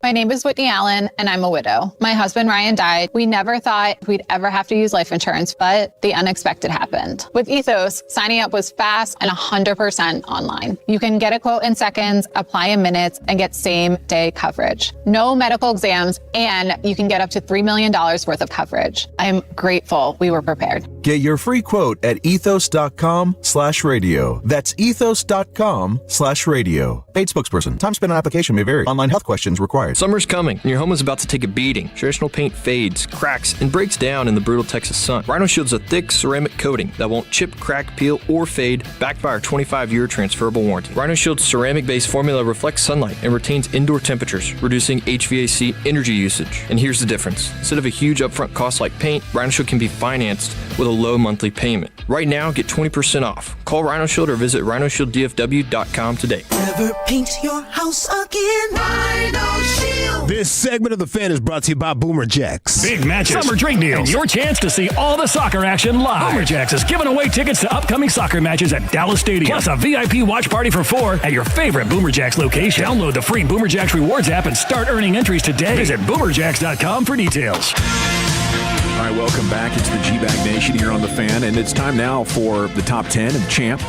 My name is Whitney Allen, and I'm a widow. My husband, Ryan, died. We never thought we'd ever have to use life insurance, but the unexpected happened. With Ethos, signing up was fast and 100% online. You can get a quote in seconds, apply in minutes, and get same-day coverage. No medical exams, and you can get up to $3 million worth of coverage. I'm grateful we were prepared. Get your free quote at ethos.com/radio. That's ethos.com/radio. Paid spokesperson. Time spent on application may vary. Online health questions required. Summer's coming, and your home is about to take a beating. Traditional paint fades, cracks, and breaks down in the brutal Texas sun. Rhino Shield's a thick ceramic coating that won't chip, crack, peel, or fade, backed by our 25-year transferable warranty. Rhino Shield's ceramic-based formula reflects sunlight and retains indoor temperatures, reducing HVAC energy usage. And here's the difference. Instead of a huge upfront cost like paint, Rhino Shield can be financed with a low monthly payment. Right now, get 20% off. Call Rhino Shield or visit rhinoshielddfw.com today. Never paint your house again. Rhino Shield. This segment of The Fan is brought to you by Boomer Jacks. Big matches, summer drink deals, and your chance to see all the soccer action live. Boomer Jacks is giving away tickets to upcoming soccer matches at Dallas Stadium, plus a VIP watch party for 4 at your favorite Boomer Jacks location. Download the free Boomer Jacks Rewards app and start earning entries today. Visit boomerjacks.com for details. All right, welcome back. It's the G-Bag Nation here on The Fan, and it's time now for the Top 10 and Champ.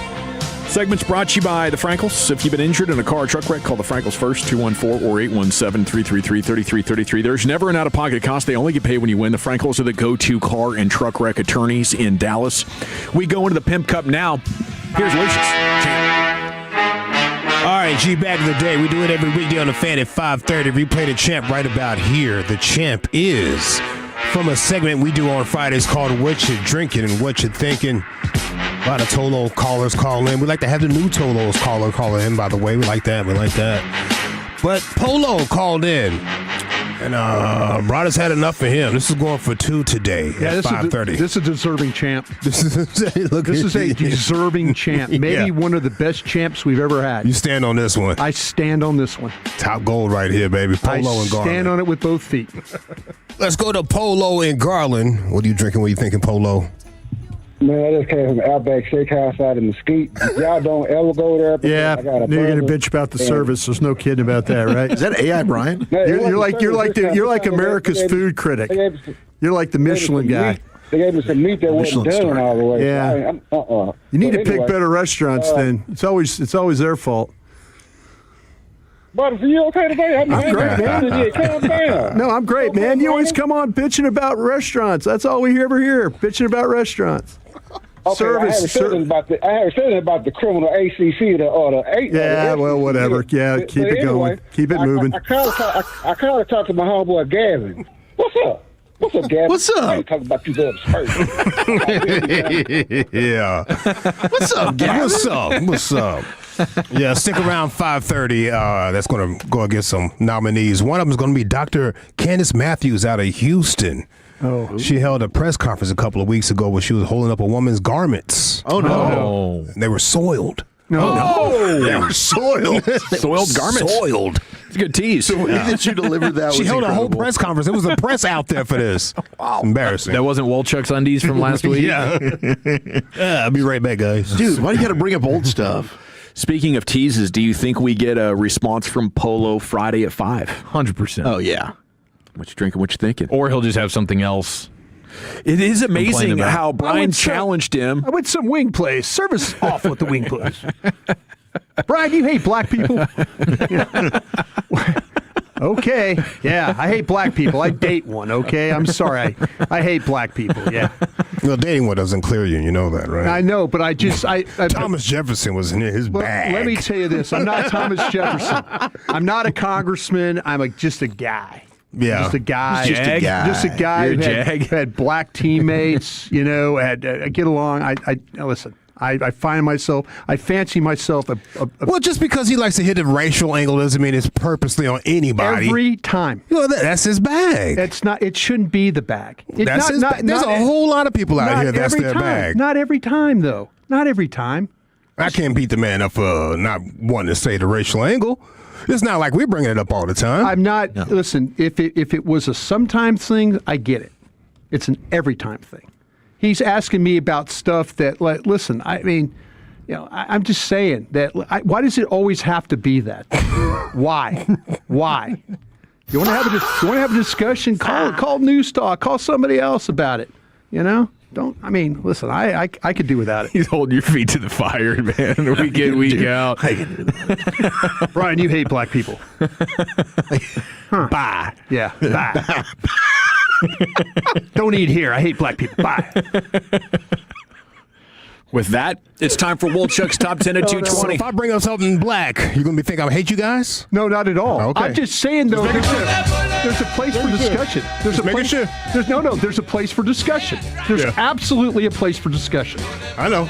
Segment's brought to you by the Frankels. If you've been injured in a car or truck wreck, call the Frankels first, 214 or 817-333-3333. There's never an out-of-pocket cost. They only get paid when you win. The Frankels are the go-to car and truck wreck attorneys in Dallas. We go into the Pimp Cup now. Here's Lucius. Champ. All right, G-Bag of the day. We do it every weekday on The Fan at 5:30. Replay the Champ right about here. The Champ is from a segment we do on Fridays called What You Drinking and What You Thinking. A lot of Tolo callers call in. We like to have the new Tolos call in, by the way. We like that. But Polo called in. And Brothers had enough for him. This is going for 2 today at 5:30. This is a deserving champ. This is a deserving champ. Maybe one of the best champs we've ever had. You stand on this one. I stand on this one. Top gold right here, baby. Polo and Garland. Stand on it with both feet. Let's go to Polo and Garland. What are you drinking? What are you thinking, Polo? Man, I just came from Outback Steakhouse out in Mesquite. Y'all don't ever go there. Yeah, you're going to bitch about the service. There's no kidding about that, right? Is that AI, Brian? You're like America's food critic. You're like the Michelin guy. They gave me some meat that wasn't done all the way. Yeah. You need to pick better restaurants. Then it's always their fault. But are you okay today? I'm great, man. Calm down. No, I'm great, man. You always come on bitching about restaurants. That's all we ever hear, bitching about restaurants. Okay, Service. I had a feeling about the criminal ACC or the Yeah, well, whatever. Yeah, keep it going. Keep it moving. I kind of talked to my homeboy Gavin. What's up? What's up, Gavin? What's up? I ain't talking about you there first. Yeah. What's up, Gavin? What's up? Yeah, stick around 5:30. That's going to go against some nominees. One of them is going to be Dr. Candace Matthews out of Houston. Oh, she held a press conference a couple of weeks ago where she was holding up a woman's garments. Oh, no. And they were soiled. No. They were soiled. Soiled garments. Soiled. It's a good tease. The way that you delivered that was She held incredible. a whole press conference. There was a press out there for this. Wow. Embarrassing. That wasn't Wolchuk's undies from last week? Yeah. I'll be right back, guys. Dude, why do you got to bring up old stuff? Speaking of teases, do you think we get a response from Polo Friday at 5? 100%. Oh, yeah. What you drinking, what you thinking? Or he'll just have something else. It is amazing how Brian challenged him. I went to some wing place. Service awful at the wing place. Brian, you hate black people? Okay. Yeah, I hate black people. I date one, okay? I'm sorry. I hate black people, yeah. Well, dating one doesn't clear you. You know that, right? I know, but I Thomas Jefferson was in his bag. Let me tell you this. I'm not Thomas Jefferson. I'm not a congressman. I'm just a guy. Yeah. Just a guy. Just a guy. Just a guy who had black teammates, get along. Listen. I fancy myself well, just because he likes to hit a racial angle doesn't mean it's purposely on anybody. Every time. That's his bag. It shouldn't be the bag. There's a whole lot of people out here that's their bag. Not every time, though. Not every time. I can't beat the man up for not wanting to say the racial angle. It's not like we're bringing it up all the time. I'm not. No. Listen, if it was a sometimes thing, I get it. It's an every time thing. He's asking me about stuff that, listen, I mean, I'm just saying that. Why does it always have to be that? Why? You want to have a discussion? Call News Talk. Call somebody else about it. Listen, I could do without it. He's holding your feet to the fire, man, week in, week out. Brian, you hate black people. Huh. Bye. Yeah, bye. Don't eat here. I hate black people. Bye. With that, it's time for Wolchuk's Top 10 at 220. So if I bring up something black, you're going to think I hate you guys? No, not at all. Okay. I'm just saying, though, there's a place for discussion. There's a place for discussion. There's absolutely a place for discussion. I know.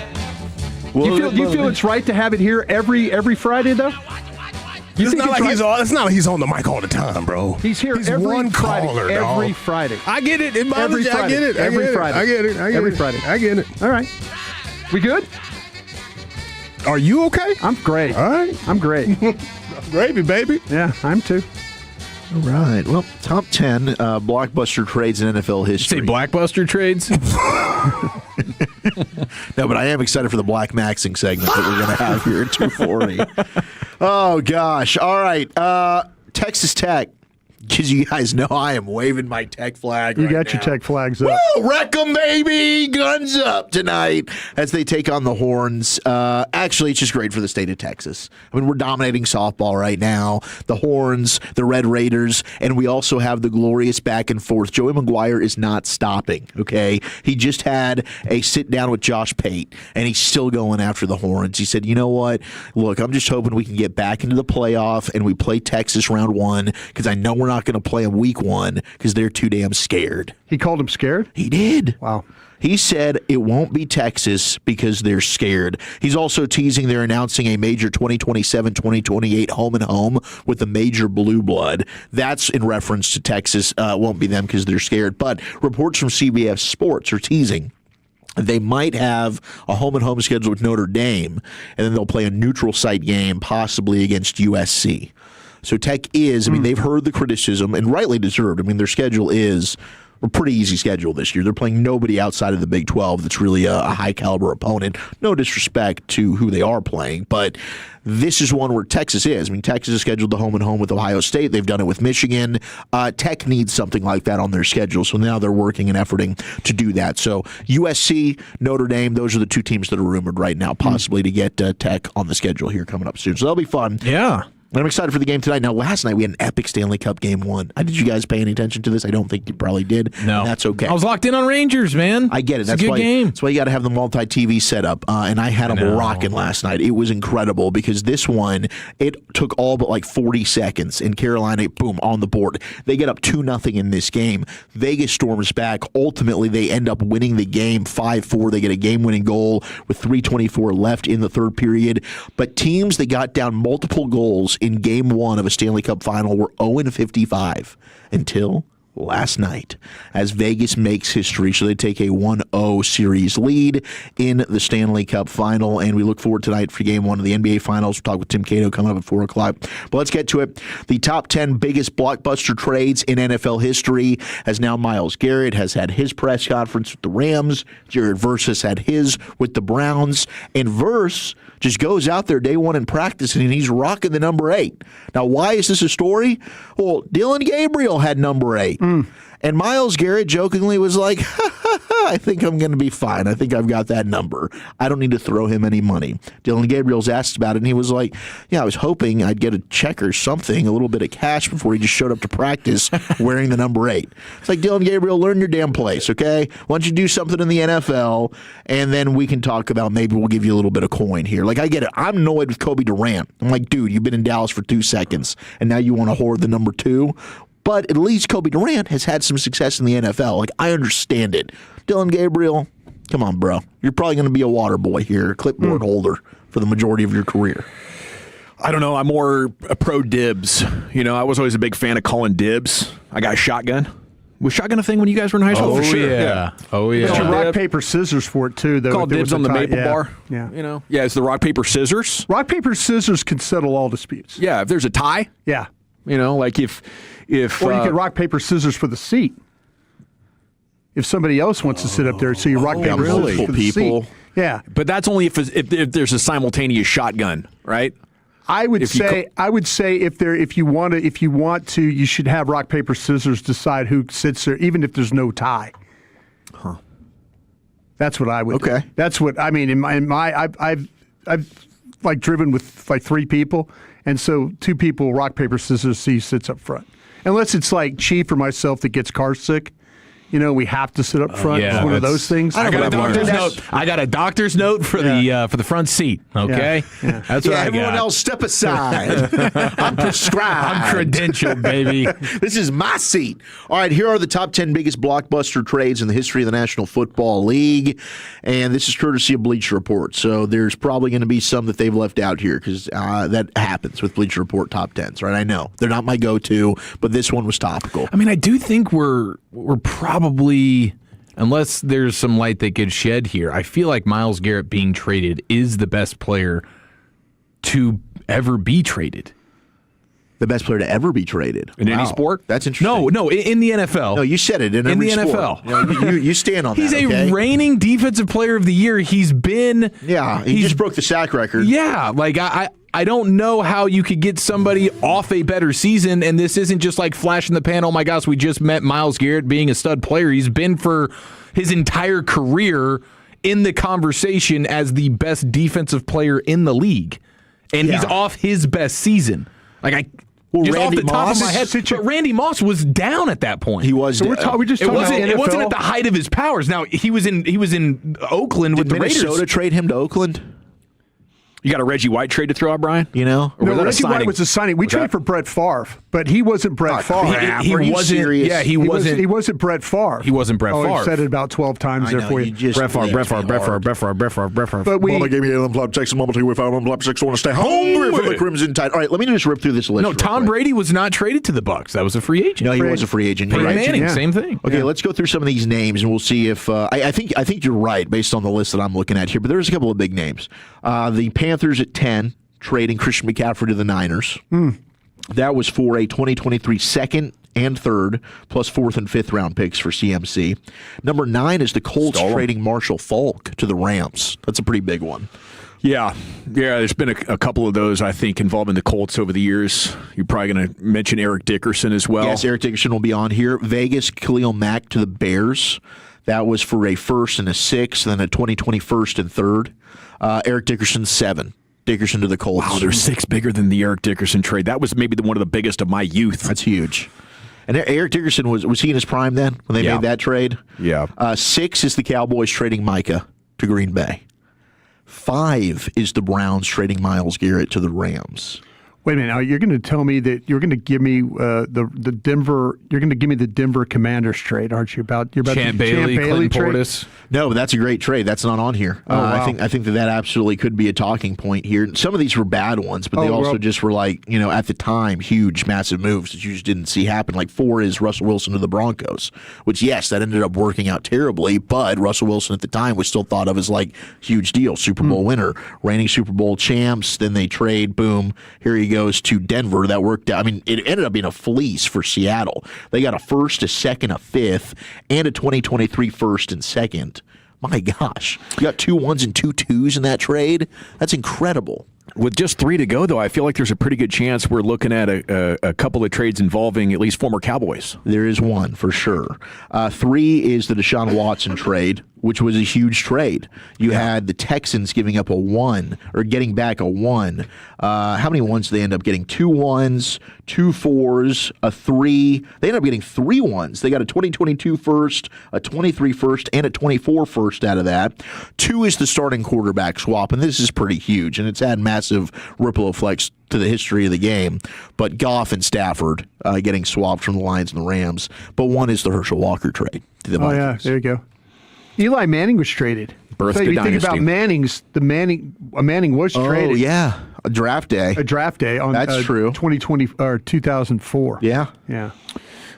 Do you feel it's right to have it here every Friday, though? It's not like he's on the mic all the time, bro. He's here every one Friday. caller, every dog. Friday. I get it. Every Friday. I get it. Every Friday. I get it. Every Friday. I get it. All right. We good? Are you okay? I'm great. All right. I'm great. Gravy, baby. Yeah, I'm too. All right. Well, top 10 blockbuster trades in NFL history. Say blockbuster trades? No, but I am excited for the Black Maxing segment that we're going to have here at 240. Oh, gosh. All right. Texas Tech. Because you guys know I am waving my Tech flag You right got now. your Tech flags up. Woo! Wreck 'em, baby! Guns up tonight as they take on the Horns. Actually, it's just great for the state of Texas. I mean, we're dominating softball right now. The Horns, the Red Raiders, and we also have the glorious back and forth. Joey McGuire is not stopping, okay? He just had a sit-down with Josh Pate, and he's still going after the Horns. He said, you know what? Look, I'm just hoping we can get back into the playoff, and we play Texas round one, because I know we're not going to play them week one because they're too damn scared. He called them scared? He did. Wow. He said it won't be Texas because they're scared. He's also teasing they're announcing a major 2027-2028 home and home with the major blue blood. That's in reference to Texas. Won't be them because they're scared. But reports from CBS Sports are teasing they might have a home and home schedule with Notre Dame, and then they'll play a neutral site game possibly against USC. So Tech is, they've heard the criticism, and rightly deserved. Their schedule is a pretty easy schedule this year. They're playing nobody outside of the Big 12 that's really a high-caliber opponent. No disrespect to who they are playing, but this is one where Texas is. Texas is scheduled to home and home with Ohio State. They've done it with Michigan. Tech needs something like that on their schedule, so now they're working and efforting to do that. So USC, Notre Dame, those are the two teams that are rumored right now possibly to get Tech on the schedule here coming up soon. So that'll be fun. Yeah. And I'm excited for the game tonight. Now, last night we had an epic Stanley Cup Game 1. Did you guys pay any attention to this? I don't think you probably did. No. And that's okay. I was locked in on Rangers, man. I get it. It's a good game. That's why you got to have the multi-TV set up. And I had them rocking last night. It was incredible because this one, it took all but 40 seconds. And Carolina, boom, on the board. They get up 2-0 in this game. Vegas storms back. Ultimately, they end up winning the game 5-4. They get a game-winning goal with 3:24 left in the third period. But teams that got down multiple goals in Game 1 of a Stanley Cup final were 0-55 until last night as Vegas makes history. So they take a 1-0 series lead in the Stanley Cup final, and we look forward tonight for Game 1 of the NBA Finals. We'll talk with Tim Cato coming up at 4 o'clock. But let's get to it. The top 10 biggest blockbuster trades in NFL history, as now Myles Garrett has had his press conference with the Rams. Jared Verse has had his with the Browns. And Verse just goes out there day one in practice, and he's rocking the number 8. Now, why is this a story? Well, Dylan Gabriel had number 8. And Myles Garrett jokingly was like, I think I'm going to be fine. I think I've got that number. I don't need to throw him any money. Dylan Gabriel's asked about it, and he was like, yeah, I was hoping I'd get a check or something, a little bit of cash before he just showed up to practice wearing the number 8. It's like, Dylan Gabriel, learn your damn place, okay? Why don't you do something in the NFL, and then we can talk about maybe we'll give you a little bit of coin here. Like, I get it. I'm annoyed with Kobe Durant. I'm like, dude, you've been in Dallas for 2 seconds, and now you want to hoard the number 2? But at least Kobe Durant has had some success in the NFL. Like, I understand it. Dylan Gabriel, come on, bro. You're probably going to be a water boy here, a clipboard holder for the majority of your career. I don't know. I'm more a pro dibs. I was always a big fan of calling dibs. I got a shotgun. Was shotgun a thing when you guys were in high school? Oh, for sure. Yeah. Oh, yeah. But rock, paper, scissors for it, too. Call dibs on the maple bar. Yeah. Yeah, it's the rock, paper, scissors. Rock, paper, scissors can settle all disputes. Yeah, if there's a tie. Yeah. Like if or you could rock, paper, scissors for the seat. If somebody else wants to sit up there, so you rock, paper, scissors for the seat. Yeah. But that's only if there's a simultaneous shotgun, right? I would say if you want to, you should have rock, paper, scissors decide who sits there, even if there's no tie. Huh. That's what I would do. That's what I mean. I've like driven with like 3 people, and so 2 people rock, paper, scissors, see who sits up front. Unless it's like Chief or myself that gets car sick. We have to sit up front. Yeah, it's one of those things. I got a doctor's note for the front seat. Okay, yeah. That's what I got. Everyone else, step aside. I'm prescribed. I'm credentialed, baby. This is my seat. All right, here are the top 10 biggest blockbuster trades in the history of the National Football League, and this is courtesy of Bleacher Report. So there's probably going to be some that they've left out here because that happens with Bleacher Report top 10s, right? I know they're not my go-to, but this one was topical. I mean, I do think we're probably, unless there's some light that gets shed here, I feel like Myles Garrett being traded is the best player to ever be traded. The best player to ever be traded in any sport? That's interesting. No, in the NFL. No, you said it in every the sport. NFL. You stand on He's that. He's a reigning defensive player of the year. He's been. Yeah, he just broke the sack record. Yeah, like I don't know how you could get somebody off a better season, and this isn't just like flash in the pan, oh my gosh, we just met Myles Garrett being a stud player. He's been for his entire career in the conversation as the best defensive player in the league. And he's off his best season. Like just Randy off the top Moss, of my head, but Randy Moss was down at that point. He was. So we just it wasn't at the height of his powers. Now he was in Oakland with the Raiders. Did Minnesota trade him to Oakland? You got a Reggie White trade to throw out, Brian? No, Reggie White was a signing. We traded for Brett Favre, but he wasn't Brett Favre. He wasn't. Serious? Yeah, he wasn't. He wasn't Brett Favre. He wasn't Brett Favre. I said it about 12 times there for you. Brett Favre. But Mama gave me a lump Texas. Mama told me if I want lump Texas, I want to stay hungry for the Crimson Tide. All right, let me just rip through this list. No, Tom Brady was not traded to the Bucs. That was a free agent. No, he was a free agent. Peyton Manning, same thing. Okay, let's go through some of these names and we'll see if I think you're right based on the list that I'm looking at here. But there's a couple of big names. The Panthers at 10. Trading Christian McCaffrey to the Niners. That was for a 2023 second and third, plus 4th and 5th round picks for CMC. Number 9 is the Colts trading Marshall Faulk to the Rams. That's a pretty big one. Yeah. There's been a couple of those, I think, involving the Colts over the years. You're probably going to mention Eric Dickerson as well. Yes, Eric Dickerson will be on here. Vegas, Khalil Mack to the Bears. That was for a 1st and a 6th, then a 2020 1st and 3rd. Eric Dickerson, 7. Dickerson to the Colts. Wow, they're 6 bigger than the Eric Dickerson trade. That was maybe one of the biggest of my youth. That's huge. And Eric Dickerson, was he in his prime then when they made that trade? Yeah. 6 is the Cowboys trading Micah to Green Bay. 5 is the Browns trading Myles Garrett to the Rams. Wait a minute. Now you're going to tell me that you're going to give me the Denver. You're going to give me the Denver Commanders trade, aren't you? You're about Champ Bailey, Clinton Portis. No, but that's a great trade. That's not on here. Wow. I think that absolutely could be a talking point here. Some of these were bad ones, but they also just were like, at the time, huge, massive moves that you just didn't see happen. Like 4 is Russell Wilson to the Broncos, which yes, that ended up working out terribly, but Russell Wilson at the time was still thought of as like huge deal, Super Bowl winner, reigning Super Bowl champs. Then they trade, boom, here he goes to Denver. That worked out. I mean, it ended up being a fleece for Seattle. They got a 1st, a 2nd, a 5th, and a 2023 1st and 2nd. My gosh. You got 2 1s and 2 2s in that trade? That's incredible. With just 3 to go, though, I feel like there's a pretty good chance we're looking at a couple of trades involving at least former Cowboys. There is one for sure. 3 is the Deshaun Watson trade, which was a huge trade. You had the Texans giving up a 1 or getting back a 1. How many 1s did they end up getting? 2 1s, 2 4s, a 3. They ended up getting 3 1s. They got a 2022 first, a 23 first, and a 24 first out of that. 2 is the starting quarterback swap, and this is pretty huge, and it's had massive ripple effects to the history of the game. But Goff and Stafford getting swapped from the Lions and the Rams. But 1 is the Herschel Walker trade to the Vikings. There you go. Eli Manning was traded. Birth so to you dynasty. think about Manning was traded. Oh, yeah. A draft day. On That's true. 2020 or 2004. Yeah. Yeah.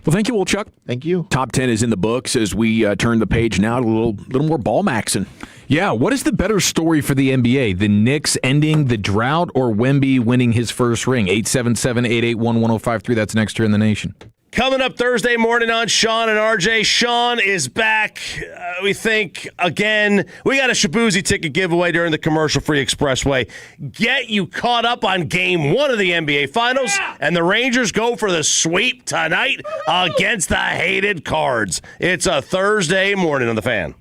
Well, thank you, Will Chuck. Thank you. Top 10 is in the books as we turn the page now to a little more ball maxing. Yeah, what is the better story for the NBA? The Knicks ending the drought or Wemby winning his first ring? 877-881-1053. That's next here in the nation. Coming up Thursday morning on Sean and RJ. Sean is back. We think, again, we got a Shabuzi ticket giveaway during the commercial-free expressway. Get you caught up on Game 1 of the NBA Finals, and the Rangers go for the sweep tonight against the hated Cards. It's a Thursday morning on The Fan.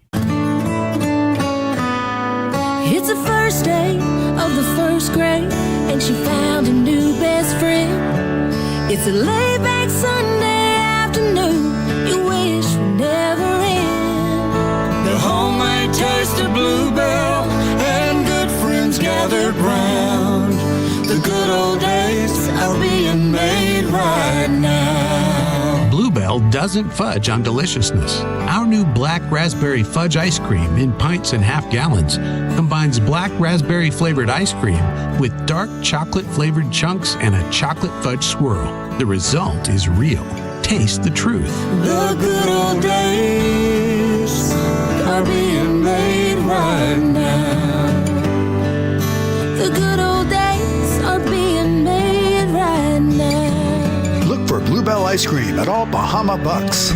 It's the first day of the first grade, and she found a new best friend. It's a laid-back Sunday afternoon you wish would never end. The homemade taste of Bluebell and good friends gathered round. The good old days are being made right now. Bluebell doesn't fudge on deliciousness. Our new black raspberry fudge ice cream in pints and half gallons combines black raspberry flavored ice cream with dark chocolate flavored chunks and a chocolate fudge swirl. The result is real. Taste the truth. The good old days are being made right now. The good old days are being made right now. Look for Bluebell ice cream at all Bahama Bucks.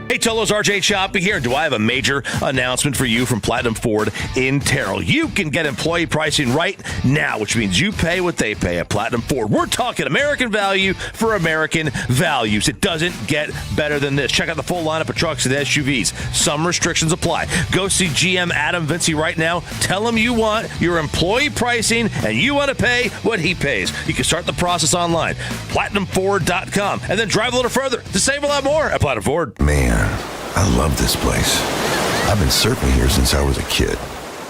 Hey, Tolos, RJ Chopping here. Do I have a major announcement for you from Platinum Ford in Terrell? You can get employee pricing right now, which means you pay what they pay at Platinum Ford. We're talking American value for American values. It doesn't get better than this. Check out the full lineup of trucks and SUVs. Some restrictions apply. Go see GM Adam Vinci right now. Tell him you want your employee pricing and you want to pay what he pays. You can start the process online, PlatinumFord.com, and then drive a little further to save a lot more at Platinum Ford. Man, I love this place. I've been surfing here since I was a kid.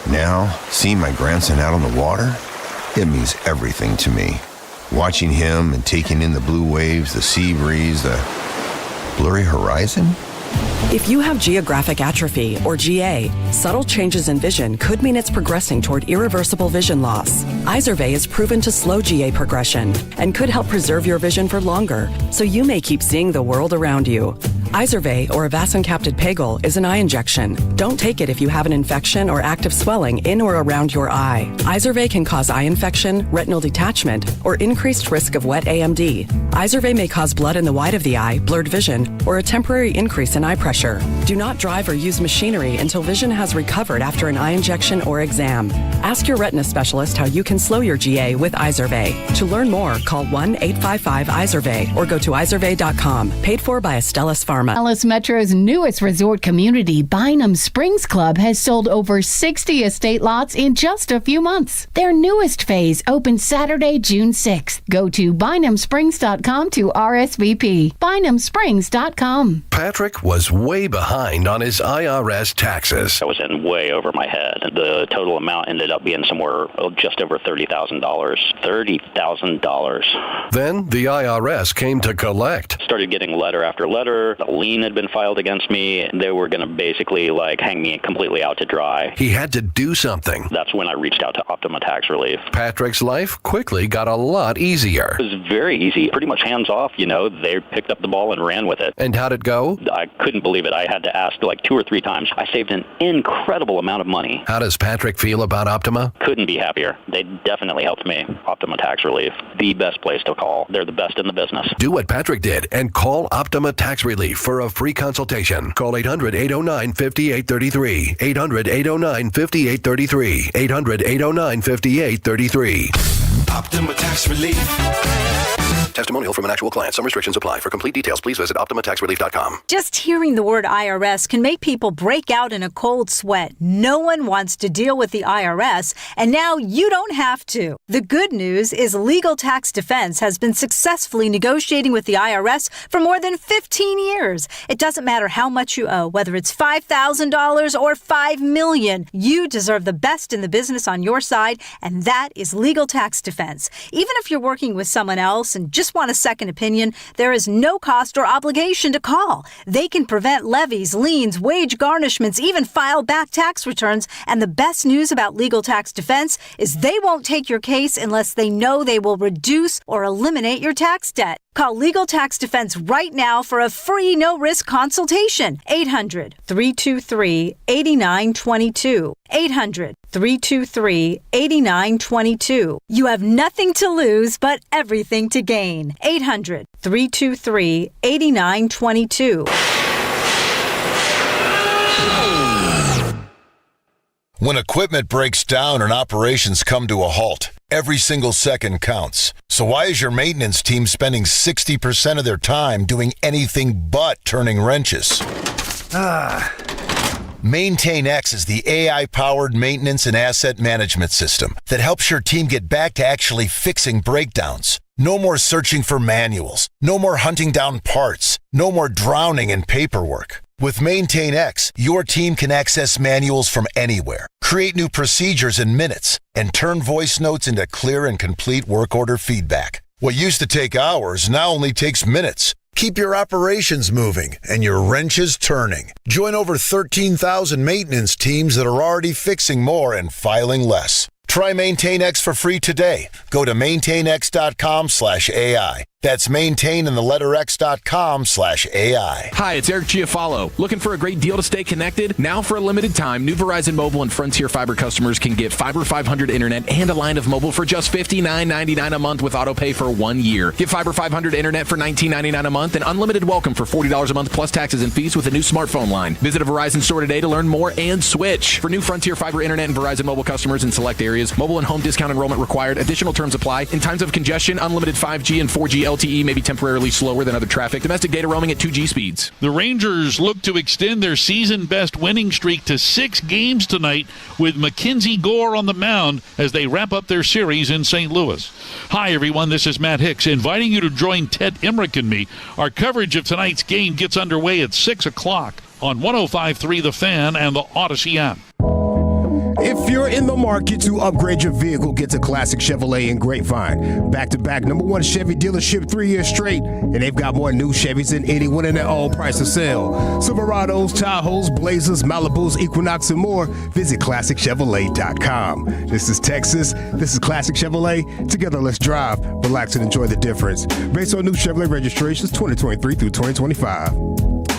Now, seeing my grandson out on the water, it means everything to me. Watching him and taking in the blue waves, the sea breeze, the blurry horizon. If you have geographic atrophy, or GA, subtle changes in vision could mean it's progressing toward irreversible vision loss. Izervay is proven to slow GA progression and could help preserve your vision for longer, so you may keep seeing the world around you. Izervay, or avacincaptad pegol, is an eye injection. Don't take it if you have an infection or active swelling in or around your eye. Izervay can cause eye infection, retinal detachment, or increased risk of wet AMD. Izervay may cause blood in the white of the eye, blurred vision, or a temporary increase in eye pressure. Do not drive or use machinery until vision has recovered after an eye injection or exam. Ask your retina specialist how you can slow your GA with Izervay. To learn more, call 1-855-IZERVAY or go to izervay.com. Paid for by Astellas Pharma. Dallas Metro's newest resort community, Bynum Springs Club, has sold over 60 estate lots in just a few months. Their newest phase opens Saturday, June 6th. Go to bynumsprings.com to RSVP. bynumsprings.com. Patrick was way behind on his IRS taxes. I was in way over my head. The total amount ended up being somewhere just over $30,000. $30,000. Then the IRS came to collect. Started getting letter after letter. A lien had been filed against me. They were going to basically hang me completely out to dry. He had to do something. That's when I reached out to Optima Tax Relief. Patrick's life quickly got a lot easier. It was very easy, pretty much hands off. They picked up the ball and ran with it. And how'd it go? I couldn't believe it. I had to ask 2 or 3 times. I saved an incredible amount of money. How does Patrick feel about Optima? Couldn't be happier. They definitely helped me. Optima Tax Relief, the best place to call. They're the best in the business. Do what Patrick did and call Optima Tax Relief. for a free consultation. Call 800-809-5833. 800-809-5833. 800-809-5833. Optima Tax Relief. Testimonial from an actual client. Some restrictions apply. For complete details, please visit OptimaTaxRelief.com. Just hearing the word IRS can make people break out in a cold sweat. No one wants to deal with the IRS, and now you don't have to. The good news is Legal Tax Defense has been successfully negotiating with the IRS for more than 15 years. It doesn't matter how much you owe, whether it's $5,000 or $5 million. You deserve the best in the business on your side, and that is Legal Tax Defense. Even if you're working with someone else and just want a second opinion, there is no cost or obligation to call. They can prevent levies, liens, wage garnishments, even file back tax returns. And the best news about Legal Tax Defense is they won't take your case unless they know they will reduce or eliminate your tax debt. Call Legal Tax Defense right now for a free no-risk consultation. 800-323-8922. 800-323-8922. You have nothing to lose but everything to gain. 800-323-8922. When equipment breaks down and operations come to a halt, every single second counts. So why is your maintenance team spending 60% of their time doing anything but turning wrenches? MaintainX is the AI-powered maintenance and asset management system that helps your team get back to actually fixing breakdowns. No more searching for manuals. No more hunting down parts. No more drowning in paperwork. With MaintainX, your team can access manuals from anywhere, create new procedures in minutes, and turn voice notes into clear and complete work order feedback. What used to take hours now only takes minutes. Keep your operations moving and your wrenches turning. Join over 13,000 maintenance teams that are already fixing more and filing less. Try MaintainX for free today. Go to maintainx.com/AI. That's maintain and the letter x.com/AI. Hi, it's Eric Giafalo. Looking for a great deal to stay connected? Now for a limited time, new Verizon Mobile and Frontier Fiber customers can get Fiber 500 internet and a line of mobile for just $59.99 a month with auto pay for 1 year. Get Fiber 500 internet for $19.99 a month and unlimited welcome for $40 a month plus taxes and fees with a new smartphone line. Visit a Verizon store today to learn more and switch. For new Frontier Fiber internet and Verizon Mobile customers in select areas, mobile and home discount enrollment required. Additional terms apply. In times of congestion, unlimited 5G and 4G LTE may be temporarily slower than other traffic. Domestic data roaming at 2G speeds. The Rangers look to extend their season-best winning streak to 6 games tonight with Mackenzie Gore on the mound as they wrap up their series in St. Louis. Hi, everyone. This is Matt Hicks inviting you to join Ted Emmerich and me. Our coverage of tonight's game gets underway at 6 o'clock on 105.3 The Fan and the Odyssey app. If you're in the market to upgrade your vehicle, get to Classic Chevrolet in Grapevine. Back-to-back #1 Chevy dealership 3 years straight, and they've got more new Chevys than anyone in their own price of sale. Silverados, Tahoes, Blazers, Malibus, Equinox, and more. Visit ClassicChevrolet.com. This is Texas. This is Classic Chevrolet. Together, let's drive, relax, and enjoy the difference. Based on new Chevrolet registrations 2023 through 2025.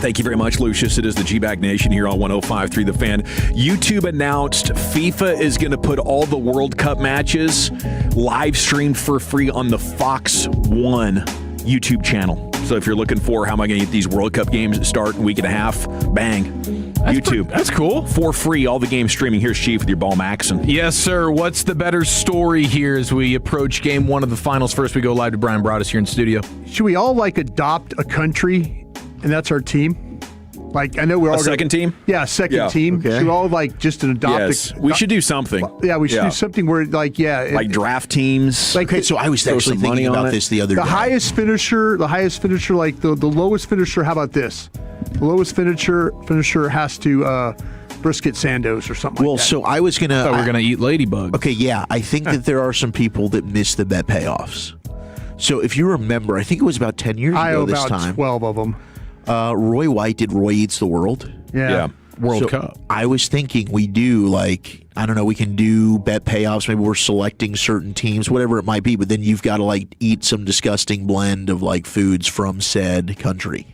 Thank you very much, Lucius. It is the G-Bag Nation here on 105.3 The Fan. YouTube announced FIFA is going to put all the World Cup matches live streamed for free on the Fox One YouTube channel. So if you're looking for how am I going to get these World Cup games that start in a week and a half, bang. YouTube. That's cool. For free, all the games streaming. Here's Chief with your ball, Maxon. Yes, sir. What's the better story here as we approach game 1 of the finals? First, we go live to Brian Broaddus here in studio. Should we all adopt a country? And that's our team. Like, I know we're all second team. Yeah, second team. Okay. Should we all just adopt? Yes, we should do something. Yeah, we should do something where like draft teams. Okay, so I was actually thinking about this the other day. The highest finisher, like the lowest finisher. How about this? The lowest finisher has to brisket Sandos or something. Well, like that. so I was gonna. We're gonna eat ladybug. Okay, yeah, I think that there are some people that miss the bet payoffs. So if you remember, I think it was about 10 years ago this time. 12 of them. Roy White did Roy Eats the World. Yeah. World Cup. I was thinking we do we can do bet payoffs. Maybe we're selecting certain teams, whatever it might be. But then you've got to eat some disgusting blend of foods from said country.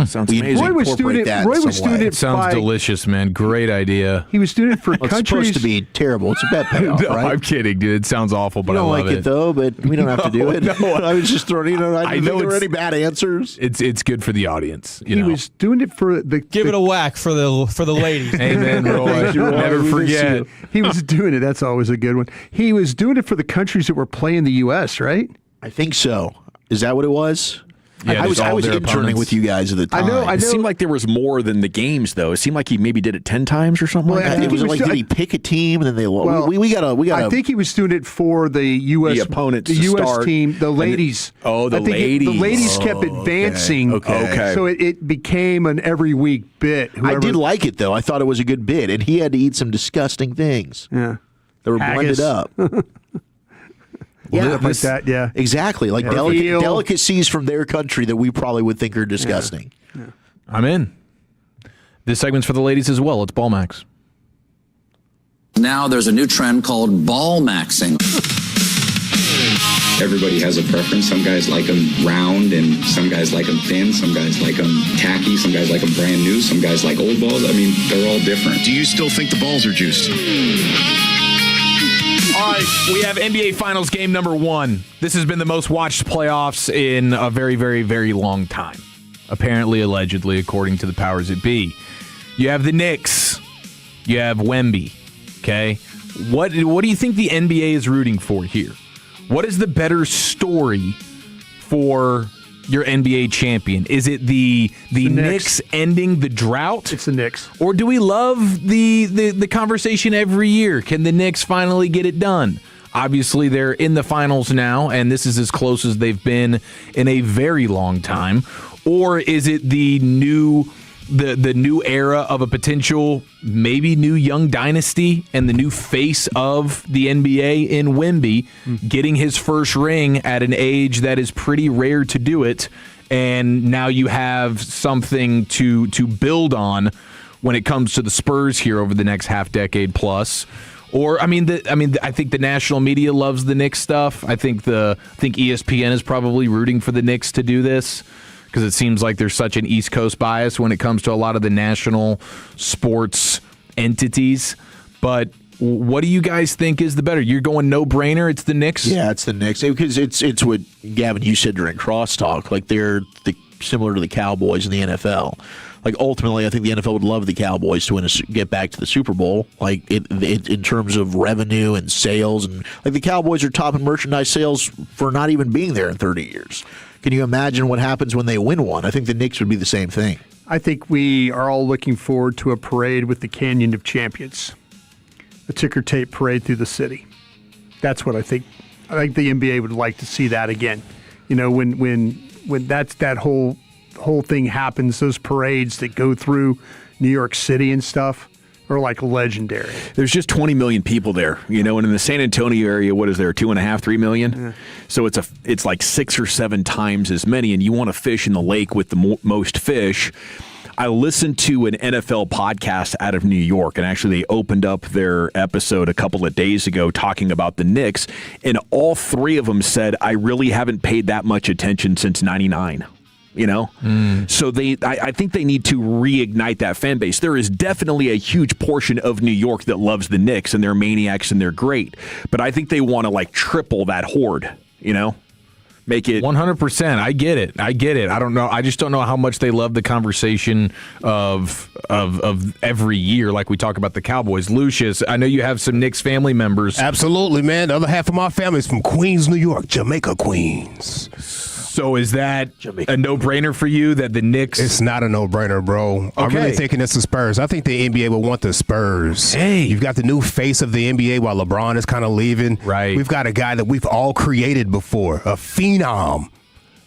Sounds we amazing. Roy was doing it. Roy was doing it. Sounds delicious, man. Great idea. He was doing it for Well, it's countries. supposed to be terrible. It's a bad payoff, No, right? I'm kidding, dude. It sounds awful, but You don't I love like it though, but we don't have to do it. No, I was just throwing. I didn't think there were it's- any bad answers. It's good for the audience. He was doing it for the. Give it a whack for the ladies. Amen, Roy. Thank you, Roy. Never We miss forget. you. He was doing it. That's always a good one. He was doing it for the countries that were playing the U.S. Right? I think so. Is that what it was? Yeah, I was all their interning opponents. with you guys at the time. I know. It seemed like there was more than the games, though. It seemed like he maybe did it 10 times or something Well, like I that. think It was he was like, did he pick a team and then they lost? Well, we got to. I think he was doing it for the U.S. The opponents the to U.S. start. team, the ladies. Oh, the I think ladies. the ladies kept advancing. Okay. So it became an every week bit. I did like it though. I thought it was a good bid, and he had to eat some disgusting things. Yeah. They were Haggis. blended up. Stuff like that. Yeah. Exactly. Like Eel. delicacies from their country that we probably would think are disgusting. I'm in. This segment's for the ladies as well. It's Ball Max. Now there's a new trend called ball maxing. Everybody has a preference. Some guys like them round, and some guys like them thin. Some guys like them tacky. Some guys like them brand new. Some guys like old balls. I mean, they're all different. Do you still think the balls are juiced? All right, we have NBA Finals game number 1. This has been the most watched playoffs in a very, very, very long time. Apparently, allegedly, according to the powers that be. You have the Knicks. You have Wemby. Okay? What do you think the NBA is rooting for here? What is the better story for your NBA champion? Is it the Knicks ending the drought? It's the Knicks. Or do we love the conversation every year? Can the Knicks finally get it done? Obviously, they're in the finals now, and this is as close as they've been in a very long time. Or is it the new era of a potential maybe new young dynasty and the new face of the NBA in Wemby getting his first ring at an age that is pretty rare to do it, and now you have something to build on when it comes to the Spurs here over the next half decade plus. Or I think the national media loves the Knicks stuff. I think ESPN is probably rooting for the Knicks to do this, because it seems like there's such an East Coast bias when it comes to a lot of the national sports entities. But what do you guys think is the better? You're going no-brainer, it's the Knicks? Yeah, it's the Knicks. Because it's what, Gavin, you said during crosstalk. Like, they're similar to the Cowboys in the NFL. Like, ultimately, I think the NFL would love the Cowboys to get back to the Super Bowl. Like, in terms of revenue and sales. And like, the Cowboys are top in merchandise sales for not even being there in 30 years. Can you imagine what happens when they win one? I think the Knicks would be the same thing. I think we are all looking forward to a parade with the Canyon of Champions, a ticker tape parade through the city. That's what I think. I think the NBA would like to see that again. You know, when that whole thing happens, those parades that go through New York City and stuff are like legendary. There's just 20 million people there, and in the San Antonio area, what is there, 2.5, 3 million? Yeah. So it's like 6 or 7 times as many, and you want to fish in the lake with the most fish. I listened to an NFL podcast out of New York, and actually they opened up their episode a couple of days ago talking about the Knicks, and all 3 of them said, I really haven't paid that much attention since 99. So I think they need to reignite that fan base. There is definitely a huge portion of New York that loves the Knicks, and they're maniacs and they're great. But I think they want to triple that horde, make it 100%. I get it. I don't know. I just don't know how much they love the conversation of every year, like we talk about the Cowboys. Lucius, I know you have some Knicks family members. Absolutely, man. The other half of my family is from Queens, New York, Jamaica, Queens. So is that a no-brainer for you that the Knicks? It's not a no-brainer, bro. Okay. I'm really thinking it's the Spurs. I think the NBA will want the Spurs. Hey. You've got the new face of the NBA while LeBron is kind of leaving. Right. We've got a guy that we've all created before, a phenom.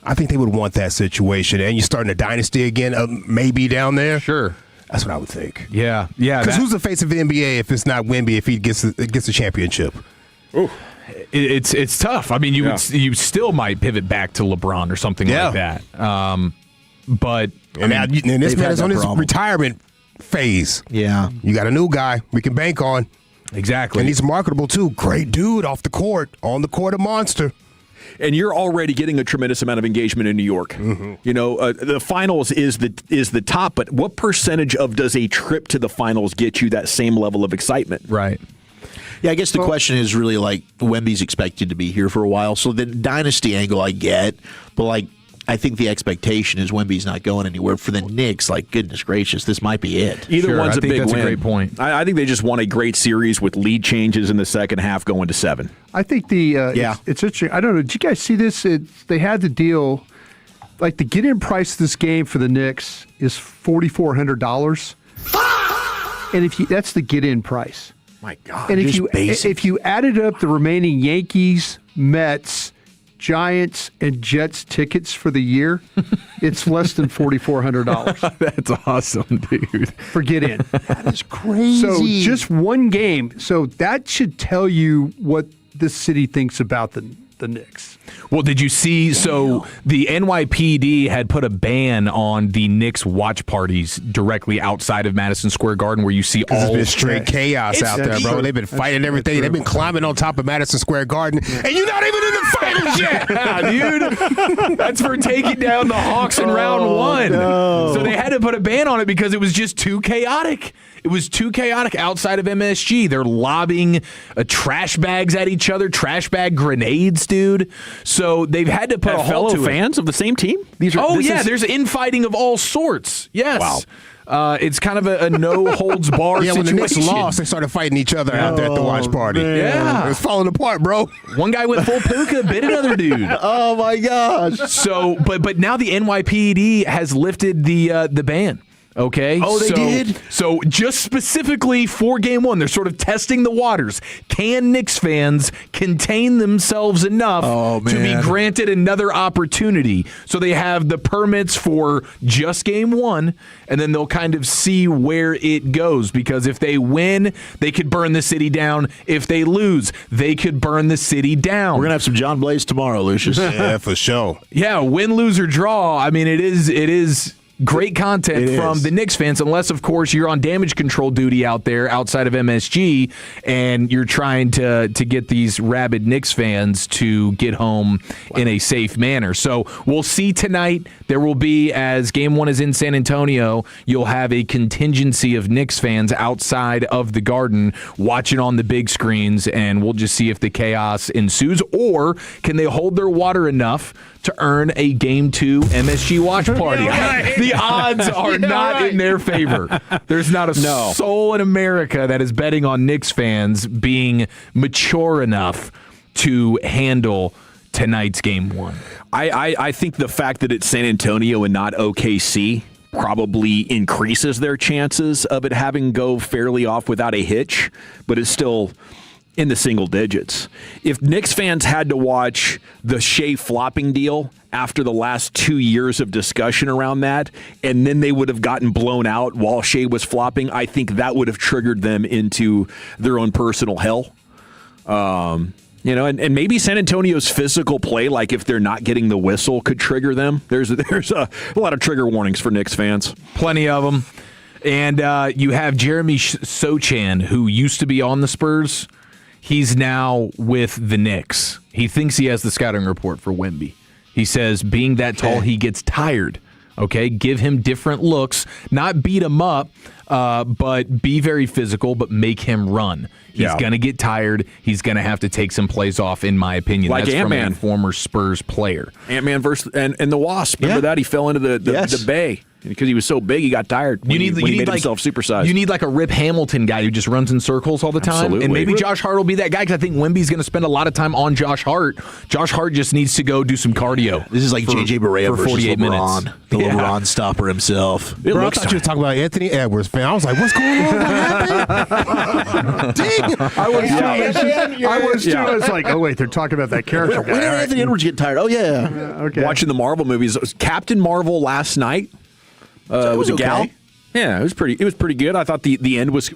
I think they would want that situation. And you're starting a dynasty again, maybe down there. Sure. That's what I would think. Yeah. Because who's the face of the NBA if it's not Wemby if he gets a championship? Ooh. It's tough. I mean, you still might pivot back to LeBron or something like that. But this man is on his retirement phase. Yeah, you got a new guy we can bank on. Exactly, and he's marketable too. Great dude off the court, on the court, a monster. and you're already getting a tremendous amount of engagement in New York. You know, the finals is the top, but what percentage of does a trip to the finals get you that same level of excitement? Right. Yeah, I guess the question is really like Wemby's expected to be here for a while, so the dynasty angle I get, but like I think the expectation is Wemby's not going anywhere. For the Knicks, like, goodness gracious, this might be it. Either one's a big that's win. A great point. I think they just won a great series with lead changes in the second half going to 7. I think it's interesting. I don't know. Did you guys see this? They had the deal, like the get-in price of this game for the Knicks is $4,400. And that's the get-in price. My God. And if you added up the remaining Yankees, Mets, Giants, and Jets tickets for the year, it's less than $4,400. That's awesome, dude. For get in. That is crazy. So just one game. So that should tell you what this city thinks about the Knicks. Well, did you see? So the NYPD had put a ban on the Knicks watch parties directly outside of Madison Square Garden, where you see all. It's been straight chaos out there, bro. They've been fighting everything. They've been climbing on top of Madison Square Garden, and you're not even in the finals yet, dude. That's for taking down the Hawks in round 1. No. So they had to put a ban on it because it was just too chaotic. It was too chaotic outside of MSG. They're lobbing trash bags at each other, trash bag grenades, dude. So they've had to put a halt to fellow fans of the same team? There's infighting of all sorts. Yes. Wow. It's kind of a no holds barred situation. When the Knicks lost, they started fighting each other out there at the watch party. Man. Yeah. It was falling apart, bro. One guy went full puka, bit another dude. Oh, my gosh. So, but now the NYPD has lifted the ban. Okay. Oh, they did? So just specifically for Game 1, they're sort of testing the waters. Can Knicks fans contain themselves enough to be granted another opportunity? So they have the permits for just Game 1, and then they'll kind of see where it goes. Because if they win, they could burn the city down. If they lose, they could burn the city down. We're going to have some John Blaze tomorrow, Lucius. Yeah, for sure. Yeah, win, lose, or draw. I mean, it is great content from the Knicks fans, unless, of course, you're on damage control duty out there outside of MSG and you're trying to get these rabid Knicks fans to get home in a safe manner. So we'll see tonight. There will be, as Game 1 is in San Antonio, you'll have a contingency of Knicks fans outside of the Garden watching on the big screens, and we'll just see if the chaos ensues, or can they hold their water enough to earn a Game 2 MSG watch party. The odds are not in their favor. There's not a soul in America that is betting on Knicks fans being mature enough to handle tonight's Game 1. I think the fact that it's San Antonio and not OKC probably increases their chances of it having go fairly off without a hitch, but it's still in the single digits. If Knicks fans had to watch the Shea flopping deal after the last 2 years of discussion around that, and then they would have gotten blown out while Shea was flopping, I think that would have triggered them into their own personal hell. And maybe San Antonio's physical play, like if they're not getting the whistle, could trigger them. There's a lot of trigger warnings for Knicks fans. Plenty of them. And you have Jeremy Sochan, who used to be on the Spurs. He's now with the Knicks. He thinks he has the scouting report for Wemby. He says being that tall, he gets tired. Okay, give him different looks, not beat him up, but be very physical, but make him run. He's going to get tired. He's going to have to take some plays off, in my opinion. Like That's Ant-Man. from a former Spurs player. Ant-Man versus and the Wasp. Remember that? He fell into the bay. Because he was so big, he got tired. When he made himself supersized. You need like a Rip Hamilton guy who just runs in circles all the time. Absolutely. And maybe Josh Hart will be that guy, because I think Wemby's going to spend a lot of time on Josh Hart. Josh Hart just needs to go do some cardio. This is like J.J. Barea versus 48 LeBron. minutes. The LeBron stopper himself. Bro, I thought you were talking about Anthony Edwards, fan. I was like, what's going on? What happened? Dang. I was too. I was like, oh, wait, they're talking about that character guy. When did Anthony Edwards get tired? Oh, yeah. Okay. Watching the Marvel movies. It was Captain Marvel last night. Was a gal. Yeah, it was pretty good. I thought the end was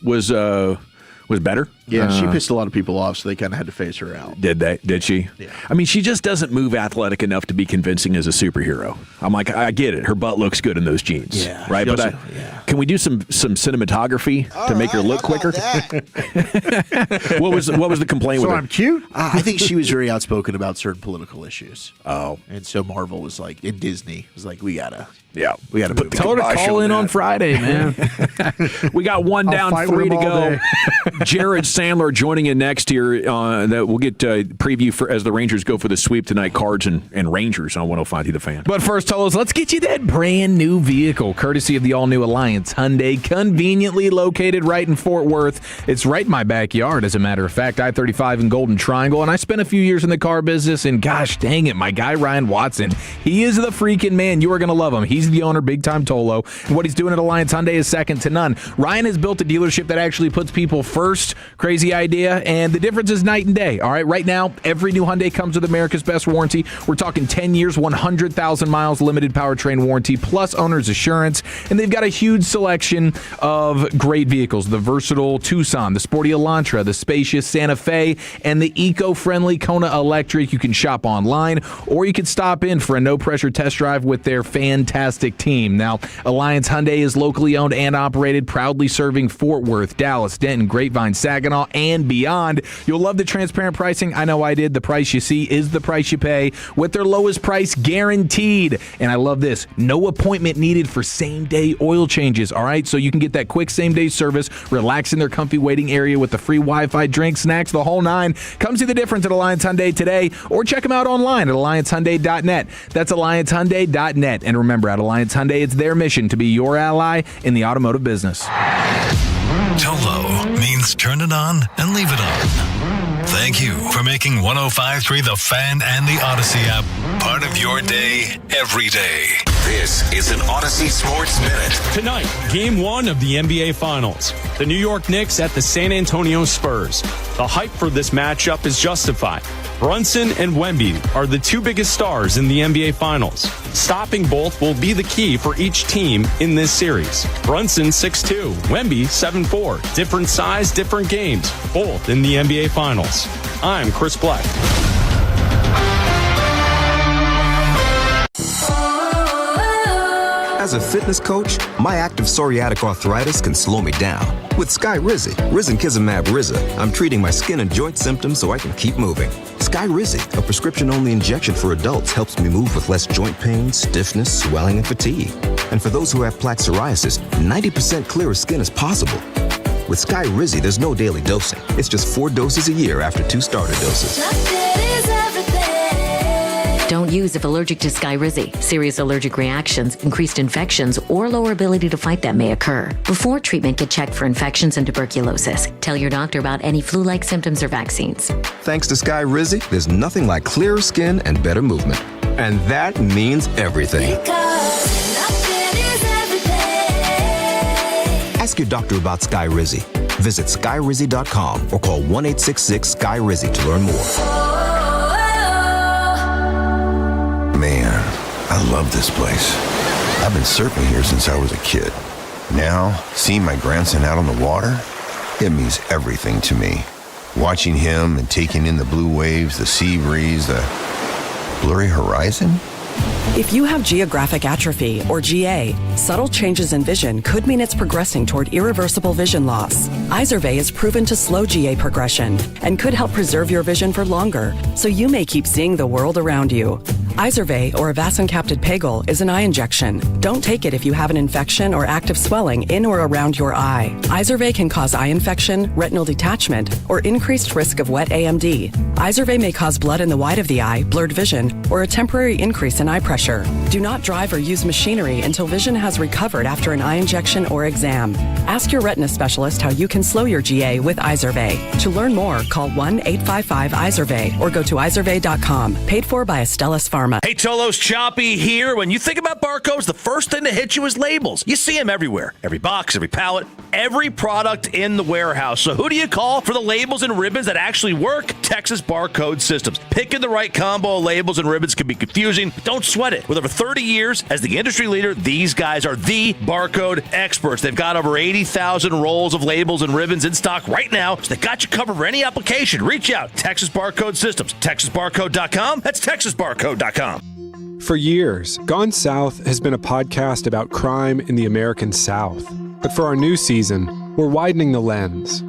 was better. Yeah, she pissed a lot of people off, so they kind of had to phase her out. Did they? Did she? Yeah. I mean, she just doesn't move athletic enough to be convincing as a superhero. I'm like, I get it. Her butt looks good in those jeans. Yeah. Right? But can we do some cinematography to make her look quicker? What was the complaint with her? So I'm cute? I think she was very outspoken about certain political issues. Oh. And so Marvel was like, and Disney was like, we gotta put Tell her to call in on Friday, man. We got one down, 3 to go. Jared Sandler joining in next here. That we'll get preview for as the Rangers go for the sweep tonight. Cards and Rangers on 105 The Fan. But first, Tolos, let's get you that brand new vehicle, courtesy of the all-new Alliance Hyundai, conveniently located right in Fort Worth. It's right in my backyard, as a matter of fact, I-35 and Golden Triangle. And I spent a few years in the car business, and gosh dang it, my guy Ryan Watson, he is the freaking man. You are going to love him. He's the owner, big-time Tolo, and what he's doing at Alliance Hyundai is second to none. Ryan has built a dealership that actually puts people first. Crazy idea, and the difference is night and day. All right, right now, every new Hyundai comes with America's Best warranty. We're talking 10 years, 100,000 miles, limited powertrain warranty, plus owner's assurance, and they've got a huge selection of great vehicles. The versatile Tucson, the sporty Elantra, the spacious Santa Fe, and the eco-friendly Kona Electric. You can shop online, or you can stop in for a no-pressure test drive with their fantastic team. Now, Alliance Hyundai is locally owned and operated, proudly serving Fort Worth, Dallas, Denton, Grapevine, Saginaw, and beyond. You'll love the transparent pricing. I know I did. The price you see is the price you pay, with their lowest price guaranteed. And I love this. No appointment needed for same-day oil changes, all right? So you can get that quick same-day service, relax in their comfy waiting area with the free Wi-Fi, drinks, snacks, the whole nine. Come see the difference at Alliance Hyundai today, or check them out online at AllianceHyundai.net. That's AllianceHyundai.net. And remember, at Alliance Hyundai, it's their mission to be your ally in the automotive business. Tolo means turn it on and leave it on. Thank you for making 105.3 The Fan and the Odyssey app part of your day every day. This is an Odyssey Sports Minute. Tonight, Game 1 of the NBA Finals. The New York Knicks at the San Antonio Spurs. The hype for this matchup is justified. Brunson and Wemby are the two biggest stars in the NBA Finals. Stopping both will be the key for each team in this series. Brunson 6'2", Wemby 7'4". Different size, different games, both in the NBA Finals. I'm Chris Black. As a fitness coach, my active psoriatic arthritis can slow me down. With Skyrizi, Risankizumab Riza, I'm treating my skin and joint symptoms so I can keep moving. Skyrizi, a prescription-only injection for adults, helps me move with less joint pain, stiffness, swelling, and fatigue. And for those who have plaque psoriasis, 90% clearer skin is possible. With Skyrizi, there's no daily dosing. It's just 4 doses a year after 2 starter doses. Don't use if allergic to Skyrizi. Serious allergic reactions, increased infections, or lower ability to fight them may occur. Before treatment, get checked for infections and tuberculosis. Tell your doctor about any flu-like symptoms or vaccines. Thanks to Skyrizi, there's nothing like clearer skin and better movement. And that means everything. Ask your doctor about Skyrizi. Visit Skyrizi.com or call 1-866-SKY-RIZI to learn more. Man, I love this place. I've been surfing here since I was a kid. Now, seeing my grandson out on the water, it means everything to me. Watching him and taking in the blue waves, the sea breeze, the blurry horizon. If you have geographic atrophy, or GA, subtle changes in vision could mean it's progressing toward irreversible vision loss. Izervay is proven to slow GA progression and could help preserve your vision for longer, so you may keep seeing the world around you. Izervay, or avacincaptad pegol, is an eye injection. Don't take it if you have an infection or active swelling in or around your eye. Izervay can cause eye infection, retinal detachment, or increased risk of wet AMD. Izervay may cause blood in the white of the eye, blurred vision, or a temporary increase in eye pressure. Do not drive or use machinery until vision has recovered after an eye injection or exam. Ask your retina specialist how you can slow your GA with Izervay. To learn more, call 1-855-IZERVAY or go to izervay.com. Paid for by Astellas Pharma. Pharma. Hey, Tolo's Choppy here. When you think about barcodes, the first thing to hit you is labels. You see them everywhere. Every box, every pallet, every product in the warehouse. So who do you call for the labels and ribbons that actually work? Texas Barcode Systems. Picking the right combo of labels and ribbons can be confusing, but don't sweat it. With over 30 years as the industry leader, these guys are the barcode experts. They've got over 80,000 rolls of labels and ribbons in stock right now, so they got you covered for any application. Reach out. Texas Barcode Systems. TexasBarcode.com. That's TexasBarcode.com. For years, Gone South has been a podcast about crime in the American South. But for our new season, we're widening the lens.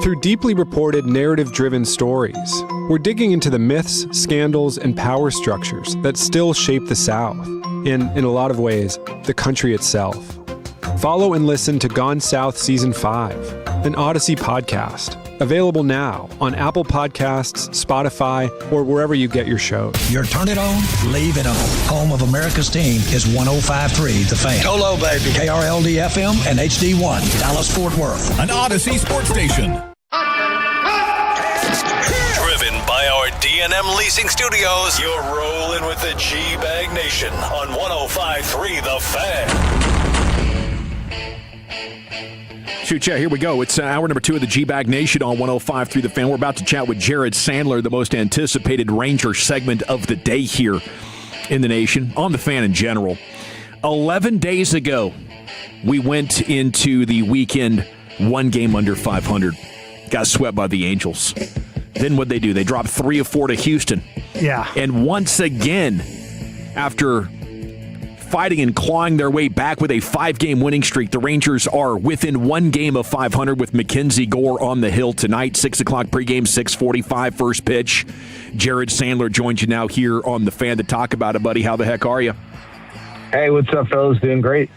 Through deeply reported, narrative-driven stories, we're digging into the myths, scandals, and power structures that still shape the South, and, in a lot of ways, the country itself. Follow and listen to Gone South Season 5, an Odyssey podcast. Available now on Apple Podcasts, Spotify, or wherever you get your shows. Your turn it on, leave it on. Home of America's team is 105.3 The Fan. Hello, baby. KRLD-FM and HD1, Dallas-Fort Worth. An Odyssey sports station. Driven by our D&M Leasing Studios, you're rolling with the G-Bag Nation on 105.3 The Fan. Shoot, yeah, here we go. It's hour number 2 of the G-Bag Nation on 105.3 The Fan. We're about to chat with Jared Sandler, the most anticipated Ranger segment of the day here in the nation, on the Fan in general. 11 days ago, we went into the weekend one game under 500. Got swept by the Angels. Then what'd they do? They dropped 3 of 4 to Houston. Yeah. And once again, after fighting and clawing their way back with a 5-game winning streak, the Rangers are within 1 game of 500 with Mackenzie Gore on the hill tonight. 6 o'clock pregame, 6:45 first pitch. Jared Sandler joins you now here on The Fan to talk about it, buddy. How the heck are you? Hey, what's up, fellas? Doing great.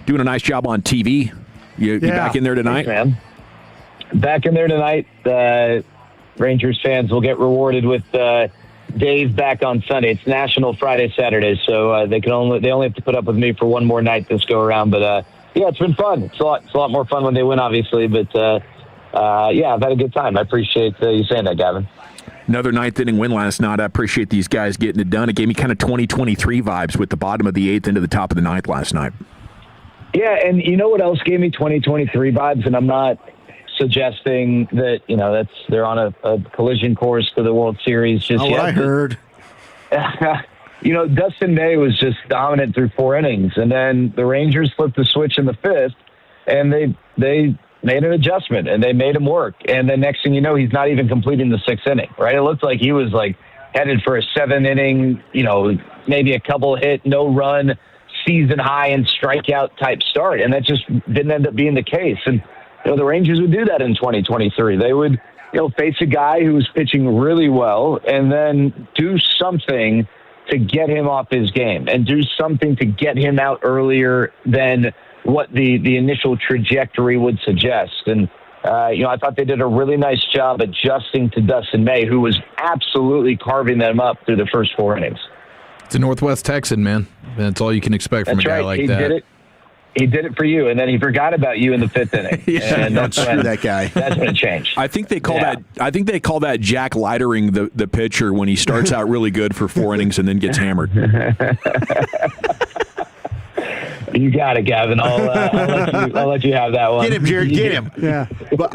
Doing a nice job on TV. You back in there tonight? Thanks, man. Back in there tonight. Rangers fans will get rewarded with Dave back on Sunday. It's National Friday, Saturday, so they only have to put up with me for one more night this go around. But yeah, it's been fun. It's a lot more fun when they win, obviously. But yeah, I've had a good time. I appreciate you saying that, Gavin. Another ninth inning win last night. I appreciate these guys getting it done. It gave me kind of 2023 vibes with the bottom of the 8th into the top of the 9th last night. Yeah, and you know what else gave me 2023 vibes? And I'm not suggesting that, they're on a collision course to the World Series just yet. I heard. Dustin May was just dominant through 4 innings, and then the Rangers flipped the switch in the 5th, and they made an adjustment, and they made him work. And then next thing you know, he's not even completing the 6th inning, right? It looked like he was headed for a 7-inning, maybe a couple hit, no run, season high and strikeout type start, and that just didn't end up being the case. And the Rangers would do that in 2023. They would, face a guy who was pitching really well and then do something to get him off his game and do something to get him out earlier than what the initial trajectory would suggest. And, I thought they did a really nice job adjusting to Dustin May, who was absolutely carving them up through the first 4 innings. It's a Northwest Texan, man. That's all you can expect from a guy like that. He did it for you, and then he forgot about you in the 5th inning. Yeah, that's when, that guy. That's when it changed. I think they call that Jack Lightering the pitcher when he starts out really good for 4 innings and then gets hammered. You got it, Gavin. I'll let you have that one. Get him, Jared. Get him. Yeah. But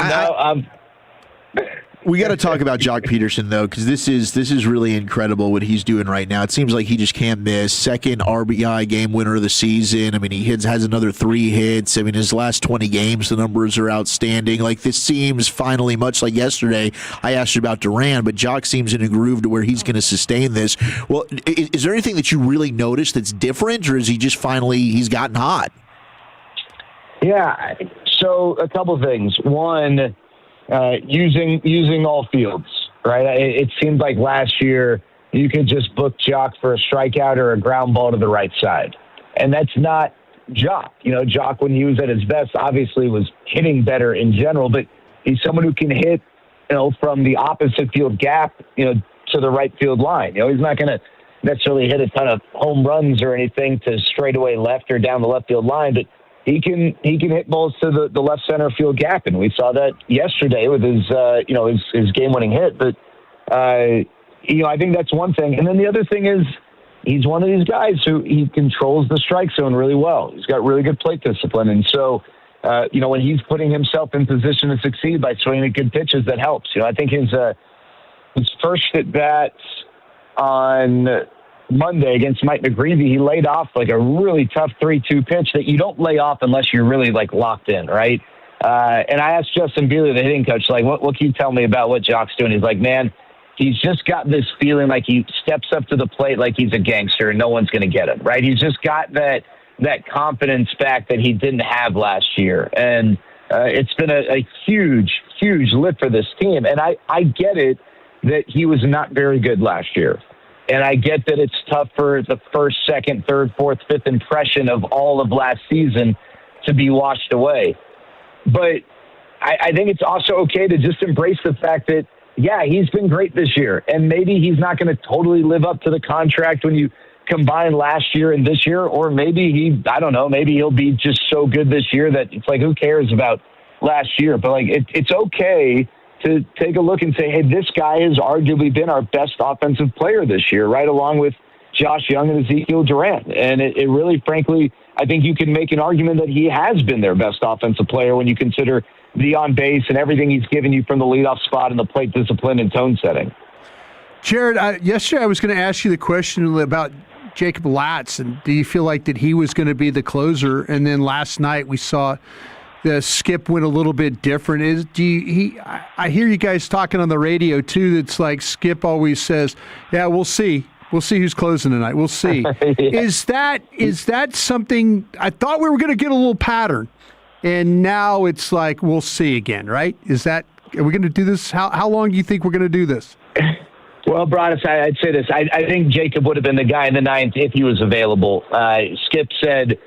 we got to talk about Jock Peterson, though, because this is really incredible what he's doing right now. It seems like he just can't miss. 2nd RBI game winner of the season. I mean, he has another 3 hits. I mean, his last 20 games, the numbers are outstanding. This seems finally, much like yesterday, I asked you about Duran, but Jock seems in a groove to where he's going to sustain this. Well, is there anything that you really noticed that's different, or is he just he's gotten hot? Yeah, so a couple things. One, using all fields, right? It seemed like last year you could just book Jock for a strikeout or a ground ball to the right side. And that's not Jock. Jock, when he was at his best, obviously was hitting better in general, but he's someone who can hit, from the opposite field gap, to the right field line. He's not going to necessarily hit a ton of home runs or anything to straightaway left or down the left field line, but he can hit balls to the left center field gap, and we saw that yesterday with his game-winning hit. But I think that's one thing. And then the other thing is, he's one of these guys who he controls the strike zone really well. He's got really good plate discipline. And so, when he's putting himself in position to succeed by swinging at good pitches, that helps. I think his first at-bat on Monday against Mike McGreevy, he laid off like a really tough 3-2 pitch that you don't lay off unless you're really like locked in, right? And I asked Justin Bealey, the hitting coach, like, what can you tell me about what Jock's doing? He's like, man, he's just got this feeling like he steps up to the plate like he's a gangster and no one's going to get him, right? He's just got that confidence back that he didn't have last year. And it's been a huge, huge lift for this team. And I get it that he was not very good last year. And I get that it's tough for the first, second, third, fourth, fifth impression of all of last season to be washed away. But I think it's also okay to just embrace the fact that, yeah, he's been great this year. And maybe he's not going to totally live up to the contract when you combine last year and this year. Or maybe maybe he'll be just so good this year that it's like, who cares about last year? But like, it's okay to take a look and say, hey, this guy has arguably been our best offensive player this year, right along with Josh Young and Ezekiel Durant. And it really, frankly, I think you can make an argument that he has been their best offensive player when you consider the on base and everything he's given you from the leadoff spot and the plate discipline and tone setting. Jared, yesterday I was going to ask you the question about Jacob Latz, and do you feel like that he was going to be the closer? And then last night we saw the skip went a little bit different. I hear you guys talking on the radio too. That's like Skip always says, "Yeah, we'll see. We'll see who's closing tonight. We'll see." Yeah. Is that something? I thought we were going to get a little pattern, and now it's like we'll see again, right? Are we going to do this? How long do you think we're going to do this? Well, Broadus, I'd say this. I think Jacob would have been the guy in the ninth if he was available. Skip said,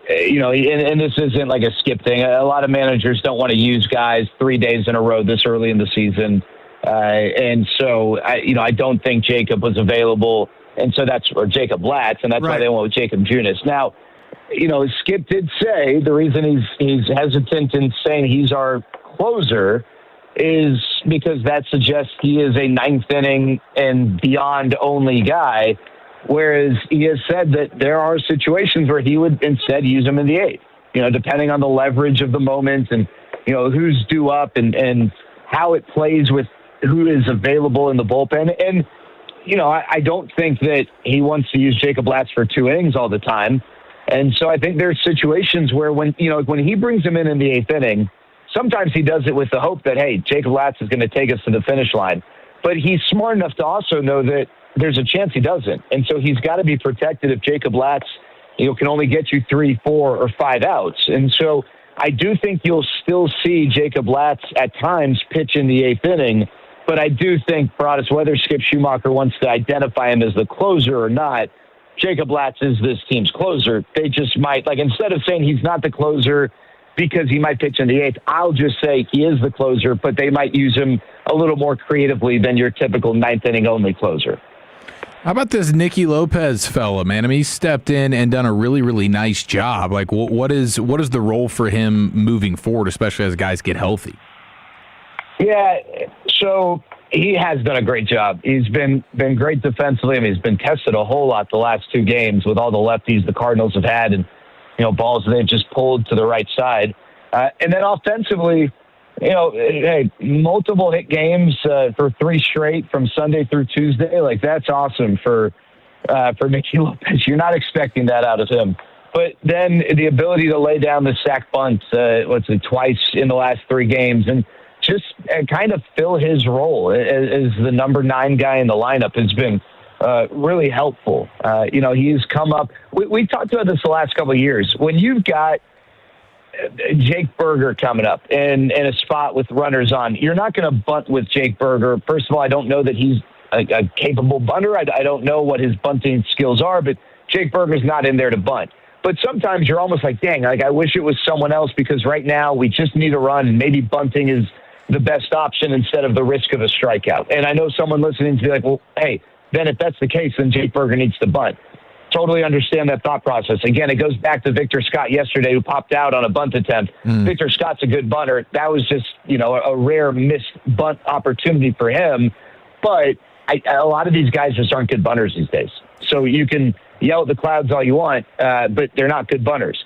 and this isn't like a Skip thing. A lot of managers don't want to use guys 3 days in a row this early in the season. And so, I don't think Jacob was available. And so or Jacob Latz, and that's why they went with Jacob Junis. Now, Skip did say the reason he's hesitant in saying he's our closer is because that suggests he is a ninth inning and beyond only guy, whereas he has said that there are situations where he would instead use him in the eighth, depending on the leverage of the moment and, who's due up and how it plays with who is available in the bullpen. And, I don't think that he wants to use Jacob Latz for 2 innings all the time. And so I think there's situations where when he brings him in the eighth inning, sometimes he does it with the hope that, hey, Jacob Latz is going to take us to the finish line. But he's smart enough to also know that there's a chance he doesn't. And so he's got to be protected if Jacob Latz, can only get you 3, 4, or 5 outs. And so I do think you'll still see Jacob Latz at times pitch in the eighth inning. But I do think, Broadus, whether Skip Schumacher wants to identify him as the closer or not, Jacob Latz is this team's closer. They just might, instead of saying he's not the closer because he might pitch in the eighth, I'll just say he is the closer, but they might use him a little more creatively than your typical ninth inning only closer. How about this Nicky Lopez fella, man? I mean, he stepped in and done a really, really nice job. Like, what is the role for him moving forward, especially as guys get healthy? Yeah, so he has done a great job. He's been great defensively. I mean, he's been tested a whole lot the last 2 games with all the lefties the Cardinals have had and, balls they've just pulled to the right side. And then offensively, multiple hit games for 3 straight from Sunday through Tuesday. Like, that's awesome for Nicky Lopez. You're not expecting that out of him. But then the ability to lay down the sack bunt, twice in the last 3 games and just kind of fill his role as the number 9 guy in the lineup has been really helpful. He's come up. We talked about this the last couple of years. When you've got Jake Berger coming up in a spot with runners on, you're not going to bunt with Jake Berger. First of all, I don't know that he's a capable bunter. I don't know what his bunting skills are, but Jake Berger's not in there to bunt. But sometimes you're almost like, dang, I wish it was someone else because right now we just need a run and maybe bunting is the best option instead of the risk of a strikeout. And I know someone listening to be like, well, hey, then if that's the case, then Jake Berger needs to bunt. Totally understand that thought process. Again, it goes back to Victor Scott yesterday who popped out on a bunt attempt. Victor Scott's a good bunter. That was just, a rare missed bunt opportunity for him. But a lot of these guys just aren't good bunters these days. So you can yell at the clouds all you want, but they're not good bunters.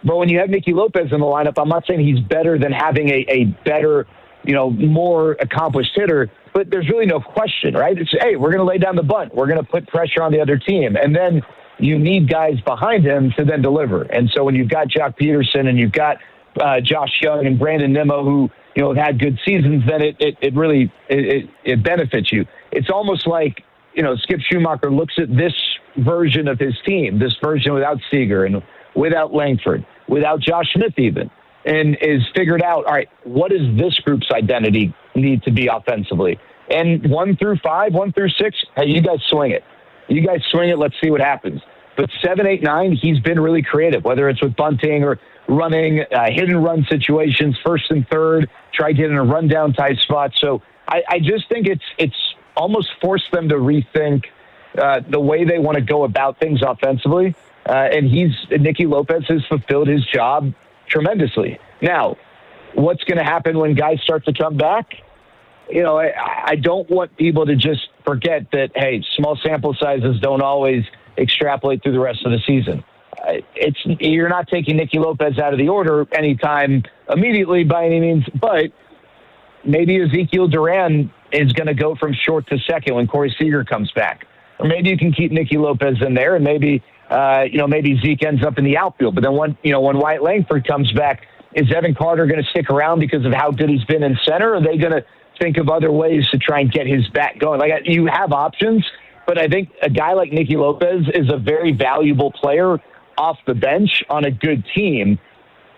But when you have Nicky Lopez in the lineup, I'm not saying he's better than having a better, more accomplished hitter, but there's really no question, right? It's, hey, we're going to lay down the bunt. We're going to put pressure on the other team. And then you need guys behind him to then deliver. And so when you've got Jock Peterson and you've got Josh Young and Brandon Nimmo, who, have had good seasons, then it really benefits you. It's almost like, Skip Schumacher looks at this version of his team, this version without Seager and without Langford, without Josh Smith even, and is figured out, all right, what does this group's identity need to be offensively? And 1 through 5, 1 through 6, hey, you guys swing it. You guys swing it, let's see what happens. But 7, 8, 9, he's been really creative, whether it's with bunting or running, hit and run situations, first and third, try getting a rundown type spot. So I just think it's almost forced them to rethink the way they want to go about things offensively. And Nicky Lopez has fulfilled his job tremendously. Now, what's going to happen when guys start to come back? I don't want people to just forget that, hey, small sample sizes don't always extrapolate through the rest of the season. You're not taking Nicky Lopez out of the order anytime immediately by any means, but maybe Ezekiel Duran is going to go from short to second when Corey Seager comes back. Or maybe you can keep Nicky Lopez in there, and maybe Zeke ends up in the outfield. But then when Wyatt Langford comes back, is Evan Carter going to stick around because of how good he's been in center? Or are they going to think of other ways to try and get his bat going? Like, you have options, but I think a guy like Nicky Lopez is a very valuable player off the bench on a good team.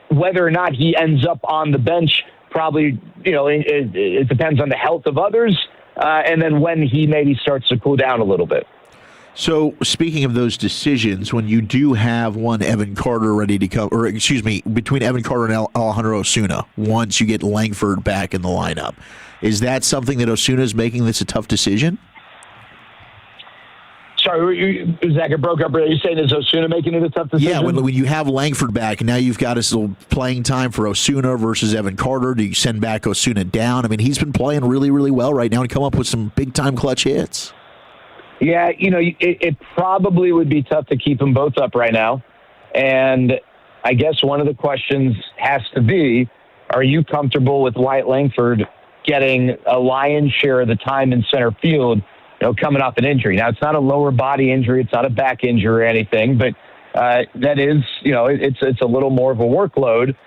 Whether or not he ends up on the bench, probably, it depends on the health of others, and then when he maybe starts to cool down a little bit. So, speaking of those decisions, when you do have one Evan Carter ready to come, or excuse me, between Evan Carter and Alejandro Osuna, once you get Langford back in the lineup, is that something that Osuna is making that's a tough decision? Sorry, Zach, it broke up. Are you saying is Osuna making it a tough decision? Yeah, when you have Langford back, and now you've got a little playing time for Osuna versus Evan Carter. Do you send back Osuna down? I mean, he's been playing really, really well right now and come up with some big-time clutch hits. Yeah, it probably would be tough to keep them both up right now. And I guess one of the questions has to be, are you comfortable with Wyatt Langford getting a lion's share of the time in center field, coming off an injury? Now, it's not a lower body injury. It's not a back injury or anything, but that is, it's a little more of a workload.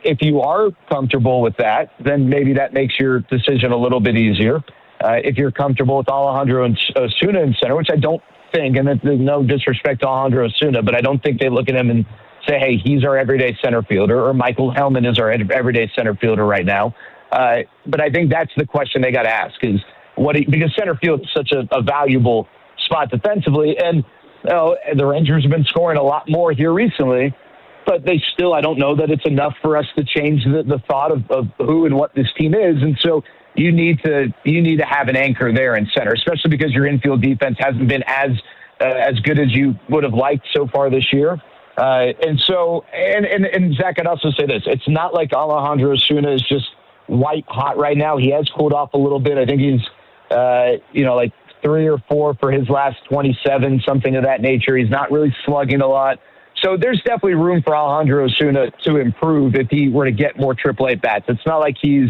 If you are comfortable with that, then maybe that makes your decision a little bit easier. If you're comfortable with Alejandro and Osuna in center, which I don't think, and there's no disrespect to Alejandro Osuna, but I don't think they look at him and say, hey, he's our everyday center fielder, or Michael Hellman is our everyday center fielder right now. But I think that's the question they got to ask is, because center field is such a valuable spot defensively, and the Rangers have been scoring a lot more here recently, but they still, I don't know that it's enough for us to change the thought of who and what this team is. And so you need to have an anchor there in center, especially because your infield defense hasn't been as good as you would have liked so far this year. And Zach, I'd also say this: it's not like Alejandro Osuna is just white hot right now. He has cooled off a little bit. I think he's like 3 or 4 for his last 27, something of that nature. He's not really slugging a lot. So there's definitely room for Alejandro Osuna to improve if he were to get more AAA bats. It's not like he's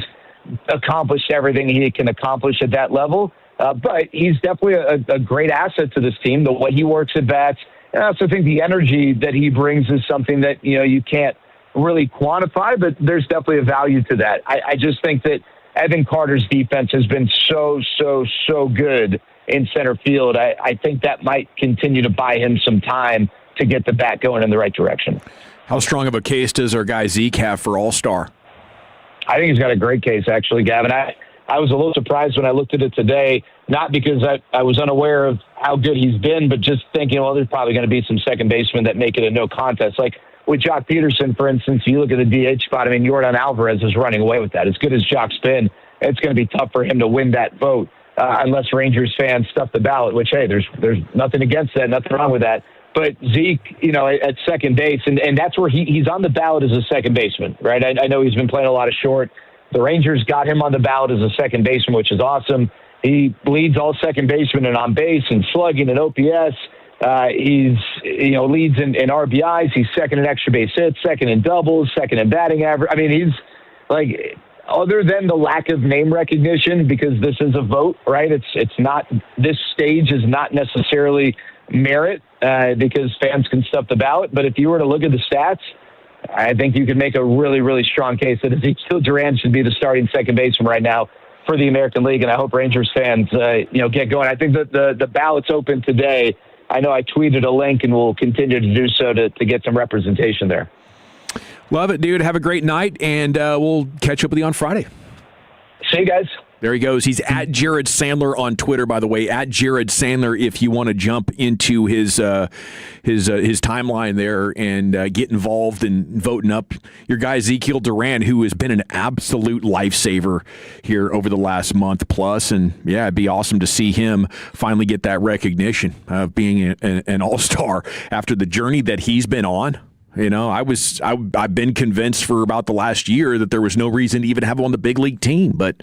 accomplished everything he can accomplish at that level, but he's definitely a great asset to this team, the way he works at bats. And I also think the energy that he brings is something that, you can't really quantify, but there's definitely a value to that. I just think that Evan Carter's defense has been so good in center field. I think that might continue to buy him some time to get the bat going in the right direction. How strong of a case does our guy Zeke have for All-Star? I think he's got a great case, actually, Gavin. I was a little surprised when I looked at it today, not because I was unaware of how good he's been, but just thinking, well, there's probably going to be some second basemen that make it a no contest. Like with Jock Peterson, for instance, you look at the DH spot, I mean, Yordan Alvarez is running away with that. As good as Jock's been, it's going to be tough for him to win that vote unless Rangers fans stuff the ballot, which, hey, there's nothing against that, nothing wrong with that. But Zeke, at second base, and that's where he's on the ballot as a second baseman, right? I know he's been playing a lot of short. The Rangers got him on the ballot as a second baseman, which is awesome. He leads all second basemen in on base and slugging and OPS. He's leads in RBIs. He's second in extra base hits, second in doubles, second in batting average. I mean, he's like, other than the lack of name recognition, because this is a vote, right? It's not, this stage is not necessarily merit because fans can stuff the ballot. But if you were to look at the stats, I think you could make a really, really strong case that Ezekiel Duran should be the starting second baseman right now for the American League. And I hope Rangers fans, get going. I think that the ballot's open today. I know I tweeted a link and will continue to do so to get some representation there. Love it, dude. Have a great night, and we'll catch up with you on Friday. See you guys. There he goes. He's at Jared Sandler on Twitter, by the way, at Jared Sandler. If you want to jump into his timeline there and get involved in voting up your guy Ezekiel Duran, who has been an absolute lifesaver here over the last month plus. And yeah, it'd be awesome to see him finally get that recognition of being an all-star after the journey that he's been on. You know, I've been convinced for about the last year that there was no reason to even have him on the big league team, but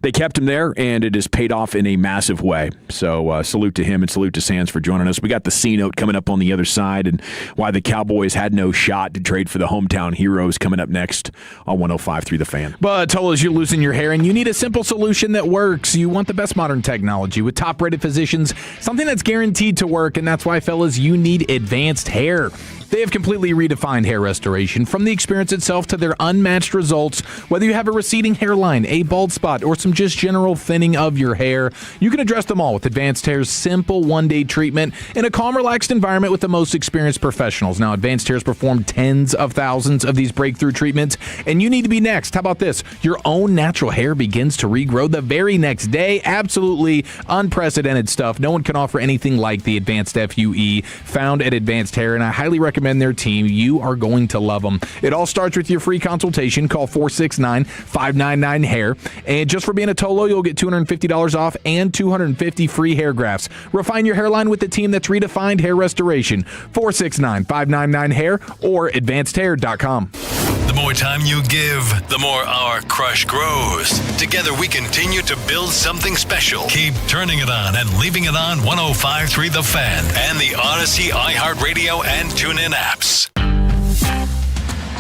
they kept him there, and it has paid off in a massive way. So salute to him and salute to Sands for joining us. We got the C note coming up on the other side, and why the Cowboys had no shot to trade for the hometown heroes coming up next on 105.3 The Fan. But Tolos, you're losing your hair, and you need a simple solution that works. You want the best modern technology with top-rated physicians, something that's guaranteed to work, and that's why, fellas, you need Advanced Hair. They have completely redefined hair restoration, from the experience itself to their unmatched results. Whether you have a receding hairline, a bald spot, or some just general thinning of your hair, you can address them all with Advanced Hair's simple one-day treatment in a calm, relaxed environment with the most experienced professionals. Now, Advanced Hair has performed tens of thousands of these breakthrough treatments, and you need to be next. How about this? Your own natural hair begins to regrow the very next day. Absolutely unprecedented stuff. No one can offer anything like the Advanced FUE found at Advanced Hair, and I highly recommend their team. You are going to love them. It all starts with your free consultation. Call 469-599-HAIR. And just for being a Tolo, you'll get $250 off and 250 free hair grafts. Refine your hairline with the team that's redefined hair restoration. 469-599-HAIR or advancedhair.com. The more time you give, the more our crush grows. Together we continue to build something special. Keep turning it on and leaving it on 105.3 The Fan and the Odyssey, iHeartRadio, and TuneIn apps.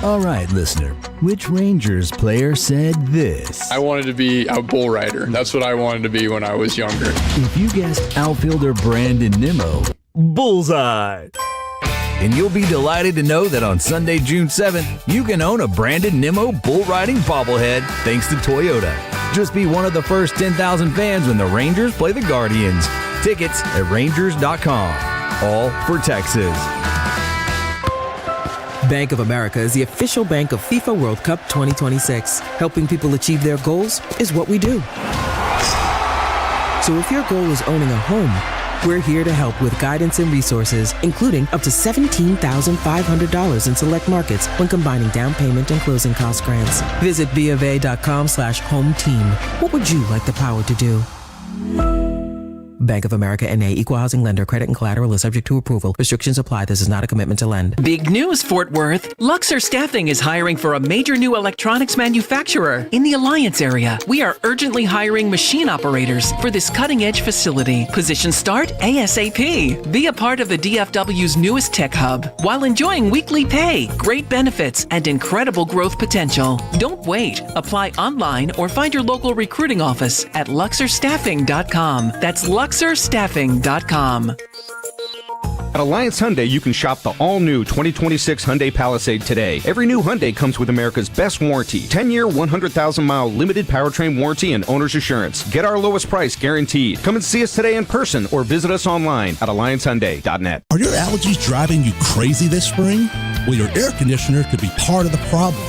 All right, listener, which Rangers player said this? I wanted to be a bull rider. That's what I wanted to be when I was younger. If you guessed outfielder Brandon Nimmo, bullseye. And you'll be delighted to know that on Sunday, June 7th, you can own a Brandon Nimmo bull riding bobblehead thanks to Toyota. Just be one of the first 10,000 fans when the Rangers play the Guardians. Tickets at Rangers.com. All for Texas. Bank of America is the official bank of FIFA World Cup 2026. Helping people achieve their goals is what we do. So if your goal is owning a home, we're here to help with guidance and resources, including up to $17,500 in select markets when combining down payment and closing cost grants. Visit BofA.com/home team. What would you like the power to do? Bank of America N.A. Equal Housing Lender. Credit and collateral is subject to approval. Restrictions apply. This is not a commitment to lend. Big news, Fort Worth. Luxor Staffing is hiring for a major new electronics manufacturer in the Alliance area. We are urgently hiring machine operators for this cutting-edge facility. Positions start ASAP. Be a part of the DFW's newest tech hub while enjoying weekly pay, great benefits, and incredible growth potential. Don't wait. Apply online or find your local recruiting office at luxorstaffing.com. That's luxorstaffing.com. At Alliance Hyundai, you can shop the all-new 2026 Hyundai Palisade today. Every new Hyundai comes with America's best warranty. 10-year, 100,000-mile limited powertrain warranty and owner's assurance. Get our lowest price guaranteed. Come and see us today in person or visit us online at alliancehyundai.net. Are your allergies driving you crazy this spring? Well, your air conditioner could be part of the problem.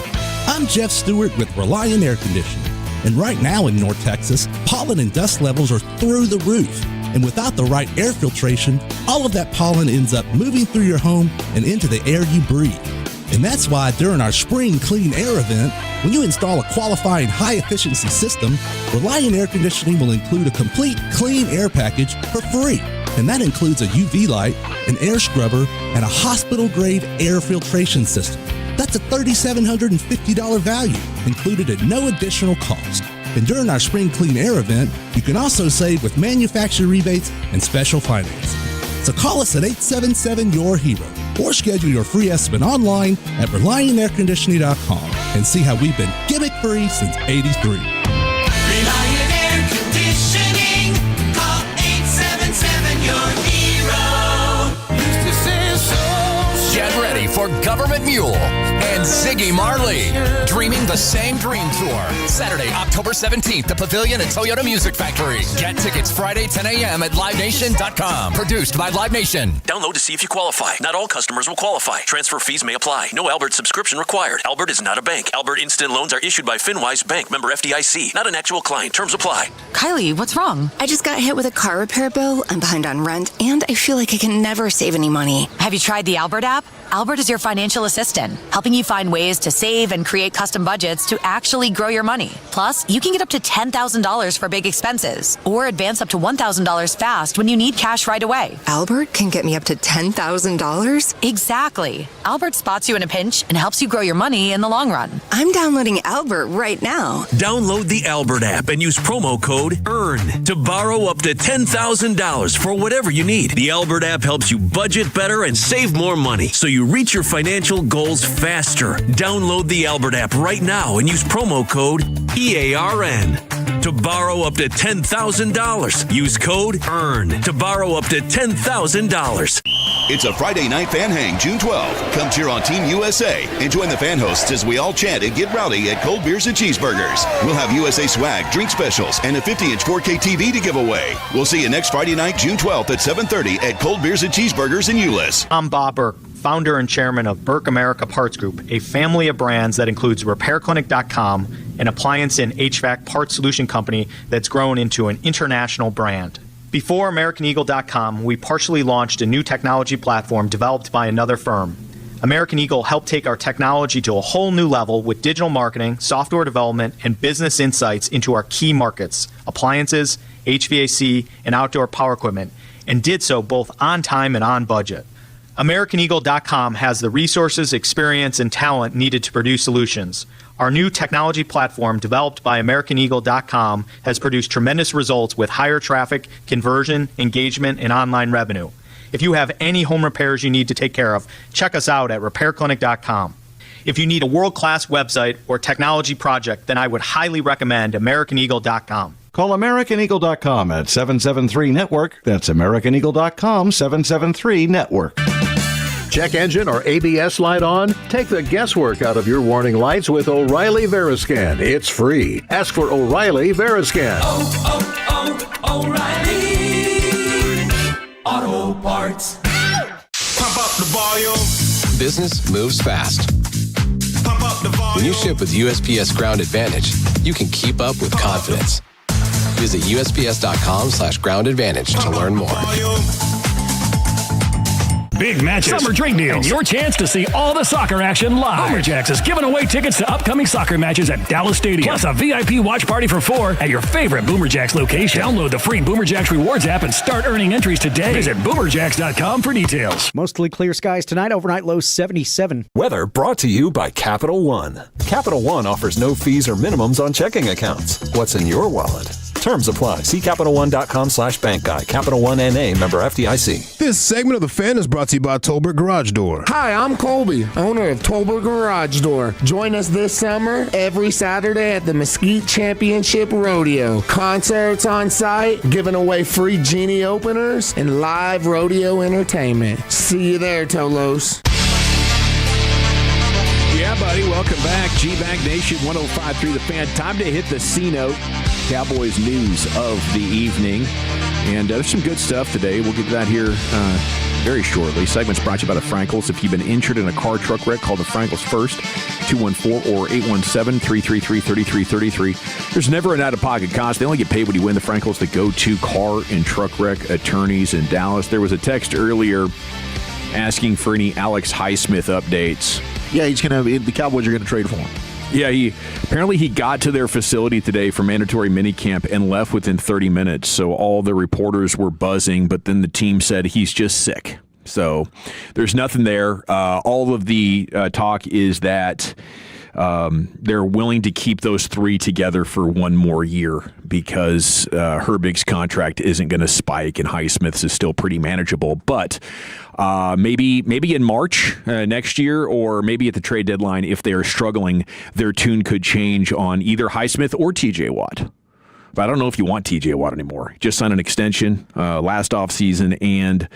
I'm Jeff Stewart with Reliant Air Conditioning. And right now in North Texas, pollen and dust levels are through the roof. And without the right air filtration, all of that pollen ends up moving through your home and into the air you breathe. And that's why during our Spring Clean Air event, when you install a qualifying high-efficiency system, Reliant Air Conditioning will include a complete clean air package for free. And that includes a UV light, an air scrubber, and a hospital-grade air filtration system. That's a $3,750 value, included at no additional cost. And during our Spring Clean Air event, you can also save with manufacturer rebates and special financing. So call us at 877-YOUR-HERO or schedule your free estimate online at ReliantAirConditioning.com and see how we've been gimmick-free since '83. Reliant Air Conditioning. Call 877-YOUR-HERO. Used to say so. Get ready for Government Mule and Ziggy Marley, Dreaming the Same Dream Tour. Saturday, October 17th, the Pavilion at Toyota Music Factory. Get tickets Friday, 10 a.m. at LiveNation.com. Produced by Live Nation. Download to see if you qualify. Not all customers will qualify. Transfer fees may apply. No Albert subscription required. Albert is not a bank. Albert Instant Loans are issued by FinWise Bank, member FDIC. Not an actual client. Terms apply. Kylie, what's wrong? I just got hit with a car repair bill. I'm behind on rent, and I feel like I can never save any money. Have you tried the Albert app? Albert is your financial assistant, helping you find ways to save and create custom budgets to actually grow your money. Plus, you can get up to $10,000 for big expenses or advance up to $1,000 fast when you need cash right away. Albert can get me up to $10,000? Exactly. Albert spots you in a pinch and helps you grow your money in the long run. I'm downloading Albert right now. Download the Albert app and use promo code EARN to borrow up to $10,000 for whatever you need. The Albert app helps you budget better and save more money so you reach your financial goals faster. Download the Albert app right now and use promo code EARN to borrow up to $10,000. Use code EARN to borrow up to $10,000. It's a Friday night fan hang, June 12th. Come cheer on Team USA and join the fan hosts as we all chant and get rowdy at Cold Beers and Cheeseburgers. We'll have USA swag, drink specials, and a 50-inch 4K TV to give away. We'll see you next Friday night, June 12th at 7:30 at Cold Beers and Cheeseburgers in Euless. I'm Bob Burke, founder and chairman of Burke America Parts Group, a family of brands that includes RepairClinic.com, an appliance and HVAC parts solution company that's grown into an international brand. Before AmericanEagle.com, we partially launched a new technology platform developed by another firm. American Eagle helped take our technology to a whole new level with digital marketing, software development, and business insights into our key markets, appliances, HVAC, and outdoor power equipment, and did so both on time and on budget. AmericanEagle.com has the resources, experience, and talent needed to produce solutions. Our new technology platform, developed by AmericanEagle.com, has produced tremendous results with higher traffic, conversion, engagement, and online revenue. If you have any home repairs you need to take care of, check us out at RepairClinic.com. If you need a world-class website or technology project, then I would highly recommend AmericanEagle.com. Call AmericanEagle.com at 773-NETWORK. That's AmericanEagle.com, 773-NETWORK. Check engine or ABS light on? Take the guesswork out of your warning lights with O'Reilly Veriscan. It's free. Ask for O'Reilly Veriscan. O'Reilly Auto Parts. Pump up the volume. Business moves fast. Pump up the volume. When you ship with USPS Ground Advantage, you can keep up with confidence. Visit USPS.com/Ground Advantage to learn more. Big matches, summer drink deals, and your chance to see all the soccer action live. Boomerjacks is giving away tickets to upcoming soccer matches at Dallas Stadium, plus a VIP watch party for 4 at your favorite Boomerjacks location. Download the free Boomerjacks Rewards app and start earning entries today. Visit Boomerjacks.com for details. Mostly clear skies tonight, overnight low 77. Weather brought to you by Capital One. Capital One offers no fees or minimums on checking accounts. What's in your wallet? Terms apply. See CapitalOne.com/bank guide. Capital One NA, member FDIC. This segment of The Fan is brought to you by Tolbert Garage Door. Hi, I'm Colby, owner of Tolbert Garage Door. Join us this summer every Saturday at the Mesquite Championship Rodeo. Concerts on site, giving away free genie openers, and live rodeo entertainment. See you there, Tolos. Yeah, buddy, welcome back. G-Bag Nation 105.3 The Fan. Time to hit the C-Note. Cowboys news of the evening. And there's some good stuff today. We'll get to that here very shortly. Segment's brought to you by the Frankels. If you've been injured in a car truck wreck, call the Frankels first, 214 or 817-333-3333. There's never an out-of-pocket cost. They only get paid when you win. The Frankels, the go-to car and truck wreck attorneys in Dallas. There was a text earlier asking for any Alex Highsmith updates. Yeah, the Cowboys are going to trade for him. Yeah, he got to their facility today for mandatory minicamp and left within 30 minutes. So all the reporters were buzzing, but then the team said he's just sick. So there's nothing there. All of the talk is that they're willing to keep those three together for one more year because Herbig's contract isn't going to spike and Highsmith's is still pretty manageable. But maybe in March next year, or maybe at the trade deadline, if they are struggling, their tune could change on either Highsmith or TJ Watt. But I don't know if you want TJ Watt anymore. Just signed an extension last offseason, and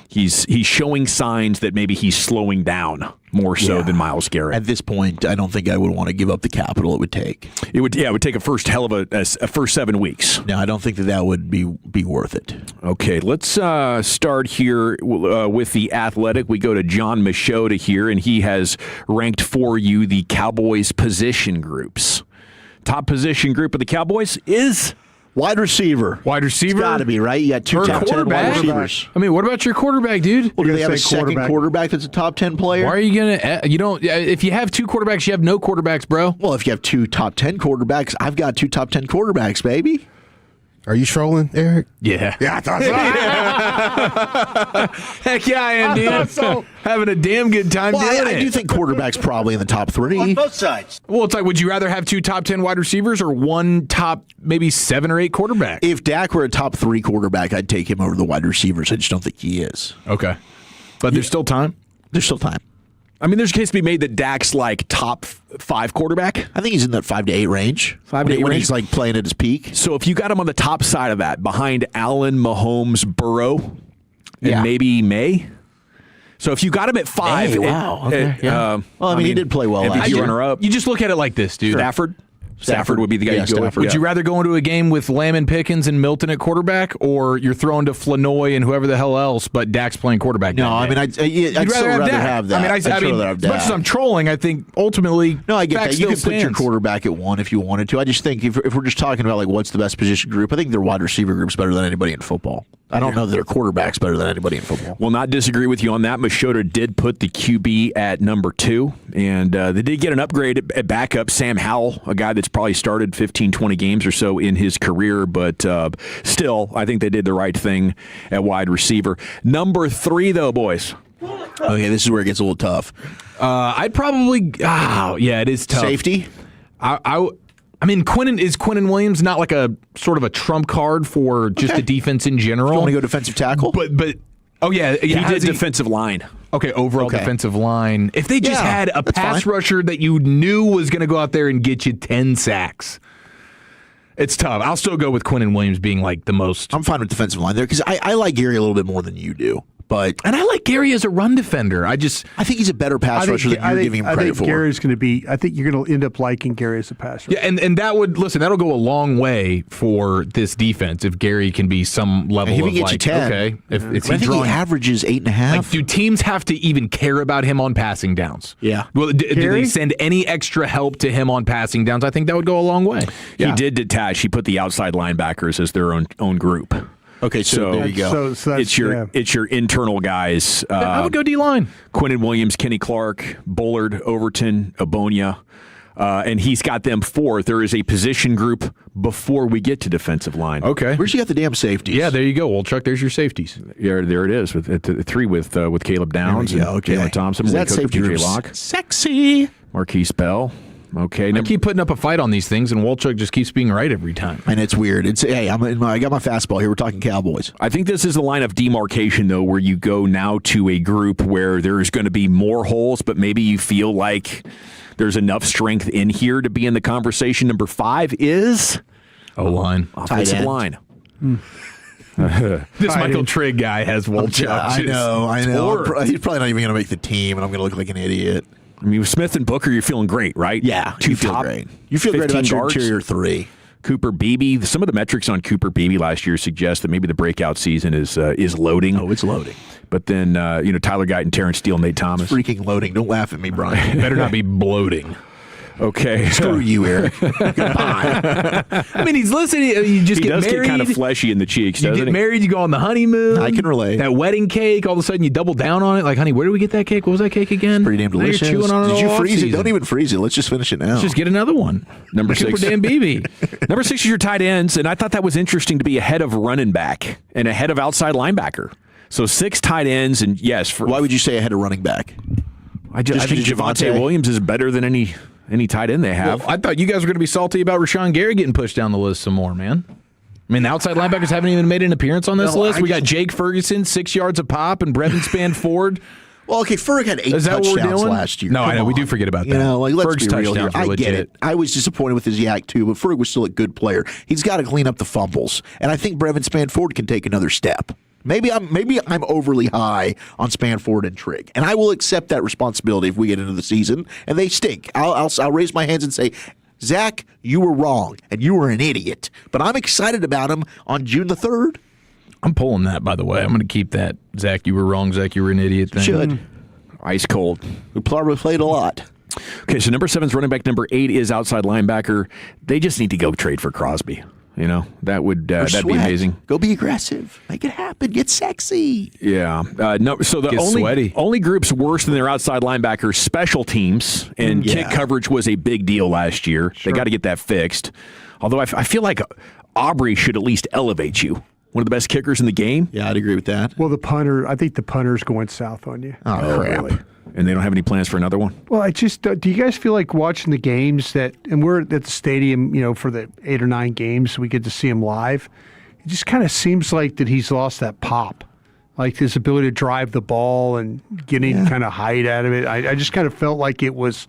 he's showing signs that maybe he's slowing down more so than Myles Garrett. At this point, I don't think I would want to give up the capital it would take. It would take a first first 7 weeks. No, I don't think that would be worth it. Okay, let's start here with the Athletic. We go to John Machota here, and he has ranked for you the Cowboys position groups. Top position group of the Cowboys is wide receiver. Wide receiver? It's got to be, right? You got two top 10 wide receivers. I mean, what about your quarterback, dude? Well, do they have a second quarterback that's a top 10 player? Why are you going to... You don't... If you have two quarterbacks, you have no quarterbacks, bro. Well, if you have two top 10 quarterbacks, I've got two top 10 quarterbacks, baby. Are you trolling, Eric? Yeah. Yeah, I thought so. Heck yeah, I am, dude. I thought so. Having a damn good time doing it. I do think quarterback's probably in the top 3. On both sides. Well, it's like, would you rather have two top 10 wide receivers or one top maybe 7 or 8 quarterback? If Dak were a top 3 quarterback, I'd take him over the wide receivers. I just don't think he is. Okay. But there's still time? There's still time. I mean, there's a case to be made that Dak's like top 5 quarterback. I think he's in that 5 to 8 range. 5 to 8 when he's like playing at his peak. So if you got him on the top side of that, behind Allen, Mahomes, Burrow, and maybe May. So if you got him at 5, hey, wow. Okay. Well, I mean, he did play well last year. Runner-up. You just look at it like this, dude. Stafford would be the guy you go with. Would you rather go into a game with Lamb and Pickens and Milton at quarterback, or you're throwing to Flanoy and whoever the hell else, but Dak's playing quarterback? No, I mean, I'd still rather have that. I mean, as much as I'm trolling, I think ultimately, no, I get that. You could put your stands. quarterback at 1 if you wanted to. I just think if we're just talking about like what's the best position group, I think their wide receiver group's better than anybody in football. I don't know that their quarterback's better than anybody in football. Will not disagree with you on that. Machota did put the QB at number 2, and they did get an upgrade at backup. Sam Howell, a guy that's probably started 15, 20 games or so in his career, but still, I think they did the right thing at wide receiver. Number 3, though, boys. Okay, this is where it gets a little tough. I'd probably... yeah, it is tough. Safety? I mean, is Quinnen Williams not like a sort of a trump card for just the defense in general? You want to go defensive tackle? But oh yeah, he did defensive line. Okay, overall defensive line. If they just had a pass rusher that you knew was going to go out there and get you 10 sacks. It's tough. I'll still go with Quinnen Williams being like the most. I'm fine with defensive line there because I like Gary a little bit more than you do. And I like Gary as a run defender. I think he's a better pass rusher than you're giving him credit for. Gary's going to be. I think you're going to end up liking Gary as a pass rusher. Yeah, and that'll go a long way for this defense if Gary can be some level of like, you 10. Okay, if I think he averages 8.5. Like, do teams have to even care about him on passing downs? Yeah. Well, do they send any extra help to him on passing downs? I think that would go a long way. Yeah. He did detach. He put the outside linebackers as their own group. Okay, so there you go. So it's your internal guys. I would go D-line. Quinnen Williams, Kenny Clark, Bullard, Overton, Abonia, and he's got them 4. There is a position group before we get to defensive line. Okay. Where's you got the damn safeties? Yeah, there you go. Well, Chuck, there's your safeties. Yeah, there it is. At 3 with Caleb Downs and Jalen Thompson. Is that safety DJ Locke. Sexy. Marquise Bell. Okay, I keep putting up a fight on these things, and Wolchuk just keeps being right every time. And it's weird. I got my fastball here. We're talking Cowboys. I think this is the line of demarcation, though, where you go now to a group where there's going to be more holes, but maybe you feel like there's enough strength in here to be in the conversation. Number 5 is O-line. Offensive line. This Michael Trigg guy has Wolchuk. I know. He's probably not even going to make the team, and I'm going to look like an idiot. I mean, with Smith and Booker, you're feeling great, right? Yeah, you feel great. You feel great about your interior 3. Cooper Beebe. Some of the metrics on Cooper Beebe last year suggest that maybe the breakout season is loading. Oh, it's loading. But then, Tyler Guyton, Terrence Steele, Nate Thomas. It's freaking loading. Don't laugh at me, Brian. Better not be bloating. Okay. Screw you, Eric. Goodbye. I mean, he's listening. You just he get does married. Get kind of fleshy in the cheeks, doesn't he? You get married, you go on the honeymoon. I can relate. That wedding cake, all of a sudden you double down on it. Like, honey, where did we get that cake? What was that cake again? Pretty damn delicious. Now you're chewing on it. Did you freeze it? Don't even freeze it. Let's just finish it now. Let's just get another one. Number 6. Cooper Dan Beebe. Number 6 is your tight ends, and I thought that was interesting to be ahead of running back and ahead of outside linebacker. So 6 tight ends, and yes. Why would you say ahead of running back? I think Javonte Williams is better than any any tight end they have. Well, I thought you guys were going to be salty about Rashawn Gary getting pushed down the list some more, man. I mean, the outside linebackers haven't even made an appearance on this list. We got Jake Ferguson, 6 yards a pop, and Brevin Spanford. Well, okay, Ferg had 8 touchdowns last year. No, I know. We do forget about that. You know, like, let's Ferg's be real here. touchdowns are I get legit. it. I was disappointed with his yak, too, but Ferg was still a good player. He's got to clean up the fumbles. And I think Brevin Spanford can take another step. Maybe I'm overly high on Spanford and Trigg, and I will accept that responsibility if we get into the season and they stink. I'll raise my hands and say, Zach, you were wrong, and you were an idiot. But I'm excited about him on June the 3rd. I'm pulling that, by the way. I'm going to keep that. Zach, you were wrong. Zach, you were an idiot thing. Should. Ice cold. We probably played a lot. Okay, so number 7 is running back. Number 8 is outside linebacker. They just need to go trade for Crosby. You know, that would that'd be amazing. Go be aggressive. Make it happen. Get sexy. Yeah. No. So the only groups worse than their outside linebackers, special teams, and kick coverage was a big deal last year. Sure. They got to get that fixed. Although I feel like Aubrey should at least elevate you. One of the best kickers in the game. Yeah, I'd agree with that. Well, I think the punter's going south on you. Oh, crap. Really? And they don't have any plans for another one? Well, I just do you guys feel like watching the games and we're at the stadium, you know, for the 8 or 9 games, so we get to see him live. It just kind of seems like that he's lost that pop, like his ability to drive the ball and getting kind of height out of it. I just kind of felt like it was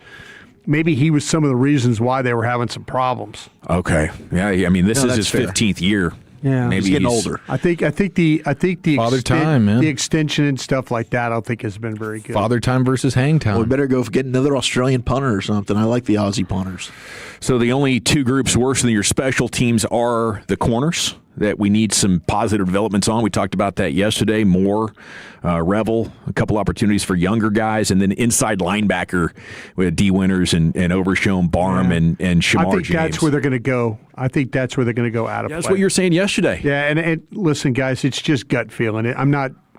maybe he was some of the reasons why they were having some problems. Okay. Yeah, I mean, this is his 15th year. Yeah, maybe he's getting older. I think the Father Time, man. The extension and stuff like that, I don't think has been very good. Father Time versus Hang Time. Well, we better go get another Australian punter or something. I like the Aussie punters. So the only 2 groups worse than your special teams are the corners that we need some positive developments on. We talked about that yesterday. Moore, Revel, a couple opportunities for younger guys, and then inside linebacker with D. Winters and Overshown, Barham, and Shamar I think James. that's where they're going to go. I think that's where they're going to go out of That's play. what you were saying yesterday. Yeah, and listen, guys, it's just gut feeling.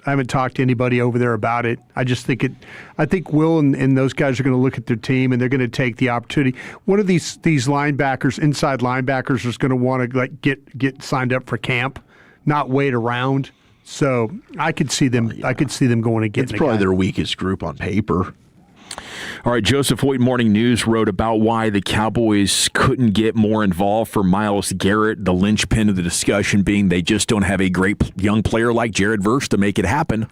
I haven't talked to anybody over there about it. I just think I think Will and those guys are going to look at their team and they're going to take the opportunity. One of these linebackers, inside linebackers, is going to want to like get signed up for camp, not wait around. So I could see them. I could see them going to get. It's probably their weakest group on paper. All right, Joseph Hoyt Morning News wrote about why the Cowboys couldn't get more involved for Myles Garrett, the linchpin of the discussion being they just don't have a great young player like Jared Verse to make it happen.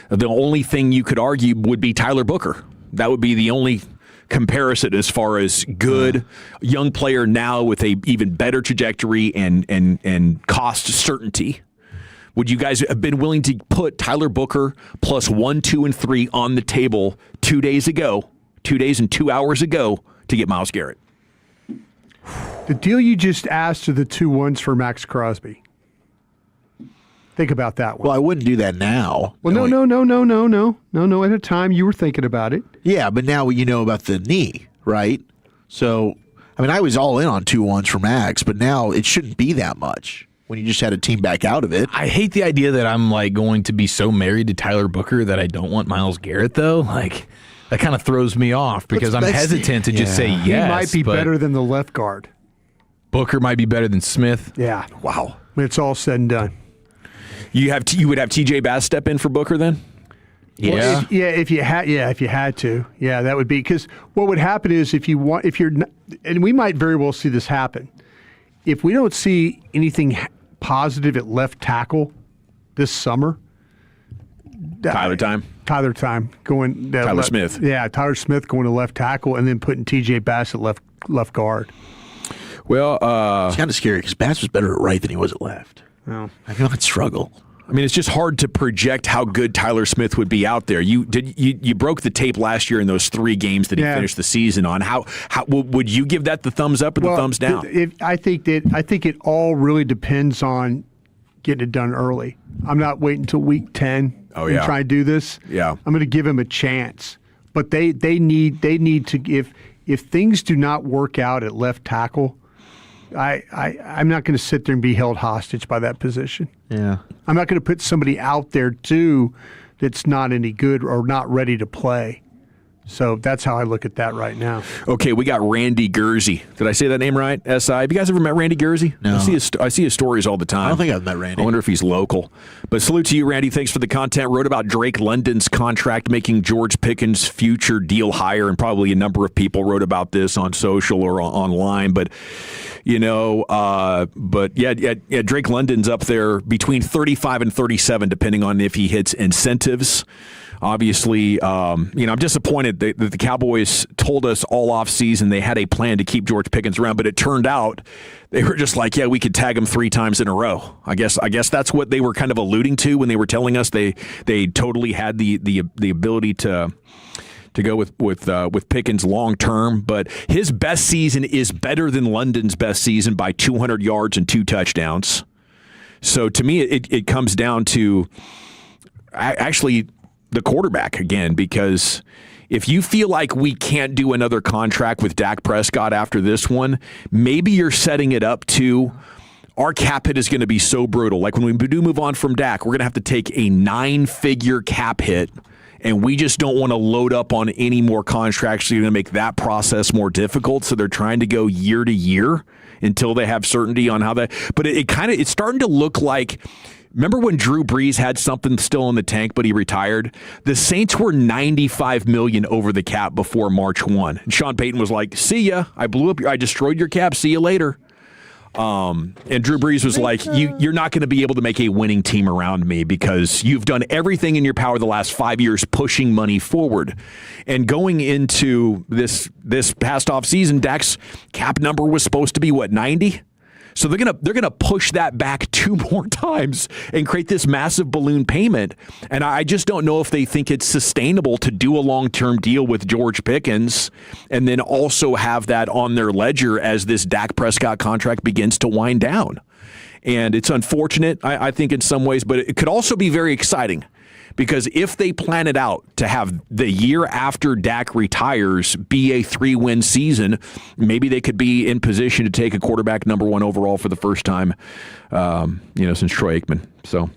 The only thing you could argue would be Tyler Booker. That would be the only comparison as far as good young player now with a even better trajectory and cost certainty. Would you guys have been willing to put Tyler Booker plus 1, 2, and 3 on the table 2 days ago, 2 days and 2 hours ago to get Myles Garrett? The deal you just asked are the 2 ones for Max Crosby. Think about that one. Well, I wouldn't do that now. Well, no. At a time you were thinking about it. Yeah, but now you know about the knee, right? So, I mean, I was all in on 2 ones for Max, but now it shouldn't be that much when you just had a team back out of it. I hate the idea that I'm like going to be so married to Tyler Booker that I don't want Myles Garrett, though. Like, that kind of throws me off because I'm hesitant to just say yes. He might be better than the left guard. Booker might be better than Smith. Yeah. Wow. When it's all said and done. You would have TJ Bass step in for Booker then? Yeah. Well, if you had to. Yeah, that would be because what would happen is and we might very well see this happen. If we don't see anything positive at left tackle this summer, Tyler Smith. Yeah, Tyler Smith going to left tackle and then putting TJ Bass at left guard. Well, it's kind of scary because Bass was better at right than he was at left. Oh. I feel like I'd struggle. I mean, it's just hard to project how good Tyler Smith would be out there. You broke the tape last year in those 3 games that he finished the season on. How would you give that the thumbs up or the thumbs down? I think it all really depends on getting it done early. I'm not waiting until week 10 and try to do this. Yeah, I'm going to give him a chance, but they need to if things do not work out at left tackle. I'm not going to sit there and be held hostage by that position. Yeah. I'm not going to put somebody out there, too, that's not any good or not ready to play. So that's how I look at that right now. Okay, we got Randy Gurzy. Did I say that name right? SI. Have you guys ever met Randy Gurzy? No. I see his stories all the time. I don't think I've met Randy. I wonder if he's local. But salute to you, Randy. Thanks for the content. Wrote about Drake London's contract making George Pickens' future deal higher, and probably a number of people wrote about this on social or online. But Drake London's up there between 35 and 37, depending on if he hits incentives. Obviously, I'm disappointed that the Cowboys told us all offseason they had a plan to keep George Pickens around, but it turned out they were just like, yeah, we could tag him 3 times in a row. I guess that's what they were kind of alluding to when they were telling us they totally had the ability to go with Pickens long term, but his best season is better than London's best season by 200 yards and 2 touchdowns. So to me, it comes down to actually the quarterback again, because if you feel like we can't do another contract with Dak Prescott after this one, maybe you're setting it up to our cap hit is going to be so brutal. Like when we do move on from Dak, we're going to have to take a 9-figure cap hit, and we just don't want to load up on any more contracts. So you're going to make that process more difficult. So they're trying to go year to year until they have certainty on how that. But it's starting to look like. Remember when Drew Brees had something still in the tank, but he retired? The Saints were $95 million over the cap before March 1. And Sean Payton was like, see ya. I destroyed your cap. See you later. And Drew Brees was like, you're not going to be able to make a winning team around me because you've done everything in your power the last 5 years pushing money forward. And going into this past offseason, Dak's cap number was supposed to be, 90? So they're gonna push that back 2 more times and create this massive balloon payment. And I just don't know if they think it's sustainable to do a long-term deal with George Pickens and then also have that on their ledger as this Dak Prescott contract begins to wind down. And it's unfortunate, I think, in some ways, but it could also be very exciting. Because if they plan it out to have the year after Dak retires be a 3-win season, maybe they could be in position to take a quarterback number 1 overall for the first time, since Troy Aikman. So,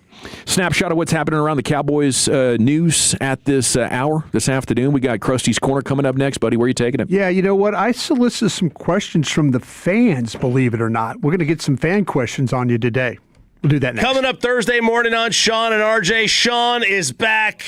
snapshot of what's happening around the Cowboys news at this hour, this afternoon. We got Krusty's Corner coming up next, buddy. Where are you taking it? Yeah, you know what? I solicited some questions from the fans, believe it or not. We're going to get some fan questions on you today. We'll do that next. Coming up Thursday morning on Sean and RJ. Sean is back.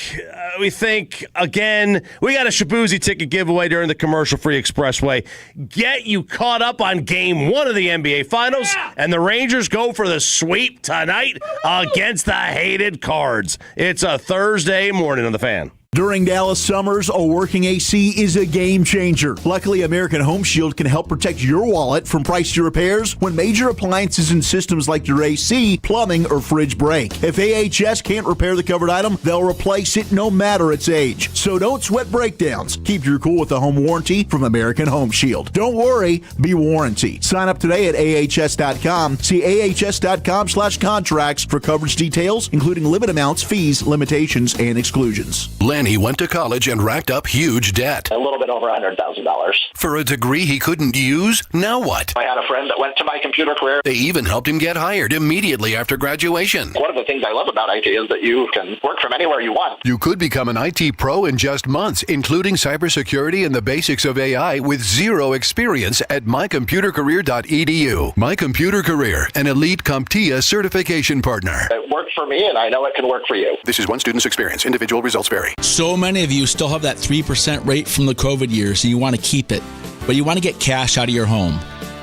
We think, again, we got a Shabuzi ticket giveaway during the commercial-free expressway. Get you caught up on Game 1 of the NBA Finals, and the Rangers go for the sweep tonight against the hated Cards. It's a Thursday morning on The Fan. During Dallas summers, a working AC is a game changer. Luckily, American Home Shield can help protect your wallet from pricey repairs when major appliances and systems like your AC, plumbing, or fridge break. If AHS can't repair the covered item, they'll replace it no matter its age. So don't sweat breakdowns. Keep your cool with a home warranty from American Home Shield. Don't worry, be warranty. Sign up today at ahs.com. See ahs.com/contracts for coverage details, including limit amounts, fees, limitations, and exclusions. He went to college and racked up huge debt. A little bit over $100,000. For a degree he couldn't use? Now what? I had a friend that went to my computer career. They even helped him get hired immediately after graduation. One of the things I love about IT is that you can work from anywhere you want. You could become an IT pro in just months, including cybersecurity and the basics of AI with zero experience at mycomputercareer.edu. My Computer Career, an elite CompTIA certification partner. It worked for me, and I know it can work for you. This is one student's experience. Individual results vary. So many of you still have that 3% rate from the COVID years, and you want to keep it, but you want to get cash out of your home.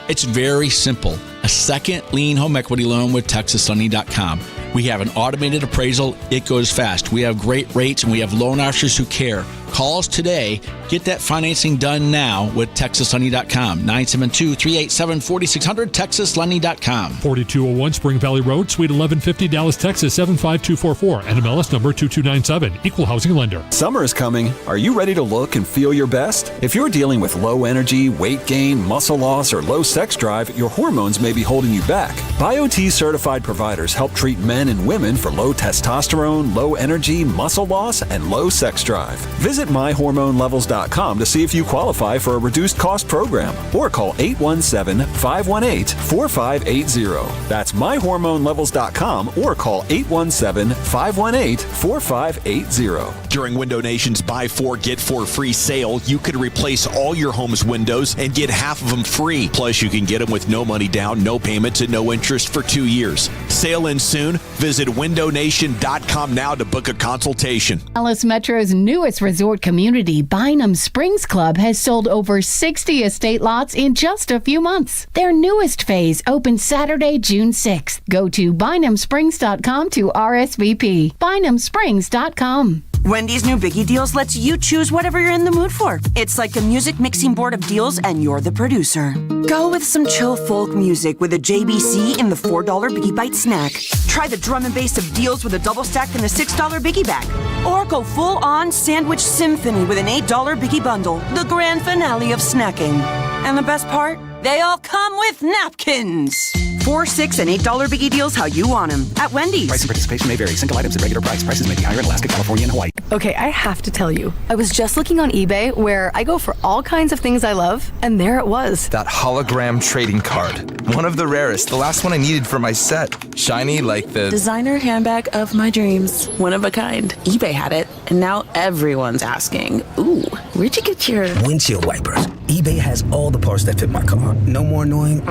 It's very simple. A second lien home equity loan with TexasLending.com. We have an automated appraisal. It goes fast. We have great rates, and we have loan officers who care. Call us today. Get that financing done now with TexasLending.com. 972-387-4600, TexasLending.com. 4201 Spring Valley Road, Suite 1150, Dallas, Texas, 75244. NMLS number 2297. Equal housing lender. Summer is coming. Are you ready to look and feel your best? If you're dealing with low energy, weight gain, muscle loss, or low sex drive, your hormones may be holding you back. BioT certified providers help treat men and women for low testosterone, low energy, muscle loss, and low sex drive. Visit Visit myhormonelevels.com to see if you qualify for a reduced cost program or call 817-518-4580. That's myhormonelevels.com or call 817-518-4580. During Window Nation's Buy 4 Get 4 free sale, you could replace all your home's windows and get half of them free. Plus, you can get them with no money down, no payments, and no interest for 2 years. Sale ends soon. Visit windownation.com now to book a consultation. Dallas Metro's newest resort community, Bynum Springs Club, has sold over 60 estate lots in just a few months. Their newest phase opens Saturday, June 6th. Go to bynumsprings.com to RSVP. bynumsprings.com. Wendy's new Biggie Deals lets you choose whatever you're in the mood for. It's like a music mixing board of deals, and you're the producer. Go with some chill folk music with a JBC in the $4 Biggie Bite snack. Try the drum and bass of deals with a double stack in the $6 Biggie bag. Or go full-on sandwich symphony with an $8 Biggie bundle, the grand finale of snacking. And the best part? They all come with napkins. $4, $6, and $8 Biggie Deals how you want them at Wendy's. Price and participation may vary. Single items at regular price. Prices may be higher in Alaska, California, and Hawaii. Okay, I have to tell you. I was just looking on eBay where I go for all kinds of things I love, and there it was. That hologram trading card. One of the rarest. The last one I needed for my set. Shiny like the designer handbag of my dreams. One of a kind. eBay had it, and now everyone's asking, ooh, where'd you get your windshield wipers? eBay has all the parts that fit my car. No more annoying.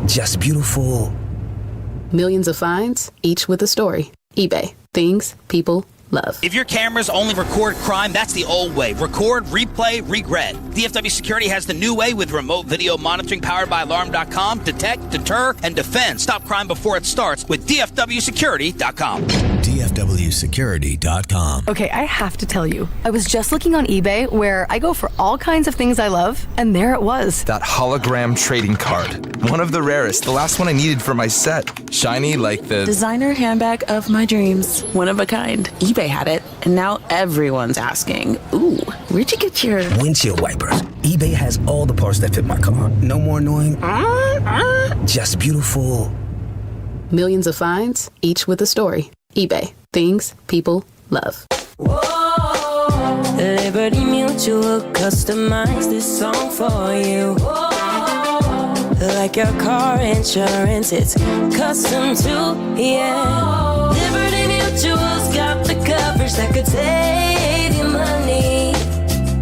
Just beautiful. Millions of finds, each with a story. eBay. Things people love. If your cameras only record crime, that's the old way. Record, replay, regret. DFW Security has the new way with remote video monitoring powered by Alarm.com. Detect, deter, and defend. Stop crime before it starts with DFWSecurity.com. DFWSecurity.com. Okay, I have to tell you. I was just looking on eBay where I go for all kinds of things I love, and there it was. That hologram trading card. One of the rarest. The last one I needed for my set. Shiny like the designer handbag of my dreams. One of a kind. eBay had it, and now everyone's asking, ooh, where'd you get your windshield wipers? eBay has all the parts that fit my car. No more annoying. Just beautiful. Millions of finds, each with a story. eBay. Things people love. Whoa, Liberty Mutual customized this song for you. Whoa, like your car insurance, it's custom too, yeah. Liberty Mutual's got the coverage that could save you money.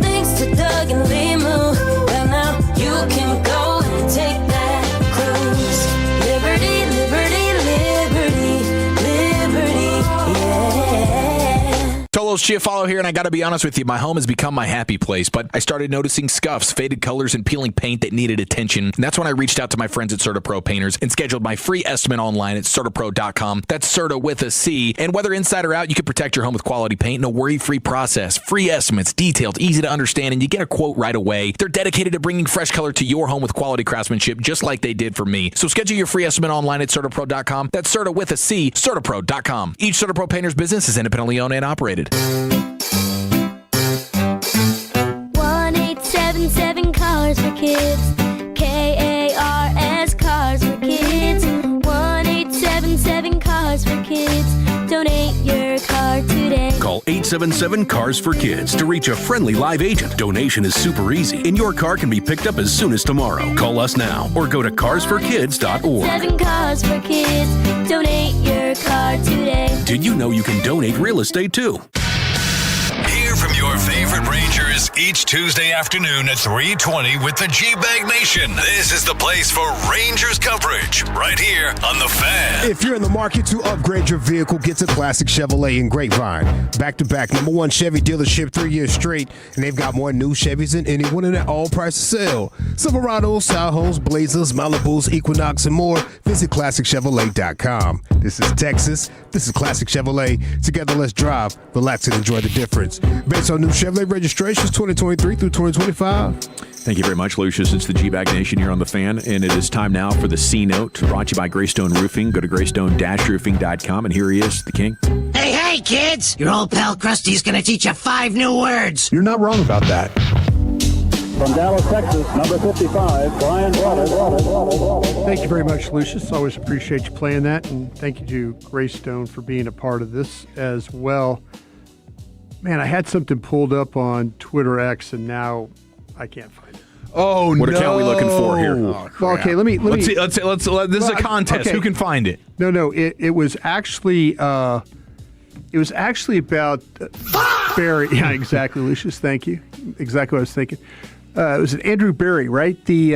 Thanks to Doug and Limu, well now you can go and take that cruise. Liberty, liberty, liberty, liberty, yeah. Tolos Chiafalo here, and I got to be honest with you, my home has become my happy place, but I started noticing scuffs, faded colors, and peeling paint that needed attention. And that's when I reached out to my friends at CertaPro Painters and scheduled my free estimate online at CertaPro.com. That's Certa with a C. And whether inside or out, you can protect your home with quality paint in a worry-free process. Free estimates, detailed, easy to understand, and you get a quote right away. They're dedicated to bringing fresh color to your home with quality craftsmanship, just like they did for me. So schedule your free estimate online at CertaPro.com. That's Certa with a C, CertaPro.com. Each CertaPro Painters business is independently owned and operated. 1-877 Cars for Kids. KARS Cars for Kids. 1-877 Cars for Kids. Donate your car today. Call 877 Cars for Kids to reach a friendly live agent. Donation is super easy, and your car can be picked up as soon as tomorrow. Call us now or go to carsforkids.org. 7 Cars for Kids. Donate your car today. Did you know you can donate real estate too? Hear from your favorite Rangers each Tuesday afternoon at 3:20 with the G-Bag Nation. This is the place for Rangers coverage right here on The Fan. If you're in the market to upgrade your vehicle, get to Classic Chevrolet in Grapevine. Back-to-back #1 Chevy dealership 3 years straight, and they've got more new Chevys than anyone in an all-price sale. Silverados, Tahoes, Blazers, Malibus, Equinox, and more. Visit ClassicChevrolet.com. This is Texas. This is Classic Chevrolet. Together, let's drive, relax, and enjoy the difference. Based on new Chevrolet registrations 2023 through 2025. Thank you very much, Lucius. It's the G-Bag Nation here on The Fan, and it is time now for the C-Note, brought to you by Greystone Roofing. Go to greystone-roofing.com, and here he is, the king. Hey, kids! Your old pal Krusty's gonna teach you 5 new words. You're not wrong about that. From Dallas, Texas, number 55, Brian Waters. Thank you very much, Lucius. Always appreciate you playing that, and thank you to Greystone for being a part of this as well. Man, I had something pulled up on Twitter X, and now I can't find it. Oh, what account are we looking for here? Well, okay, let me. Let's see. This is a contest. Okay. Who can find it? No. It was actually. It was actually about Barry. Yeah, exactly, Lucius. Thank you. Exactly what I was thinking. It was Andrew Barry, right? The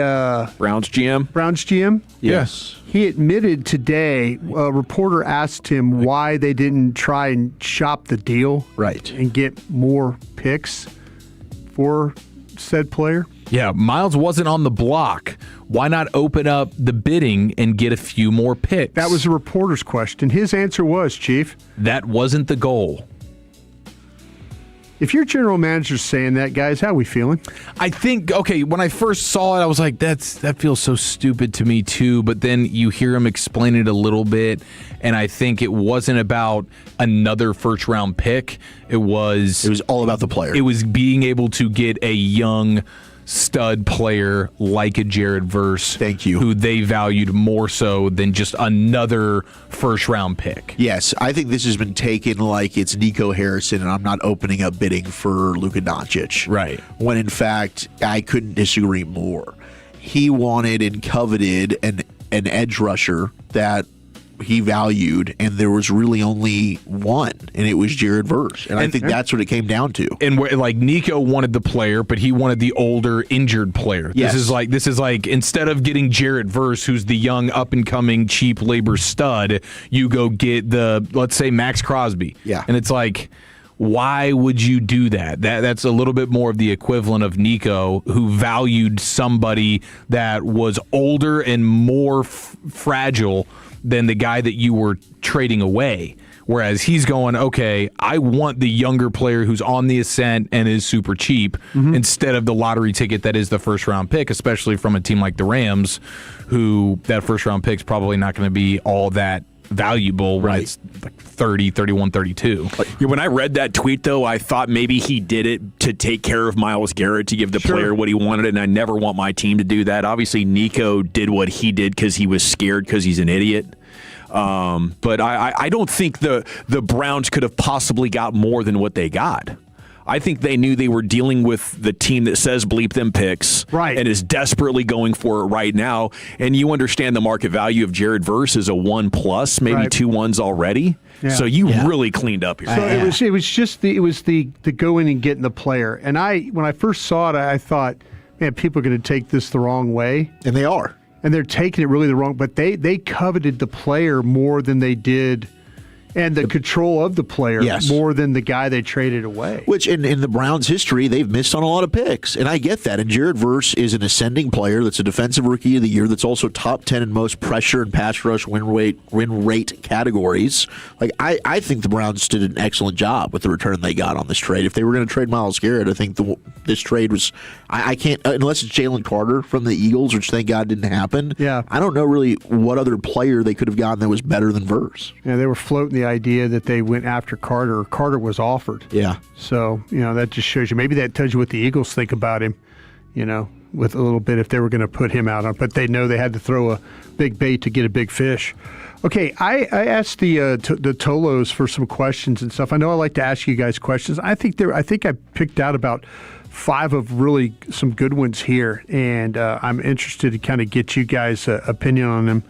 Browns GM. Browns GM. Yes. He admitted today. A reporter asked him why they didn't try and shop the deal, right, and get more picks for said player. Yeah, Miles wasn't on the block. Why not open up the bidding and get a few more picks? That was a reporter's question. His answer was, Chief, that wasn't the goal. If your general manager's saying that, guys, how are we feeling? I think, okay, when I first saw it, I was like, that feels so stupid to me too. But then you hear him explain it a little bit, and I think it wasn't about another first-round pick. It was all about the player. It was being able to get a young stud player like a Jared Verse, thank you, who they valued more so than just another first-round pick. Yes, I think this has been taken like it's Nico Harrison, and I'm not opening up bidding for Luka Doncic. Right. When in fact, I couldn't disagree more. He wanted and coveted an edge rusher that he valued, and there was really only one, and it was Jared Verse. And I think that's what it came down to. And like Nico wanted the player, but he wanted the older, injured player. Yes. This is like instead of getting Jared Verse, who's the young, up and coming, cheap labor stud, you go get let's say Max Crosby. Yeah. And it's like, why would you do that? That's a little bit more of the equivalent of Nico, who valued somebody that was older and more fragile than the guy that you were trading away. Whereas he's going, okay, I want the younger player who's on the ascent and is super cheap instead of the lottery ticket that is the first-round pick, especially from a team like the Rams, who that first-round pick's probably not going to be all that valuable when it's like 30, 31, 32. When I read that tweet, though, I thought maybe he did it to take care of Myles Garrett, to give the player what he wanted, and I never want my team to do that. Obviously, Nico did what he did because he was scared because he's an idiot. But I don't think the Browns could have possibly got more than what they got. I think they knew they were dealing with the team that says bleep them picks, right, and is desperately going for it right now. And you understand the market value of Jared Verse is a 1+, maybe 2 1s already. Yeah. So you really cleaned up here. So it was just the go in and getting the player. And when I first saw it, I thought, man, people are going to take this the wrong way, and they are, and they're taking it really the wrong. But they coveted the player more than they did. And the control of the player more than the guy they traded away. Which, in the Browns' history, they've missed on a lot of picks. And I get that. And Jared Verse is an ascending player that's a defensive rookie of the year, that's also top 10 in most pressure and pass rush win rate categories. Like, I think the Browns did an excellent job with the return they got on this trade. If they were going to trade Myles Garrett, I think this trade was, I can't, unless it's Jalen Carter from the Eagles, which thank God didn't happen. Yeah. I don't know really what other player they could have gotten that was better than Verse. Yeah, they were floating the idea that they went after Carter. Carter was offered. Yeah. So, that just shows you. Maybe that tells you what the Eagles think about him, with a little bit if they were going to put him out on. But they know they had to throw a big bait to get a big fish. Okay, I asked the Tolos for some questions and stuff. I know I like to ask you guys questions. I think I picked out about 5 of really some good ones here, and I'm interested to kind of get you guys' opinion on them.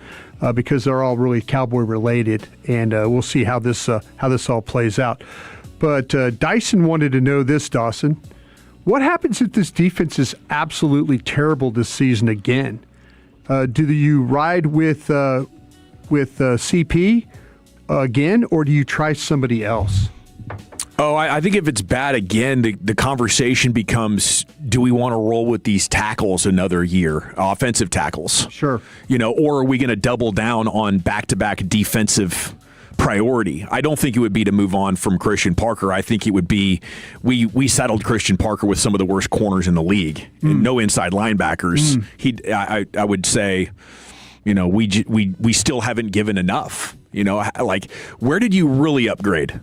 Because they're all really Cowboy related, and we'll see how this all plays out. But Dyson wanted to know this, Dawson. What happens if this defense is absolutely terrible this season again? Do you ride with CP again, or do you try somebody else? Oh, I think if it's bad again, the conversation becomes, do we want to roll with these tackles another year, offensive tackles? Sure. Or are we going to double down on back-to-back defensive priority? I don't think it would be to move on from Christian Parker. I think it would be, we settled Christian Parker with some of the worst corners in the league, and no inside linebackers. I would say, we still haven't given enough. Like, where did you really upgrade?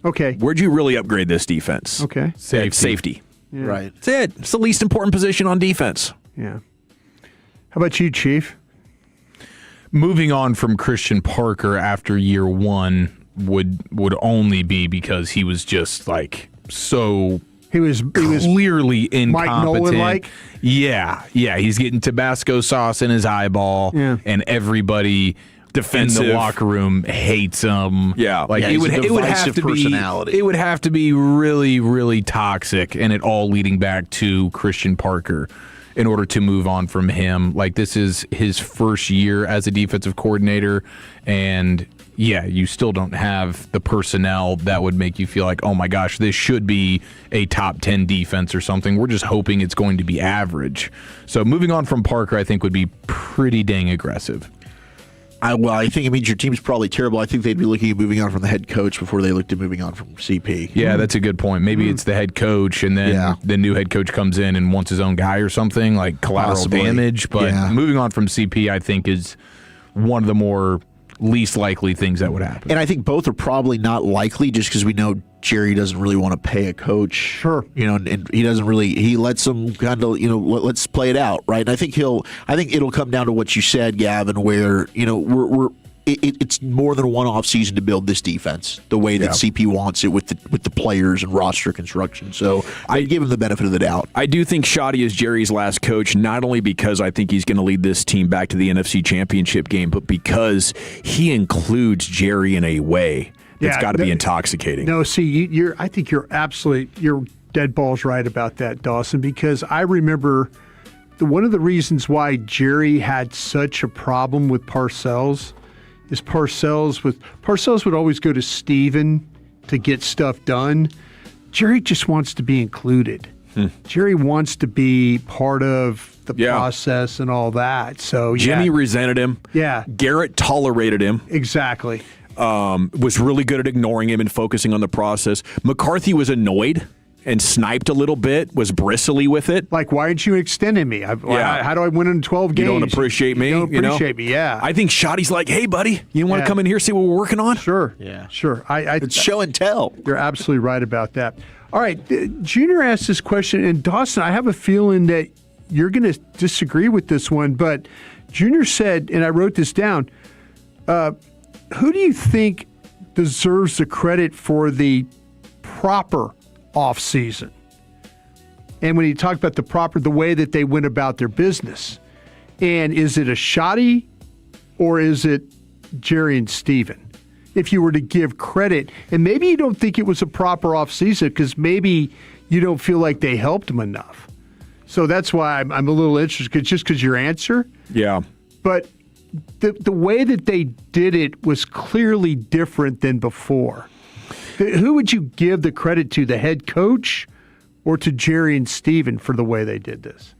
Okay. Where'd you really upgrade this defense? Okay. Safety. Yeah. Right. That's it. It's the least important position on defense. Yeah. How about you, Chief? Moving on from Christian Parker after year 1 would only be because he was just like he was clearly incompetent. Mike Nolan-like? Yeah. He's getting Tabasco sauce in his eyeball, and everybody defensive in the locker room hates him. Yeah, like yeah, it would have to personality. be. It would have to be really, really toxic, and it all leading back to Christian Parker in order to move on from him. Like, this is his first year as a defensive coordinator, and yeah, you still don't have the personnel that would make you feel like, oh my gosh, this should be a top 10 defense or something. We're just hoping it's going to be average. So moving on from Parker, I think, would be pretty dang aggressive. I think it means your team's probably terrible. I think they'd be looking at moving on from the head coach before they looked at moving on from CP. Yeah, that's a good point. Maybe it's the head coach, and then the new head coach comes in and wants his own guy or something, like collateral damage. But moving on from CP, I think, is one of the more least likely things that would happen. And I think both are probably not likely, just because we know Jerry doesn't really want to pay a coach. Sure. And he doesn't really, he lets them kind of, let's play it out, right? And I think it'll come down to what you said, Gavin, where, it's more than a one-off season to build this defense the way that CP wants it with the players and roster construction. So I give him the benefit of the doubt. I do think Shoddy is Jerry's last coach, not only because I think he's going to lead this team back to the NFC Championship game, but because he includes Jerry in a way that's got to be intoxicating. No, see, I think you're dead balls right about that, Dawson, because I remember one of the reasons why Jerry had such a problem with Parcells is Parcells would always go to Steven to get stuff done. Jerry just wants to be included. Jerry wants to be part of the process and all that. So Jimmy resented him. Yeah. Garrett tolerated him. Exactly. Was really good at ignoring him and focusing on the process. McCarthy was annoyed and sniped a little bit, was bristly with it. Like, why aren't you extending me? How do I win in 12 games? You don't appreciate me? You don't appreciate me, yeah. I think Shoddy's like, hey, buddy, you want to come in here, see what we're working on? Sure. Yeah. Sure. It's show and tell. You're absolutely right about that. All right, Junior asked this question, and Dawson, I have a feeling that you're going to disagree with this one, but Junior said, and I wrote this down, who do you think deserves the credit for the proper off season? And when you talk about the way that they went about their business, and is it a Shoddy or is it Jerry and Steven? If you were to give credit, and maybe you don't think it was a proper off season because maybe you don't feel like they helped them enough. So that's why I'm a little interested, just because your answer. Yeah. But the way that they did it was clearly different than before. Who would you give the credit to, the head coach or to Jerry and Steven for the way they did this?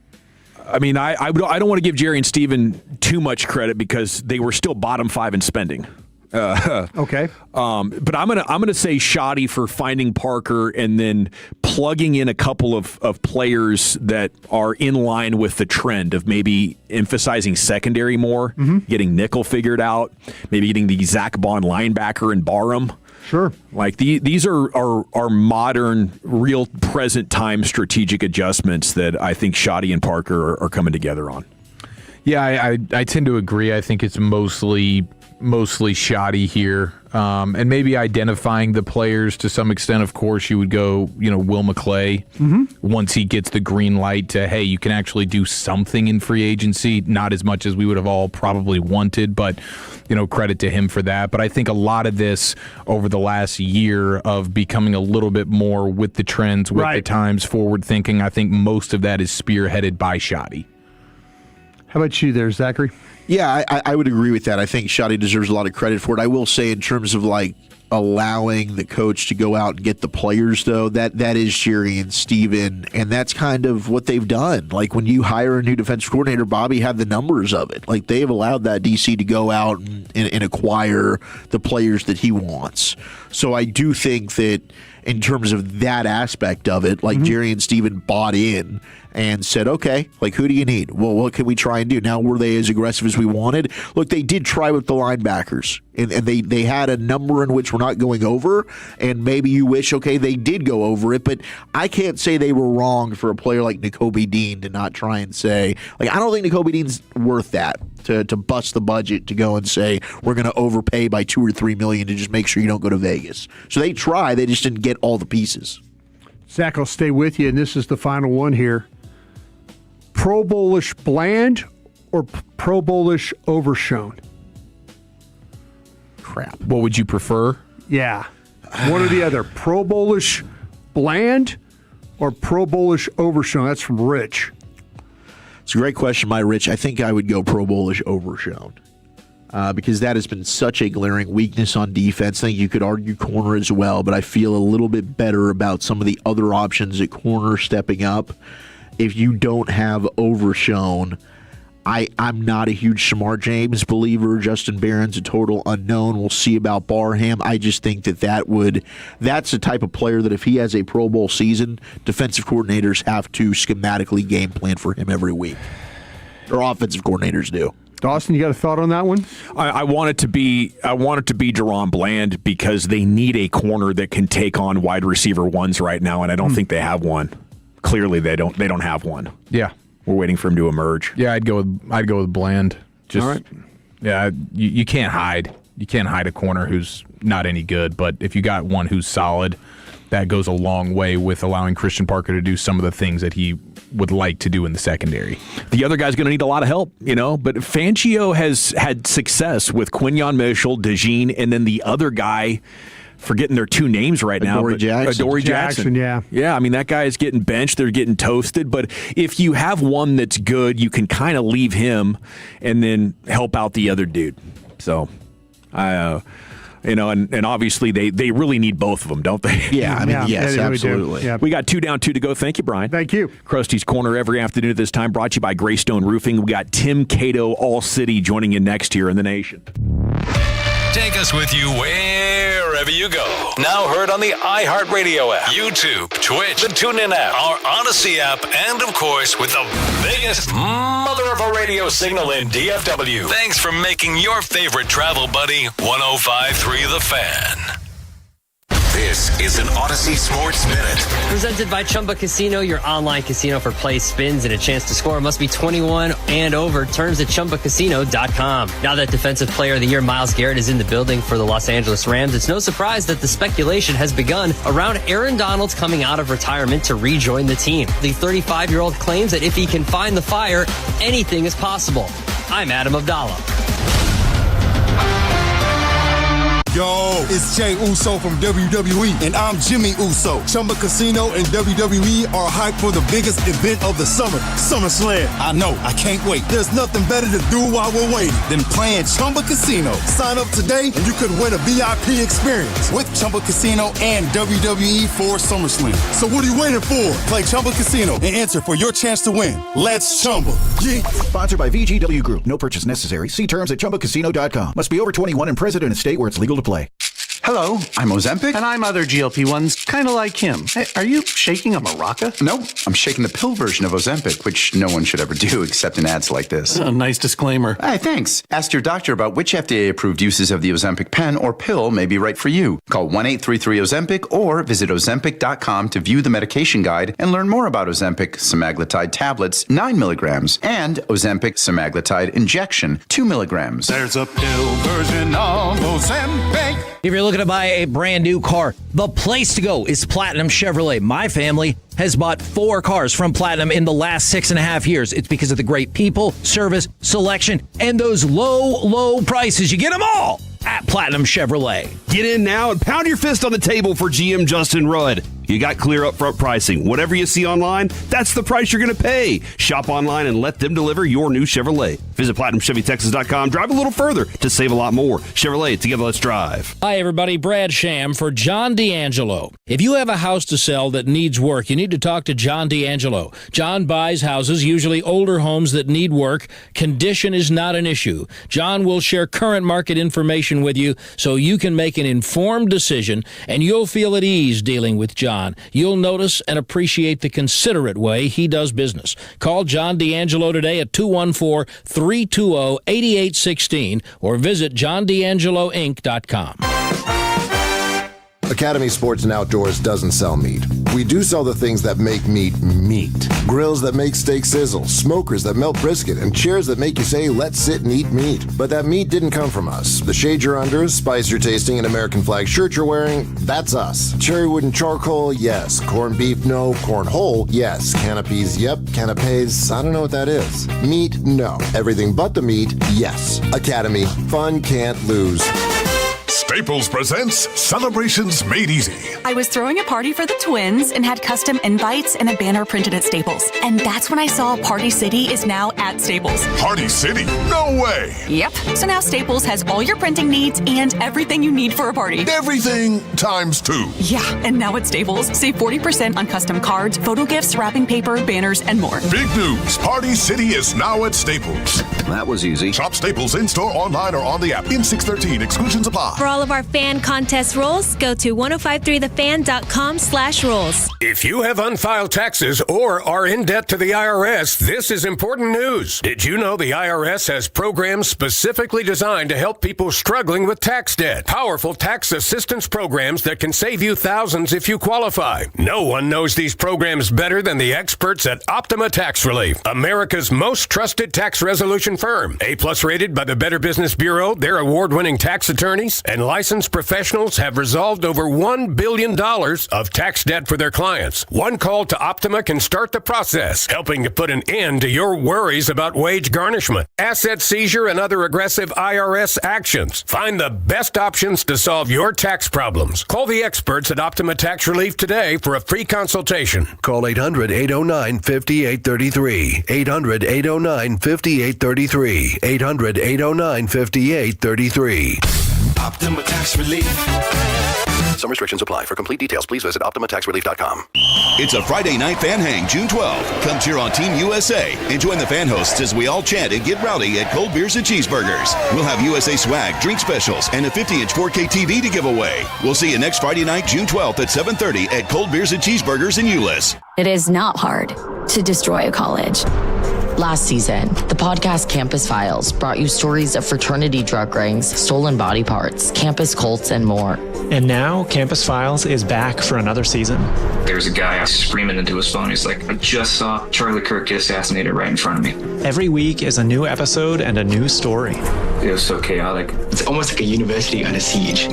I mean, I don't want to give Jerry and Steven too much credit because they were still bottom 5 in spending. Okay. But I'm gonna say Shoddy for finding Parker and then plugging in a couple of players that are in line with the trend of maybe emphasizing secondary more, getting nickel figured out, maybe getting the Zach Bond linebacker and Barham. Sure. Like these are modern, real present time strategic adjustments that I think Shoddy and Parker are coming together on. Yeah, I tend to agree. I think it's mostly Shoddy here, and maybe identifying the players to some extent. Of course, you would go, Will McClay once he gets the green light to, hey, you can actually do something in free agency. Not as much as we would have all probably wanted, but credit to him for that. But I think a lot of this over the last year of becoming a little bit more with the trends, with the times, forward thinking. I think most of that is spearheaded by Shoddy. How about you there, Zachary? Yeah, I would agree with that. I think Shoddy deserves a lot of credit for it. I will say in terms of allowing the coach to go out and get the players, though, that is Jerry and Steven, and that's kind of what they've done. Like when you hire a new defense coordinator, Bobby had the numbers of it. Like they've allowed that DC to go out and acquire the players that he wants. So I do think that in terms of that aspect of it, Jerry and Steven bought in and said, okay, who do you need? Well, what can we try and do? Now, were they as aggressive as we wanted? Look, they did try with the linebackers, and they had a number in which we're not going over, and maybe you wish, okay, they did go over it, but I can't say they were wrong for a player like Nakobe Dean to not try and say, I don't think Nakobe Dean's worth that, to bust the budget to go and say, we're going to overpay by $2 or $3 million to just make sure you don't go to Vegas. So they tried, they just didn't get all the pieces. Zach, I'll stay with you, and this is the final one here. Pro Bowlish bland or Pro Bowlish overshown? Crap. What would you prefer? Yeah. One or the other. Pro Bowlish bland or Pro Bowlish overshown? That's from Rich. It's a great question, my Rich. I think I would go Pro Bowlish overshown. Because that has been such a glaring weakness on defense. I think you could argue corner as well, but I feel a little bit better about some of the other options at corner stepping up. If you don't have overshown, I'm not a huge Shamar James believer. Justin Barron's a total unknown. We'll see about Barham. I just think that's the type of player that if he has a Pro Bowl season, defensive coordinators have to schematically game plan for him every week. Or offensive coordinators do. Dawson, you got a thought on that one? I want it to be Deron Bland because they need a corner that can take on wide receiver ones right now, and I don't think they have one. Clearly, they don't have one. Yeah, we're waiting for him to emerge. Yeah, I'd go with Bland. Just, all right. Yeah, you can't hide. You can't hide a corner who's not any good. But if you got one who's solid, that goes a long way with allowing Christian Parker to do some of the things that he would like to do in the secondary. The other guy's going to need a lot of help, but Fangio has had success with Quinyon Mitchell, DeJean, and then the other guy, forgetting their two names right now. Adoree Jackson. Yeah. Yeah, I mean, that guy is getting benched. They're getting toasted. But if you have one that's good, you can kind of leave him and then help out the other dude. So, and obviously they really need both of them, don't they? Yeah, yes, absolutely. Yeah. We got 2 down, 2 to go. Thank you, Brian. Thank you. Krusty's Corner every afternoon at this time, brought to you by Greystone Roofing. We got Tim Cato, All City, joining you next here in the nation. Take us with you wherever you go. Now heard on the iHeartRadio app, YouTube, Twitch, the TuneIn app, our Odyssey app, and of course with the biggest mother of a radio signal in DFW. Thanks for making your favorite travel buddy 105.3 The Fan. This is an Odyssey Sports Minute. Presented by Chumba Casino, your online casino for play, spins, and a chance to score. Must be 21 and over. Terms at ChumbaCasino.com. Now that Defensive Player of the Year Myles Garrett is in the building for the Los Angeles Rams, it's no surprise that the speculation has begun around Aaron Donald's coming out of retirement to rejoin the team. The 35-year-old claims that if he can find the fire, anything is possible. I'm Adam Abdallah. Yo, it's Jay Uso from WWE, and I'm Jimmy Uso. Chumba Casino and WWE are hyped for the biggest event of the summer, SummerSlam. I know, I can't wait. There's nothing better to do while we're waiting than playing Chumba Casino. Sign up today, and you could win a VIP experience with Chumba Casino and WWE for SummerSlam. So what are you waiting for? Play Chumba Casino and enter for your chance to win. Let's Chumba. Yeah. Sponsored by VGW Group. No purchase necessary. See terms at ChumbaCasino.com. Must be over 21 and present in a state where it's legal to play. Hello, I'm Ozempic. And I'm other GLP-1s, kind of like him. Hey, are you shaking a maraca? No, I'm shaking the pill version of Ozempic, which no one should ever do except in ads like this. Nice disclaimer. Hey, thanks. Ask your doctor about which FDA-approved uses of the Ozempic pen or pill may be right for you. Call 1-833-OZEMPIC or visit Ozempic.com to view the medication guide and learn more about Ozempic semaglutide tablets, 9 milligrams, and Ozempic semaglutide injection, 2 milligrams. There's a pill version of Ozempic. If you're looking to buy a brand new car, the place to go is Platinum Chevrolet. My family has bought 4 cars from Platinum in the last 6.5 years. It's because of the great people, service, selection, and those low prices. You get them all at Platinum Chevrolet. Get in now and pound your fist on the table for GM Justin Rudd. You got clear upfront pricing. Whatever you see online, that's the price you're going to pay. Shop online and let them deliver your new Chevrolet. Visit PlatinumChevyTexas.com. Drive a little further to save a lot more. Chevrolet, together let's drive. Hi, everybody. Brad Sham for John D'Angelo. If you have a house to sell that needs work, you need to talk to John D'Angelo. John buys houses, usually older homes that need work. Condition is not an issue. John will share current market information with you so you can make an informed decision, and you'll feel at ease dealing with John. You'll notice and appreciate the considerate way he does business. Call John D'Angelo today at 214-320-8816 or visit JohnD'AngeloInc.com. Academy Sports and Outdoors doesn't sell meat. We do sell the things that make meat meat. Grills that make steak sizzle, smokers that melt brisket, and chairs that make you say, let's sit and eat meat. But that meat didn't come from us. The shade you're under, spice you're tasting, and American flag shirt you're wearing, that's us. Cherry wood and charcoal, yes. Corned beef, no. Corn whole, yes. Canopies, yep. Canapes, I don't know what that is. Meat, no. Everything but the meat, yes. Academy, fun can't lose. Staples presents Celebrations Made Easy. I was throwing a party for the twins and had custom invites and a banner printed at Staples. And that's when I saw Party City is now at Staples. Party City? No way! Yep. So now Staples has all your printing needs and everything you need for a party. Everything times 2. Yeah, and now at Staples, save 40% on custom cards, photo gifts, wrapping paper, banners, and more. Big news! Party City is now at Staples. That was easy. Shop Staples in-store, online, or on the app. In 613, exclusions apply. For all of our fan contest rules, go to 1053thefan.com/rules. If you have unfiled taxes or are in debt to the IRS, this is important news. Did you know the IRS has programs specifically designed to help people struggling with tax debt? Powerful tax assistance programs that can save you thousands if you qualify. No one knows these programs better than the experts at Optima Tax Relief, America's most trusted tax resolution firm. A+ rated by the Better Business Bureau, their award-winning tax attorneys and licensed professionals have resolved over $1 billion of tax debt for their clients. One call to Optima can start the process, helping to put an end to your worries about wage garnishment, asset seizure, and other aggressive IRS actions. Find the best options to solve your tax problems. Call the experts at Optima Tax Relief today for a free consultation. Call 800-809-5833. 800-809-5833. 800-809-5833. Optima Tax Relief. Some restrictions apply. For complete details, please visit OptimaTaxRelief.com. It's a Friday night fan hang, June 12th. Come cheer on Team USA and join the fan hosts as we all chant and get rowdy at Cold Beers and Cheeseburgers. We'll have USA swag, drink specials, and a 50-inch 4K TV to give away. We'll see you next Friday night, June 12th at 7:30 at Cold Beers and Cheeseburgers in Euless. It is not hard to destroy a college. Last season, the podcast Campus Files brought you stories of fraternity drug rings, stolen body parts, campus cults, and more. And now, Campus Files is back for another season. There's a guy screaming into his phone. He's like, I just saw Charlie Kirk get assassinated right in front of me. Every week is a new episode and a new story. It was so chaotic. It's almost like a university on a siege.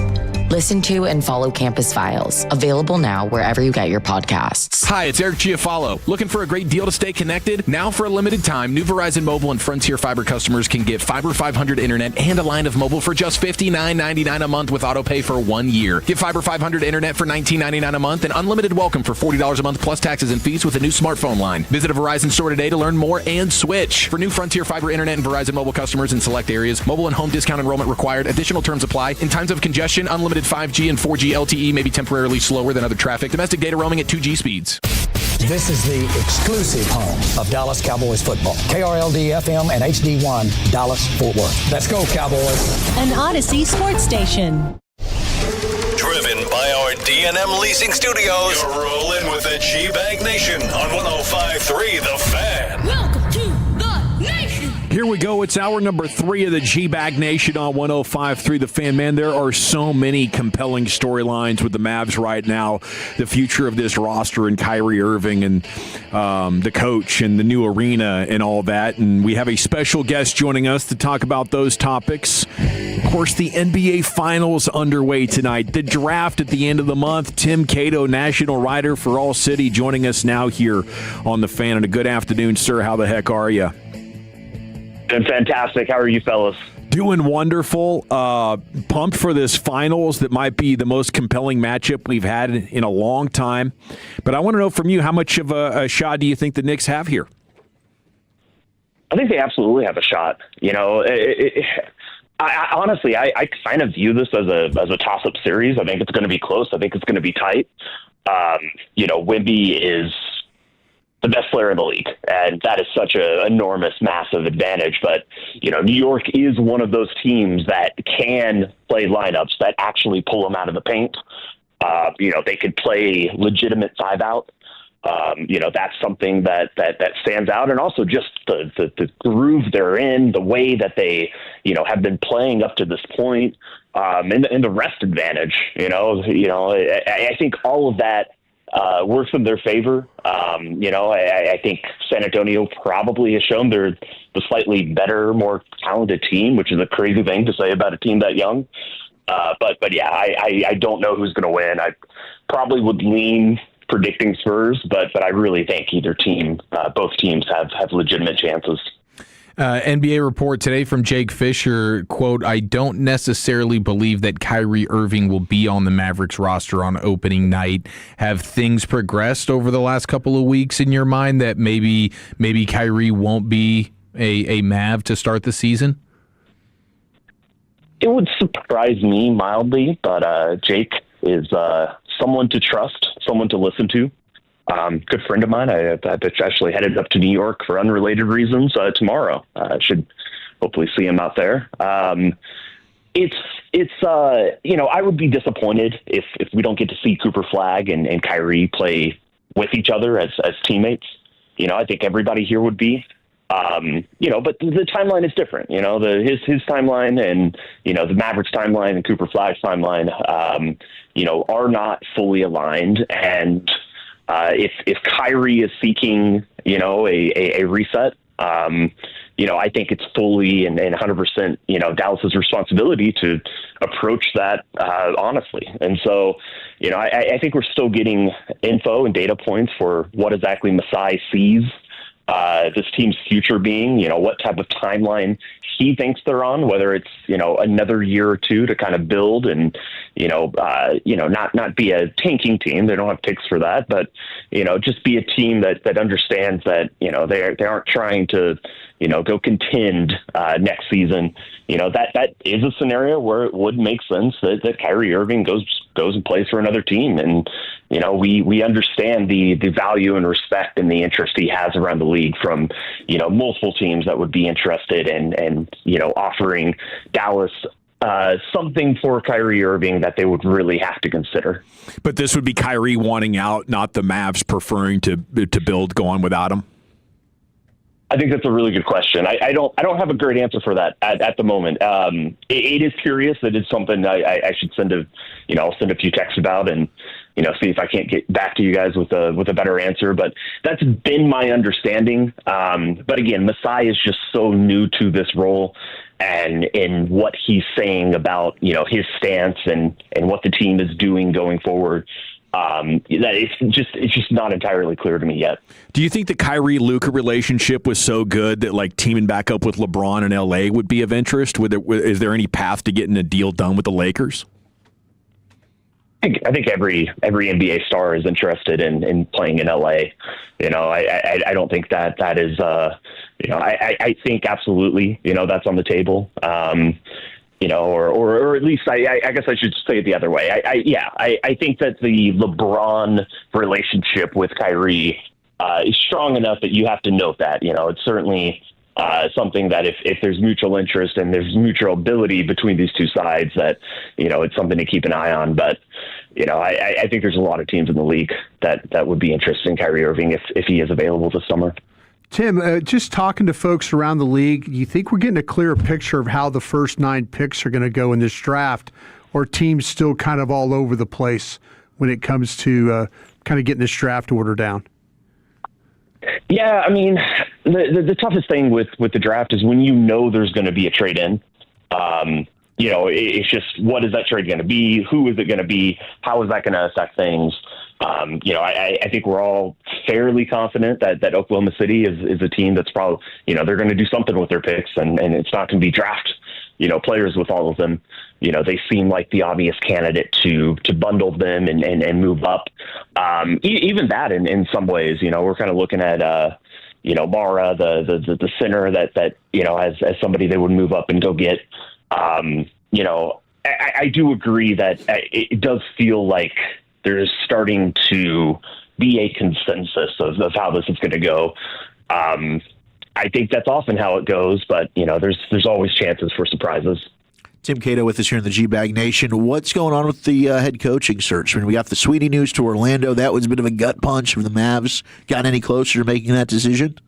Listen to and follow Campus Files. Available now wherever you get your podcasts. Hi, it's Eric Giafalo. Looking for a great deal to stay connected? Now for a limited time, new Verizon Mobile and Frontier Fiber customers can get Fiber 500 internet and a line of mobile for just $59.99 a month with autopay for 1 year. Get Fiber 500 internet for $19.99 a month and unlimited welcome for $40 a month plus taxes and fees with a new smartphone line. Visit a Verizon store today to learn more and switch. For new Frontier Fiber internet and Verizon Mobile customers in select areas, mobile and home discount enrollment required. Additional terms apply. In times of congestion, unlimited 5G and 4G LTE may be temporarily slower than other traffic. Domestic data roaming at 2G speeds. This is the exclusive home of Dallas Cowboys football. KRLD-FM and HD1, Dallas-Fort Worth. Let's go, Cowboys. An Odyssey sports station. Driven by our D&M Leasing Studios. You're rolling with the G-Bag Nation on 105.3 The Fan. Welcome to the nation. Here we go. It's hour number 3 of the G-Bag Nation on 105.3 The Fan. Man, there are so many compelling storylines with the Mavs right now. The future of this roster and Kyrie Irving and the coach and the new arena and all that. And we have a special guest joining us to talk about those topics. Of course, the NBA Finals underway tonight. The draft at the end of the month. Tim Cato, national writer for All City, joining us now here on The Fan. And a good afternoon, sir. How the heck are you? Been fantastic. How are you fellas? Doing wonderful. Pumped for this finals that might be the most compelling matchup we've had in a long time. But I want to know from you, how much of a shot do you think the Knicks have here? I think they absolutely have a shot. You know, I honestly kind of view this as a toss-up series. I think it's going to be close. I think it's going to be tight. You know, Wemby is the best player in the league, and that is such an enormous, massive advantage. But, you know, New York is one of those teams that can play lineups that actually pull them out of the paint. You know, they could play legitimate 5-out. That's something that stands out, and also just the groove they're in, the way that they, have been playing up to this point, and the rest advantage. I think all of that works in their favor. I think San Antonio probably has shown they're the slightly better, more talented team, which is a crazy thing to say about a team that young. But yeah, I don't know who's going to win. I probably would lean predicting Spurs, but I really think either team, both teams have legitimate chances. NBA report today from Jake Fisher, quote, I don't necessarily believe that Kyrie Irving will be on the Mavericks roster on opening night. Have things progressed over the last couple of weeks in your mind that maybe Kyrie won't be a Mav to start the season? It would surprise me mildly, but Jake is someone to trust, someone to listen to. Good friend of mine. I actually headed up to New York for unrelated reasons tomorrow. I should hopefully see him out there. I would be disappointed if we don't get to see Cooper Flagg and Kyrie play with each other as teammates. I think everybody here would be. But the timeline is different. His timeline and, the Mavericks timeline and Cooper Flagg's timeline, are not fully aligned. And if Kyrie is seeking, a reset, I think it's fully and 100%, Dallas's responsibility to approach that honestly. And so, I think we're still getting info and data points for what exactly Masai sees this team's future being, what type of timeline he thinks they're on, whether it's, another year or two to kind of build and, not be a tanking team. They don't have picks for that, but, just be a team that understands that, they aren't trying to, go contend next season. That is a scenario where it would make sense that Kyrie Irving goes and plays for another team. And, we understand the value and respect and the interest he has around the league from, multiple teams that would be interested and offering Dallas something for Kyrie Irving that they would really have to consider. But this would be Kyrie wanting out, not the Mavs preferring to build going without him? I think that's a really good question. I don't have a great answer for that at the moment. It is curious. It is something I should I'll send a few texts about and, see if I can't get back to you guys with a better answer, but that's been my understanding. But again, Masai is just so new to this role and in what he's saying about, his stance and what the team is doing going forward. That it's just not entirely clear to me yet. Do you think the Kyrie-Luka relationship was so good that like teaming back up with LeBron in LA would be of interest? Is there any path to getting a deal done with the Lakers? I think every NBA star is interested in playing in LA. I don't think that is. I think absolutely. That's on the table. Or at least I guess I should say it the other way. I think that the LeBron relationship with Kyrie is strong enough that you have to note that. It's certainly something that if there's mutual interest and there's mutual ability between these two sides, that it's something to keep an eye on. But I think there's a lot of teams in the league that would be interested in Kyrie Irving if he is available this summer. Tim, just talking to folks around the league, do you think we're getting a clearer picture of how the first 9 picks are going to go in this draft, or teams still kind of all over the place when it comes to kind of getting this draft order down? Yeah, I mean, the toughest thing with the draft is when there's going to be a trade in. It's just, what is that trade going to be? Who is it going to be? How is that going to affect things? I think we're all fairly confident that Oklahoma City is a team that's probably, they're going to do something with their picks, and it's not going to be draft, players with all of them. They seem like the obvious candidate to bundle them and move up. Even that in some ways, we're kind of looking at, Mara, the center that as somebody they would move up and go get. I do agree that it does feel like there's starting to be a consensus of how this is going to go. I think that's often how it goes, but there's always chances for surprises. Tim Cato with us here in the G-Bag Nation. What's going on with the head coaching search? I mean, we got the Sweeney news to Orlando. That was a bit of a gut punch. Have the Mavs gotten any closer to making that decision?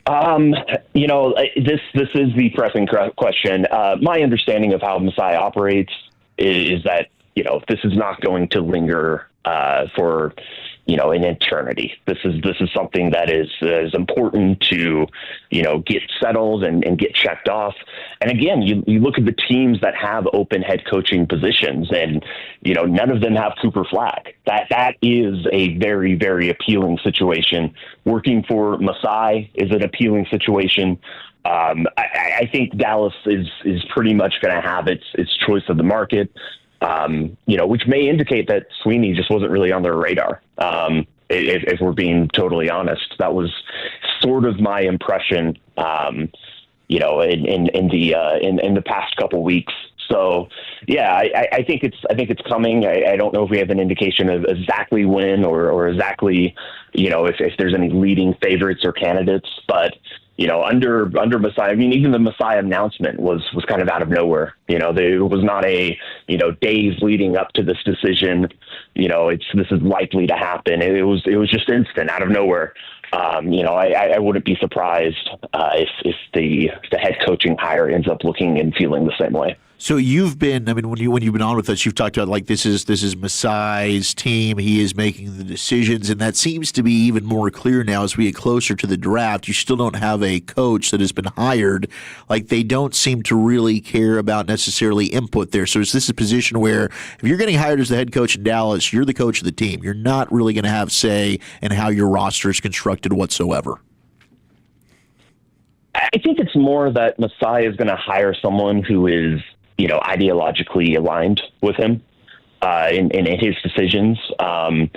This is the pressing question. My understanding of how Masai operates is that, this is not going to linger for an eternity. This is something that is important to, get settled and get checked off. And again, you look at the teams that have open head coaching positions, and none of them have Cooper Flag. That is a very, very appealing situation. Working for Masai is an appealing situation. I think Dallas is pretty much going to have its choice of the market. Which may indicate that Sweeney just wasn't really on their radar. If we're being totally honest, that was sort of my impression, in the past couple weeks. So, yeah, I think it's coming. I don't know if we have an indication of exactly when or exactly, if there's any leading favorites or candidates, but under Messiah, I mean, even the Messiah announcement was kind of out of nowhere. There was not a, days leading up to this decision. This is likely to happen. It was just instant, out of nowhere. I wouldn't be surprised if the head coaching hire ends up looking and feeling the same way. So you've been, when you've been on with us, you've talked about like this is Masai's team. He is making the decisions, and that seems to be even more clear now as we get closer to the draft. You still don't have a coach that has been hired. Like they don't seem to really care about necessarily input there. So is this a position where if you're getting hired as the head coach in Dallas, you're the coach of the team. You're not really going to have say in how your roster is constructed whatsoever. I think it's more that Masai is going to hire someone who is ideologically aligned with him in his decisions. I'm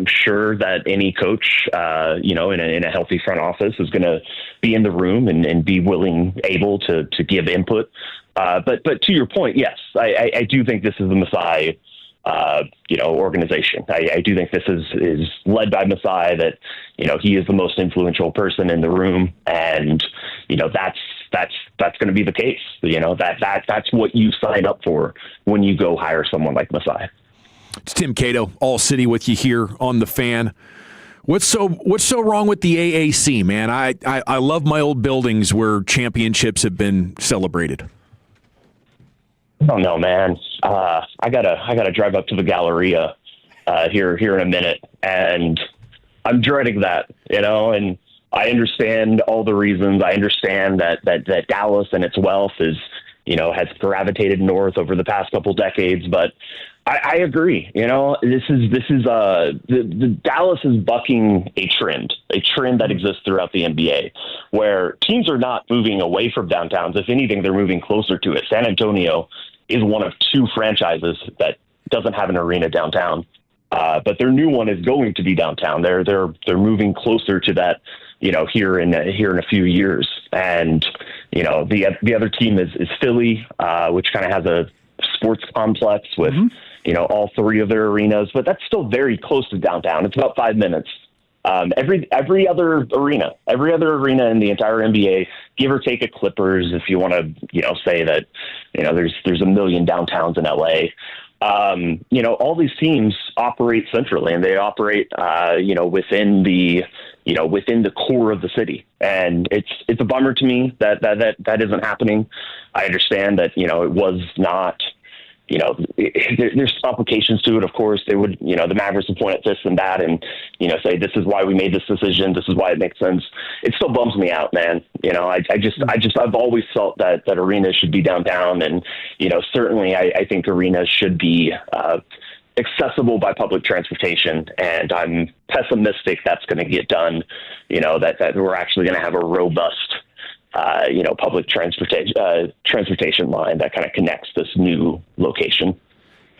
sure that any coach, in a healthy front office is going to be in the room and be able to give input. But to your point, yes, I do think this is the Masai, organization. I do think this is led by Masai, that, he is the most influential person in the room. And, that's going to be the case. That's what you sign up for when you go hire someone like Masai. It's Tim Cato, All City with you here on The Fan. What's so wrong with the AAC, man? I love my old buildings where championships have been celebrated. I don't know, man. I gotta drive up to the Galleria here in a minute, and I'm dreading that, and I understand all the reasons. I understand that Dallas and its wealth has gravitated north over the past couple decades, but I agree. This is the Dallas is bucking a trend that exists throughout the NBA, where teams are not moving away from downtowns. If anything, they're moving closer to it. San Antonio is one of two franchises that doesn't have an arena downtown, but their new one is going to be downtown. They're moving closer to that, here in a few years. And the other team is Philly, which kind of has a sports complex with all three of their arenas, but that's still very close to downtown. It's about 5 minutes. Every other arena in the entire NBA, give or take a Clippers, if you want to, say that, there's a million downtowns in LA. All these teams operate centrally, and they operate, within the core of the city. And it's a bummer to me that isn't happening. I understand that, it was not, there's complications to it. Of course, they would, the Mavericks would point at this and that and, say, this is why we made this decision. This is why it makes sense. It still bums me out, man. I've always felt that arenas should be downtown, and, certainly I think arenas should be, accessible by public transportation. And I'm pessimistic that's going to get done, that we're actually going to have a robust, public transportation line that kind of connects this new location.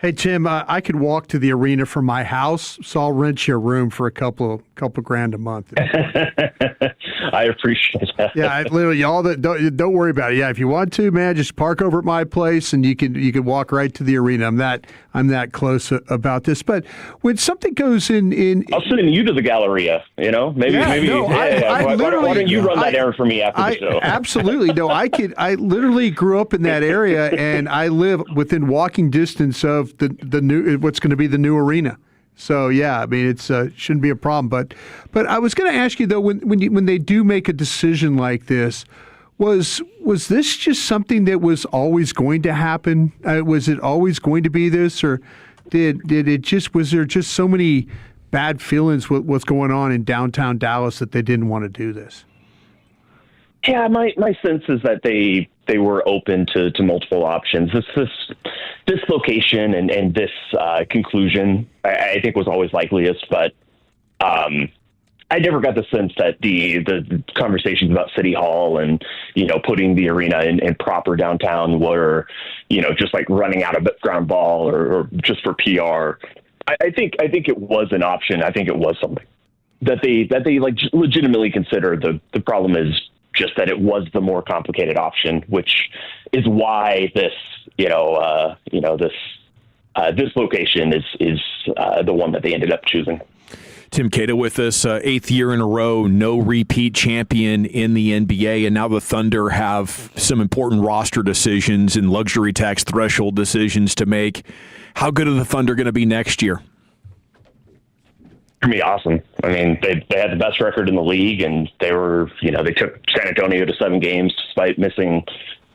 Hey, Tim, I could walk to the arena from my house, so I'll rent you a room for a couple grand a month. I appreciate that. Yeah, literally, don't worry about it. Yeah, if you want to, man, just park over at my place, and you can walk right to the arena. I'm that close about this. But when something goes in I'll send you to the Galleria. Why don't you run that errand for me after the show? Absolutely, no. I literally grew up in that area, and I live within walking distance of the new what's going to be the new arena. So yeah, I mean it's shouldn't be a problem. But I was going to ask you though, when they do make a decision like this, was this just something that was always going to happen? Was it always going to be this, or was there just so many bad feelings with what's going on in downtown Dallas that they didn't want to do this? Yeah, my sense is that they were open to multiple options. This location and this conclusion, I think, was always likeliest, but I never got the sense that the conversations about City Hall and putting the arena in proper downtown were just like running out of ground ball or just for PR. I think it was an option. I think it was something that they like legitimately considered. The problem is just that it was the more complicated option, which is why this location is the one that they ended up choosing. Tim Cato with us, 8th year in a row, no repeat champion in the NBA, and now the Thunder have some important roster decisions and luxury tax threshold decisions to make. How good are the Thunder going to be next year? Going to be awesome. I mean, they had the best record in the league, and they took San Antonio to 7 games despite missing,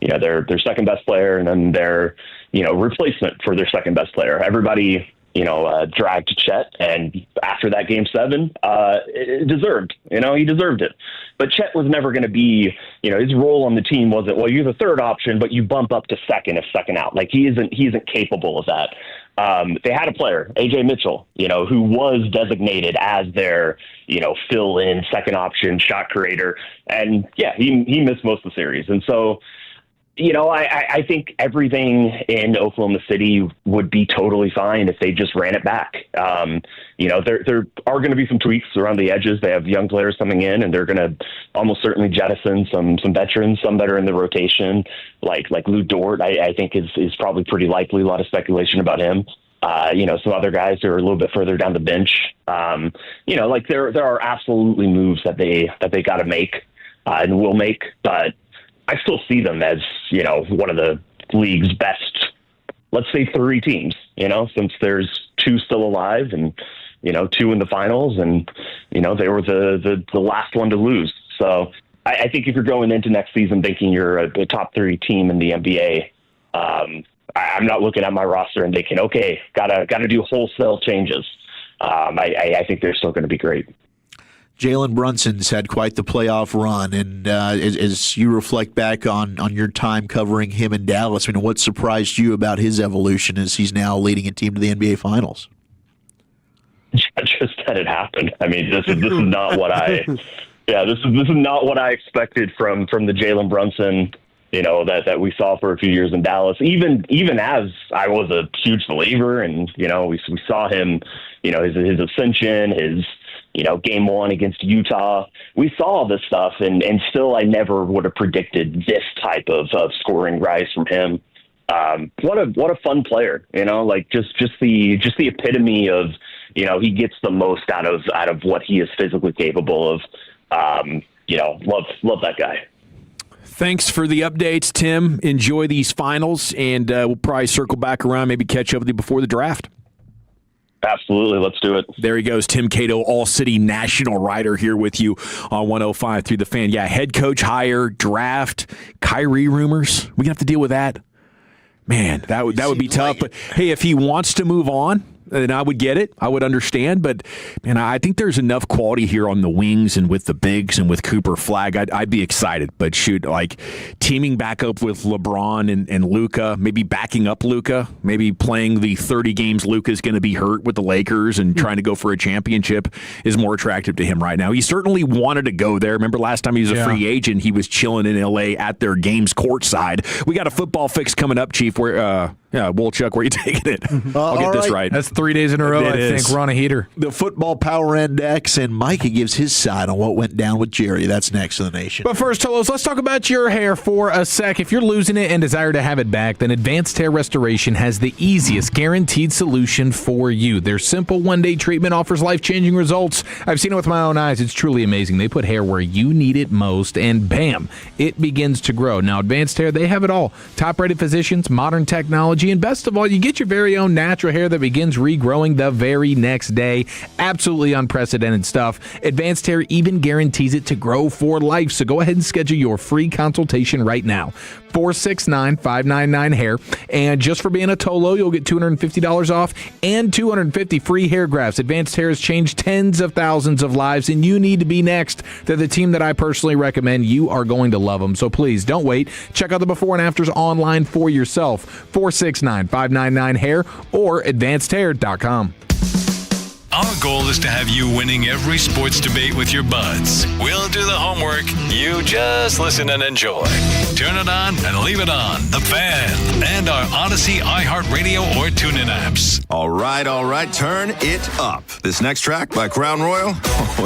their second best player and then their, replacement for their second best player. Everybody, dragged Chet, and after that game 7, it deserved. He deserved it. But Chet was never going to be, his role on the team wasn't, well, you're the third option, but you bump up to second if second out. Like he isn't capable of that. They had a player, AJ Mitchell, who was designated as their, fill-in second option shot creator. And yeah, he missed most of the series. And so, I think everything in Oklahoma City would be totally fine if they just ran it back. There are going to be some tweaks around the edges. They have young players coming in, and they're going to almost certainly jettison some veterans, some that are in the rotation, like Lou Dort. I think is probably pretty likely. A lot of speculation about him. Some other guys who are a little bit further down the bench. There are absolutely moves that they got to make and will make, but I still see them as, one of the league's best, let's say 3 teams, since there's 2 still alive and, 2 in the finals, and, they were the last one to lose. So I think if you're going into next season thinking you're a top 3 team in the NBA, I'm not looking at my roster and thinking, okay, gotta do wholesale changes. I think they're still going to be great. Jalen Brunson's had quite the playoff run, and as you reflect back on your time covering him in Dallas, I mean, what surprised you about his evolution as he's now leading a team to the NBA Finals? Just that it happened. I mean, this is not what this is not what I expected from the Jalen Brunson, that we saw for a few years in Dallas. Even as I was a huge believer, and we saw him, his ascension, his game 1 against Utah. We saw all this stuff, and still I never would have predicted this type of scoring rise from him. What a fun player, just the epitome of, he gets the most out of what he is physically capable of. Love that guy. Thanks for the updates, Tim. Enjoy these finals, and we'll probably circle back around, maybe catch up with you before the draft. Absolutely. Let's do it. There he goes. Tim Cato, All-City national writer here with you on 105 through the Fan. Yeah, head coach hire, draft, Kyrie rumors. We going to have to deal with that. Man, that would be tough. But, hey, if he wants to move on, then I would get it. I would understand. But, man, I think there's enough quality here on the wings and with the bigs and with Cooper Flag. I'd be excited. But, shoot, like teaming back up with LeBron and Luka, maybe backing up Luka, maybe playing the 30 games Luka's going to be hurt with the Lakers and trying to go for a championship is more attractive to him right now. He certainly wanted to go there. Remember last time he was a free agent, he was chilling in L.A. at their games courtside. We got a football fix coming up, Chief. Where Yeah, Wolchuk, where are you taking it? I'll get this right. That's 3 days in a row, I think. We're on a heater. The Football Power Index, and Micah gives his side on what went down with Jerry. That's next to the nation. But first, Tolos, let's talk about your hair for a sec. If you're losing it and desire to have it back, then Advanced Hair Restoration has the easiest guaranteed solution for you. Their simple one-day treatment offers life-changing results. I've seen it with my own eyes. It's truly amazing. They put hair where you need it most, and bam, it begins to grow. Now, Advanced Hair, they have it all. Top-rated physicians, modern technology, and best of all, you get your very own natural hair that begins regrowing the very next day. Absolutely unprecedented stuff. Advanced Hair even guarantees it to grow for life. So go ahead and schedule your free consultation right now. 469-599-HAIR. And just for being a Tolo, you'll get $250 off and 250 free hair grafts. Advanced Hair has changed tens of thousands of lives, and you need to be next. They're the team that I personally recommend. You are going to love them. So please don't wait. Check out the before and afters online for yourself. 469-599-HAIR or advancedhair.com. Our goal is to have you winning every sports debate with your buds. We'll do the homework. You just listen and enjoy. Turn it on and leave it on. The Fan and our Odyssey, iHeartRadio, or TuneIn apps. All right. Turn it up. This next track by Crown Royal,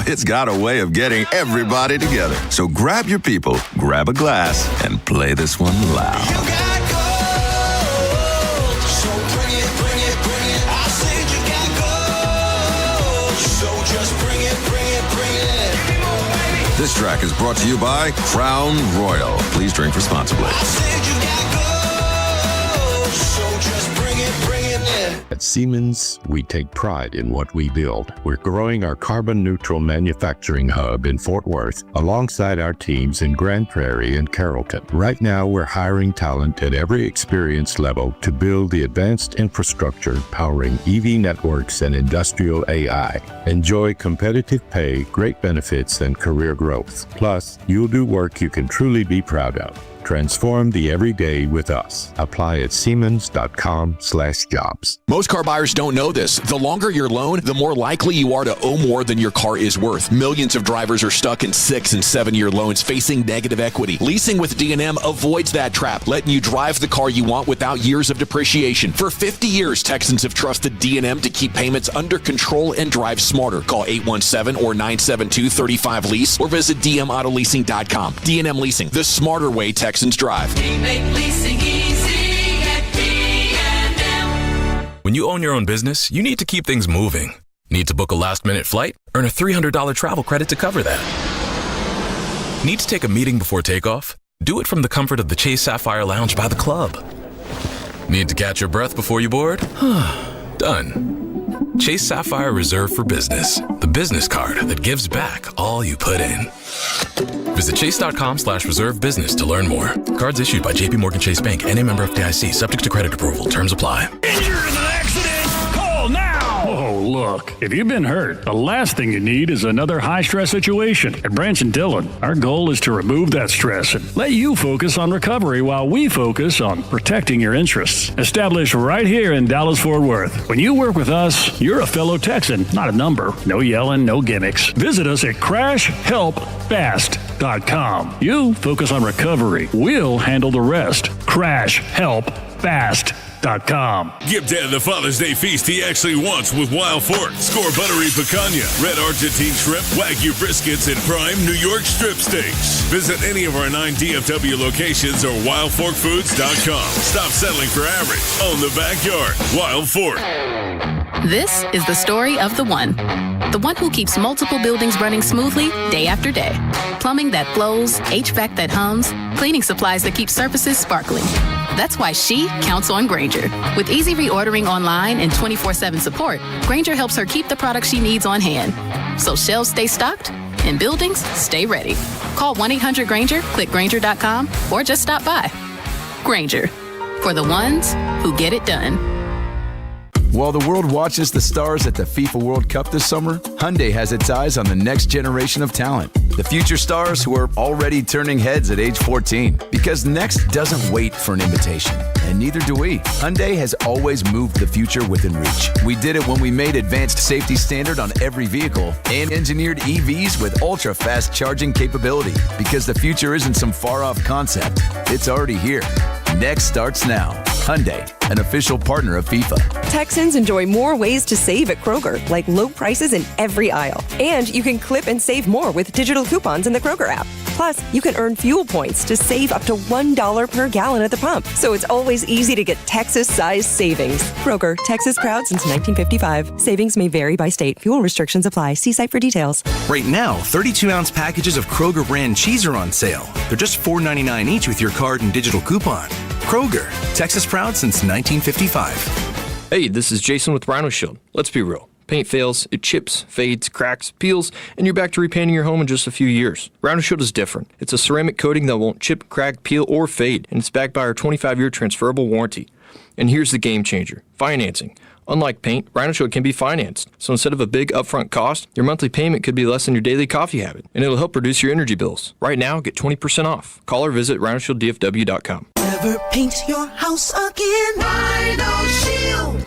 it's got a way of getting everybody together. So grab your people, grab a glass, and play this one loud. This track is brought to you by Crown Royal. Please drink responsibly. At Siemens, we take pride in what we build. We're growing our carbon-neutral manufacturing hub in Fort Worth alongside our teams in Grand Prairie and Carrollton. Right now, we're hiring talent at every experience level to build the advanced infrastructure powering EV networks and industrial AI. Enjoy competitive pay, great benefits, and career growth. Plus, you'll do work you can truly be proud of. Transform the everyday with us. Apply at Siemens.com/jobs. Most car buyers don't know this. The longer your loan, the more likely you are to owe more than your car is worth. Millions of drivers are stuck in 6- and 7-year loans facing negative equity. Leasing with D&M avoids that trap, letting you drive the car you want without years of depreciation. For 50 years, Texans have trusted D&M to keep payments under control and drive smarter. Call 817 or 972-35-LEASE or visit dmautoleasing.com. D&M Leasing, the smarter way Texans drive. We make leasing easy at D&M. When you own your own business, you need to keep things moving. Need to book a last-minute flight? Earn a $300 travel credit to cover that. Need to take a meeting before takeoff? Do it from the comfort of the Chase Sapphire Lounge by the club. Need to catch your breath before you board? Done. Chase Sapphire Reserve for Business, the business card that gives back all you put in. Visit chase.com/reserve business to learn more. Cards issued by JPMorgan Chase Bank and a member of FDIC, subject to credit approval. Terms apply. Injured in an accident? Call now! Oh, look, if you've been hurt, the last thing you need is another high-stress situation. At Branch & Dillon, our goal is to remove that stress and let you focus on recovery while we focus on protecting your interests. Established right here in Dallas-Fort Worth. When you work with us, you're a fellow Texan, not a number. No yelling, no gimmicks. Visit us at crashhelpfast.com. You focus on recovery. We'll handle the rest. crashhelpfast.com. Give Dad the Father's Day feast he actually wants with Wild Fork. Score buttery picanha, red Argentine shrimp, Wagyu briskets, and prime New York strip steaks. Visit any of our 9 DFW locations or wildforkfoods.com. Stop settling for average. Own the backyard. Wild Fork. This is the story of the one who keeps multiple buildings running smoothly day after day. Plumbing that flows, HVAC that hums, cleaning supplies that keep surfaces sparkling. That's why she counts on Grainger. With easy reordering online and 24/7 support, Grainger helps her keep the products she needs on hand. So shelves stay stocked and buildings stay ready. Call 1-800-GRAINGER, click Grainger.com, or just stop by. Grainger, for the ones who get it done. While the world watches the stars at the FIFA World Cup this summer, Hyundai has its eyes on the next generation of talent. The future stars who are already turning heads at age 14. Because next doesn't wait for an invitation, and neither do we. Hyundai has always moved the future within reach. We did it when we made advanced safety standard on every vehicle and engineered EVs with ultra-fast charging capability. Because the future isn't some far-off concept. It's already here. Next starts now. Hyundai, an official partner of FIFA. Texans enjoy more ways to save at Kroger, like low prices in every aisle. And you can clip and save more with digital coupons in the Kroger app. Plus, you can earn fuel points to save up to $1 per gallon at the pump. So it's always easy to get Texas-sized savings. Kroger, Texas proud since 1955. Savings may vary by state. Fuel restrictions apply. See site for details. Right now, 32-ounce packages of Kroger brand cheese are on sale. They're just $4.99 each with your card and digital coupon. Kroger, Texas proud since 1955. Hey, this is Jason with Rhino Shield. Let's be real. Paint fails, it chips, fades, cracks, peels, and you're back to repainting your home in just a few years. Rhino Shield is different. It's a ceramic coating that won't chip, crack, peel, or fade, and it's backed by our 25-year transferable warranty. And here's the game changer, financing. Unlike paint, Rhino Shield can be financed. So instead of a big upfront cost, your monthly payment could be less than your daily coffee habit, and it'll help reduce your energy bills. Right now, get 20% off. Call or visit rhinoshielddfw.com. Never paint your house again. Rhino Shield.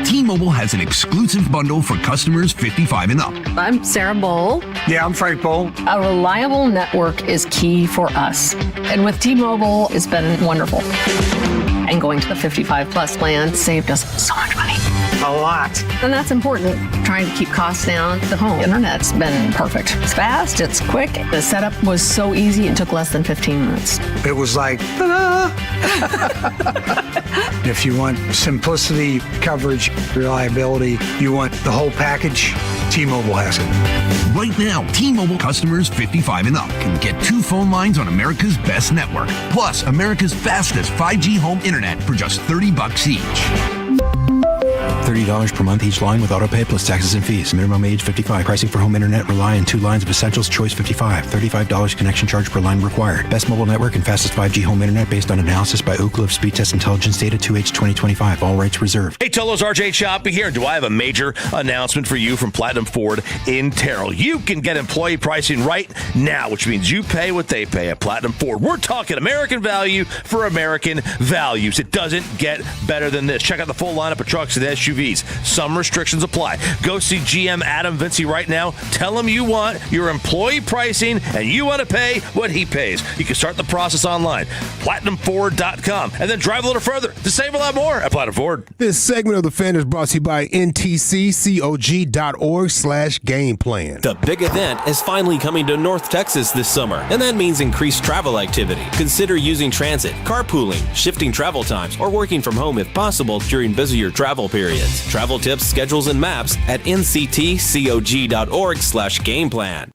T-Mobile has an exclusive bundle for customers 55 and up. I'm Sarah Bowl. Yeah, I'm Frank Bowl. A reliable network is key for us. And with T-Mobile, it's been wonderful. And going to the 55 plus plan saved us so much money. A lot. And that's important, trying to keep costs down. The home internet's been perfect. It's fast, it's quick. The setup was so easy, it took less than 15 minutes. It was like, ta-da! If you want simplicity, coverage, reliability, you want the whole package, T-Mobile has it. Right now, T-Mobile customers 55 and up can get 2 phone lines on America's best network, plus America's fastest 5G home internet for just $30 each. $30 per month each line with autopay plus taxes and fees. Minimum age 55. Pricing for home internet rely on 2 lines of essentials. Choice 55. $35 connection charge per line required. Best mobile network and fastest 5G home internet based on analysis by Ookla of Speed Test Intelligence data 2H 2025. All rights reserved. Hey, Tolos, RJ Choppy here. Do I have a major announcement for you from Platinum Ford in Terrell? You can get employee pricing right now, which means you pay what they pay at Platinum Ford. We're talking American value for American values. It doesn't get better than this. Check out the full lineup of trucks and SUVs. Some restrictions apply. Go see GM Adam Vinci right now. Tell him you want your employee pricing and you want to pay what he pays. You can start the process online, PlatinumFord.com, and then drive a little further to save a lot more at Platinum Ford. This segment of The Fan is brought to you by ntccog.org/gameplan. The big event is finally coming to North Texas this summer, and that means increased travel activity. Consider using transit, carpooling, shifting travel times, or working from home if possible during busier travel periods. Travel tips, schedules, and maps at nctcog.org/gameplan.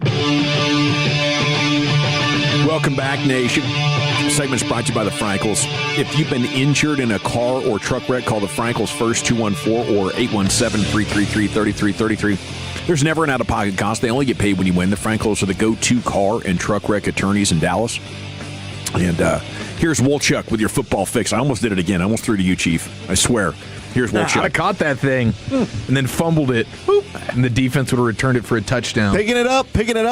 Welcome back, Nation. This segment's brought to you by the Frankels. If you've been injured in a car or truck wreck, call the Frankels first, 214 or 817-333-3333. There's never an out-of-pocket cost. They only get paid when you win. The Frankels are the go-to car and truck wreck attorneys in Dallas. And here's Wolchuk with your football fix. I almost did it again. I almost threw to you, Chief. I swear. Here's Wolchuk. I caught that thing and then fumbled it, and the defense would have returned it for a touchdown. Picking it up.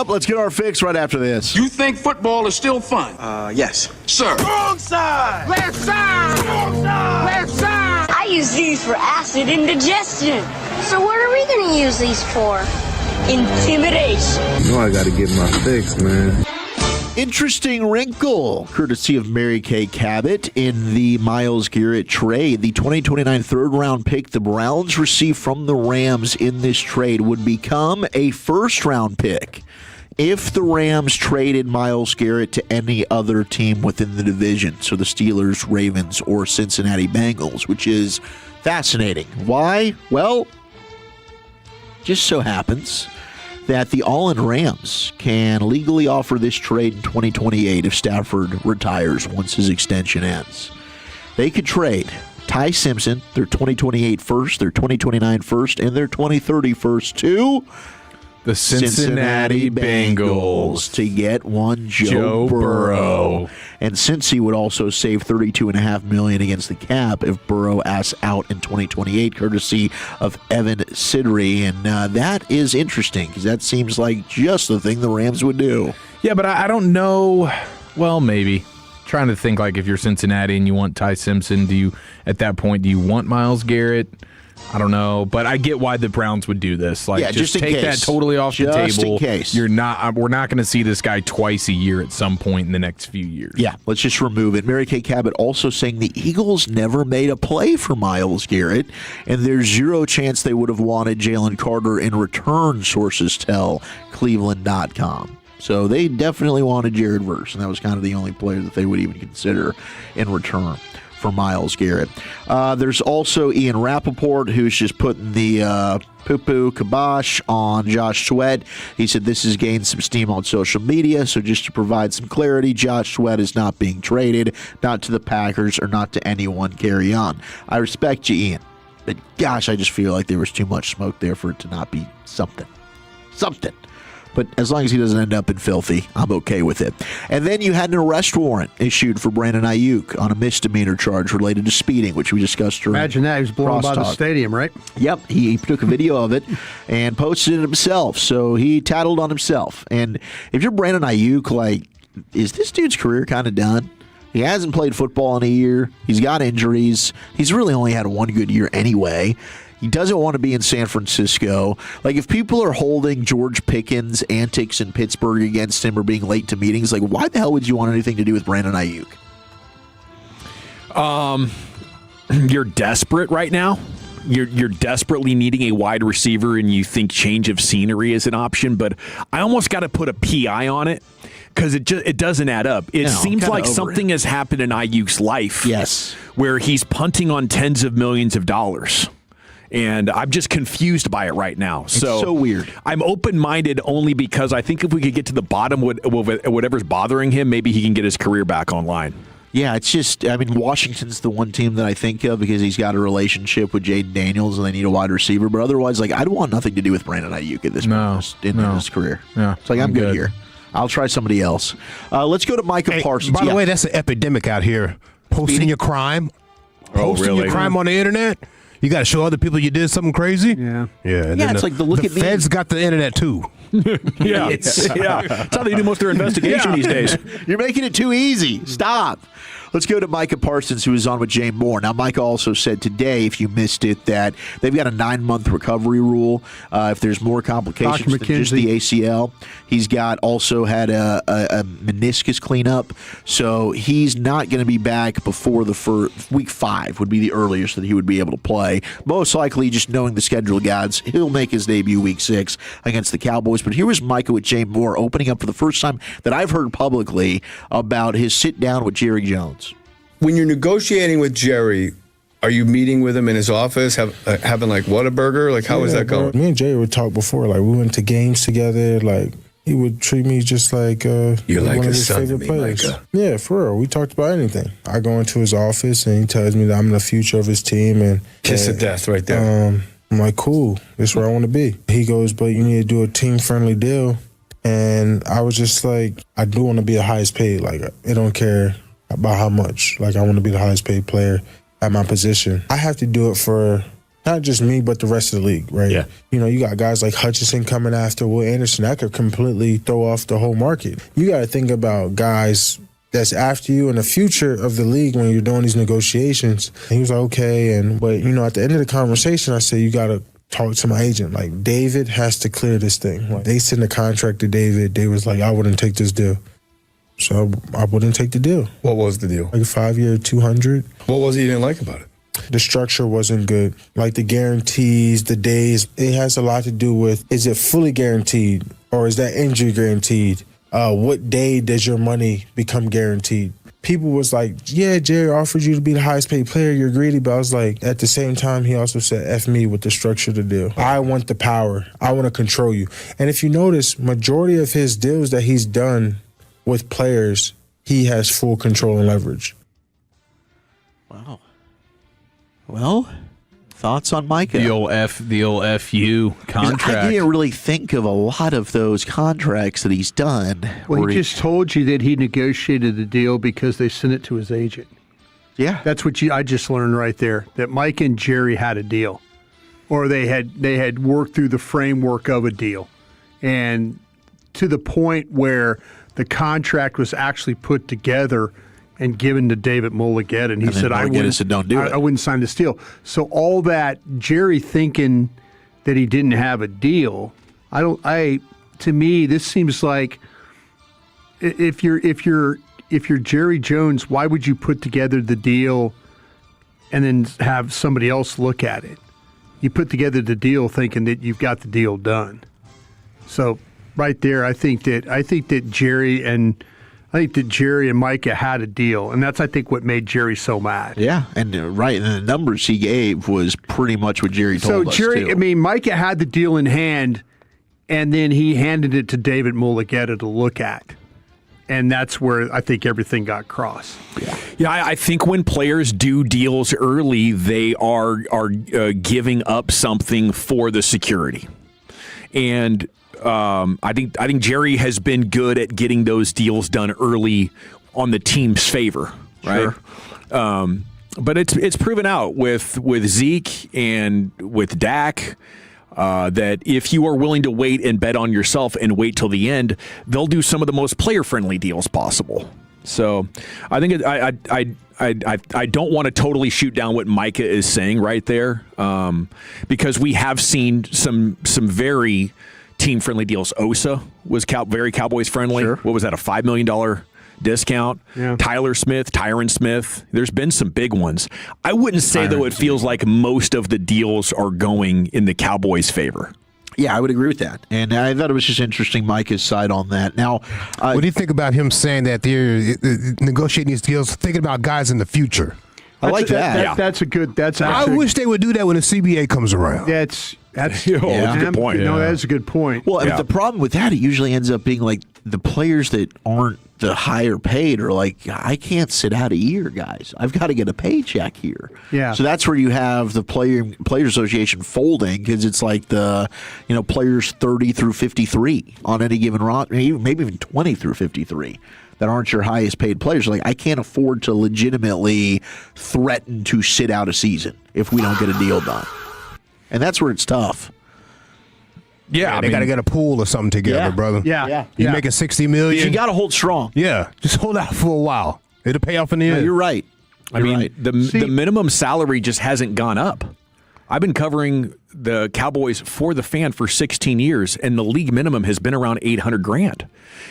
Let's get our fix right after this. You think football is still fun? Yes. Sir. Wrong side. Left side. Wrong side. Left side. I use these for acid indigestion. So what are we going to use these for? Intimidation. You know I got to get my fix, man. Interesting wrinkle, courtesy of Mary Kay Cabot in the Myles Garrett trade. The 2029 third-round pick the Browns received from the Rams in this trade would become a first-round pick if the Rams traded Myles Garrett to any other team within the division, so the Steelers, Ravens, or Cincinnati Bengals, which is fascinating. Why? Well, just so happens that the All-In Rams can legally offer this trade in 2028 if Stafford retires once his extension ends. They could trade Ty Simpson, their 2028 first, their 2029 first, and their 2030 first to the Cincinnati Bengals to get one Joe Burrow. And Cincy would also save $32.5 million against the cap if Burrow asks out in 2028, courtesy of Evan Sidri. And that is interesting because that seems like just the thing the Rams would do. Yeah, but I don't know. Well, maybe. Trying to think, like, if you're Cincinnati and you want Ty Simpson, at that point, do you want Myles Garrett? I don't know, but I get why the Browns would do this. Like, just in take case. that totally off the Just table. in case. We're not going to see this guy twice a year at some point in the next few years. Yeah, let's just remove it. Mary Kay Cabot also saying the Eagles never made a play for Myles Garrett, and there's zero chance they would have wanted Jalen Carter in return, sources tell Cleveland.com. So they definitely wanted Jared Verse, and that was kind of the only player that they would even consider in return for Myles Garrett. There's also Ian Rappaport, who's just putting the poo-poo kibosh on Josh Sweat. He said this has gained some steam on social media, so just to provide some clarity, Josh Sweat is not being traded, not to the Packers or not to anyone. Carry on. I respect you, Ian, but gosh, I just feel like there was too much smoke there for it to not be something. But as long as he doesn't end up in filthy, I'm okay with it. And then you had an arrest warrant issued for Brandon Ayuk on a misdemeanor charge related to speeding, which we discussed during Imagine that. He was blown by the stadium, right? Yep. He took a video of it and posted it himself. So he tattled on himself. And if you're Brandon Ayuk, like, is this dude's career kind of done? He hasn't played football in a year. He's got injuries. He's really only had one good year anyway. He doesn't want to be in San Francisco. Like, if people are holding George Pickens' antics in Pittsburgh against him or being late to meetings, like, why the hell would you want anything to do with Brandon Ayuk? You're desperate right now. You're desperately needing a wide receiver, and you think change of scenery is an option. But I almost got to put a PI on it because it doesn't add up. It seems like something has happened in Ayuk's life. Yes, where he's punting on tens of millions of dollars. And I'm just confused by it right now. It's so weird. I'm open-minded only because I think if we could get to the bottom of whatever's bothering him, maybe he can get his career back online. Yeah, it's just, I mean, Washington's the one team that I think of because he's got a relationship with Jaden Daniels and they need a wide receiver. But otherwise, like, I'd want nothing to do with Brandon Ayuk at this point in his career. Yeah, it's like, I'm good here. I'll try somebody else. Let's go to Micah Parsons. By the way, that's an epidemic out here. Posting your crime. Posting your crime on the internet. You got to show other people you did something crazy. Yeah. And it's like the look at me. Feds got the internet too. Yeah. That's how they do most of their investigation these days. You're making it too easy. Stop. Let's go to Micah Parsons, who is on with Jay Moore. Now, Micah also said today, if you missed it, that they've got a 9-month recovery rule. If there's more complications than just the ACL, he's also had a meniscus cleanup. So he's not going to be back before the week 5 would be the earliest that he would be able to play. Most likely, just knowing the schedule guides, he'll make his debut week 6 against the Cowboys. But here was Micah with Jay Moore opening up for the first time that I've heard publicly about his sit down with Jerry Jones. When you're negotiating with Jerry, are you meeting with him in his office, having like Whataburger? Like, how is that going? Me and Jerry would talk before. Like, we went to games together. Like, he would treat me just like you're like one a of his son favorite to me, players. Micah. Yeah, for real. We talked about anything. I go into his office and he tells me that I'm the future of his team. And kiss of death right there. I'm like, cool. This is where I want to be. He goes, but you need to do a team-friendly deal. And I was just like, I do want to be the highest paid. Like, I don't care about how much. Like, I want to be the highest paid player at my position. I have to do it for not just me, but the rest of the league, right? Yeah. You know, you got guys like Hutchinson coming after Will Anderson. That could completely throw off the whole market. You got to think about guys that's after you in the future of the league when you're doing these negotiations. And he was like, okay. But, you know, at the end of the conversation, I said, you got to talk to my agent. Like, David has to clear this thing. Like, they sent a contract to David. David was like, I wouldn't take this deal. So I wouldn't take the deal. What was the deal? Like a 5-year, 200. What was it you didn't like about it? The structure wasn't good. Like the guarantees, the days, it has a lot to do with, is it fully guaranteed or is that injury guaranteed? What day does your money become guaranteed? People was like, yeah, Jerry offered you to be the highest paid player. You're greedy. But I was like, at the same time, he also said, F me with the structure of the deal. I want the power. I want to control you. And if you notice, majority of his deals that he's done with players, he has full control and leverage. Wow. Well, thoughts on Micah? The old FU contract. I didn't really think of a lot of those contracts that he's done. Well, he just told you that he negotiated the deal because they sent it to his agent. Yeah. That's what I just learned right there, that Mike and Jerry had a deal. Or they had worked through the framework of a deal. And to the point where the contract was actually put together, and given to David Mulligetta, and he said, "Don't do it. I wouldn't sign this deal." So all that Jerry thinking that he didn't have a deal, to me, this seems like if you're Jerry Jones, why would you put together the deal and then have somebody else look at it? You put together the deal thinking that you've got the deal done. So right there, I think that Jerry and Micah had a deal, and that's I think what made Jerry so mad. Yeah, and and the numbers he gave was pretty much what Jerry told us. So Jerry, too. Micah had the deal in hand, and then he handed it to David Mulligetta to look at. And that's where I think everything got crossed. Yeah, I think when players do deals early, they are giving up something for the security. And I think Jerry has been good at getting those deals done early on the team's favor, right? Sure. But it's proven out with Zeke and with Dak. That if you are willing to wait and bet on yourself and wait till the end, they'll do some of the most player-friendly deals possible. So I think I don't want to totally shoot down what Micah is saying right there, because we have seen some very team-friendly deals. Osa was very Cowboys-friendly. Sure. What was that, a $5 million discount? Yeah. Tyron Smith. There's been some big ones. I wouldn't say, though, it feels like most of the deals are going in the Cowboys' favor. Yeah, I would agree with that. And I thought it was just interesting, Micah's side on that. Now, what do you think about him saying that they're negotiating these deals, thinking about guys in the future? I like that. I wish they would do that when the CBA comes around. That's that's a good point. No, that's a good point. Well, the problem with that, it usually ends up being like the players that aren't the higher paid are like, I can't sit out a year, guys. I've got to get a paycheck here. Yeah. So that's where you have the Players Association folding, because it's like the players 30 through 53 on any given roster, maybe even 20 through 53 that aren't your highest paid players. Like, I can't afford to legitimately threaten to sit out a season if we don't get a deal done. And that's where it's tough. Yeah, they got to get a pool or something together, brother. Yeah. You making $60 million. You got to hold strong. Yeah, just hold out for a while. It'll pay off in the end. You're right. The minimum salary just hasn't gone up. I've been covering the Cowboys for the fan for 16 years, and the league minimum has been around $800,000.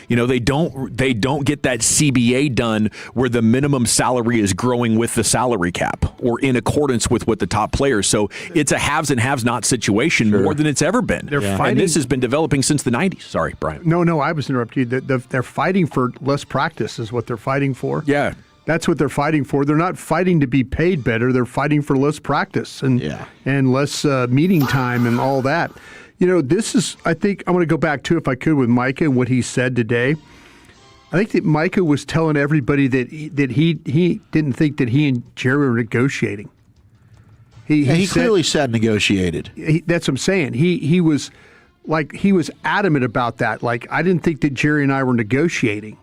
They don't get that CBA done where the minimum salary is growing with the salary cap or in accordance with what the top players. So it's a haves and have-not situation more than it's ever been. And this has been developing since the 90s. Sorry, Brian. No, I was interrupting you. They're fighting for less practice is what they're fighting for. Yeah. That's what they're fighting for. They're not fighting to be paid better. They're fighting for less practice and less meeting time and all that. This is, I think, I'm going to go back to, if I could, with Micah and what he said today. I think that Micah was telling everybody that he didn't think that he and Jerry were negotiating. He clearly said negotiated. That's what I'm saying. He was adamant about that. Like, I didn't think that Jerry and I were negotiating.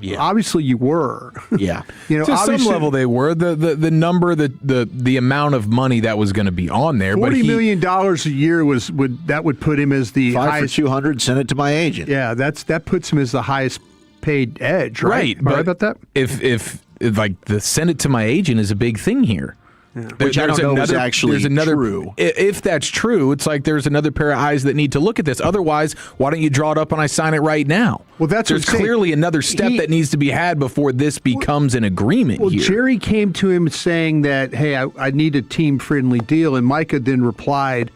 Yeah. Obviously, you were. Yeah. To some level, they were. The number, the amount of money that was going to be on there. $40 million a year would put him as the 5 highest. for 200. Send it to my agent. Yeah, that puts him as the highest paid edge. Right. Am I right about that? If like the send it to my agent is a big thing here. Yeah. Which I don't know is actually true. If that's true, it's like there's another pair of eyes that need to look at this. Otherwise, why don't you draw it up and I sign it right now? Well, there's clearly another step that needs to be had before this becomes an agreement here. Jerry came to him saying that, hey, I need a team-friendly deal, and Micah then replied,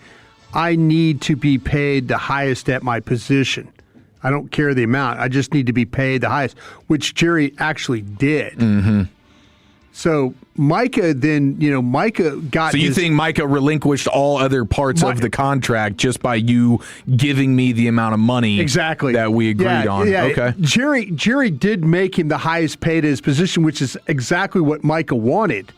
I need to be paid the highest at my position. I don't care the amount. I just need to be paid the highest, which Jerry actually did. Mm-hmm. So Micah then, Micah got. So you think Micah relinquished all other parts of the contract just by you giving me the amount of money that we agreed on? Yeah. Okay. Jerry did make him the highest paid at his position, which is exactly what Micah wanted.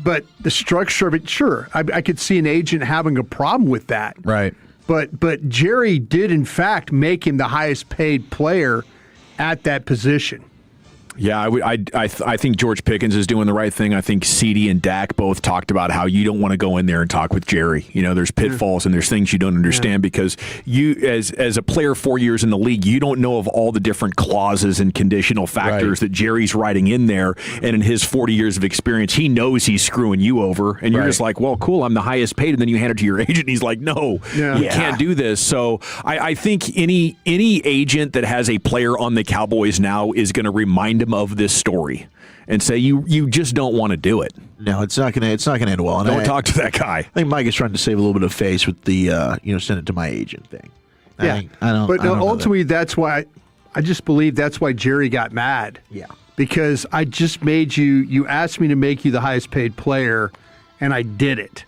But the structure of it, sure, I could see an agent having a problem with that. Right. But Jerry did in fact make him the highest paid player at that position. Yeah, I think George Pickens is doing the right thing. I think CeeDee and Dak both talked about how you don't want to go in there and talk with Jerry. There's pitfalls and there's things you don't understand because you, as a player 4 years in the league, you don't know of all the different clauses and conditional factors that Jerry's writing in there. And in his 40 years of experience, he knows he's screwing you over. And you're just like, well, cool, I'm the highest paid. And then you hand it to your agent and he's like, no, we can't do this. So I think any agent that has a player on the Cowboys now is going to remind him of this story and say you just don't want to do it. No, it's not gonna end well. And don't talk to that guy. I think Mike is trying to save a little bit of face with the send it to my agent thing. Ultimately, that's why I just believe that's why Jerry got mad. Yeah, because I just made you asked me to make you the highest paid player, and I did it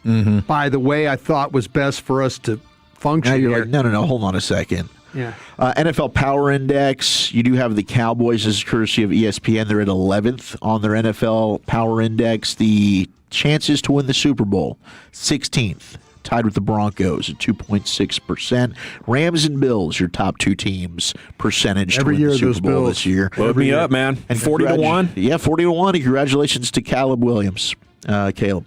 by the way I thought was best for us to function. Now you're here. like, no, hold on a second. Yeah. NFL Power Index, you do have the Cowboys. This is courtesy of ESPN. They're at 11th on their NFL Power Index. The chances to win the Super Bowl, 16th, tied with the Broncos at 2.6%. Rams and Bills, your top two teams, percentage Every to win year the Super those Bowl Bills. this year. Load me up, man. And 40-1? Yeah, 40-1. Congratulations to Caleb Williams. Caleb.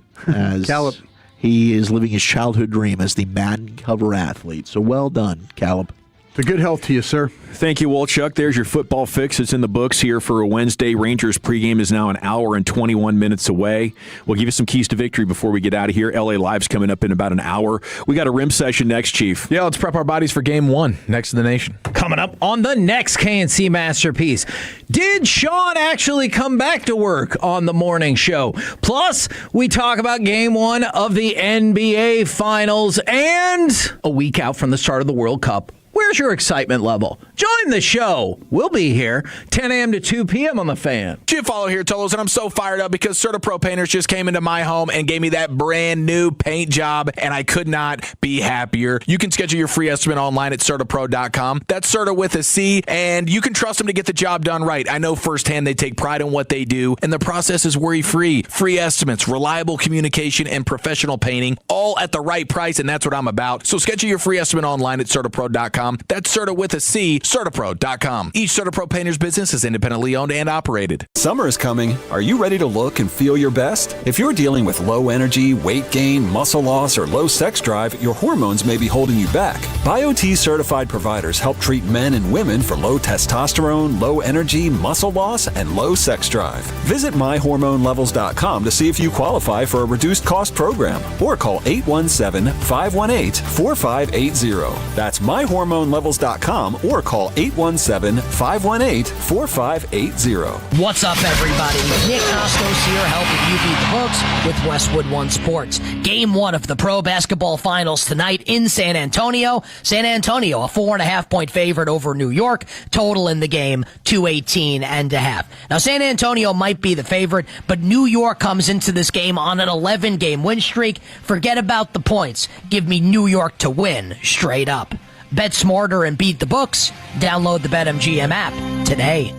He is living his childhood dream as the Madden cover athlete. So well done, Caleb. The good health to you, sir. Thank you, Wolchuk. There's your football fix. It's in the books here for a Wednesday. Rangers pregame is now an hour and 21 minutes away. We'll give you some keys to victory before we get out of here. LA Live's coming up in about an hour. We got a rim session next, Chief. Yeah, let's prep our bodies for game one next to the nation. Coming up on the next KNC Masterpiece. Did Sean actually come back to work on the morning show? Plus, we talk about game one of the NBA Finals and a week out from the start of the World Cup. Where's your excitement level? Join the show. We'll be here 10 a.m. to 2 p.m. on The Fan. Jim Follow here, Tolos, and I'm so fired up because CertaPro Painters just came into my home and gave me that brand new paint job, and I could not be happier. You can schedule your free estimate online at CertaPro.com. That's Certa with a C, and you can trust them to get the job done right. I know firsthand they take pride in what they do, and the process is worry-free. Free estimates, reliable communication, and professional painting, all at the right price, and that's what I'm about. So schedule your free estimate online at CertaPro.com. That's Certa with a C, CertaPro.com. Each CertaPro Painters business is independently owned and operated. Summer is coming. Are you ready to look and feel your best? If you're dealing with low energy, weight gain, muscle loss, or low sex drive, your hormones may be holding you back. BioT certified providers help treat men and women for low testosterone, low energy, muscle loss, and low sex drive. Visit myhormonelevels.com to see if you qualify for a reduced cost program or call 817-518-4580. That's myhormonelevels.com or call 817-518-4580. What's up, everybody? Nick Costos here, helping you beat the books with Westwood One Sports. Game one of the Pro Basketball Finals tonight in San Antonio. San Antonio, a 4.5-point favorite over New York. Total in the game, 218.5. Now, San Antonio might be the favorite, but New York comes into this game on an 11-game win streak. Forget about the points. Give me New York to win, straight up. Bet smarter and beat the books. Download the BetMGM app today.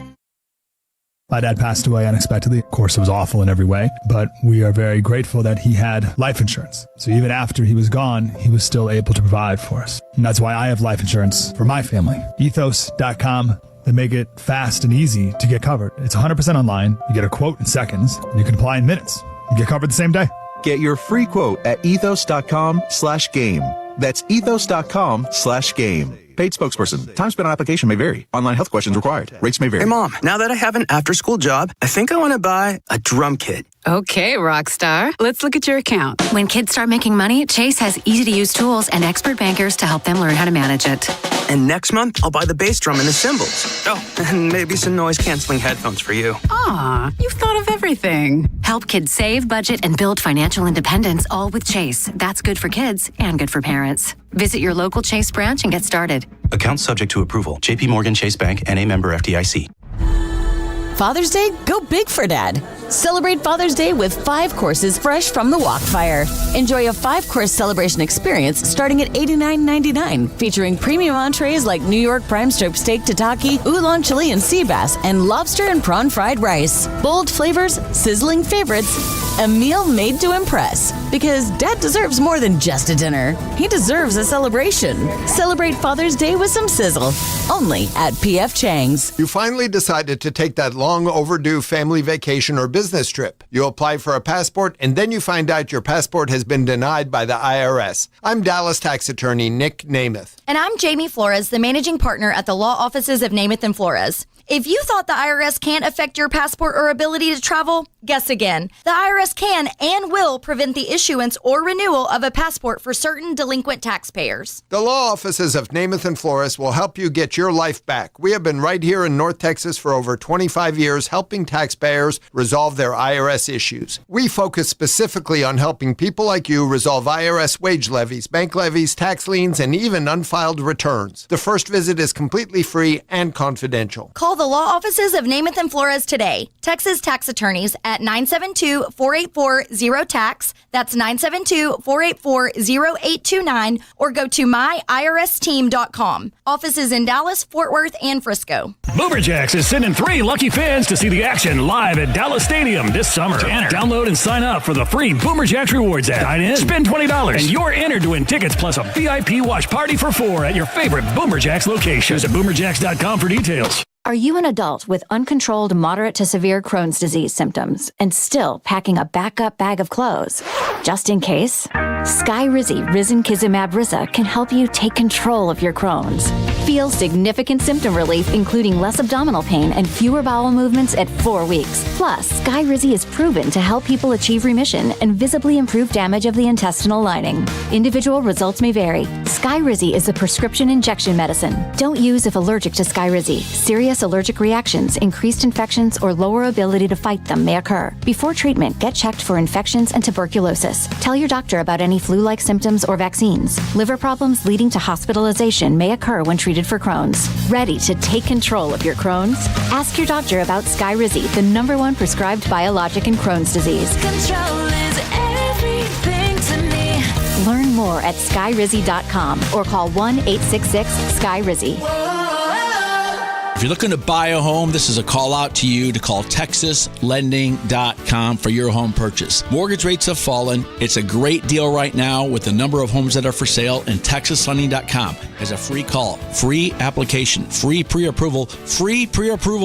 My dad passed away unexpectedly. Of course, it was awful in every way, but we are very grateful that he had life insurance. So even after he was gone, he was still able to provide for us. And that's why I have life insurance for my family. Ethos.com. They make it fast and easy to get covered. It's 100% online. You get a quote in seconds, and you can apply in minutes. You get covered the same day. Get your free quote at ethos.com/game. That's ethos.com/game. Paid spokesperson. Time spent on application may vary. Online health questions required. Rates may vary. Hey, Mom, now that I have an after-school job, I think I want to buy a drum kit. Okay, Rockstar. Let's look at your account. When kids start making money, Chase has easy-to-use tools and expert bankers to help them learn how to manage it. And next month, I'll buy the bass drum and the cymbals. Oh, and maybe some noise-canceling headphones for you. Aw, you've thought of everything. Help kids save, budget, and build financial independence, all with Chase. That's good for kids and good for parents. Visit your local Chase branch and get started. Account subject to approval. JP Morgan Chase Bank, N.A. member FDIC. Father's Day? Go big for Dad. Celebrate Father's Day with 5 courses fresh from the wok fire. Enjoy a 5-course celebration experience starting at $89.99, featuring premium entrees like New York prime strip steak tataki, oolong chili and sea bass, and lobster and prawn fried rice. Bold flavors, sizzling favorites, a meal made to impress. Because Dad deserves more than just a dinner. He deserves a celebration. Celebrate Father's Day with some sizzle. Only at P.F. Chang's. You finally decided to take that long overdue family vacation or business trip. You apply for a passport and then you find out your passport has been denied by the IRS. I'm Dallas tax attorney Nick Namath. And I'm Jamie Flores, the managing partner at the law offices of Namath and Flores. If you thought the IRS can't affect your passport or ability to travel, guess again. The IRS can and will prevent the issuance or renewal of a passport for certain delinquent taxpayers. The law offices of Namath and Flores will help you get your life back. We have been right here in North Texas for over 25 years helping taxpayers resolve their IRS issues. We focus specifically on helping people like you resolve IRS wage levies, bank levies, tax liens, and even unfiled returns. The first visit is completely free and confidential. Call the law offices of Namath and Flores today. Texas tax attorneys at 972-484-0TAX. That's 972-484-0829. Or go to myirsteam.com. Offices in Dallas, Fort Worth, and Frisco. Boomer Jacks is sending 3 lucky fans to see the action live at Dallas Stadium this summer. To enter, download and sign up for the free Boomer Jacks Rewards app. Sign in, spend $20, and you're entered to win tickets plus a VIP watch party for 4 at your favorite Boomer Jacks location. Visit boomerjacks.com for details. Are you an adult with uncontrolled moderate to severe Crohn's disease symptoms and still packing a backup bag of clothes? Just in case, Skyrizi Risankizumab Riza can help you take control of your Crohn's. Feel significant symptom relief, including less abdominal pain and fewer bowel movements at 4 weeks. Plus, Skyrizi is proven to help people achieve remission and visibly improve damage of the intestinal lining. Individual results may vary. Skyrizi is a prescription injection medicine. Don't use if allergic to Skyrizi. Serious allergic reactions, increased infections, or lower ability to fight them may occur. Before treatment, get checked for infections and tuberculosis. Tell your doctor about any flu-like symptoms or vaccines. Liver problems leading to hospitalization may occur when treated for Crohn's. Ready to take control of your Crohn's? Ask your doctor about Skyrizi, the #1 prescribed biologic in Crohn's disease. Control is everything to me. Learn more at skyrizi.com or call 1-866-SKYRIZI. If you're looking to buy a home, this is a call out to you to call TexasLending.com for your home purchase. Mortgage rates have fallen. It's a great deal right now with the number of homes that are for sale, and TexasLending.com has a free call, free application, free pre-approval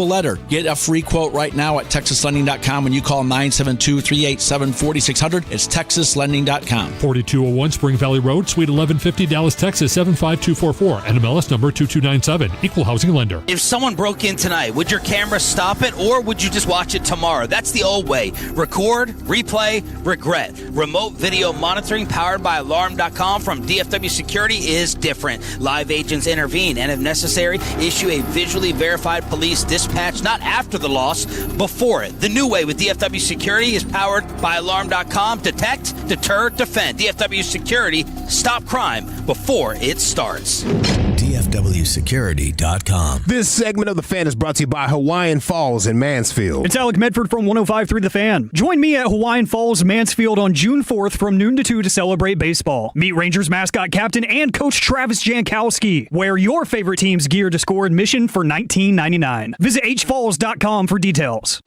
letter. Get a free quote right now at TexasLending.com when you call 972-387-4600. It's TexasLending.com. 4201 Spring Valley Road, Suite 1150, Dallas, Texas, 75244. NMLS number 2297. Equal housing lender. If someone broke in tonight, would your camera stop it, or would you just watch it tomorrow? That's the old way. Record, replay, regret. Remote video monitoring powered by Alarm.com from DFW Security is different. Live agents intervene and, if necessary, issue a visually verified police dispatch not after the loss, before it. The new way with DFW Security is powered by Alarm.com. Detect, deter, defend. DFW Security. Stop crime before it starts. DFWsecurity.com. This segment of The Fan is brought to you by Hawaiian Falls in Mansfield. It's Alec Medford from 105.3 The Fan. Join me at Hawaiian Falls, Mansfield on June 4th from noon to 2 to celebrate baseball. Meet Rangers mascot captain and coach Travis Jankowski. Wear your favorite team's gear to score admission for $19.99. Visit hfalls.com for details.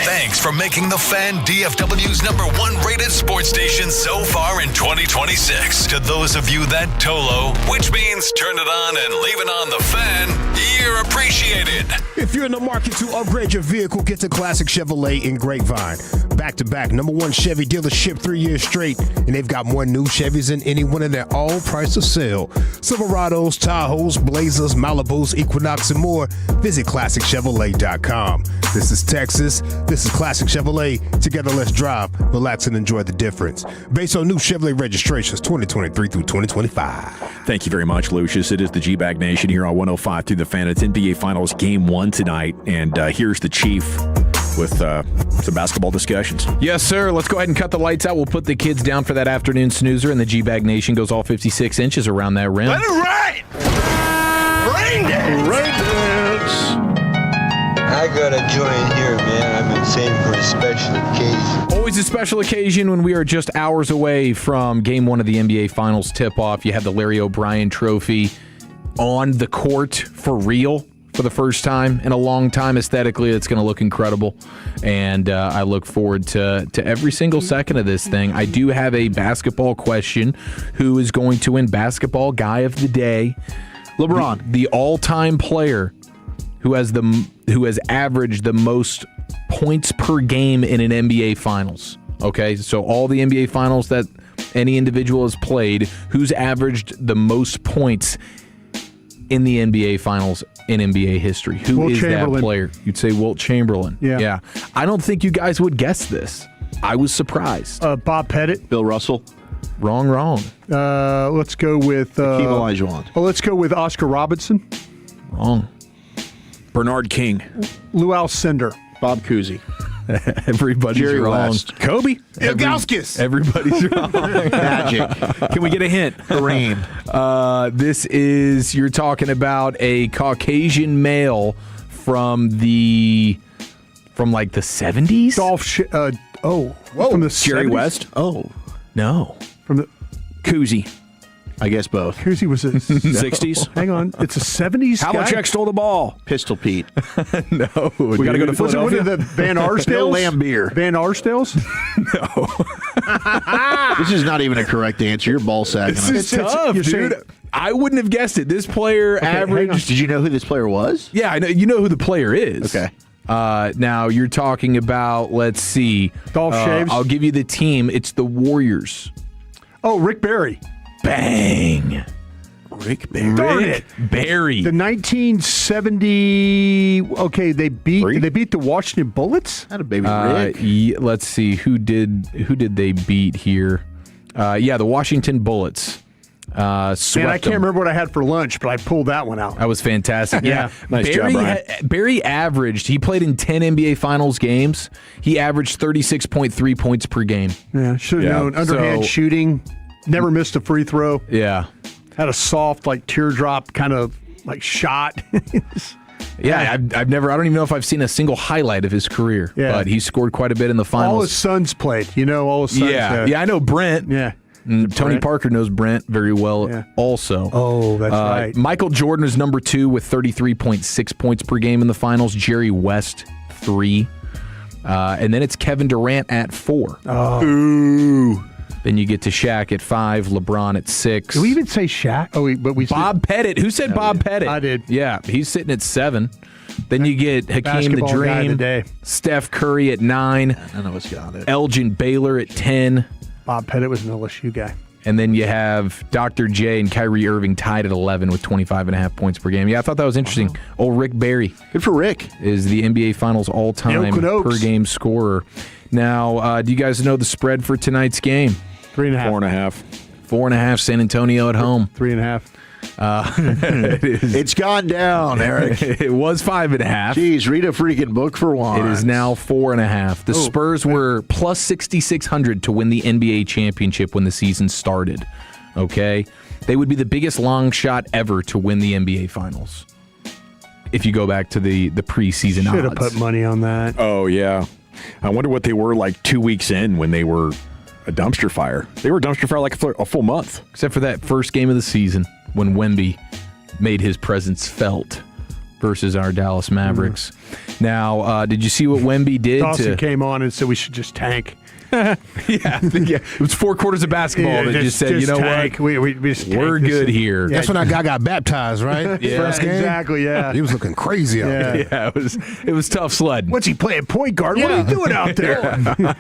Thanks for making The Fan DFW's #1 rated sports station so far in 2026. To those of you that TOLO, which means turn it on and leave it on The Fan, you're appreciated. If you're in the market to upgrade your vehicle, get to Classic Chevrolet in Grapevine. Back-to-back #1 Chevy dealership 3 years straight, and they've got more new Chevys than anyone in their all-price of sale. Silverados, Tahoes, Blazers, Malibus, Equinox, and more. Visit ClassicChevrolet.com. This is Texas. This is Classic Chevrolet. Together, let's drive, relax, and enjoy the difference. Based on new Chevrolet registrations 2023 through 2025. Thank you very much, Lucius. It is the G-Bag Nation here on 105 through The Fan. It's NBA Finals Game 1 tonight, and here's the Chief with some basketball discussions. Yes, sir. Let's go ahead and cut the lights out. We'll put the kids down for that afternoon snoozer, and the G-Bag Nation goes all 56 inches around that rim. Let it rain! Rain dance! Rain dance! I gotta join here, man. I've been saving for a special occasion. Always a special occasion when we are just hours away from Game 1 of the NBA Finals tip-off. You have the Larry O'Brien Trophy on the court for real for the first time in a long time. Aesthetically, it's going to look incredible, and I look forward to every single second of this thing. I do have a basketball question. Who is going to win Basketball Guy of the Day? LeBron, the all-time player who has averaged the most points per game in an NBA Finals. Okay, so all the NBA Finals that any individual has played, who's averaged the most points in the NBA Finals in NBA history? Who is that player? You'd say Wilt Chamberlain. Yeah. I don't think you guys would guess this. I was surprised. Bob Pettit. Bill Russell. Wrong. Let's go with Hakeem Olajuwon. Let's go with Oscar Robertson. Wrong. Bernard King. Lou Alcindor. Bob Cousy. Everybody's Jerry wrong. West. Kobe. Ilgauskas. Everybody's wrong. Magic. Can we get a hint? Kareem. You're talking about a Caucasian male from like the 70s? From the Jerry 70s? West? Oh. No. From the Cousy. I guess both. Cousy was a 60s? Hang on. It's a 70s guy? Havlicek stole the ball. Pistol Pete. No. We got to go to Was it one Philadelphia. of the Van Arsdales? Bill Lambier. Van Arsdales? This is not even a correct answer. You're ball sagging. This is tough, dude. I wouldn't have guessed it. This player averaged... Did you know who this player was? Yeah, I know. You know who the player is. Okay. Now, you're talking about, let's see. Dolph Shaves? I'll give you the team. It's the Warriors. Oh, Rick Barry. Bang. Rick Barry. Darn it. Barry. The 1970. Okay, they beat the Washington Bullets. That a baby Rick. Let's see who did they beat here. The Washington Bullets. Man, I can't remember what I had for lunch, but I pulled that one out. That was fantastic. Yeah. Nice job, Brian. Barry averaged, he played in 10 NBA Finals games. He averaged 36.3 points per game. Yeah, should have known. Underhand shooting. Never missed a free throw. Yeah. Had a soft, like, teardrop kind of, like, shot. Yeah, I don't even know if I've seen a single highlight of his career. Yeah. But he scored quite a bit in the finals. All his sons played. All his sons. Yeah, I know Brent. Yeah. Tony Parker knows Brent very well also. Oh, that's right. Michael Jordan is number 2 with 33.6 points per game in the finals. Jerry West, 3. And then it's Kevin Durant at 4. Oh. Ooh. Then you get to Shaq at 5, LeBron at 6. Did we even say Shaq? Oh, but we Bob Pettit. Who said Bob Pettit? I did. Yeah, he's sitting at 7. Then you get Hakeem the Dream, Steph Curry at 9. I know what's got it. Elgin Baylor at 10. Bob Pettit was an LSU guy. And then you have Dr. J and Kyrie Irving tied at 11 with 25.5 points per game. Yeah, I thought that was interesting. Wow. Old Rick Barry. Good for Rick. Is the NBA Finals all-time per game scorer. Now, do you guys know the spread for tonight's game? 3.5. 4.5 San Antonio at home. 3.5. It's gone down, Eric. It was 5.5. Jeez, read a freaking book for once. It is now 4.5. The Spurs were plus 6,600 to win the NBA championship when the season started. Okay? They would be the biggest long shot ever to win the NBA Finals. If you go back to the preseason odds. Should have put money on that. Oh, yeah. I wonder what they were like 2 weeks in when they were a dumpster fire. They were a dumpster fire like a full month. Except for that first game of the season when Wemby made his presence felt versus our Dallas Mavericks. Now, did you see what Wemby did? Dawson came on and said we should just tank. It was 4 quarters of basketball that just said, you know tank. what? We're good here. Yeah. That's when that guy got baptized, right? Yeah, First game? exactly, yeah. He was looking crazy out there. Yeah, it was tough sledding. What's he playing, point guard? What are you doing out there?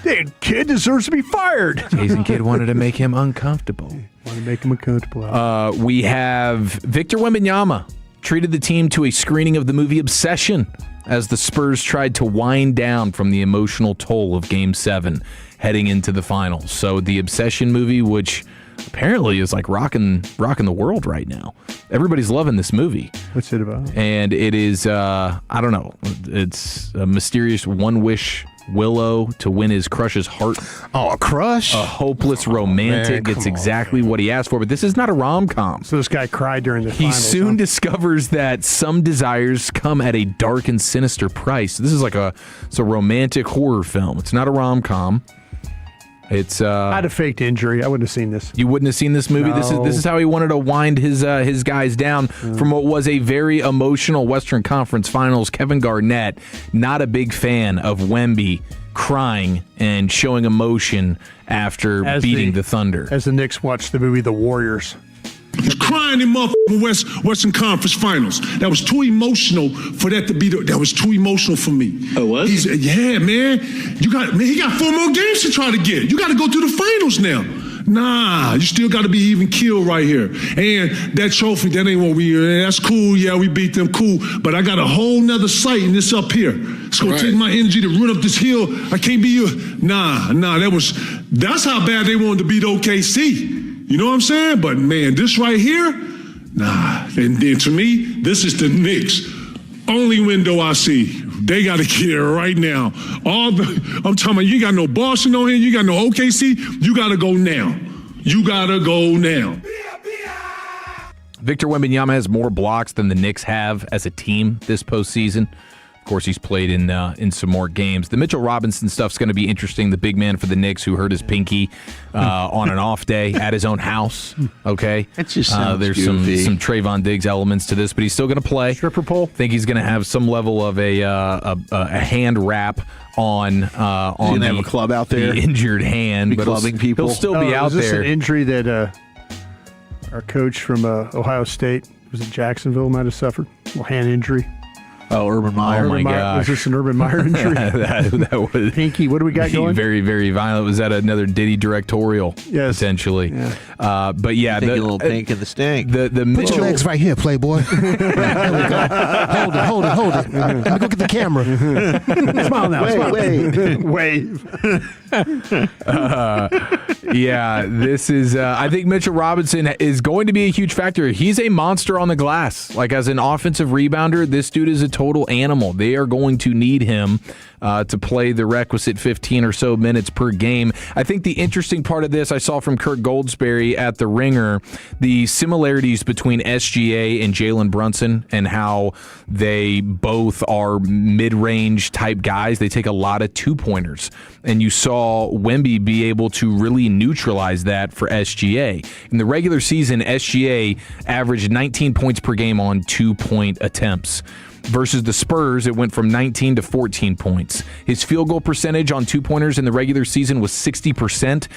That kid deserves to be fired. Jason Kidd wanted to make him uncomfortable. Want to make him uncomfortable. We have Victor Wembanyama treated the team to a screening of the movie Obsession as the Spurs tried to wind down from the emotional toll of Game 7 heading into the finals. So the Obsession movie, which apparently is like rocking the world right now. Everybody's loving this movie. What's it about? And it is, I don't know, it's a mysterious one-wish Willow to win his crush's heart. Oh, a crush? A hopeless romantic. man, It's exactly what he asked for, but this is not a rom-com. So this guy cried during the He finals. soon discovers that some desires come at a dark and sinister price. This is it's a romantic horror film. It's not a rom-com. It's I had a faked injury. I wouldn't have seen this. You wouldn't have seen this movie? No. This is how he wanted to wind his guys down from what was a very emotional Western Conference Finals. Kevin Garnett, not a big fan of Wemby crying and showing emotion after beating the Thunder. As the Knicks watched the movie The Warriors. He's crying in motherfucking Western Conference Finals. That was too emotional for that to be. That was too emotional for me. Oh, what? Yeah, man. He got 4 more games to try to get. You got to go to the finals now. Nah, you still got to be even killed right here. And that trophy, that ain't what that's cool. Yeah, we beat them, cool. But I got a whole nother sight, and it's up here. It's going to take my energy to run up this hill. I can't be you. Nah, that's how bad they wanted to beat OKC. You know what I'm saying? But, man, this right here, nah. And to me, this is the Knicks' only window I see. They got to get it right now. I'm talking about you got no Boston on here. You got no OKC. You got to go now. You got to go now. Victor Wembanyama has more blocks than the Knicks have as a team this postseason. Of course, he's played in some more games. The Mitchell Robinson stuff's going to be interesting. The big man for the Knicks who hurt his pinky on an off day at his own house. Okay, it just sounds there's goofy. some Trayvon Diggs elements to this, but he's still going to play. Stripper pole. Think he's going to have some level of a hand wrap on have a club out there, the injured hand, but clubbing people. He'll still be out is this there. An injury that our coach from Ohio State was in Jacksonville might have suffered? A little hand injury. Oh, Urban Meyer. Oh, my gosh. Was this an Urban Meyer injury? that was Pinky, what do we got going? Very, very violent. Was that another Diddy directorial? Yes. Potentially. Yeah. But yeah. Take a little pink in the stink. The Put Mitchell, your legs right here, Playboy. There we go. Hold it. Let me go get the camera. Smile now. Wave. yeah, this is, I think Mitchell Robinson is going to be a huge factor. He's a monster on the glass. Like, as an offensive rebounder, this dude is a total animal. They are going to need him to play the requisite 15 or so minutes per game. I think the interesting part of this I saw from Kirk Goldsberry at The Ringer, the similarities between SGA and Jalen Brunson and how they both are mid-range type guys. They take a lot of two-pointers. And you saw Wemby be able to really neutralize that for SGA. In the regular season, SGA averaged 19 points per game on 2-point attempts. Versus the Spurs, it went from 19 to 14 points. His field goal percentage on two-pointers in the regular season was 60%,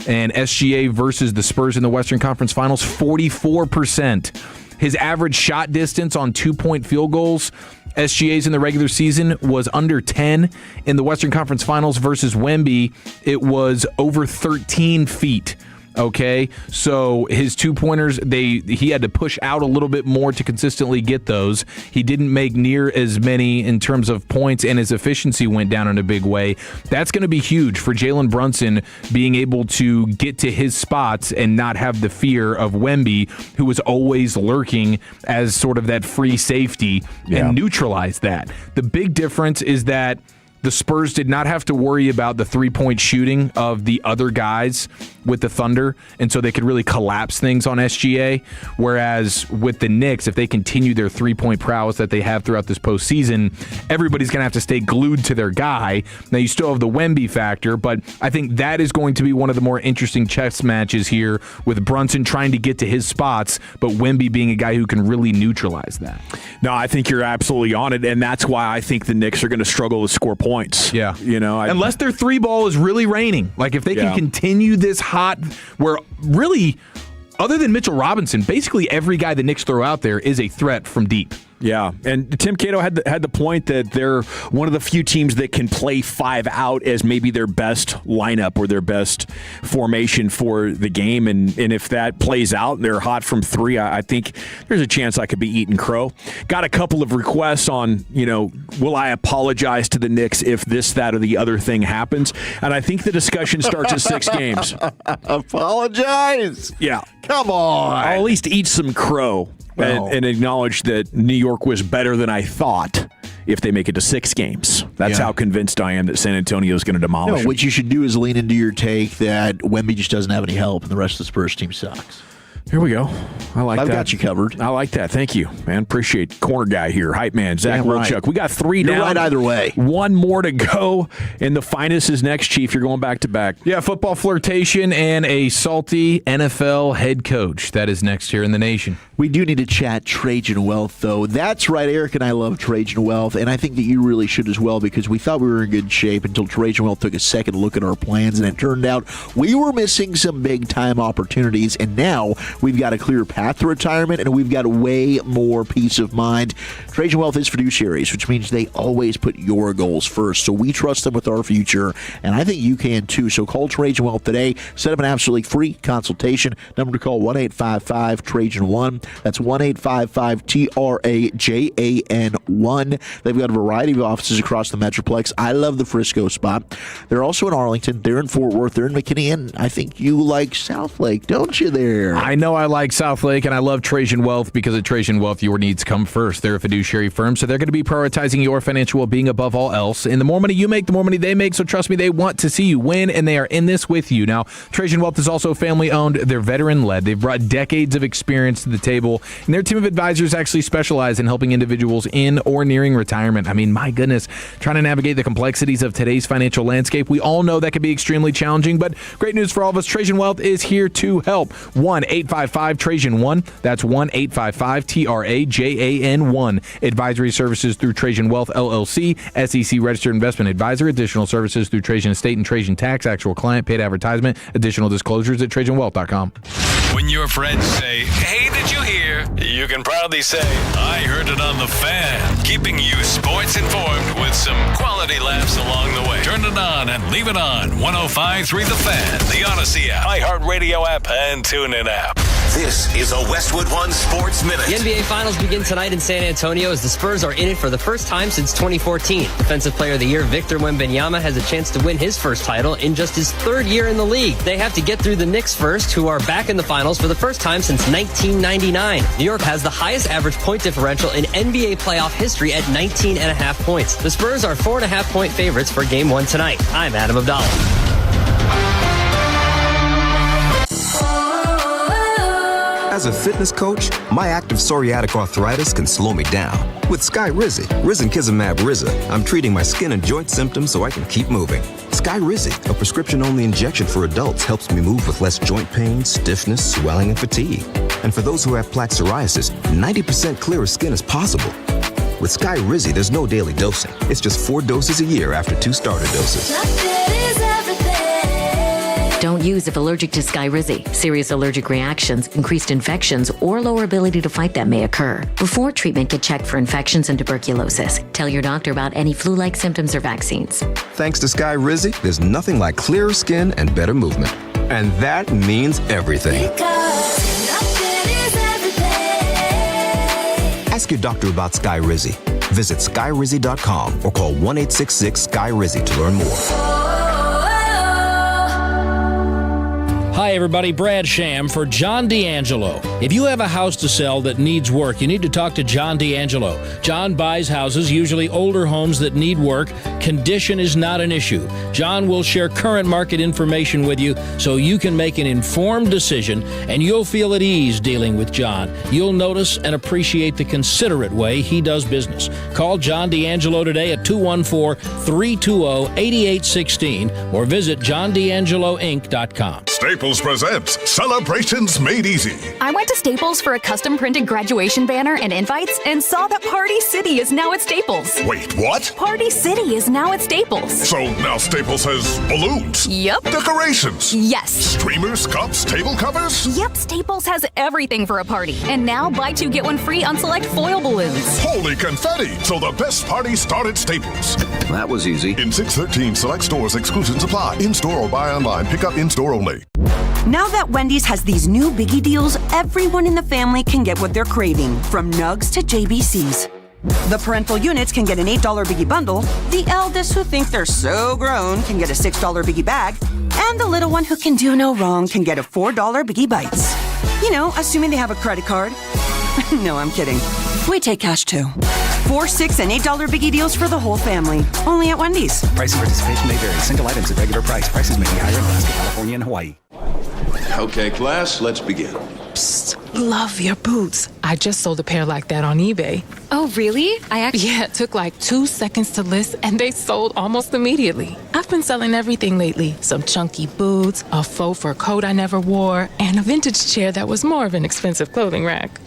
and SGA versus the Spurs in the Western Conference Finals, 44%. His average shot distance on 2-point field goals, SGA's in the regular season, was under 10. In the Western Conference Finals versus Wemby, it was over 13 feet. Okay, so his two-pointers, he had to push out a little bit more to consistently get those. He didn't make near as many in terms of points, and his efficiency went down in a big way. That's going to be huge for Jalen Brunson, being able to get to his spots and not have the fear of Wemby, who was always lurking as sort of that free safety, and neutralize that. The big difference is that the Spurs did not have to worry about the three-point shooting of the other guys with the Thunder, and so they could really collapse things on SGA. Whereas with the Knicks, if they continue their three-point prowess that they have throughout this postseason, everybody's going to have to stay glued to their guy. Now, you still have the Wemby factor, but I think that is going to be one of the more interesting chess matches here, with Brunson trying to get to his spots, but Wemby being a guy who can really neutralize that. No, I think you're absolutely on it, and that's why I think the Knicks are going to struggle to score points. Yeah. Unless their three ball is really raining. Like, if they can continue this hot, where really, other than Mitchell Robinson, basically every guy the Knicks throw out there is a threat from deep. Yeah, and Tim Cato had the point that they're one of the few teams that can play five out as maybe their best lineup or their best formation for the game, and if that plays out and they're hot from three, I think there's a chance I could be eating crow. Got a couple of requests on, will I apologize to the Knicks if this, that, or the other thing happens? And I think the discussion starts at 6 games. Apologize? Yeah. Come on. I'll at least eat some crow. And acknowledge that New York was better than I thought if they make it to 6 games. That's how convinced I am that San Antonio is going to demolish them. What you should do is lean into your take that Wemby just doesn't have any help and the rest of the Spurs team sucks. Here we go. I like that. I've got you covered. I like that. Thank you, man. Appreciate corner guy here. Hype man, Zach Wilczuk. Right. We got 3 down. You're right either way. 1 more to go. And the finest is next, Chief. You're going back to back. Yeah, football flirtation and a salty NFL head coach. That is next here in the nation. We do need to chat Trajan Wealth, though. That's right. Eric and I love Trajan Wealth, and I think that you really should as well, because we thought we were in good shape until Trajan Wealth took a second look at our plans, and it turned out we were missing some big-time opportunities, and now we've got a clear path to retirement, and we've got way more peace of mind. Trajan Wealth is fiduciaries, which means they always put your goals first, so we trust them with our future, and I think you can too. So call Trajan Wealth today. Set up an absolutely free consultation. Number to call 1-855-TRAJAN1. That's 1-855-TRAJAN1. They've got a variety of offices across the Metroplex. I love the Frisco spot. They're also in Arlington. They're in Fort Worth. They're in McKinney, and I think you like Southlake, don't you there? I know I like Southlake, and I love Trajan Wealth, because at Trajan Wealth, your needs come first. They're a fiduciary firm, so they're going to be prioritizing your financial well-being above all else. And the more money you make, the more money they make, so trust me, they want to see you win, and they are in this with you. Now, Trajan Wealth is also family-owned. They're veteran-led. They've brought decades of experience to the table, and their team of advisors actually specialize in helping individuals in or nearing retirement. I mean, my goodness, trying to navigate the complexities of today's financial landscape. We all know that can be extremely challenging, but great news for all of us. Trajan Wealth is here to help. 1-855-TRAJAN1. That's 1-855-TRAJAN1. Advisory services through Trajan Wealth, LLC, SEC Registered Investment Advisor. Additional services through Trajan Estate and Trajan Tax. Actual client paid advertisement. Additional disclosures at TrajanWealth.com. When your friends say, "Hey, did you hear?" you can proudly say, "I heard it on the Fan," keeping you sports informed with some quality laughs along the way. Turn it on and leave it on. 105.3 The Fan, the Odyssey app, iHeartRadio app, and TuneIn app. This is a Westwood One Sports Minute. The NBA Finals begin tonight in San Antonio as the Spurs are in it for the first time since 2014. Defensive Player of the Year Victor Wembanyama has a chance to win his first title in just his 3rd year in the league. They have to get through the Knicks first, who are back in the finals for the first time since 1999. New York has the highest average point differential in NBA playoff history at 19.5 points. The Spurs are 4.5-point favorites for Game 1 tonight. I'm Adam Abdallah. As a fitness coach, my active psoriatic arthritis can slow me down. With Skyrizi, risankizumab Riza, I'm treating my skin and joint symptoms so I can keep moving. Skyrizi, a prescription-only injection for adults, helps me move with less joint pain, stiffness, swelling, and fatigue. And for those who have plaque psoriasis, 90% clearer skin is possible. With Skyrizi, there's no daily dosing. It's just 4 doses a year after 2 starter doses. Don't use if allergic to Skyrizi. Serious allergic reactions, increased infections, or lower ability to fight them may occur. Before treatment, get checked for infections and tuberculosis. Tell your doctor about any flu-like symptoms or vaccines. Thanks to Skyrizi, there's nothing like clearer skin and better movement. And that means everything. Ask your doctor about Skyrizi. Visit Skyrizi.com or call 1-866-SKY-RIZZI to learn more. Hi, everybody. Brad Sham for John D'Angelo. If you have a house to sell that needs work, you need to talk to John D'Angelo. John buys houses, usually older homes that need work. Condition is not an issue. John will share current market information with you so you can make an informed decision, and you'll feel at ease dealing with John. You'll notice and appreciate the considerate way he does business. Call John D'Angelo today at 214-320-8816 or visit johnd'angeloinc.com. Staples presents Celebrations Made Easy. I went to Staples for a custom printed graduation banner and invites and saw that Party City is now at Staples. Wait, what? Party City is now at Staples. So now Staples has balloons? Yep. Decorations? Yes. Streamers, cups, table covers? Yep, Staples has everything for a party. And now buy 2 get 1 free on select foil balloons. Holy confetti! So the best party start at Staples. That was easy. In 613 select stores, exclusions apply. In-store or buy online. Pick up in-store only. Now that Wendy's has these new biggie deals, everyone in the family can get what they're craving, from nugs to JBCs. The parental units can get an $8 biggie bundle, the eldest who think they're so grown can get a $6 biggie bag, and the little one who can do no wrong can get a $4 biggie bites. You know, assuming they have a credit card. No, I'm kidding. We take cash too. $4, $6, and $8 biggie deals for the whole family. Only at Wendy's. Price and participation may vary. Single items at regular price. Prices may be higher in Alaska, California, and Hawaii. Okay, class, let's begin. Psst, love your boots. I just sold a pair like that on eBay. Oh, really? Yeah, it took like 2 seconds to list, and they sold almost immediately. I've been selling everything lately. Some chunky boots, a faux fur coat I never wore, and a vintage chair that was more of an expensive clothing rack.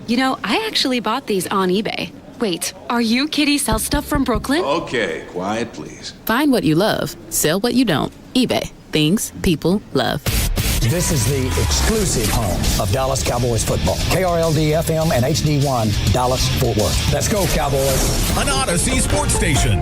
You know, I actually bought these on eBay. Wait, are you Kitty Sell Stuff from Brooklyn? Okay, quiet, please. Find what you love, sell what you don't. eBay. Things people love. This is the exclusive home of Dallas Cowboys football. KRLD-FM and HD1, Dallas-Fort Worth. Let's go, Cowboys. An Odyssey sports station.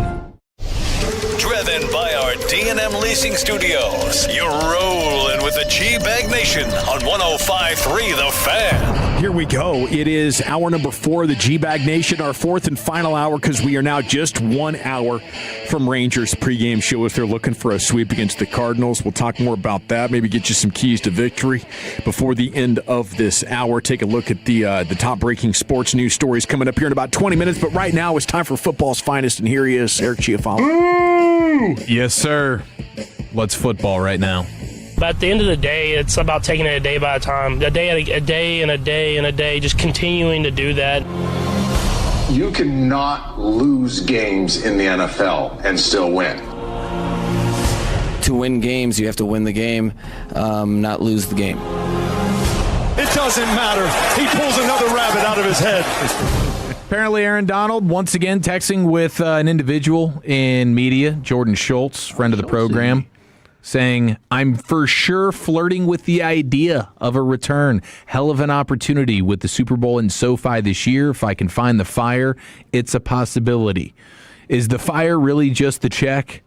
Driven by our D&M Leasing Studios. You're rolling with the G-Bag Nation on 105.3 The Fan. Here we go. It is hour number 4 of the G-Bag Nation, our fourth and final hour, because we are now just 1 hour from Rangers pregame show if they're looking for a sweep against the Cardinals. We'll talk more about that, maybe get you some keys to victory before the end of this hour. Take a look at the top-breaking sports news stories coming up here in about 20 minutes, but right now it's time for football's finest, and here he is, Eric Chiafalo. Yes, sir. Let's football right now. But at the end of the day, it's about taking it a day by a time, a day and a day, just continuing to do that. You cannot lose games in the NFL and still win. To win games, you have to win the game, not lose the game. It doesn't matter. He pulls another rabbit out of his head. Apparently, Aaron Donald, once again, texting with an individual in media, Jordan Schultz, friend of the program, saying, I'm for sure flirting with the idea of a return. Hell of an opportunity with the Super Bowl in SoFi this year. If I can find the fire, it's a possibility. Is the fire really just the check?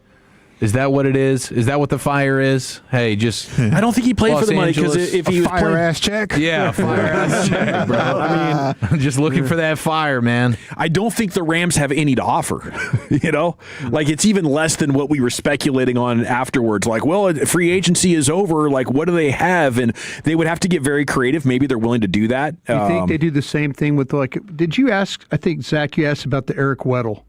Is that what it is? Is that what the fire is? Hey, just I don't think he played Los for the money, because Angeles. if he was playing, Fire-ass check? Yeah, fire-ass check, bro. I mean, I'm just looking for that fire, man. I don't think the Rams have any to offer, Like, it's even less than what we were speculating on afterwards. Like, well, free agency is over. Like, what do they have? And they would have to get very creative. Maybe they're willing to do that. Do you think they do the same thing with, did you ask, I think, Zach, you asked about the Eric Weddle,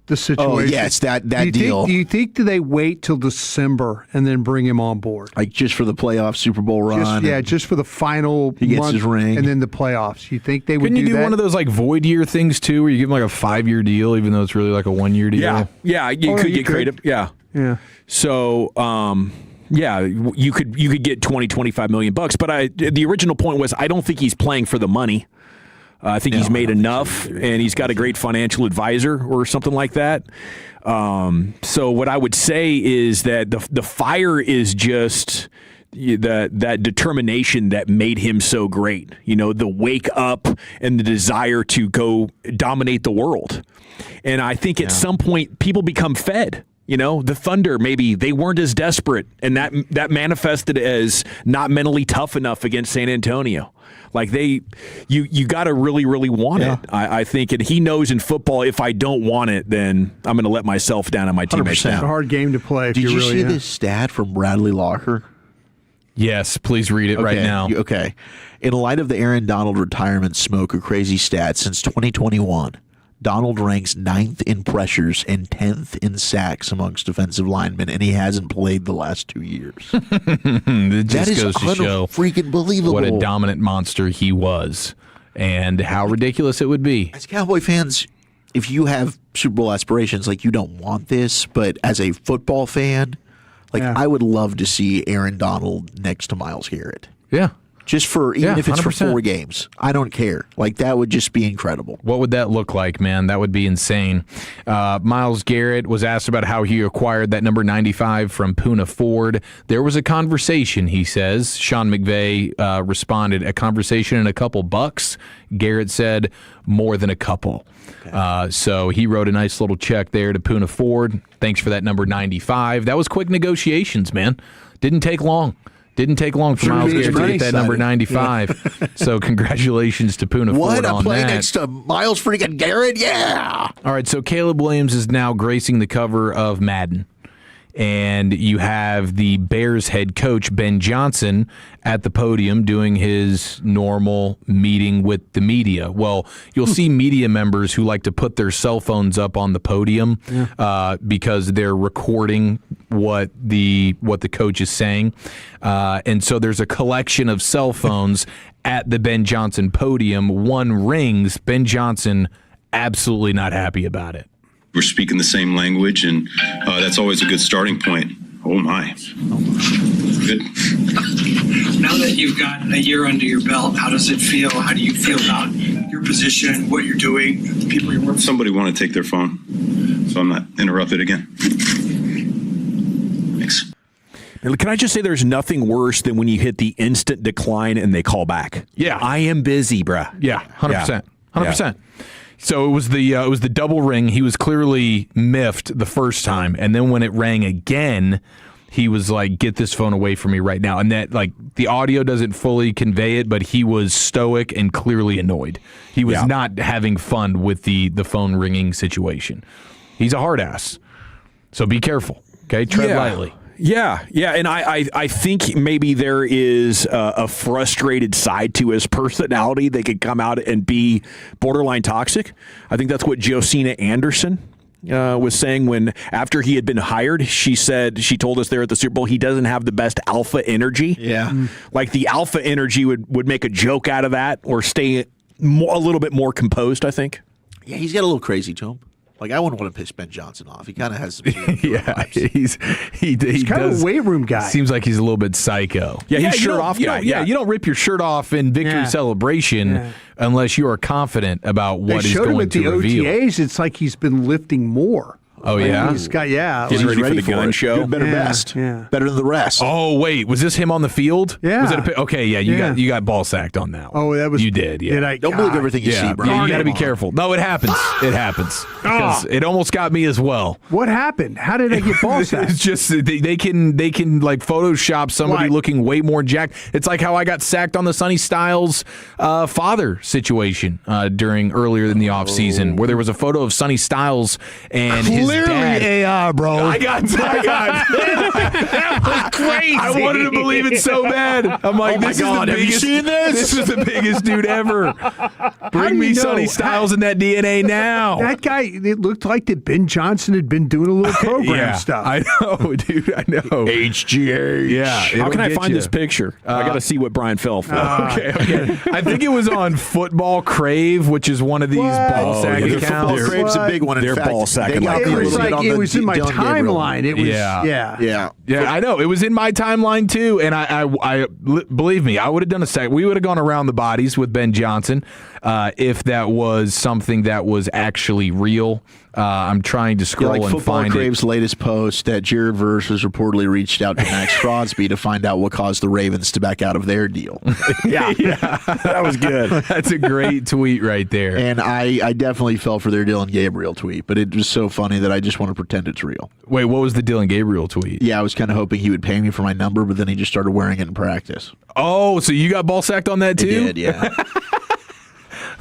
the situation. Oh, yes, that deal. Do you think do they wait till December and then bring him on board? Like, just for the playoff Super Bowl run? Just for the final he gets month his ring. and then the playoffs. You think they would Couldn't do you do that? one of those, void year things, too, where you give them, a 5-year deal, even though it's really, a 1-year deal? Yeah, you could get creative. Yeah. Yeah. So, you could get $20-25 million, but the original point was I don't think he's playing for the money. I think he's made enough, and he's got a great financial advisor or something like that. So what I would say is that the fire is just that determination that made him so great. The wake up and the desire to go dominate the world. And I think at some point people become fed. The Thunder, maybe they weren't as desperate, and that manifested as not mentally tough enough against San Antonio. Like you got to really, really want it. I think, and he knows in football, if I don't want it, then I'm going to let myself down and my teammates down. It's a hard game to play. Did you see this stat from Bradley Locker? Yes, please read it right now. Okay. In light of the Aaron Donald retirement smoke, a crazy stat, since 2021, Donald ranks 9th in pressures and 10th in sacks amongst defensive linemen, and he hasn't played the last 2 years. It just that is goes to show freaking believable what a dominant monster he was and how ridiculous it would be. As Cowboy fans, if you have Super Bowl aspirations, you don't want this, but as a football fan, I would love to see Aaron Donald next to Myles Garrett. Yeah. Just for, even if it's 100%. for 4 games. I don't care. That would just be incredible. What would that look like, man? That would be insane. Myles Garrett was asked about how he acquired that number 95 from Puna Ford. There was a conversation, he says. Sean McVay responded, a conversation and a couple bucks. Garrett said, more than a couple. Okay. So he wrote a nice little check there to Puna Ford. Thanks for that number 95. That was quick negotiations, man. Didn't take long. Didn't take long for Myles Garrett to get that number 95. Yeah. So congratulations to Puna Ford on that. What, play next to Myles freaking Garrett? Yeah! All right, so Caleb Williams is now gracing the cover of Madden. and you have the Bears head coach, Ben Johnson, at the podium doing his normal meeting with the media. Well, you'll see media members who like to put their cell phones up on the podium because they're recording what the coach is saying. And so there's a collection of cell phones at the Ben Johnson podium. One rings. Ben Johnson absolutely not happy about it. We're speaking the same language, and that's always a good starting point. Oh, my. Good. Now that you've got a year under your belt, how does it feel? How do you feel about your position, what you're doing, the people you're working with? Somebody want to take their phone, so I'm not interrupted again. Thanks. Can I just say there's nothing worse than when you hit the instant decline and they call back? Yeah. I am busy, bruh. Yeah, 100%. 100%. So it was the double ring. He was clearly miffed the first time, and then when it rang again, he was like, "Get this phone away from me right now." And that, like, the audio doesn't fully convey it, but he was stoic and clearly annoyed. He was not having fun with the phone ringing situation. He's a hard ass, so be careful. Okay, tread lightly. Yeah, and I think maybe there is a frustrated side to his personality that could come out and be borderline toxic. I think that's what Josina Anderson was saying when, after he had been hired, she told us there at the Super Bowl, he doesn't have the best alpha energy. Yeah. Like the alpha energy would make a joke out of that or stay a little bit more composed, I think. Yeah, he's got a little crazy to him. Like, I wouldn't want to piss Ben Johnson off. He kind of has some he's kind of a weight room guy. Seems like he's a little bit psycho. Yeah, he's shirt off guy. You don't rip your shirt off in victory celebration unless you are confident about what is going to reveal. At the OTAs, it's like he's been lifting more. Oh, yeah? He's got, Getting ready for the gun show. Good, better, best. Yeah. Better than the rest. Oh, wait. Was this him on the field? Yeah. Was it okay, you got ball sacked on that one. Oh, that was... You did, yeah. Don't believe everything you see, bro. You got to be careful. No, it happens. It happens. Because it almost got me as well. What happened? How did I get ball sacked? It's just, they can like Photoshop somebody looking way more jacked. It's like how I got sacked on the Sonny Styles father situation earlier in the offseason, where there was a photo of Sonny Styles and his dad. Bro, I got that was crazy. I wanted to believe it so bad. I'm like, this is the biggest. Have you seen this? This is the biggest dude ever. Bring me Sonny Styles and that DNA now. That guy, it looked like that Ben Johnson had been doing a little program stuff. I know, dude. I know. HGH. Yeah. How can I find this picture? I got to see what Brian fell for. Okay. I think it was on Football Crave, which is one of these ball sack accounts. Football Crave's a big one. In They're fact, ball sacking like crazy. It was in my timeline. It was, yeah. I know. It was in my timeline too, and I believe me, I would have done a sack. We would have gone around the bodies with Ben Johnson if that was something that was actually real. I'm trying to scroll and Football find Crave's latest post that Jared Verse has reportedly reached out to Max Crosby to find out what caused the Ravens to back out of their deal. Yeah, that was good. That's a great tweet right there. And I definitely fell for their Dylan Gabriel tweet, but it was so funny that I just want to pretend it's real. Wait, what was the Dylan Gabriel tweet? Yeah, I was kind of hoping he would pay me for my number, but then he just started wearing it in practice. Oh, so you got ball sacked on that too? I did, yeah.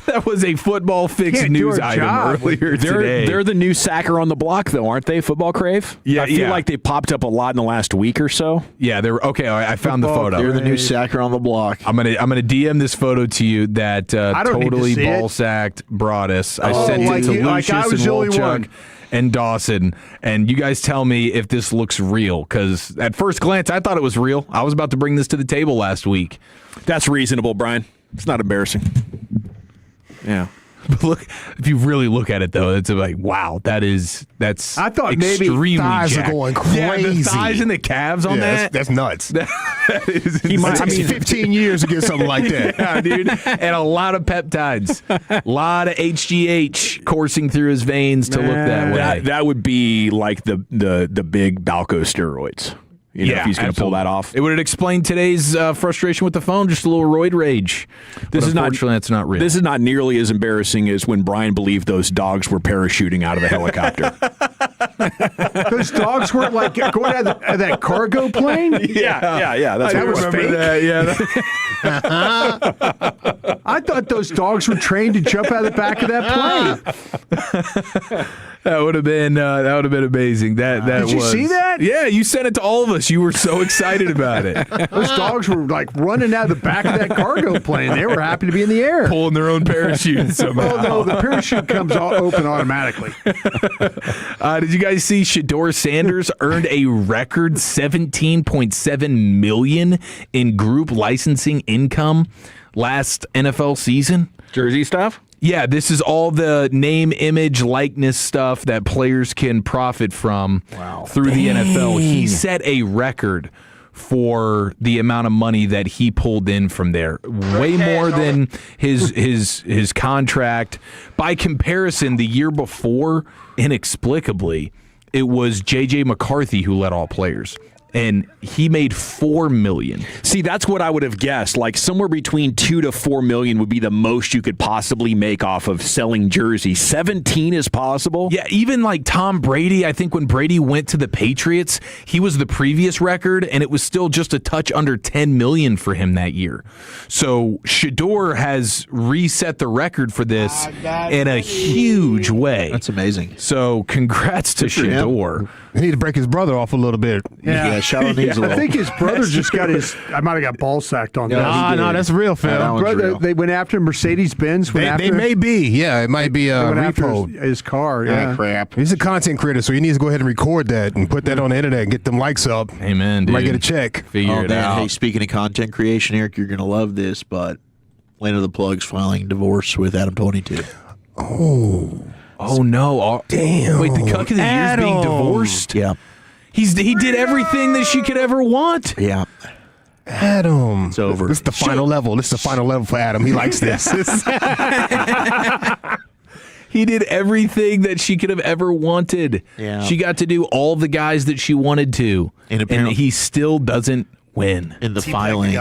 That was a Football Fix news item earlier today. They're the new sacker on the block, though, aren't they, Football Crave? Yeah, I feel like they popped up a lot in the last week or so. Yeah, they're okay. I found the photo. They're the new sacker on the block. I'm gonna DM this photo to you that totally ball sacked brought us. I sent it to Lucius and Wolchuk and Dawson, and you guys tell me if this looks real, because at first glance I thought it was real. I was about to bring this to the table last week. That's reasonable, Brian. It's not embarrassing. Yeah. But look, if you really look at it, though, it's like, wow, that's I thought maybe thighs are going crazy. Yeah, the thighs and the calves on that. That's nuts. That is he might, 15 years to get something like that. Yeah, dude. And a lot of peptides. A lot of HGH coursing through his veins to look that way. That would be like the big Balco steroids. If he's going to pull that off. It would explain today's frustration with the phone, just a little roid rage. Unfortunately, that's not real. This is not nearly as embarrassing as when Brian believed those dogs were parachuting out of a helicopter. Those dogs weren't like going out of that cargo plane? Yeah. That's that what was fake. That, I thought those dogs were trained to jump out of the back of that plane. That would have been amazing. Did you see that? Yeah, you sent it to all of us. You were so excited about it. Those dogs were like running out of the back of that cargo plane. They were happy to be in the air, pulling their own parachute somehow. Oh no, the parachute comes open automatically. Did you guys see Shedeur Sanders earned a record $17.7 million in group licensing income last NFL season? Jersey stuff? Yeah, this is all the name, image, likeness stuff that players can profit from through the NFL. He set a record for the amount of money that he pulled in from there. Way more than his contract. By comparison, the year before, inexplicably, it was J.J. McCarthy who led all players. And he made $4 million. See, that's what I would have guessed. Like somewhere between $2 to $4 million would be the most you could possibly make off of selling jerseys. 17 is possible. Yeah, even like Tom Brady. I think when Brady went to the Patriots, he was the previous record, and it was still just a touch under $10 million for him that year. So Shedeur has reset the record for this in a huge way. That's amazing. So congrats to Shedeur. He need to break his brother off a little bit. Yeah, Shallow needs a little. I think his brother just got I might have got ball sacked on that. No, that's real, Phil. They went after Mercedes-Benz. They may be. Yeah, it might be a repo. His car, yeah. Crap. He's a content creator, so he needs to go ahead and record that and put that on the internet and get them likes up. Amen, dude. Might get a check. Figure it out. Hey, speaking of content creation, Eric, you're going to love this, but Land of the Plugs filing divorce with Adam 22. Oh no! Damn! Wait, the cuck of the year is being divorced. Yeah, he did everything that she could ever want. Yeah, Adam, it's over. This is the final level. This is the final level for Adam. He likes this. He did everything that she could have ever wanted. Yeah, she got to do all the guys that she wanted to, and he still doesn't win. In the filing,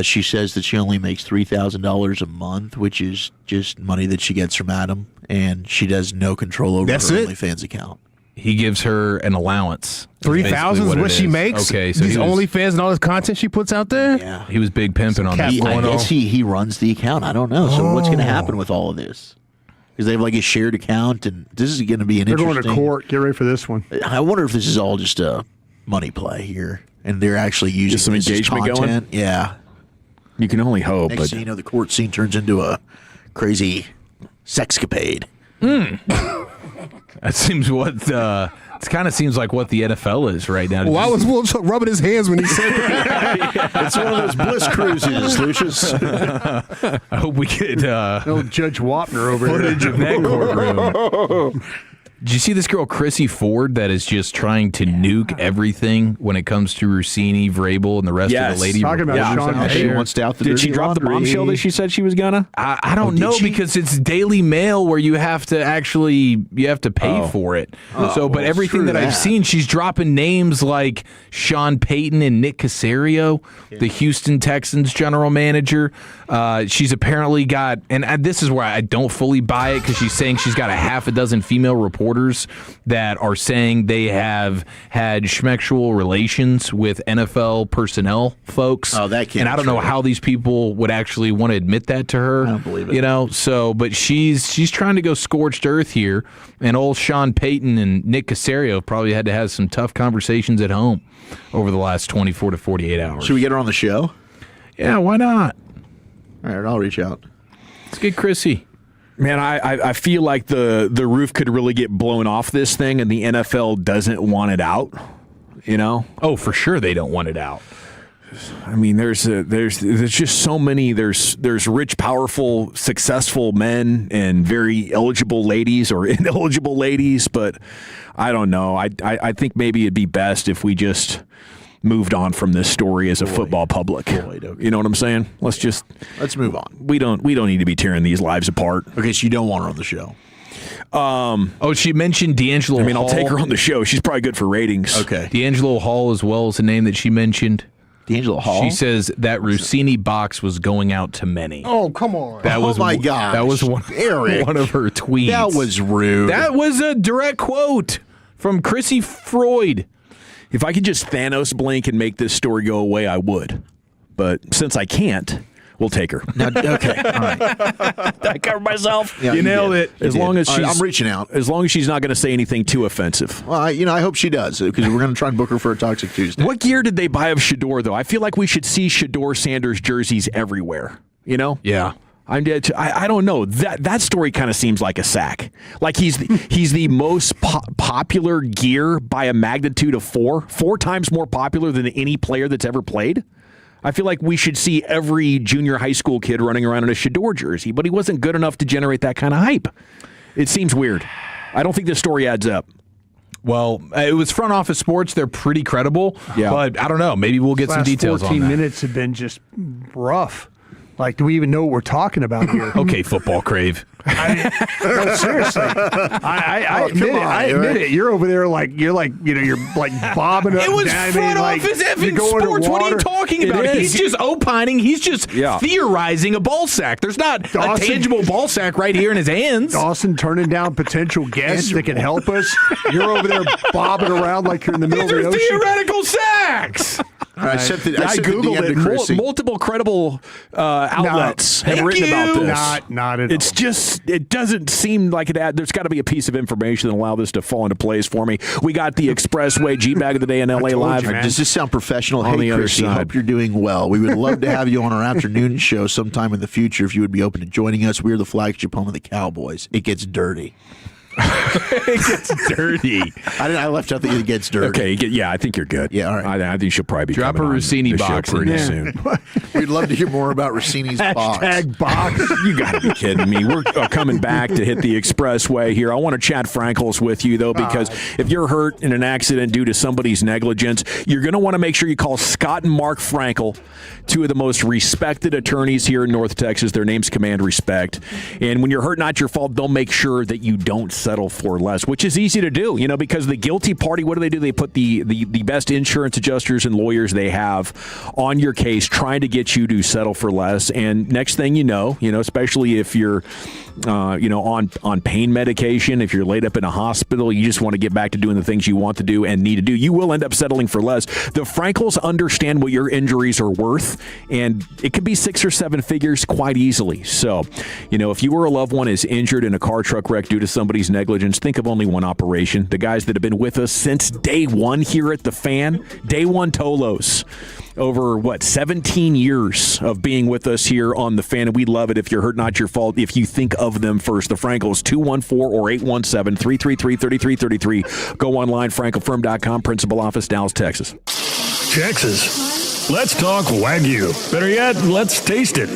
she says that she only makes $3,000 a month, which is just money that she gets from Adam, and she does no control over her OnlyFans account. He gives her an allowance. $3,000 is what she makes? Okay, so these OnlyFans and all this content she puts out there? Yeah. He was big pimping on that. I guess he runs the account. I don't know. So what's going to happen with all of this? Because they have like a shared account, and this is going to be an interesting... They're going to court. Get ready for this one. I wonder if this is all just a money play here, and they're actually using some engagement content. Going? Yeah. You can only hope. Next thing you know, the court scene turns into a crazy sexcapade. That seems what it kind of seems like what the NFL is right now. Why was Will rubbing his hands when he said that? It's one of those bliss cruises, Lucius. I hope we get Judge Wapner over footage here. of that courtroom. Did you see this girl, Chrissy Ford, that is just trying to nuke everything when it comes to Rossini, Vrabel, and the rest of the lady? Talking about Sean She wants to out the Did she dirty drop the laundry. bombshell that she said she was gonna? I don't know because it's Daily Mail where you have to pay for it. But everything that I've seen, she's dropping names like Sean Payton and Nick Caserio, the Houston Texans general manager. She's apparently got, and this is where I don't fully buy it because she's saying she's got a half a dozen female reporters that are saying they have had schmexual relations with NFL personnel folks. Oh, that can't And I don't know how these people would actually want to admit that to her. I don't believe it. But she's trying to go scorched earth here, and old Sean Payton and Nick Caserio probably had to have some tough conversations at home over the last 24 to 48 hours. Should we get her on the show? Yeah, why not? All right, I'll reach out. Let's get Chrissy. Man, I feel like the roof could really get blown off this thing, and the NFL doesn't want it out. You know? Oh, for sure they don't want it out. I mean, there's just so many. There's rich, powerful, successful men and very eligible ladies or ineligible ladies, but I don't know. I think maybe it'd be best if we just moved on from this story as a football public. You know what I'm saying? Let's move on. We don't need to be tearing these lives apart. Okay, so you don't want her on the show. She mentioned D'Angelo Hall. I'll take her on the show. She's probably good for ratings. Okay. D'Angelo Hall as well is the name that she mentioned. D'Angelo Hall? She says that Rossini box was going out to many. Oh, come on. That was my gosh. That was one of her tweets. That was rude. That was a direct quote from Chrissy Freud. If I could just Thanos blink and make this story go away, I would. But since I can't, We'll take her. Now, okay, all right. I covered myself. Yeah, you nailed did. it. As long as she's, I'm reaching out. As long as she's not going to say anything too offensive. Well, I hope she does, because we're going to try and book her for a Toxic Tuesday. What gear did they buy of Shedeur, though? I feel like we should see Shedeur Sanders jerseys everywhere. You know? Yeah. I don't know. That story kind of seems like a sack. Like he's the most popular gear by a magnitude of 4 times more popular than any player that's ever played. I feel like we should see every junior high school kid running around in a Shedeur jersey, but he wasn't good enough to generate that kind of hype. It seems weird. I don't think this story adds up. Well, it was Front Office Sports. They're pretty credible. Yeah. But I don't know. Maybe we'll get some details on that. 14 minutes have been just rough. Like, do we even know what we're talking about here? Okay, football crave. No, seriously. I admit it. I admit it. You're over there you're bobbing up. It was down. Front Office effing Sports. What are you talking about? He's just opining. He's just theorizing a ball sack. There's not a tangible ball sack right here in his hands. Dawson turning down potential guests that can help us. You're over there bobbing around like you're in the middle of the ocean. These are theoretical sacks. I Googled it. Multiple credible outlets have written about this. Not at It's all. just, it doesn't seem like it. There's got to be a piece of information that allow this to fall into place for me. We got the Expressway G-Bag of the Day in LA Live. Does this sound professional? On the Hey, other Chrissy, side. hope you're doing well. We would love to have you on our afternoon show sometime in the future if you would be open to joining us. We're the flagship home of the Cowboys. It gets dirty. It gets dirty. I left out that it gets dirty. Okay, I think you're good. Yeah, all right. I think she'll probably be Drop a coming on Rossini the show box in pretty there. soon. We'd love to hear more about Rossini's box. Hashtag box. You got to be kidding me. We're coming back to hit the Expressway here. I want to chat Frankels with you, though, because if you're hurt in an accident due to somebody's negligence, you're going to want to make sure you call Scott and Mark Frankel, two of the most respected attorneys here in North Texas. Their names command respect. And when you're hurt, not your fault, they'll make sure that you don't settle for less, which is easy to do, because the guilty party, what do? They put the best insurance adjusters and lawyers they have on your case, trying to get you to settle for less. And next thing you know, especially if you're, on pain medication, if you're laid up in a hospital, you just want to get back to doing the things you want to do and need to do, you will end up settling for less. The Frankels understand what your injuries are worth, and it can be 6 or 7 figures quite easily. So, if you or a loved one is injured in a car truck wreck due to somebody's negligence, think of only one operation. The guys that have been with us since day one here at the Fan, day one Tolos. Over 17 years of being with us here on the Fan, and we love it if you're hurt, not your fault. If you think of them first, the Frankels, 214 or 817-333-3333. Go online, frankelfirm.com, principal office, Dallas, Texas. Texas. Let's talk Wagyu. Better yet, let's taste it.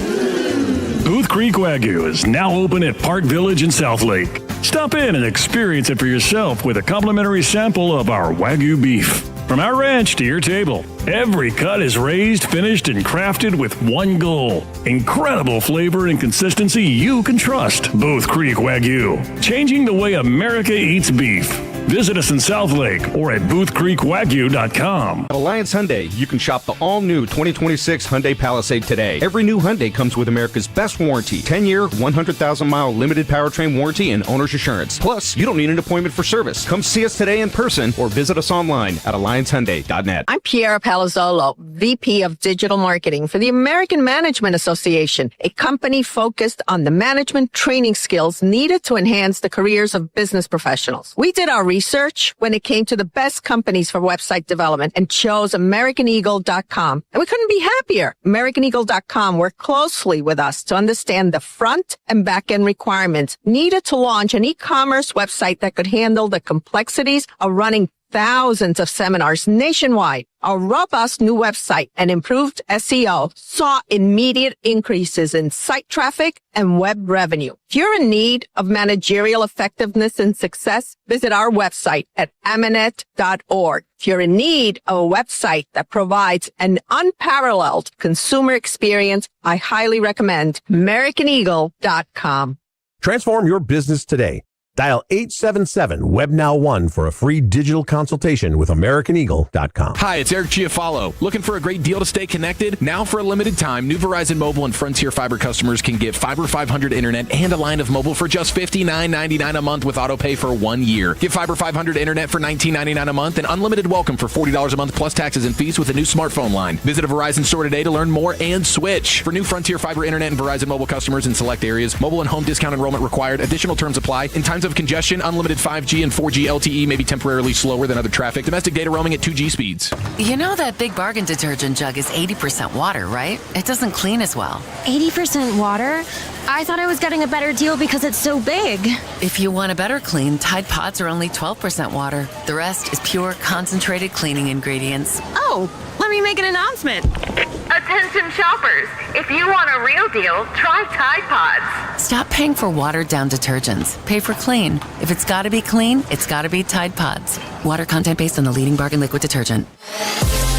Booth Creek Wagyu is now open at Park Village in Southlake. Stop in and experience it for yourself with a complimentary sample of our Wagyu beef. From our ranch to your table, every cut is raised, finished, and crafted with one goal: incredible flavor and consistency you can trust. Booth Creek Wagyu, changing the way America eats beef. Visit us in Southlake or at boothcreekwagyu.com. At Alliance Hyundai, you can shop the all-new 2026 Hyundai Palisade today. Every new Hyundai comes with America's best warranty: 10-year, 100,000-mile limited powertrain warranty and owner's assurance. Plus, you don't need an appointment for service. Come see us today in person or visit us online at alliancehyundai.net. I'm Piera Palazzolo, VP of Digital Marketing for the American Management Association, a company focused on the management training skills needed to enhance the careers of business professionals. We did our research when it came to the best companies for website development and chose AmericanEagle.com. And we couldn't be happier. AmericanEagle.com worked closely with us to understand the front and back end requirements needed to launch an e-commerce website that could handle the complexities of running thousands of seminars nationwide. Our robust new website and improved SEO saw immediate increases in site traffic and web revenue. If you're in need of managerial effectiveness and success, visit our website at amanet.org. If you're in need of a website that provides an unparalleled consumer experience, I highly recommend AmericanEagle.com. Transform your business today. Dial 877-WEBNOW1 for a free digital consultation with AmericanEagle.com. Hi, it's Eric Giafalo. Looking for a great deal to stay connected? Now for a limited time, new Verizon Mobile and Frontier Fiber customers can get Fiber 500 internet and a line of mobile for just $59.99 a month with autopay for 1 year. Get Fiber 500 internet for $19.99 a month and unlimited welcome for $40 a month plus taxes and fees with a new smartphone line. Visit a Verizon store today to learn more and switch. For new Frontier Fiber internet and Verizon Mobile customers in select areas, mobile and home discount enrollment required. Additional terms apply. In times of congestion, unlimited 5G and 4G LTE may be temporarily slower than other traffic. Domestic data roaming at 2G speeds. You know that Big Bargain detergent jug is 80% water, right? It doesn't clean as well. 80% water? I thought I was getting a better deal because it's so big. If you want a better clean, Tide Pods are only 12% water. The rest is pure concentrated cleaning ingredients. Oh, let me make an announcement. Attention shoppers, if you want a real deal, try Tide Pods. Stop paying for watered-down detergents. Pay for clean. If it's got to be clean, it's got to be Tide Pods. Water content based on the leading bargain liquid detergent.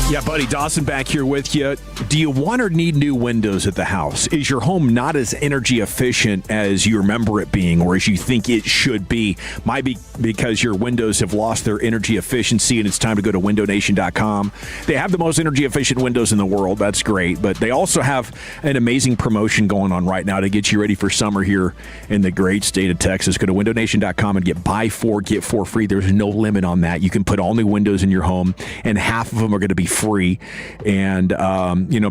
Yeah, buddy, Dawson back here with you. Do you want or need new windows at the house? Is your home not as energy efficient as you remember it being or as you think it should be? Might be because your windows have lost their energy efficiency and it's time to go to windownation.com. They have the most energy efficient windows in the world. That's great. But they also have an amazing promotion going on right now to get you ready for summer here in the great state of Texas. Go to windownation.com and get buy 4, get 4 free. There's no limit on that. You can put all new windows in your home and half of them are going to be free. And,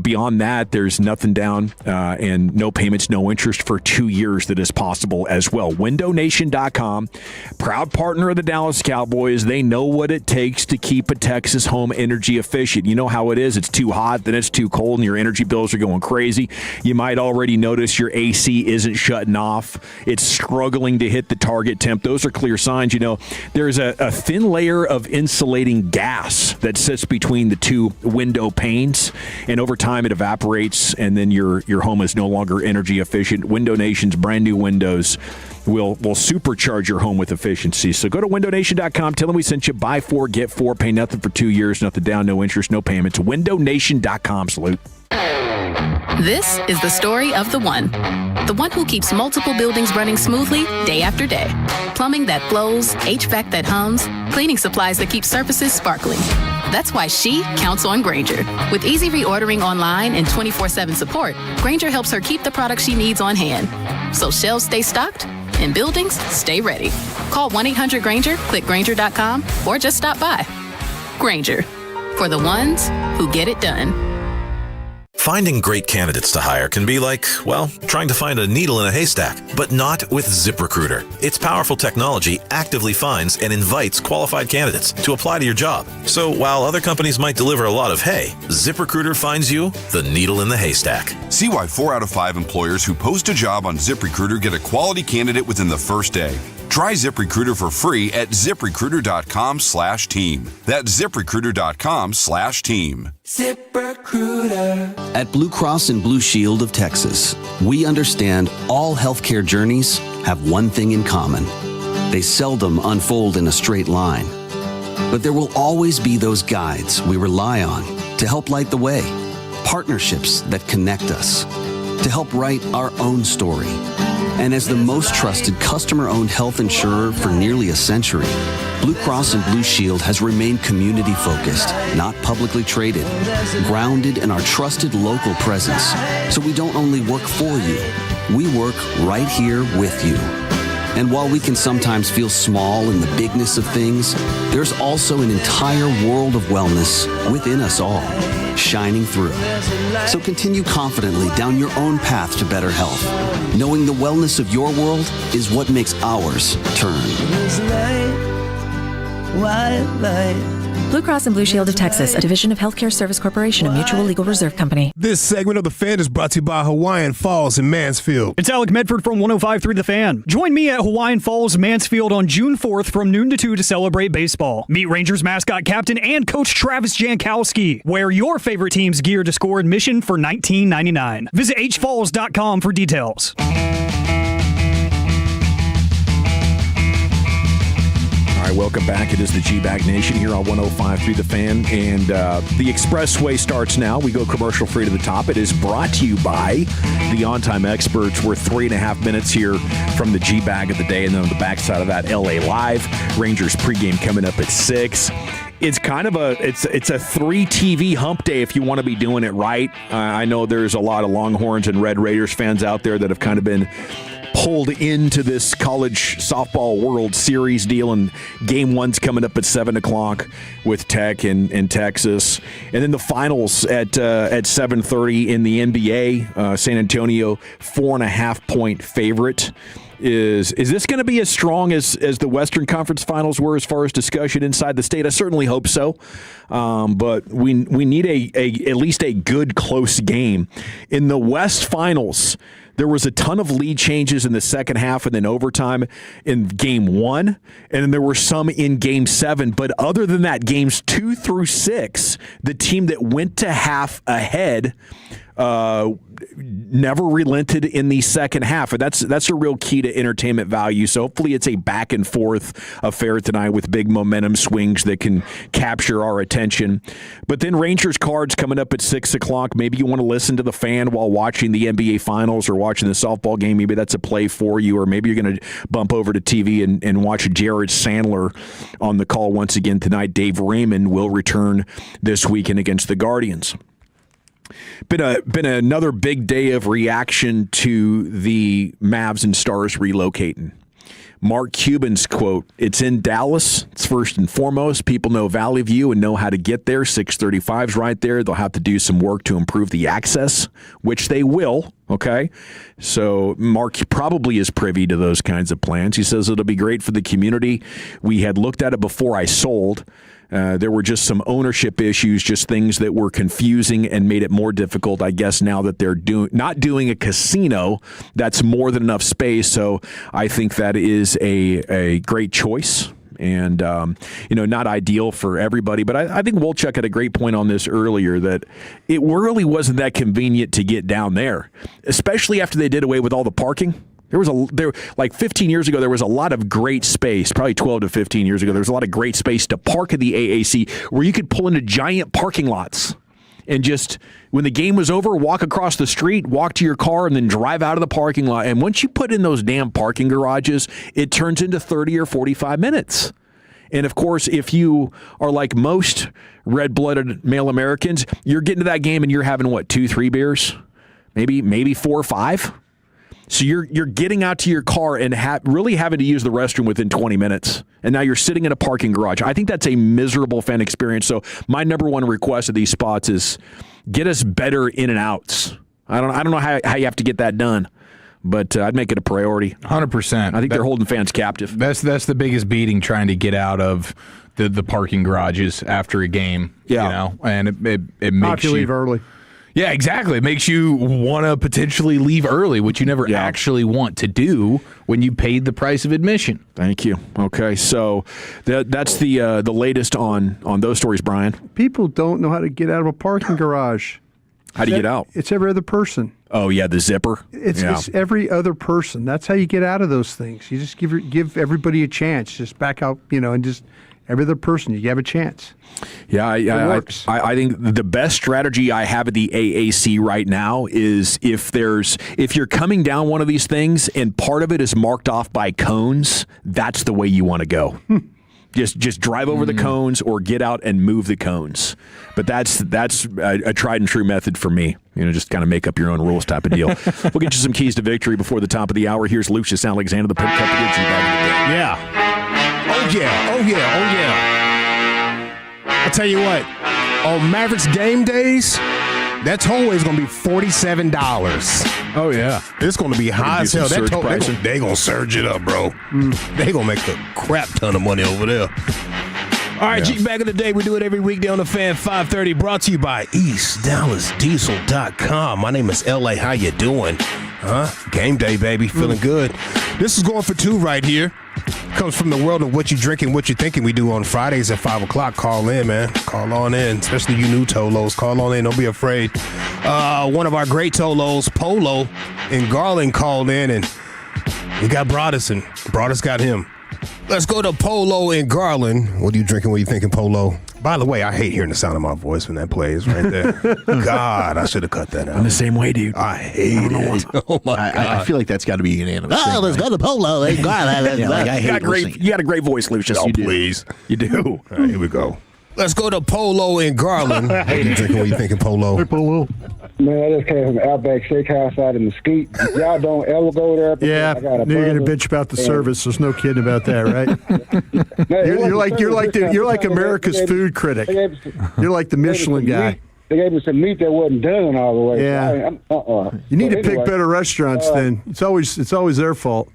beyond that, there's nothing down and no payments, no interest for 2 years that is possible as well. WindowNation.com, proud partner of the Dallas Cowboys. They know what it takes to keep a Texas home energy efficient. You know how it is. It's too hot, then it's too cold, and your energy bills are going crazy. You might already notice your AC isn't shutting off. It's struggling to hit the target temp. Those are clear signs. There's a thin layer of insulating gas that sits between the two window panes, and over time it evaporates, and then your home is no longer energy efficient. Window Nation's brand new windows will supercharge your home with efficiency. So go to windownation.com, tell them we sent you, buy 4, get 4, pay nothing for 2 years, nothing down, no interest, no payments. windownation.com. Salute. This is the story of the one who keeps multiple buildings running smoothly day after day. Plumbing that flows, HVAC that hums, cleaning supplies that keep surfaces sparkling. That's why she counts on Grainger. With easy reordering online and 24/7 support, Grainger helps her keep the products she needs on hand. So shelves stay stocked and buildings stay ready. Call 1-800-GRAINGER, click Grainger.com, or just stop by. Grainger, for the ones who get it done. Finding great candidates to hire can be like, trying to find a needle in a haystack, but not with ZipRecruiter. Its powerful technology actively finds and invites qualified candidates to apply to your job. So while other companies might deliver a lot of hay, ZipRecruiter finds you the needle in the haystack. See why 4 out of 5 employers who post a job on ZipRecruiter get a quality candidate within the first day. Try ZipRecruiter for free at ZipRecruiter.com/team. That's ZipRecruiter.com/team. ZipRecruiter. At Blue Cross and Blue Shield of Texas, we understand all healthcare journeys have one thing in common. They seldom unfold in a straight line. But there will always be those guides we rely on to help light the way, partnerships that connect us, to help write our own story. And as the most trusted customer-owned health insurer for nearly a century, Blue Cross and Blue Shield has remained community-focused, not publicly traded, grounded in our trusted local presence. So we don't only work for you, we work right here with you. And while we can sometimes feel small in the bigness of things, there's also an entire world of wellness within us all, shining through. So continue confidently down your own path to better health, knowing the wellness of your world is what makes ours turn. Blue Cross and Blue Shield of Texas, a division of Healthcare Service Corporation, a mutual legal reserve company. This segment of The Fan is brought to you by Hawaiian Falls in Mansfield. It's Alec Medford from 105.3 The Fan. Join me at Hawaiian Falls, Mansfield on June 4th from noon to 2 to celebrate baseball. Meet Rangers mascot captain and coach Travis Jankowski. Wear your favorite team's gear to score admission for $19.99. Visit hfalls.com for details. All right, welcome back. It is the G-Bag Nation here on 105.3 The Fan, and the Expressway starts now. We go commercial free to the top. It is brought to you by the On-Time Experts. We're 3.5 minutes here from the G-Bag of the day, and then on the backside of that, LA Live. Rangers pregame coming up at 6. It's kind of it's a 3 TV hump day if you want to be doing it right. I know there's a lot of Longhorns and Red Raiders fans out there that have kind of been pulled into this college softball World Series deal, and game 1's coming up at 7 o'clock with Tech in Texas, and then the finals at 7:30 in the NBA. San Antonio 4.5-point favorite. Is this going to be as strong as the Western Conference Finals were as far as discussion inside the state? I certainly hope so, but we need at least a good close game. In the West Finals, there was a ton of lead changes in the second half and then overtime in Game 1, and then there were some in Game 7. But other than that, Games 2 through 6, the team that went to half ahead never relented in the second half, and that's a real key to entertainment value. So hopefully it's a back and forth affair tonight with big momentum swings that can capture our attention. But then Rangers Cards coming up at 6 o'clock. Maybe you want to listen to the Fan while watching the NBA Finals or watching the softball game. Maybe that's a play for you, or maybe you're going to bump over to TV and watch Jared Sandler on the call once again tonight. Dave Raymond will return this weekend against the Guardians. Been another big day of reaction to the Mavs and Stars relocating. Mark Cuban's quote, "It's in Dallas. It's first and foremost. People know Valley View and know how to get there. 635's right there. They'll have to do some work to improve the access," which they will, okay? So Mark probably is privy to those kinds of plans. He says it'll be great for the community. We had looked at it before I sold. There were just some ownership issues, just things that were confusing and made it more difficult. I guess now that they're not doing a casino, that's more than enough space. So I think that is a great choice. And, not ideal for everybody. But I think Wolchuk had a great point on this earlier, that it really wasn't that convenient to get down there, especially after they did away with all the parking. Like 15 years ago, there was a lot of great space, probably 12 to 15 years ago, there was a lot of great space to park at the AAC where you could pull into giant parking lots and just, when the game was over, walk across the street, walk to your car, and then drive out of the parking lot. And once you put in those damn parking garages, it turns into 30 or 45 minutes. And, of course, if you are like most red-blooded male Americans, you're getting to that game and you're having, 2-3 beers? Maybe 4 or 5? So you're getting out to your car and really having to use the restroom within 20 minutes. And now you're sitting in a parking garage. I think that's a miserable fan experience. So my number one request of these spots is get us better in and outs. I don't know how you have to get that done, but I'd make it a priority. 100%. I think they're holding fans captive. That's the biggest beating, trying to get out of the parking garages after a game. Yeah. And it makes Not you leave early. Yeah, exactly. It makes you want to potentially leave early, which you never actually want to do when you paid the price of admission. Thank you. Okay, so that's the latest on those stories, Brian. People don't know how to get out of a parking garage. How do you get out? It's every other person. Oh, yeah, the zipper. It's every other person. That's how you get out of those things. You just give everybody a chance. Just back out, and just every other person, you have a chance. Yeah, I think the best strategy I have at the AAC right now is if you're coming down one of these things and part of it is marked off by cones, that's the way you want to go. Just drive over the cones or get out and move the cones. But that's a tried and true method for me. Just kind of make up your own rules type of deal. We'll get you some keys to victory before the top of the hour. Here's Lucius Alexander, the Pimp Cup Gigs. Yeah. Oh, yeah. I'll tell you what, on Mavericks game days, that toll is going to be $47. Oh, yeah. It's going to be high as hell. They're going to surge it up, bro. They're going to make a crap ton of money over there. All right, G, back in the day, we do it every weekday on the Fan 530, brought to you by EastDallasDiesel.com. My name is L.A. How you doing? Game day, baby. Feeling good. This is going for two right here. Comes from the world of what you drinking, what you thinking. We do on Fridays at 5 o'clock. Call in, man. Call on in, especially you new Tolos. Call on in. Don't be afraid. One of our great Tolos, Polo in Garland, called in, and we got Broadus, and Broadus got him. Let's go to Polo in Garland. What are you drinking? What are you thinking, Polo? By the way, I hate hearing the sound of my voice when that plays right there. God, I should have cut that out. I'm the same way, dude. I hate it. Oh, my God. I feel like that's got to be unanimous. Oh, let's go to Polo in Garland. You got a great voice, Lucius. Oh, please. You do. All right, here we go. Let's go to Polo in Garland. What are you drinking? What are you thinking, Polo? Hey, Polo. Man, I just came from Outback Steakhouse out in Mesquite. Y'all don't ever go there? Yeah, I got you're gonna bitch about the service. There's no kidding about that, right? you're like America's food critic. You're like the Michelin guy. They gave me some meat that wasn't done all the way. Yeah. You need to pick better restaurants. Then it's always their fault.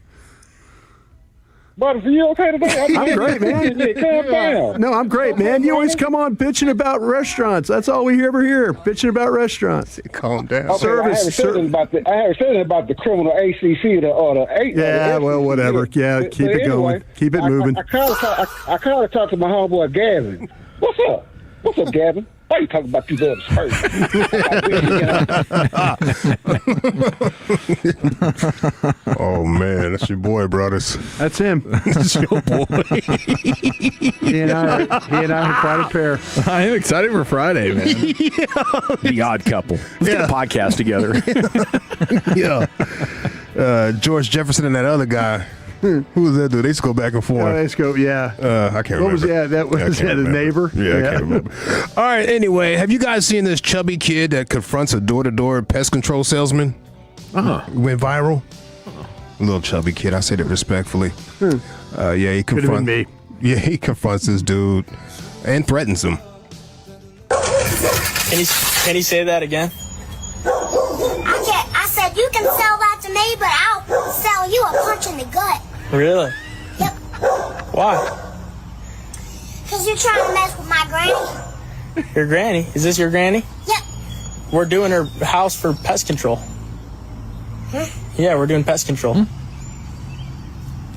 But are you okay today? I'm great, man. Calm down. No, I'm great, man. You always come on bitching about restaurants. That's all we ever hear, bitching about restaurants. Calm down. Okay, Service. I haven't said about the criminal ACC or the 8. Yeah, well, whatever. Yeah, keep it going. Keep it moving. I kind of talked to my homeboy Gavin. What's up? What's up, Gavin? Why you talking about these other Spurs? Oh, man. That's your boy, brothers. That's him. That's your boy. He and I are quite a pair. I am excited for Friday, man. The odd couple. Let's get a podcast together. Yeah. George Jefferson and that other guy. Who was that dude? They used to go back and forth. Oh, let's go. Yeah. I can't remember. That was the neighbor. Yeah, I can't remember. All right. Anyway, have you guys seen this chubby kid that confronts a door-to-door pest control salesman? Went viral. A little chubby kid. I say that respectfully. Yeah, he confronts me. Yeah, he confronts this dude and threatens him. Can you say that again? I said you can sell that to me, but I'll sell you a punch in the gut. Really? Yep. Why? Because you're trying to mess with my granny. Your granny? Is this your granny? Yep. We're doing her house for pest control. Huh? Yeah, we're doing pest control.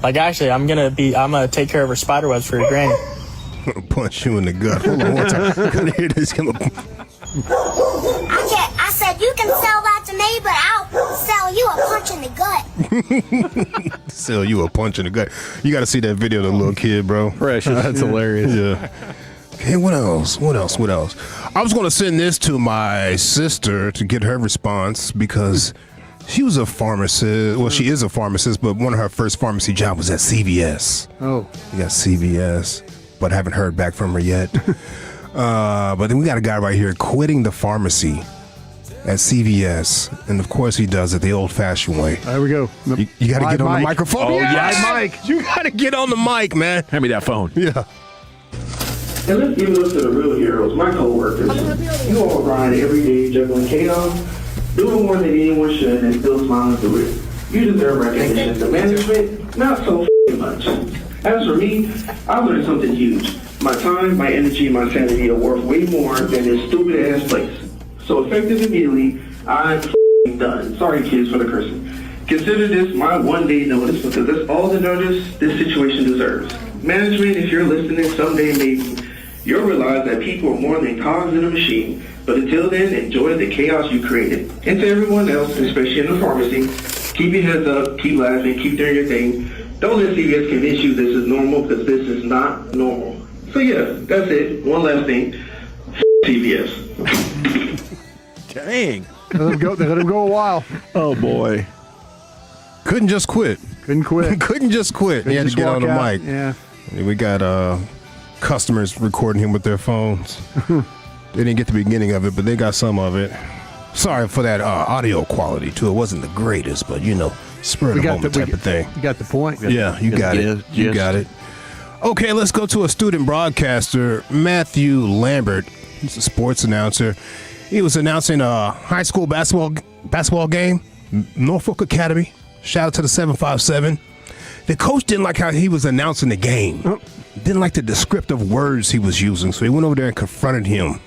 Like, actually, I'm gonna take care of her spider webs for your granny. I'm gonna punch you in the gut. Hold on one time. Can I hear this? I said you can sell that to me, but I'll sell you a punch in the gut. Sell you a punch in the gut. You got to see that video of the little kid, bro. Precious. That's hilarious. Yeah. Okay, what else? I was going to send this to my sister to get her response because she was a pharmacist. Well, she is a pharmacist, but one of her first pharmacy jobs was at CVS. Oh. You got CVS, but I haven't heard back from her yet. But then we got a guy right here quitting the pharmacy at CVS, and of course he does it the old-fashioned way. There we go. You got to get on the microphone. Oh, yes. Mike. You got to get on the mic, man. Hand me that phone. Yeah. And let's give this to the real heroes, my co-workers. You all grind every day juggling chaos, doing more than anyone should, and still smiling through it. You deserve recognition. The management, not so much. As for me, I learned something huge. My time, my energy, my sanity are worth way more than this stupid-ass place. So effective immediately, I'm done. Sorry, kids, for the cursing. Consider this my one-day notice because that's all the notice this situation deserves. Management, if you're listening someday, maybe you'll realize that people are more than cogs in a machine. But until then, enjoy the chaos you created. And to everyone else, especially in the pharmacy, keep your heads up, keep laughing, keep doing your thing. Don't let CVS convince you this is normal because this is not normal. So yeah, that's it. One last thing. CVS. Dang. They let him go a while. Oh, boy. Couldn't just quit. Couldn't quit. Couldn't just quit. He had to get on the mic. Yeah. We got customers recording him with their phones. They didn't get the beginning of it, but they got some of it. Sorry for that audio quality, too. It wasn't the greatest, but, spur of the moment type of thing. You got the point. Yeah, you got it. You got it. Okay, let's go to a student broadcaster, Matthew Lambert. He's a sports announcer. He was announcing a high school basketball game, Norfolk Academy. Shout out to the 757. The coach didn't like how he was announcing the game. Didn't like the descriptive words he was using, so he went over there and confronted him.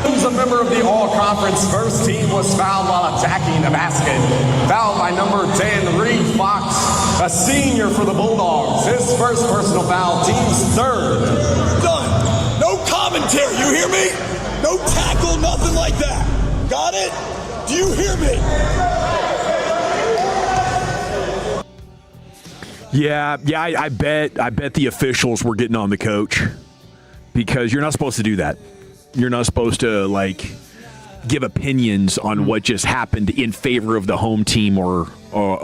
Who's a member of the all-conference first team was fouled while attacking the basket. Fouled by number 10, Reed Fox, a senior for the Bulldogs. His first personal foul, team's third. Done. No commentary, you hear me? No tackle, nothing like that. Got it? Do you hear me? Yeah. I bet the officials were getting on the coach because you're not supposed to do that. You're not supposed to give opinions on what just happened in favor of the home team or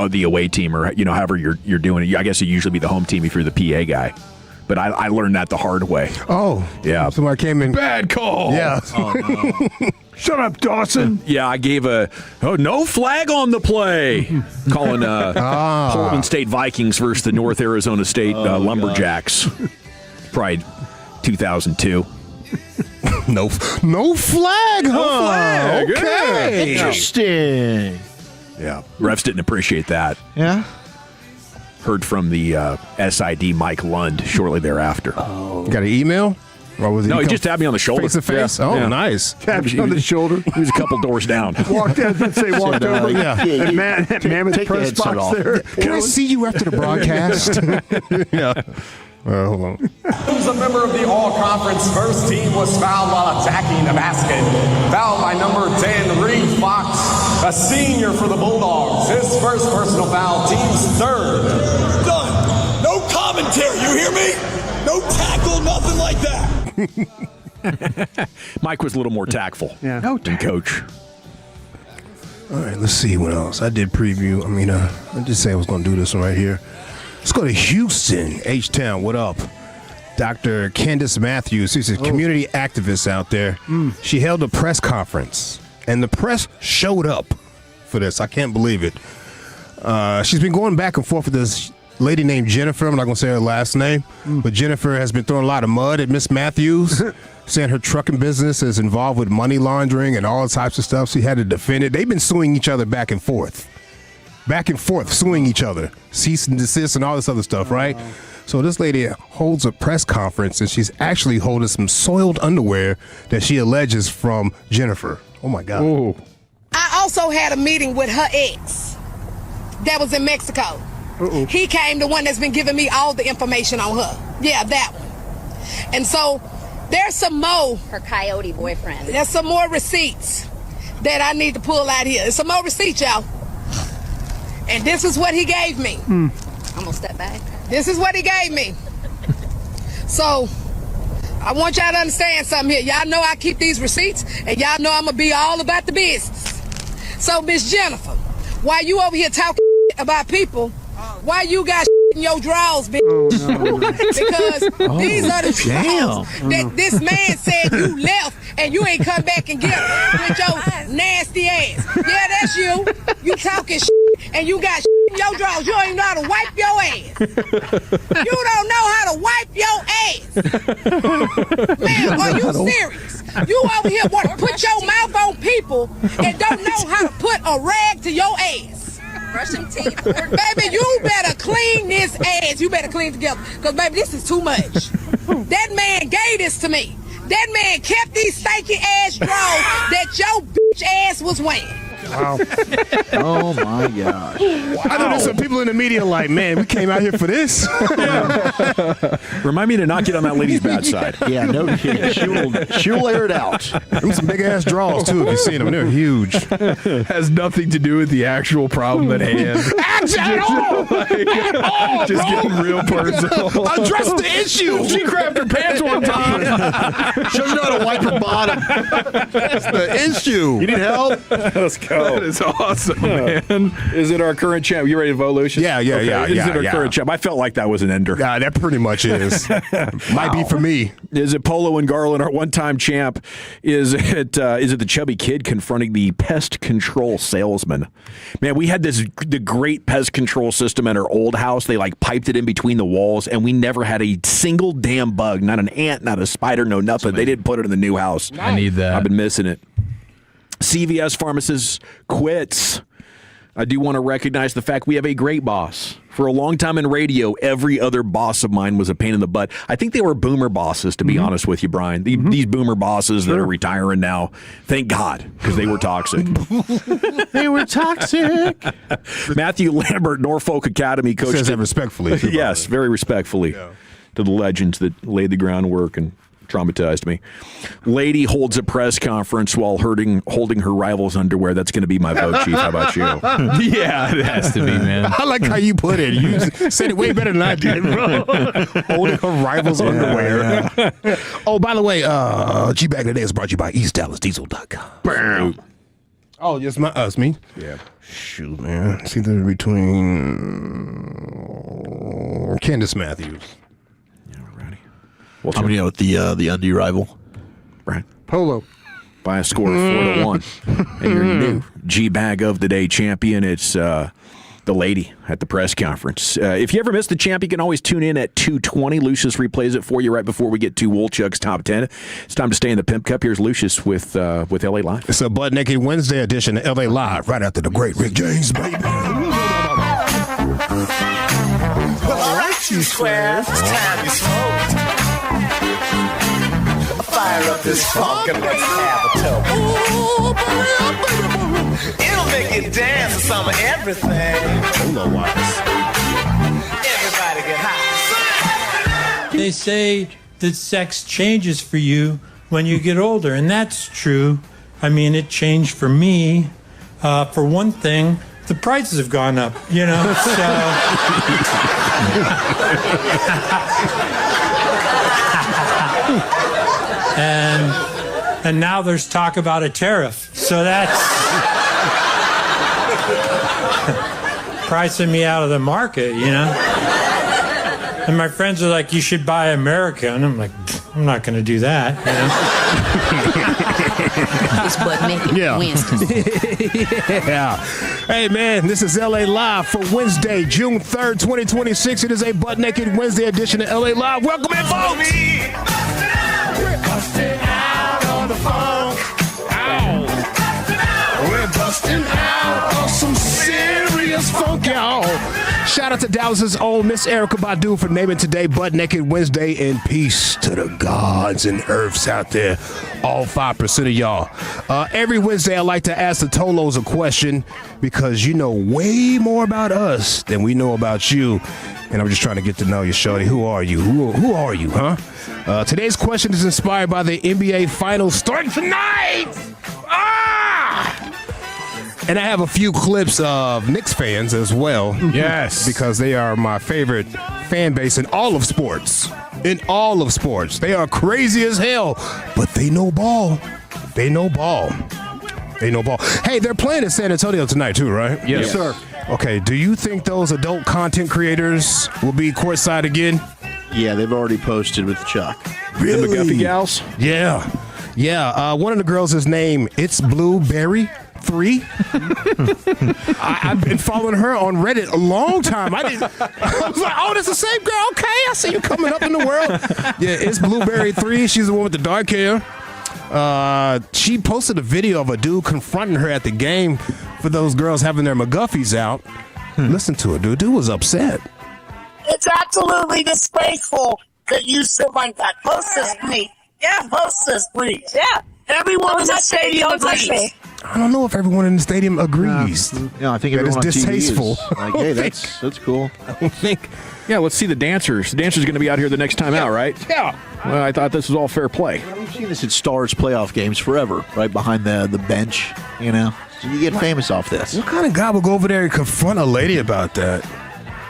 the away team, or however you're doing it. I guess it usually be the home team if you're the PA guy. But I learned that the hard way. Oh, yeah. Somebody came in. Bad call. Yeah. Oh, no. Shut up, Dawson. Yeah, I gave no flag on the play. Calling Portland State Vikings versus the North Arizona State Lumberjacks. Probably 2002. No flag, huh? No flag. Okay. Interesting. Yeah, refs didn't appreciate that. Yeah. Heard from the SID Mike Lund shortly thereafter. Oh. Got an email? Or was he just tapped me on the shoulder. Face to face? Yeah. Oh, Yeah. nice. Tapped you on the shoulder. He was a couple doors down. Walked over. Yeah. And Mammoth press box there. Can I see you after the broadcast? Yeah. Hold on. Who's a member of the all-conference first team was fouled while attacking the basket. Fouled by number 10, Reed Fox, a senior for the Bulldogs. His first personal foul, team's third. Done. No commentary, you hear me? No tackle, nothing like that. Mike was a little more tactful than Coach. All right, let's see what else. I did preview. I did say I was going to do this one right here. Let's go to Houston, H-Town. What up? Dr. Candace Matthews, she's a community activist out there. She held a press conference, and the press showed up for this. I can't believe it. She's been going back and forth with this lady named Jennifer. I'm not going to say her last name, but Jennifer has been throwing a lot of mud at Miss Matthews, saying her trucking business is involved with money laundering and all types of stuff. She had to defend it. They've been suing each other back and forth, suing each other, cease and desist and all this other stuff, right? So this lady holds a press conference, and she's actually holding some soiled underwear that she alleges from Jennifer. Oh, my God. Ooh. I also had a meeting with her ex that was in Mexico. He came, the one that's been giving me all the information on her. Yeah, that one. And so there's some more. Her coyote boyfriend. There's some more receipts that I need to pull out here. There's some more receipts, y'all. And this is what he gave me. I'm gonna step back. This is what he gave me. So I want y'all to understand something here. Y'all know I keep these receipts, and y'all know I'm gonna be all about the business. So Miss Jennifer, while you over here talking about people, why you got in your drawers, bitch? Because these are the drawers that this man said you left and you ain't come back and get them with your nasty ass. Yeah, that's you. You talking and you got in your drawers. You don't even know how to wipe your ass. You don't know how to wipe your ass. Man, are you serious? You over here want to put your mouth on people and don't know how to put a rag to your ass. Brushing teeth. Baby, you better clean this ass. You better clean together. Because, baby, this is too much. That man gave this to me. That man kept these stanky ass drawers that your bitch ass was wearing. Wow. Oh, my gosh. Wow. I know there's some people in the media like, man, we came out here for this. Remind me to not get on that lady's bad side. Yeah, no kidding. She'll air it out. Them some big-ass draws, too, if you've seen them. They're huge. Has nothing to do with the actual problem at hand. At all! Just getting real personal. Address the issue. She grabbed her pants one time. Shows you how to wipe her bottom. That's the issue. You need help? Let's go. That is awesome, man. Is it our current champ? You ready to vote, Lucius? Yeah. Is it our current champ? I felt like that was an ender. Yeah, that pretty much is. Might be for me. Is it Polo and Garland, our one-time champ? Is it the chubby kid confronting the pest control salesman? Man, we had the great pest control system at our old house. They piped it in between the walls, and we never had a single damn bug. Not an ant, not a spider, no nothing. They didn't put it in the new house. I need that. I've been missing it. CVS Pharmacist quits. I do want to recognize the fact we have a great boss. For a long time in radio, every other boss of mine was a pain in the butt. I think they were boomer bosses, to be honest with you, Brian. These boomer bosses that are retiring now, thank God, because they were toxic. They were toxic. Matthew Lambert, Norfolk Academy coach. Says that respectfully. Yes, very respectfully to the legends that laid the groundwork and Traumatized me. Lady holds a press conference while holding her rival's underwear. That's going to be my vote, Chief. How about you? Yeah, it has to be, man. I like how you put it. You said it way better than I did, bro. Holding her rival's underwear. Yeah. Oh, by the way, G-Bag today is brought to you by EastDallasDiesel.com. Bam. Oh, just me? Yeah. Shoot, man. It's either between Candace Matthews. I'm going to go with the undie rival. Right. Polo. By a score of 4-1. And your new G-Bag of the Day champion, it's the lady at the press conference. If you ever miss the champ, you can always tune in at 2:20. Lucius replays it for you right before we get to Wolchuk's Top 10. It's time to stay in the Pimp Cup. Here's Lucius with LA Live. It's a Butt Naked Wednesday edition of LA Live right after the great Rick James, baby. Well, all right, you squares, it's time you smoked. Fire up this funk and let's have a toke. It'll make you dance to some of everything. Polo-wise. Everybody get high. They say that sex changes for you when you get older, and that's true. I mean, it changed for me. For one thing, the prices have gone up, you know, so... And now there's talk about a tariff. So that's pricing me out of the market, you know? And my friends are like, you should buy America. And I'm like, I'm not going to do that, you know? It's Butt Naked Wednesday. Yeah. Hey, man, this is LA Live for Wednesday, June 3rd, 2026. It is a Butt Naked Wednesday edition of LA Live. Welcome in, folks. We're busting out on the funk. Ow. We're busting out on some serious funk, y'all. Shout out to Dallas's own Miss Erykah Badu for naming today Butt Naked Wednesday, and peace to the gods and earths out there, all 5% of y'all. Every Wednesday I like to ask the Tolos a question because you know way more about us than we know about you. And I'm just trying to get to know you, shorty. Who are you? Who are you, huh? Today's question is inspired by the NBA Finals starting tonight. And I have a few clips of Knicks fans as well. Yes. Because they are my favorite fan base in all of sports. In all of sports. They are crazy as hell, but they know ball. They know ball. They know ball. Hey, they're playing in San Antonio tonight too, right? Yes, sir. Okay, do you think those adult content creators will be courtside again? Yeah, they've already posted with Chuck. Really? The McGuffey gals? Yeah. Yeah, one of the girls is named It's Blueberry 3. I've been following her on Reddit a long time. I was like, oh, that's the same girl. Okay, I see you coming up in the world. Yeah, It's Blueberry 3. She's the one with the dark hair. She posted a video of a dude confronting her at the game for those girls having their McGuffies out. Listen to it, dude. Dude was upset. It's absolutely disgraceful that you still like that. Post this, please. Yeah, post this, please. Yeah. Everyone in the stadium agrees. I don't know if everyone in the stadium agrees. Yeah, I think that everyone is distasteful. On TV is like, hey, that's cool. I don't think. Yeah, let's see the dancers. The dancers are going to be out here the next time out, right? Yeah. Well, I thought this was all fair play. We've seen this at Stars playoff games forever, right behind the bench, you know. So you get famous off this. What kind of guy would go over there and confront a lady about that?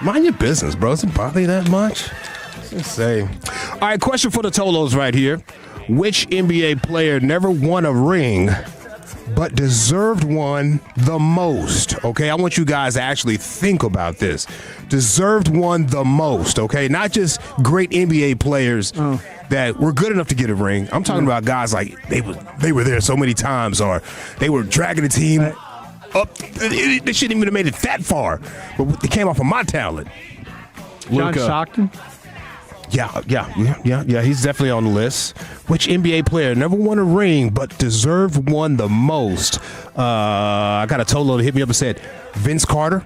Mind your business, bro. Does it bother you that much? Just say. All right, question for the Tolos right here. Which NBA player never won a ring but deserved one the most? Okay, I want you guys to actually think about this. Deserved one the most, okay? Not just great NBA players that were good enough to get a ring. I'm talking about guys like they were there so many times, or they were dragging the team up. They shouldn't even have made it that far, but they came off of my talent. John Stockton? Yeah. He's definitely on the list. Which NBA player never won a ring but deserved one the most? I got a Tolo to hit me up and said Vince Carter.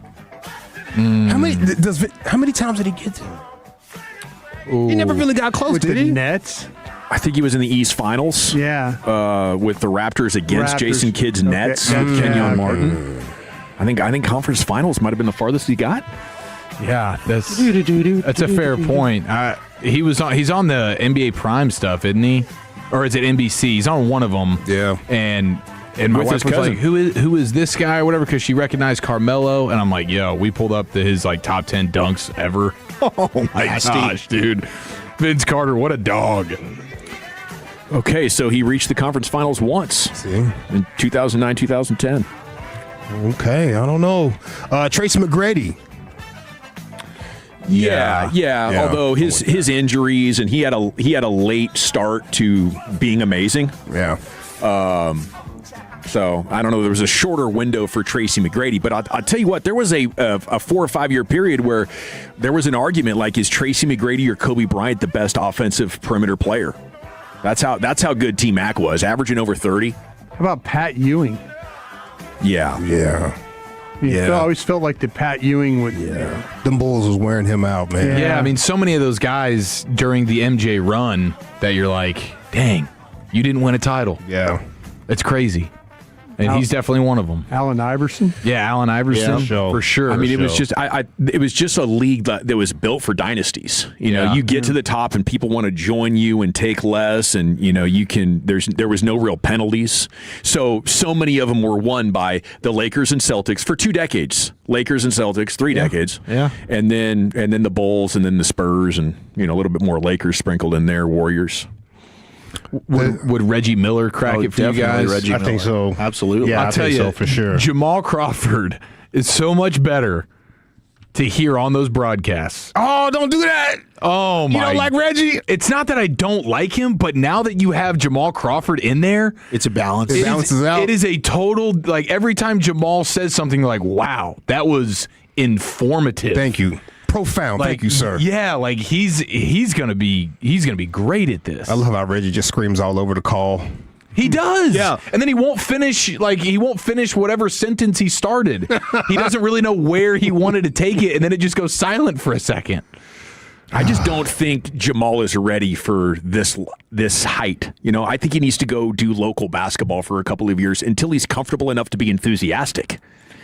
How many times did he get to? He never really got close, With did the he? Nets? I think he was in the East Finals. Yeah. With the Raptors against Jason Kidd's Nets. Okay. Kenyon Martin. I think conference finals might have been the farthest he got. Yeah, that's a fair point. He's on the NBA Prime stuff, isn't he? Or is it NBC? He's on one of them. Yeah. And my wife was like, who is this guy or whatever, because she recognized Carmelo, and I'm like, yo, we pulled up his like top 10 dunks ever. Oh my gosh, dude. Vince Carter, what a dog. Okay, so he reached the conference finals once in 2009, 2010. Okay, I don't know. Tracy McGrady. Yeah. Although his injuries, and he had a late start to being amazing. Yeah. So I don't know. There was a shorter window for Tracy McGrady, but I'll tell you what. There was a 4 or 5 year period where there was an argument like, is Tracy McGrady or Kobe Bryant the best offensive perimeter player? That's how good T-Mac was, averaging over 30. How about Pat Ewing? Yeah. I always felt like the Pat Ewing would. Yeah. Them Bulls was wearing him out, man. Yeah, I mean, so many of those guys during the MJ run that you're like, dang, you didn't win a title. Yeah. It's crazy. And he's definitely one of them. Allen Iverson? Yeah, Allen Iverson, for sure. I mean, it was just it was just a league that was built for dynasties. You know, you get to the top and people want to join you and take less, and you know, there was no real penalties. So many of them were won by the Lakers and Celtics for 2 decades. Lakers and Celtics, 3 decades. Yeah. And then the Bulls, and then the Spurs, and a little bit more Lakers sprinkled in there, Warriors. Would Reggie Miller crack it for you guys? I think so. Absolutely. Yeah, I'll tell you, so for sure. Jamal Crawford is so much better to hear on those broadcasts. Oh, don't do that. Oh, my. You don't like Reggie? It's not that I don't like him, but now that you have Jamal Crawford in there, it's a balance. It balances out. It is a total, like, every time Jamal says something, like, wow, that was informative. Thank you. Profound. Like, thank you, sir. Yeah, like he's gonna be great at this. I love how Reggie just screams all over the call. He does. Yeah. And then he won't finish whatever sentence he started. He doesn't really know where he wanted to take it, and then it just goes silent for a second. I just don't think Jamal is ready for this height. I think he needs to go do local basketball for a couple of years until he's comfortable enough to be enthusiastic.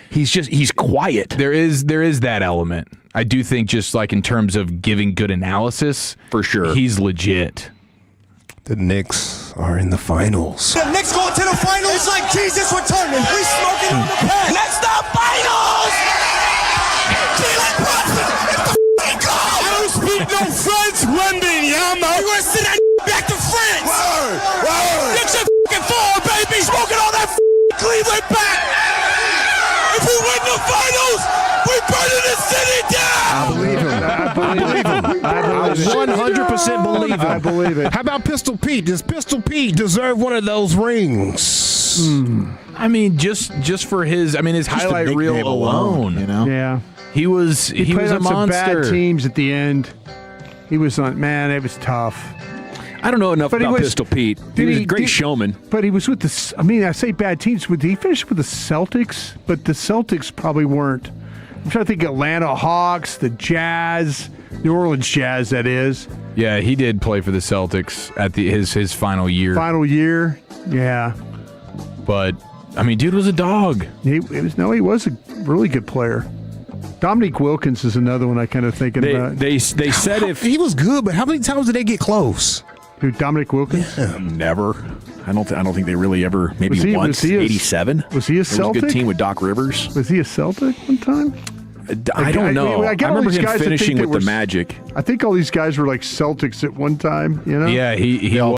He's quiet. There is that element. I do think, just like in terms of giving good analysis, for sure, he's legit. The Knicks are in the finals. The Knicks going to the finals. It's like Jesus returning. We smoking on the pad. That's the finals. Jalen Brunson, it's the goal. I don't speak no French, Wembenyama. You want to send that back to France? Word. Get your forward, baby. Smoking on that Cleveland back. If we win the finals, we burning the city down. I believe him. I 100% believe him. I believe it. How about Pistol Pete? Does Pistol Pete deserve one of those rings? I mean, just for his highlight reel alone, Yeah. He was played a on monster. some bad teams at the end. He was on. Man, it was tough. I don't know enough about Pistol Pete. He was a great showman. But he was with the. I mean, I say bad teams. Did he finish with the Celtics? But the Celtics probably weren't. I'm trying to think. Atlanta Hawks, the Jazz, New Orleans Jazz. That is. Yeah, he did play for the Celtics at his final year. Final year. Yeah. But I mean, dude was a dog. He was a really good player. Dominique Wilkins is another one I kind of thinking about. They said if he was good, but how many times did they get close? Who, Dominique Wilkins? Yeah. Never. I don't think they really ever. Maybe once. 87. Was he a Celtic? There was a good team with Doc Rivers. Was he a Celtic one time? I don't know. I remember him finishing with the Magic. I think all these guys were like Celtics at one time. Yeah, he